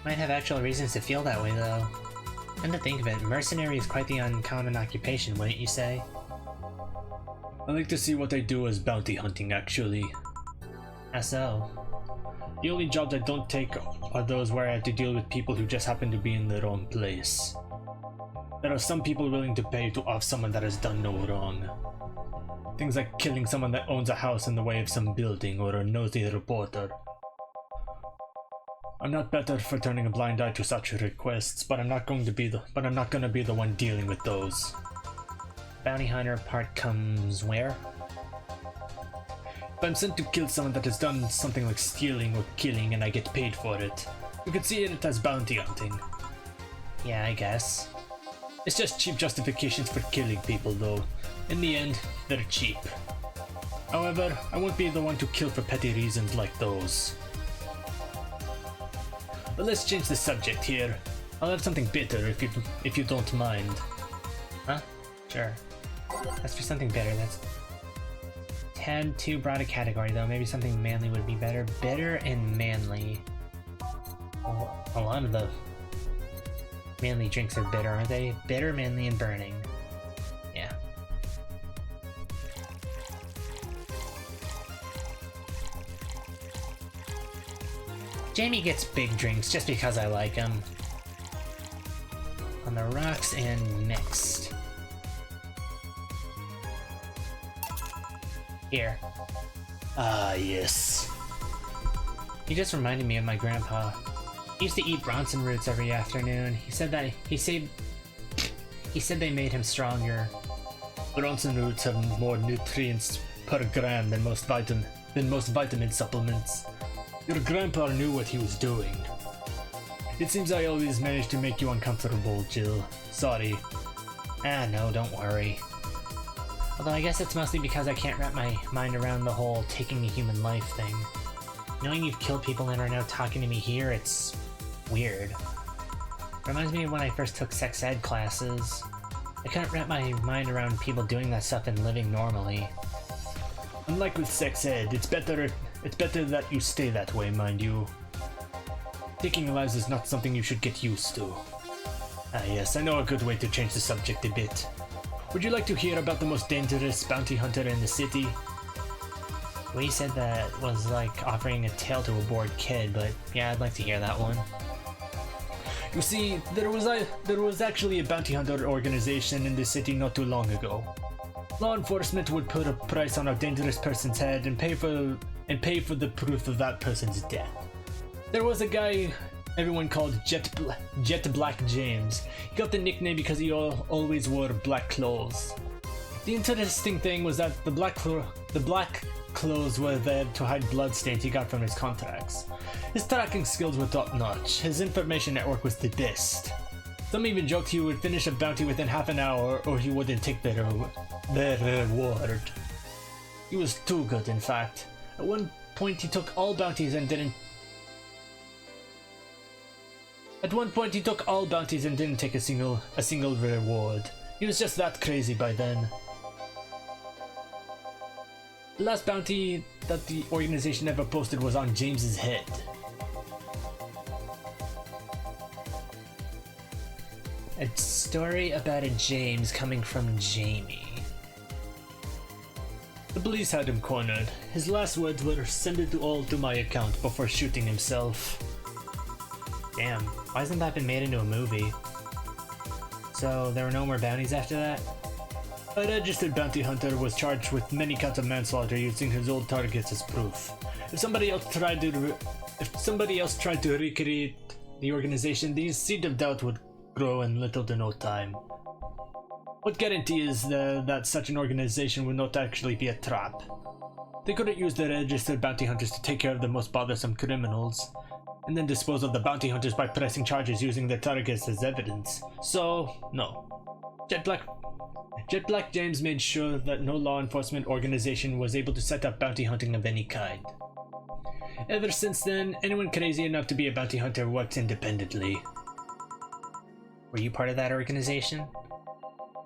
Might have actual reasons to feel that way, though. And to think of it, mercenary is quite the uncommon occupation, wouldn't you say? I like to see what I do as bounty hunting, actually. How so? The only jobs I don't take are those where I have to deal with people who just happen to be in the wrong place. There are some people willing to pay to off someone that has done no wrong. Things like killing someone that owns a house in the way of some building or a nosy reporter. I'm not better for turning a blind eye to such requests, but I'm not gonna be the one dealing with those. Bounty hunter part comes where? If I'm sent to kill someone that has done something like stealing or killing and I get paid for it, you could see it as bounty hunting. Yeah, I guess. It's just cheap justifications for killing people, though. In the end, they're cheap. However, I won't be the one to kill for petty reasons like those. But let's change the subject here. I'll have something bitter if you don't mind. Huh? Sure. As for something bitter, that's tad too broad a category, though. Maybe something manly would be better. Bitter and manly. Well, a lot of the manly drinks are bitter, aren't they? Bitter, manly, and burning. Yeah. Jamie gets big drinks just because I like him. On the rocks and mixed. Here. Ah, yes. He just reminded me of my grandpa. He used to eat Bronson roots every afternoon. He said they made him stronger. Bronson roots have more nutrients per gram than most vitamin supplements. Your grandpa knew what he was doing. It seems I always manage to make you uncomfortable, Jill. Sorry. Ah, no, don't worry. Although I guess it's mostly because I can't wrap my mind around the whole taking a human life thing. Knowing you've killed people and are now talking to me here, it's weird. Reminds me of when I first took sex ed classes. I couldn't wrap my mind around people doing that stuff and living normally. Unlike with sex ed, it's better that you stay that way, mind you. Taking lives is not something you should get used to. Ah yes, I know a good way to change the subject a bit. Would you like to hear about the most dangerous bounty hunter in the city? We said that was like offering a tail to a bored kid, but yeah, I'd like to hear that one. You see, there was actually a bounty hunter organization in the city not too long ago. Law enforcement would put a price on a dangerous person's head and pay for the proof of that person's death. There was a guy everyone called Jet Black James. He got the nickname because he always wore black clothes. The interesting thing was that the black clothes were there to hide bloodstains he got from his contracts. His tracking skills were top-notch. His information network was the best. Some even joked he would finish a bounty within half an hour or he wouldn't take their reward. He was too good, in fact. At one point he took all bounties and didn't take a single reward. He was just that crazy by then. The last bounty that the organization ever posted was on James's head. A story about a James coming from Jamie. The police had him cornered. His last words were, "Send it all to my account," before shooting himself. Damn, why hasn't that been made into a movie? So there were no more bounties after that? A registered bounty hunter was charged with many counts of manslaughter using his old targets as proof. If somebody else tried to recreate the organization, the seed of doubt would grow in little to no time. What guarantee is that such an organization would not actually be a trap? They couldn't use the registered bounty hunters to take care of the most bothersome criminals, and then dispose of the bounty hunters by pressing charges using their targets as evidence. So, no. Jet Black James made sure that no law enforcement organization was able to set up bounty hunting of any kind. Ever since then, anyone crazy enough to be a bounty hunter works independently. Were you part of that organization?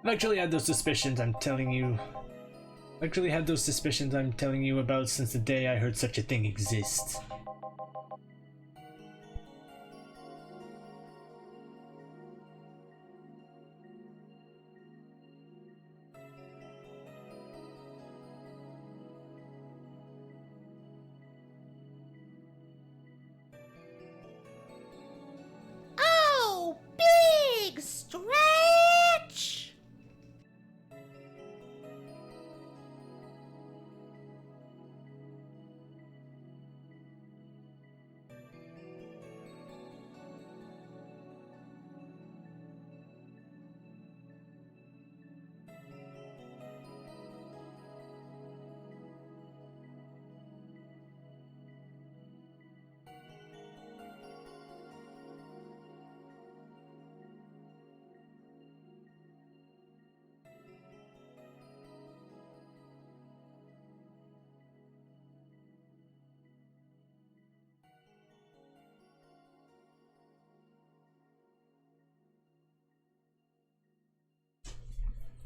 I've actually had those suspicions I'm telling you about since the day I heard such a thing exists. Oh, big stretch!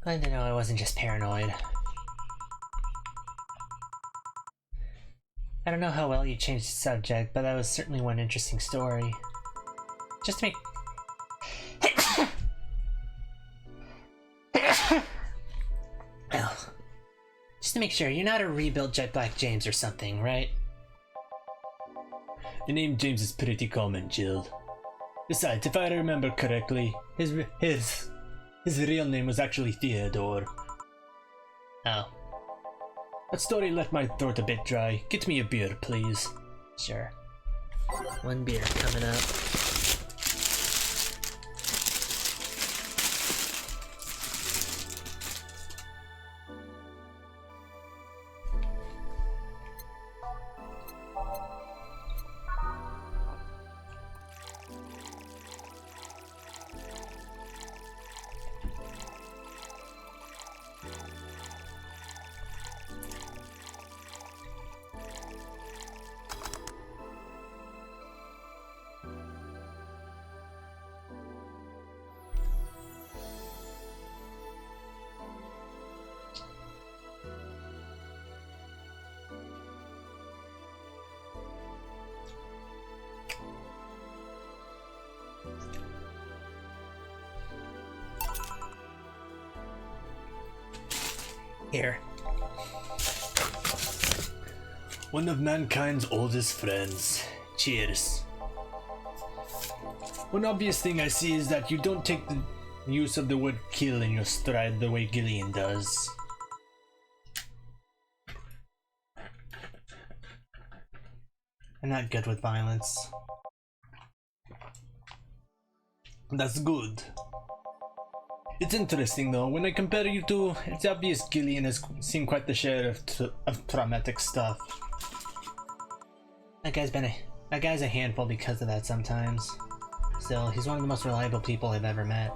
Glad to know I wasn't just paranoid. I don't know how well you changed the subject, but that was certainly one interesting story. Just to make... Oh. Just to make sure, you're not a rebuilt Jet Black James or something, right? The name James is pretty common, Jill. Besides, if I remember correctly, his real name was actually Theodore. Oh, That story left my throat a bit dry. Get me a beer, please. sure. One beer coming up. Here. One of mankind's oldest friends. Cheers. One obvious thing I see is that you don't take the use of the word kill in your stride the way Gillian does. I'm not good with violence. That's good. It's interesting though, when I compare you two, it's obvious Gillian has seen quite the share of traumatic stuff. That guy's a handful because of that sometimes. Still, he's one of the most reliable people I've ever met.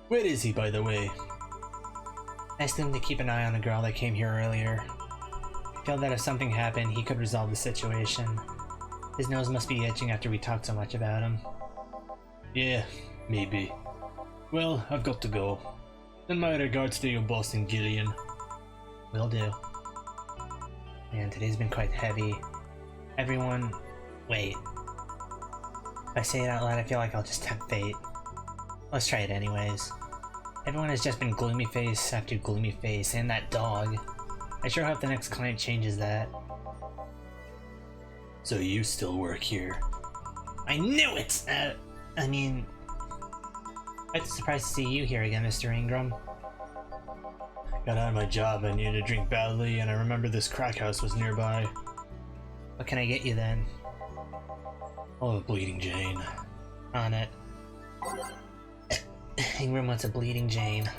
Where is he, by the way? I asked him to keep an eye on the girl that came here earlier. I feel that if something happened, he could resolve the situation. His nose must be itching after we talked so much about him. Yeah, maybe. Well, I've got to go. Send my regards to your boss and Gillian. Will do. Man, today's been quite heavy. Everyone... Wait. If I say it out loud, I feel like I'll just tempt fate. Let's try it anyways. Everyone has just been gloomy face after gloomy face, and that dog. I sure hope the next client changes that. So you still work here? I knew it! I mean... I'm surprised to see you here again, Mr. Ingram. Got out of my job, I needed a drink badly, and I remember this crack house was nearby. What can I get you then? Oh, a Bleeding Jane. On it. Ingram wants a Bleeding Jane.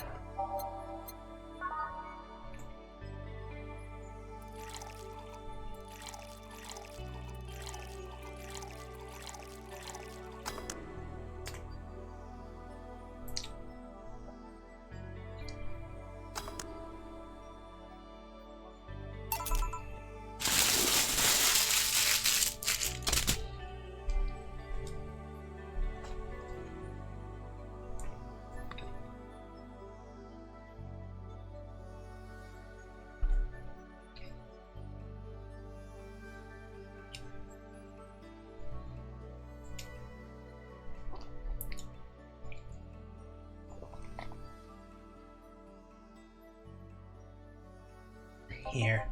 Here.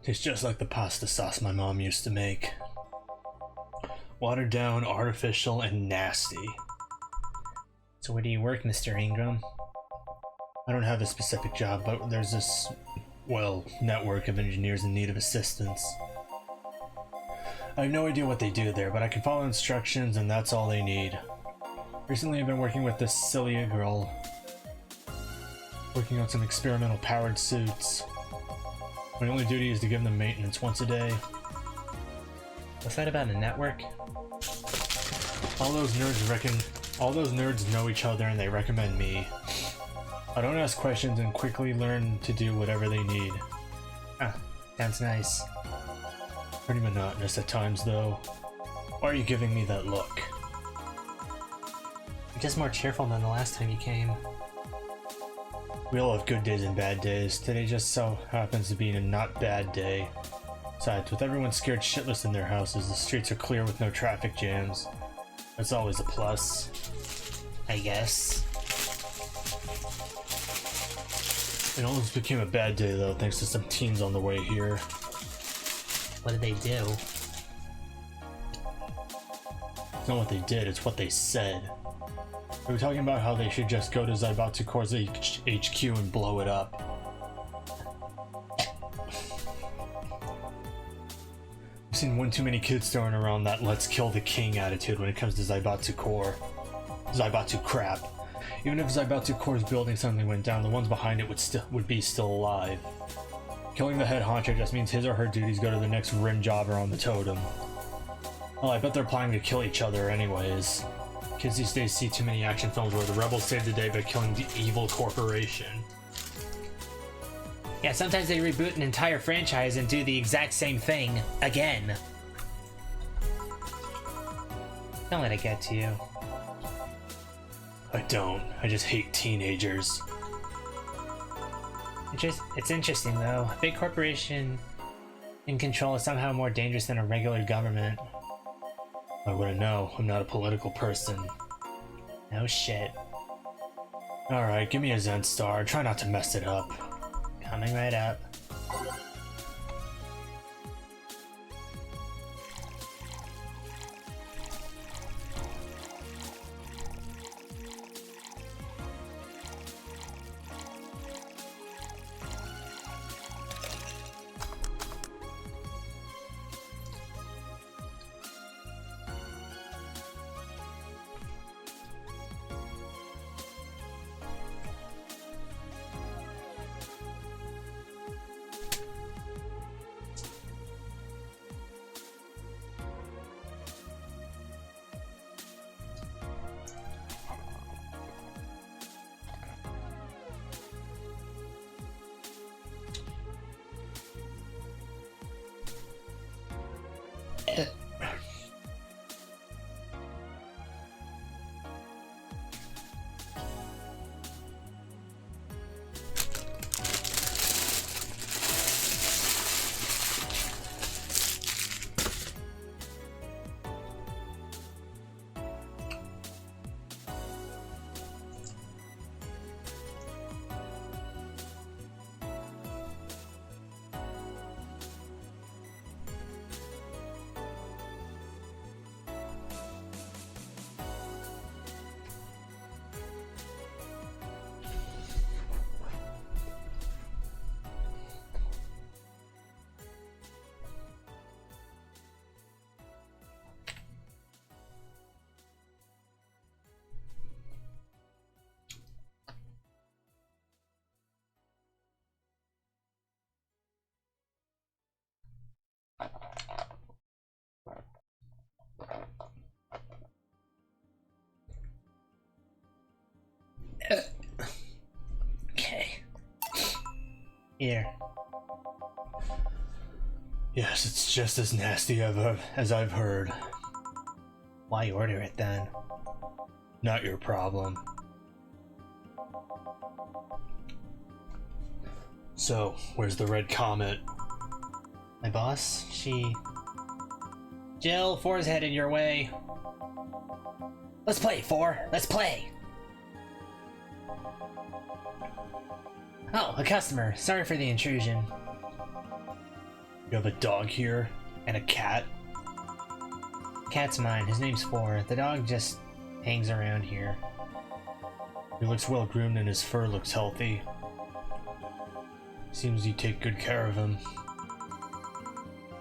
Tastes just like the pasta sauce my mom used to make. Watered down, artificial, and nasty. So where do you work, Mr. Ingram? I don't have a specific job, but there's this, well, network of engineers in need of assistance. I have no idea what they do there, but I can follow instructions and that's all they need. Recently I've been working with this silly girl, working on some experimental powered suits. My only duty is to give them maintenance once a day. What's that about a network? All those nerds know each other and they recommend me. I don't ask questions and quickly learn to do whatever they need. Ah, sounds nice. Pretty monotonous at times though. Why are you giving me that look? You're just more cheerful than the last time you came. We all have good days and bad days. Today just so happens to be a not bad day. Besides, with everyone scared shitless in their houses, the streets are clear with no traffic jams. That's always a plus. I guess. It almost became a bad day though, thanks to some teens on the way here. What did they do? It's not what they did, it's what they said. They were talking about how they should just go to Zaibatsu Corps' HQ and blow it up. I've seen one too many kids throwing around that let's kill the king attitude when it comes to Zaibatsu Corps. Zaibatsu crap. Even if Zaibatsu Corps' building suddenly went down, the ones behind it would be still alive. Killing the head honcho just means his or her duties go to the next rim jobber on the totem. Well, I bet they're planning to kill each other anyways. Kids these days see too many action films where the rebels save the day by killing the evil corporation. Yeah, sometimes they reboot an entire franchise and do the exact same thing again. Don't let it get to you. I don't. I just hate teenagers. It's interesting though. A big corporation in control is somehow more dangerous than a regular government. I wouldn't know. I'm not a political person. No shit. Alright, give me a Zen Star. Try not to mess it up. Coming right up. Okay. Here. Yes, it's just as nasty as I've heard. Why order it then? Not your problem. So, where's the red comet? My boss? Jill, Four's headed your way. Let's play, Four. Let's play. Oh, a customer. Sorry for the intrusion. You have a dog here? And a cat? Cat's mine. His name's Four. The dog just hangs around here. He looks well groomed and his fur looks healthy. Seems you take good care of him.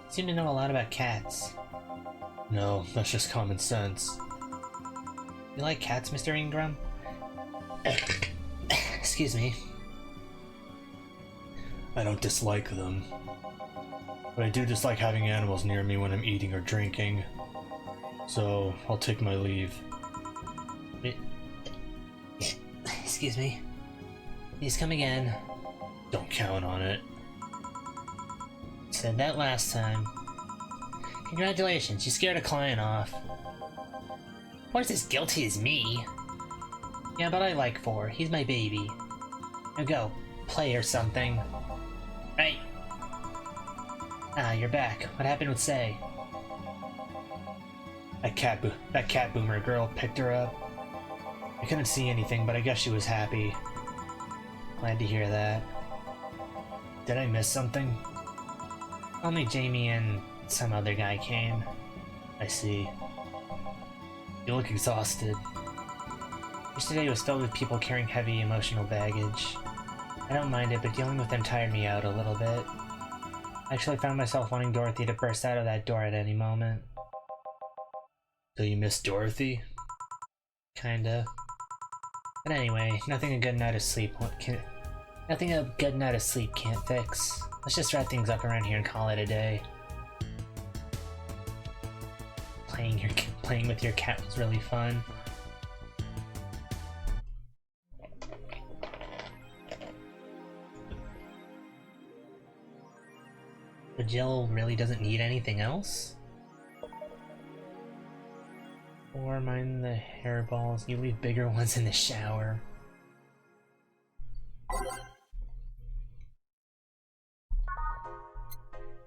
Seem to know a lot about cats. No, that's just common sense. You like cats, Mr. Ingram? Excuse me. I don't dislike them. But I do dislike having animals near me when I'm eating or drinking. So, I'll take my leave. Excuse me. Please come again. Don't count on it. Said that last time. Congratulations, you scared a client off. Four's as guilty as me. Yeah, but I like Four. He's my baby. Now go, play or something. Right. Ah, you're back. What happened with Say? That cat boomer girl picked her up. I couldn't see anything, but I guess she was happy. Glad to hear that. Did I miss something? Only Jamie and Some other guy came. I see. You look exhausted. Yesterday was filled with people carrying heavy emotional baggage. I don't mind it, but dealing with them tired me out a little bit. I actually found myself wanting Dorothy to burst out of that door at any moment. So you miss Dorothy? Kinda. But anyway, nothing a good night of sleep can't fix. Let's just wrap things up around here and call it a day. Playing with your cat was really fun. But Jill really doesn't need anything else? Or mind the hairballs, you leave bigger ones in the shower.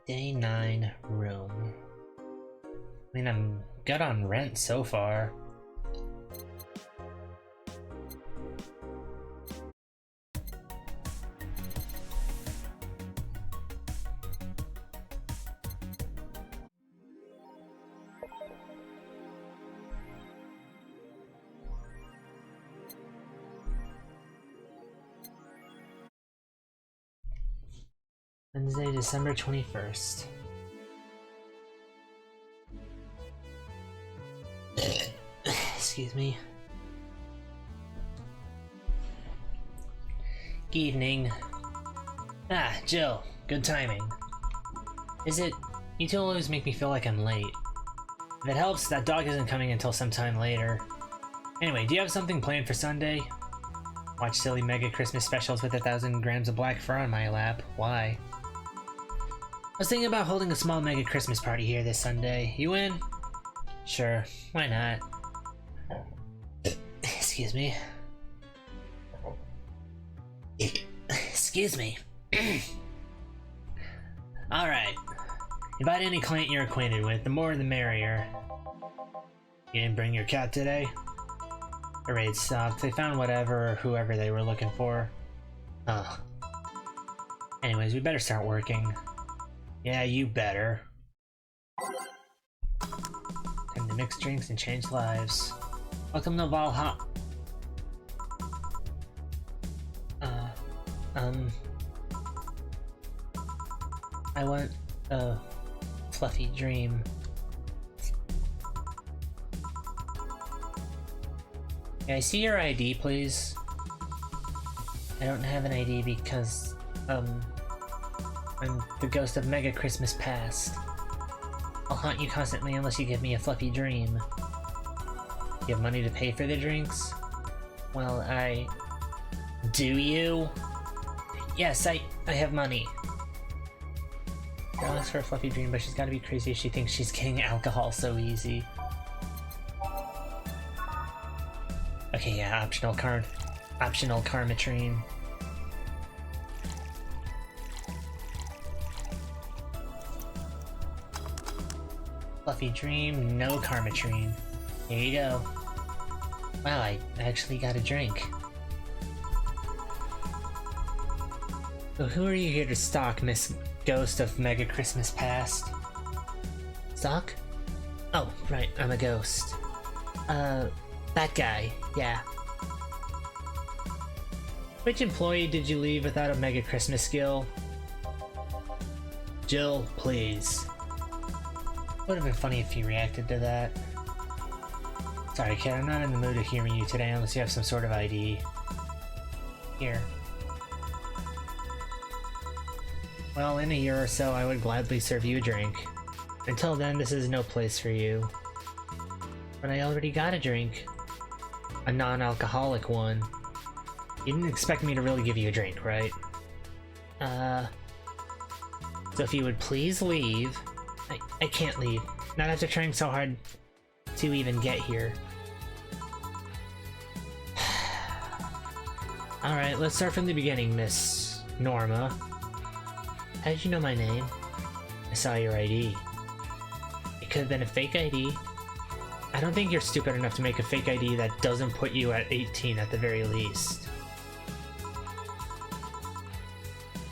Day 9 room. I mean, I'm good on rent so far. Wednesday, December 21st. Excuse me. Good evening. Ah, Jill. Good timing. Is it? You two always make me feel like I'm late. If it helps, that dog isn't coming until sometime later. Anyway, do you have something planned for Sunday? Watch silly mega Christmas specials with 1,000 grams of black fur on my lap. Why? I was thinking about holding a small mega Christmas party here this Sunday. You in? Sure, why not? Excuse me. Excuse me. Alright. Invite any client you're acquainted with, the more the merrier. You didn't bring your cat today? The raid stopped. They found whatever or whoever they were looking for. Ugh. Anyways, we better start working. Yeah, you better. Time to mix drinks and change lives. Welcome to Valhalla. I want a fluffy dream. Can I see your ID, please? I don't have an ID because, I'm the ghost of Mega Christmas Past. I'll haunt you constantly unless you give me a fluffy dream. You have money to pay for the drinks? Well, Do you? Yes, I have money. I'll ask for a fluffy dream, but she's gotta be crazy if she thinks she's getting alcohol so easy. Okay, yeah, optional karmatrine. Fluffy dream, no karmatrine. Here you go. Wow, I actually got a drink. So who are you here to stalk, Miss Ghost of Mega Christmas Past? Stalk? Oh, right, I'm a ghost. That guy, yeah. Which employee did you leave without a Mega Christmas skill? Jill, please. Would have been funny if you reacted to that. Sorry, kid, I'm not in the mood of hearing you today unless you have some sort of ID. Here. Well, in a year or so, I would gladly serve you a drink. Until then, this is no place for you. But I already got a drink. A non-alcoholic one. You didn't expect me to really give you a drink, right? So if you would please leave... I can't leave. Not after trying so hard to even get here. Alright, let's start from the beginning, Miss Norma. How did you know my name? I saw your ID. It could have been a fake ID. I don't think you're stupid enough to make a fake ID that doesn't put you at 18 at the very least.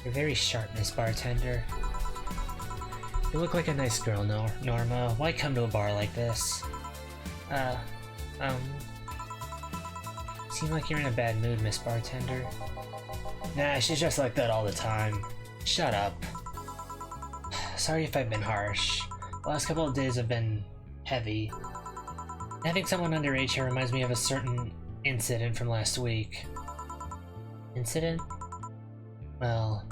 You're very sharp, Miss Bartender. You look like a nice girl, Norma. Why come to a bar like this? Seem like you're in a bad mood, Miss Bartender. Nah, she's just like that all the time. Shut up. Sorry if I've been harsh. The last couple of days have been heavy. Having someone underage here reminds me of a certain incident from last week. Incident? Well...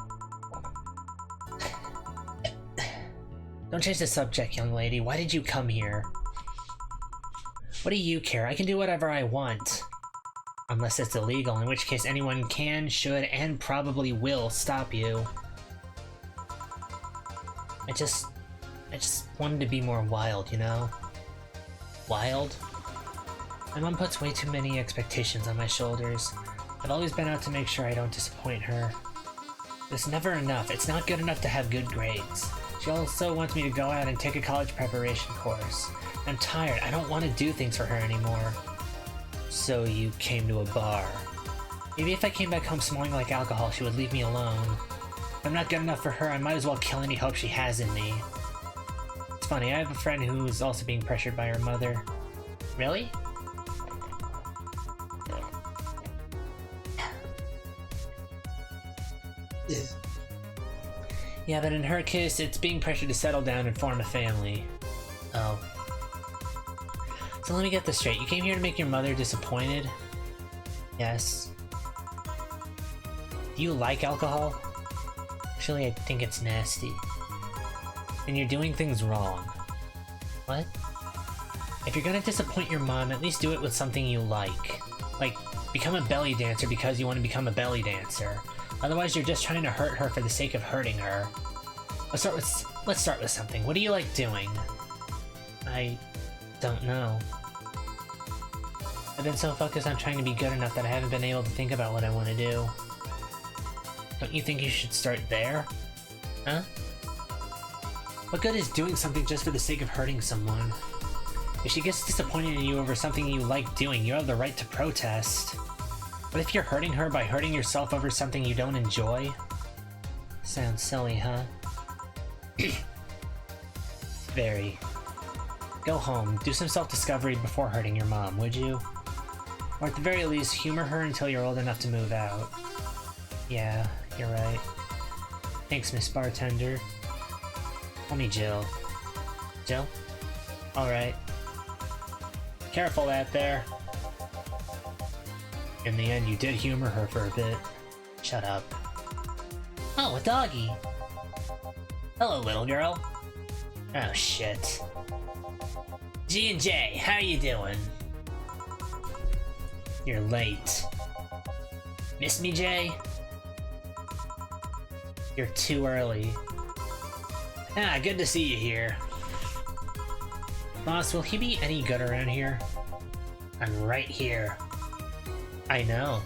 Don't change the subject, young lady. Why did you come here? What do you care? I can do whatever I want. Unless it's illegal, in which case anyone can, should, and probably will stop you. I just wanted to be more wild, you know? Wild? My mom puts way too many expectations on my shoulders. I've always been out to make sure I don't disappoint her. It's never enough. It's not good enough to have good grades. She also wants me to go out and take a college preparation course. I'm tired. I don't want to do things for her anymore. So you came to a bar. Maybe if I came back home smelling like alcohol, she would leave me alone. If I'm not good enough for her, I might as well kill any hope she has in me. It's funny, I have a friend who's also being pressured by her mother. Really? Yeah, but in her case, it's being pressured to settle down and form a family. Oh. So let me get this straight. You came here to make your mother disappointed? Yes. Do you like alcohol? Actually, I think it's nasty. And you're doing things wrong. What? If you're gonna disappoint your mom, at least do it with something you like. Like, become a belly dancer because you want to become a belly dancer. Otherwise, you're just trying to hurt her for the sake of hurting her. Let's start with something. What do you like doing? I don't know. I've been so focused on trying to be good enough that I haven't been able to think about what I want to do. Don't you think you should start there? Huh? What good is doing something just for the sake of hurting someone? If she gets disappointed in you over something you like doing, you have the right to protest. But if you're hurting her by hurting yourself over something you don't enjoy? Sounds silly, huh? Very. Go home, do some self-discovery before hurting your mom, would you? Or at the very least, humor her until you're old enough to move out. Yeah, you're right. Thanks, Miss Bartender. Call me Jill. Jill? Alright. Careful out there. In the end, you did humor her for a bit. Shut up. Oh, a doggy. Hello, little girl. Oh, shit. G&J, how you doing? You're late. Miss me, Jay? You're too early. Ah, good to see you here. Boss, will he be any good around here? I'm right here. I know.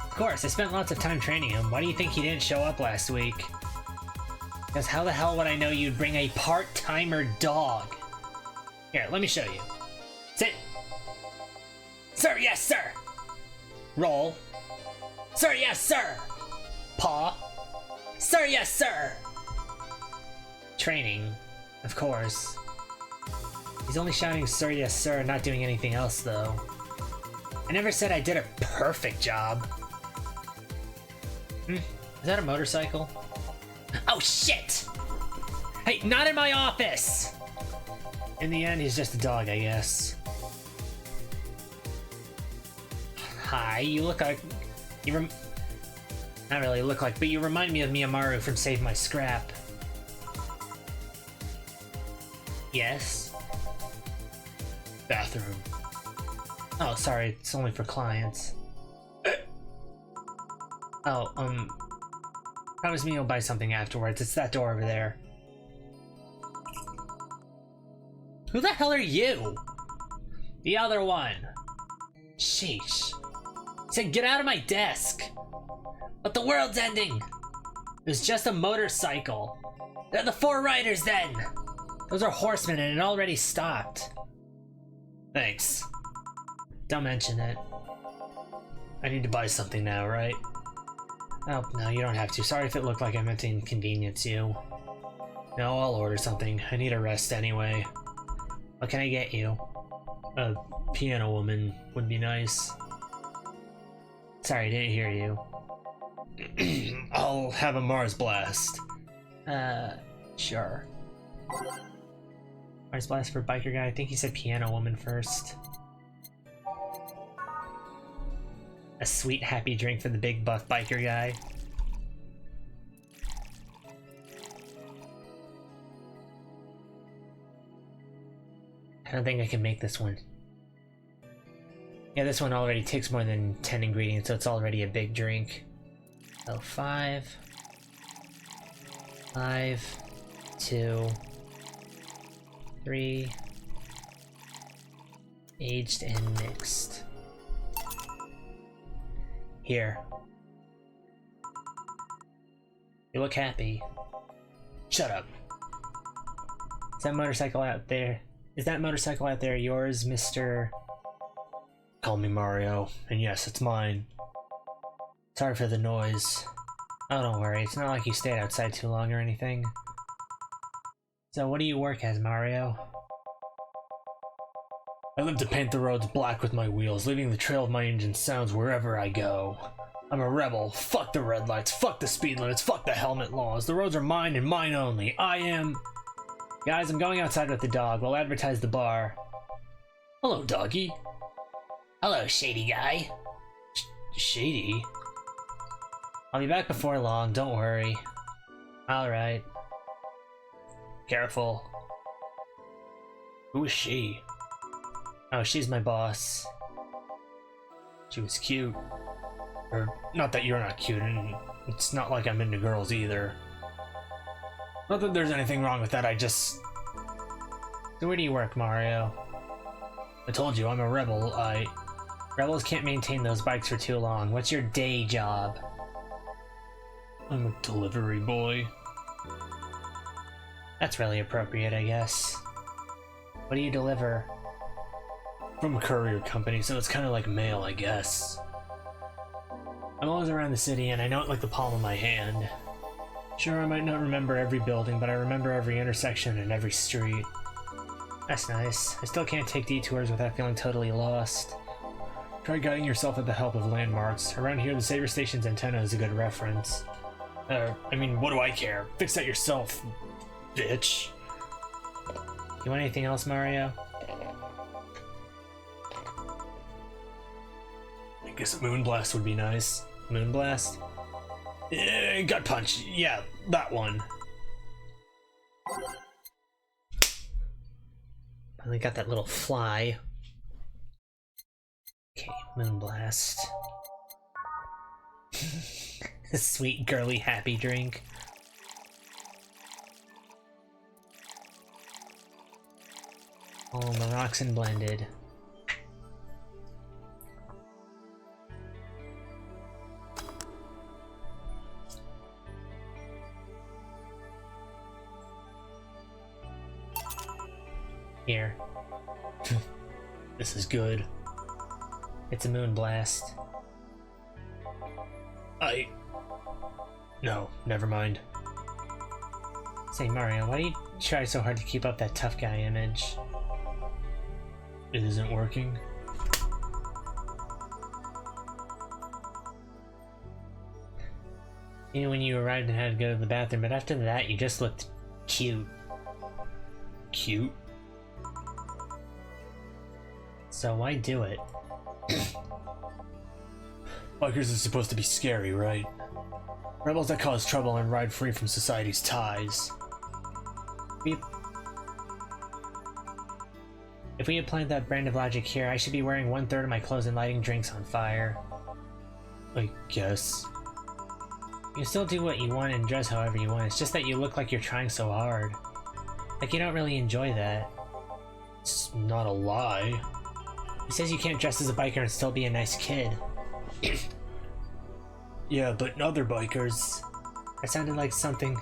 Of course, I spent lots of time training him. Why do you think he didn't show up last week? Because how the hell would I know you'd bring a part-timer dog? Here, let me show you. Sit. Sir, yes, sir. Roll. Sir, yes, sir. Paw. Sir, yes, sir. Training, of course. He's only shouting sir, yes, sir, not doing anything else, though. I never said I did a perfect job. Is that a motorcycle? Oh, shit! Hey, not in my office! In the end, he's just a dog, I guess. Hi, you look like... Not really look like, but you remind me of Miyamaru from Save My Scrap. Yes? Bathroom. Oh, sorry, it's only for clients. Oh, promise me you'll buy something afterwards. It's that door over there. Who the hell are you? The other one. Sheesh. He said, get out of my desk. But the world's ending. It was just a motorcycle. They're the 4 riders then. Those are horsemen and it already stopped. Thanks. Don't mention it. I need to buy something now, right? Oh, no, you don't have to. Sorry if it looked like I meant to inconvenience you. No, I'll order something. I need a rest anyway. What can I get you? A piano woman would be nice. Sorry, I didn't hear you. I'll have a Mars Blast. Sure. Mars Blast for biker guy. I think he said piano woman first. A sweet happy drink for the big buff biker guy. I don't think I can make this one. Yeah, this one already takes more than 10 ingredients, so it's already a big drink. So 5, 2, 3, aged and mixed. Here. You look happy. Shut up. Is that motorcycle out there? Is that motorcycle out there yours, Mr. Call me Mario, and yes, it's mine. Sorry for the noise. Oh, don't worry. It's not like you stayed outside too long or anything. So, what do you work as, Mario? I live to paint the roads black with my wheels, leaving the trail of my engine sounds wherever I go. I'm a rebel. Fuck the red lights, fuck the speed limits, fuck the helmet laws. The roads are mine and mine only. I am... Guys, I'm going outside with the dog. We'll advertise the bar. Hello, doggy. Hello, shady guy. Shady? I'll be back before long, don't worry. Alright. Careful. Who is she? Oh, she's my boss. She was cute. Or, not that you're not cute, and it's not like I'm into girls either. Not that there's anything wrong with that, I just... So where do you work, Mario? I told you, I'm a rebel, Rebels can't maintain those bikes for too long. What's your day job? I'm a delivery boy. That's really appropriate, I guess. What do you deliver? From a courier company, so it's kind of like mail, I guess. I'm always around the city, and I know it like the palm of my hand. Sure, I might not remember every building, but I remember every intersection and every street. That's nice. I still can't take detours without feeling totally lost. Try guiding yourself with the help of landmarks. Around here, the Saber Station's antenna is a good reference. I mean, what do I care? Fix that yourself, bitch. You want anything else, Mario? I guess a Moonblast would be nice. Moonblast? Gut punch. Yeah, that one. Finally got that little fly. Okay, Moonblast. A sweet, girly, happy drink. Oh, Maroxin blended. Here. This is good. It's a Moonblast. No, never mind. Say, Mario, why do you try so hard to keep up that tough guy image? It isn't working. You know, when you arrived and had to go to the bathroom, but after that, you just looked cute. Cute? So why do it? Bikers are supposed to be scary, right? Rebels that cause trouble and ride free from society's ties. If we applied that brand of logic here, I should be wearing 1/3 of my clothes and lighting drinks on fire. I guess. You can still do what you want and dress however you want, it's just that you look like you're trying so hard. Like you don't really enjoy that. It's not a lie. He says you can't dress as a biker and still be a nice kid. Yeah, but other bikers... That sounded like something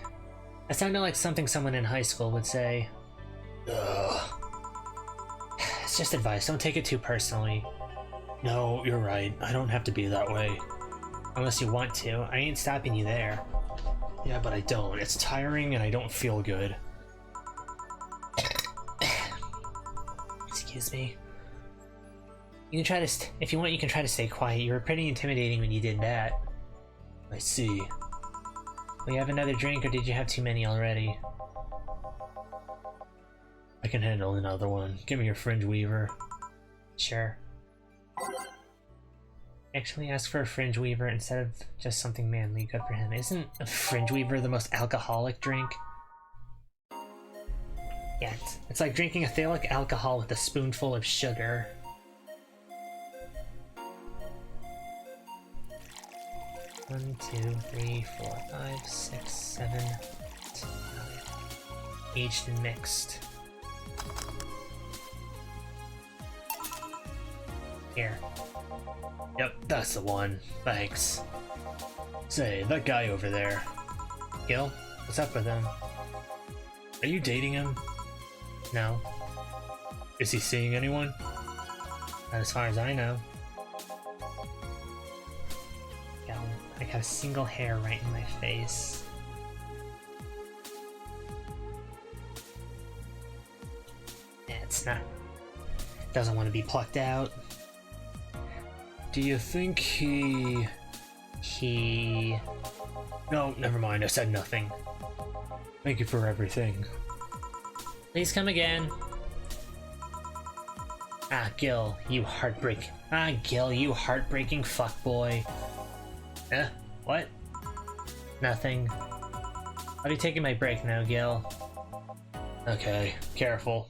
someone in high school would say. Ugh. It's just advice, don't take it too personally. No, you're right. I don't have to be that way. Unless you want to. I ain't stopping you there. Yeah, but I don't. It's tiring and I don't feel good. Excuse me. You can try to, if you want, you can try to stay quiet. You were pretty intimidating when you did that. I see. Will you have another drink, or did you have too many already? I can handle another one. Give me your fringe weaver. Sure. Actually ask for a fringe weaver instead of just something manly. Good for him. Isn't a fringe weaver the most alcoholic drink? Yeah, it's like drinking ethylene alcohol with a spoonful of sugar. One, 2, 3, 4, 5, 6, 7, 8, 9. Aged and mixed. Here. Yep, that's the one. Thanks. Say, that guy over there. Gil, what's up with him? Are you dating him? No, Is he seeing anyone? not as far as I know. I got a single hair right in my face. Yeah, it's not. Doesn't want to be plucked out. Do you think he... No, never mind, I said nothing. Thank you for everything. Please come again. Gil, you heartbreaking fuckboy. What? Nothing. I'll be taking my break now, Gil. Okay, careful.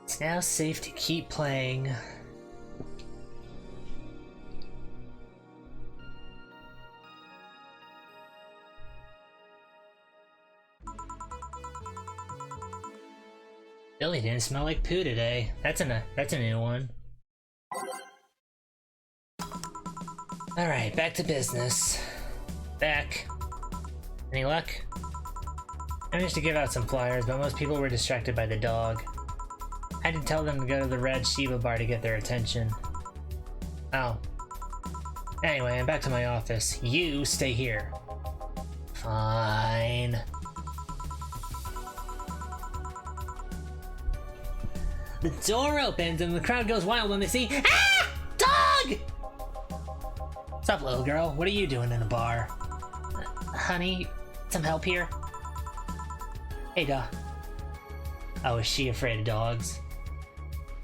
It's now safe to keep playing. Billy didn't smell like poo today. That's a new one. Alright, back to business. Back. Any luck? I managed to give out some flyers, but most people were distracted by the dog. I had to tell them to go to the Red Shiba bar to get their attention. Oh. Anyway, I'm back to my office. You stay here. Fine. The door opens and the crowd goes wild when they see Dog! What's up, little girl? What are you doing in a bar? Honey, some help here? Hey, dog. Oh, is she afraid of dogs?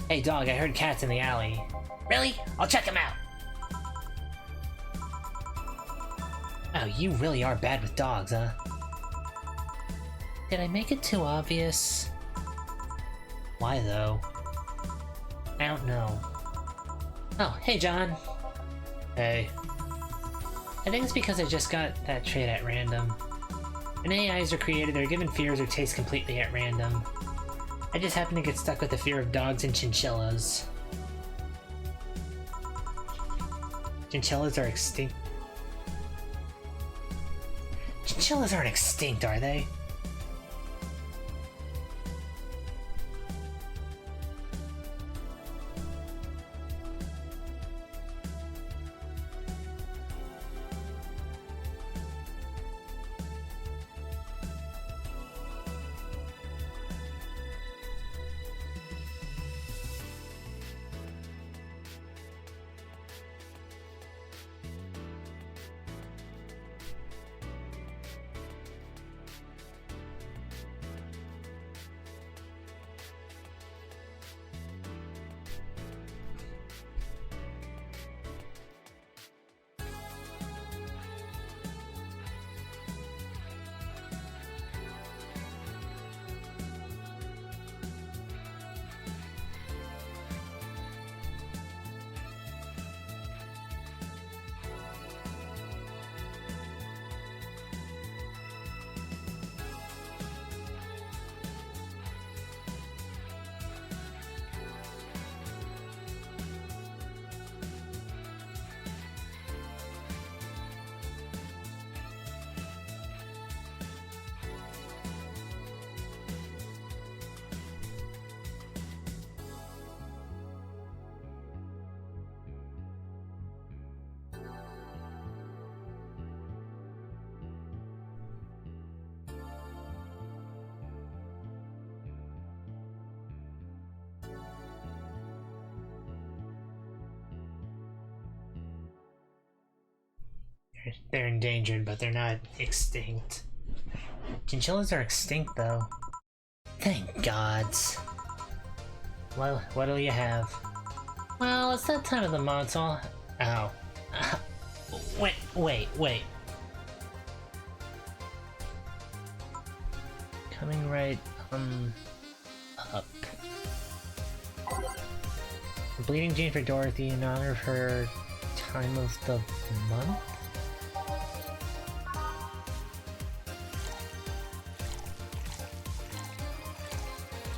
Hey, dog, I heard cats in the alley. Really? I'll check them out. Oh, you really are bad with dogs, huh? Did I make it too obvious? Why, though? I don't know. Oh, hey, John. Hey. I think it's because I just got that trait at random. When AIs are created, they're given fears or tastes completely at random. I just happen to get stuck with the fear of dogs and chinchillas. Chinchillas are extinct. Chinchillas aren't extinct, are they? They're endangered, but they're not extinct. Chinchillas are extinct, though. Thank gods. Well, what'll you have? Well, it's that time of the month, so Ow. Wait. Coming right, up. Bleeding Jane for Dorothy in honor of her time of the month?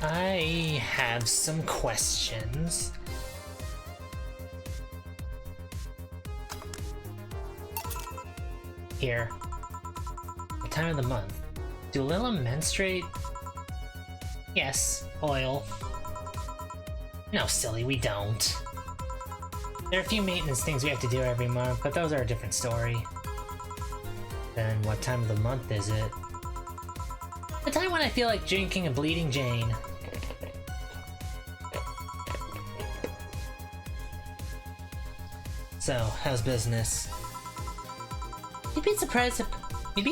I have some questions. Here. The time of the month. Do Lila menstruate? Yes, oil. No, silly, we don't. There are a few maintenance things we have to do every month, but those are a different story. Then what time of the month is it? The time when I feel like drinking a Bleeding Jane. So, how's business? You'd be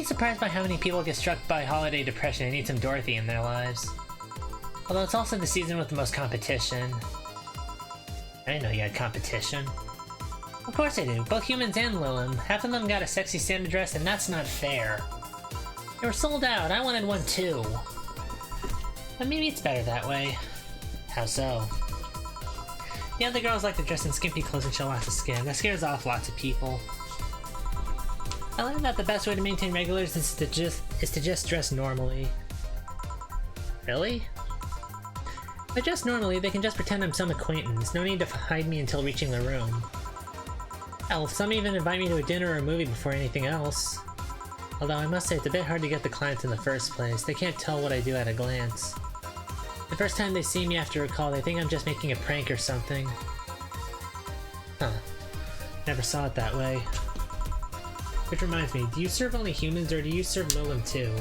surprised by how many people get struck by holiday depression and need some Dorothy in their lives. Although it's also the season with the most competition. I didn't know you had competition. Of course I do, both humans and Lilum. Half of them got a sexy Santa dress and that's not fair. They were sold out, I wanted one too. But maybe it's better that way. How so? The other girls like to dress in skimpy clothes and show lots of skin. That scares off lots of people. I learned that the best way to maintain regulars is to just dress normally. Really? If I dress normally, they can just pretend I'm some acquaintance. No need to hide me until reaching the room. Hell, some even invite me to a dinner or a movie before anything else. Although I must say it's a bit hard to get the clients in the first place. They can't tell what I do at a glance. The first time they see me after a call, they think I'm just making a prank or something. Huh. Never saw it that way. Which reminds me, do you serve only humans or do you serve Lilum too?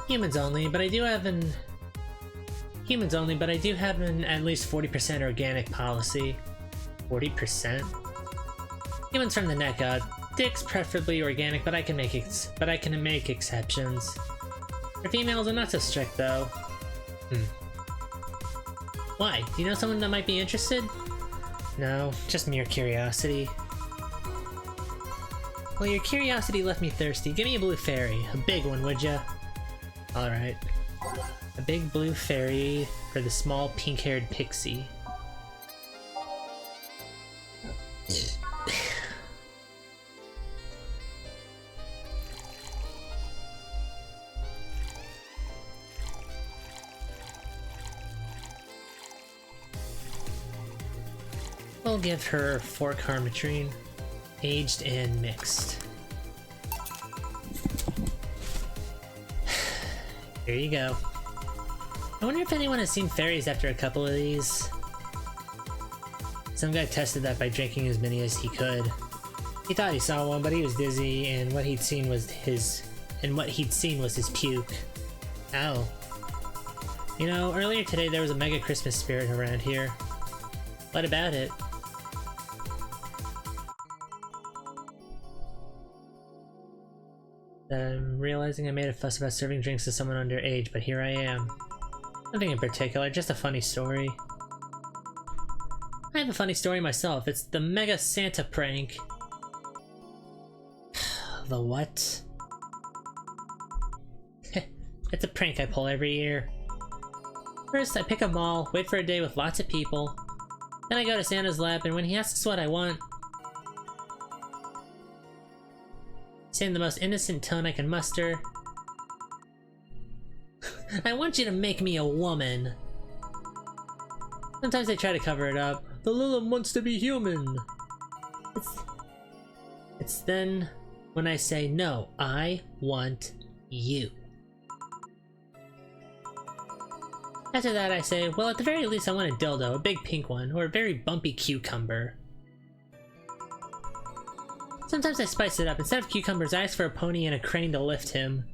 Humans only, but I do have an at least 40% organic policy. 40%? Humans from the net god. Dicks preferably organic, but I can make exceptions. For females, I'm not so strict though. Why? Do you know someone that might be interested? No, just mere curiosity. Well, your curiosity left me thirsty. Give me a blue fairy. A big one, would ya? Alright. A big blue fairy for the small pink-haired pixie. We'll give her 4 Karmatrine, aged and mixed. Here you go. I wonder if anyone has seen fairies after a couple of these. Some guy tested that by drinking as many as he could. He thought he saw one, but he was dizzy, and what he'd seen was his puke. Ow. You know, earlier today there was a mega Christmas spirit around here. What about it? I'm realizing I made a fuss about serving drinks to someone underage, but here I am. Nothing in particular, just a funny story. I have a funny story myself. It's the Mega Santa prank. The what? It's a prank I pull every year. First, I pick a mall, wait for a day with lots of people. Then I go to Santa's lap, and when he asks what I want, say in the most innocent tone I can muster, I want you to make me a woman. Sometimes they try to cover it up. The Lilum wants to be human. It's then when I say, no, I want you. After that I say, well, at the very least I want a dildo, a big pink one, or a very bumpy cucumber. Sometimes I spice it up. Instead of cucumbers, I ask for a pony and a crane to lift him.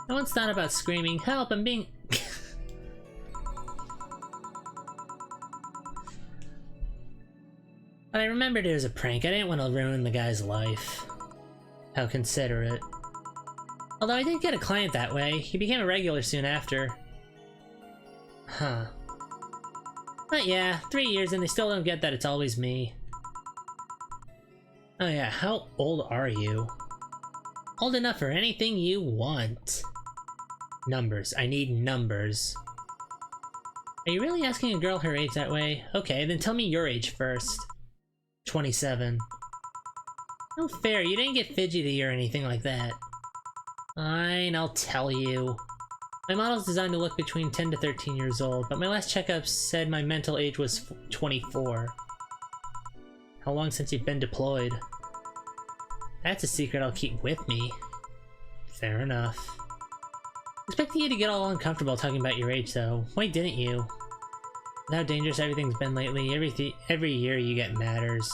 I once thought about screaming, "Help, I'm being..." But I remembered it was a prank. I didn't want to ruin the guy's life. How considerate. Although I did get a client that way. He became a regular soon after. Huh. But yeah, 3 years and they still don't get that it's always me. Oh yeah, how old are you? Old enough for anything you want. Numbers. I need numbers. Are you really asking a girl her age that way? Okay, then tell me your age first. 27. No fair, you didn't get fidgety or anything like that. Fine, I'll tell you. My model's designed to look between 10 to 13 years old, but my last checkup said my mental age was 24. How long since you've been deployed? That's a secret I'll keep with me. Fair enough. Expecting you to get all uncomfortable talking about your age, though. Why didn't you? With how dangerous everything's been lately, every year you get matters.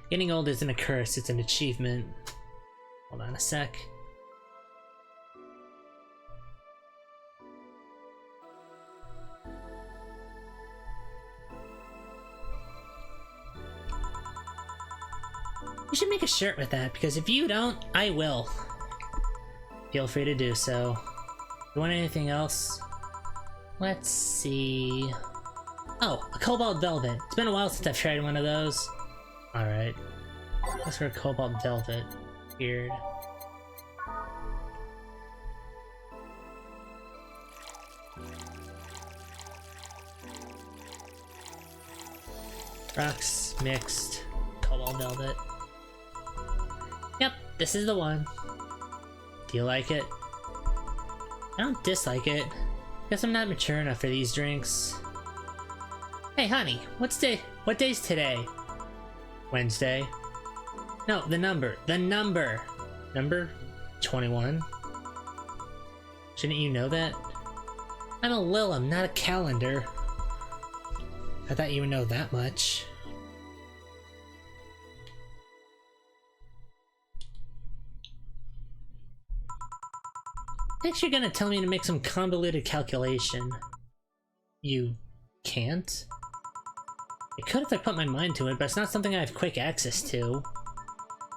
Getting old isn't a curse, it's an achievement. Hold on a sec. You should make a shirt with that, because if you don't, I will. Feel free to do so. You want anything else? Let's see... Oh, a cobalt velvet. It's been a while since I've tried one of those. Alright. Let's for a cobalt velvet. Weird. Rocks mixed. Cobalt velvet. Yep, this is the one. Do you like it? I don't dislike it. Guess I'm not mature enough for these drinks. Hey honey, what day's today? Wednesday. No, the number. Number 21? Shouldn't you know that? I'm a Lilum, not a calendar. I thought you would know that much. Next you're gonna tell me to make some convoluted calculation. You can't? I could if I put my mind to it, but it's not something I have quick access to.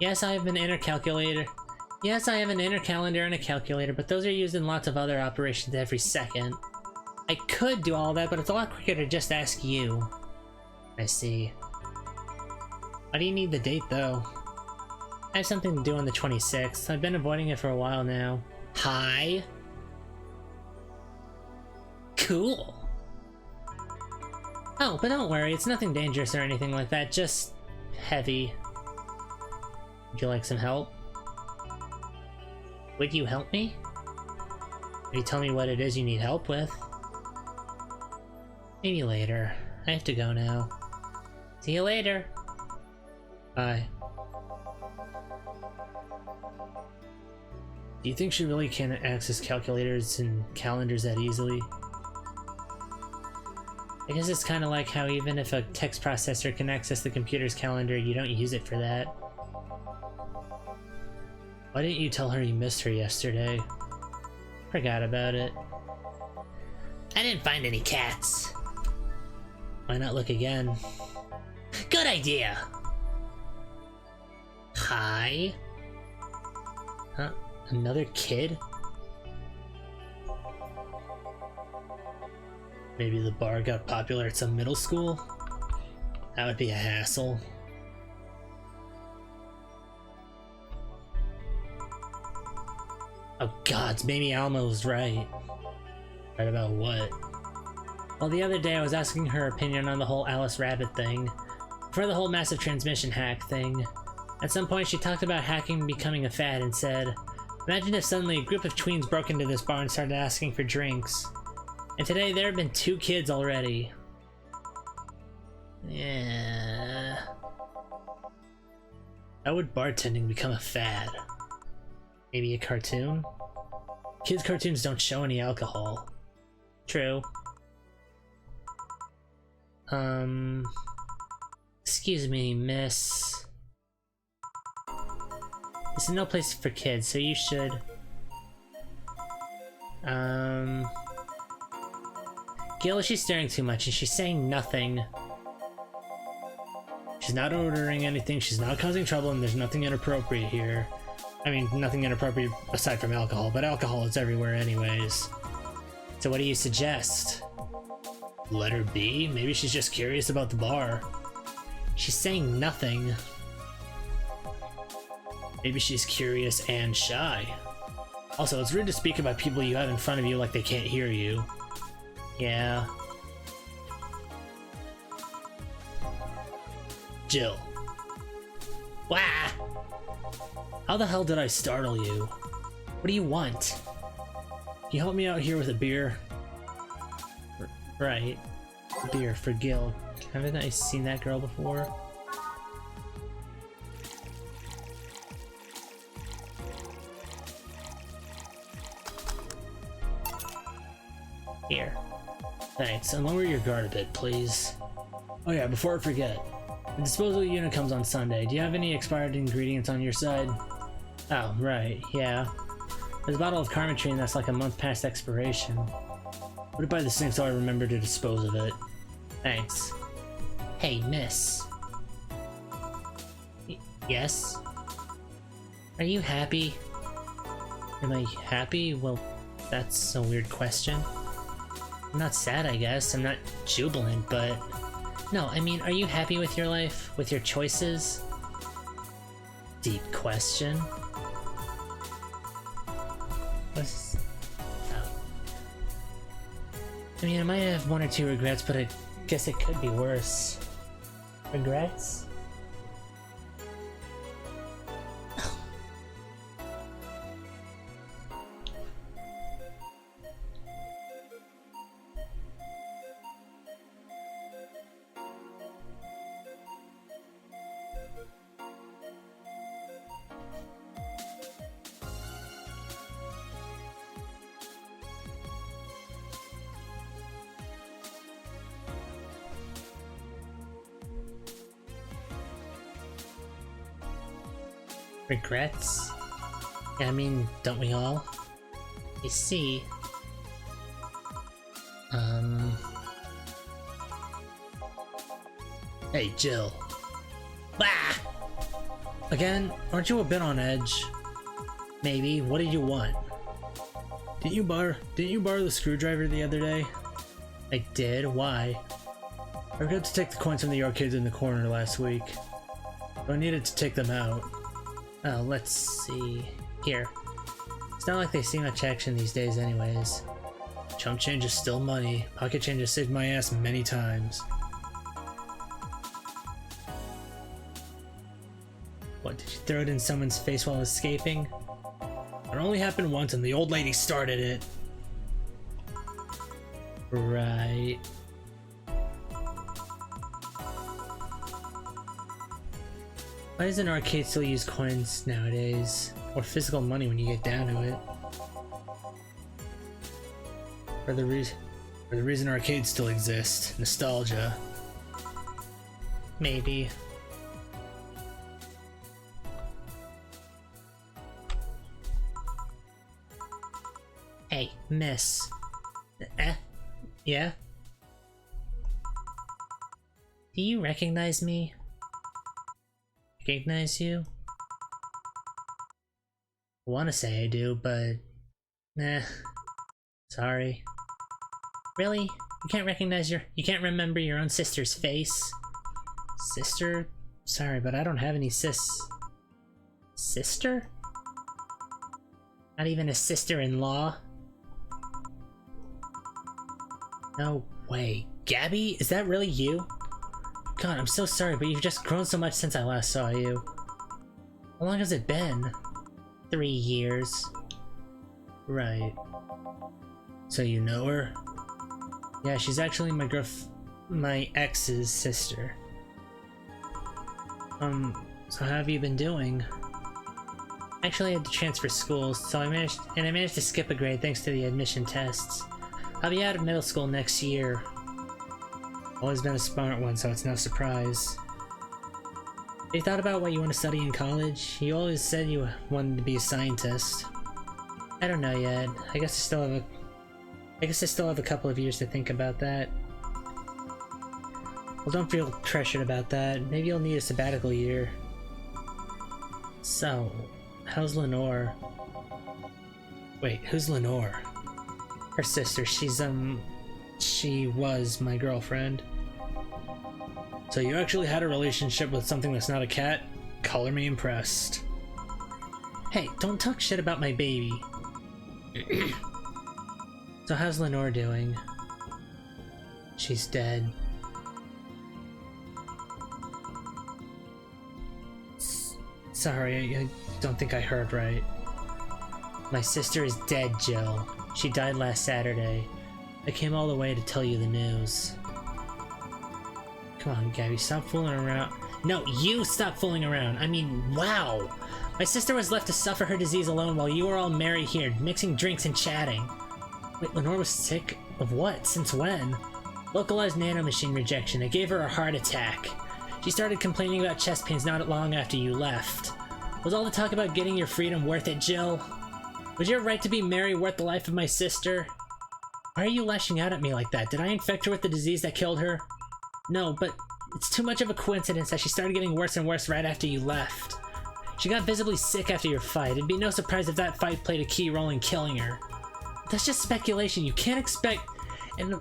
Yes, I have an inner calculator. Yes, I have an inner calendar and a calculator, but those are used in lots of other operations every second. I could do all that, but it's a lot quicker to just ask you. I see. Why do you need the date, though? I have something to do on the 26th. I've been avoiding it for a while now. Hi? Cool. Oh, but don't worry, it's nothing dangerous or anything like that, just heavy. Would you like some help? Would you help me? Would you tell me what it is you need help with? Maybe later. I have to go now. See you later. Bye. Do you think she really can access calculators and calendars that easily? I guess it's kind of like how even if a text processor can access the computer's calendar, you don't use it for that. Why didn't you tell her you missed her yesterday? Forgot about it. I didn't find any cats. Why not look again? Good idea! Hi? Huh? Another kid? Maybe the bar got popular at some middle school? That would be a hassle. Oh gods, maybe Alma was right. Right about what? Well, the other day I was asking her opinion on the whole Alice Rabbit thing. For the whole massive transmission hack thing. At some point she talked about hacking becoming a fad and said, imagine if suddenly a group of tweens broke into this bar and started asking for drinks. And today there have been 2 kids already. Yeah. How would bartending become a fad? Maybe a cartoon? Kids' cartoons don't show any alcohol. True. Excuse me, miss. This is no place for kids, so you should... Gil, she's staring too much and she's saying nothing. She's not ordering anything, she's not causing trouble, and there's nothing inappropriate here. I mean, nothing inappropriate aside from alcohol, but alcohol is everywhere anyways. So what do you suggest? Let her be? Maybe she's just curious about the bar. She's saying nothing. Maybe she's curious and shy. Also, it's rude to speak about people you have in front of you like they can't hear you. Yeah. Jill. Wah! How the hell did I startle you? What do you want? Can you help me out here with a beer? Right. A beer for Gil. Haven't I seen that girl before? Here. Thanks, and lower your guard a bit, please. Oh yeah, before I forget. The disposal unit comes on Sunday. Do you have any expired ingredients on your side? Oh, right, yeah. There's a bottle of Carmetrine that's like a month past expiration. Put it by the sink so I remember to dispose of it. Thanks. Hey, miss. Yes? Are you happy? Am I happy? Well, that's a weird question. I'm not sad, I guess. I'm not jubilant, but... No, I mean, are you happy with your life? With your choices? Deep question. What's... Oh. I mean, I might have one or two regrets, but I guess it could be worse. Regrets? Regrets? Yeah, I mean, don't we all? You see... Hey, Jill. Bah! Again? Aren't you a bit on edge? Maybe. What did you want? Didn't you borrow the screwdriver the other day? I did? Why? I forgot to take the coins from the arcades in the corner last week. So I needed to take them out. Oh, let's see. Here. It's not like they see much action these days anyways. Chump change is still money. Pocket change has saved my ass many times. What, did you throw it in someone's face while escaping? It only happened once and the old lady started it. Right. Why does an arcade still use coins nowadays? Or physical money when you get down to it? For the reason arcades still exist. Nostalgia. Maybe. Hey, miss. Yeah? Do you recognize me? Recognize you? I want to say I do, but... Nah. Sorry. Really? You can't recognize you can't remember your own sister's face? Sister? Sorry, but I don't have any Sister? Not even a sister-in-law? No way. Gabby? Is that really you? God, I'm so sorry, but you've just grown so much since I last saw you. How long has it been? 3 years. Right. So you know her? Yeah, she's actually my ex's sister. So how have you been doing? Actually, I had to transfer schools, so I managed to skip a grade thanks to the admission tests. I'll be out of middle school next year. Always been a smart one, so it's no surprise. Have you thought about what you want to study in college? You always said you wanted to be a scientist. I don't know yet. I guess I still have I guess I still have a couple of years to think about that. Well, don't feel pressured about that. Maybe you'll need a sabbatical year. So, how's Lenore? Wait, who's Lenore? Her sister. She was my girlfriend. So you actually had a relationship with something that's not a cat? Color me impressed. Hey, don't talk shit about my baby. So how's Lenore doing? She's dead. Sorry, I don't think I heard right. My sister is dead, Jill. She died last Saturday. I came all the way to tell you the news. Come on, Gabby, stop fooling around. No, you stop fooling around. I mean, wow! My sister was left to suffer her disease alone while you were all merry here, mixing drinks and chatting. Wait, Lenore was sick? Of what? Since when? Localized nanomachine rejection. It gave her a heart attack. She started complaining about chest pains not long after you left. Was all the talk about getting your freedom worth it, Jill? Was your right to be merry worth the life of my sister? Why are you lashing out at me like that? Did I infect her with the disease that killed her? No, but it's too much of a coincidence that she started getting worse and worse right after you left. She got visibly sick after your fight. It'd be no surprise if that fight played a key role in killing her. That's just speculation. You can't expect... And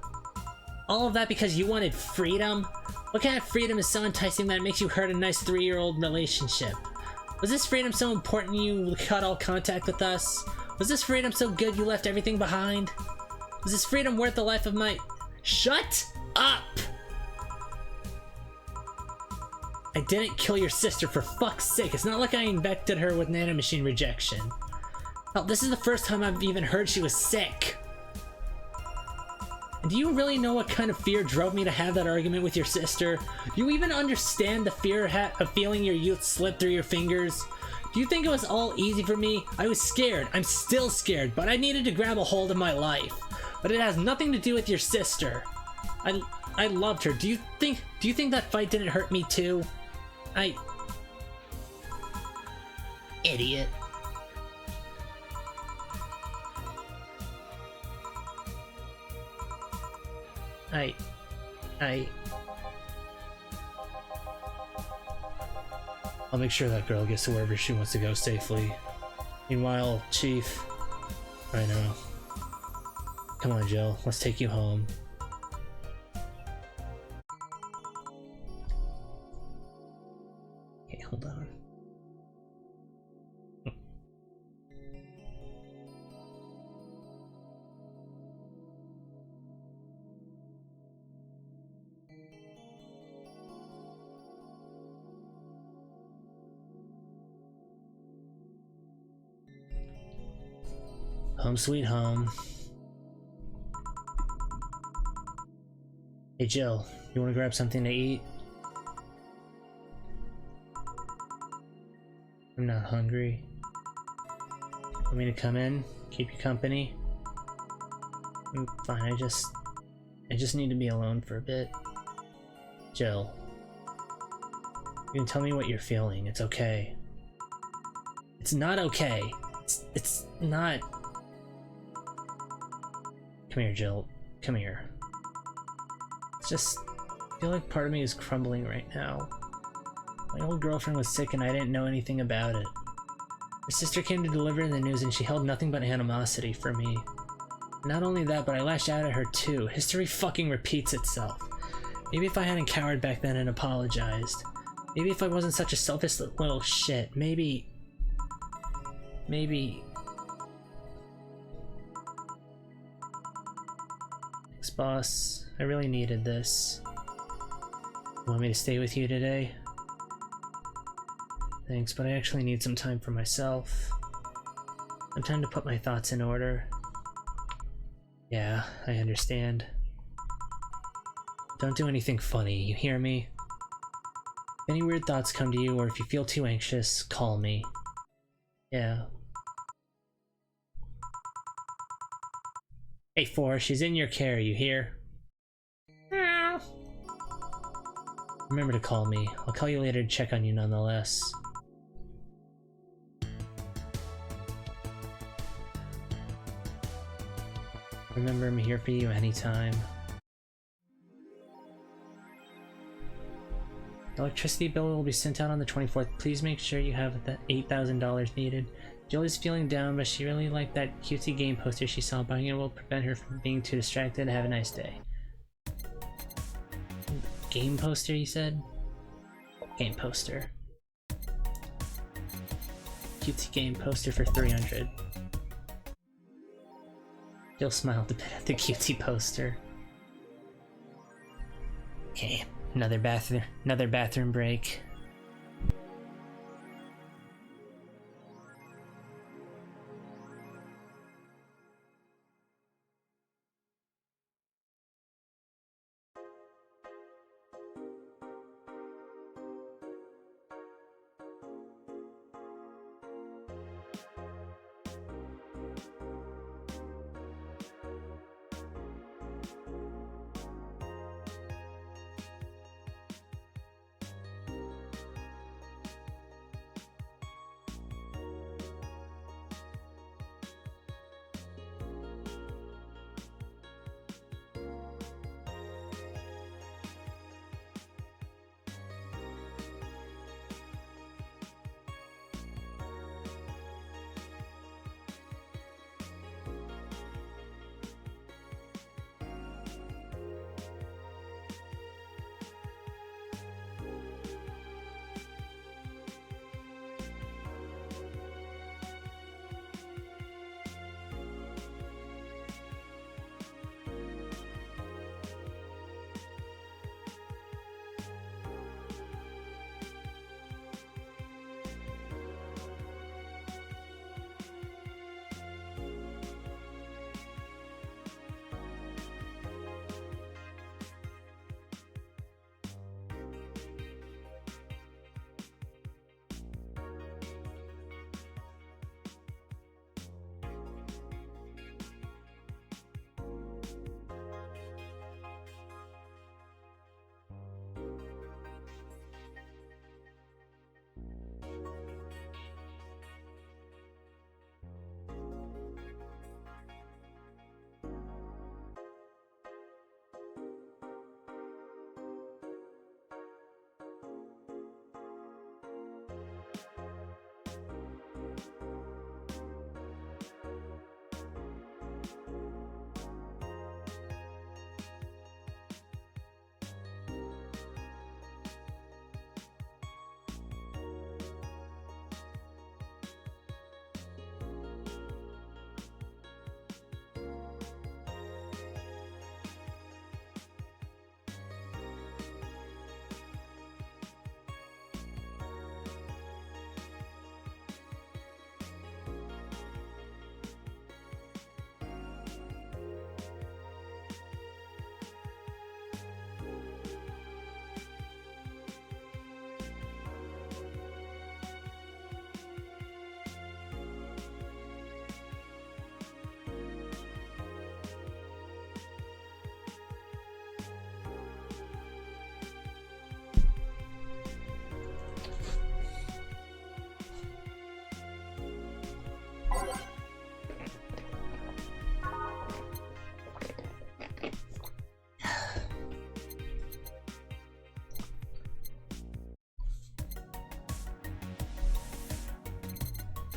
all of that because you wanted freedom? What kind of freedom is so enticing that it makes you hurt a nice 3-year-old relationship? Was this freedom so important you cut all contact with us? Was this freedom so good you left everything behind? Was this freedom worth the life of my... Shut up! I didn't kill your sister, for fuck's sake. It's not like I infected her with nanomachine rejection. Hell, this is the first time I've even heard she was sick. And do you really know what kind of fear drove me to have that argument with your sister? Do you even understand the fear of feeling your youth slip through your fingers? Do you think it was all easy for me? I was scared. I'm still scared, but I needed to grab a hold of my life. But it has nothing to do with your sister. I loved her. Do you think that fight didn't hurt me too? Idiot. I'll make sure that girl gets to wherever she wants to go safely. Meanwhile, Chief, I know. Come on, Jill, let's take you home. Okay, hold on. Home sweet home. Hey Jill, you wanna grab something to eat? I'm not hungry. Want me to come in? Keep you company? I'm fine, I just need to be alone for a bit. Jill. You can tell me what you're feeling, it's okay. It's not okay. It's not... Come here, Jill. Come here. It's just... I feel like part of me is crumbling right now. My old girlfriend was sick and I didn't know anything about it. Her sister came to deliver the news and she held nothing but animosity for me. Not only that, but I lashed out at her too. History fucking repeats itself. Maybe if I hadn't cowered back then and apologized. Maybe if I wasn't such a selfish little shit. Maybe... Thanks, boss. I really needed this. You want me to stay with you today? Thanks, but I actually need some time for myself. Some time to put my thoughts in order. Yeah, I understand. Don't do anything funny, you hear me? If any weird thoughts come to you, or if you feel too anxious, call me. Yeah. Hey, Four, she's in your care, you hear? Meow. Remember to call me. I'll call you later to check on you nonetheless. Remember, I'm here for you anytime. The electricity bill will be sent out on the 24th. Please make sure you have the $8,000 needed. Jillie's feeling down, but she really liked that cutesy game poster she saw. Buying it will prevent her from being too distracted. Have a nice day. Game poster, you said? Game poster. Cutesy game poster for 300. Jill smiled a bit at the cutesy poster. Okay, another bathroom break.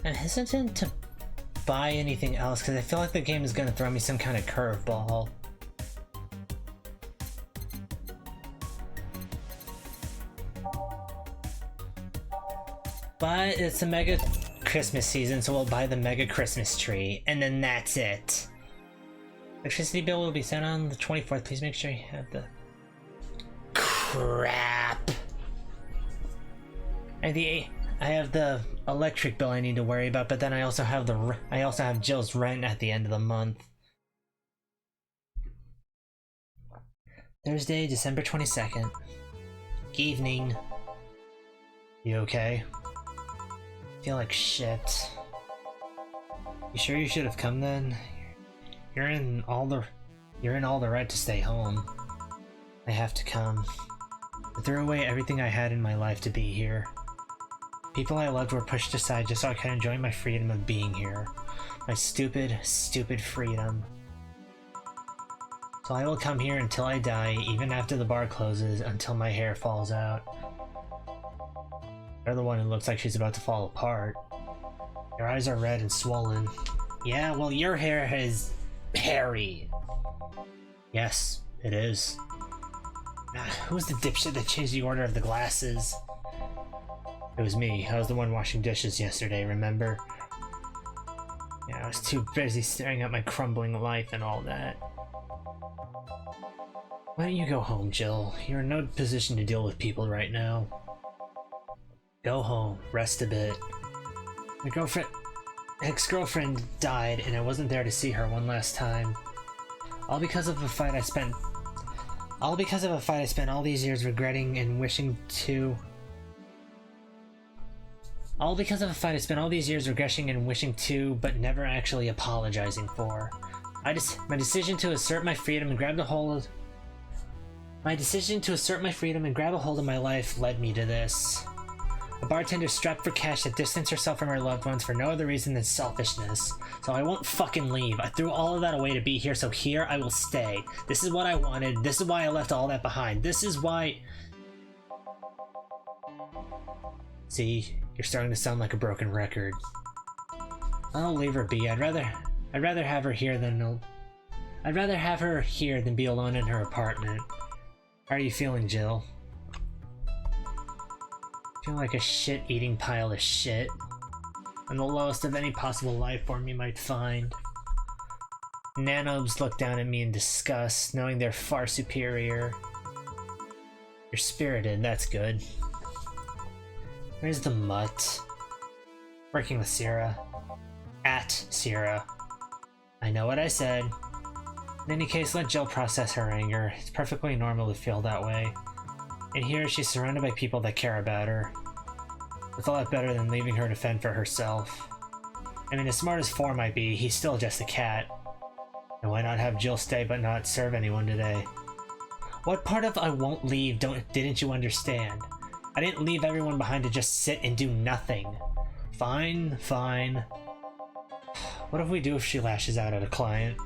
I'm hesitant to buy anything else because I feel like the game is going to throw me some kind of curveball. But it's a mega Christmas season, so we'll buy the mega Christmas tree, and then that's it. Electricity bill will be sent on the 24th. Please make sure you have the... Crap! I have the electric bill I need to worry about, but then I also have Jill's rent at the end of the month. Thursday, December 22nd. Evening. You okay? Feel like shit. You sure you should have come then? You're in all the right to stay home. I have to come. I threw away everything I had in my life to be here. People I loved were pushed aside just so I could enjoy my freedom of being here. My stupid, stupid freedom. So I will come here until I die, even after the bar closes, until my hair falls out. You're the one who looks like she's about to fall apart. Your eyes are red and swollen. Yeah, well, your hair is hairy. Yes, it is. Who's the dipshit that changed the order of the glasses? It was me. I was the one washing dishes yesterday, remember? Yeah, I was too busy staring at my crumbling life and all that. Why don't you go home, Jill? You're in no position to deal with people right now. Go home, rest a bit. My ex-girlfriend died, and I wasn't there to see her one last time. All because of a fight I spent all these years regretting and wishing to. All because of a fight I spent all these years regretting and wishing to, but never actually apologizing for. My decision to assert my freedom and grab a hold of my life led me to this. A bartender strapped for cash that distanced herself from her loved ones for no other reason than selfishness. So I won't fucking leave. I threw all of that away to be here, so here I will stay. This is what I wanted. This is why I left all that behind. This is why... See, you're starting to sound like a broken record. I'll leave her be. I'd rather have her here than be alone in her apartment. How are you feeling, Jill? Feel like a shit-eating pile of shit. I'm the lowest of any possible life form you might find. Nanobes look down at me in disgust, knowing they're far superior. You're spirited, that's good. Where's the mutt? Working with Sierra. At Sierra. I know what I said. In any case, let Jill process her anger. It's perfectly normal to feel that way. And here, she's surrounded by people that care about her. It's a lot better than leaving her to fend for herself. I mean, as smart as 4 might be, he's still just a cat. And why not have Jill stay but not serve anyone today? What part of I won't leave didn't you understand? I didn't leave everyone behind to just sit and do nothing. Fine, fine. What do we do if she lashes out at a client?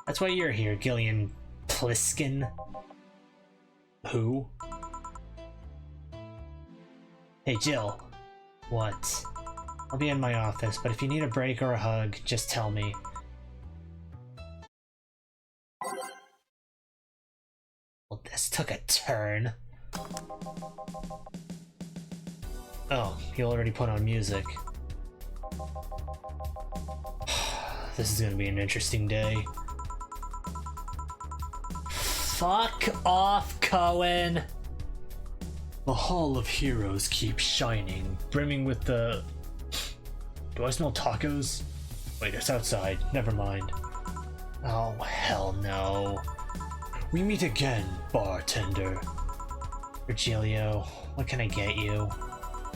That's why you're here, Gillian Pliskin. Who? Hey, Jill. What? I'll be in my office, but if you need a break or a hug, just tell me. Well, this took a turn. Oh, you already put on music. This is gonna be an interesting day. Fuck off, Cohen! The Hall of Heroes keeps shining, brimming with the... Do I smell tacos? Wait, it's outside. Never mind. Oh, hell no. We meet again, bartender. Virgilio, what can I get you?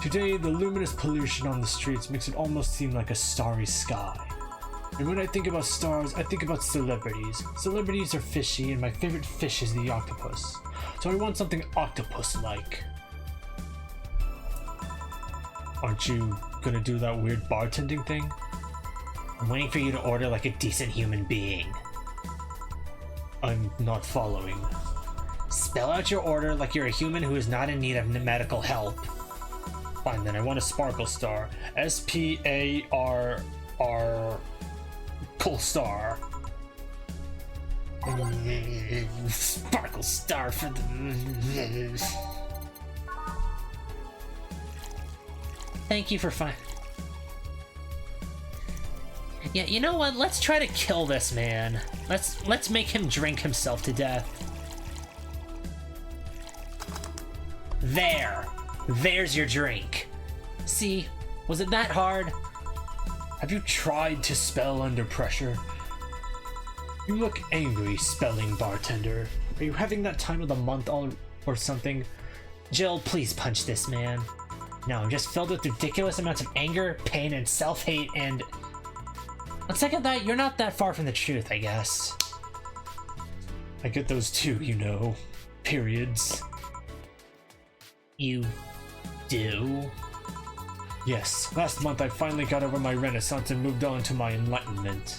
Today, the luminous pollution on the streets makes it almost seem like a starry sky. And when I think about stars, I think about celebrities. Celebrities are fishy, and my favorite fish is the octopus. So I want something octopus-like. Aren't you gonna do that weird bartending thing? I'm waiting for you to order like a decent human being. I'm not following. Spell out your order like you're a human who is not in need of medical help. Fine then, I want a Sparkle Star. S-P-A-R-R... Star. Sparkle Star for the... Thank you for Yeah, you know what? Let's try to kill this man. Let's make him drink himself to death. There's your drink. See? Was it that hard? Have you tried to spell under pressure? You look angry, spelling bartender. Are you having that time of the month or something? Jill, please punch this man. No, I'm just filled with ridiculous amounts of anger, pain, and self-hate, and... On second thought, you're not that far from the truth, I guess. I get those too, you know. Periods. You do? Yes, last month I finally got over my renaissance and moved on to my enlightenment.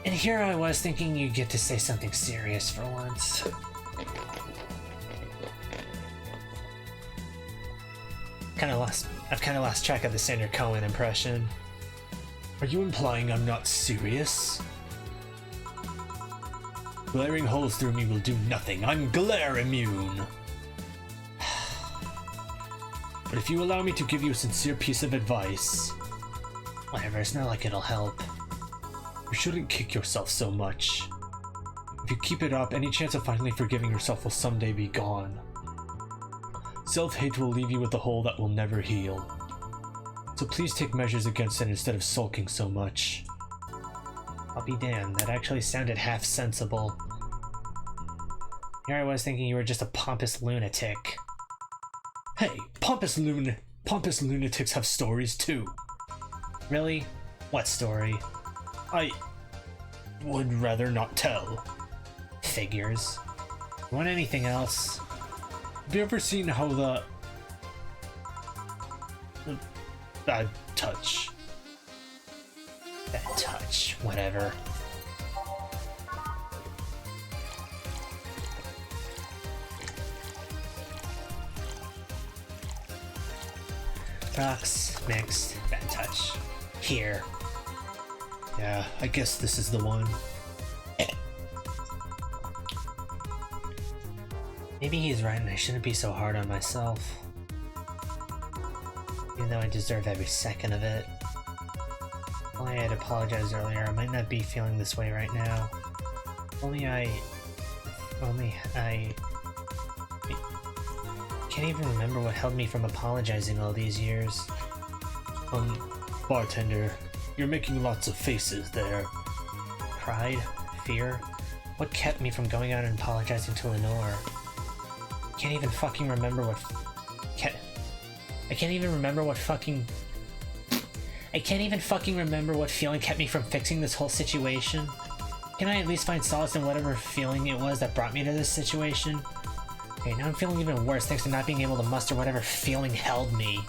And here I was thinking you'd get to say something serious for once. I've kind of lost track of the Sander Cohen impression. Are you implying I'm not serious? Glaring holes through me will do nothing. I'm glare immune. But if you allow me to give you a sincere piece of advice... Whatever, it's not like it'll help. You shouldn't kick yourself so much. If you keep it up, any chance of finally forgiving yourself will someday be gone. Self-hate will leave you with a hole that will never heal. So please take measures against it instead of sulking so much. I'll be damned, that actually sounded half sensible. Here I was thinking you were just a pompous lunatic. Hey, pompous lunatics have stories too. Really? What story? I would rather not tell. Figures. You want anything else? Have you ever seen how the bad touch? Bad touch, whatever. Rocks, mixed, bad touch. Here. Yeah, I guess this is the one. Maybe he's right and I shouldn't be so hard on myself. Even though I deserve every second of it. If only I had apologized earlier, I might not be feeling this way right now. If only I can't even remember what held me from apologizing all these years. Bartender, you're making lots of faces there. Pride? Fear? What kept me from going out and apologizing to Lenore? I can't even fucking remember what feeling kept me from fixing this whole situation. Can I at least find solace in whatever feeling it was that brought me to this situation? Okay, now I'm feeling even worse thanks to not being able to muster whatever feeling held me.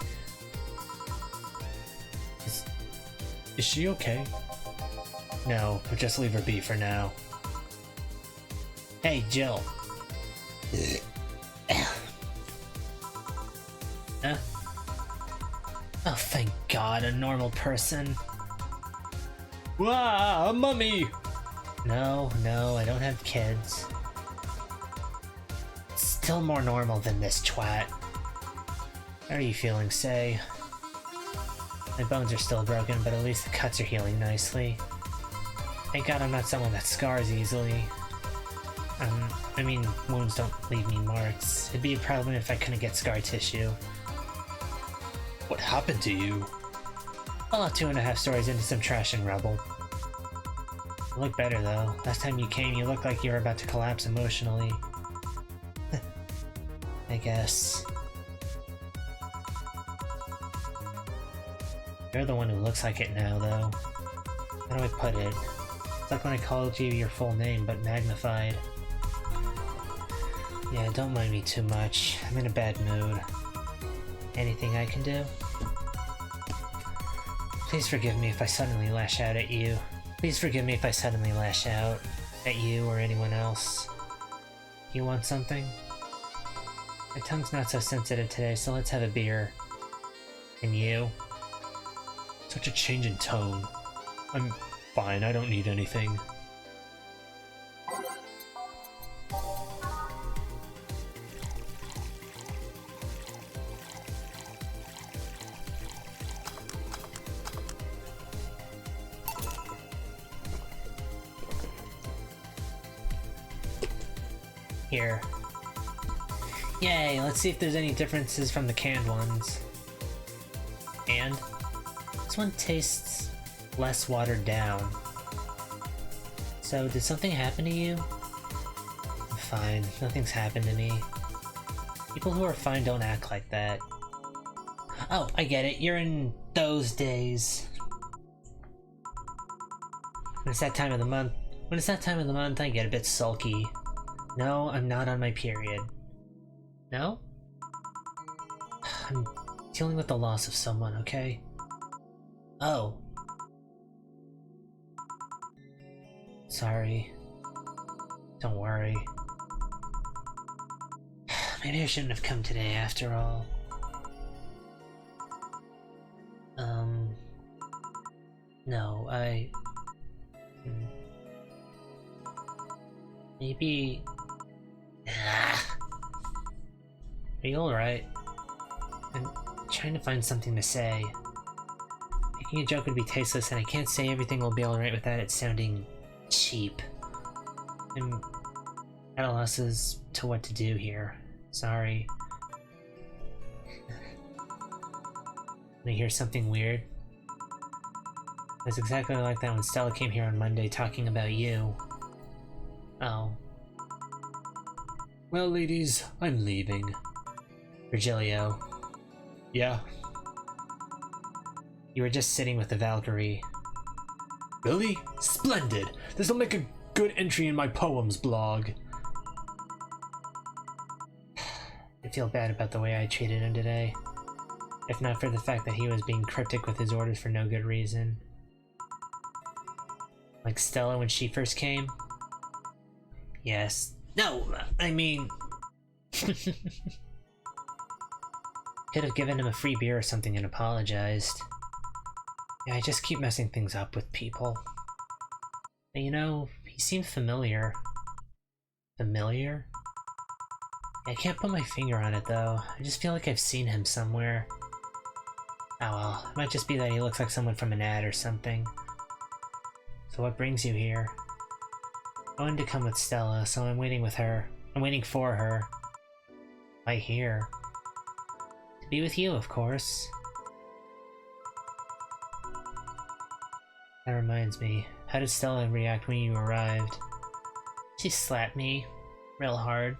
Is she okay? No, but just leave her be for now. Hey, Jill. Huh? Oh, thank God, a normal person. Wow, a mummy! No, I don't have kids. Still more normal than this twat. How are you feeling, Say? My bones are still broken, but at least the cuts are healing nicely. Thank God I'm not someone that scars easily. I mean, wounds don't leave me marks. It'd be a problem if I couldn't get scar tissue. What happened to you? Well, 2.5 stories into some trash and rubble. You look better though. Last time you came, you looked like you were about to collapse emotionally. I guess. You're the one who looks like it now, though. How do I put it? It's like when I called you your full name, but magnified. Yeah, don't mind me too much. I'm in a bad mood. Anything I can do? Please forgive me if I suddenly lash out at you. Please forgive me if I suddenly lash out at you or anyone else. You want something? My tongue's not so sensitive today, so let's have a beer. And you? Such a change in tone. I'm fine, I don't need anything. Here. Yay, let's see if there's any differences from the canned ones. And this one tastes less watered down. So, did something happen to you? I'm fine, nothing's happened to me. People who are fine don't act like that. Oh, I get it, you're in those days. When it's that time of the month, I get a bit sulky. No, I'm not on my period. No? I'm dealing with the loss of someone, okay? Oh. Sorry. Don't worry. Maybe I shouldn't have come today after all. No, maybe... Are you alright? I'm trying to find something to say. Making a joke would be tasteless, and I can't say everything will be alright without it sounding cheap. I'm at a loss as to what to do here. Sorry. When I hear something weird? It was exactly like that when Stella came here on Monday talking about you. Oh. Well, ladies, I'm leaving. Virgilio. Yeah? You were just sitting with the Valkyrie. Really? Splendid! This'll make a good entry in my poems blog. I feel bad about the way I treated him today. If not for the fact that he was being cryptic with his orders for no good reason. Like Stella when she first came? Yes. No, I mean... Could have given him a free beer or something and apologized. Yeah, I just keep messing things up with people. But you know, he seemed familiar. Familiar? I can't put my finger on it though. I just feel like I've seen him somewhere. Oh well, it might just be that he looks like someone from an ad or something. So what brings you here? I wanted to come with Stella, so I'm waiting with her. I'm waiting for her. Why here? To be with you, of course. That reminds me, how did Stella react when you arrived? She slapped me, real hard.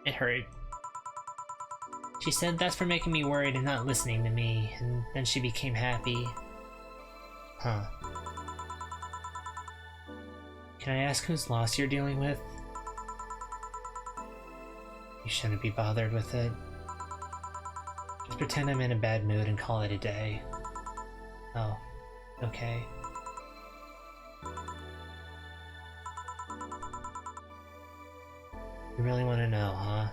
It hurt. She said that's for making me worried and not listening to me, and then she became happy. Huh. Can I ask whose loss you're dealing with? You shouldn't be bothered with it. Just pretend I'm in a bad mood and call it a day. Oh, okay. You really want to know, huh?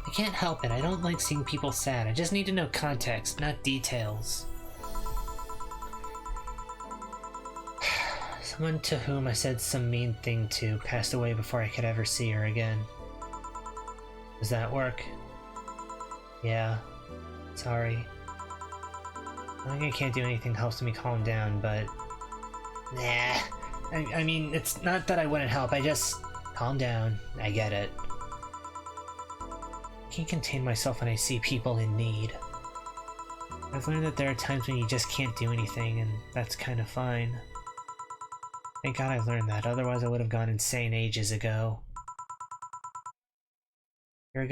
I can't help it. I don't like seeing people sad. I just need to know context, not details. Someone to whom I said some mean thing to passed away before I could ever see her again. Does that work? Yeah. Sorry. I think I can't do anything that helps me calm down, but... Nah. I mean, it's not that I wouldn't help, I just... Calm down. I get it. I can't contain myself when I see people in need. I've learned that there are times when you just can't do anything, and that's kind of fine. Thank God I learned that, otherwise I would have gone insane ages ago. You're a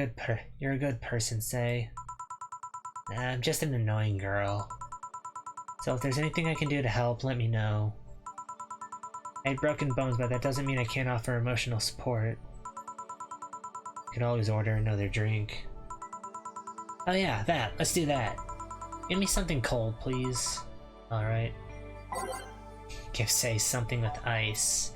good person, Say. Nah, I'm just an annoying girl. So if there's anything I can do to help, let me know. I had broken bones, but that doesn't mean I can't offer emotional support. You could always order another drink. Oh yeah, that. Let's do that. Give me something cold, please. Alright. Give Say something with ice.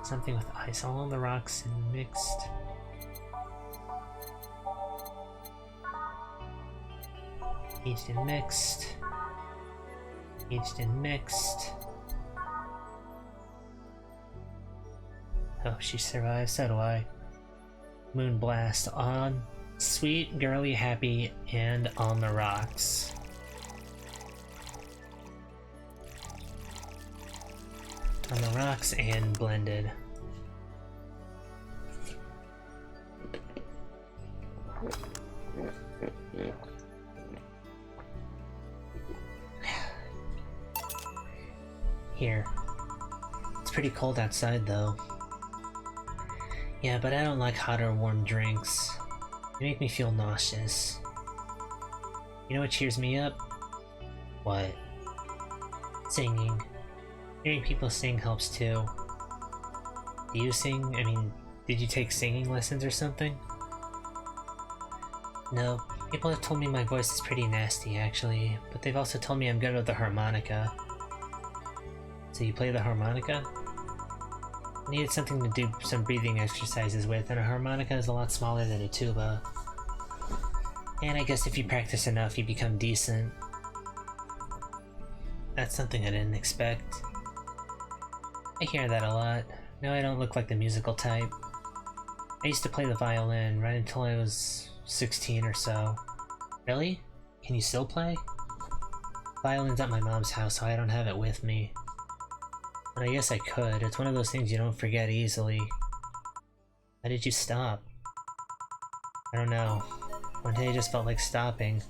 Something with ice all on the rocks and mixed. Aged and mixed. Aged and mixed. Oh, she survived, so do I. Moonblast on. Sweet, girly, happy, and on the rocks. On the rocks and blended. Here. It's pretty cold outside though. Yeah, but I don't like hot or warm drinks. They make me feel nauseous. You know what cheers me up? What? Singing. Hearing people sing helps too. Do you sing? I mean, did you take singing lessons or something? No, people have told me my voice is pretty nasty, actually, but they've also told me I'm good with the harmonica. So you play the harmonica? I needed something to do some breathing exercises with, and a harmonica is a lot smaller than a tuba. And I guess if you practice enough, you become decent. That's something I didn't expect. I hear that a lot. No, I don't look like the musical type. I used to play the violin right until I was 16 or so. Really? Can you still play? Violin's at my mom's house, so I don't have it with me. But I guess I could. It's one of those things you don't forget easily. Why did you stop? I don't know. One day I just felt like stopping.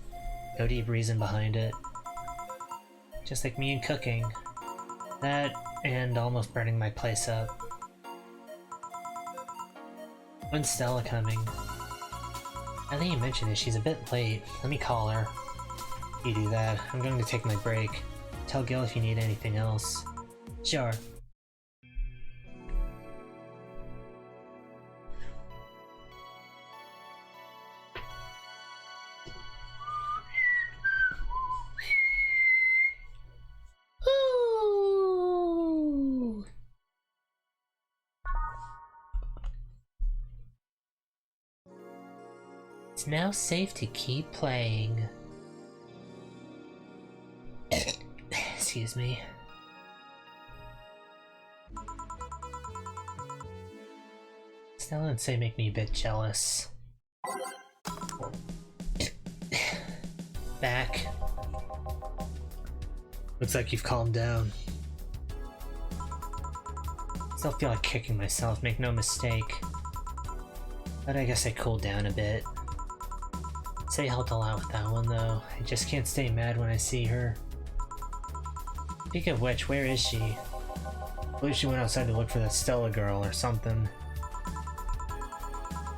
No deep reason behind it. Just like me and cooking. That, and almost burning my place up. When's Stella coming? Now that you mention it, she's a bit late. Let me call her. You do that. I'm going to take my break. Tell Gil if you need anything else. Sure. Ooh. It's now safe to keep playing. Excuse me. Stella and Say make me a bit jealous. Back. Looks like you've calmed down. Still feel like kicking myself, make no mistake. But I guess I cooled down a bit. Say helped a lot with that one though. I just can't stay mad when I see her. Speaking of which, where is she? I believe she went outside to look for that Stella girl or something.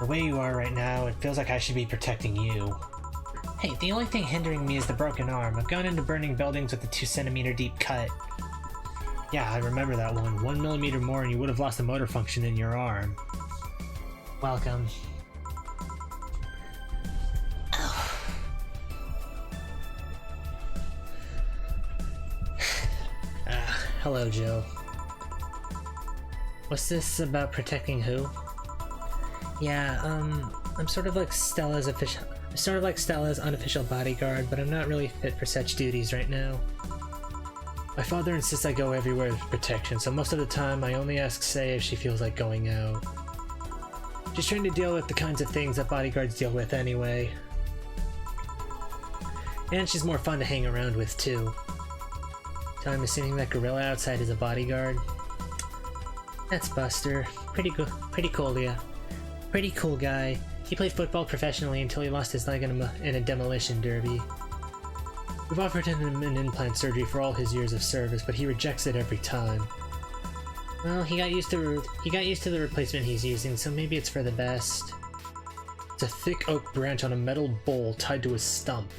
The way you are right now, it feels like I should be protecting you. Hey, the only thing hindering me is the broken arm. I've gone into burning buildings with a 2-centimeter deep cut. Yeah, I remember that one. 1 millimeter more and you would have lost the motor function in your arm. Welcome. Hello, Jill. What's this about protecting who? Yeah, I'm sort of like Stella's unofficial bodyguard, but I'm not really fit for such duties right now. My father insists I go everywhere with protection, so most of the time I only ask Say if she feels like going out. She's trying to deal with the kinds of things that bodyguards deal with anyway. And she's more fun to hang around with too. So I'm assuming that gorilla outside is a bodyguard. That's Buster. Pretty cool, yeah. Pretty cool guy. He played football professionally until he lost his leg in a demolition derby. We've offered him an implant surgery for all his years of service, but he rejects it every time. Well, he got used to the replacement he's using, so maybe it's for the best. It's a thick oak branch on a metal bowl tied to his stump.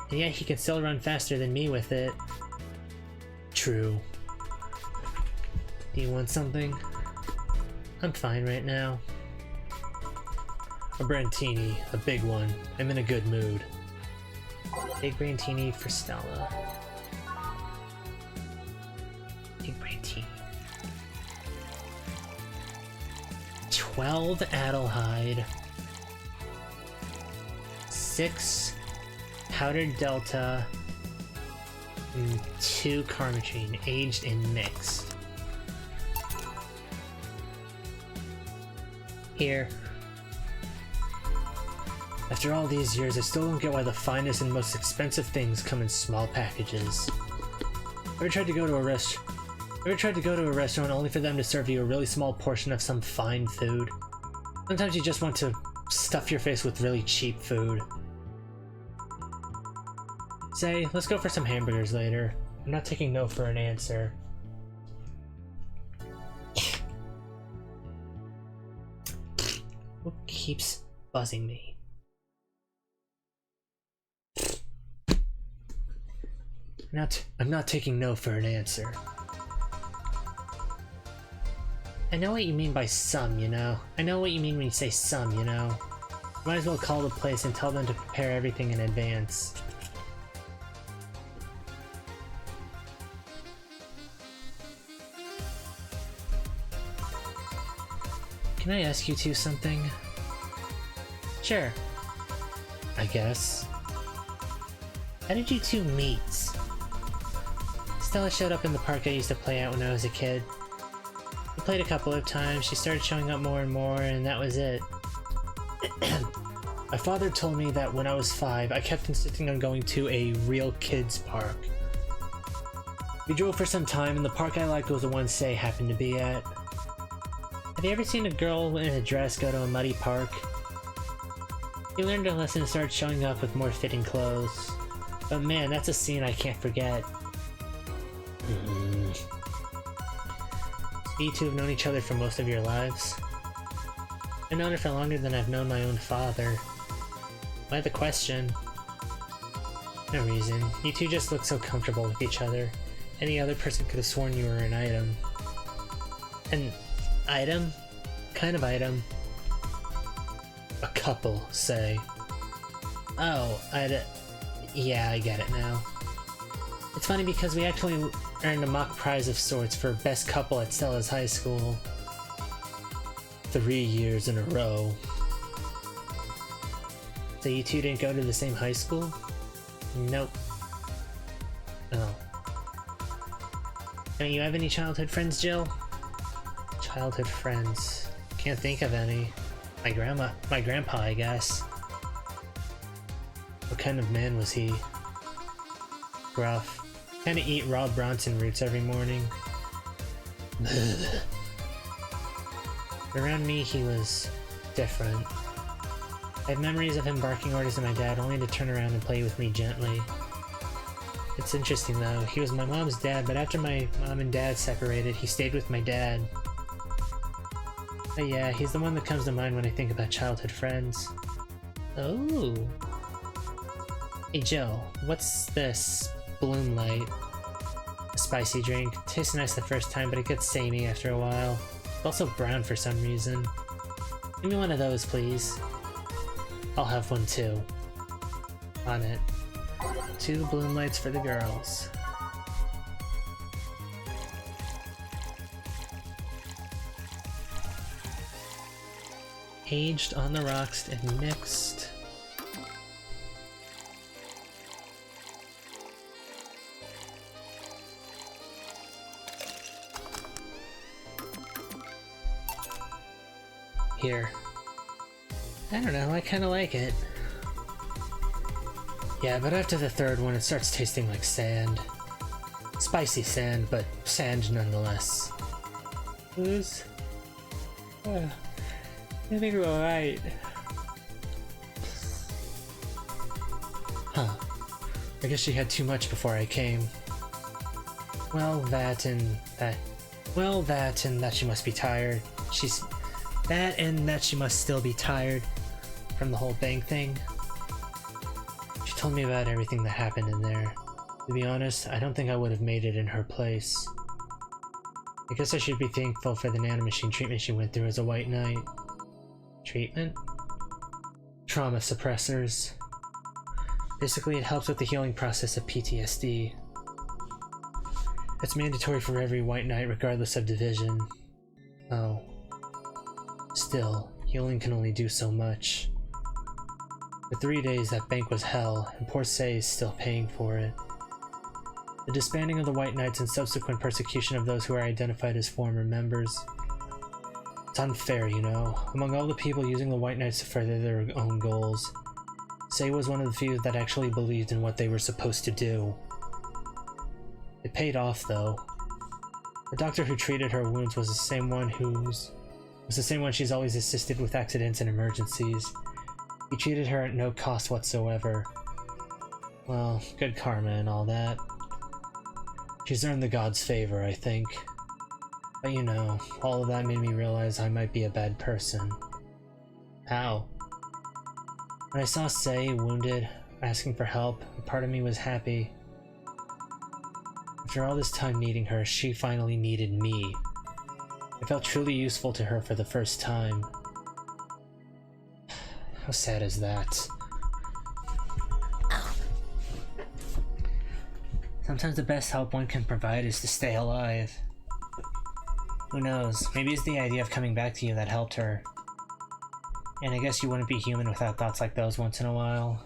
And yet he can still run faster than me with it. True. Do you want something? I'm fine right now. A Brantini, a big one. I'm in a good mood. Big Brantini for Stella. Big Brantini. 12 Adelhyde. 6 Powdered Delta. And 2 Carmitrine, aged and mixed. Here. After all these years, I still don't get why the finest and most expensive things come in small packages. Ever tried to go to a restaurant only for them to serve you a really small portion of some fine food? Sometimes you just want to stuff your face with really cheap food. Say, let's go for some hamburgers later. I'm not taking no for an answer. What keeps buzzing me? I'm not taking no for an answer. I know what you mean by some, you know. I know what you mean when you say some, you know. Might as well call the place and tell them to prepare everything in advance. Can I ask you two something? Sure. I guess. How did you two meet? Stella showed up in the park I used to play at when I was a kid. We played a couple of times, she started showing up more and more, and that was it. My father told me that when I was 5, I kept insisting on going to a real kids park. We drove for some time, and the park I liked was the one Say happened to be at. Have you ever seen a girl in a dress go to a muddy park? He learned a lesson and started showing up with more fitting clothes. But man, that's a scene I can't forget. You two have known each other for most of your lives. I've known her for longer than I've known my own father. Why the question? No reason. You two just look so comfortable with each other. Any other person could have sworn you were an item. An item? Kind of item. A couple, say. Oh, yeah, I get it now. It's funny because we actually earned a mock prize of sorts for best couple at Stella's high school. 3 years in a row. So you two didn't go to the same high school? Nope. Oh. Don't you have any childhood friends, Jill? Childhood friends. Can't think of any. My grandpa, I guess. What kind of man was he? Gruff. Kinda eat raw Bronson roots every morning. Around me, he was different. I have memories of him barking orders at my dad only to turn around and play with me gently. It's interesting though, he was my mom's dad, but after my mom and dad separated, he stayed with my dad. But yeah, he's the one that comes to mind when I think about childhood friends. Oh. Hey Jill, what's this? Bloom Light. A spicy drink. Tastes nice the first time, but it gets samey after a while. It's also brown for some reason. Give me one of those, please. I'll have one too. On it. 2 Bloom Lights for the girls. Aged on the rocks and mixed. Here. I don't know, I kinda like it. Yeah, but after the third one it starts tasting like sand. Spicy sand, but sand nonetheless. Booze? I think we're alright. Huh. I guess she had too much before I came. Well, that and that she must be tired. That and that she must still be tired from the whole bank thing. She told me about everything that happened in there. To be honest, I don't think I would have made it in her place. I guess I should be thankful for the nanomachine treatment she went through as a white knight. Treatment? Trauma suppressors. Basically, it helps with the healing process of PTSD. It's mandatory for every white knight regardless of division. Oh. Still, healing can only do so much. For 3 days that bank was hell, and poor Say is still paying for it. The disbanding of the White Knights and subsequent persecution of those who are identified as former members. It's unfair, you know. Among all the people using the White Knights to further their own goals, Say was one of the few that actually believed in what they were supposed to do. It paid off, though. The doctor who treated her wounds was the same one she's always assisted with accidents and emergencies. He treated her at no cost whatsoever. Well, good karma and all that. She's earned the gods' favor, I think. But you know, all of that made me realize I might be a bad person. How? When I saw Say wounded, asking for help, a part of me was happy. After all this time needing her, she finally needed me. I felt truly useful to her for the first time. How sad is that? Sometimes the best help one can provide is to stay alive. Who knows, maybe it's the idea of coming back to you that helped her. And I guess you wouldn't be human without thoughts like those once in a while.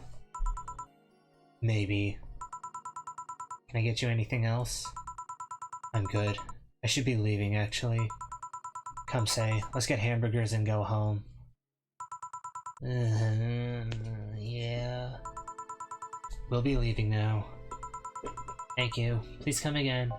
Maybe. Can I get you anything else? I'm good. I should be leaving, actually. Come say, let's get hamburgers and go home. Yeah. We'll be leaving now. Thank you. Please come again.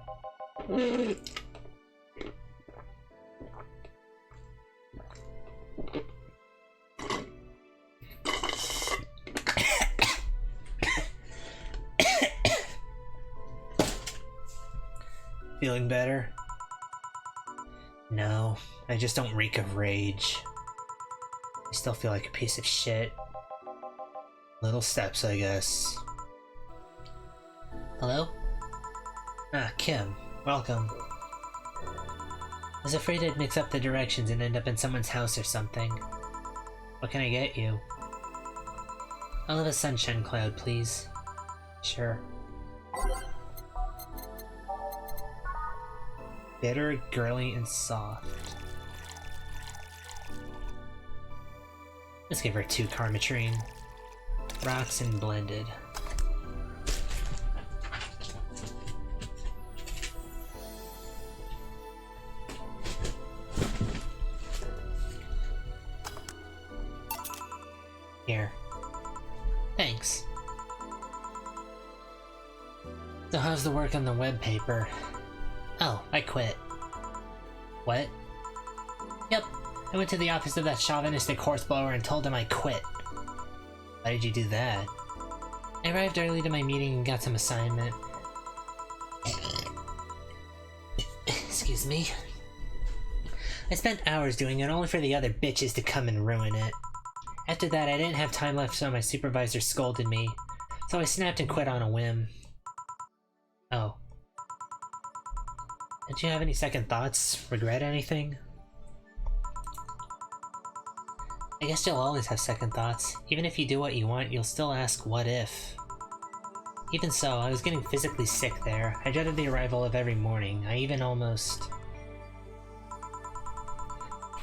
Feeling better? No, I just don't reek of rage. I still feel like a piece of shit. Little steps, I guess. Hello? Ah, Kim. Welcome. I was afraid I'd mix up the directions and end up in someone's house or something. What can I get you? I'll have a sunshine cloud, please. Sure. Bitter, girly, and soft. Let's give her 2 Karmatrine. Rocks and blended. Here. Thanks. So how's the work on the web paper? Oh, I quit. What? Yep, I went to the office of that chauvinistic horseblower and told him I quit. Why did you do that? I arrived early to my meeting and got some assignment. Excuse me. I spent hours doing it only for the other bitches to come and ruin it. After that, I didn't have time left, so my supervisor scolded me. So I snapped and quit on a whim. Oh. Did you have any second thoughts? Regret anything? I guess you'll always have second thoughts. Even if you do what you want, you'll still ask, what if? Even so, I was getting physically sick there. I dreaded the arrival of every morning. I even almost...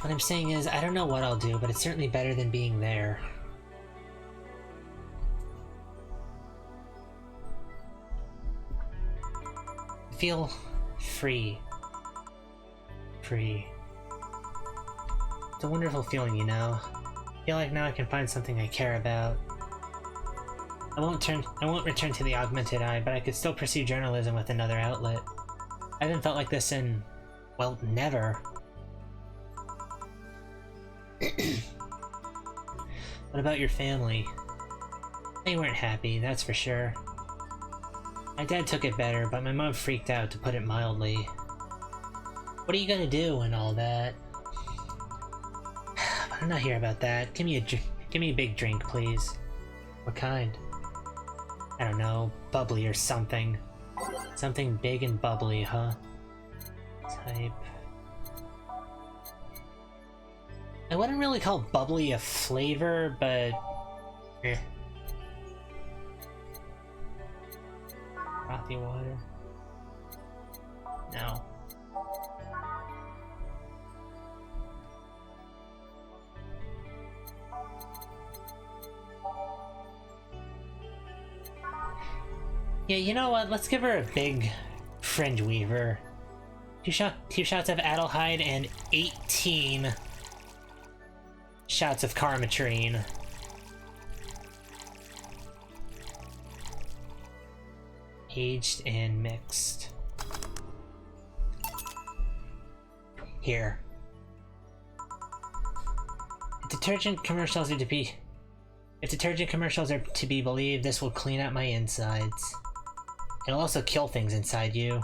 What I'm saying is, I don't know what I'll do, but it's certainly better than being there. I feel free. Free. It's a wonderful feeling, you know. I feel like now I can find something I care about. I won't return to the augmented eye, but I could still pursue journalism with another outlet. I haven't felt like this in, well, never. What about your family? They weren't happy, that's for sure. My dad took it better, but my mom freaked out, to put it mildly. What are you gonna do and all that? But I'm not here about that. Give me a big drink, please. What kind? I don't know, bubbly or something. Something big and bubbly, huh? Type. I wouldn't really call bubbly a flavor, but... eh. Frothy water? No. Yeah, you know what? Let's give her a big fringe weaver. Two shots of Adelhyde and 18 shots of Karmatrine. Aged and mixed. Here. If detergent commercials are to be believed, this will clean out my insides. It'll also kill things inside you.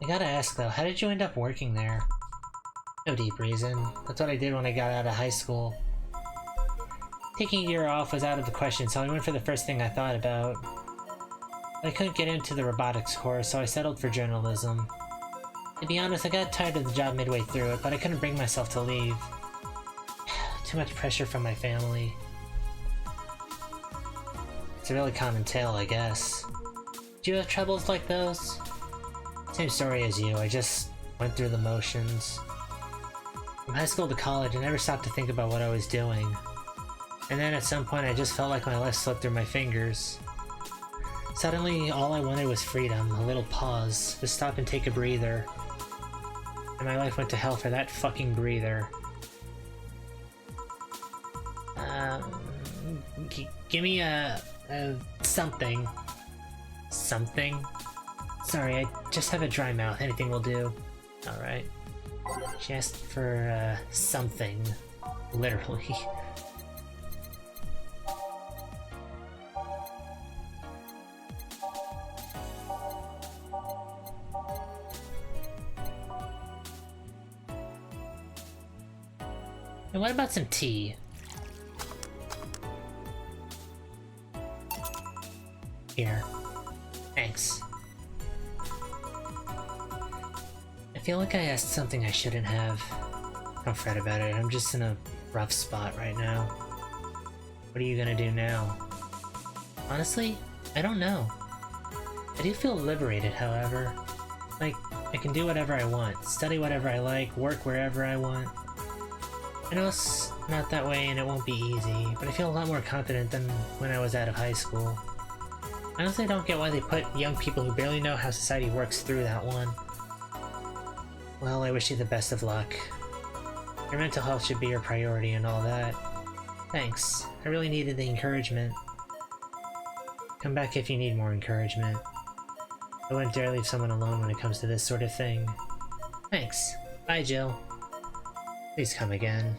I gotta ask though, how did you end up working there? No deep reason. That's what I did when I got out of high school. Taking a year off was out of the question, so I went for the first thing I thought about. I couldn't get into the robotics course, so I settled for journalism. To be honest, I got tired of the job midway through it, but I couldn't bring myself to leave. Too much pressure from my family. It's a really common tale, I guess. Do you have troubles like those? Same story as you, I just went through the motions. From high school to college, I never stopped to think about what I was doing. And then at some point I just felt like my life slipped through my fingers. Suddenly, all I wanted was freedom, a little pause, to stop and take a breather. And my life went to hell for that fucking breather. Give me a something. Something? Sorry, I just have a dry mouth. Anything will do. Alright. She asked for, something. Literally. And what about some tea? Here. Thanks. I feel like I asked something I shouldn't have. Don't fret about it, I'm just in a rough spot right now. What are you gonna do now? Honestly, I don't know. I do feel liberated, however. Like, I can do whatever I want, study whatever I like, work wherever I want. I know it's not that way and it won't be easy, but I feel a lot more confident than when I was out of high school. I honestly don't get why they put young people who barely know how society works through that one. Well, I wish you the best of luck. Your mental health should be your priority and all that. Thanks. I really needed the encouragement. Come back if you need more encouragement. I wouldn't dare leave someone alone when it comes to this sort of thing. Thanks. Bye, Jill. Please come again.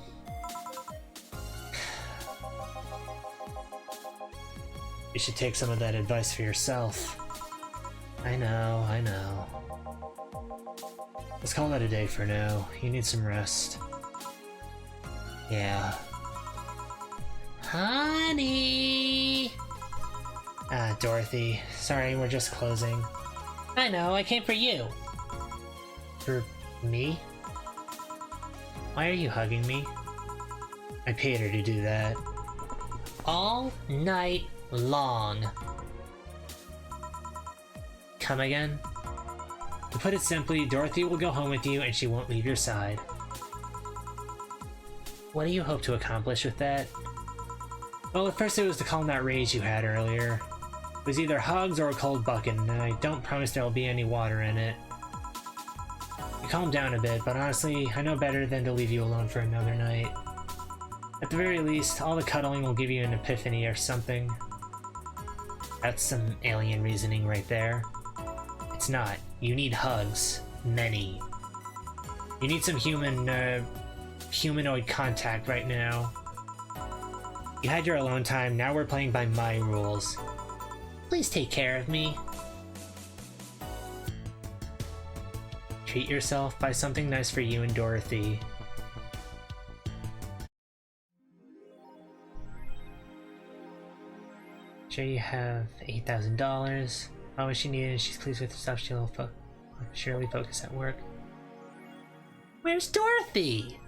You should take some of that advice for yourself. I know, I know. Let's call that a day for now. You need some rest. Yeah. Honey! Ah, Dorothy. Sorry, we're just closing. I know, I came for you. For me? Why are you hugging me? I paid her to do that. All night long. Come again? To put it simply, Dorothy will go home with you and she won't leave your side. What do you hope to accomplish with that? Well, at first it was to calm that rage you had earlier. It was either hugs or a cold bucket, and I don't promise there will be any water in it. You calmed down a bit, but honestly, I know better than to leave you alone for another night. At the very least, all the cuddling will give you an epiphany or something. That's some alien reasoning right there. It's not. You need hugs. Many. You need some humanoid contact right now. You had your alone time, now we're playing by my rules. Please take care of me. Treat yourself, buy something nice for you and Dorothy. Sure you have $8,000. Oh, what she needed, she's pleased with herself, she'll surely focus at work. Where's Dorothy?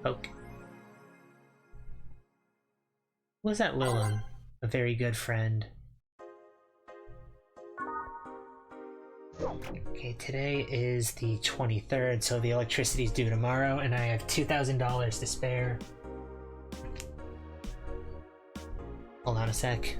Poke. Was that Lilum? A very good friend. Okay, today is the 23rd, so the electricity's due tomorrow, and I have $2,000 to spare. Hold on a sec.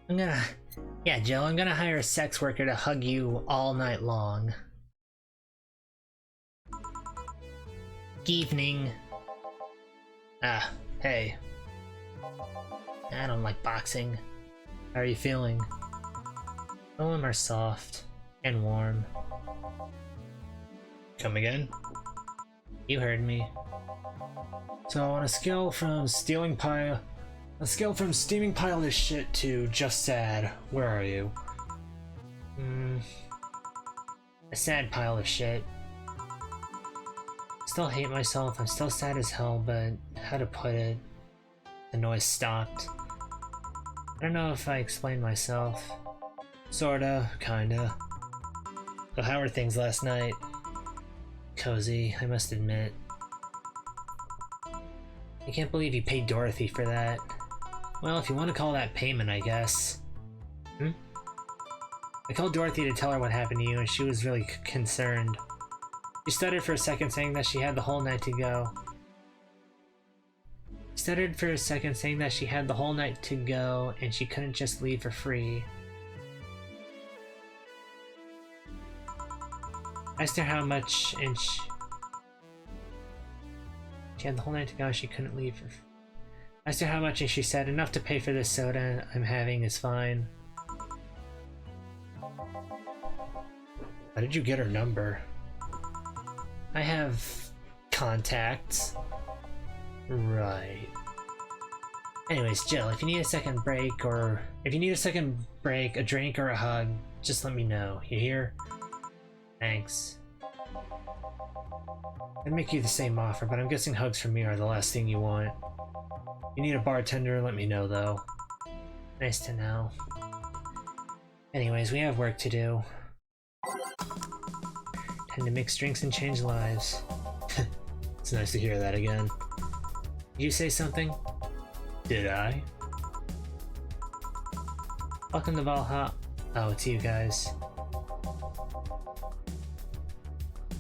Yeah, Jill, I'm gonna hire a sex worker to hug you all night long. Evening. Hey. I don't like boxing. How are you feeling? Some of them are soft and warm. Come again? You heard me. So on a scale from steaming pile of shit to just sad, where are you? A sad pile of shit. Still hate myself, I'm still sad as hell, but how to put it? The noise stopped. I don't know if I explained myself. Sorta, kinda. So how were things last night? Cozy, I must admit. I can't believe you paid Dorothy for that. Well, if you want to call that payment, I guess. I called Dorothy to tell her what happened to you, and she was really concerned. She stuttered for a second, saying that she had the whole night to go. And she couldn't just leave for free. Asked her how much, and she had the whole night to go, and she couldn't leave for free. Asked her how much, and she said, enough to pay for this soda I'm having is fine. How did you get her number? I have contacts. Right. Anyways, Jill, if you need a second break, a drink, or a hug, just let me know. You hear? Thanks. I'd make you the same offer, but I'm guessing hugs from me are the last thing you want. You need a bartender, let me know though. Nice to know. Anyways, we have work to do. Time to mix drinks and change lives. It's nice to hear that again. Did you say something? Did I? Welcome to Valhalla. Oh, it's you guys.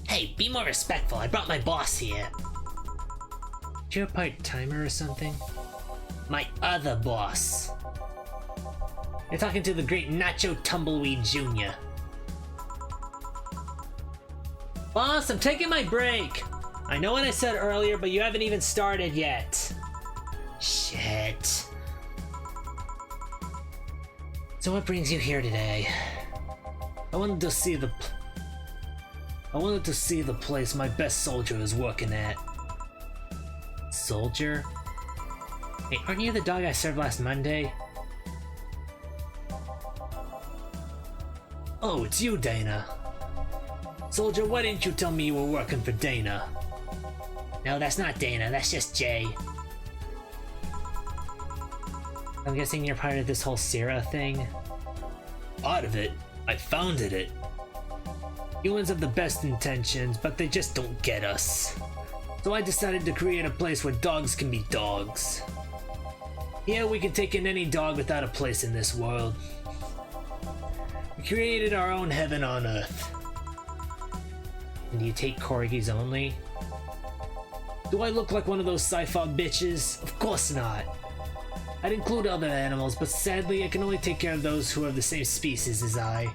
Hey, be more respectful. I brought my boss here. You a part-timer or something? My other boss. You're talking to the great Nacho Tumbleweed Jr. Boss, I'm taking my break. I know what I said earlier, but you haven't even started yet. Shit. So what brings you here today? I wanted to see the place my best soldier is working at. Soldier? Hey, aren't you the dog I served last Monday? Oh, it's you, Dana. Soldier, why didn't you tell me you were working for Dana? No, that's not Dana, that's just Jay. I'm guessing you're part of this whole Sierra thing? Part of it? I founded it. Humans have the best intentions, but they just don't get us. So I decided to create a place where dogs can be dogs. Yeah, we can take in any dog without a place in this world. We created our own heaven on earth. And do you take corgis only? Do I look like one of those sci-fi bitches? Of course not. I'd include other animals, but sadly I can only take care of those who are the same species as I.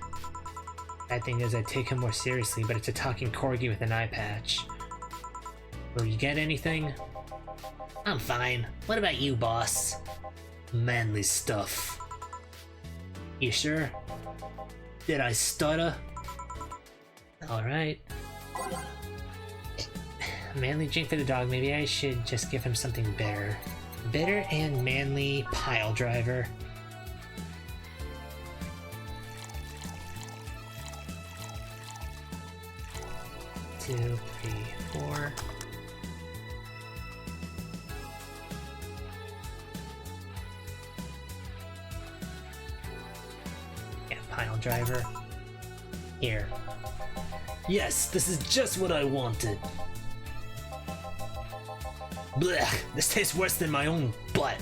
Bad thing is I take him more seriously, but it's a talking corgi with an eye patch. Will you get anything? I'm fine. What about you, boss? Manly stuff. You sure? Did I stutter? Alright. Manly drink for the dog. Maybe I should just give him something bitter. Bitter and manly pile driver. Two, three, four. Yeah, pile driver. Here. Yes, this is just what I wanted. Blech, this tastes worse than my own butt.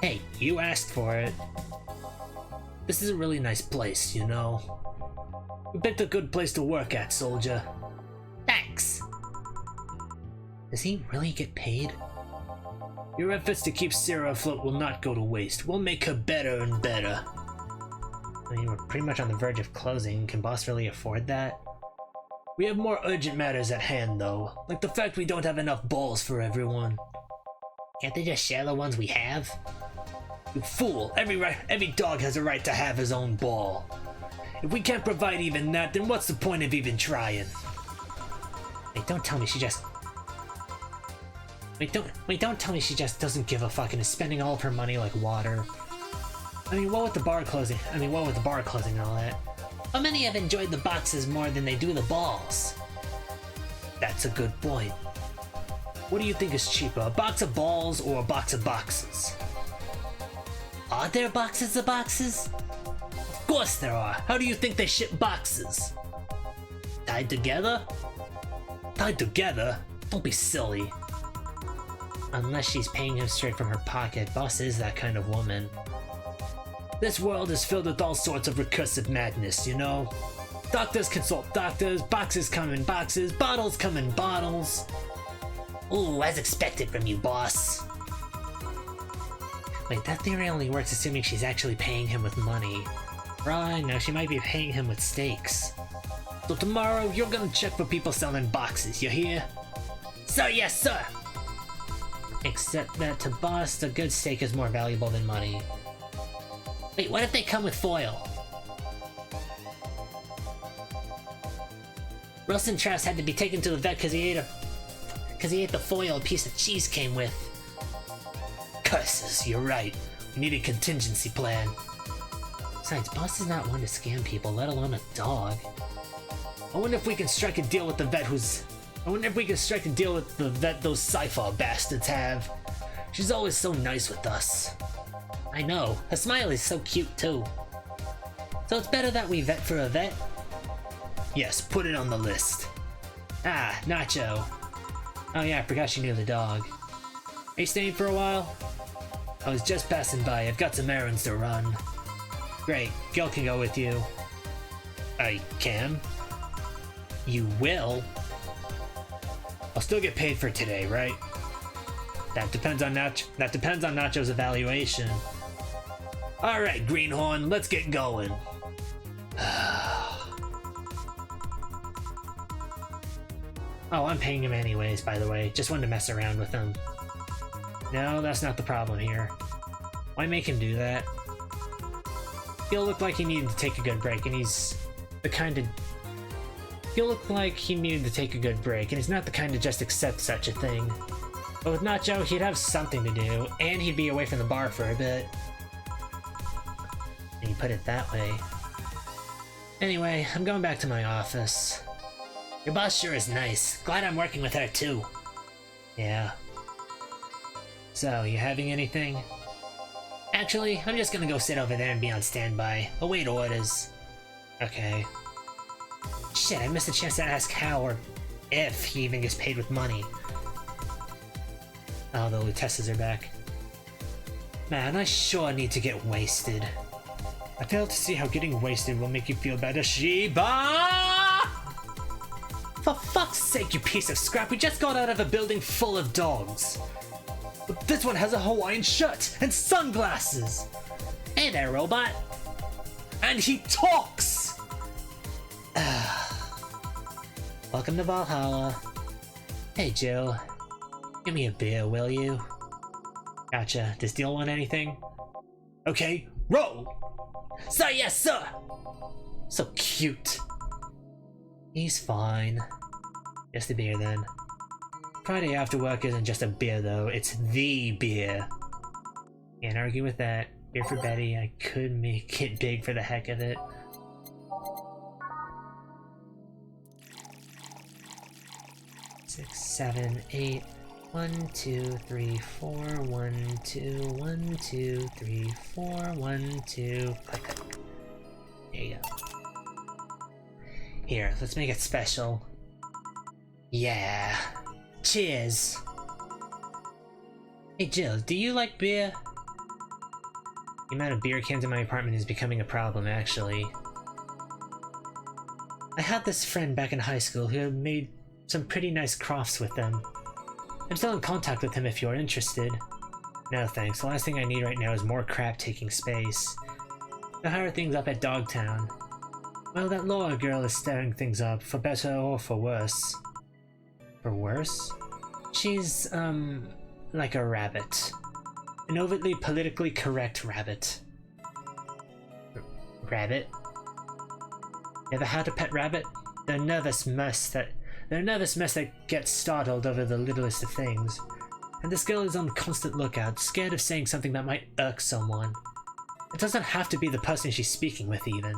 Hey, you asked for it. This is a really nice place, you know. We picked a good place to work at, soldier. Thanks. Does he really get paid? Your efforts to keep Sarah afloat will not go to waste. We'll make her better and better. I mean, we're pretty much on the verge of closing. Can boss really afford that? We have more urgent matters at hand, though, like the fact we don't have enough balls for everyone. Can't they just share the ones we have? You fool! Every dog has a right to have his own ball. If we can't provide even that, then what's the point of even trying? Wait, don't tell me she just... don't tell me she just doesn't give a fuck and is spending all of her money like water. I mean, what with the bar closing and all that? How many have enjoyed the boxes more than they do the balls? That's a good point. What do you think is cheaper, a box of balls or a box of boxes? Are there boxes of boxes? Of course there are. How do you think they ship boxes? Tied together? Tied together? Don't be silly. Unless she's paying him straight from her pocket. Boss is that kind of woman. This world is filled with all sorts of recursive madness, you know? Doctors consult doctors, boxes come in boxes, bottles come in bottles. Ooh, as expected from you, boss. Wait, that theory only works assuming she's actually paying him with money. Right, now she might be paying him with steaks. So tomorrow, you're gonna check for people selling boxes, you hear? Sir, yes, sir! Except that to boss, the good steak is more valuable than money. Wait, what if they come with foil? Wilson Trask had to be taken to the vet because he ate the foil a piece of cheese came with. Curses, you're right. We need a contingency plan. Besides, boss is not one to scam people, let alone a dog. I wonder if we can strike a deal with the vet those Cypher bastards have. She's always so nice with us. I know. Her smile is so cute, too. So it's better that we vet for a vet? Yes, put it on the list. Ah, Nacho. Oh yeah, I forgot she knew the dog. Are you staying for a while? I was just passing by. I've got some errands to run. Great. Gil can go with you. I can? You will? I'll still get paid for today, right? That depends on Nacho's evaluation. Alright, Greenhorn, let's get going. Oh, I'm paying him anyways, by the way. Just wanted to mess around with him. No, that's not the problem here. Why make him do that? He'll look like he needed to take a good break, and he's the kind of... He'll look like he needed to take a good break, and he's not the kind to just accept such a thing. But with Nacho, he'd have something to do, and he'd be away from the bar for a bit. And you put it that way. Anyway, I'm going back to my office. Your boss sure is nice. Glad I'm working with her too. Yeah. So, you having anything? Actually, I'm just gonna go sit over there and be on standby. Await orders. Okay. Shit, I missed a chance to ask how or if he even gets paid with money. Oh, the Lutesses are back. Man, I sure need to get wasted. I fail to see how getting wasted will make you feel better, Sheba! For fuck's sake, you piece of scrap, we just got out of a building full of dogs. But this one has a Hawaiian shirt and sunglasses! Hey there, robot. And he talks! Welcome to Valhalla. Hey, Jill. Give me a beer, will you? Gotcha. Does Deal want anything? Okay, roll! Sir, yes, sir! So cute. He's fine. Just a beer then. Friday after work isn't just a beer though, it's the beer. Can't argue with that. Beer for Betty, I could make it big for the heck of it. Six, 7, 8. 1, 2, 3, 4. 1, 2, 1, 2, 3, 4. 1, 2. Click. There you go. Here, let's make it special. Yeah. Cheers. Hey Jill, do you like beer? The amount of beer cans in my apartment is becoming a problem, actually. I had this friend back in high school who had made some pretty nice crafts with them. I'm still in contact with him if you're interested. No thanks, the last thing I need right now is more crap taking space. So how are things up at Dogtown? Well, that Laura girl is stirring things up, for better or for worse. For worse? She's, like a rabbit. An overtly politically correct rabbit. Rabbit? Ever had a pet rabbit? They're a nervous mess that gets startled over the littlest of things. And this girl is on constant lookout, scared of saying something that might irk someone. It doesn't have to be the person she's speaking with, even.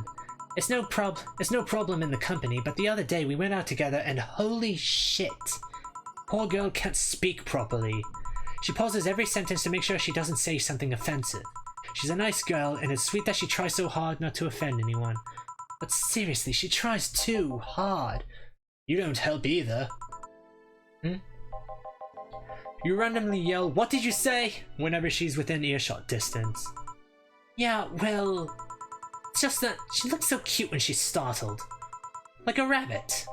It's no problem in the company, but the other day we went out together and holy shit! Poor girl can't speak properly. She pauses every sentence to make sure she doesn't say something offensive. She's a nice girl, and it's sweet that she tries so hard not to offend anyone. But seriously, she tries too hard. You don't help either. You randomly yell, "What did you say?" whenever she's within earshot distance. Yeah, well, it's just that she looks so cute when she's startled. Like a rabbit.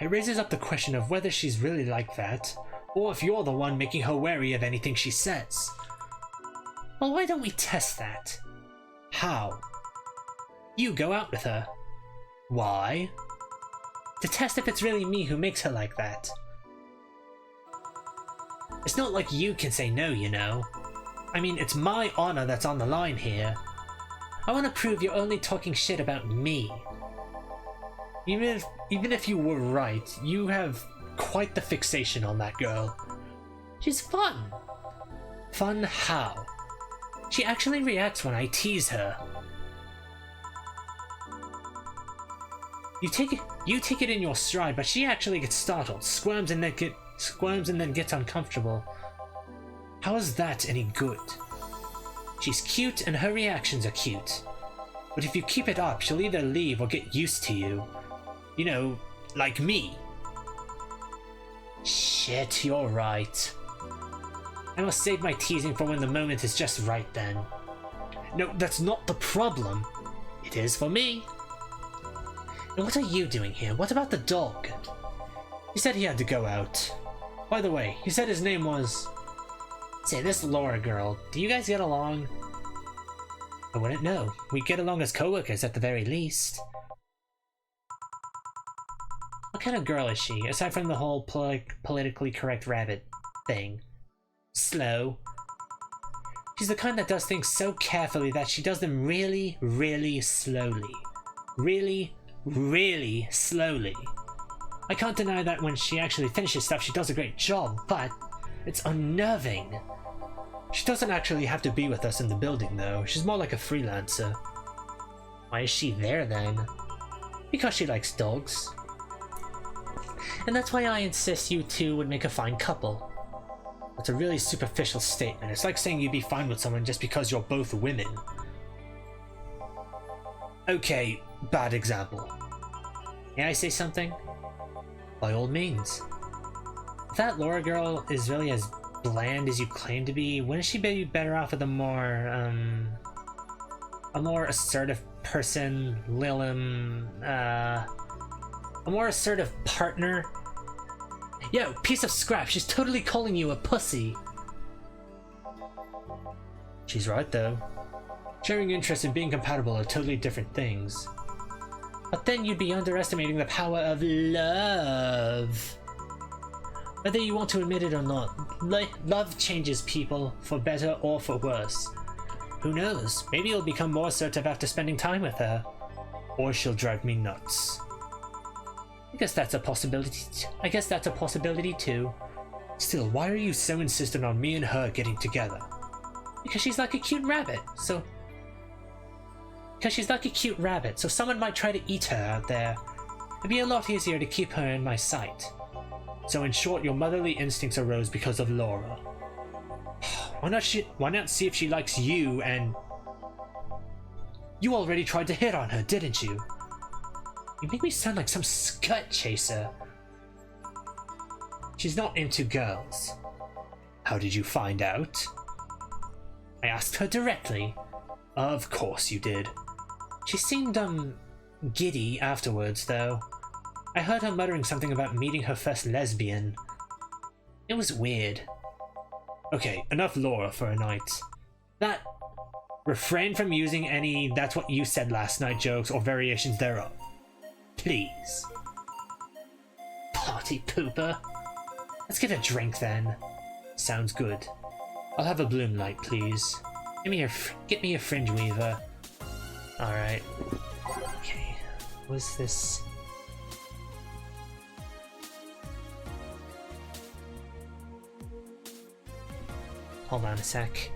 It raises up the question of whether she's really like that, or if you're the one making her wary of anything she says. Well, why don't we test that? How? You go out with her. Why? To test if it's really me who makes her like that. It's not like you can say no, you know. I mean, it's my honor that's on the line here. I want to prove you're only talking shit about me. Even if you were right, you have quite the fixation on that girl. She's fun. Fun how? She actually reacts when I tease her. You take it in your stride, but she actually gets startled, squirms and then gets uncomfortable. How is that any good? She's cute and her reactions are cute. But if you keep it up, she'll either leave or get used to you. You know, like me. Shit, you're right. I must save my teasing for when the moment is just right then. No, that's not the problem. It is for me. And what are you doing here? What about the dog? He said he had to go out. By the way, he said his name was... Say, this Laura girl, do you guys get along? I wouldn't know. We get along as co-workers at the very least. What kind of girl is she, aside from the whole politically correct rabbit thing? Slow. She's the kind that does things so carefully that she does them really, really slowly. Really, really slowly. I can't deny that when she actually finishes stuff, she does a great job, but it's unnerving. She doesn't actually have to be with us in the building, though. She's more like a freelancer. Why is she there, then? Because she likes dogs. And that's why I insist you two would make a fine couple. That's a really superficial statement. It's like saying you'd be fine with someone just because you're both women. Okay, bad example. May I say something? By all means. If that Laura girl is really as bland as you claim to be, wouldn't she be better off with a more assertive person, a more assertive partner? Yo, piece of scrap, she's totally calling you a pussy. She's right, though. Sharing interests and being compatible are totally different things. But then you'd be underestimating the power of love. Whether you want to admit it or not, love changes people, for better or for worse. Who knows, maybe you'll become more assertive after spending time with her. Or she'll drive me nuts. I guess that's a possibility too. Still, why are you so insistent on me and her getting together? Because she's like a cute rabbit, so someone might try to eat her out there. It'd be a lot easier to keep her in my sight. So in short, your motherly instincts arose because of Laura. Why not see if she likes you and... You already tried to hit on her, didn't you? You make me sound like some scut chaser. She's not into girls. How did you find out? I asked her directly. Of course you did. She seemed, giddy afterwards, though. I heard her muttering something about meeting her first lesbian. It was weird. Okay, enough lore for a night. That... Refrain from using any "that's what you said last night" jokes or variations thereof. Please. Party pooper. Let's get a drink then. Sounds good. I'll have a bloom light, please. Get me a fringe weaver. Alright. Okay. What's this? Hold on a sec.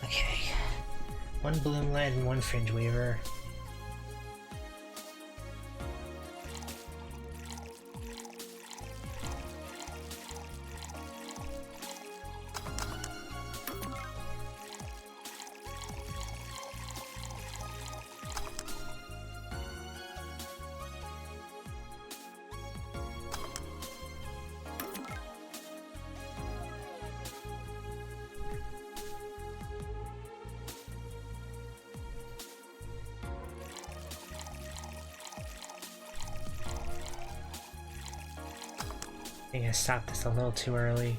Okay. One bloom light and one fringe weaver. I think I stopped this a little too early.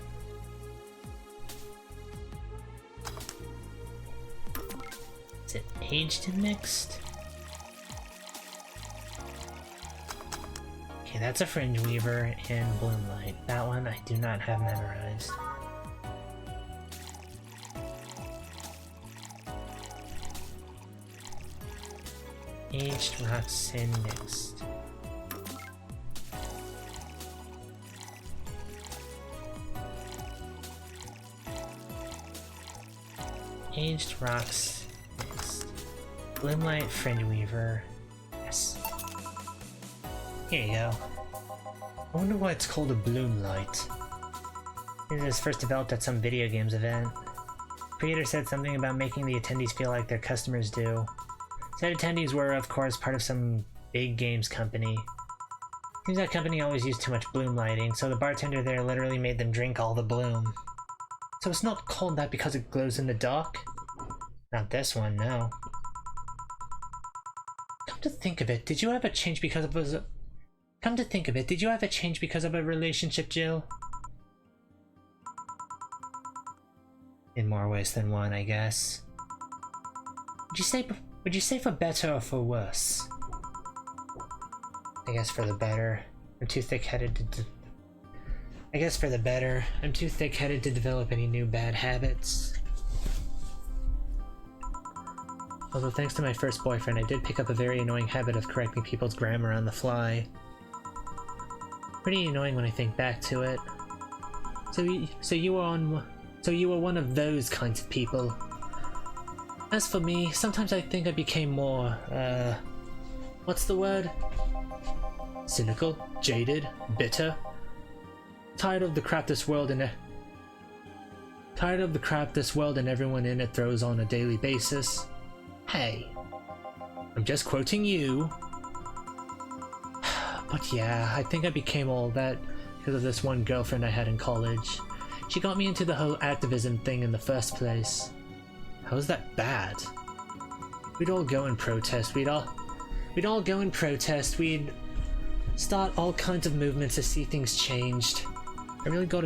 Is it aged and mixed? Okay, that's a fringe weaver and bloom light. That one I do not have memorized. Aged rocks and mixed. Aged rocks mixed. Bloomlight fringe weaver. Yes. Here you go. I wonder why it's called a bloomlight. It was first developed at some video games event. The creator said something about making the attendees feel like their customers do. Said attendees were, of course, part of some big games company. Seems that company always used too much bloom lighting, so the bartender there literally made them drink all the bloom. So it's not called that because it glows in the dark? Not this one, no. Come to think of it, did you ever change because of a... Come to think of it, did you ever change because of a relationship, Jill? In more ways than one, I guess. Would you say for better or for worse? I guess for the better. I'm too thick-headed to... I guess for the better. I'm too thick-headed to develop any new bad habits. Although thanks to my first boyfriend, I did pick up a very annoying habit of correcting people's grammar on the fly. Pretty annoying when I think back to it. So you were one of those kinds of people. As for me, sometimes I think I became more, what's the word? Cynical? Jaded? Bitter? Tired of the crap this world and everyone in it throws on a daily basis? Hey, I'm just quoting you. But yeah, I think I became all that because of this one girlfriend I had in college. She got me into the whole activism thing in the first place. How was that bad? We'd all go and protest. We'd start all kinds of movements to see things changed. I really got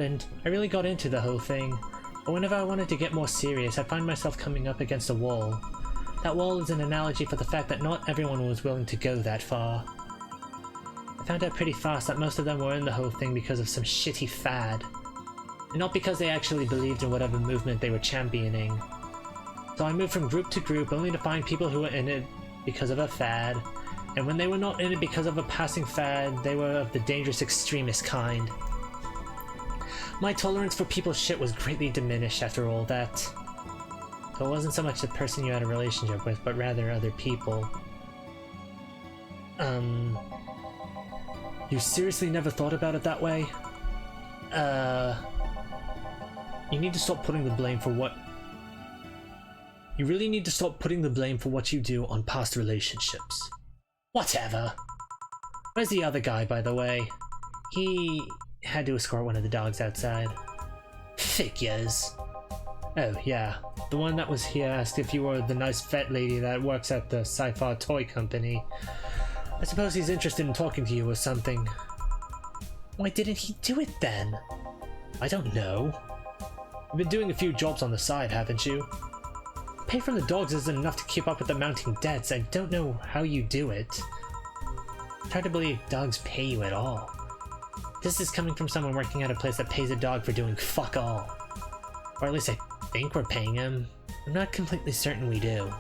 into the whole thing. But whenever I wanted to get more serious, I find myself coming up against a wall. That wall is an analogy for the fact that not everyone was willing to go that far. I found out pretty fast that most of them were in the whole thing because of some shitty fad, and not because they actually believed in whatever movement they were championing. So I moved from group to group only to find people who were in it because of a fad, and when they were not in it because of a passing fad, they were of the dangerous extremist kind. My tolerance for people's shit was greatly diminished after all that. So it wasn't so much the person you had a relationship with, but rather other people. You seriously never thought about it that way? You need to stop putting the blame for what... You really need to stop putting the blame for what you do on past relationships. Whatever. Where's the other guy, by the way? He had to escort one of the dogs outside. Figures. Oh, yeah. The one that was here asked if you were the nice vet lady that works at the sci-fi toy company. I suppose he's interested in talking to you or something. Why didn't he do it then? I don't know. You've been doing a few jobs on the side, haven't you? Pay from the dogs isn't enough to keep up with the mounting debts. I don't know how you do it. It's hard to believe dogs pay you at all. This is coming from someone working at a place that pays a dog for doing fuck all. Or at least I think we're paying him. I'm not completely certain we do.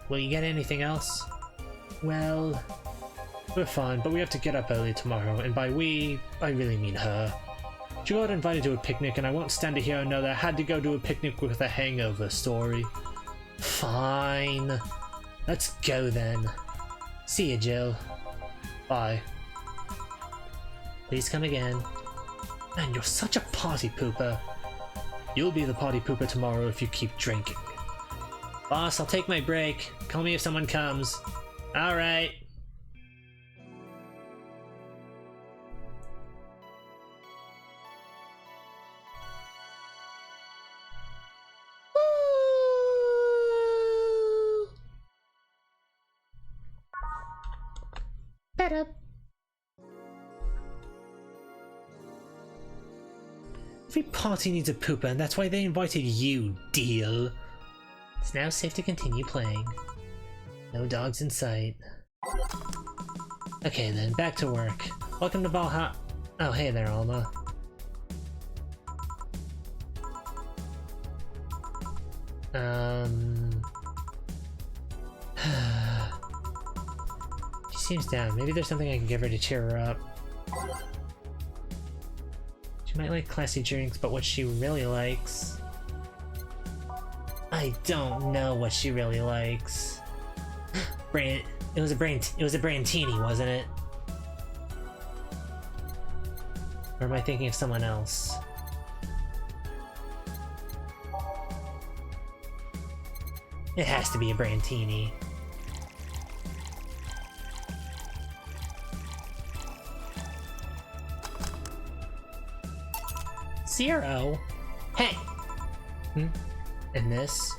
Will you get anything else? Well, we're fine, but we have to get up early tomorrow, and by we, I really mean her. She got invited to a picnic, and I won't stand to hear another had to go to a picnic with a hangover story. Fine. Let's go then. See you, Jill. Bye. Please come again. Man, you're such a party pooper. You'll be the party pooper tomorrow if you keep drinking. Boss, I'll take my break. Call me if someone comes. Alright. Better. Every party needs a pooper, and that's why they invited you, deal. It's now safe to continue playing. No dogs in sight. Okay then, back to work. Welcome to Valhalla. Oh, hey there, Alma. She seems down. Maybe there's something I can give her to cheer her up. She might like classy drinks, but what she really likes... I don't know what she really likes. It was a Brantini, wasn't it? Or am I thinking of someone else? It has to be a Brantini. Zero? Hey! And this?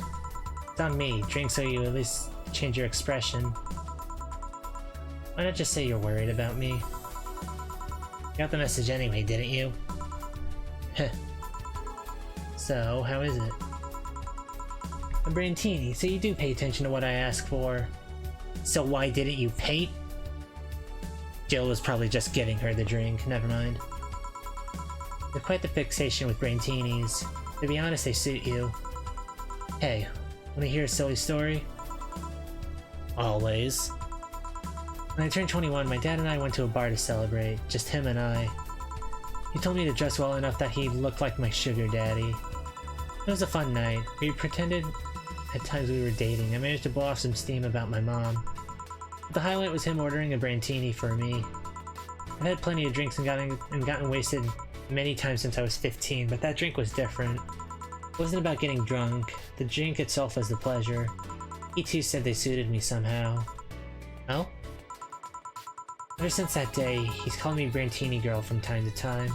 It's on me. Drink so you at least change your expression. Why not just say you're worried about me? You got the message anyway, didn't you? Heh. So, how is it? A Brantini, so you do pay attention to what I ask for. So why didn't you paint? Jill was probably just getting her the drink, never mind. You're quite the fixation with Brantinis. To be honest, they suit you. Hey, wanna hear a silly story? Always. When I turned 21, my dad and I went to a bar to celebrate, just him and I. He told me to dress well enough that he looked like my sugar daddy. It was a fun night. We pretended at times we were dating. I managed to blow off some steam about my mom. But the highlight was him ordering a Brantini for me. I've had plenty of drinks and gotten wasted many times since I was 15, but that drink was different. It wasn't about getting drunk. The drink itself was the pleasure. He too said they suited me somehow. Oh? Ever since that day, he's called me Brantini Girl from time to time.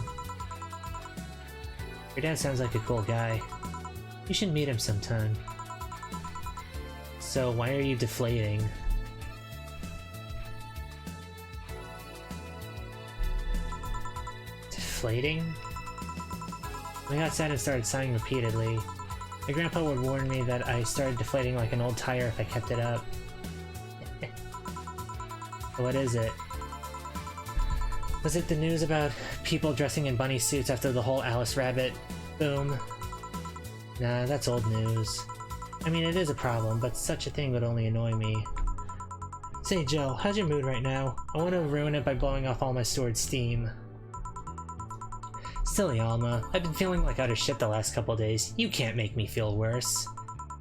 Your dad sounds like a cool guy. You should meet him sometime. So why are you deflating? Deflating? When I got sad and started sighing repeatedly. My grandpa would warn me that I started deflating like an old tire if I kept it up. What is it? Was it the news about people dressing in bunny suits after the whole Alice Rabbit boom? Nah, that's old news. I mean, it is a problem, but such a thing would only annoy me. Say, Joe, how's your mood right now? I want to ruin it by blowing off all my stored steam. Silly Alma, I've been feeling like utter shit the last couple days. You can't make me feel worse.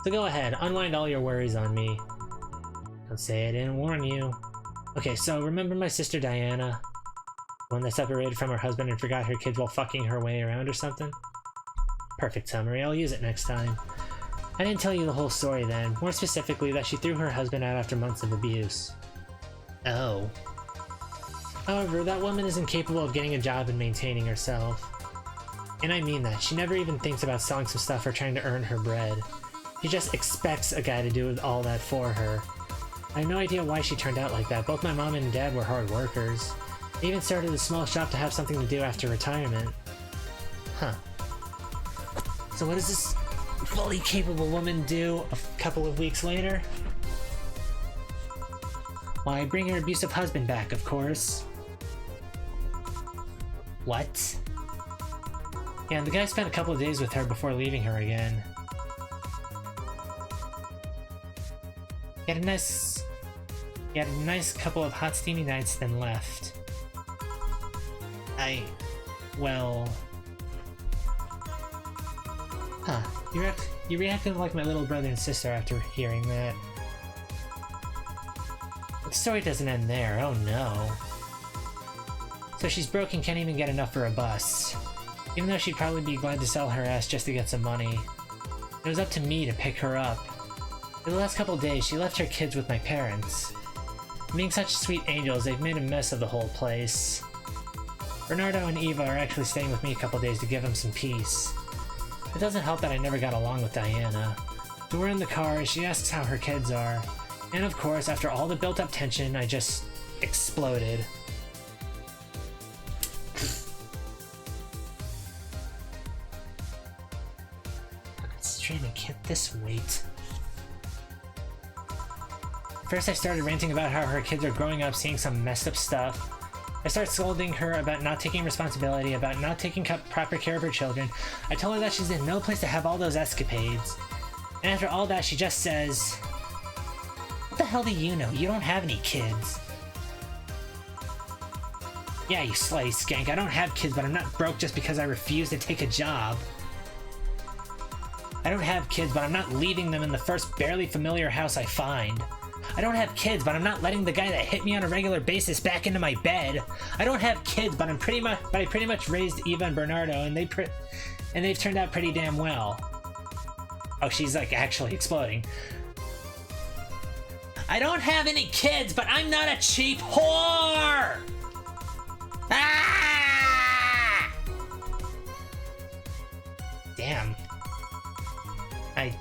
So go ahead, unwind all your worries on me. Don't say I didn't warn you. Okay, so remember my sister Diana? The one that separated from her husband and forgot her kids while fucking her way around or something? Perfect summary, I'll use it next time. I didn't tell you the whole story then, more specifically that she threw her husband out after months of abuse. Oh. However, that woman is incapable of getting a job and maintaining herself. And I mean that, she never even thinks about selling some stuff or trying to earn her bread. She just expects a guy to do all that for her. I have no idea why she turned out like that. Both my mom and dad were hard workers. They even started a small shop to have something to do after retirement. Huh. So what does this fully capable woman do a couple of weeks later? Why, bring her abusive husband back, of course. What? Yeah, the guy spent a couple of days with her before leaving her again. He had a nice couple of hot steamy nights, then left. Well... Huh, you reacted like my little brother and sister after hearing that. But the story doesn't end there, oh no. So she's broke and can't even get enough for a bus. Even though she'd probably be glad to sell her ass just to get some money. It was up to me to pick her up. For the last couple of days, she left her kids with my parents. Being such sweet angels, they've made a mess of the whole place. Bernardo and Eva are actually staying with me a couple days to give them some peace. It doesn't help that I never got along with Diana. So we're in the car, she asks how her kids are. And of course, after all the built-up tension, I just exploded. Stream, I can't this wait. First I started ranting about how her kids are growing up seeing some messed up stuff. I started scolding her about not taking responsibility, about not taking proper care of her children. I told her that she's in no place to have all those escapades. And after all that, she just says, "What the hell do you know? You don't have any kids." Yeah, you slutty skank, I don't have kids, but I'm not broke just because I refuse to take a job. I don't have kids, but I'm not leaving them in the first barely familiar house I find. I don't have kids, but I'm not letting the guy that hit me on a regular basis back into my bed. I don't have kids, but I pretty much raised Eva and Bernardo, and they've turned out pretty damn well. Oh, she's like actually exploding. I don't have any kids, but I'm not a cheap whore! Ah! Damn. I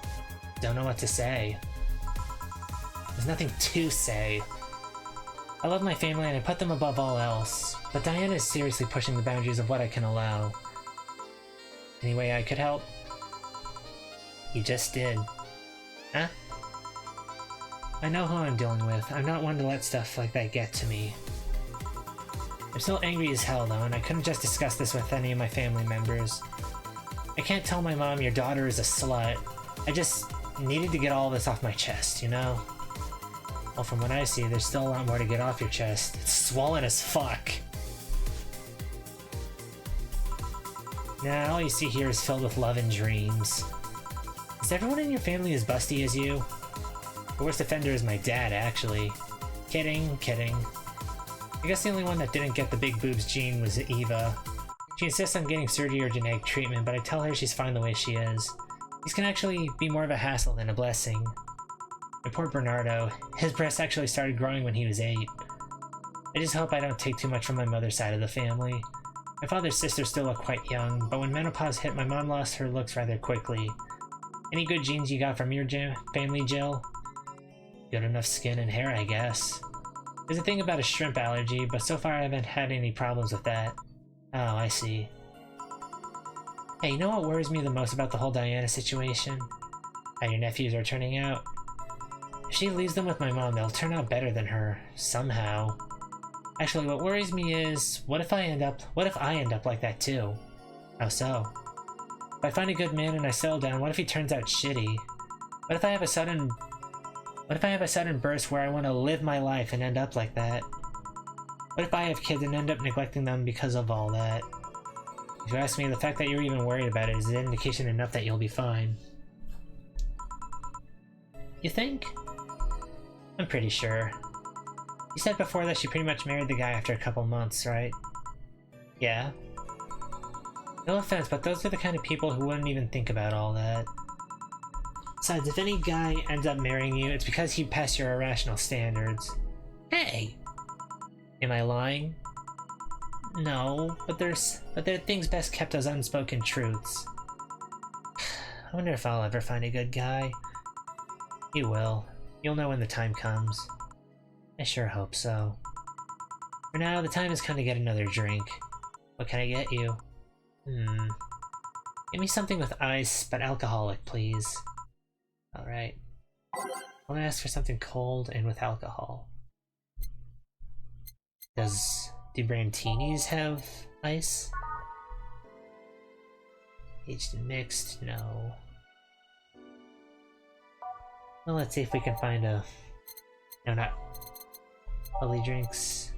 don't know what to say. There's nothing to say. I love my family and I put them above all else, but Diana is seriously pushing the boundaries of what I can allow. Any way I could help? You just did. Huh? I know who I'm dealing with. I'm not one to let stuff like that get to me. I'm still angry as hell though, and I couldn't just discuss this with any of my family members. I can't tell my mom your daughter is a slut. I just needed to get all this off my chest, you know? Well, from what I see, there's still a lot more to get off your chest. It's swollen as fuck. Nah, all you see here is filled with love and dreams. Is everyone in your family as busty as you? The worst offender is my dad, actually. Kidding, kidding. I guess the only one that didn't get the big boobs gene was Eva. She insists on getting surgery or genetic treatment, but I tell her she's fine the way she is. These can actually be more of a hassle than a blessing. And poor Bernardo, his breasts actually started growing when he was 8. I just hope I don't take too much from my mother's side of the family. My father's sisters still look quite young, but when menopause hit, my mom lost her looks rather quickly. Any good genes you got from your family, Jill? Good enough skin and hair, I guess. There's a thing about a shrimp allergy, but so far I haven't had any problems with that. Oh, I see. Hey, you know what worries me the most about the whole Diana situation? How your nephews are turning out. If she leaves them with my mom, they'll turn out better than her, somehow. Actually, what worries me is, what if I end up like that too? How so? If I find a good man and I settle down, what if he turns out shitty? What if I have a sudden burst where I want to live my life and end up like that? What if I have kids and end up neglecting them because of all that? If you ask me, the fact that you're even worried about it is an indication enough that you'll be fine. You think? I'm pretty sure. You said before that she pretty much married the guy after a couple months, right? Yeah. No offense, but those are the kind of people who wouldn't even think about all that. Besides, if any guy ends up marrying you, it's because he passed your irrational standards. Hey! Am I lying? No, but there are things best kept as unspoken truths. I wonder if I'll ever find a good guy. You will. You'll know when the time comes. I sure hope so. For now, the time has come to get another drink. What can I get you? Give me something with ice, but alcoholic, please. Alright. I'm gonna ask for something cold and with alcohol. Do Brantinis have ice? Aged and mixed? No. Well, let's see if we can find a... No, not... bubbly drinks.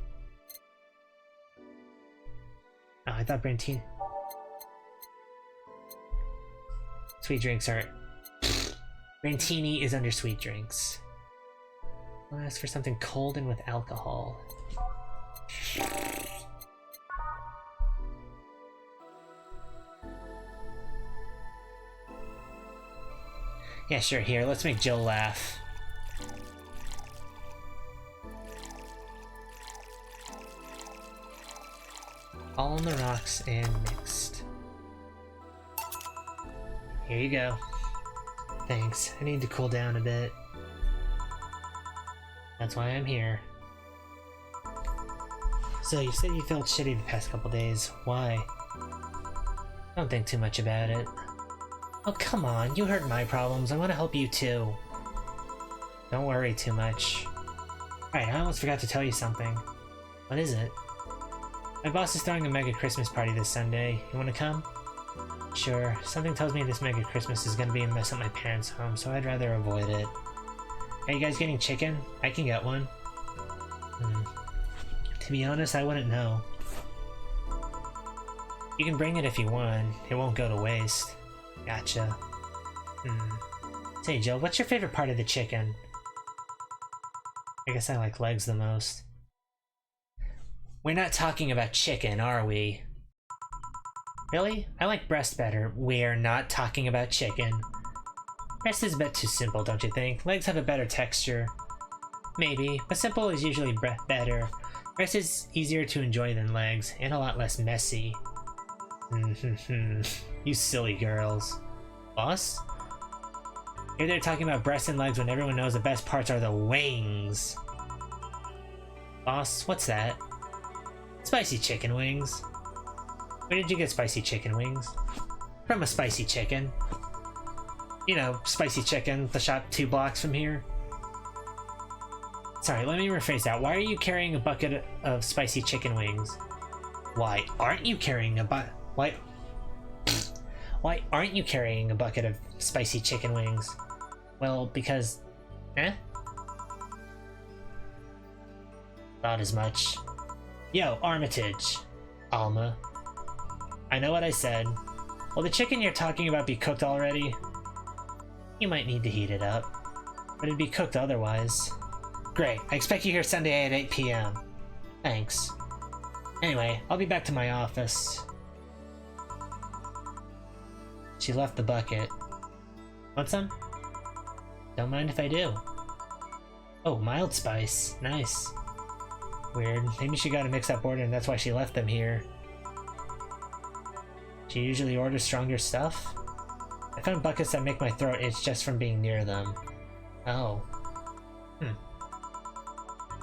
Oh, I thought Brantini... Sweet drinks are... Brantini is under sweet drinks. I'll ask for something cold and with alcohol. Yeah, sure, here, let's make Jill laugh. All on the rocks and mixed. Here you go. Thanks, I need to cool down a bit. That's why I'm here. So, you said you felt shitty the past couple days. Why? Don't think too much about it. Oh, come on, you hurt my problems. I want to help you too. Don't worry too much. Right, I almost forgot to tell you something. What is it? My boss is throwing a mega Christmas party this Sunday. You want to come? Sure. Something tells me this mega Christmas is gonna be a mess at my parents' home, so I'd rather avoid it. Are you guys getting chicken? I can get one. To be honest, I wouldn't know. You can bring it if you want. It won't go to waste. Gotcha. Say, Jill, what's your favorite part of the chicken? I guess I like legs the most. We're not talking about chicken, are we? Really? I like breast better. We're not talking about chicken. Breast is a bit too simple, don't you think? Legs have a better texture. Maybe, but simple is usually better. Breast is easier to enjoy than legs, and a lot less messy. You silly girls. Boss? Here they're talking about breasts and legs when everyone knows the best parts are the wings. Boss, what's that? Spicy chicken wings. Where did you get spicy chicken wings? From a spicy chicken. You know, spicy chicken, the shop 2 blocks from here. Sorry, let me rephrase that. Why are you carrying a bucket of spicy chicken wings? Why aren't you carrying a Why aren't you carrying a bucket of spicy chicken wings? Well, because... Thought as much. Yo, Armitage. Alma. I know what I said. Will the chicken you're talking about be cooked already? You might need to heat it up. But it'd be cooked otherwise. Great, I expect you here Sunday at 8 p.m. Thanks. Anyway, I'll be back to my office. She left the bucket. Want some? Don't mind if I do. Oh, mild spice. Nice. Weird. Maybe she got a mix-up order and that's why she left them here. She usually orders stronger stuff? I found buckets that make my throat itch just from being near them. Oh.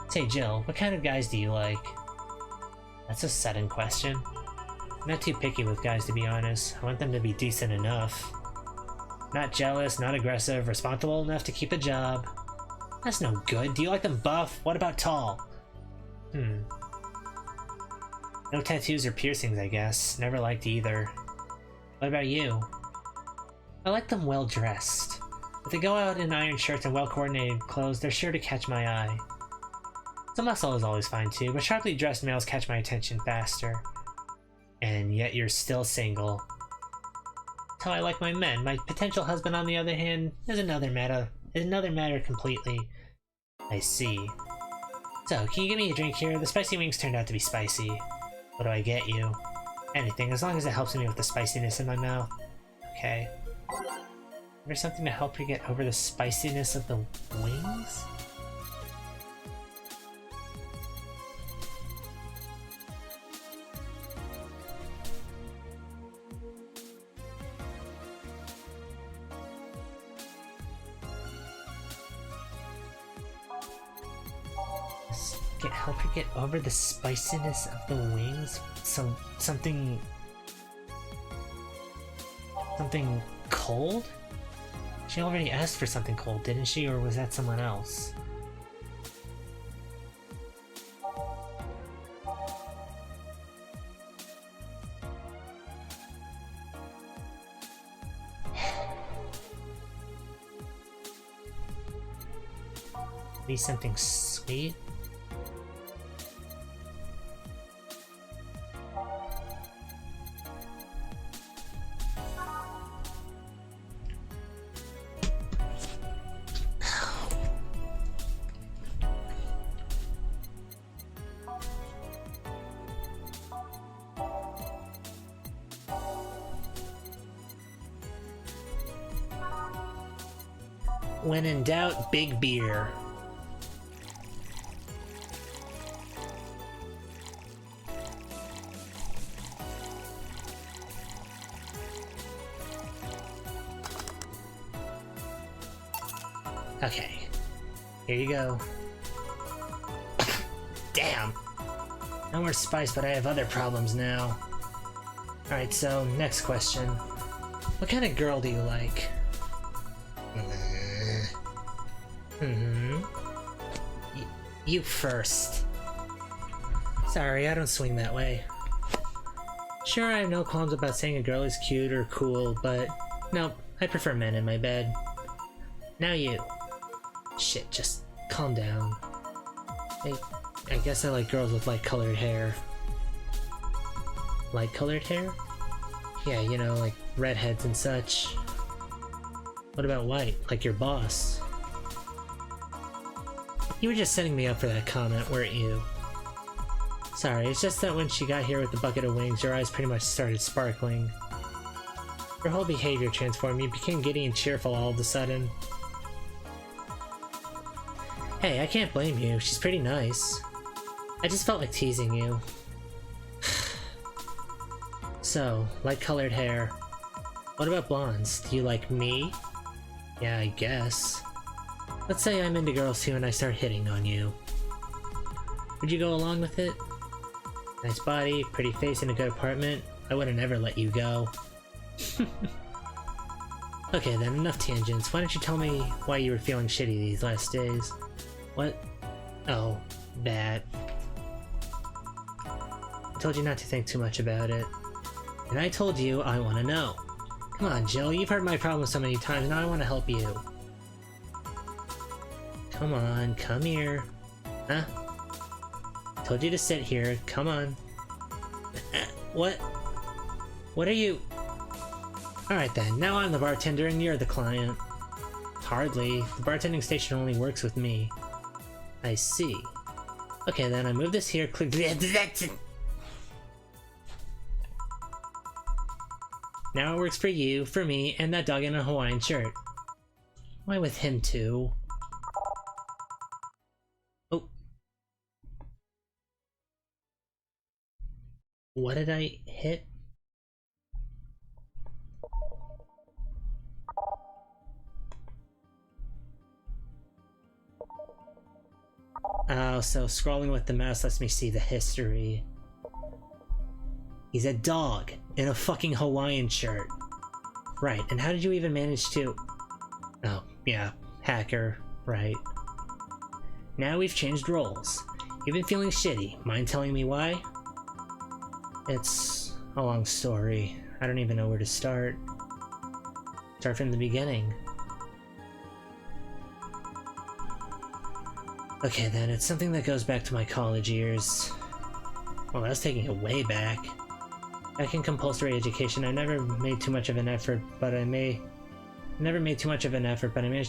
Say, Jill, what kind of guys do you like? That's a sudden question. I'm not too picky with guys, to be honest. I want them to be decent enough. Not jealous, not aggressive, responsible enough to keep a job. That's no good. Do you like them buff? What about tall? No tattoos or piercings, I guess. Never liked either. What about you? I like them well dressed. If they go out in iron shirts and well coordinated clothes, they're sure to catch my eye. Some muscle is always fine too, but sharply dressed males catch my attention faster. And yet you're still single. That's how I like my men. My potential husband, on the other hand, is another matter completely. I see. So, can you give me a drink here? The spicy wings turned out to be spicy. What do I get you? Anything, as long as it helps me with the spiciness in my mouth. Okay. There's something to help you get over the spiciness of the wings? Help her get over the spiciness of the wings? Something cold? She already asked for something cold, didn't she? Or was that someone else? Maybe something sweet? When in doubt, big beer. Okay, here you go. Damn! No more spice, but I have other problems now. Alright, so, next question. What kind of girl do you like? You first. Sorry, I don't swing that way. Sure, I have no qualms about saying a girl is cute or cool, but nope, I prefer men in my bed. Now you. Shit, just calm down. I guess I like girls with light-colored hair. Light-colored hair? Yeah, you know, like redheads and such. What about white? Like your boss? You were just setting me up for that comment, weren't you? Sorry, it's just that when she got here with the bucket of wings, your eyes pretty much started sparkling. Your whole behavior transformed. You became giddy and cheerful all of a sudden. Hey, I can't blame you. She's pretty nice. I just felt like teasing you. So, light-colored hair. What about blondes? Do you like me? Yeah, I guess. Let's say I'm into girls too and I start hitting on you. Would you go along with it? Nice body, pretty face, and a good apartment. I would have never let you go. Okay then, enough tangents. Why don't you tell me why you were feeling shitty these last days? What? Oh, that. I told you not to think too much about it. And I told you I want to know. Come on, Jill, you've heard my problems so many times, now I want to help you. Come on, come here. Huh? Told you to sit here, come on. What? What are you? Alright then, now I'm the bartender and you're the client. Hardly. The bartending station only works with me. I see. Okay, then I move this here, click. Now it works for you, for me, and that dog in a Hawaiian shirt. Why with him too? Oh. What did I hit? Oh, so scrolling with the mouse lets me see the history. He's a dog in a fucking Hawaiian shirt. Right, and how did you even manage to... Oh, yeah, hacker, right. Now we've changed roles. You've been feeling shitty. Mind telling me why? It's a long story. I don't even know where to start. Start from the beginning. Okay then, it's something that goes back to my college years. Well, that's taking it way back. Back in compulsory education, I never made too much of an effort, but I managed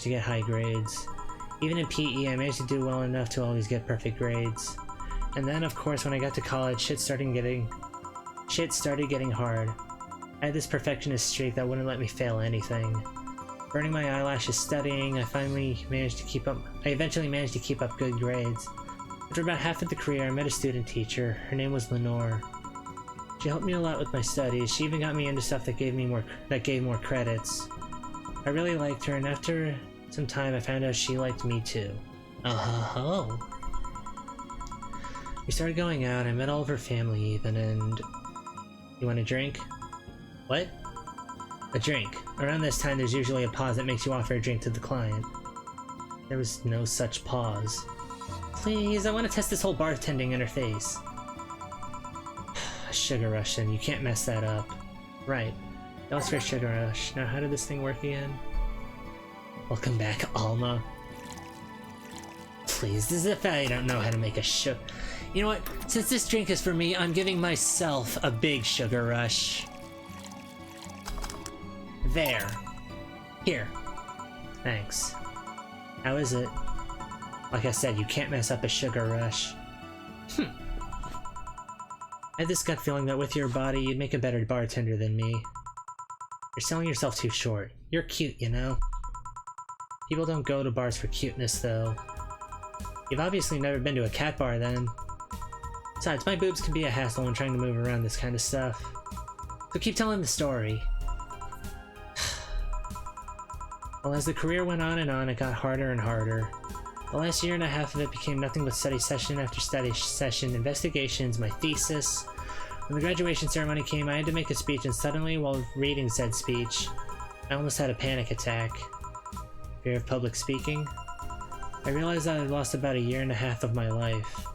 to get high grades. Even in PE, I managed to do well enough to always get perfect grades. And then, of course, when I got to college, shit started getting hard. I had this perfectionist streak that wouldn't let me fail anything. Burning my eyelashes studying, I eventually managed to keep up good grades. After about half of the career, I met a student teacher. Her name was Lenore. She helped me a lot with my studies. She even got me into stuff that gave more credits. I really liked her, and after some time, I found out she liked me too. Oh. We started going out. I met all of her family even, and... You want a drink? What? A drink. Around this time, there's usually a pause that makes you offer a drink to the client. There was no such pause. Please, I want to test this whole bartending interface. Sugar Rush, then. You can't mess that up. Right. That was for Sugar Rush. Now, how did this thing work again? Welcome back, Alma. Please, as if I don't know how to make a sugar... You know what? Since this drink is for me, I'm giving myself a big Sugar Rush. There. Here. Thanks. How is it? Like I said, you can't mess up a Sugar Rush. I had this gut feeling that with your body, you'd make a better bartender than me. You're selling yourself too short. You're cute, you know? People don't go to bars for cuteness, though. You've obviously never been to a cat bar, then. Besides, my boobs can be a hassle when trying to move around this kind of stuff. So keep telling the story. Well, as the career went on and on, it got harder and harder. The last year and a half of it became nothing but study session after study session, investigations, my thesis. When the graduation ceremony came, I had to make a speech, and suddenly, while reading said speech, I almost had a panic attack. Fear of public speaking? I realized that I had lost about a year and a half of my life.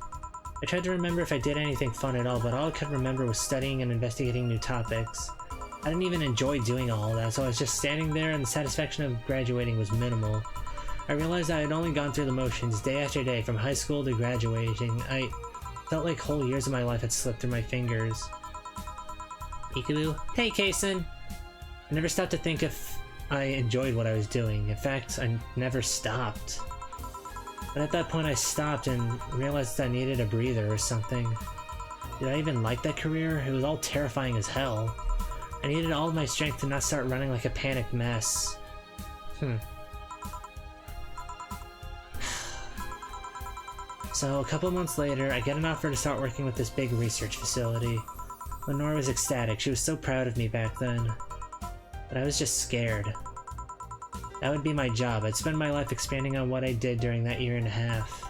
I tried to remember if I did anything fun at all, but all I could remember was studying and investigating new topics. I didn't even enjoy doing all that, so I was just standing there, and the satisfaction of graduating was minimal. I realized I had only gone through the motions day after day, from high school to graduating. I felt like whole years of my life had slipped through my fingers. Peekaboo? Hey, Kason! I never stopped to think if I enjoyed what I was doing. In fact, I never stopped. But at that point I stopped and realized I needed a breather or something. Did I even like that career? It was all terrifying as hell. I needed all of my strength to not start running like a panicked mess. So, a couple months later, I get an offer to start working with this big research facility. Lenore was ecstatic. She was so proud of me back then. But I was just scared. That would be my job. I'd spend my life expanding on what I did during that year and a half.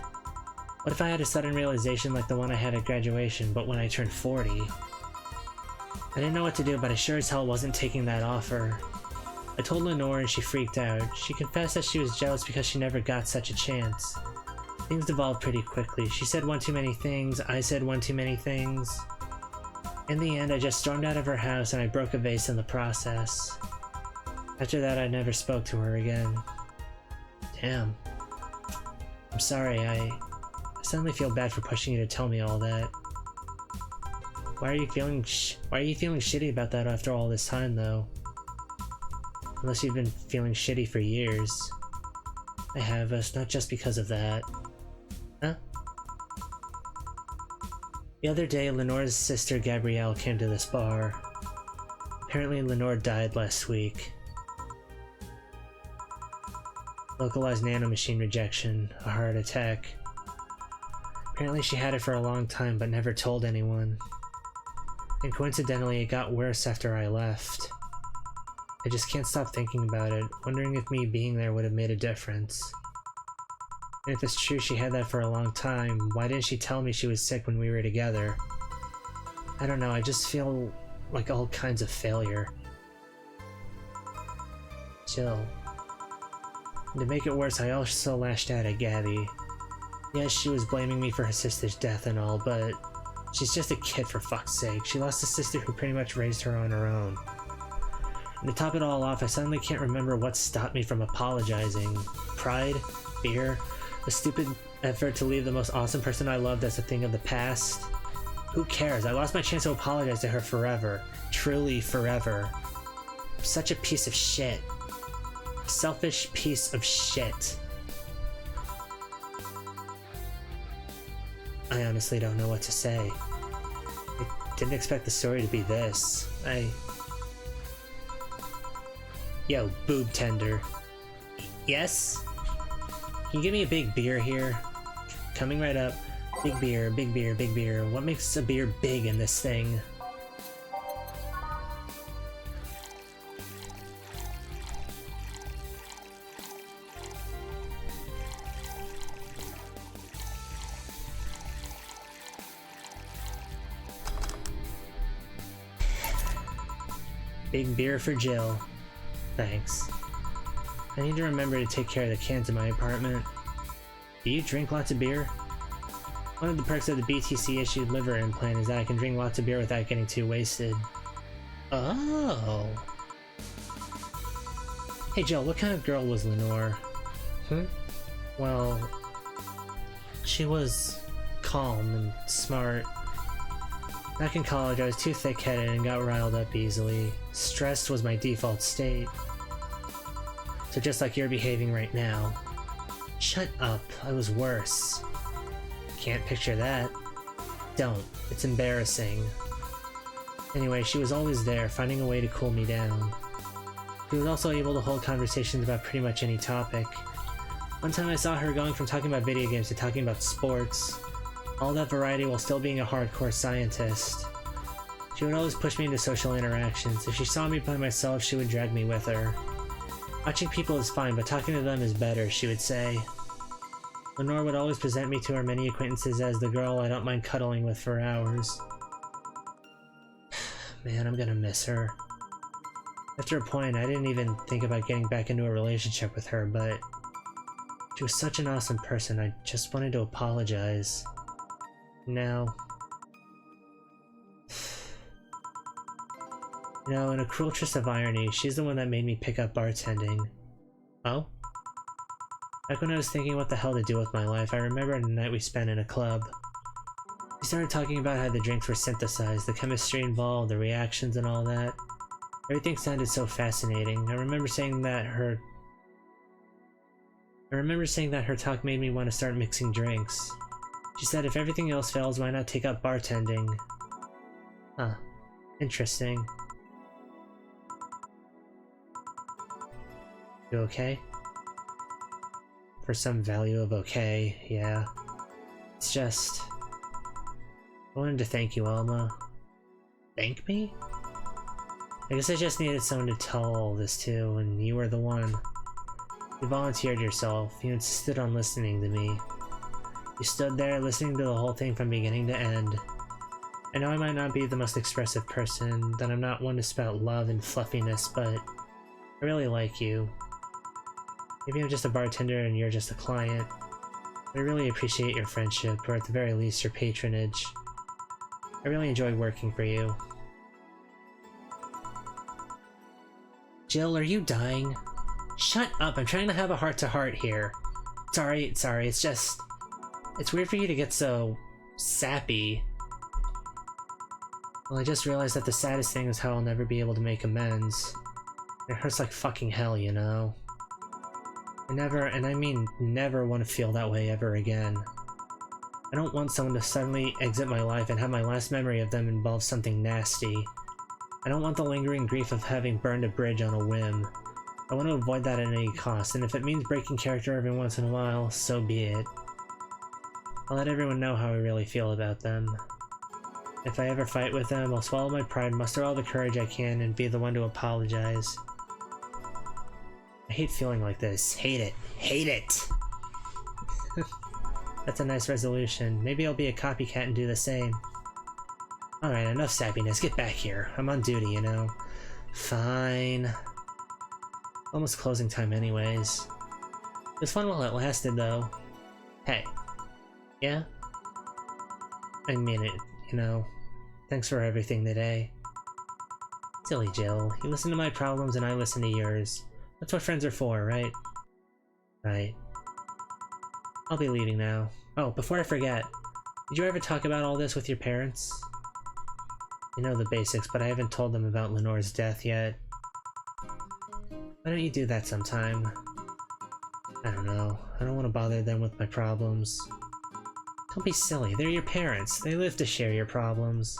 What if I had a sudden realization like the one I had at graduation, but when I turned 40? I didn't know what to do, but I sure as hell wasn't taking that offer. I told Lenore and she freaked out. She confessed that she was jealous because she never got such a chance. Things devolved pretty quickly. She said one too many things, I said one too many things. In the end, I just stormed out of her house and I broke a vase in the process. After that, I never spoke to her again. Damn. I'm sorry, I suddenly feel bad for pushing you to tell me all that. Why are you feeling shitty about that after all this time, though? Unless you've been feeling shitty for years. I have, it's not just because of that. Huh? The other day, Lenore's sister Gabrielle came to this bar. Apparently, Lenore died last week. Localized nanomachine rejection, a heart attack. Apparently she had it for a long time but never told anyone. And coincidentally, it got worse after I left. I just can't stop thinking about it, wondering if me being there would have made a difference. And if it's true she had that for a long time, why didn't she tell me she was sick when we were together? I don't know, I just feel like all kinds of failure. Jill. And to make it worse, I also lashed out at Gabby. Yes, she was blaming me for her sister's death and all, but she's just a kid for fuck's sake. She lost a sister who pretty much raised her on her own. And to top it all off, I suddenly can't remember what stopped me from apologizing. Pride? Fear? A stupid effort to leave the most awesome person I loved as a thing of the past? Who cares? I lost my chance to apologize to her forever. Truly forever. I'm such a piece of shit. A selfish piece of shit. I honestly don't know what to say. I didn't expect the story to be this. Yo, boob tender. Yes? Can you give me a big beer here? Coming right up. Big beer, big beer, big beer. What makes a beer big in this thing? Big beer for Jill. Thanks. I need to remember to take care of the cans in my apartment. Do you drink lots of beer? One of the perks of the BTC-issued liver implant is that I can drink lots of beer without getting too wasted. Oh. Hey Jill, what kind of girl was Lenore? Well, she was calm and smart. Back in college, I was too thick-headed and got riled up easily. Stressed was my default state. So just like you're behaving right now. Shut up, I was worse. Can't picture that. Don't, it's embarrassing. Anyway, she was always there, finding a way to cool me down. She was also able to hold conversations about pretty much any topic. One time I saw her going from talking about video games to talking about sports. All that variety while still being a hardcore scientist. She would always push me into social interactions. If she saw me by myself, she would drag me with her. Watching people is fine, but talking to them is better, she would say. Lenore would always present me to her many acquaintances as the girl I don't mind cuddling with for hours. Man, I'm gonna miss her. After a point, I didn't even think about getting back into a relationship with her, but she was such an awesome person, I just wanted to apologize. Now, you know, in a cruel twist of irony, she's the one that made me pick up bartending. Oh? Back when I was thinking what the hell to do with my life, I remember a night we spent in a club. We started talking about how the drinks were synthesized, the chemistry involved, the reactions and all that. Everything sounded so fascinating. I remember saying that her talk made me want to start mixing drinks. She said if everything else fails, why not take up bartending? Huh. Interesting. You okay? For some value of okay, yeah. It's just... I wanted to thank you, Alma. Thank me? I guess I just needed someone to tell all this to, and you were the one. You volunteered yourself. You insisted on listening to me. You stood there listening to the whole thing from beginning to end. I know I might not be the most expressive person, that I'm not one to spout love and fluffiness, but I really like you. Maybe I'm just a bartender and you're just a client. But I really appreciate your friendship, or at the very least your patronage. I really enjoy working for you. Jill, are you dying? Shut up, I'm trying to have a heart-to-heart here. Sorry, it's just... It's weird for you to get so... sappy. Well, I just realized that the saddest thing is how I'll never be able to make amends. It hurts like fucking hell, you know? I never, and I mean never, want to feel that way ever again. I don't want someone to suddenly exit my life and have my last memory of them involve something nasty. I don't want the lingering grief of having burned a bridge on a whim. I want to avoid that at any cost, and if it means breaking character every once in a while, so be it. I'll let everyone know how I really feel about them. If I ever fight with them, I'll swallow my pride, muster all the courage I can, and be the one to apologize. I hate feeling like this. Hate it. Hate it! That's a nice resolution. Maybe I'll be a copycat and do the same. Alright, enough sappiness. Get back here. I'm on duty, you know. Fine. Almost closing time anyways. It was fun while it lasted, though. Hey. Yeah? I mean it, you know. Thanks for everything today. Silly Jill. You listen to my problems and I listen to yours. That's what friends are for, right? Right. I'll be leaving now. Oh, before I forget, did you ever talk about all this with your parents? You know the basics, but I haven't told them about Lenore's death yet. Why don't you do that sometime? I don't know. I don't want to bother them with my problems. Don't be silly. They're your parents. They live to share your problems.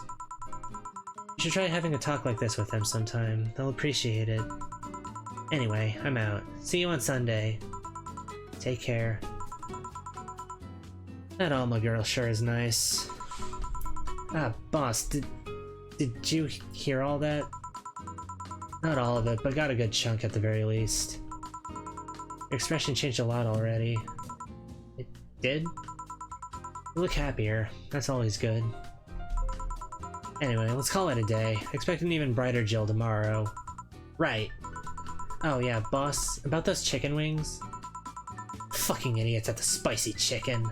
You should try having a talk like this with them sometime. They'll appreciate it. Anyway, I'm out. See you on Sunday. Take care. That Alma girl sure is nice. Ah, boss, did you hear all that? Not all of it, but got a good chunk at the very least. Your expression changed a lot already. It did? You look happier. That's always good. Anyway, let's call it a day. Expect an even brighter Jill tomorrow. Right. Oh yeah, boss, about those chicken wings? Fucking idiots at the spicy chicken.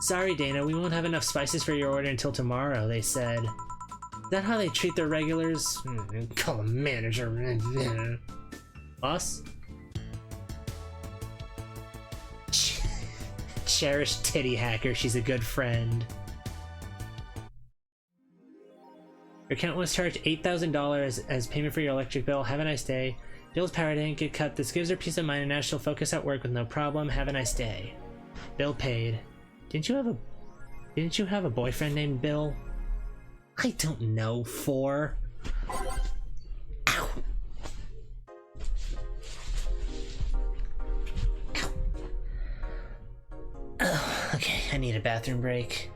Sorry, Dana, we won't have enough spices for your order until tomorrow, they said. Is that how they treat their regulars? Call a manager. Boss? Cherished titty hacker, she's a good friend. Your account was charged $8,000 as payment for your electric bill. Have a nice day. Bill's power didn't get cut. This gives her peace of mind and now she'll focus at work with no problem. Have a nice day. Bill paid. Didn't you have a boyfriend named Bill? I don't know, Ow. Ow. Oh, okay, I need a bathroom break.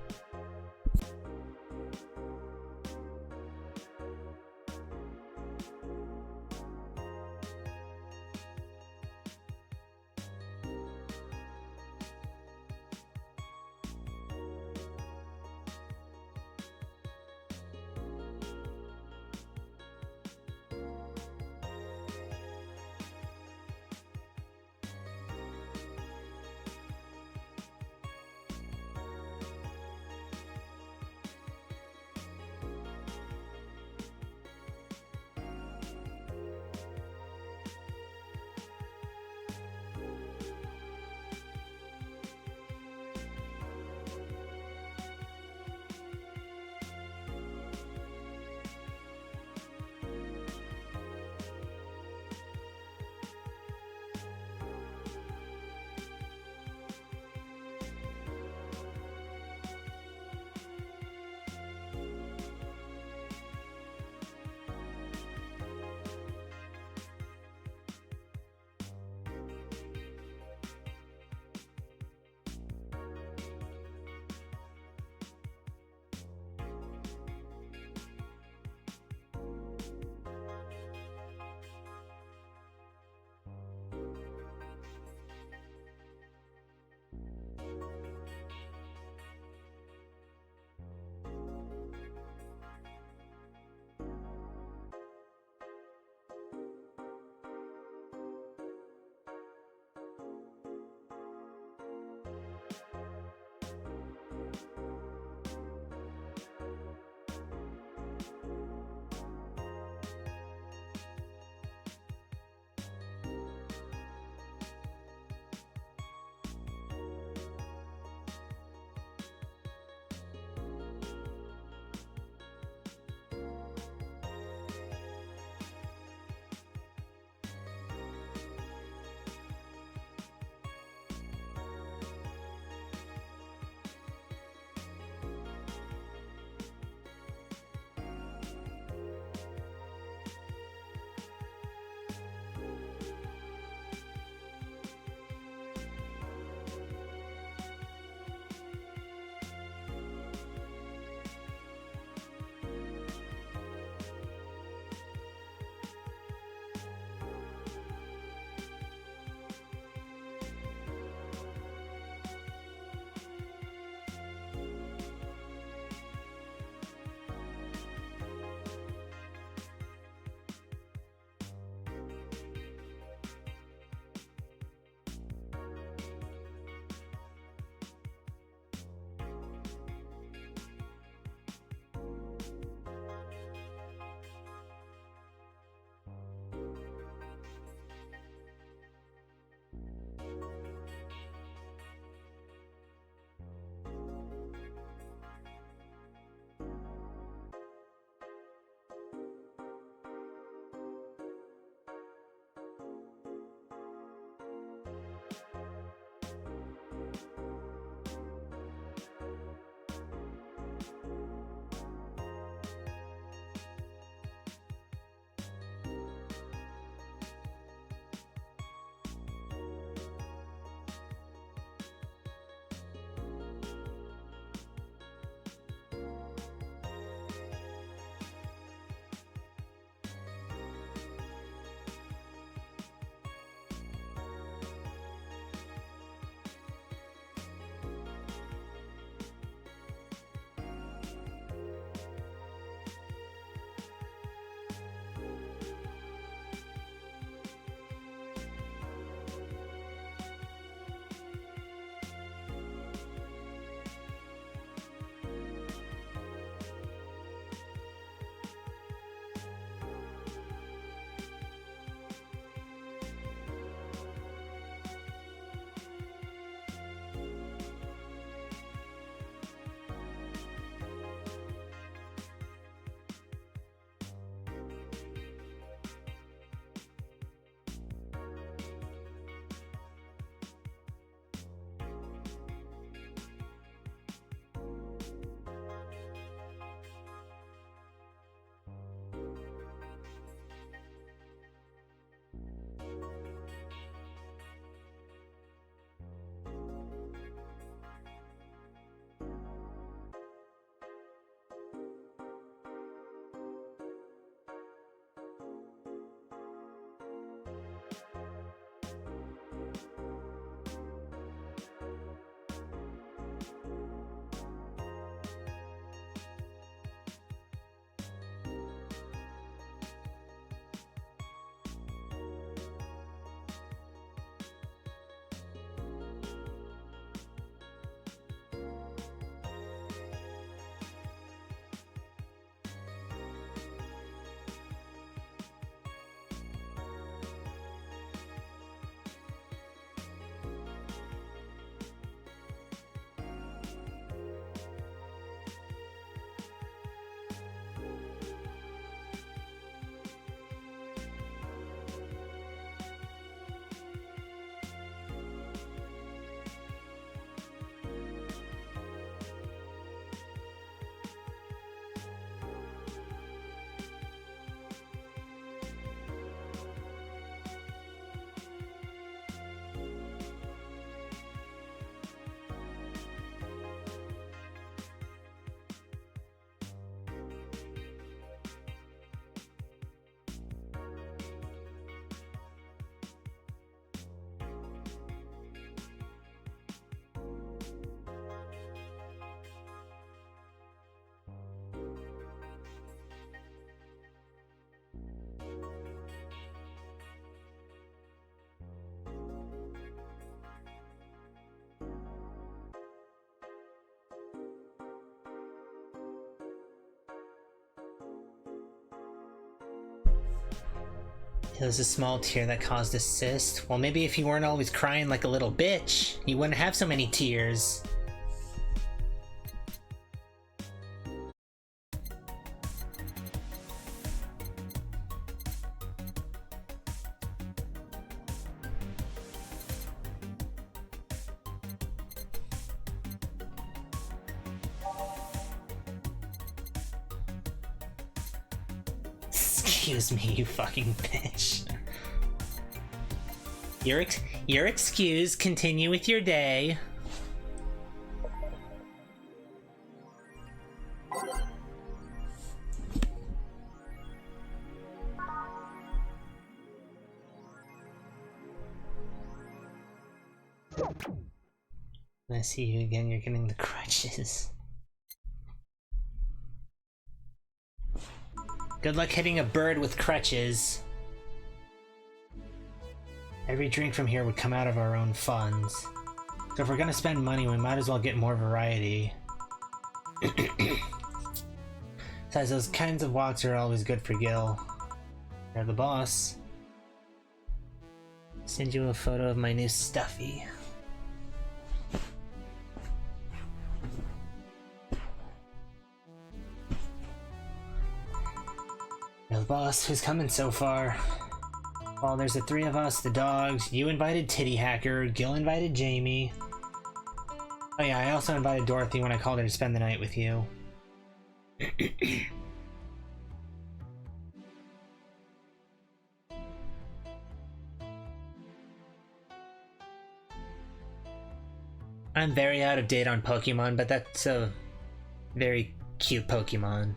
It was a small tear that caused a cyst. Well, maybe if you weren't always crying like a little bitch, you wouldn't have so many tears. Excuse me, you fucking bitch. You're excused. Continue with your day. When I see you again, you're getting the crutches. Good luck hitting a bird with crutches. Every drink from here would come out of our own funds. So if we're gonna spend money, we might as well get more variety. Besides, those kinds of walks are always good for Gil. You're the boss. Send you a photo of my new stuffy. You're the boss. Who's coming so far? Well, there's the three of us, the dogs. You invited Titty Hacker. Gil invited Jamie. Oh yeah, I also invited Dorothy when I called her to spend the night with you. I'm very out of date on Pokemon, but that's a very cute Pokemon.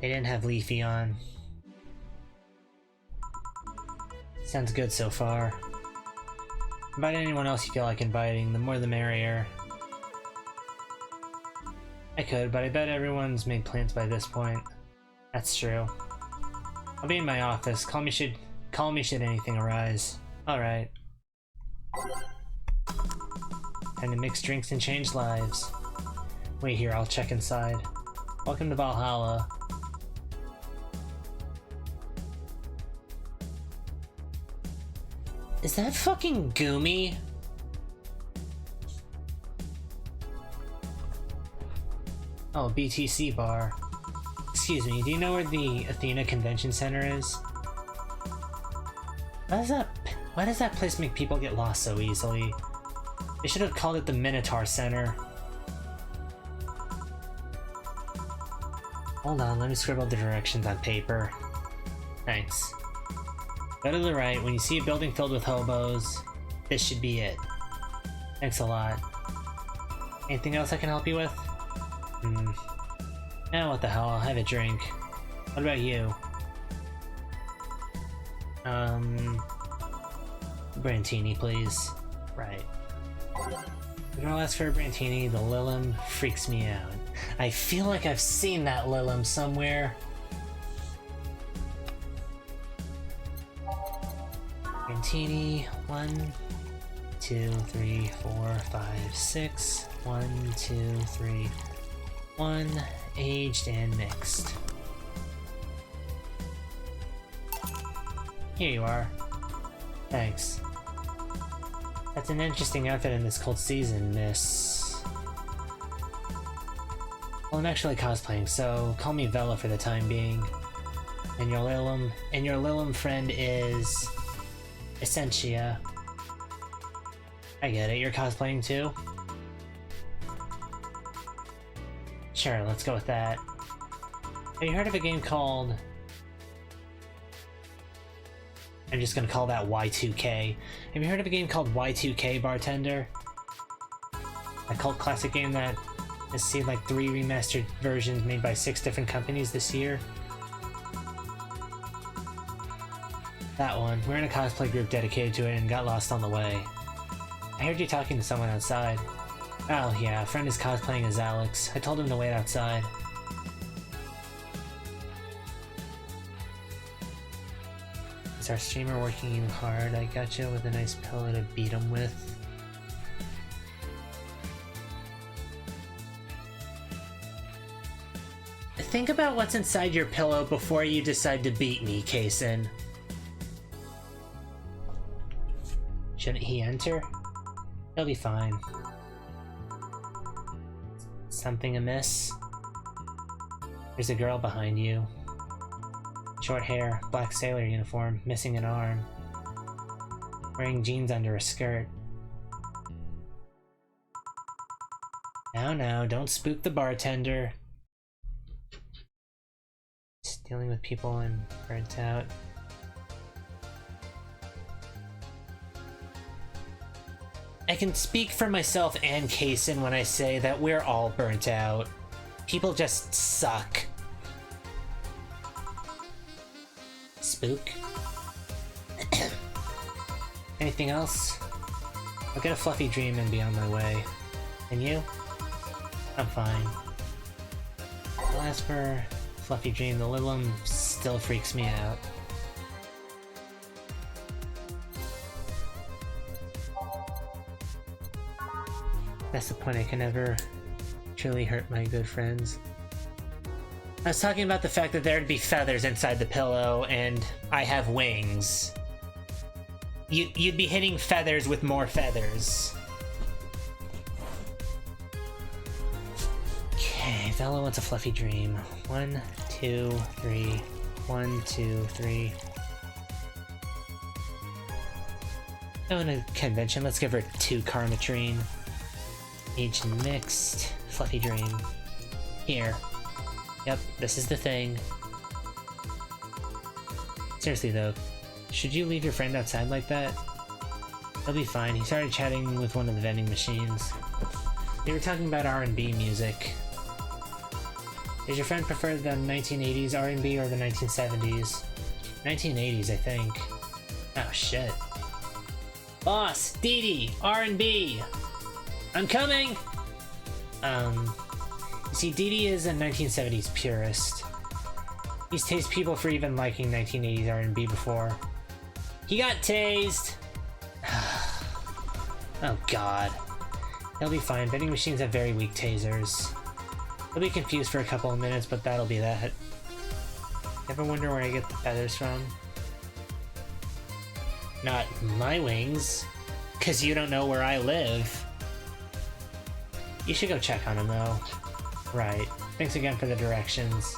They didn't have Leafy on. Sounds good so far. Invite anyone else you feel like inviting, the more the merrier. I could, but I bet everyone's made plans by this point. That's true. I'll be in my office. Call me should anything arise. Alright. Time to mix drinks and change lives. Wait here, I'll check inside. Welcome to Valhalla. Is that fucking Goomy? Oh, BTC bar. Excuse me, do you know where the Athena Convention Center is? Why does that place make people get lost so easily? They should have called it the Minotaur Center. Hold on, let me scribble the directions on paper. Thanks. Go to the right. When you see a building filled with hobos, this should be it. Thanks a lot. Anything else I can help you with? What the hell, I'll have a drink. What about you? Brantini, please. Right. When I'll ask for a Brantini, the Lilum freaks me out. I feel like I've seen that Lilum somewhere. Brantini, 1, 2, 3, 4, 5, 6. 1, 2, 3. 1, aged and mixed. Here you are. Thanks. That's an interesting outfit in this cold season, miss. Well, I'm actually cosplaying, so call me Vela for the time being. And your Lilum friend is Essentia. I get it, you're cosplaying too? Sure, let's go with that. Have you heard of a game called... I'm just gonna call that Y2K. Have you heard of a game called Y2K Bartender? A cult classic game that has seen like 3 remastered versions made by 6 different companies this year. That one. We're in a cosplay group dedicated to it and got lost on the way. I heard you talking to someone outside. Oh yeah, a friend is cosplaying as Alex. I told him to wait outside. Is our streamer working you hard? I got you with a nice pillow to beat him with. think about what's inside your pillow before you decide to beat me, Kason. Shouldn't he enter? He'll be fine. Something amiss? There's a girl behind you. Short hair, black sailor uniform, missing an arm. Wearing jeans under a skirt. Now, don't spook the bartender. Just dealing with people I'm burnt out. I can speak for myself and Kason when I say that we're all burnt out. People just suck. Spook? Anything else? I'll get a fluffy dream and be on my way. And you? I'm fine. I'll ask for fluffy dream. The little one still freaks me out. That's the point. I can never truly hurt my good friends. I was talking about the fact that there'd be feathers inside the pillow, and I have wings. You'd be hitting feathers with more feathers. Okay, Vela wants a fluffy dream. 1, 2, 3. 1, 2, 3. Going to convention. Let's give her 2 Karmatrine. Age mixed. Fluffy dream. Here. Yep, this is the thing. Seriously though, should you leave your friend outside like that? He'll be fine. He started chatting with one of the vending machines. They were talking about R&B music. Does your friend prefer the 1980s R&B or the 1970s? 1980s, I think. Oh shit. Boss, Dee Dee, R&B. I'm coming! You see, Dee Dee is a 1970s purist. He's tased people for even liking 1980s R&B before. He got tased! Oh god. He'll be fine. Vending machines have very weak tasers. He'll be confused for a couple of minutes, but that'll be that. Ever wonder where I get the feathers from? Not my wings. 'Cause you don't know where I live. You should go check on him, though. Right. Thanks again for the directions.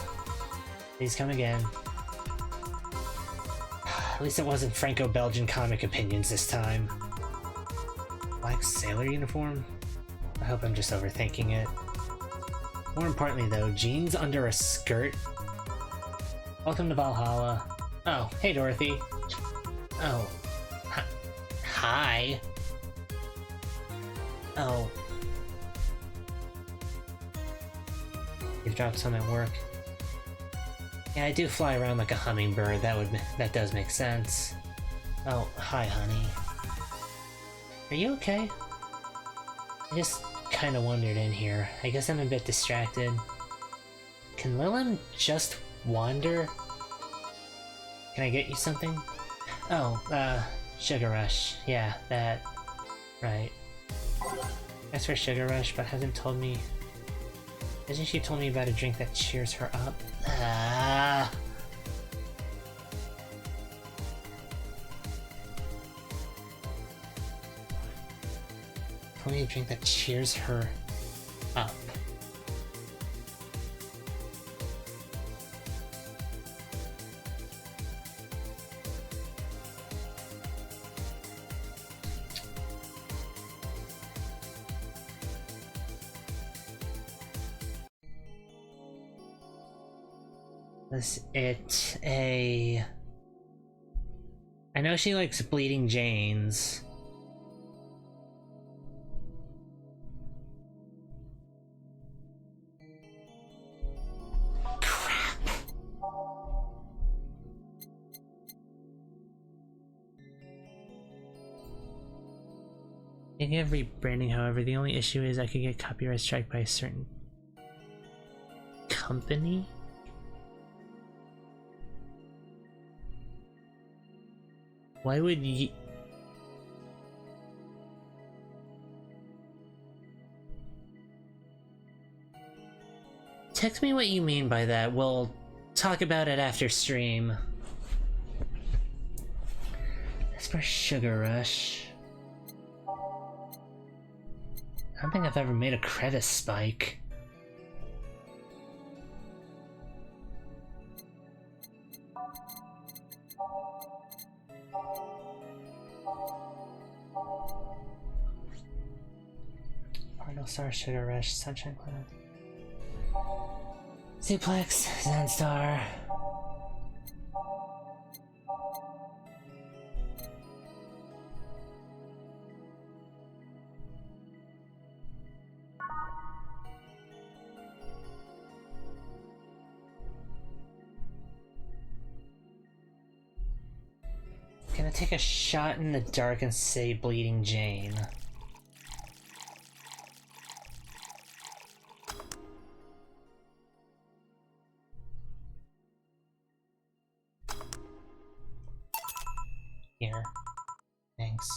Please come again. At least it wasn't Franco-Belgian comic opinions this time. Black sailor uniform? I hope I'm just overthinking it. More importantly, though, jeans under a skirt? Welcome to Valhalla. Oh, hey, Dorothy. Oh. Hi. Oh. You've dropped some at work. Yeah, I do fly around like a hummingbird. That does make sense. Oh, hi, honey. Are you okay? I just kind of wandered in here. I guess I'm a bit distracted. Can Lilum just wander? Can I get you something? Oh, Sugar Rush. Yeah, that. Right. That's for Sugar Rush, but hasn't told me. Hasn't she told me about a drink that cheers her up? Ah. Told me a drink that cheers her up. Was it a... I know she likes Bleeding Janes. Crap. Thinking of rebranding, however, the only issue is I could get copyright strike by a certain company? Why would you... Text me what you mean by that. We'll talk about it after stream. As for Sugar Rush, I don't think I've ever made a crevice spike. Cardinal Star, Sugar Rush, Sunshine Cloud, Suplex, Zandstar. Gonna take a shot in the dark and say Bleeding Jane. Here. Thanks.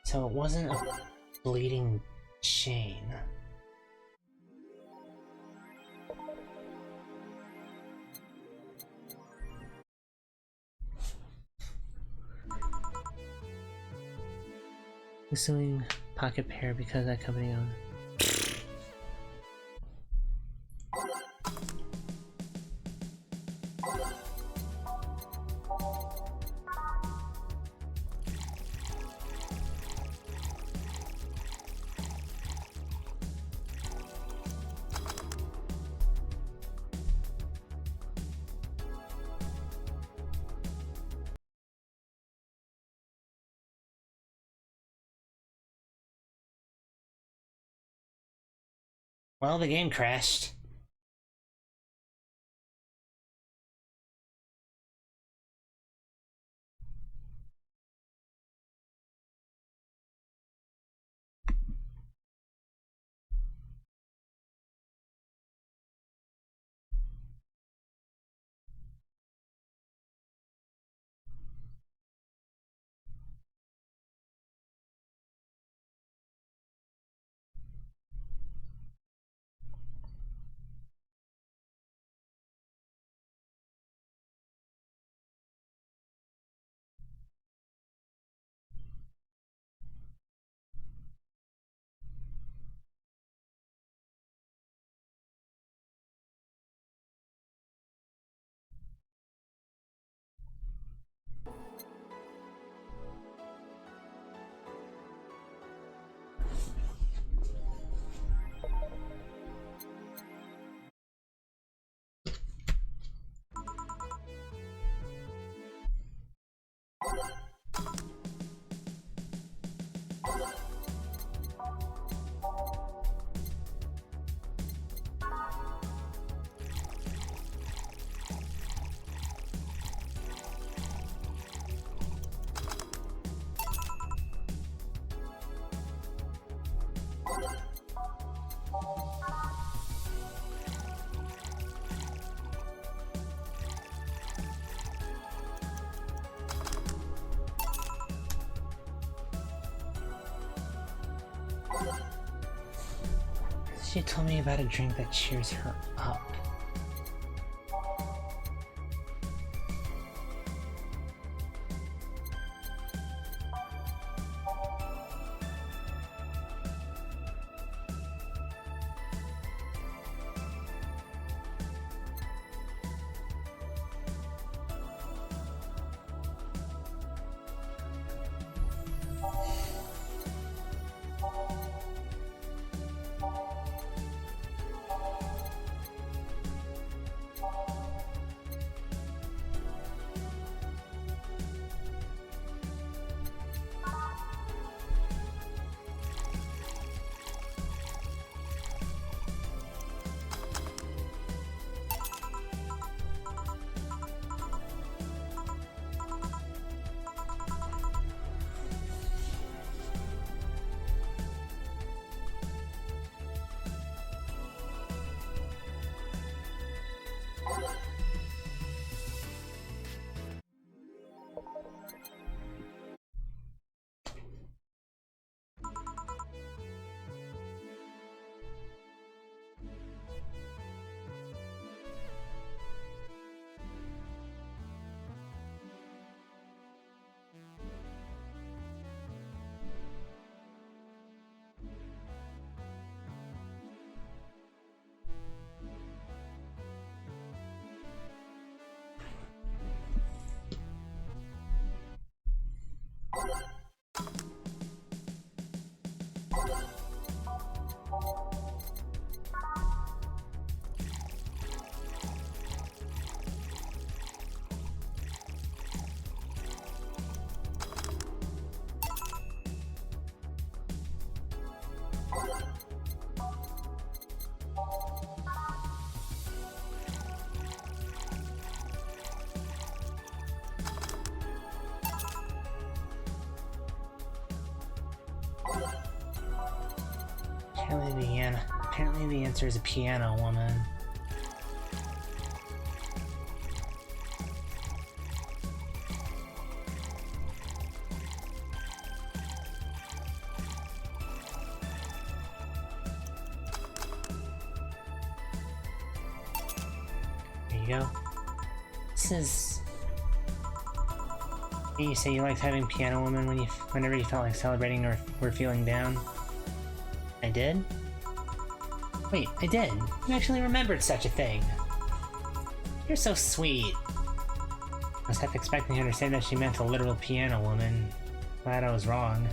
So it wasn't a Bleeding Jane. Assuming Pocket Pair because that company owns. Well, the game crashed. She told me about a drink that cheers her up. Apparently the answer is a piano woman. There you go. This is... You say you liked having piano woman whenever you felt like celebrating or were feeling down? I did? Wait, I did. You actually remembered such a thing. You're so sweet. I was half expecting her to say that she meant a literal piano woman. Glad I was wrong.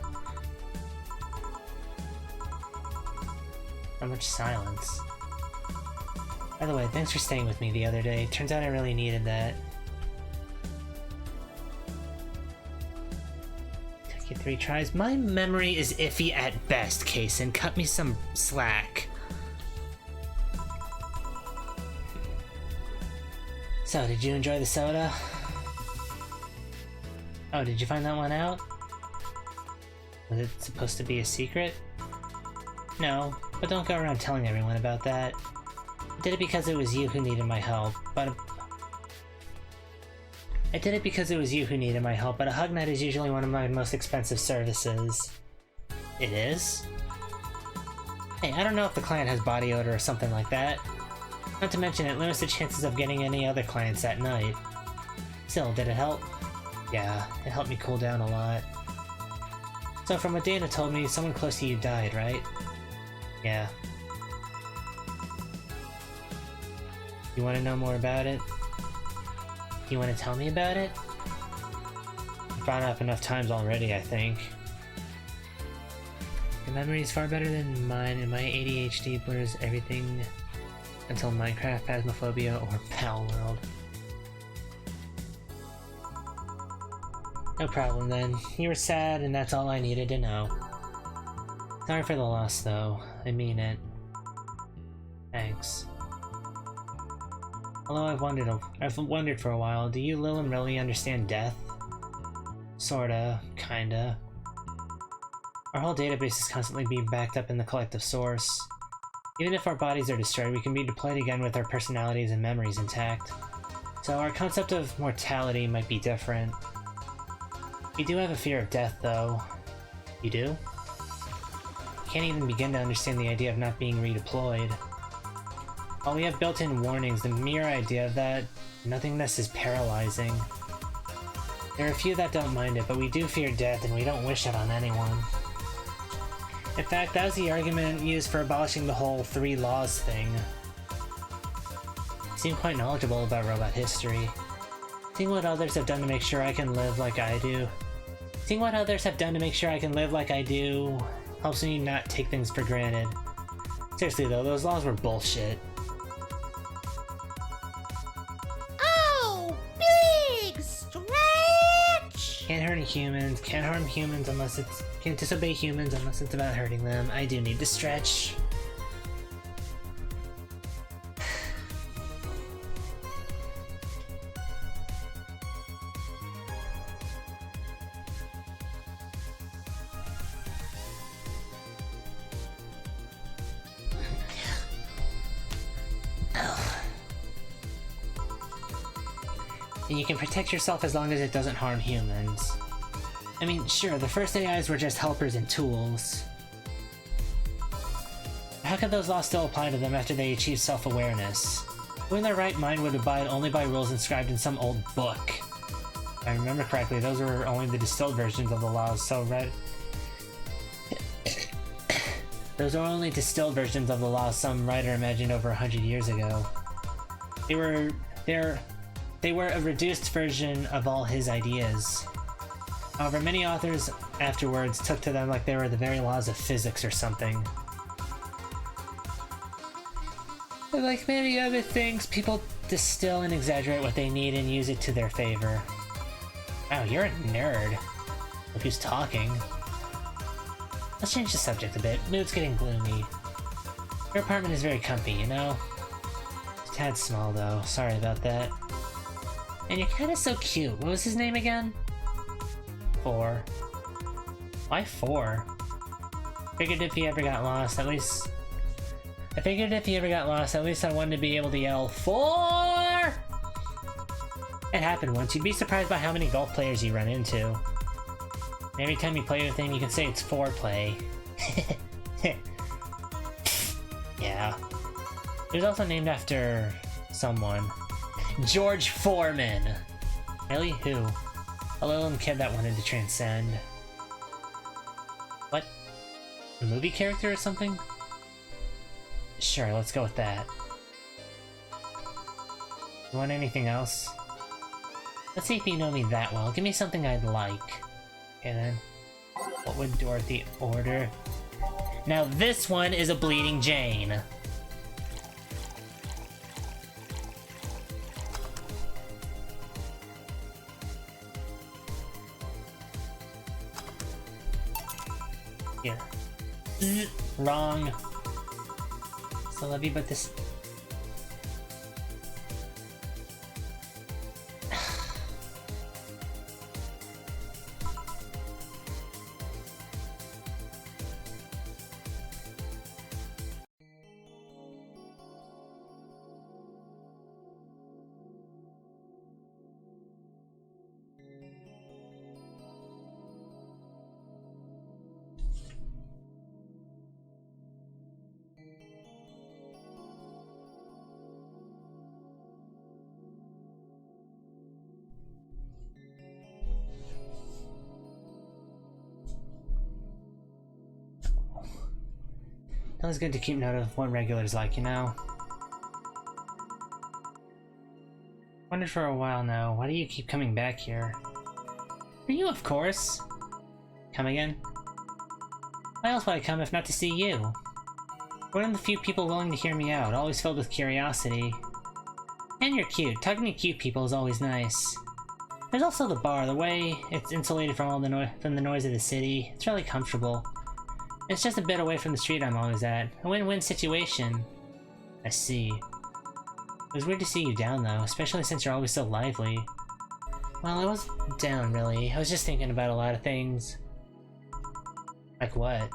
So much silence. By the way, thanks for staying with me the other day. Turns out I really needed that. Took you 3 tries. My memory is iffy at best, Kaysen. Cut me some slack. So, did you enjoy the soda? Oh, did you find that one out? Was it supposed to be a secret? No, but don't go around telling everyone about that. I did it because it was you who needed my help, but a hug night is usually one of my most expensive services. It is? Hey, I don't know if the client has body odor or something like that. Not to mention, it limits the chances of getting any other clients that night. Still, did it help? Yeah, it helped me cool down a lot. So from what Dana told me, someone close to you died, right? Yeah. You want to know more about it? You want to tell me about it? I've brought it up enough times already, I think. Your memory is far better than mine, and my ADHD blurs everything until Minecraft, Phasmophobia, or Pal World. No problem then. You were sad, and that's all I needed to know. Sorry for the loss, though. I mean it. Thanks. Although I've wondered for a while, do you, Lilum, really understand death? Sorta. Kinda. Our whole database is constantly being backed up in the collective source. Even if our bodies are destroyed, we can be deployed again with our personalities and memories intact. So our concept of mortality might be different. We do have a fear of death, though. You do? Can't even begin to understand the idea of not being redeployed. While we have built-in warnings, the mere idea of that nothingness is paralyzing. There are a few that don't mind it, but we do fear death and we don't wish it on anyone. In fact, that was the argument used for abolishing the whole 3 laws thing. You seem quite knowledgeable about robot history. Seeing what others have done to make sure I can live like I do. Helps me not take things for granted. Seriously though, those laws were bullshit. Oh, big stretch! Can't harm humans unless it's... Can't disobey humans unless it's about hurting them. I do need to stretch. And you can protect yourself as long as it doesn't harm humans. I mean, sure, the first AIs were just helpers and tools. How could those laws still apply to them after they achieve self-awareness? Who in their right mind would abide only by rules inscribed in some old book? If I remember correctly, those were only the distilled versions of the laws, so those are only distilled versions of the laws some writer imagined over 100 years ago. They were a reduced version of all his ideas. However, many authors afterwards took to them like they were the very laws of physics or something. But like many other things, people distill and exaggerate what they need and use it to their favor. Wow, you're a nerd. Look who's talking. Let's change the subject a bit. Mood's getting gloomy. Your apartment is very comfy, you know? It's a tad small though, sorry about that. And you're kinda so cute. What was his name again? 4. Why 4? Figured if he ever got lost, at least... I figured if he ever got lost, at least I wanted to be able to yell, 4! It happened once. You'd be surprised by how many golf players you run into. And every time you play with him, you can say it's foreplay. Yeah. It was also named after someone. George Foreman! Really? Who? A little kid that wanted to transcend. What? A movie character or something? Sure, let's go with that. You want anything else? Let's see if you know me that well. Give me something I'd like. Okay then. What would Dorothy order? Now this one is a Bleeding Jane. Here. Wrong. Still love you, but this... It was good to keep note of what regulars like, you know? Wondered for a while now, why do you keep coming back here? For you, of course! Come again? Why else would I come if not to see you? One of the few people willing to hear me out, always filled with curiosity. And you're cute. Talking to cute people is always nice. There's also the bar. The way it's insulated from all the noise of the city. It's really comfortable. It's just a bit away from the street I'm always at. A win-win situation. I see. It was weird to see you down though, especially since you're always so lively. Well, I wasn't down really. I was just thinking about a lot of things. Like what?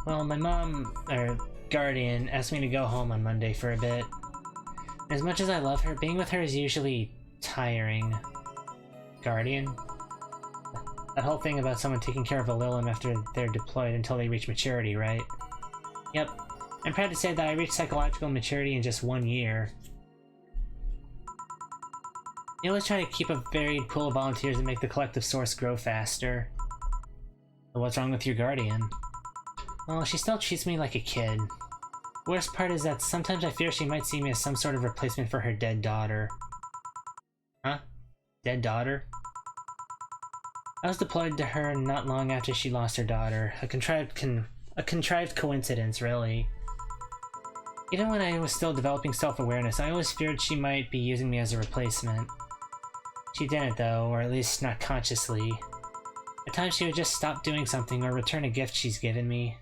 Well, my mom, or guardian, asked me to go home on Monday for a bit. As much as I love her, being with her is usually tiring. Guardian? That whole thing about someone taking care of a Lilum after they're deployed until they reach maturity, right? Yep. I'm proud to say that I reached psychological maturity in just 1 year. You always try to keep a varied pool of volunteers and make the collective source grow faster. But what's wrong with your guardian? Well, she still treats me like a kid. The worst part is that sometimes I fear she might see me as some sort of replacement for her dead daughter. Huh? Dead daughter? I was deployed to her not long after she lost her daughter. A contrived coincidence, really. Even when I was still developing self-awareness, I always feared she might be using me as a replacement. She didn't though, or at least not consciously. At times she would just stop doing something or return a gift she's given me.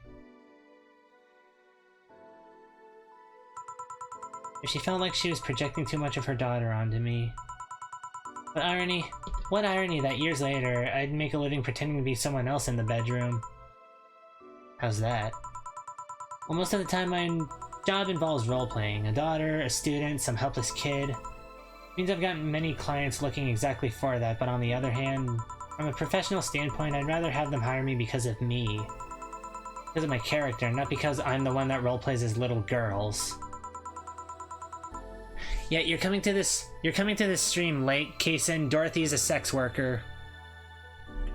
If she felt like she was projecting too much of her daughter onto me. What irony that years later, I'd make a living pretending to be someone else in the bedroom. How's that? Well, most of the time my job involves role-playing. A daughter, a student, some helpless kid. It means I've gotten many clients looking exactly for that, but on the other hand, from a professional standpoint, I'd rather have them hire me because of me. Because of my character, not because I'm the one that role-plays as little girls. Yet you're coming to this stream late, Kaysen. Dorothy's a sex worker.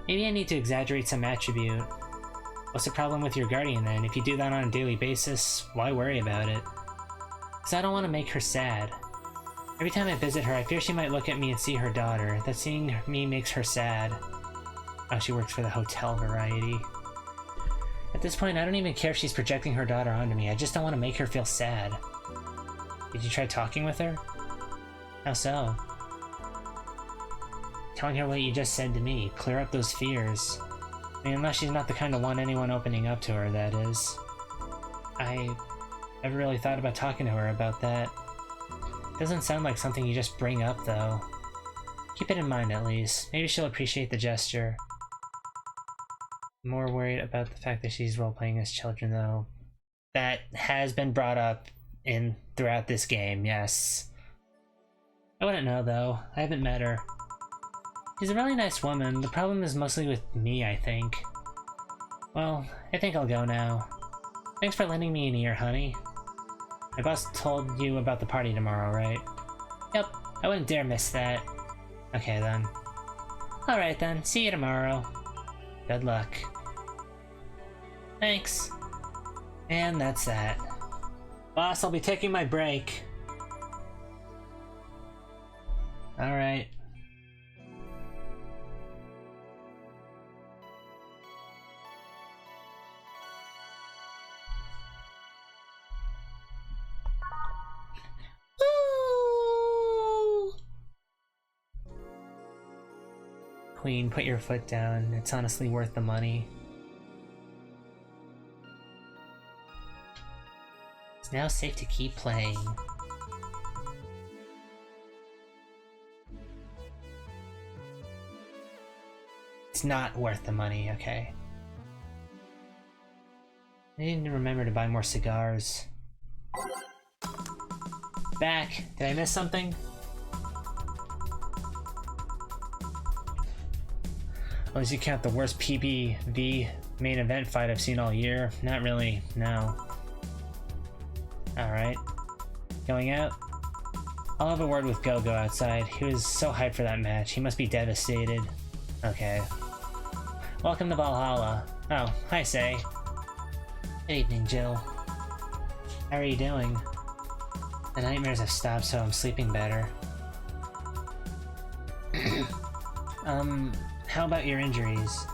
Maybe I need to exaggerate some attribute. What's the problem with your guardian then? If you do that on a daily basis, why worry about it? Because I don't want to make her sad. Every time I visit her, I fear she might look at me and see her daughter. That seeing me makes her sad. Oh, she works for the hotel variety. At this point, I don't even care if she's projecting her daughter onto me. I just don't want to make her feel sad. Did you try talking with her? How so? Telling her what you just said to me. Clear up those fears. I mean, unless she's not the kind of one anyone opening up to her, that is. Never really thought about talking to her about that. Doesn't sound like something you just bring up, though. Keep it in mind, at least. Maybe she'll appreciate the gesture. I'm more worried about the fact that she's role-playing as children, though. That has been brought up throughout this game, yes. I wouldn't know, though. I haven't met her. She's a really nice woman. The problem is mostly with me, I think. Well, I think I'll go now. Thanks for lending me an ear, honey. My boss told you about the party tomorrow, right? Yep, I wouldn't dare miss that. Okay, then. Alright then, see you tomorrow. Good luck. Thanks. And that's that. Boss, I'll be taking my break. Alright. Queen, put your foot down. It's honestly worth the money. It's now safe to keep playing. It's not worth the money, okay. I need to remember to buy more cigars. Back! Did I miss something? Unless you count the worst PBV main event fight I've seen all year. Not really, no. Alright. Going out? I'll have a word with Go-Go outside. He was so hyped for that match. He must be devastated. Okay. Welcome to Valhalla. Oh, hi, Say. Good evening, Jill. How are you doing? The nightmares have stopped, so I'm sleeping better. How about your injuries?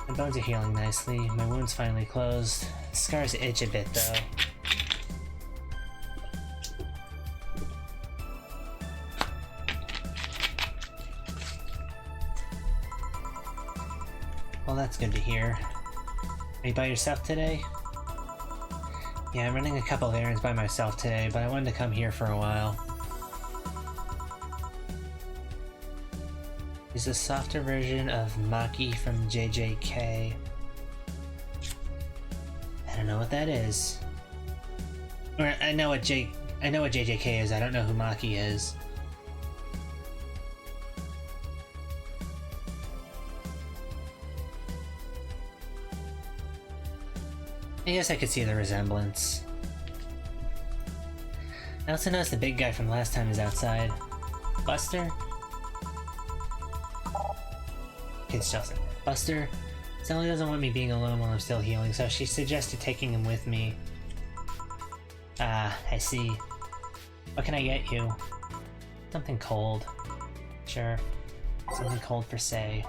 My bones are healing nicely. My wound's finally closed. The scars itch a bit, though. Well, that's good to hear. Are you by yourself today? Yeah, I'm running a couple of errands by myself today, but I wanted to come here for a while. Is a softer version of Maki from JJK. I don't know what that is. Or I know what JJK is. I don't know who Maki is. I guess I could see the resemblance. I also noticed the big guy from last time is outside. Buster? Kids Chelsea. Buster? Sally doesn't want me being alone while I'm still healing, so she suggested taking him with me. Ah, I see. What can I get you? Something cold. Sure. Something cold for Say.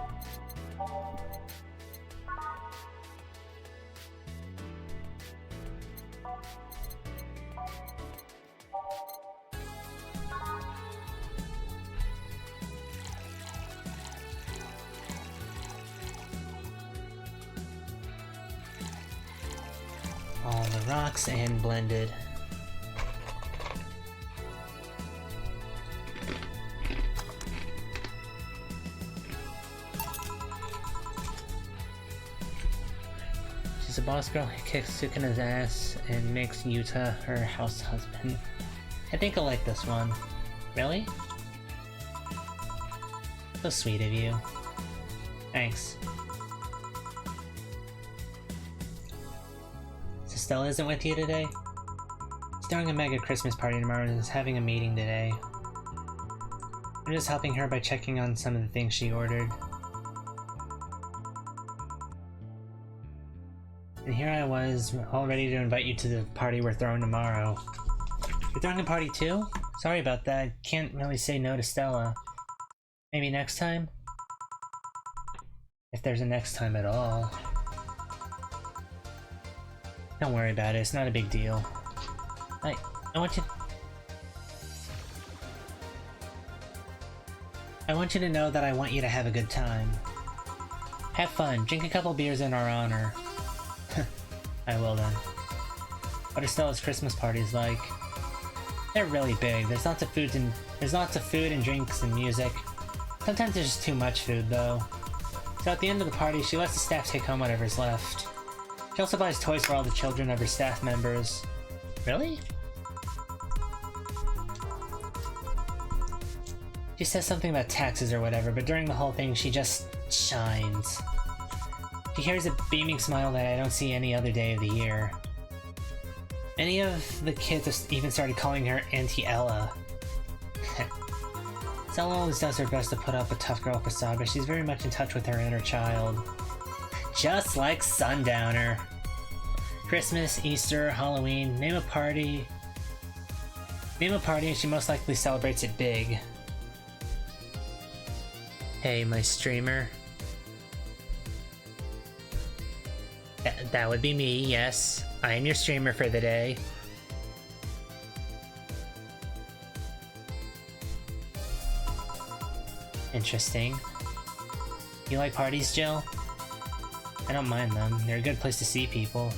All the rocks and blended. She's a boss girl who kicks Sukina's ass and makes Yuta her house husband. I think I'll like this one. Really? So sweet of you. Thanks. Stella isn't with you today? She's throwing a mega Christmas party tomorrow and is having a meeting today. I'm just helping her by checking on some of the things she ordered. And here I was, all ready to invite you to the party we're throwing tomorrow. You're throwing a party too? Sorry about that. Can't really say no to Stella. Maybe next time? If there's a next time at all. Don't worry about it, it's not a big deal. I want you to know that I want you to have a good time. Have fun, drink a couple beers in our honor. I will then. What are Stella's Christmas parties like? They're really big. There's lots of food and drinks and music. Sometimes there's just too much food though. So at the end of the party, she lets the staff take home whatever's left. She also buys toys for all the children of her staff members. Really? She says something about taxes or whatever, but during the whole thing, she just shines. She carries a beaming smile that I don't see any other day of the year. Many of the kids have even started calling her Auntie Ella. Stella always does her best to put up a tough girl facade, but she's very much in touch with her inner child. Just like Sundowner. Christmas, Easter, Halloween, name a party and she most likely celebrates it big. Hey, my streamer. That would be me, yes. I am your streamer for the day. Interesting. You like parties, Jill? I don't mind them. They're a good place to see people.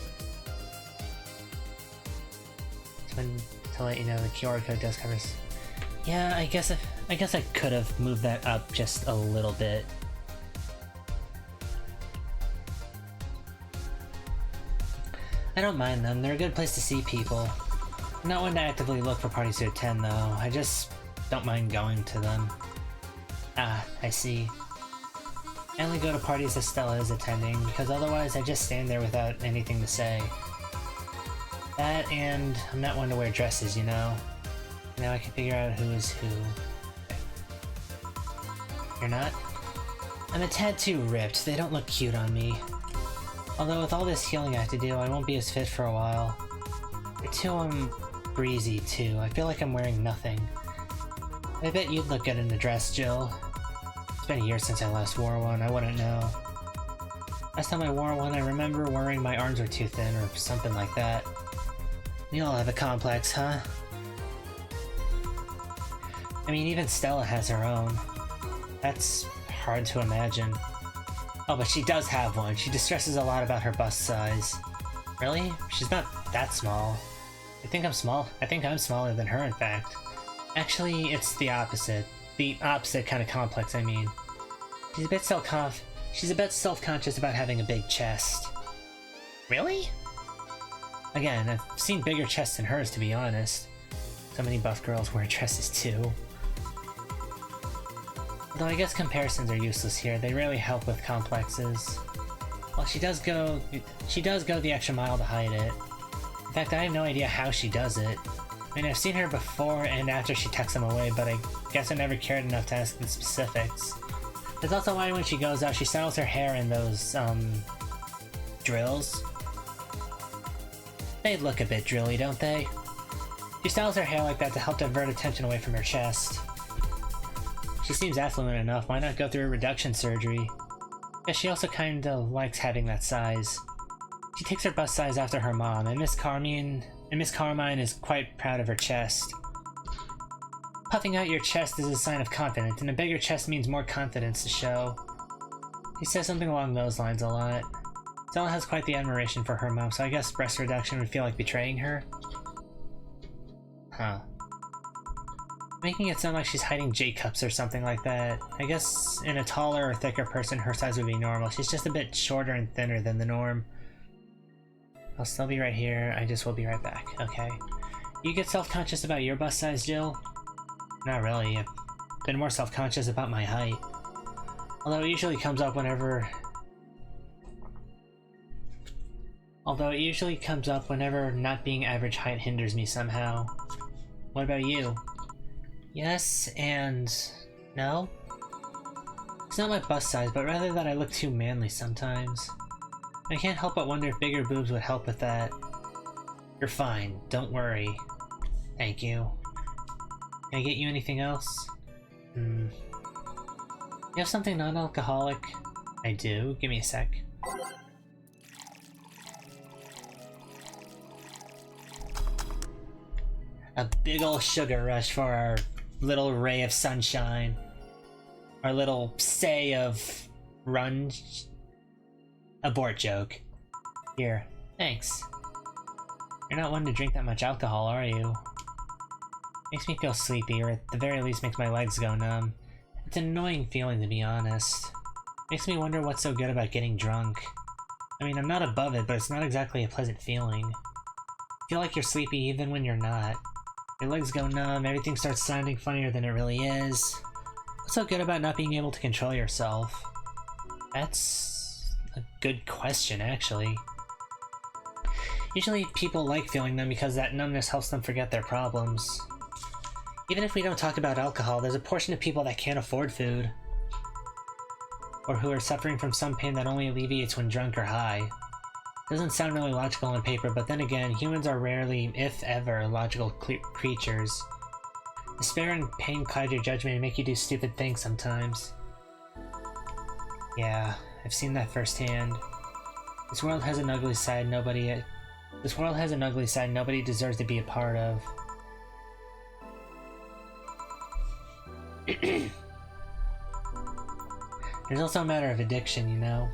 To let you know, the QR code does cover. Yeah, I guess I could have moved that up just a little bit. I don't mind them. They're a good place to see people. I'm not one to actively look for parties to attend, though. I just don't mind going to them. Ah, I see. I only go to parties that Stella is attending, because otherwise I just stand there without anything to say. That, and I'm not one to wear dresses, you know? Now I can figure out who is who. You're not? I'm a tad too ripped. They don't look cute on me. Although with all this healing I have to do, I won't be as fit for a while. You're too, breezy, too. I feel like I'm wearing nothing. I bet you'd look good in a dress, Jill. It's been a year since I last wore one. I wouldn't know. Last time I wore one, I remember worrying my arms were too thin or something like that. We all have a complex, huh? I mean, even Stella has her own. That's hard to imagine. Oh, but she does have one. She distresses a lot about her bust size. Really? She's not that small. I think I'm small. I think I'm smaller than her, in fact. Actually, it's the opposite. The opposite kind of complex, I mean. She's a bit self-conscious about having a big chest. Really? Again, I've seen bigger chests than hers, to be honest. So many buff girls wear dresses too. Though I guess comparisons are useless here, they rarely help with complexes. Well, she does go the extra mile to hide it. In fact, I have no idea how she does it. I mean, I've seen her before and after she tucks them away, but I guess I never cared enough to ask the specifics. That's also why when she goes out, she styles her hair in those, drills. They look a bit drilly, don't they? She styles her hair like that to help divert attention away from her chest. She seems affluent enough, why not go through a reduction surgery? Guess she also kinda likes having that size. She takes her bust size after her mom, and Miss Carmine is quite proud of her chest. Puffing out your chest is a sign of confidence, and a bigger chest means more confidence to show. He says something along those lines a lot. Stella has quite the admiration for her mom, so I guess breast reduction would feel like betraying her? Huh. Making it sound like she's hiding J-cups or something like that. I guess in a taller or thicker person, her size would be normal. She's just a bit shorter and thinner than the norm. I'll still be right here. I just will be right back. Okay. You get self-conscious about your bust size, Jill? Not really. I've been more self-conscious about my height. Although it usually comes up whenever not being average height hinders me somehow. What about you? Yes and no? It's not my bust size, but rather that I look too manly sometimes. I can't help but wonder if bigger boobs would help with that. You're fine, don't worry. Thank you. Can I get you anything else? You have something non-alcoholic? I do, give me a sec. A big ol' sugar rush for our little ray of sunshine. Our little say of run. Abort joke. Here, thanks. You're not one to drink that much alcohol, are you? Makes me feel sleepy, or at the very least makes my legs go numb. It's an annoying feeling, to be honest. Makes me wonder what's so good about getting drunk. I mean, I'm not above it, but it's not exactly a pleasant feeling. Feel like you're sleepy even when you're not. Your legs go numb, everything starts sounding funnier than it really is. What's so good about not being able to control yourself? That's a good question, actually. Usually people like feeling numb because that numbness helps them forget their problems. Even if we don't talk about alcohol, there's a portion of people that can't afford food. Or who are suffering from some pain that only alleviates when drunk or high. Doesn't sound really logical on paper, but then again, humans are rarely, if ever, logical creatures. Despair and pain cloud your judgment and make you do stupid things sometimes. Yeah, I've seen that firsthand. This world has an ugly side nobody deserves to be a part of. There's also a matter of addiction, you know?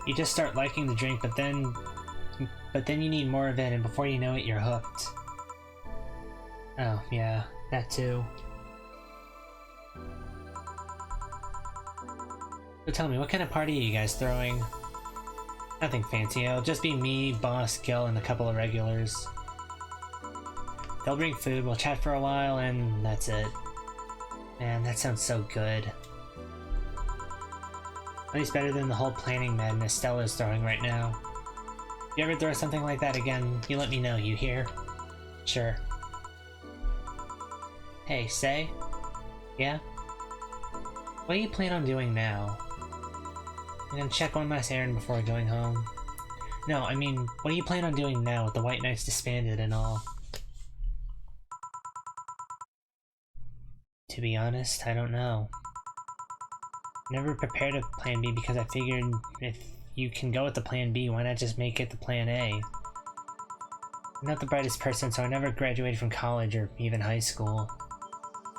You just start liking the drink, but then you need more of it, and before you know it, you're hooked. Oh, yeah, that too. So tell me, what kind of party are you guys throwing? Nothing fancy, it'll just be me, Boss, Gil, and a couple of regulars. They'll bring food, we'll chat for a while, and that's it. Man, that sounds so good. At least better than the whole planning madness Stella's throwing right now. If you ever throw something like that again, you let me know, you hear? Sure. Hey, Say? Yeah? What do you plan on doing now? I'm gonna check one last errand before going home. No, I mean, what do you plan on doing now with the White Knights disbanded and all? To be honest, I don't know. Never prepared a plan B because I figured if you can go with the plan B, why not just make it the plan A? I'm not the brightest person, so I never graduated from college or even high school.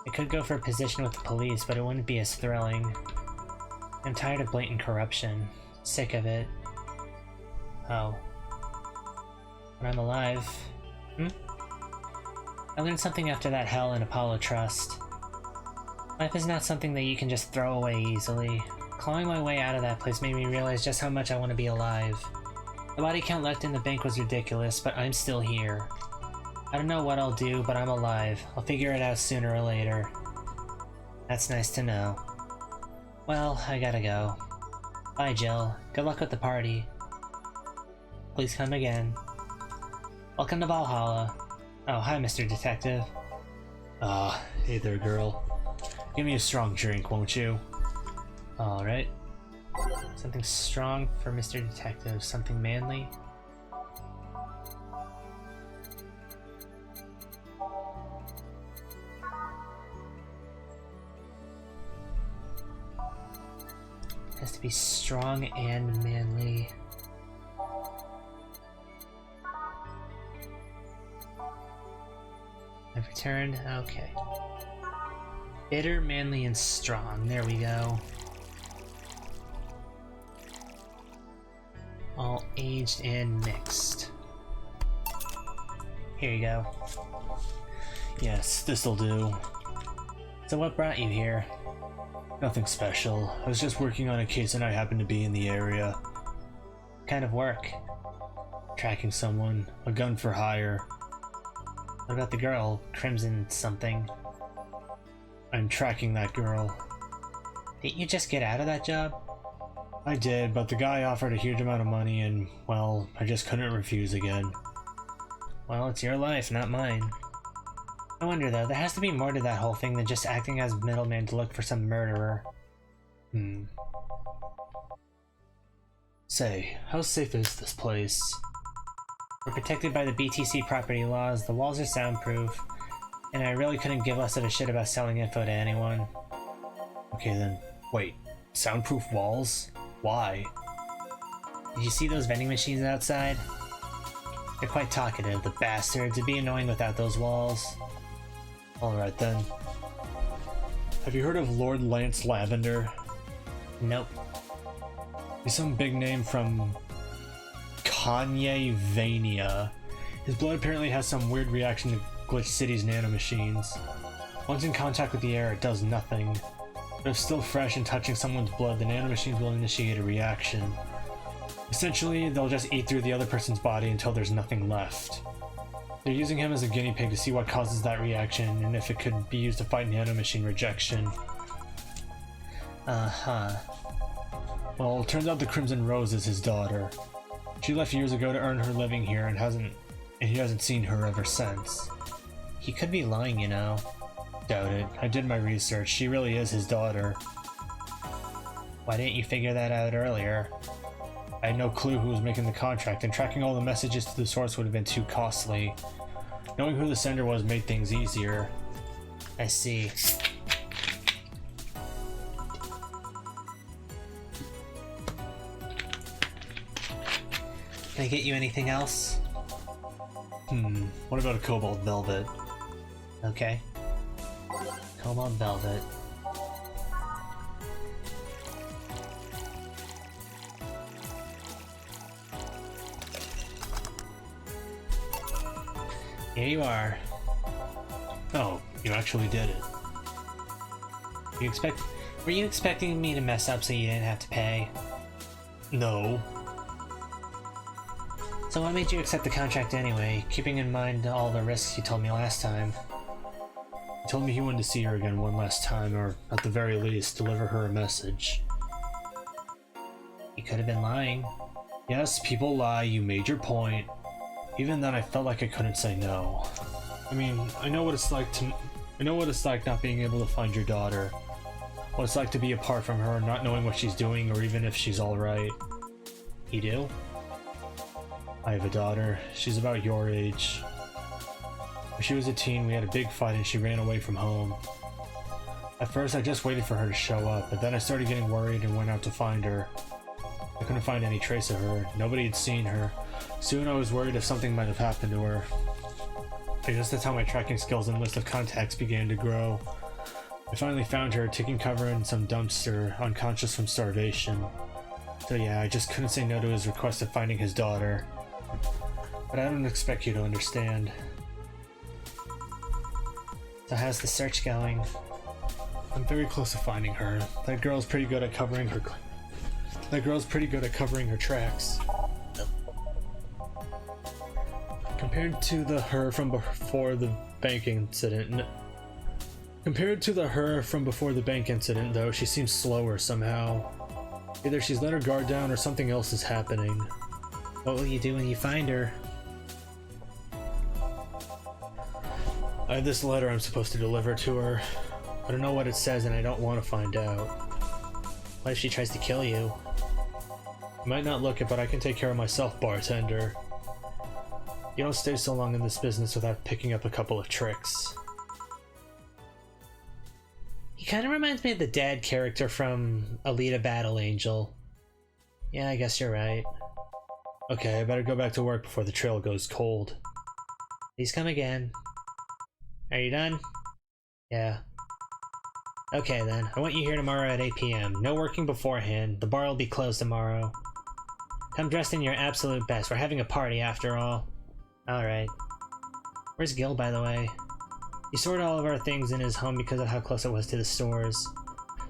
I could go for a position with the police, but it wouldn't be as thrilling. I'm tired of blatant corruption. Sick of it. Oh. But I'm alive. I learned something after that hell in Apollo Trust. Life is not something that you can just throw away easily. Clawing my way out of that place made me realize just how much I want to be alive. The body count left in the bank was ridiculous, but I'm still here. I don't know what I'll do, but I'm alive. I'll figure it out sooner or later. That's nice to know. Well, I gotta go. Bye, Jill. Good luck with the party. Please come again. Welcome to Valhalla. Oh, hi, Mr. Detective. Ah, hey there, girl. Give me a strong drink, won't you? Alright. Something strong for Mr. Detective. Something manly. Has to be strong and manly. I've returned. Okay. Bitter, manly, and strong. There we go. All aged and mixed. Here you go. Yes, this'll do. So what brought you here? Nothing special. I was just working on a case and I happened to be in the area. What kind of work? Tracking someone. A gun for hire. What about the girl? Crimson something. I'm tracking that girl. Didn't you just get out of that job? I did, but the guy offered a huge amount of money and, well, I just couldn't refuse again. Well, it's your life, not mine. I wonder though, there has to be more to that whole thing than just acting as middleman to look for some murderer. Say, how safe is this place? We're protected by the BTC property laws, the walls are soundproof, and I really couldn't give less of a shit about selling info to anyone. Okay then, wait, soundproof walls? Why? Did you see those vending machines outside? They're quite talkative, the bastards. It'd be annoying without those walls. Alright then. Have you heard of Lord Lance Lavender? Nope. He's some big name from Panyavania. His blood apparently has some weird reaction to Glitch City's nanomachines. Once in contact with the air, it does nothing. But if still fresh and touching someone's blood, the nanomachines will initiate a reaction. Essentially, they'll just eat through the other person's body until there's nothing left. They're using him as a guinea pig to see what causes that reaction, and if it could be used to fight nanomachine rejection. Well, it turns out the Crimson Rose is his daughter. She left years ago to earn her living here and he hasn't seen her ever since. He could be lying, you know. Doubt it. I did my research. She really is his daughter. Why didn't you figure that out earlier? I had no clue who was making the contract, and tracking all the messages to the source would have been too costly. Knowing who the sender was made things easier. I see. Can I get you anything else? What about a cobalt velvet? Okay. Cobalt velvet. Here you are. Oh, you actually did it. Were you expecting me to mess up so you didn't have to pay? No. So what made you accept the contract anyway, keeping in mind all the risks you told me last time? He told me he wanted to see her again one last time, or at the very least, deliver her a message. He could have been lying. Yes, people lie, you made your point. Even then I felt like I couldn't say no. I mean, I know what it's like not being able to find your daughter. What it's like to be apart from her, not knowing what she's doing or even if she's alright. You do? I have a daughter. She's about your age. When she was a teen, we had a big fight and she ran away from home. At first, I just waited for her to show up, but then I started getting worried and went out to find her. I couldn't find any trace of her. Nobody had seen her. Soon I was worried if something might have happened to her. I guess that's how my tracking skills and list of contacts began to grow. I finally found her, taking cover in some dumpster, unconscious from starvation. So yeah, I just couldn't say no to his request of finding his daughter. But I don't expect you to understand. So how's the search going? I'm very close to finding her. That girl's pretty good at covering her tracks. Compared to the her from before the bank incident, though, she seems slower somehow. Either she's let her guard down or something else is happening. What will you do when you find her? I have this letter I'm supposed to deliver to her. I don't know what it says and I don't want to find out. What if she tries to kill you? You might not look it, but I can take care of myself, bartender. You don't stay so long in this business without picking up a couple of tricks. He kind of reminds me of the dad character from Alita Battle Angel. Yeah, I guess you're right. Okay, I better go back to work before the trail goes cold. Please come again. Are you done? Yeah. Okay then, I want you here tomorrow at 8 PM. No working beforehand. The bar will be closed tomorrow. Come dressed in your absolute best. We're having a party after all. Alright. Where's Gil, by the way? He stored all of our things in his home because of how close it was to the stores.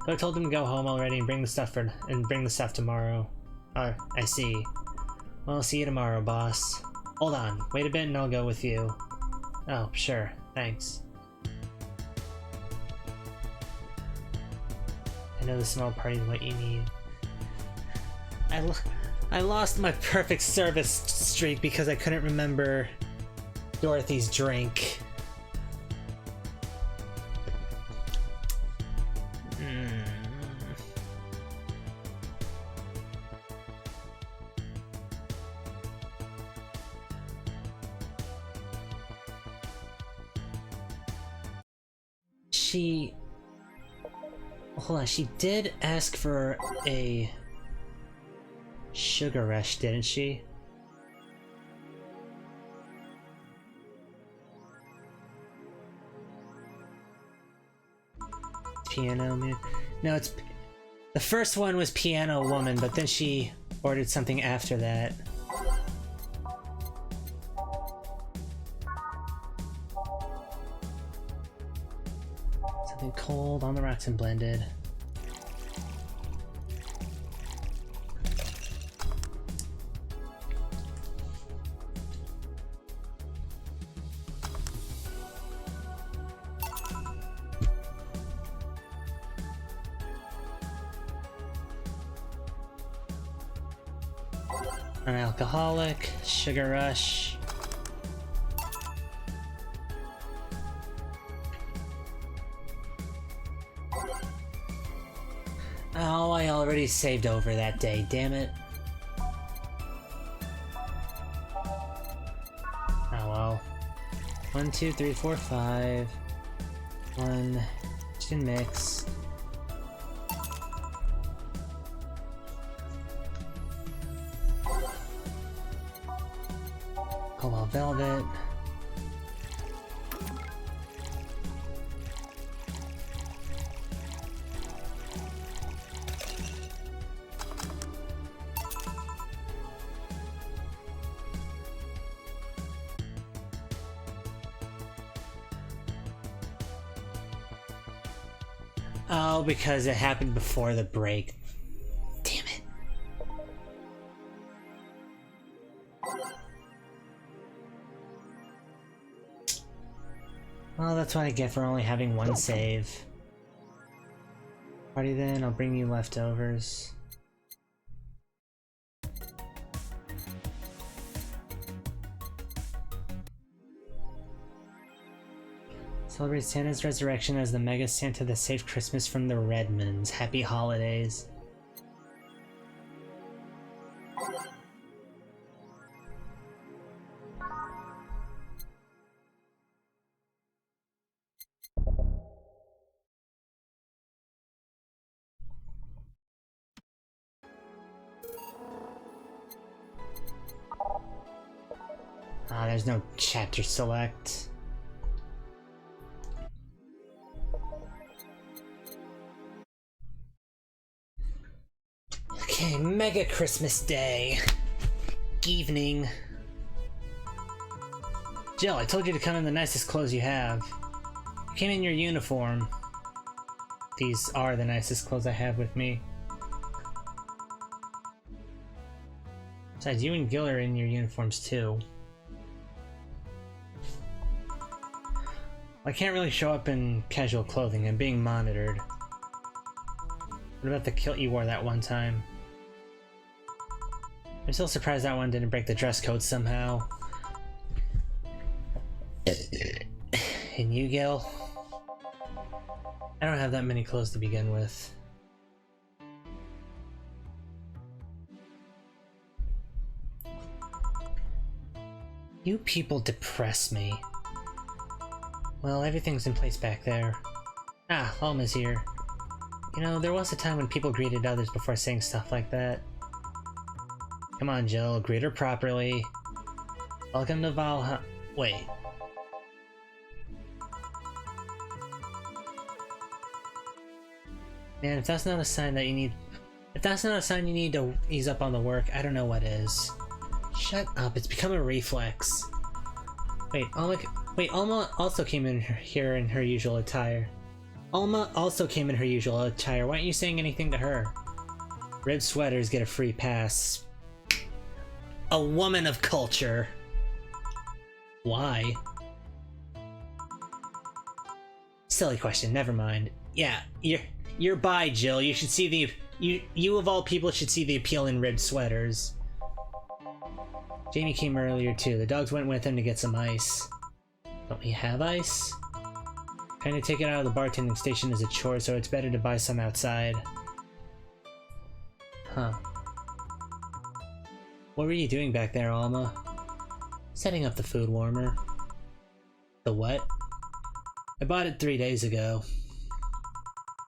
So I told him to go home already and bring the stuff tomorrow. I see. Well, I'll see you tomorrow, boss. Hold on. Wait a bit and I'll go with you. Oh, sure. Thanks. I know the small party is what you need. I lost my perfect service streak because I couldn't remember Dorothy's drink. Hold on, she did ask for a sugar rush, didn't she? Piano Man. No, it's the first one was Piano Woman, but then she ordered something after that. Something cold on the rocks and blended. Non-alcoholic, sugar rush. Oh, I already saved over that day, damn it. Oh well. 1, 2, 3, 4, 5. 1, 2 mix. Cobalt velvet. Oh, because it happened before the break. Damn it. Well, that's what I get for only having one save. Party then, I'll bring you leftovers. Celebrate Santa's resurrection as the Mega Santa that saved Christmas from the Redmonds. Happy holidays. Ah, there's no chapter select. Okay, Mega Christmas Day. Evening. Jill, I told you to come in the nicest clothes you have. You came in your uniform. These are the nicest clothes I have with me. Besides, you and Gil are in your uniforms too. I can't really show up in casual clothing. I'm being monitored. What about the kilt you wore that one time? I'm still surprised that one didn't break the dress code somehow. And you, Gil? I don't have that many clothes to begin with. You people depress me. Well, everything's in place back there. Ah, Alma's here. You know, there was a time when people greeted others before saying stuff like that. Come on, Jill, greet her properly. Welcome to Valhalla. Wait. Man, if that's not a sign that you need... If that's not a sign you need to ease up on the work, I don't know what is. Shut up, it's become a reflex. Wait, Alma also came in here in her usual attire. Alma also came in her usual attire. Why aren't you saying anything to her? Red sweaters get a free pass. A woman of culture. Why? Silly question, never mind. Yeah, you're bi, Jill. You should see the... You of all people should see the appeal in ribbed sweaters. Jamie came earlier too. The dogs went with him to get some ice. Don't we have ice? Trying to take it out of the bartending station is a chore, so it's better to buy some outside. Huh. What were you doing back there, Alma? Setting up the food warmer. The what? I bought it 3 days ago.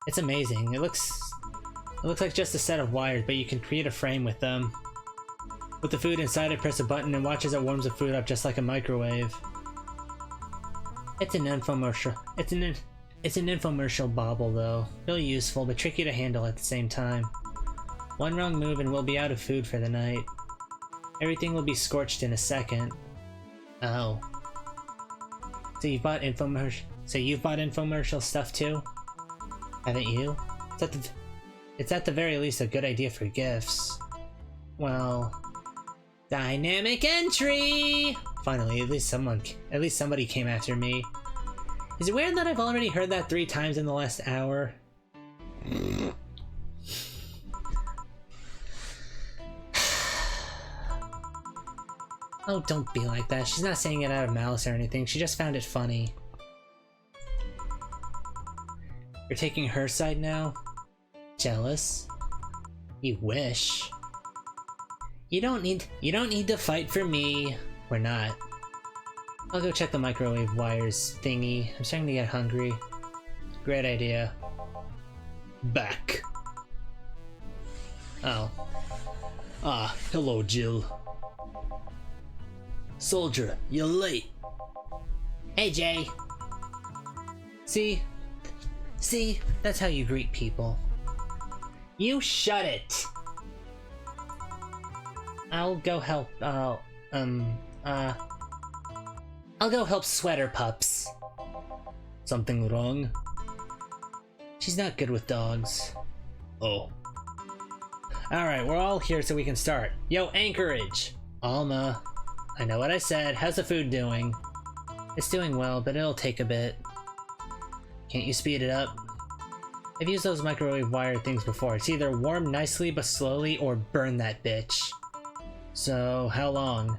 It's amazing. It looks like just a set of wires, but you can create a frame with them. With the food inside it, press a button and watch as it warms the food up just like a microwave. It's an infomercial. It's an infomercial bauble though. Really useful, but tricky to handle at the same time. One wrong move and we'll be out of food for the night. Everything will be scorched in a second. Oh. So you've bought infomercial stuff too? Haven't you? It's at the very least a good idea for gifts. Well, dynamic entry! Finally, at least somebody came after me. Is it weird that I've already heard that 3 times in the last hour? Oh, don't be like that. She's not saying it out of malice or anything. She just found it funny. You're taking her side now? Jealous? You wish. You don't need to fight for me. We're not. I'll go check the microwave wires thingy. I'm starting to get hungry. Great idea. Back. Oh. Ah, hello, Jill. Soldier, you're late. Hey, Jay. See? That's how you greet people. You shut it! I'll go help, I'll go help Sweater Pups. Something wrong? She's not good with dogs. Oh. Alright, we're all here so we can start. Yo, Anchorage! Alma. I know what I said. How's the food doing? It's doing well, but it'll take a bit. Can't you speed it up? I've used those microwave wire things before. It's either warm nicely but slowly or burn that bitch. So, how long?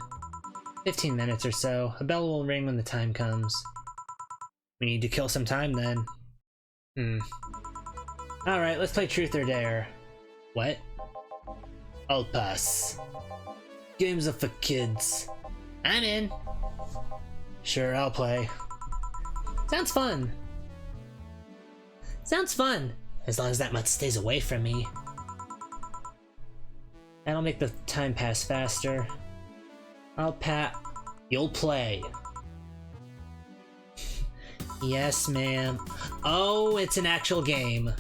15 minutes or so. A bell will ring when the time comes. We need to kill some time then. Alright, let's play Truth or Dare. What? I'll pass. Games are for kids. I'm in. Sure, I'll play. Sounds fun. Sounds fun. As long as that mutt stays away from me. That'll make the time pass faster. You'll play. Yes, ma'am. Oh, it's an actual game.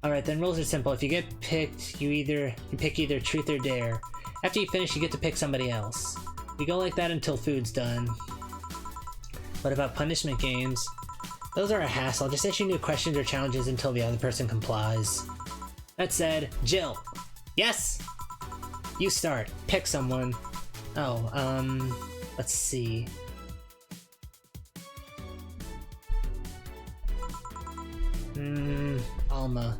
Alright, then rules are simple. If you get picked, you pick either Truth or Dare. After you finish, you get to pick somebody else. We go like that until food's done. What about punishment games? Those are a hassle. Just issue new questions or challenges until the other person complies. That said, Jill. Yes? You start. Pick someone. Oh, let's see. Alma.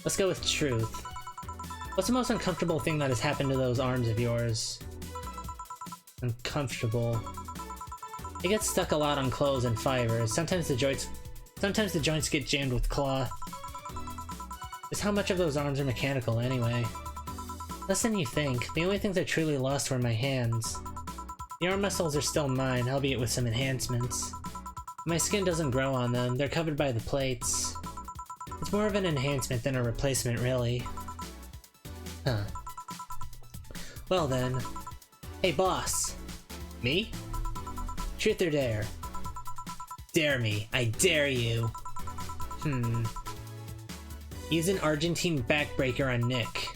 Let's go with Truth. What's the most uncomfortable thing that has happened to those arms of yours? Uncomfortable. It gets stuck a lot on clothes and fibers. Sometimes the joints get jammed with cloth. Just how much of those arms are mechanical anyway? Less than you think. The only things I truly lost were my hands. The arm muscles are still mine, albeit with some enhancements. My skin doesn't grow on them, they're covered by the plates. It's more of an enhancement than a replacement, really. Huh. Well then. Hey boss. Me? Truth or Dare? Dare me. I dare you. Use an Argentine backbreaker on Nick.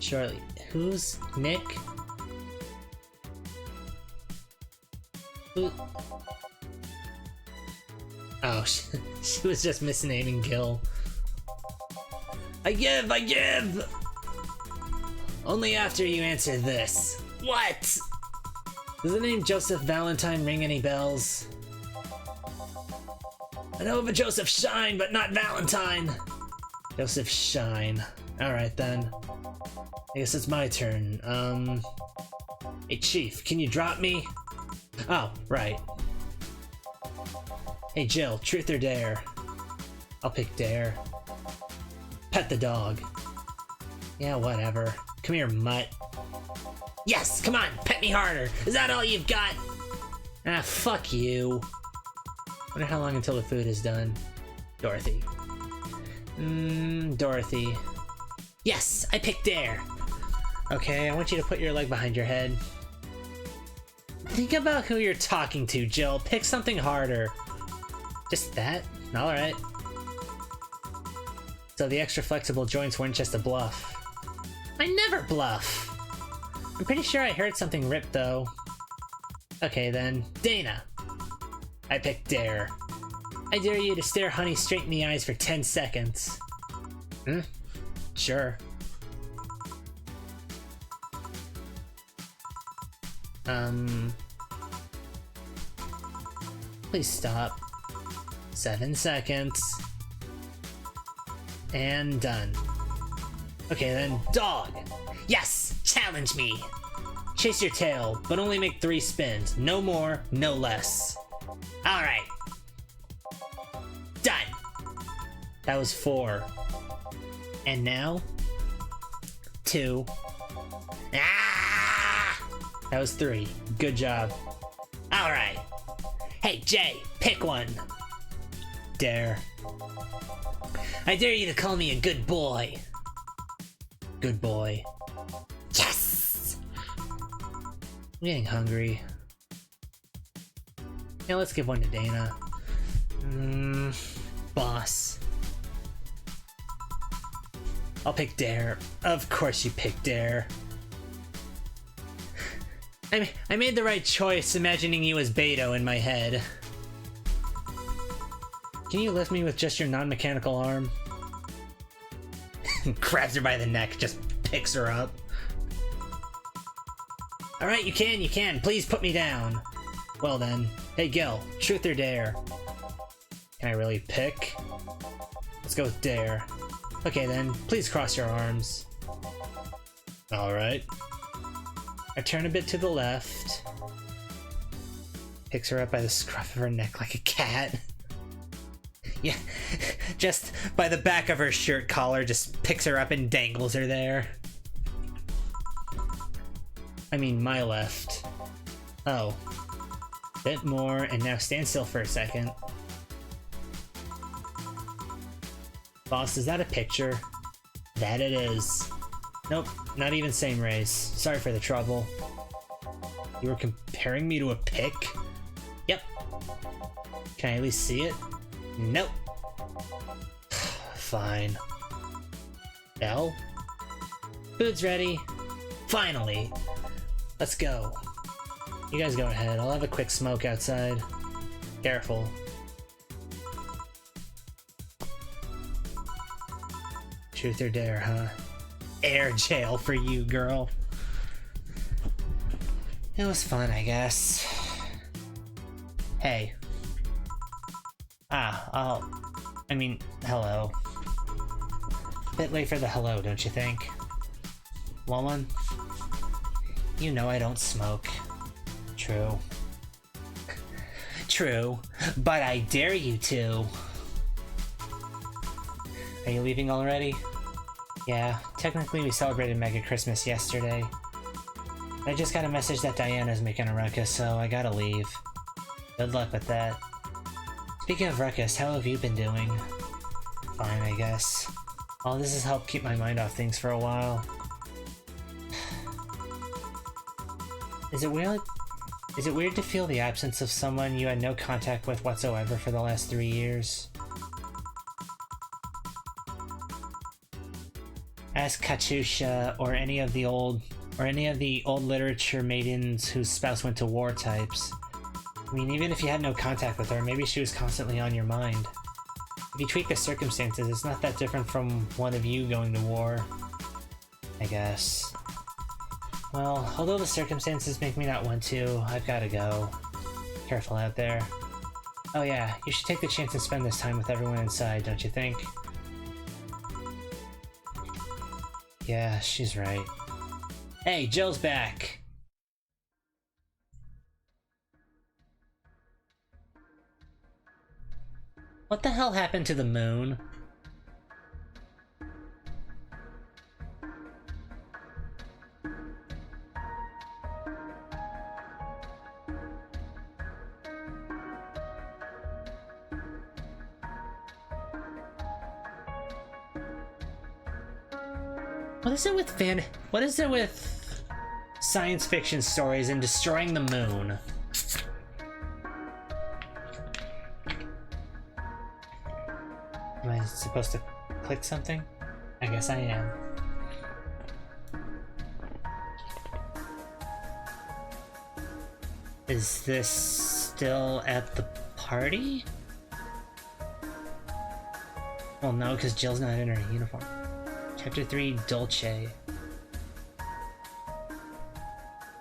Surely. Who's Nick? Who? Oh, she was just misnaming Gil. I give! Only after you answer this. What? Does the name Joseph Valentine ring any bells? I know of a Joseph Shine, but not Valentine. Joseph Shine. Alright then. I guess it's my turn. Hey Chief, can you drop me? Oh, right. Hey Jill, Truth or Dare? I'll pick Dare. Pet the dog. Yeah, whatever. Come here, mutt. Yes, come on, pet me harder. Is that all you've got? Ah, fuck you. Wonder how long until the food is done. Dorothy. Dorothy. Yes, I picked Dare. Okay, I want you to put your leg behind your head. Think about who you're talking to, Jill. Pick something harder. Just that? Alright. So the extra flexible joints weren't just a bluff. I never bluff! I'm pretty sure I heard something rip though. Okay then, Dana. I pick dare. I dare you to stare Honey straight in the eyes for 10 seconds. Sure. Please stop. 7 seconds. And done. Okay then, dog! Yes! Challenge me! Chase your tail, but only make 3 spins. No more, no less. Alright. Done! That was 4. And now? 2. Ah! That was 3. Good job. Alright. Hey, Jay, pick one. Dare. I dare you to call me a good boy. Good boy. Yes! I'm getting hungry. Yeah, let's give one to Dana. Boss. I'll pick Dare. Of course you pick Dare. I made the right choice imagining you as Beto in my head. Can you lift me with just your non-mechanical arm? Grabs her by the neck, just picks her up. Alright, you can. Please put me down. Well then. Hey Gil, truth or dare? Can I really pick? Let's go with dare. Okay then, please cross your arms. Alright. I turn a bit to the left. Picks her up by the scruff of her neck like a cat. Yeah, just by the back of her shirt collar, just picks her up and dangles her there. I mean, my left. Oh. Bit more, and now stand still for a second. Boss, is that a picture? That it is. Nope, not even same race. Sorry for the trouble. You were comparing me to a pick? Yep. Can I at least see it? Nope. Fine. Bell? Food's ready. Finally. Let's go. You guys go ahead. I'll have a quick smoke outside. Careful. Truth or dare, huh? Air jail for you, girl. It was fun, I guess. Hey. Hello. Bit late for the hello, don't you think? Want one? You know I don't smoke. True. True, but I dare you to. Are you leaving already? Yeah, technically we celebrated Mega Christmas yesterday. I just got a message that Diana's making a ruckus, so I gotta leave. Good luck with that. Speaking of ruckus, how have you been doing? Fine, I guess. All this has helped keep my mind off things for a while. Is it weird to feel the absence of someone you had no contact with whatsoever for the last 3 years? Ask Katusha or any of the old literature maidens whose spouse went to war types. I mean, even if you had no contact with her, maybe she was constantly on your mind. If you tweak the circumstances, it's not that different from one of you going to war, I guess. Well, although the circumstances make me not want to, I've gotta go. Careful out there. Oh yeah, you should take the chance and spend this time with everyone inside, don't you think? Yeah, she's right. Hey, Jill's back! What the hell happened to the moon? What is it with science fiction stories and destroying the moon? Am I supposed to click something? I guess I am. Is this still at the party? Well, no, because Jill's not in her uniform. Chapter 3, Dolce.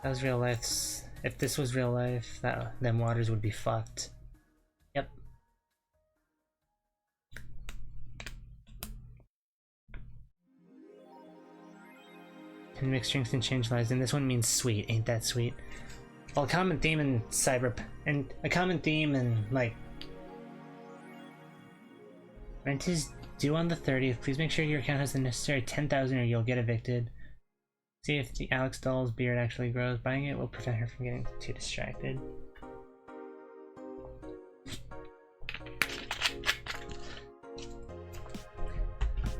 That was real life. If this was real life, then Waters would be fucked. Yep. And mix strength and change lives, and this one means sweet. Ain't that sweet? Well, a common theme in like rent is due on the 30th. Please make sure your account has the necessary 10,000 or you'll get evicted. See if the Alex doll's beard actually grows. Buying it will prevent her from getting too distracted.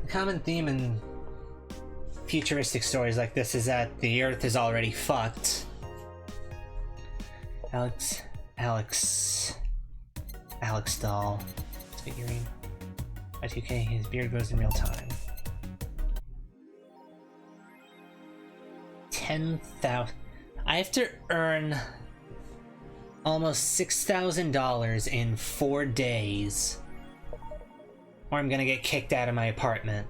The common theme in futuristic stories like this is that the Earth is already fucked. Alex doll figurine. By 2K, his beard grows in real time. 10,000. I have to earn almost $6,000 in 4 days, or I'm gonna get kicked out of my apartment.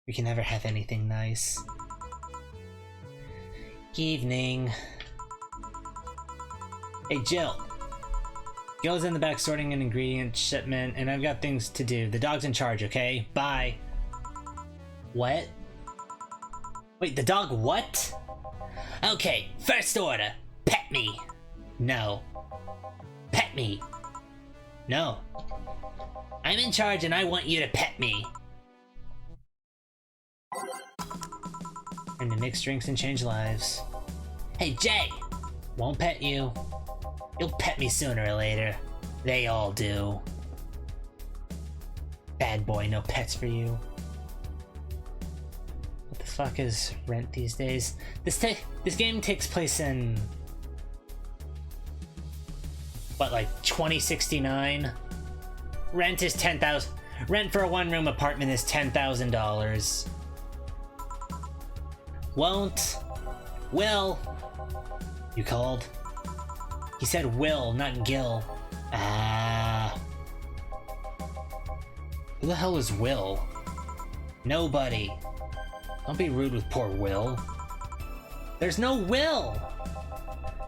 We can never have anything nice. Evening. Hey, Jill. Gil's in the back sorting an ingredient shipment, and I've got things to do. The dog's in charge, okay? Bye. What? Wait, the dog what? Okay, first order. Pet me. No. Pet me. No. I'm in charge and I want you to pet me. And to mix drinks and change lives. Hey, Jay! Won't pet you. You'll pet me sooner or later. They all do. Bad boy, no pets for you. What the fuck is Rent these days? This game takes place in... what, like 2069? Rent is 10,000. Rent for a one-room apartment is $10,000. Won't. Will. You called? He said Will, not Gil. Ah. Who the hell is Will? Nobody. Don't be rude with poor Will. There's no Will!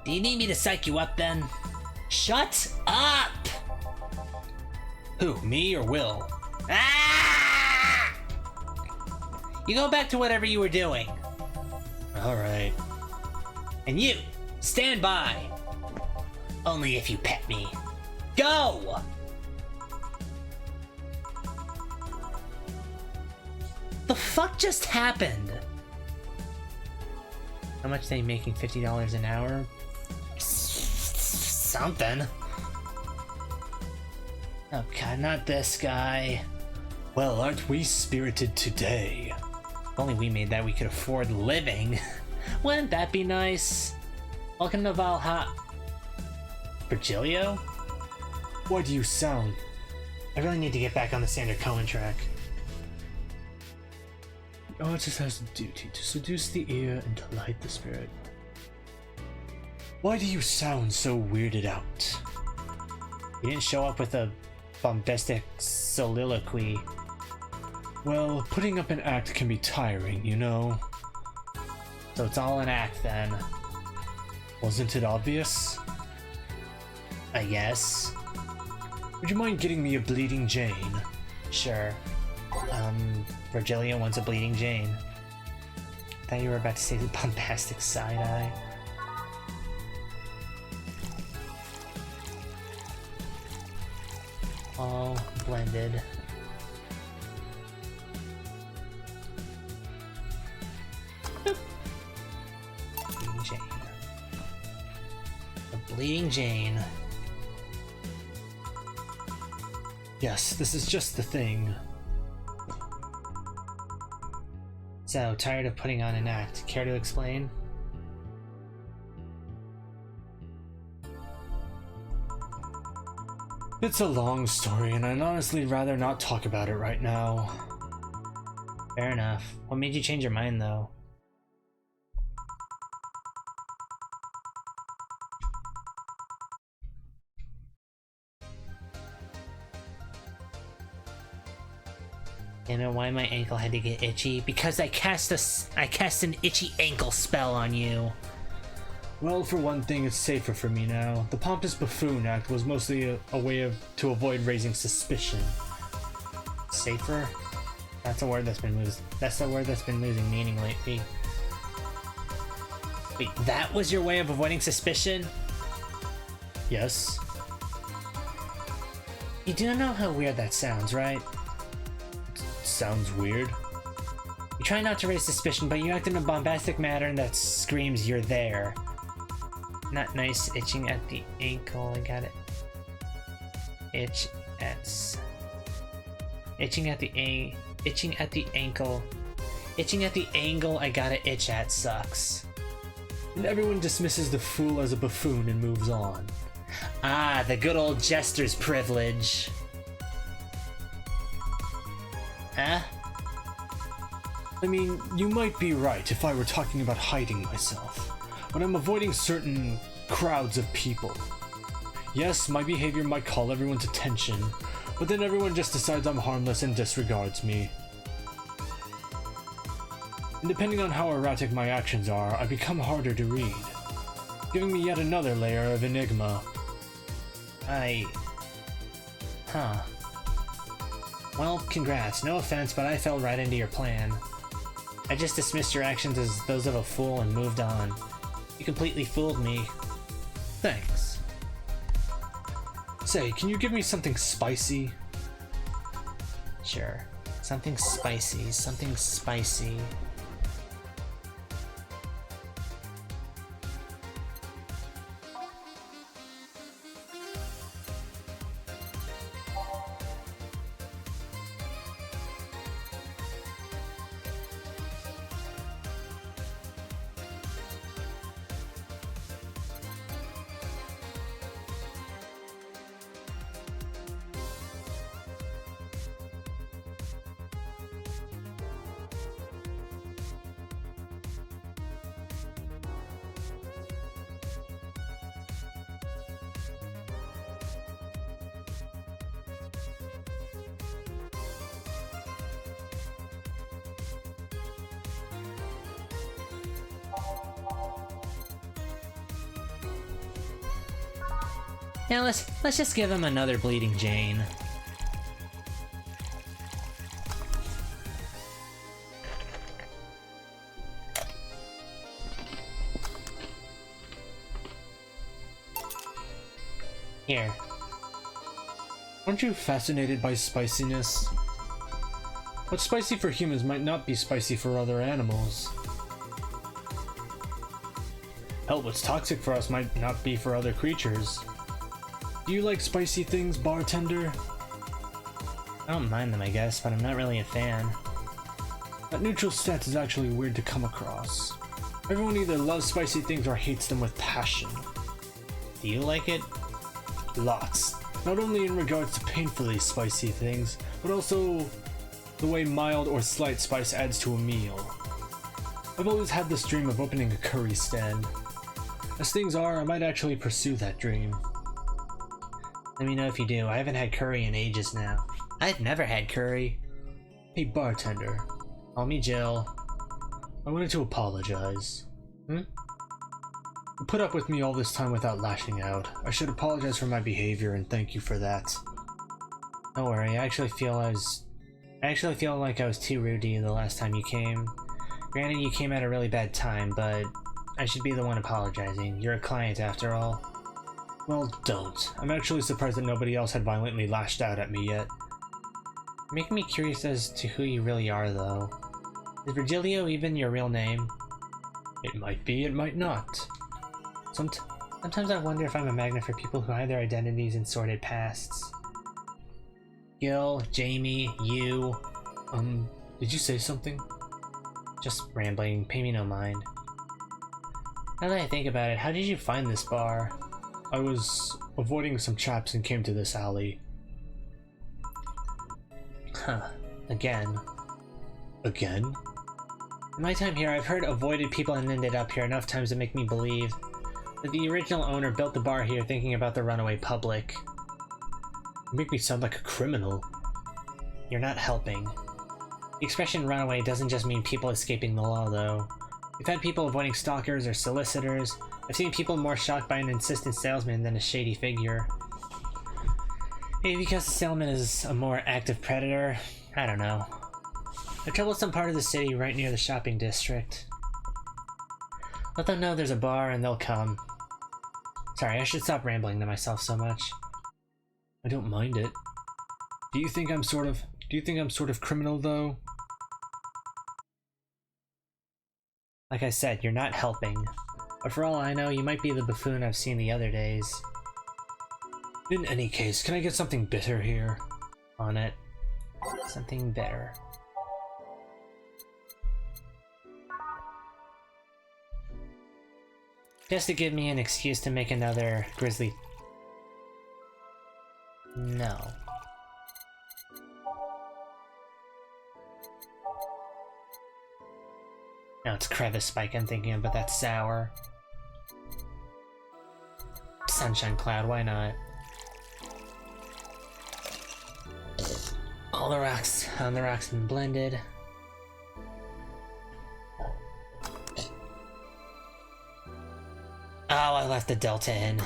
Do you need me to psych you up then? Shut up! Who, me or Will? Ah! You go back to whatever you were doing. Alright. And you, stand by. Only if you pet me. Go! The fuck just happened? How much are they making? $50 an hour? Something. Oh god, not this guy. Well, aren't we spirited today? If only we made that, we could afford living. Wouldn't that be nice? Welcome to Valhalla. Virgilio? Why do you sound... I really need to get back on the Sander Cohen track. The artist has a duty to seduce the ear and delight the spirit. Why do you sound so weirded out? You didn't show up with a bombastic soliloquy. Well, putting up an act can be tiring, you know. So it's all an act then. Wasn't it obvious? I guess. Would you mind getting me a Bleeding Jane? Sure. Virgilio wants a Bleeding Jane. I thought you were about to say the bombastic side-eye. All blended. Boop. Bleeding Jane. A Bleeding Jane. Yes, this is just the thing. So, tired of putting on an act. Care to explain? It's a long story, and I'd honestly rather not talk about it right now. Fair enough. What made you change your mind, though? You know why my ankle had to get itchy? Because I cast an itchy ankle spell on you. Well, for one thing, it's safer for me now. The Pompous Buffoon Act was mostly a way to avoid raising suspicion. Safer? That's a word that's been losing meaning lately. Wait, that was your way of avoiding suspicion? Yes. You do know how weird that sounds, right? Sounds weird. You try not to raise suspicion, but you act in a bombastic manner that screams you're there. Not nice. Itching at the ankle. I got it. Itching at the ankle. Itching at the angle I gotta itch at sucks. And everyone dismisses the fool as a buffoon and moves on. Ah, the good old jester's privilege. Huh? I mean, you might be right if I were talking about hiding myself, but I'm avoiding certain crowds of people. Yes, my behavior might call everyone's attention, but then everyone just decides I'm harmless and disregards me. And depending on how erratic my actions are, I become harder to read, giving me yet another layer of enigma. Huh. Well, congrats. No offense, but I fell right into your plan. I just dismissed your actions as those of a fool and moved on. You completely fooled me. Thanks. Say, can you give me something spicy? Sure. Something spicy. Now let's just give him another Bleeding Jane. Here. Aren't you fascinated by spiciness? What's spicy for humans might not be spicy for other animals. Hell, what's toxic for us might not be for other creatures. Do you like spicy things, bartender? I don't mind them, I guess, but I'm not really a fan. That neutral stance is actually weird to come across. Everyone either loves spicy things or hates them with passion. Do you like it? Lots. Not only in regards to painfully spicy things, but also the way mild or slight spice adds to a meal. I've always had this dream of opening a curry stand. As things are, I might actually pursue that dream. Let me know if you do. I haven't had curry in ages now. I've never had curry. Hey bartender. Call me Jill. I wanted to apologize. You put up with me all this time without lashing out. I should apologize for my behavior and thank you for that. Don't worry, I actually feel like I was too rude to you the last time you came. Granted, you came at a really bad time, but I should be the one apologizing. You're a client after all. Well, don't. I'm actually surprised that nobody else had violently lashed out at me yet. You're making me curious as to who you really are, though. Is Virgilio even your real name? It might be, it might not. Sometimes I wonder if I'm a magnet for people who hide their identities in sordid pasts. Gil, Jamie, you. Did you say something? Just rambling, pay me no mind. Now that I think about it, how did you find this bar? I was avoiding some chaps and came to this alley. Huh. Again. Again? In my time here, I've heard avoided people and ended up here enough times to make me believe that the original owner built the bar here thinking about the runaway public. You make me sound like a criminal. You're not helping. The expression runaway doesn't just mean people escaping the law, though. We've had people avoiding stalkers or solicitors. I've seen people more shocked by an insistent salesman than a shady figure. Maybe because the salesman is a more active predator? I don't know. A troublesome part of the city right near the shopping district. Let them know there's a bar and they'll come. Sorry, I should stop rambling to myself so much. I don't mind it. Do you think I'm sort of criminal, though? Like I said, you're not helping. But for all I know, you might be the buffoon I've seen the other days. In any case, can I get something bitter here? On it. Something bitter. Just to give me an excuse to make another grizzly... No. No, it's crevice spike I'm thinking of, but that's sour. Sunshine cloud, why not? All the rocks on the rocks and blended. Oh, I left the delta in.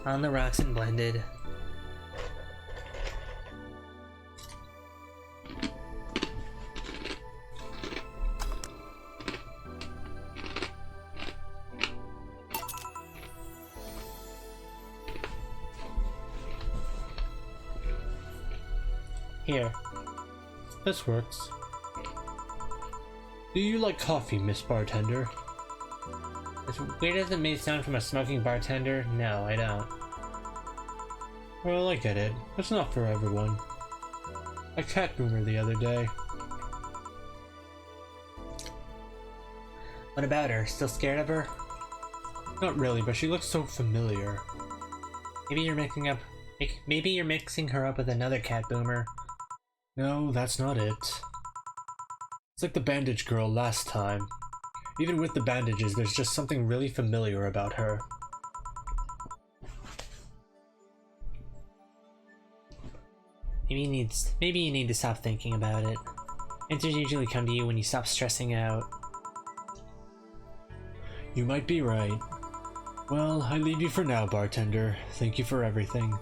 On the rocks and blended. Here. This works. Do you like coffee, Miss Bartender? As weird as it may sound from a smoking bartender, no, I don't. Well, I get it. It's not for everyone. I cat boomer the other day. What about her? Still scared of her? Not really, but she looks so familiar. Maybe you're mixing her up with another cat boomer. No, that's not it. It's like the bandage girl last time. Even with the bandages, there's just something really familiar about her. Maybe you need to stop thinking about it. Answers usually come to you when you stop stressing out. You might be right. Well, I leave you for now, bartender. Thank you for everything.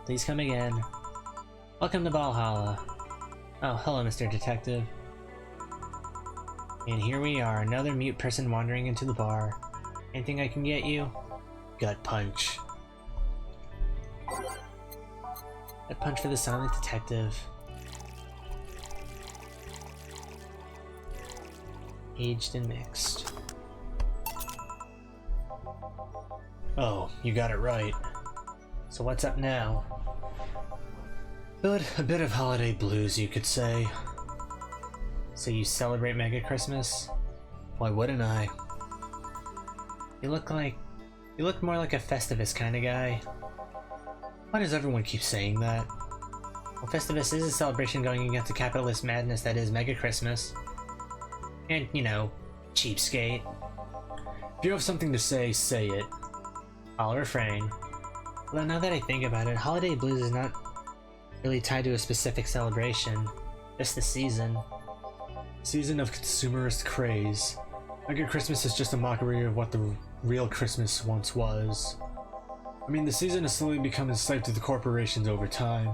Please come again. Welcome to Valhalla. Oh, hello, Mr. Detective. And here we are, another mute person wandering into the bar. Anything I can get you? Gut punch. Gut punch for the silent detective. Aged and mixed. Oh, you got it right. So what's up now? But a bit of holiday blues, you could say. So you celebrate Mega Christmas? Why wouldn't I? You look more like a Festivus kind of guy. Why does everyone keep saying that? Well, Festivus is a celebration going against the capitalist madness that is Mega Christmas. And, you know, cheapskate. If you have something to say it. I'll refrain. Although now that I think about it, Holiday Blues is not really tied to a specific celebration, just the season. Season of consumerist craze. Mega Christmas is just a mockery of what the real Christmas once was. I mean, the season has slowly become enslaved to the corporations over time.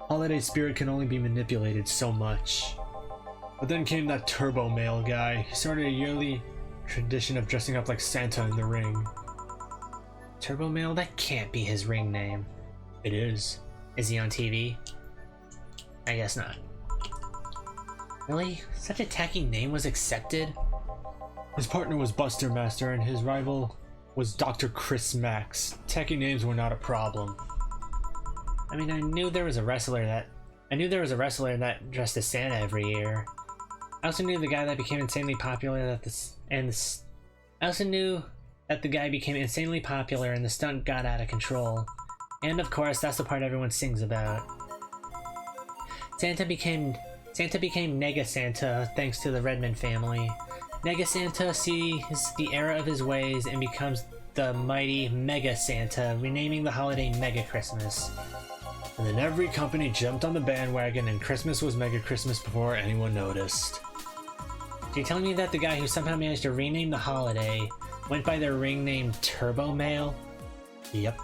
Holiday spirit can only be manipulated so much. But then came that Turbo Male guy. He started a yearly tradition of dressing up like Santa in the ring. Turbo Male? That can't be his ring name. It is. Is he on TV? I guess not. Really? Such a tacky name was accepted? His partner was Buster Master and his rival was Dr. Chris Max. Tacky names were not a problem. I mean, I knew there was a wrestler that dressed as Santa every year. I also knew the guy that became insanely popular and the stunt got out of control. And of course, that's the part everyone sings about. Santa became Nega Santa thanks to the Redmond family. Nega Santa sees the error of his ways and becomes the mighty Mega Santa, renaming the holiday Mega Christmas. And then every company jumped on the bandwagon and Christmas was Mega Christmas before anyone noticed. So you're telling me that the guy who somehow managed to rename the holiday went by their ring name Turbo Mail? Yep.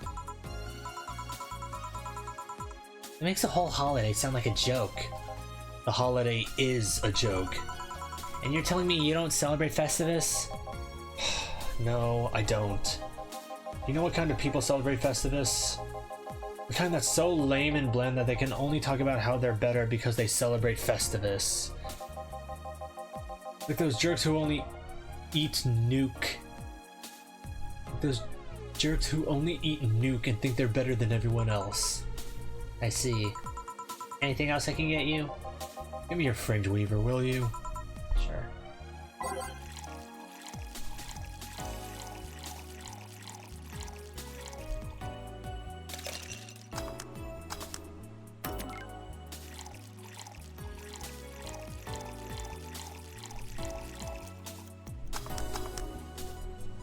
It makes the whole holiday sound like a joke. The holiday is a joke. And you're telling me you don't celebrate Festivus? No, I don't. You know what kind of people celebrate Festivus? The kind that's so lame and bland that they can only talk about how they're better because they celebrate Festivus. Like those jerks who only eat Nuke. Those jerks who only eat Nuke and think they're better than everyone else. I see. Anything else I can get you? Give me your fringe weaver, will you? Sure.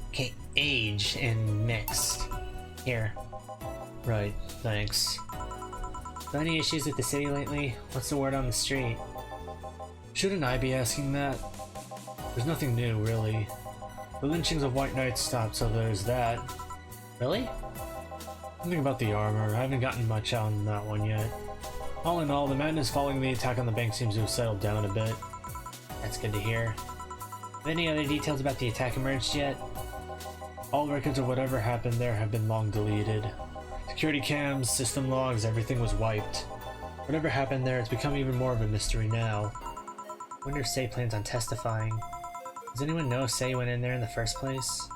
Okay, age and mixed. Here. Right, thanks. So any issues with the city lately? What's the word on the street? Shouldn't I be asking that? There's nothing new, really. The lynchings of White Knights stopped, so there's that. Really? Something about the armor. I haven't gotten much on that one yet. All in all, the madness following the attack on the bank seems to have settled down a bit. That's good to hear. Have any other details about the attack emerged yet? All records of whatever happened there have been long deleted. Security cams, system logs, everything was wiped. Whatever happened there, it's become even more of a mystery now. I wonder if Sei plans on testifying. Does anyone know if Sei went in there in the first place?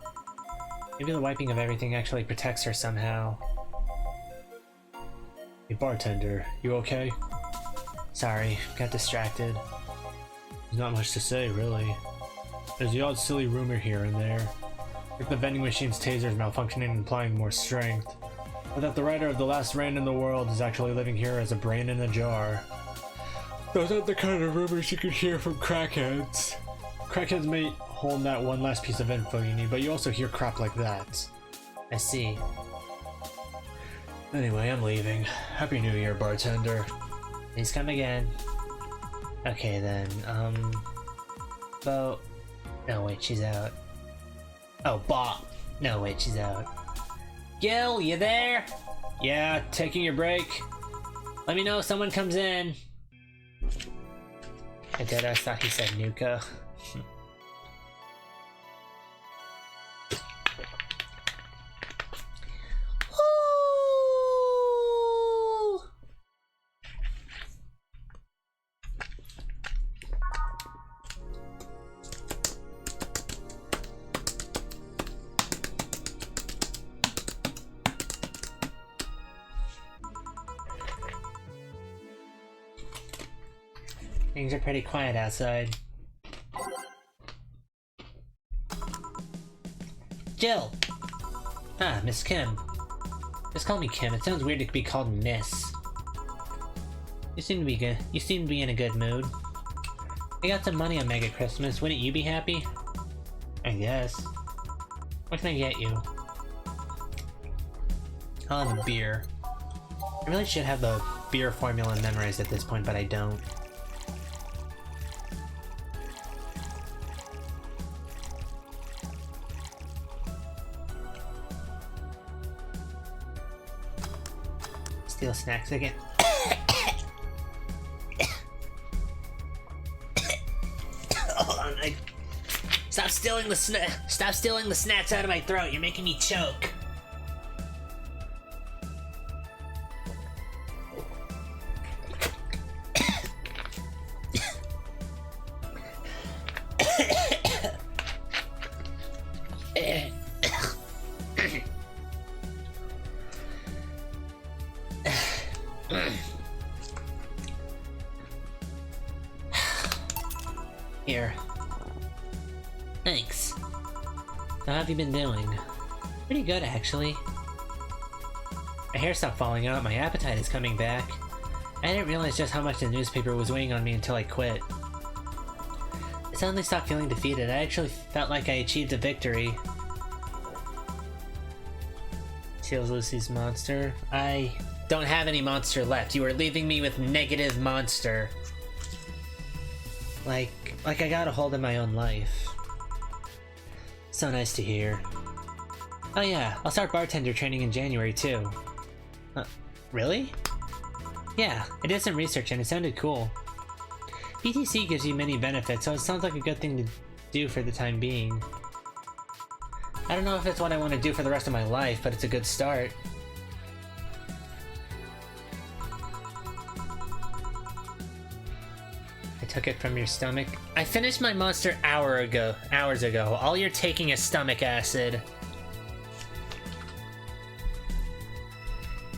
Maybe the wiping of everything actually protects her somehow. Hey bartender, you okay? Sorry, got distracted. There's not much to say, really. There's the odd silly rumor here and there. Like the vending machine's tasers malfunctioning and applying more strength. Or that the writer of The Last Rain in the World is actually living here as a brain in a jar. Those aren't the kind of rumors you could hear from crackheads. Crackheads may hold that one last piece of info you need, but you also hear crap like that. I see. Anyway, I'm leaving. Happy New Year, bartender. Please come again. Okay then, Bo... No, wait, she's out. Oh, Bob! No, wait, she's out. Gil, you there? Yeah, taking your break? Let me know if someone comes in. I did, I thought he said Nuka. Things are pretty quiet outside. Jill! Ah, Miss Kim. Just call me Kim. It sounds weird to be called Miss. You seem to be good. You seem to be in a good mood. I got some money on Mega Christmas. Wouldn't you be happy? I guess. What can I get you? I'll have a beer. I really should have the beer formula memorized at this point, but I don't. Steal snacks again. Hold on, stop stealing the snacks out of my throat. You're making me choke. Here. Thanks. How have you been doing? Pretty good, actually. My hair stopped falling out, my appetite is coming back. I didn't realize just how much the newspaper was weighing on me until I quit. I suddenly stopped feeling defeated. I actually felt like I achieved a victory. Tails Lucy's monster. I don't have any monster left. You are leaving me with negative monster. Like I got a hold of my own life. So nice to hear. Oh yeah, I'll start bartender training in January too. Really? Yeah, I did some research and it sounded cool. BTC gives you many benefits, so it sounds like a good thing to do for the time being. I don't know if it's what I want to do for the rest of my life, but it's a good start. I took it from your stomach. I finished my monster hours ago. All you're taking is stomach acid.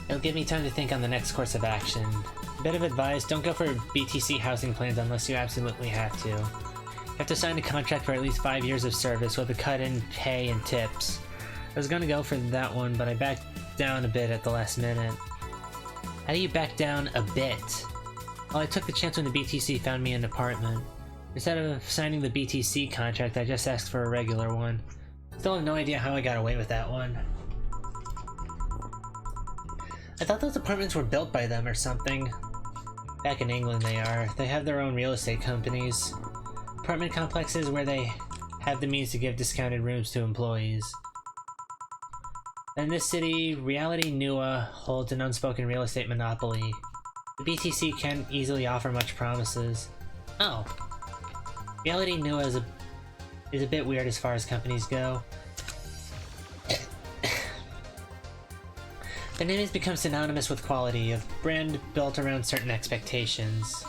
It'll give me time to think on the next course of action. Bit of advice, don't go for BTC housing plans unless you absolutely have to. You have to sign a contract for at least 5 years of service with a cut in pay and tips. I was gonna go for that one, but I backed down a bit at the last minute. How do you back down a bit? Well, I took the chance when the BTC found me an apartment. Instead of signing the BTC contract, I just asked for a regular one. Still have no idea how I got away with that one. I thought those apartments were built by them or something. Back in England they are. They have their own real estate companies. Apartment complexes where they have the means to give discounted rooms to employees. In this city, Reality Nua holds an unspoken real estate monopoly. The BTC can't easily offer much promises. Oh. Reality Nua is a bit weird as far as companies go. Their name has become synonymous with quality, a brand built around certain expectations.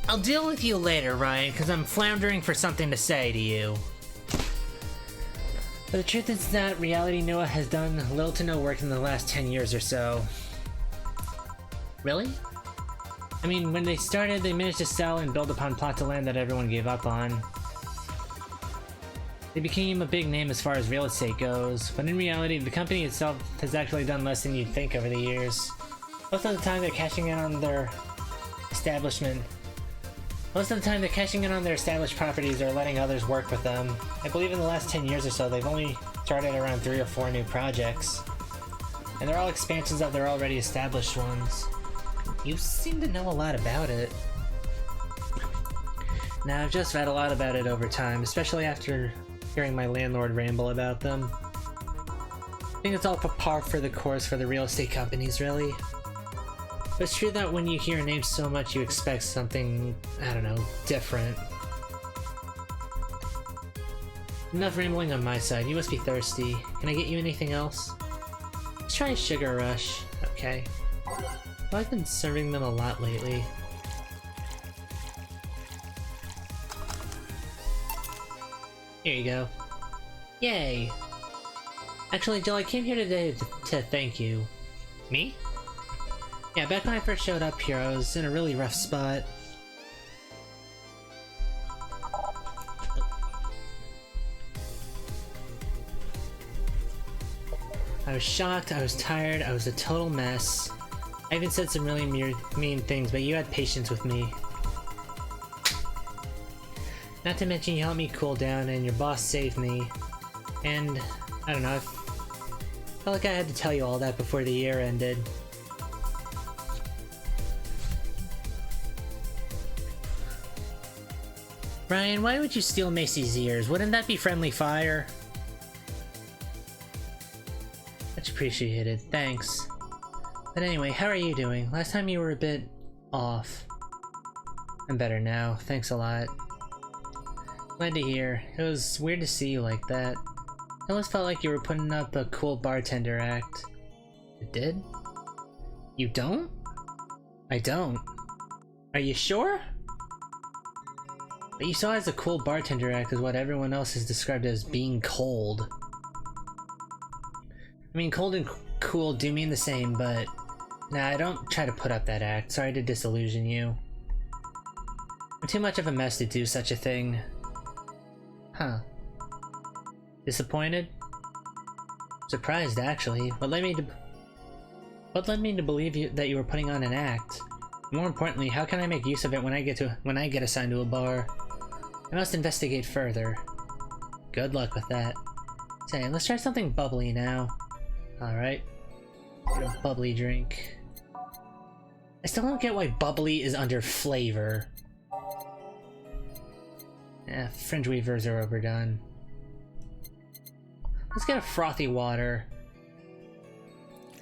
I'll deal with you later, Ryan, because I'm floundering for something to say to you. But the truth is that Reality Nua has done little to no work in the last 10 years or so. Really? I mean, when they started, they managed to sell and build upon plots of land that everyone gave up on. They became a big name as far as real estate goes, but in reality, the company itself has actually done less than you'd think over the years. Most of the time, they're cashing in on their established properties or letting others work with them. I believe in the last 10 years or so, they've only started around 3 or 4 new projects. And they're all expansions of their already established ones. You seem to know a lot about it. Now, I've just read a lot about it over time, especially after hearing my landlord ramble about them. I think it's all par for the course for the real estate companies, really. But it's true that when you hear a name so much, you expect something, I don't know, different. Enough rambling on my side. You must be thirsty. Can I get you anything else? Let's try a sugar rush. Okay. Well, I've been serving them a lot lately. Here you go. Yay! Actually, Jill, I came here today to thank you. Me? Yeah, back when I first showed up here, I was in a really rough spot. I was shocked, I was tired, I was a total mess. I even said some really mean things, but you had patience with me. Not to mention you helped me cool down and your boss saved me. And, I don't know, I felt like I had to tell you all that before the year ended. Ryan, why would you steal Macy's ears? Wouldn't that be friendly fire? Much appreciated, thanks. But anyway, how are you doing? Last time you were a bit off. I'm better now, thanks a lot. Glad to hear. It was weird to see you like that. I always felt like you were putting up a cool bartender act. It did? You don't? I don't. Are you sure? What you saw as a cool bartender act is what everyone else has described as being cold. I mean, cold and cool do mean the same, but... Nah, I don't try to put up that act. Sorry to disillusion you. I'm too much of a mess to do such a thing. Huh. Disappointed? Surprised, actually. What led me to believe that you were putting on an act? More importantly, how can I make use of it when I get assigned to a bar? I must investigate further. Good luck with that. Say, let's try something bubbly now. Alright. A bubbly drink. I still don't get why bubbly is under flavor. Yeah, fringe weavers are overdone. Let's get a frothy water.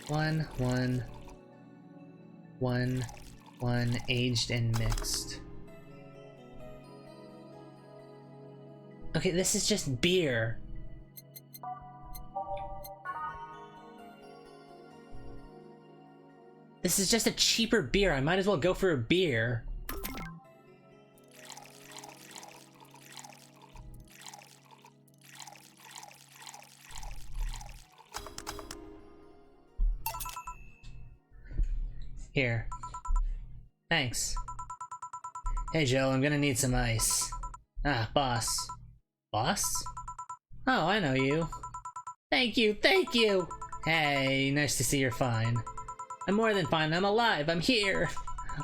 One, aged and mixed. Okay, this is just beer. This is just a cheaper beer. I might as well go for a beer. Here. Thanks. Hey Joe, I'm gonna need some ice. Ah, boss. Boss? Oh, I know you. Thank you, thank you! Hey, nice to see you're fine. I'm more than fine, I'm alive, I'm here!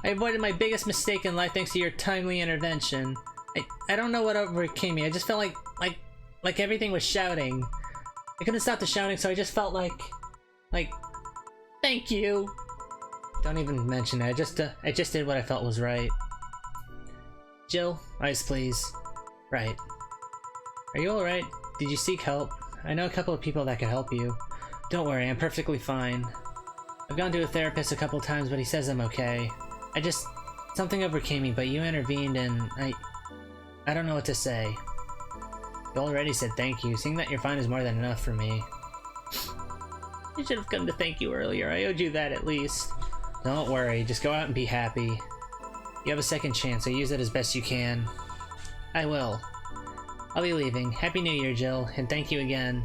I avoided my biggest mistake in life thanks to your timely intervention. I don't know what overcame me, I just felt like everything was shouting. I couldn't stop the shouting, so I just felt like, thank you! Don't even mention it, I just did what I felt was right. Jill, ice please. Right. Are you alright? Did you seek help? I know a couple of people that could help you. Don't worry, I'm perfectly fine. I've gone to a therapist a couple times, but he says I'm okay. Something overcame me, but you intervened and I don't know what to say. You already said thank you. Seeing that you're fine is more than enough for me. I should have come to thank you earlier. I owed you that at least. Don't worry, just go out and be happy. You have a second chance, so use it as best you can. I will. I'll be leaving. Happy New Year, Jill, and thank you again.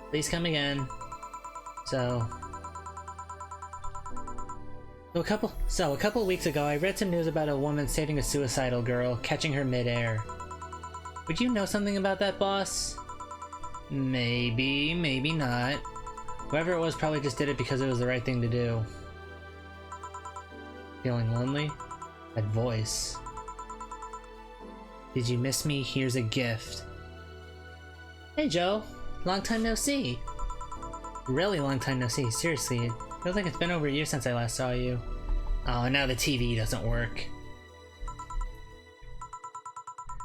Please come again. A couple weeks ago, I read some news about a woman saving a suicidal girl, catching her mid-air. Would you know something about that, boss? Maybe, maybe not. Whoever it was probably just did it because it was the right thing to do. Feeling lonely? That voice. Did you miss me? Here's a gift. Hey Joe, long time no see. Really long time no see, seriously. It feels like it's been over a year since I last saw you. Oh, now the TV doesn't work.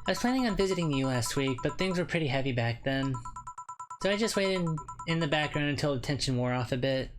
I was planning on visiting you last week, but things were pretty heavy back then. So I just waited in the background until the tension wore off a bit.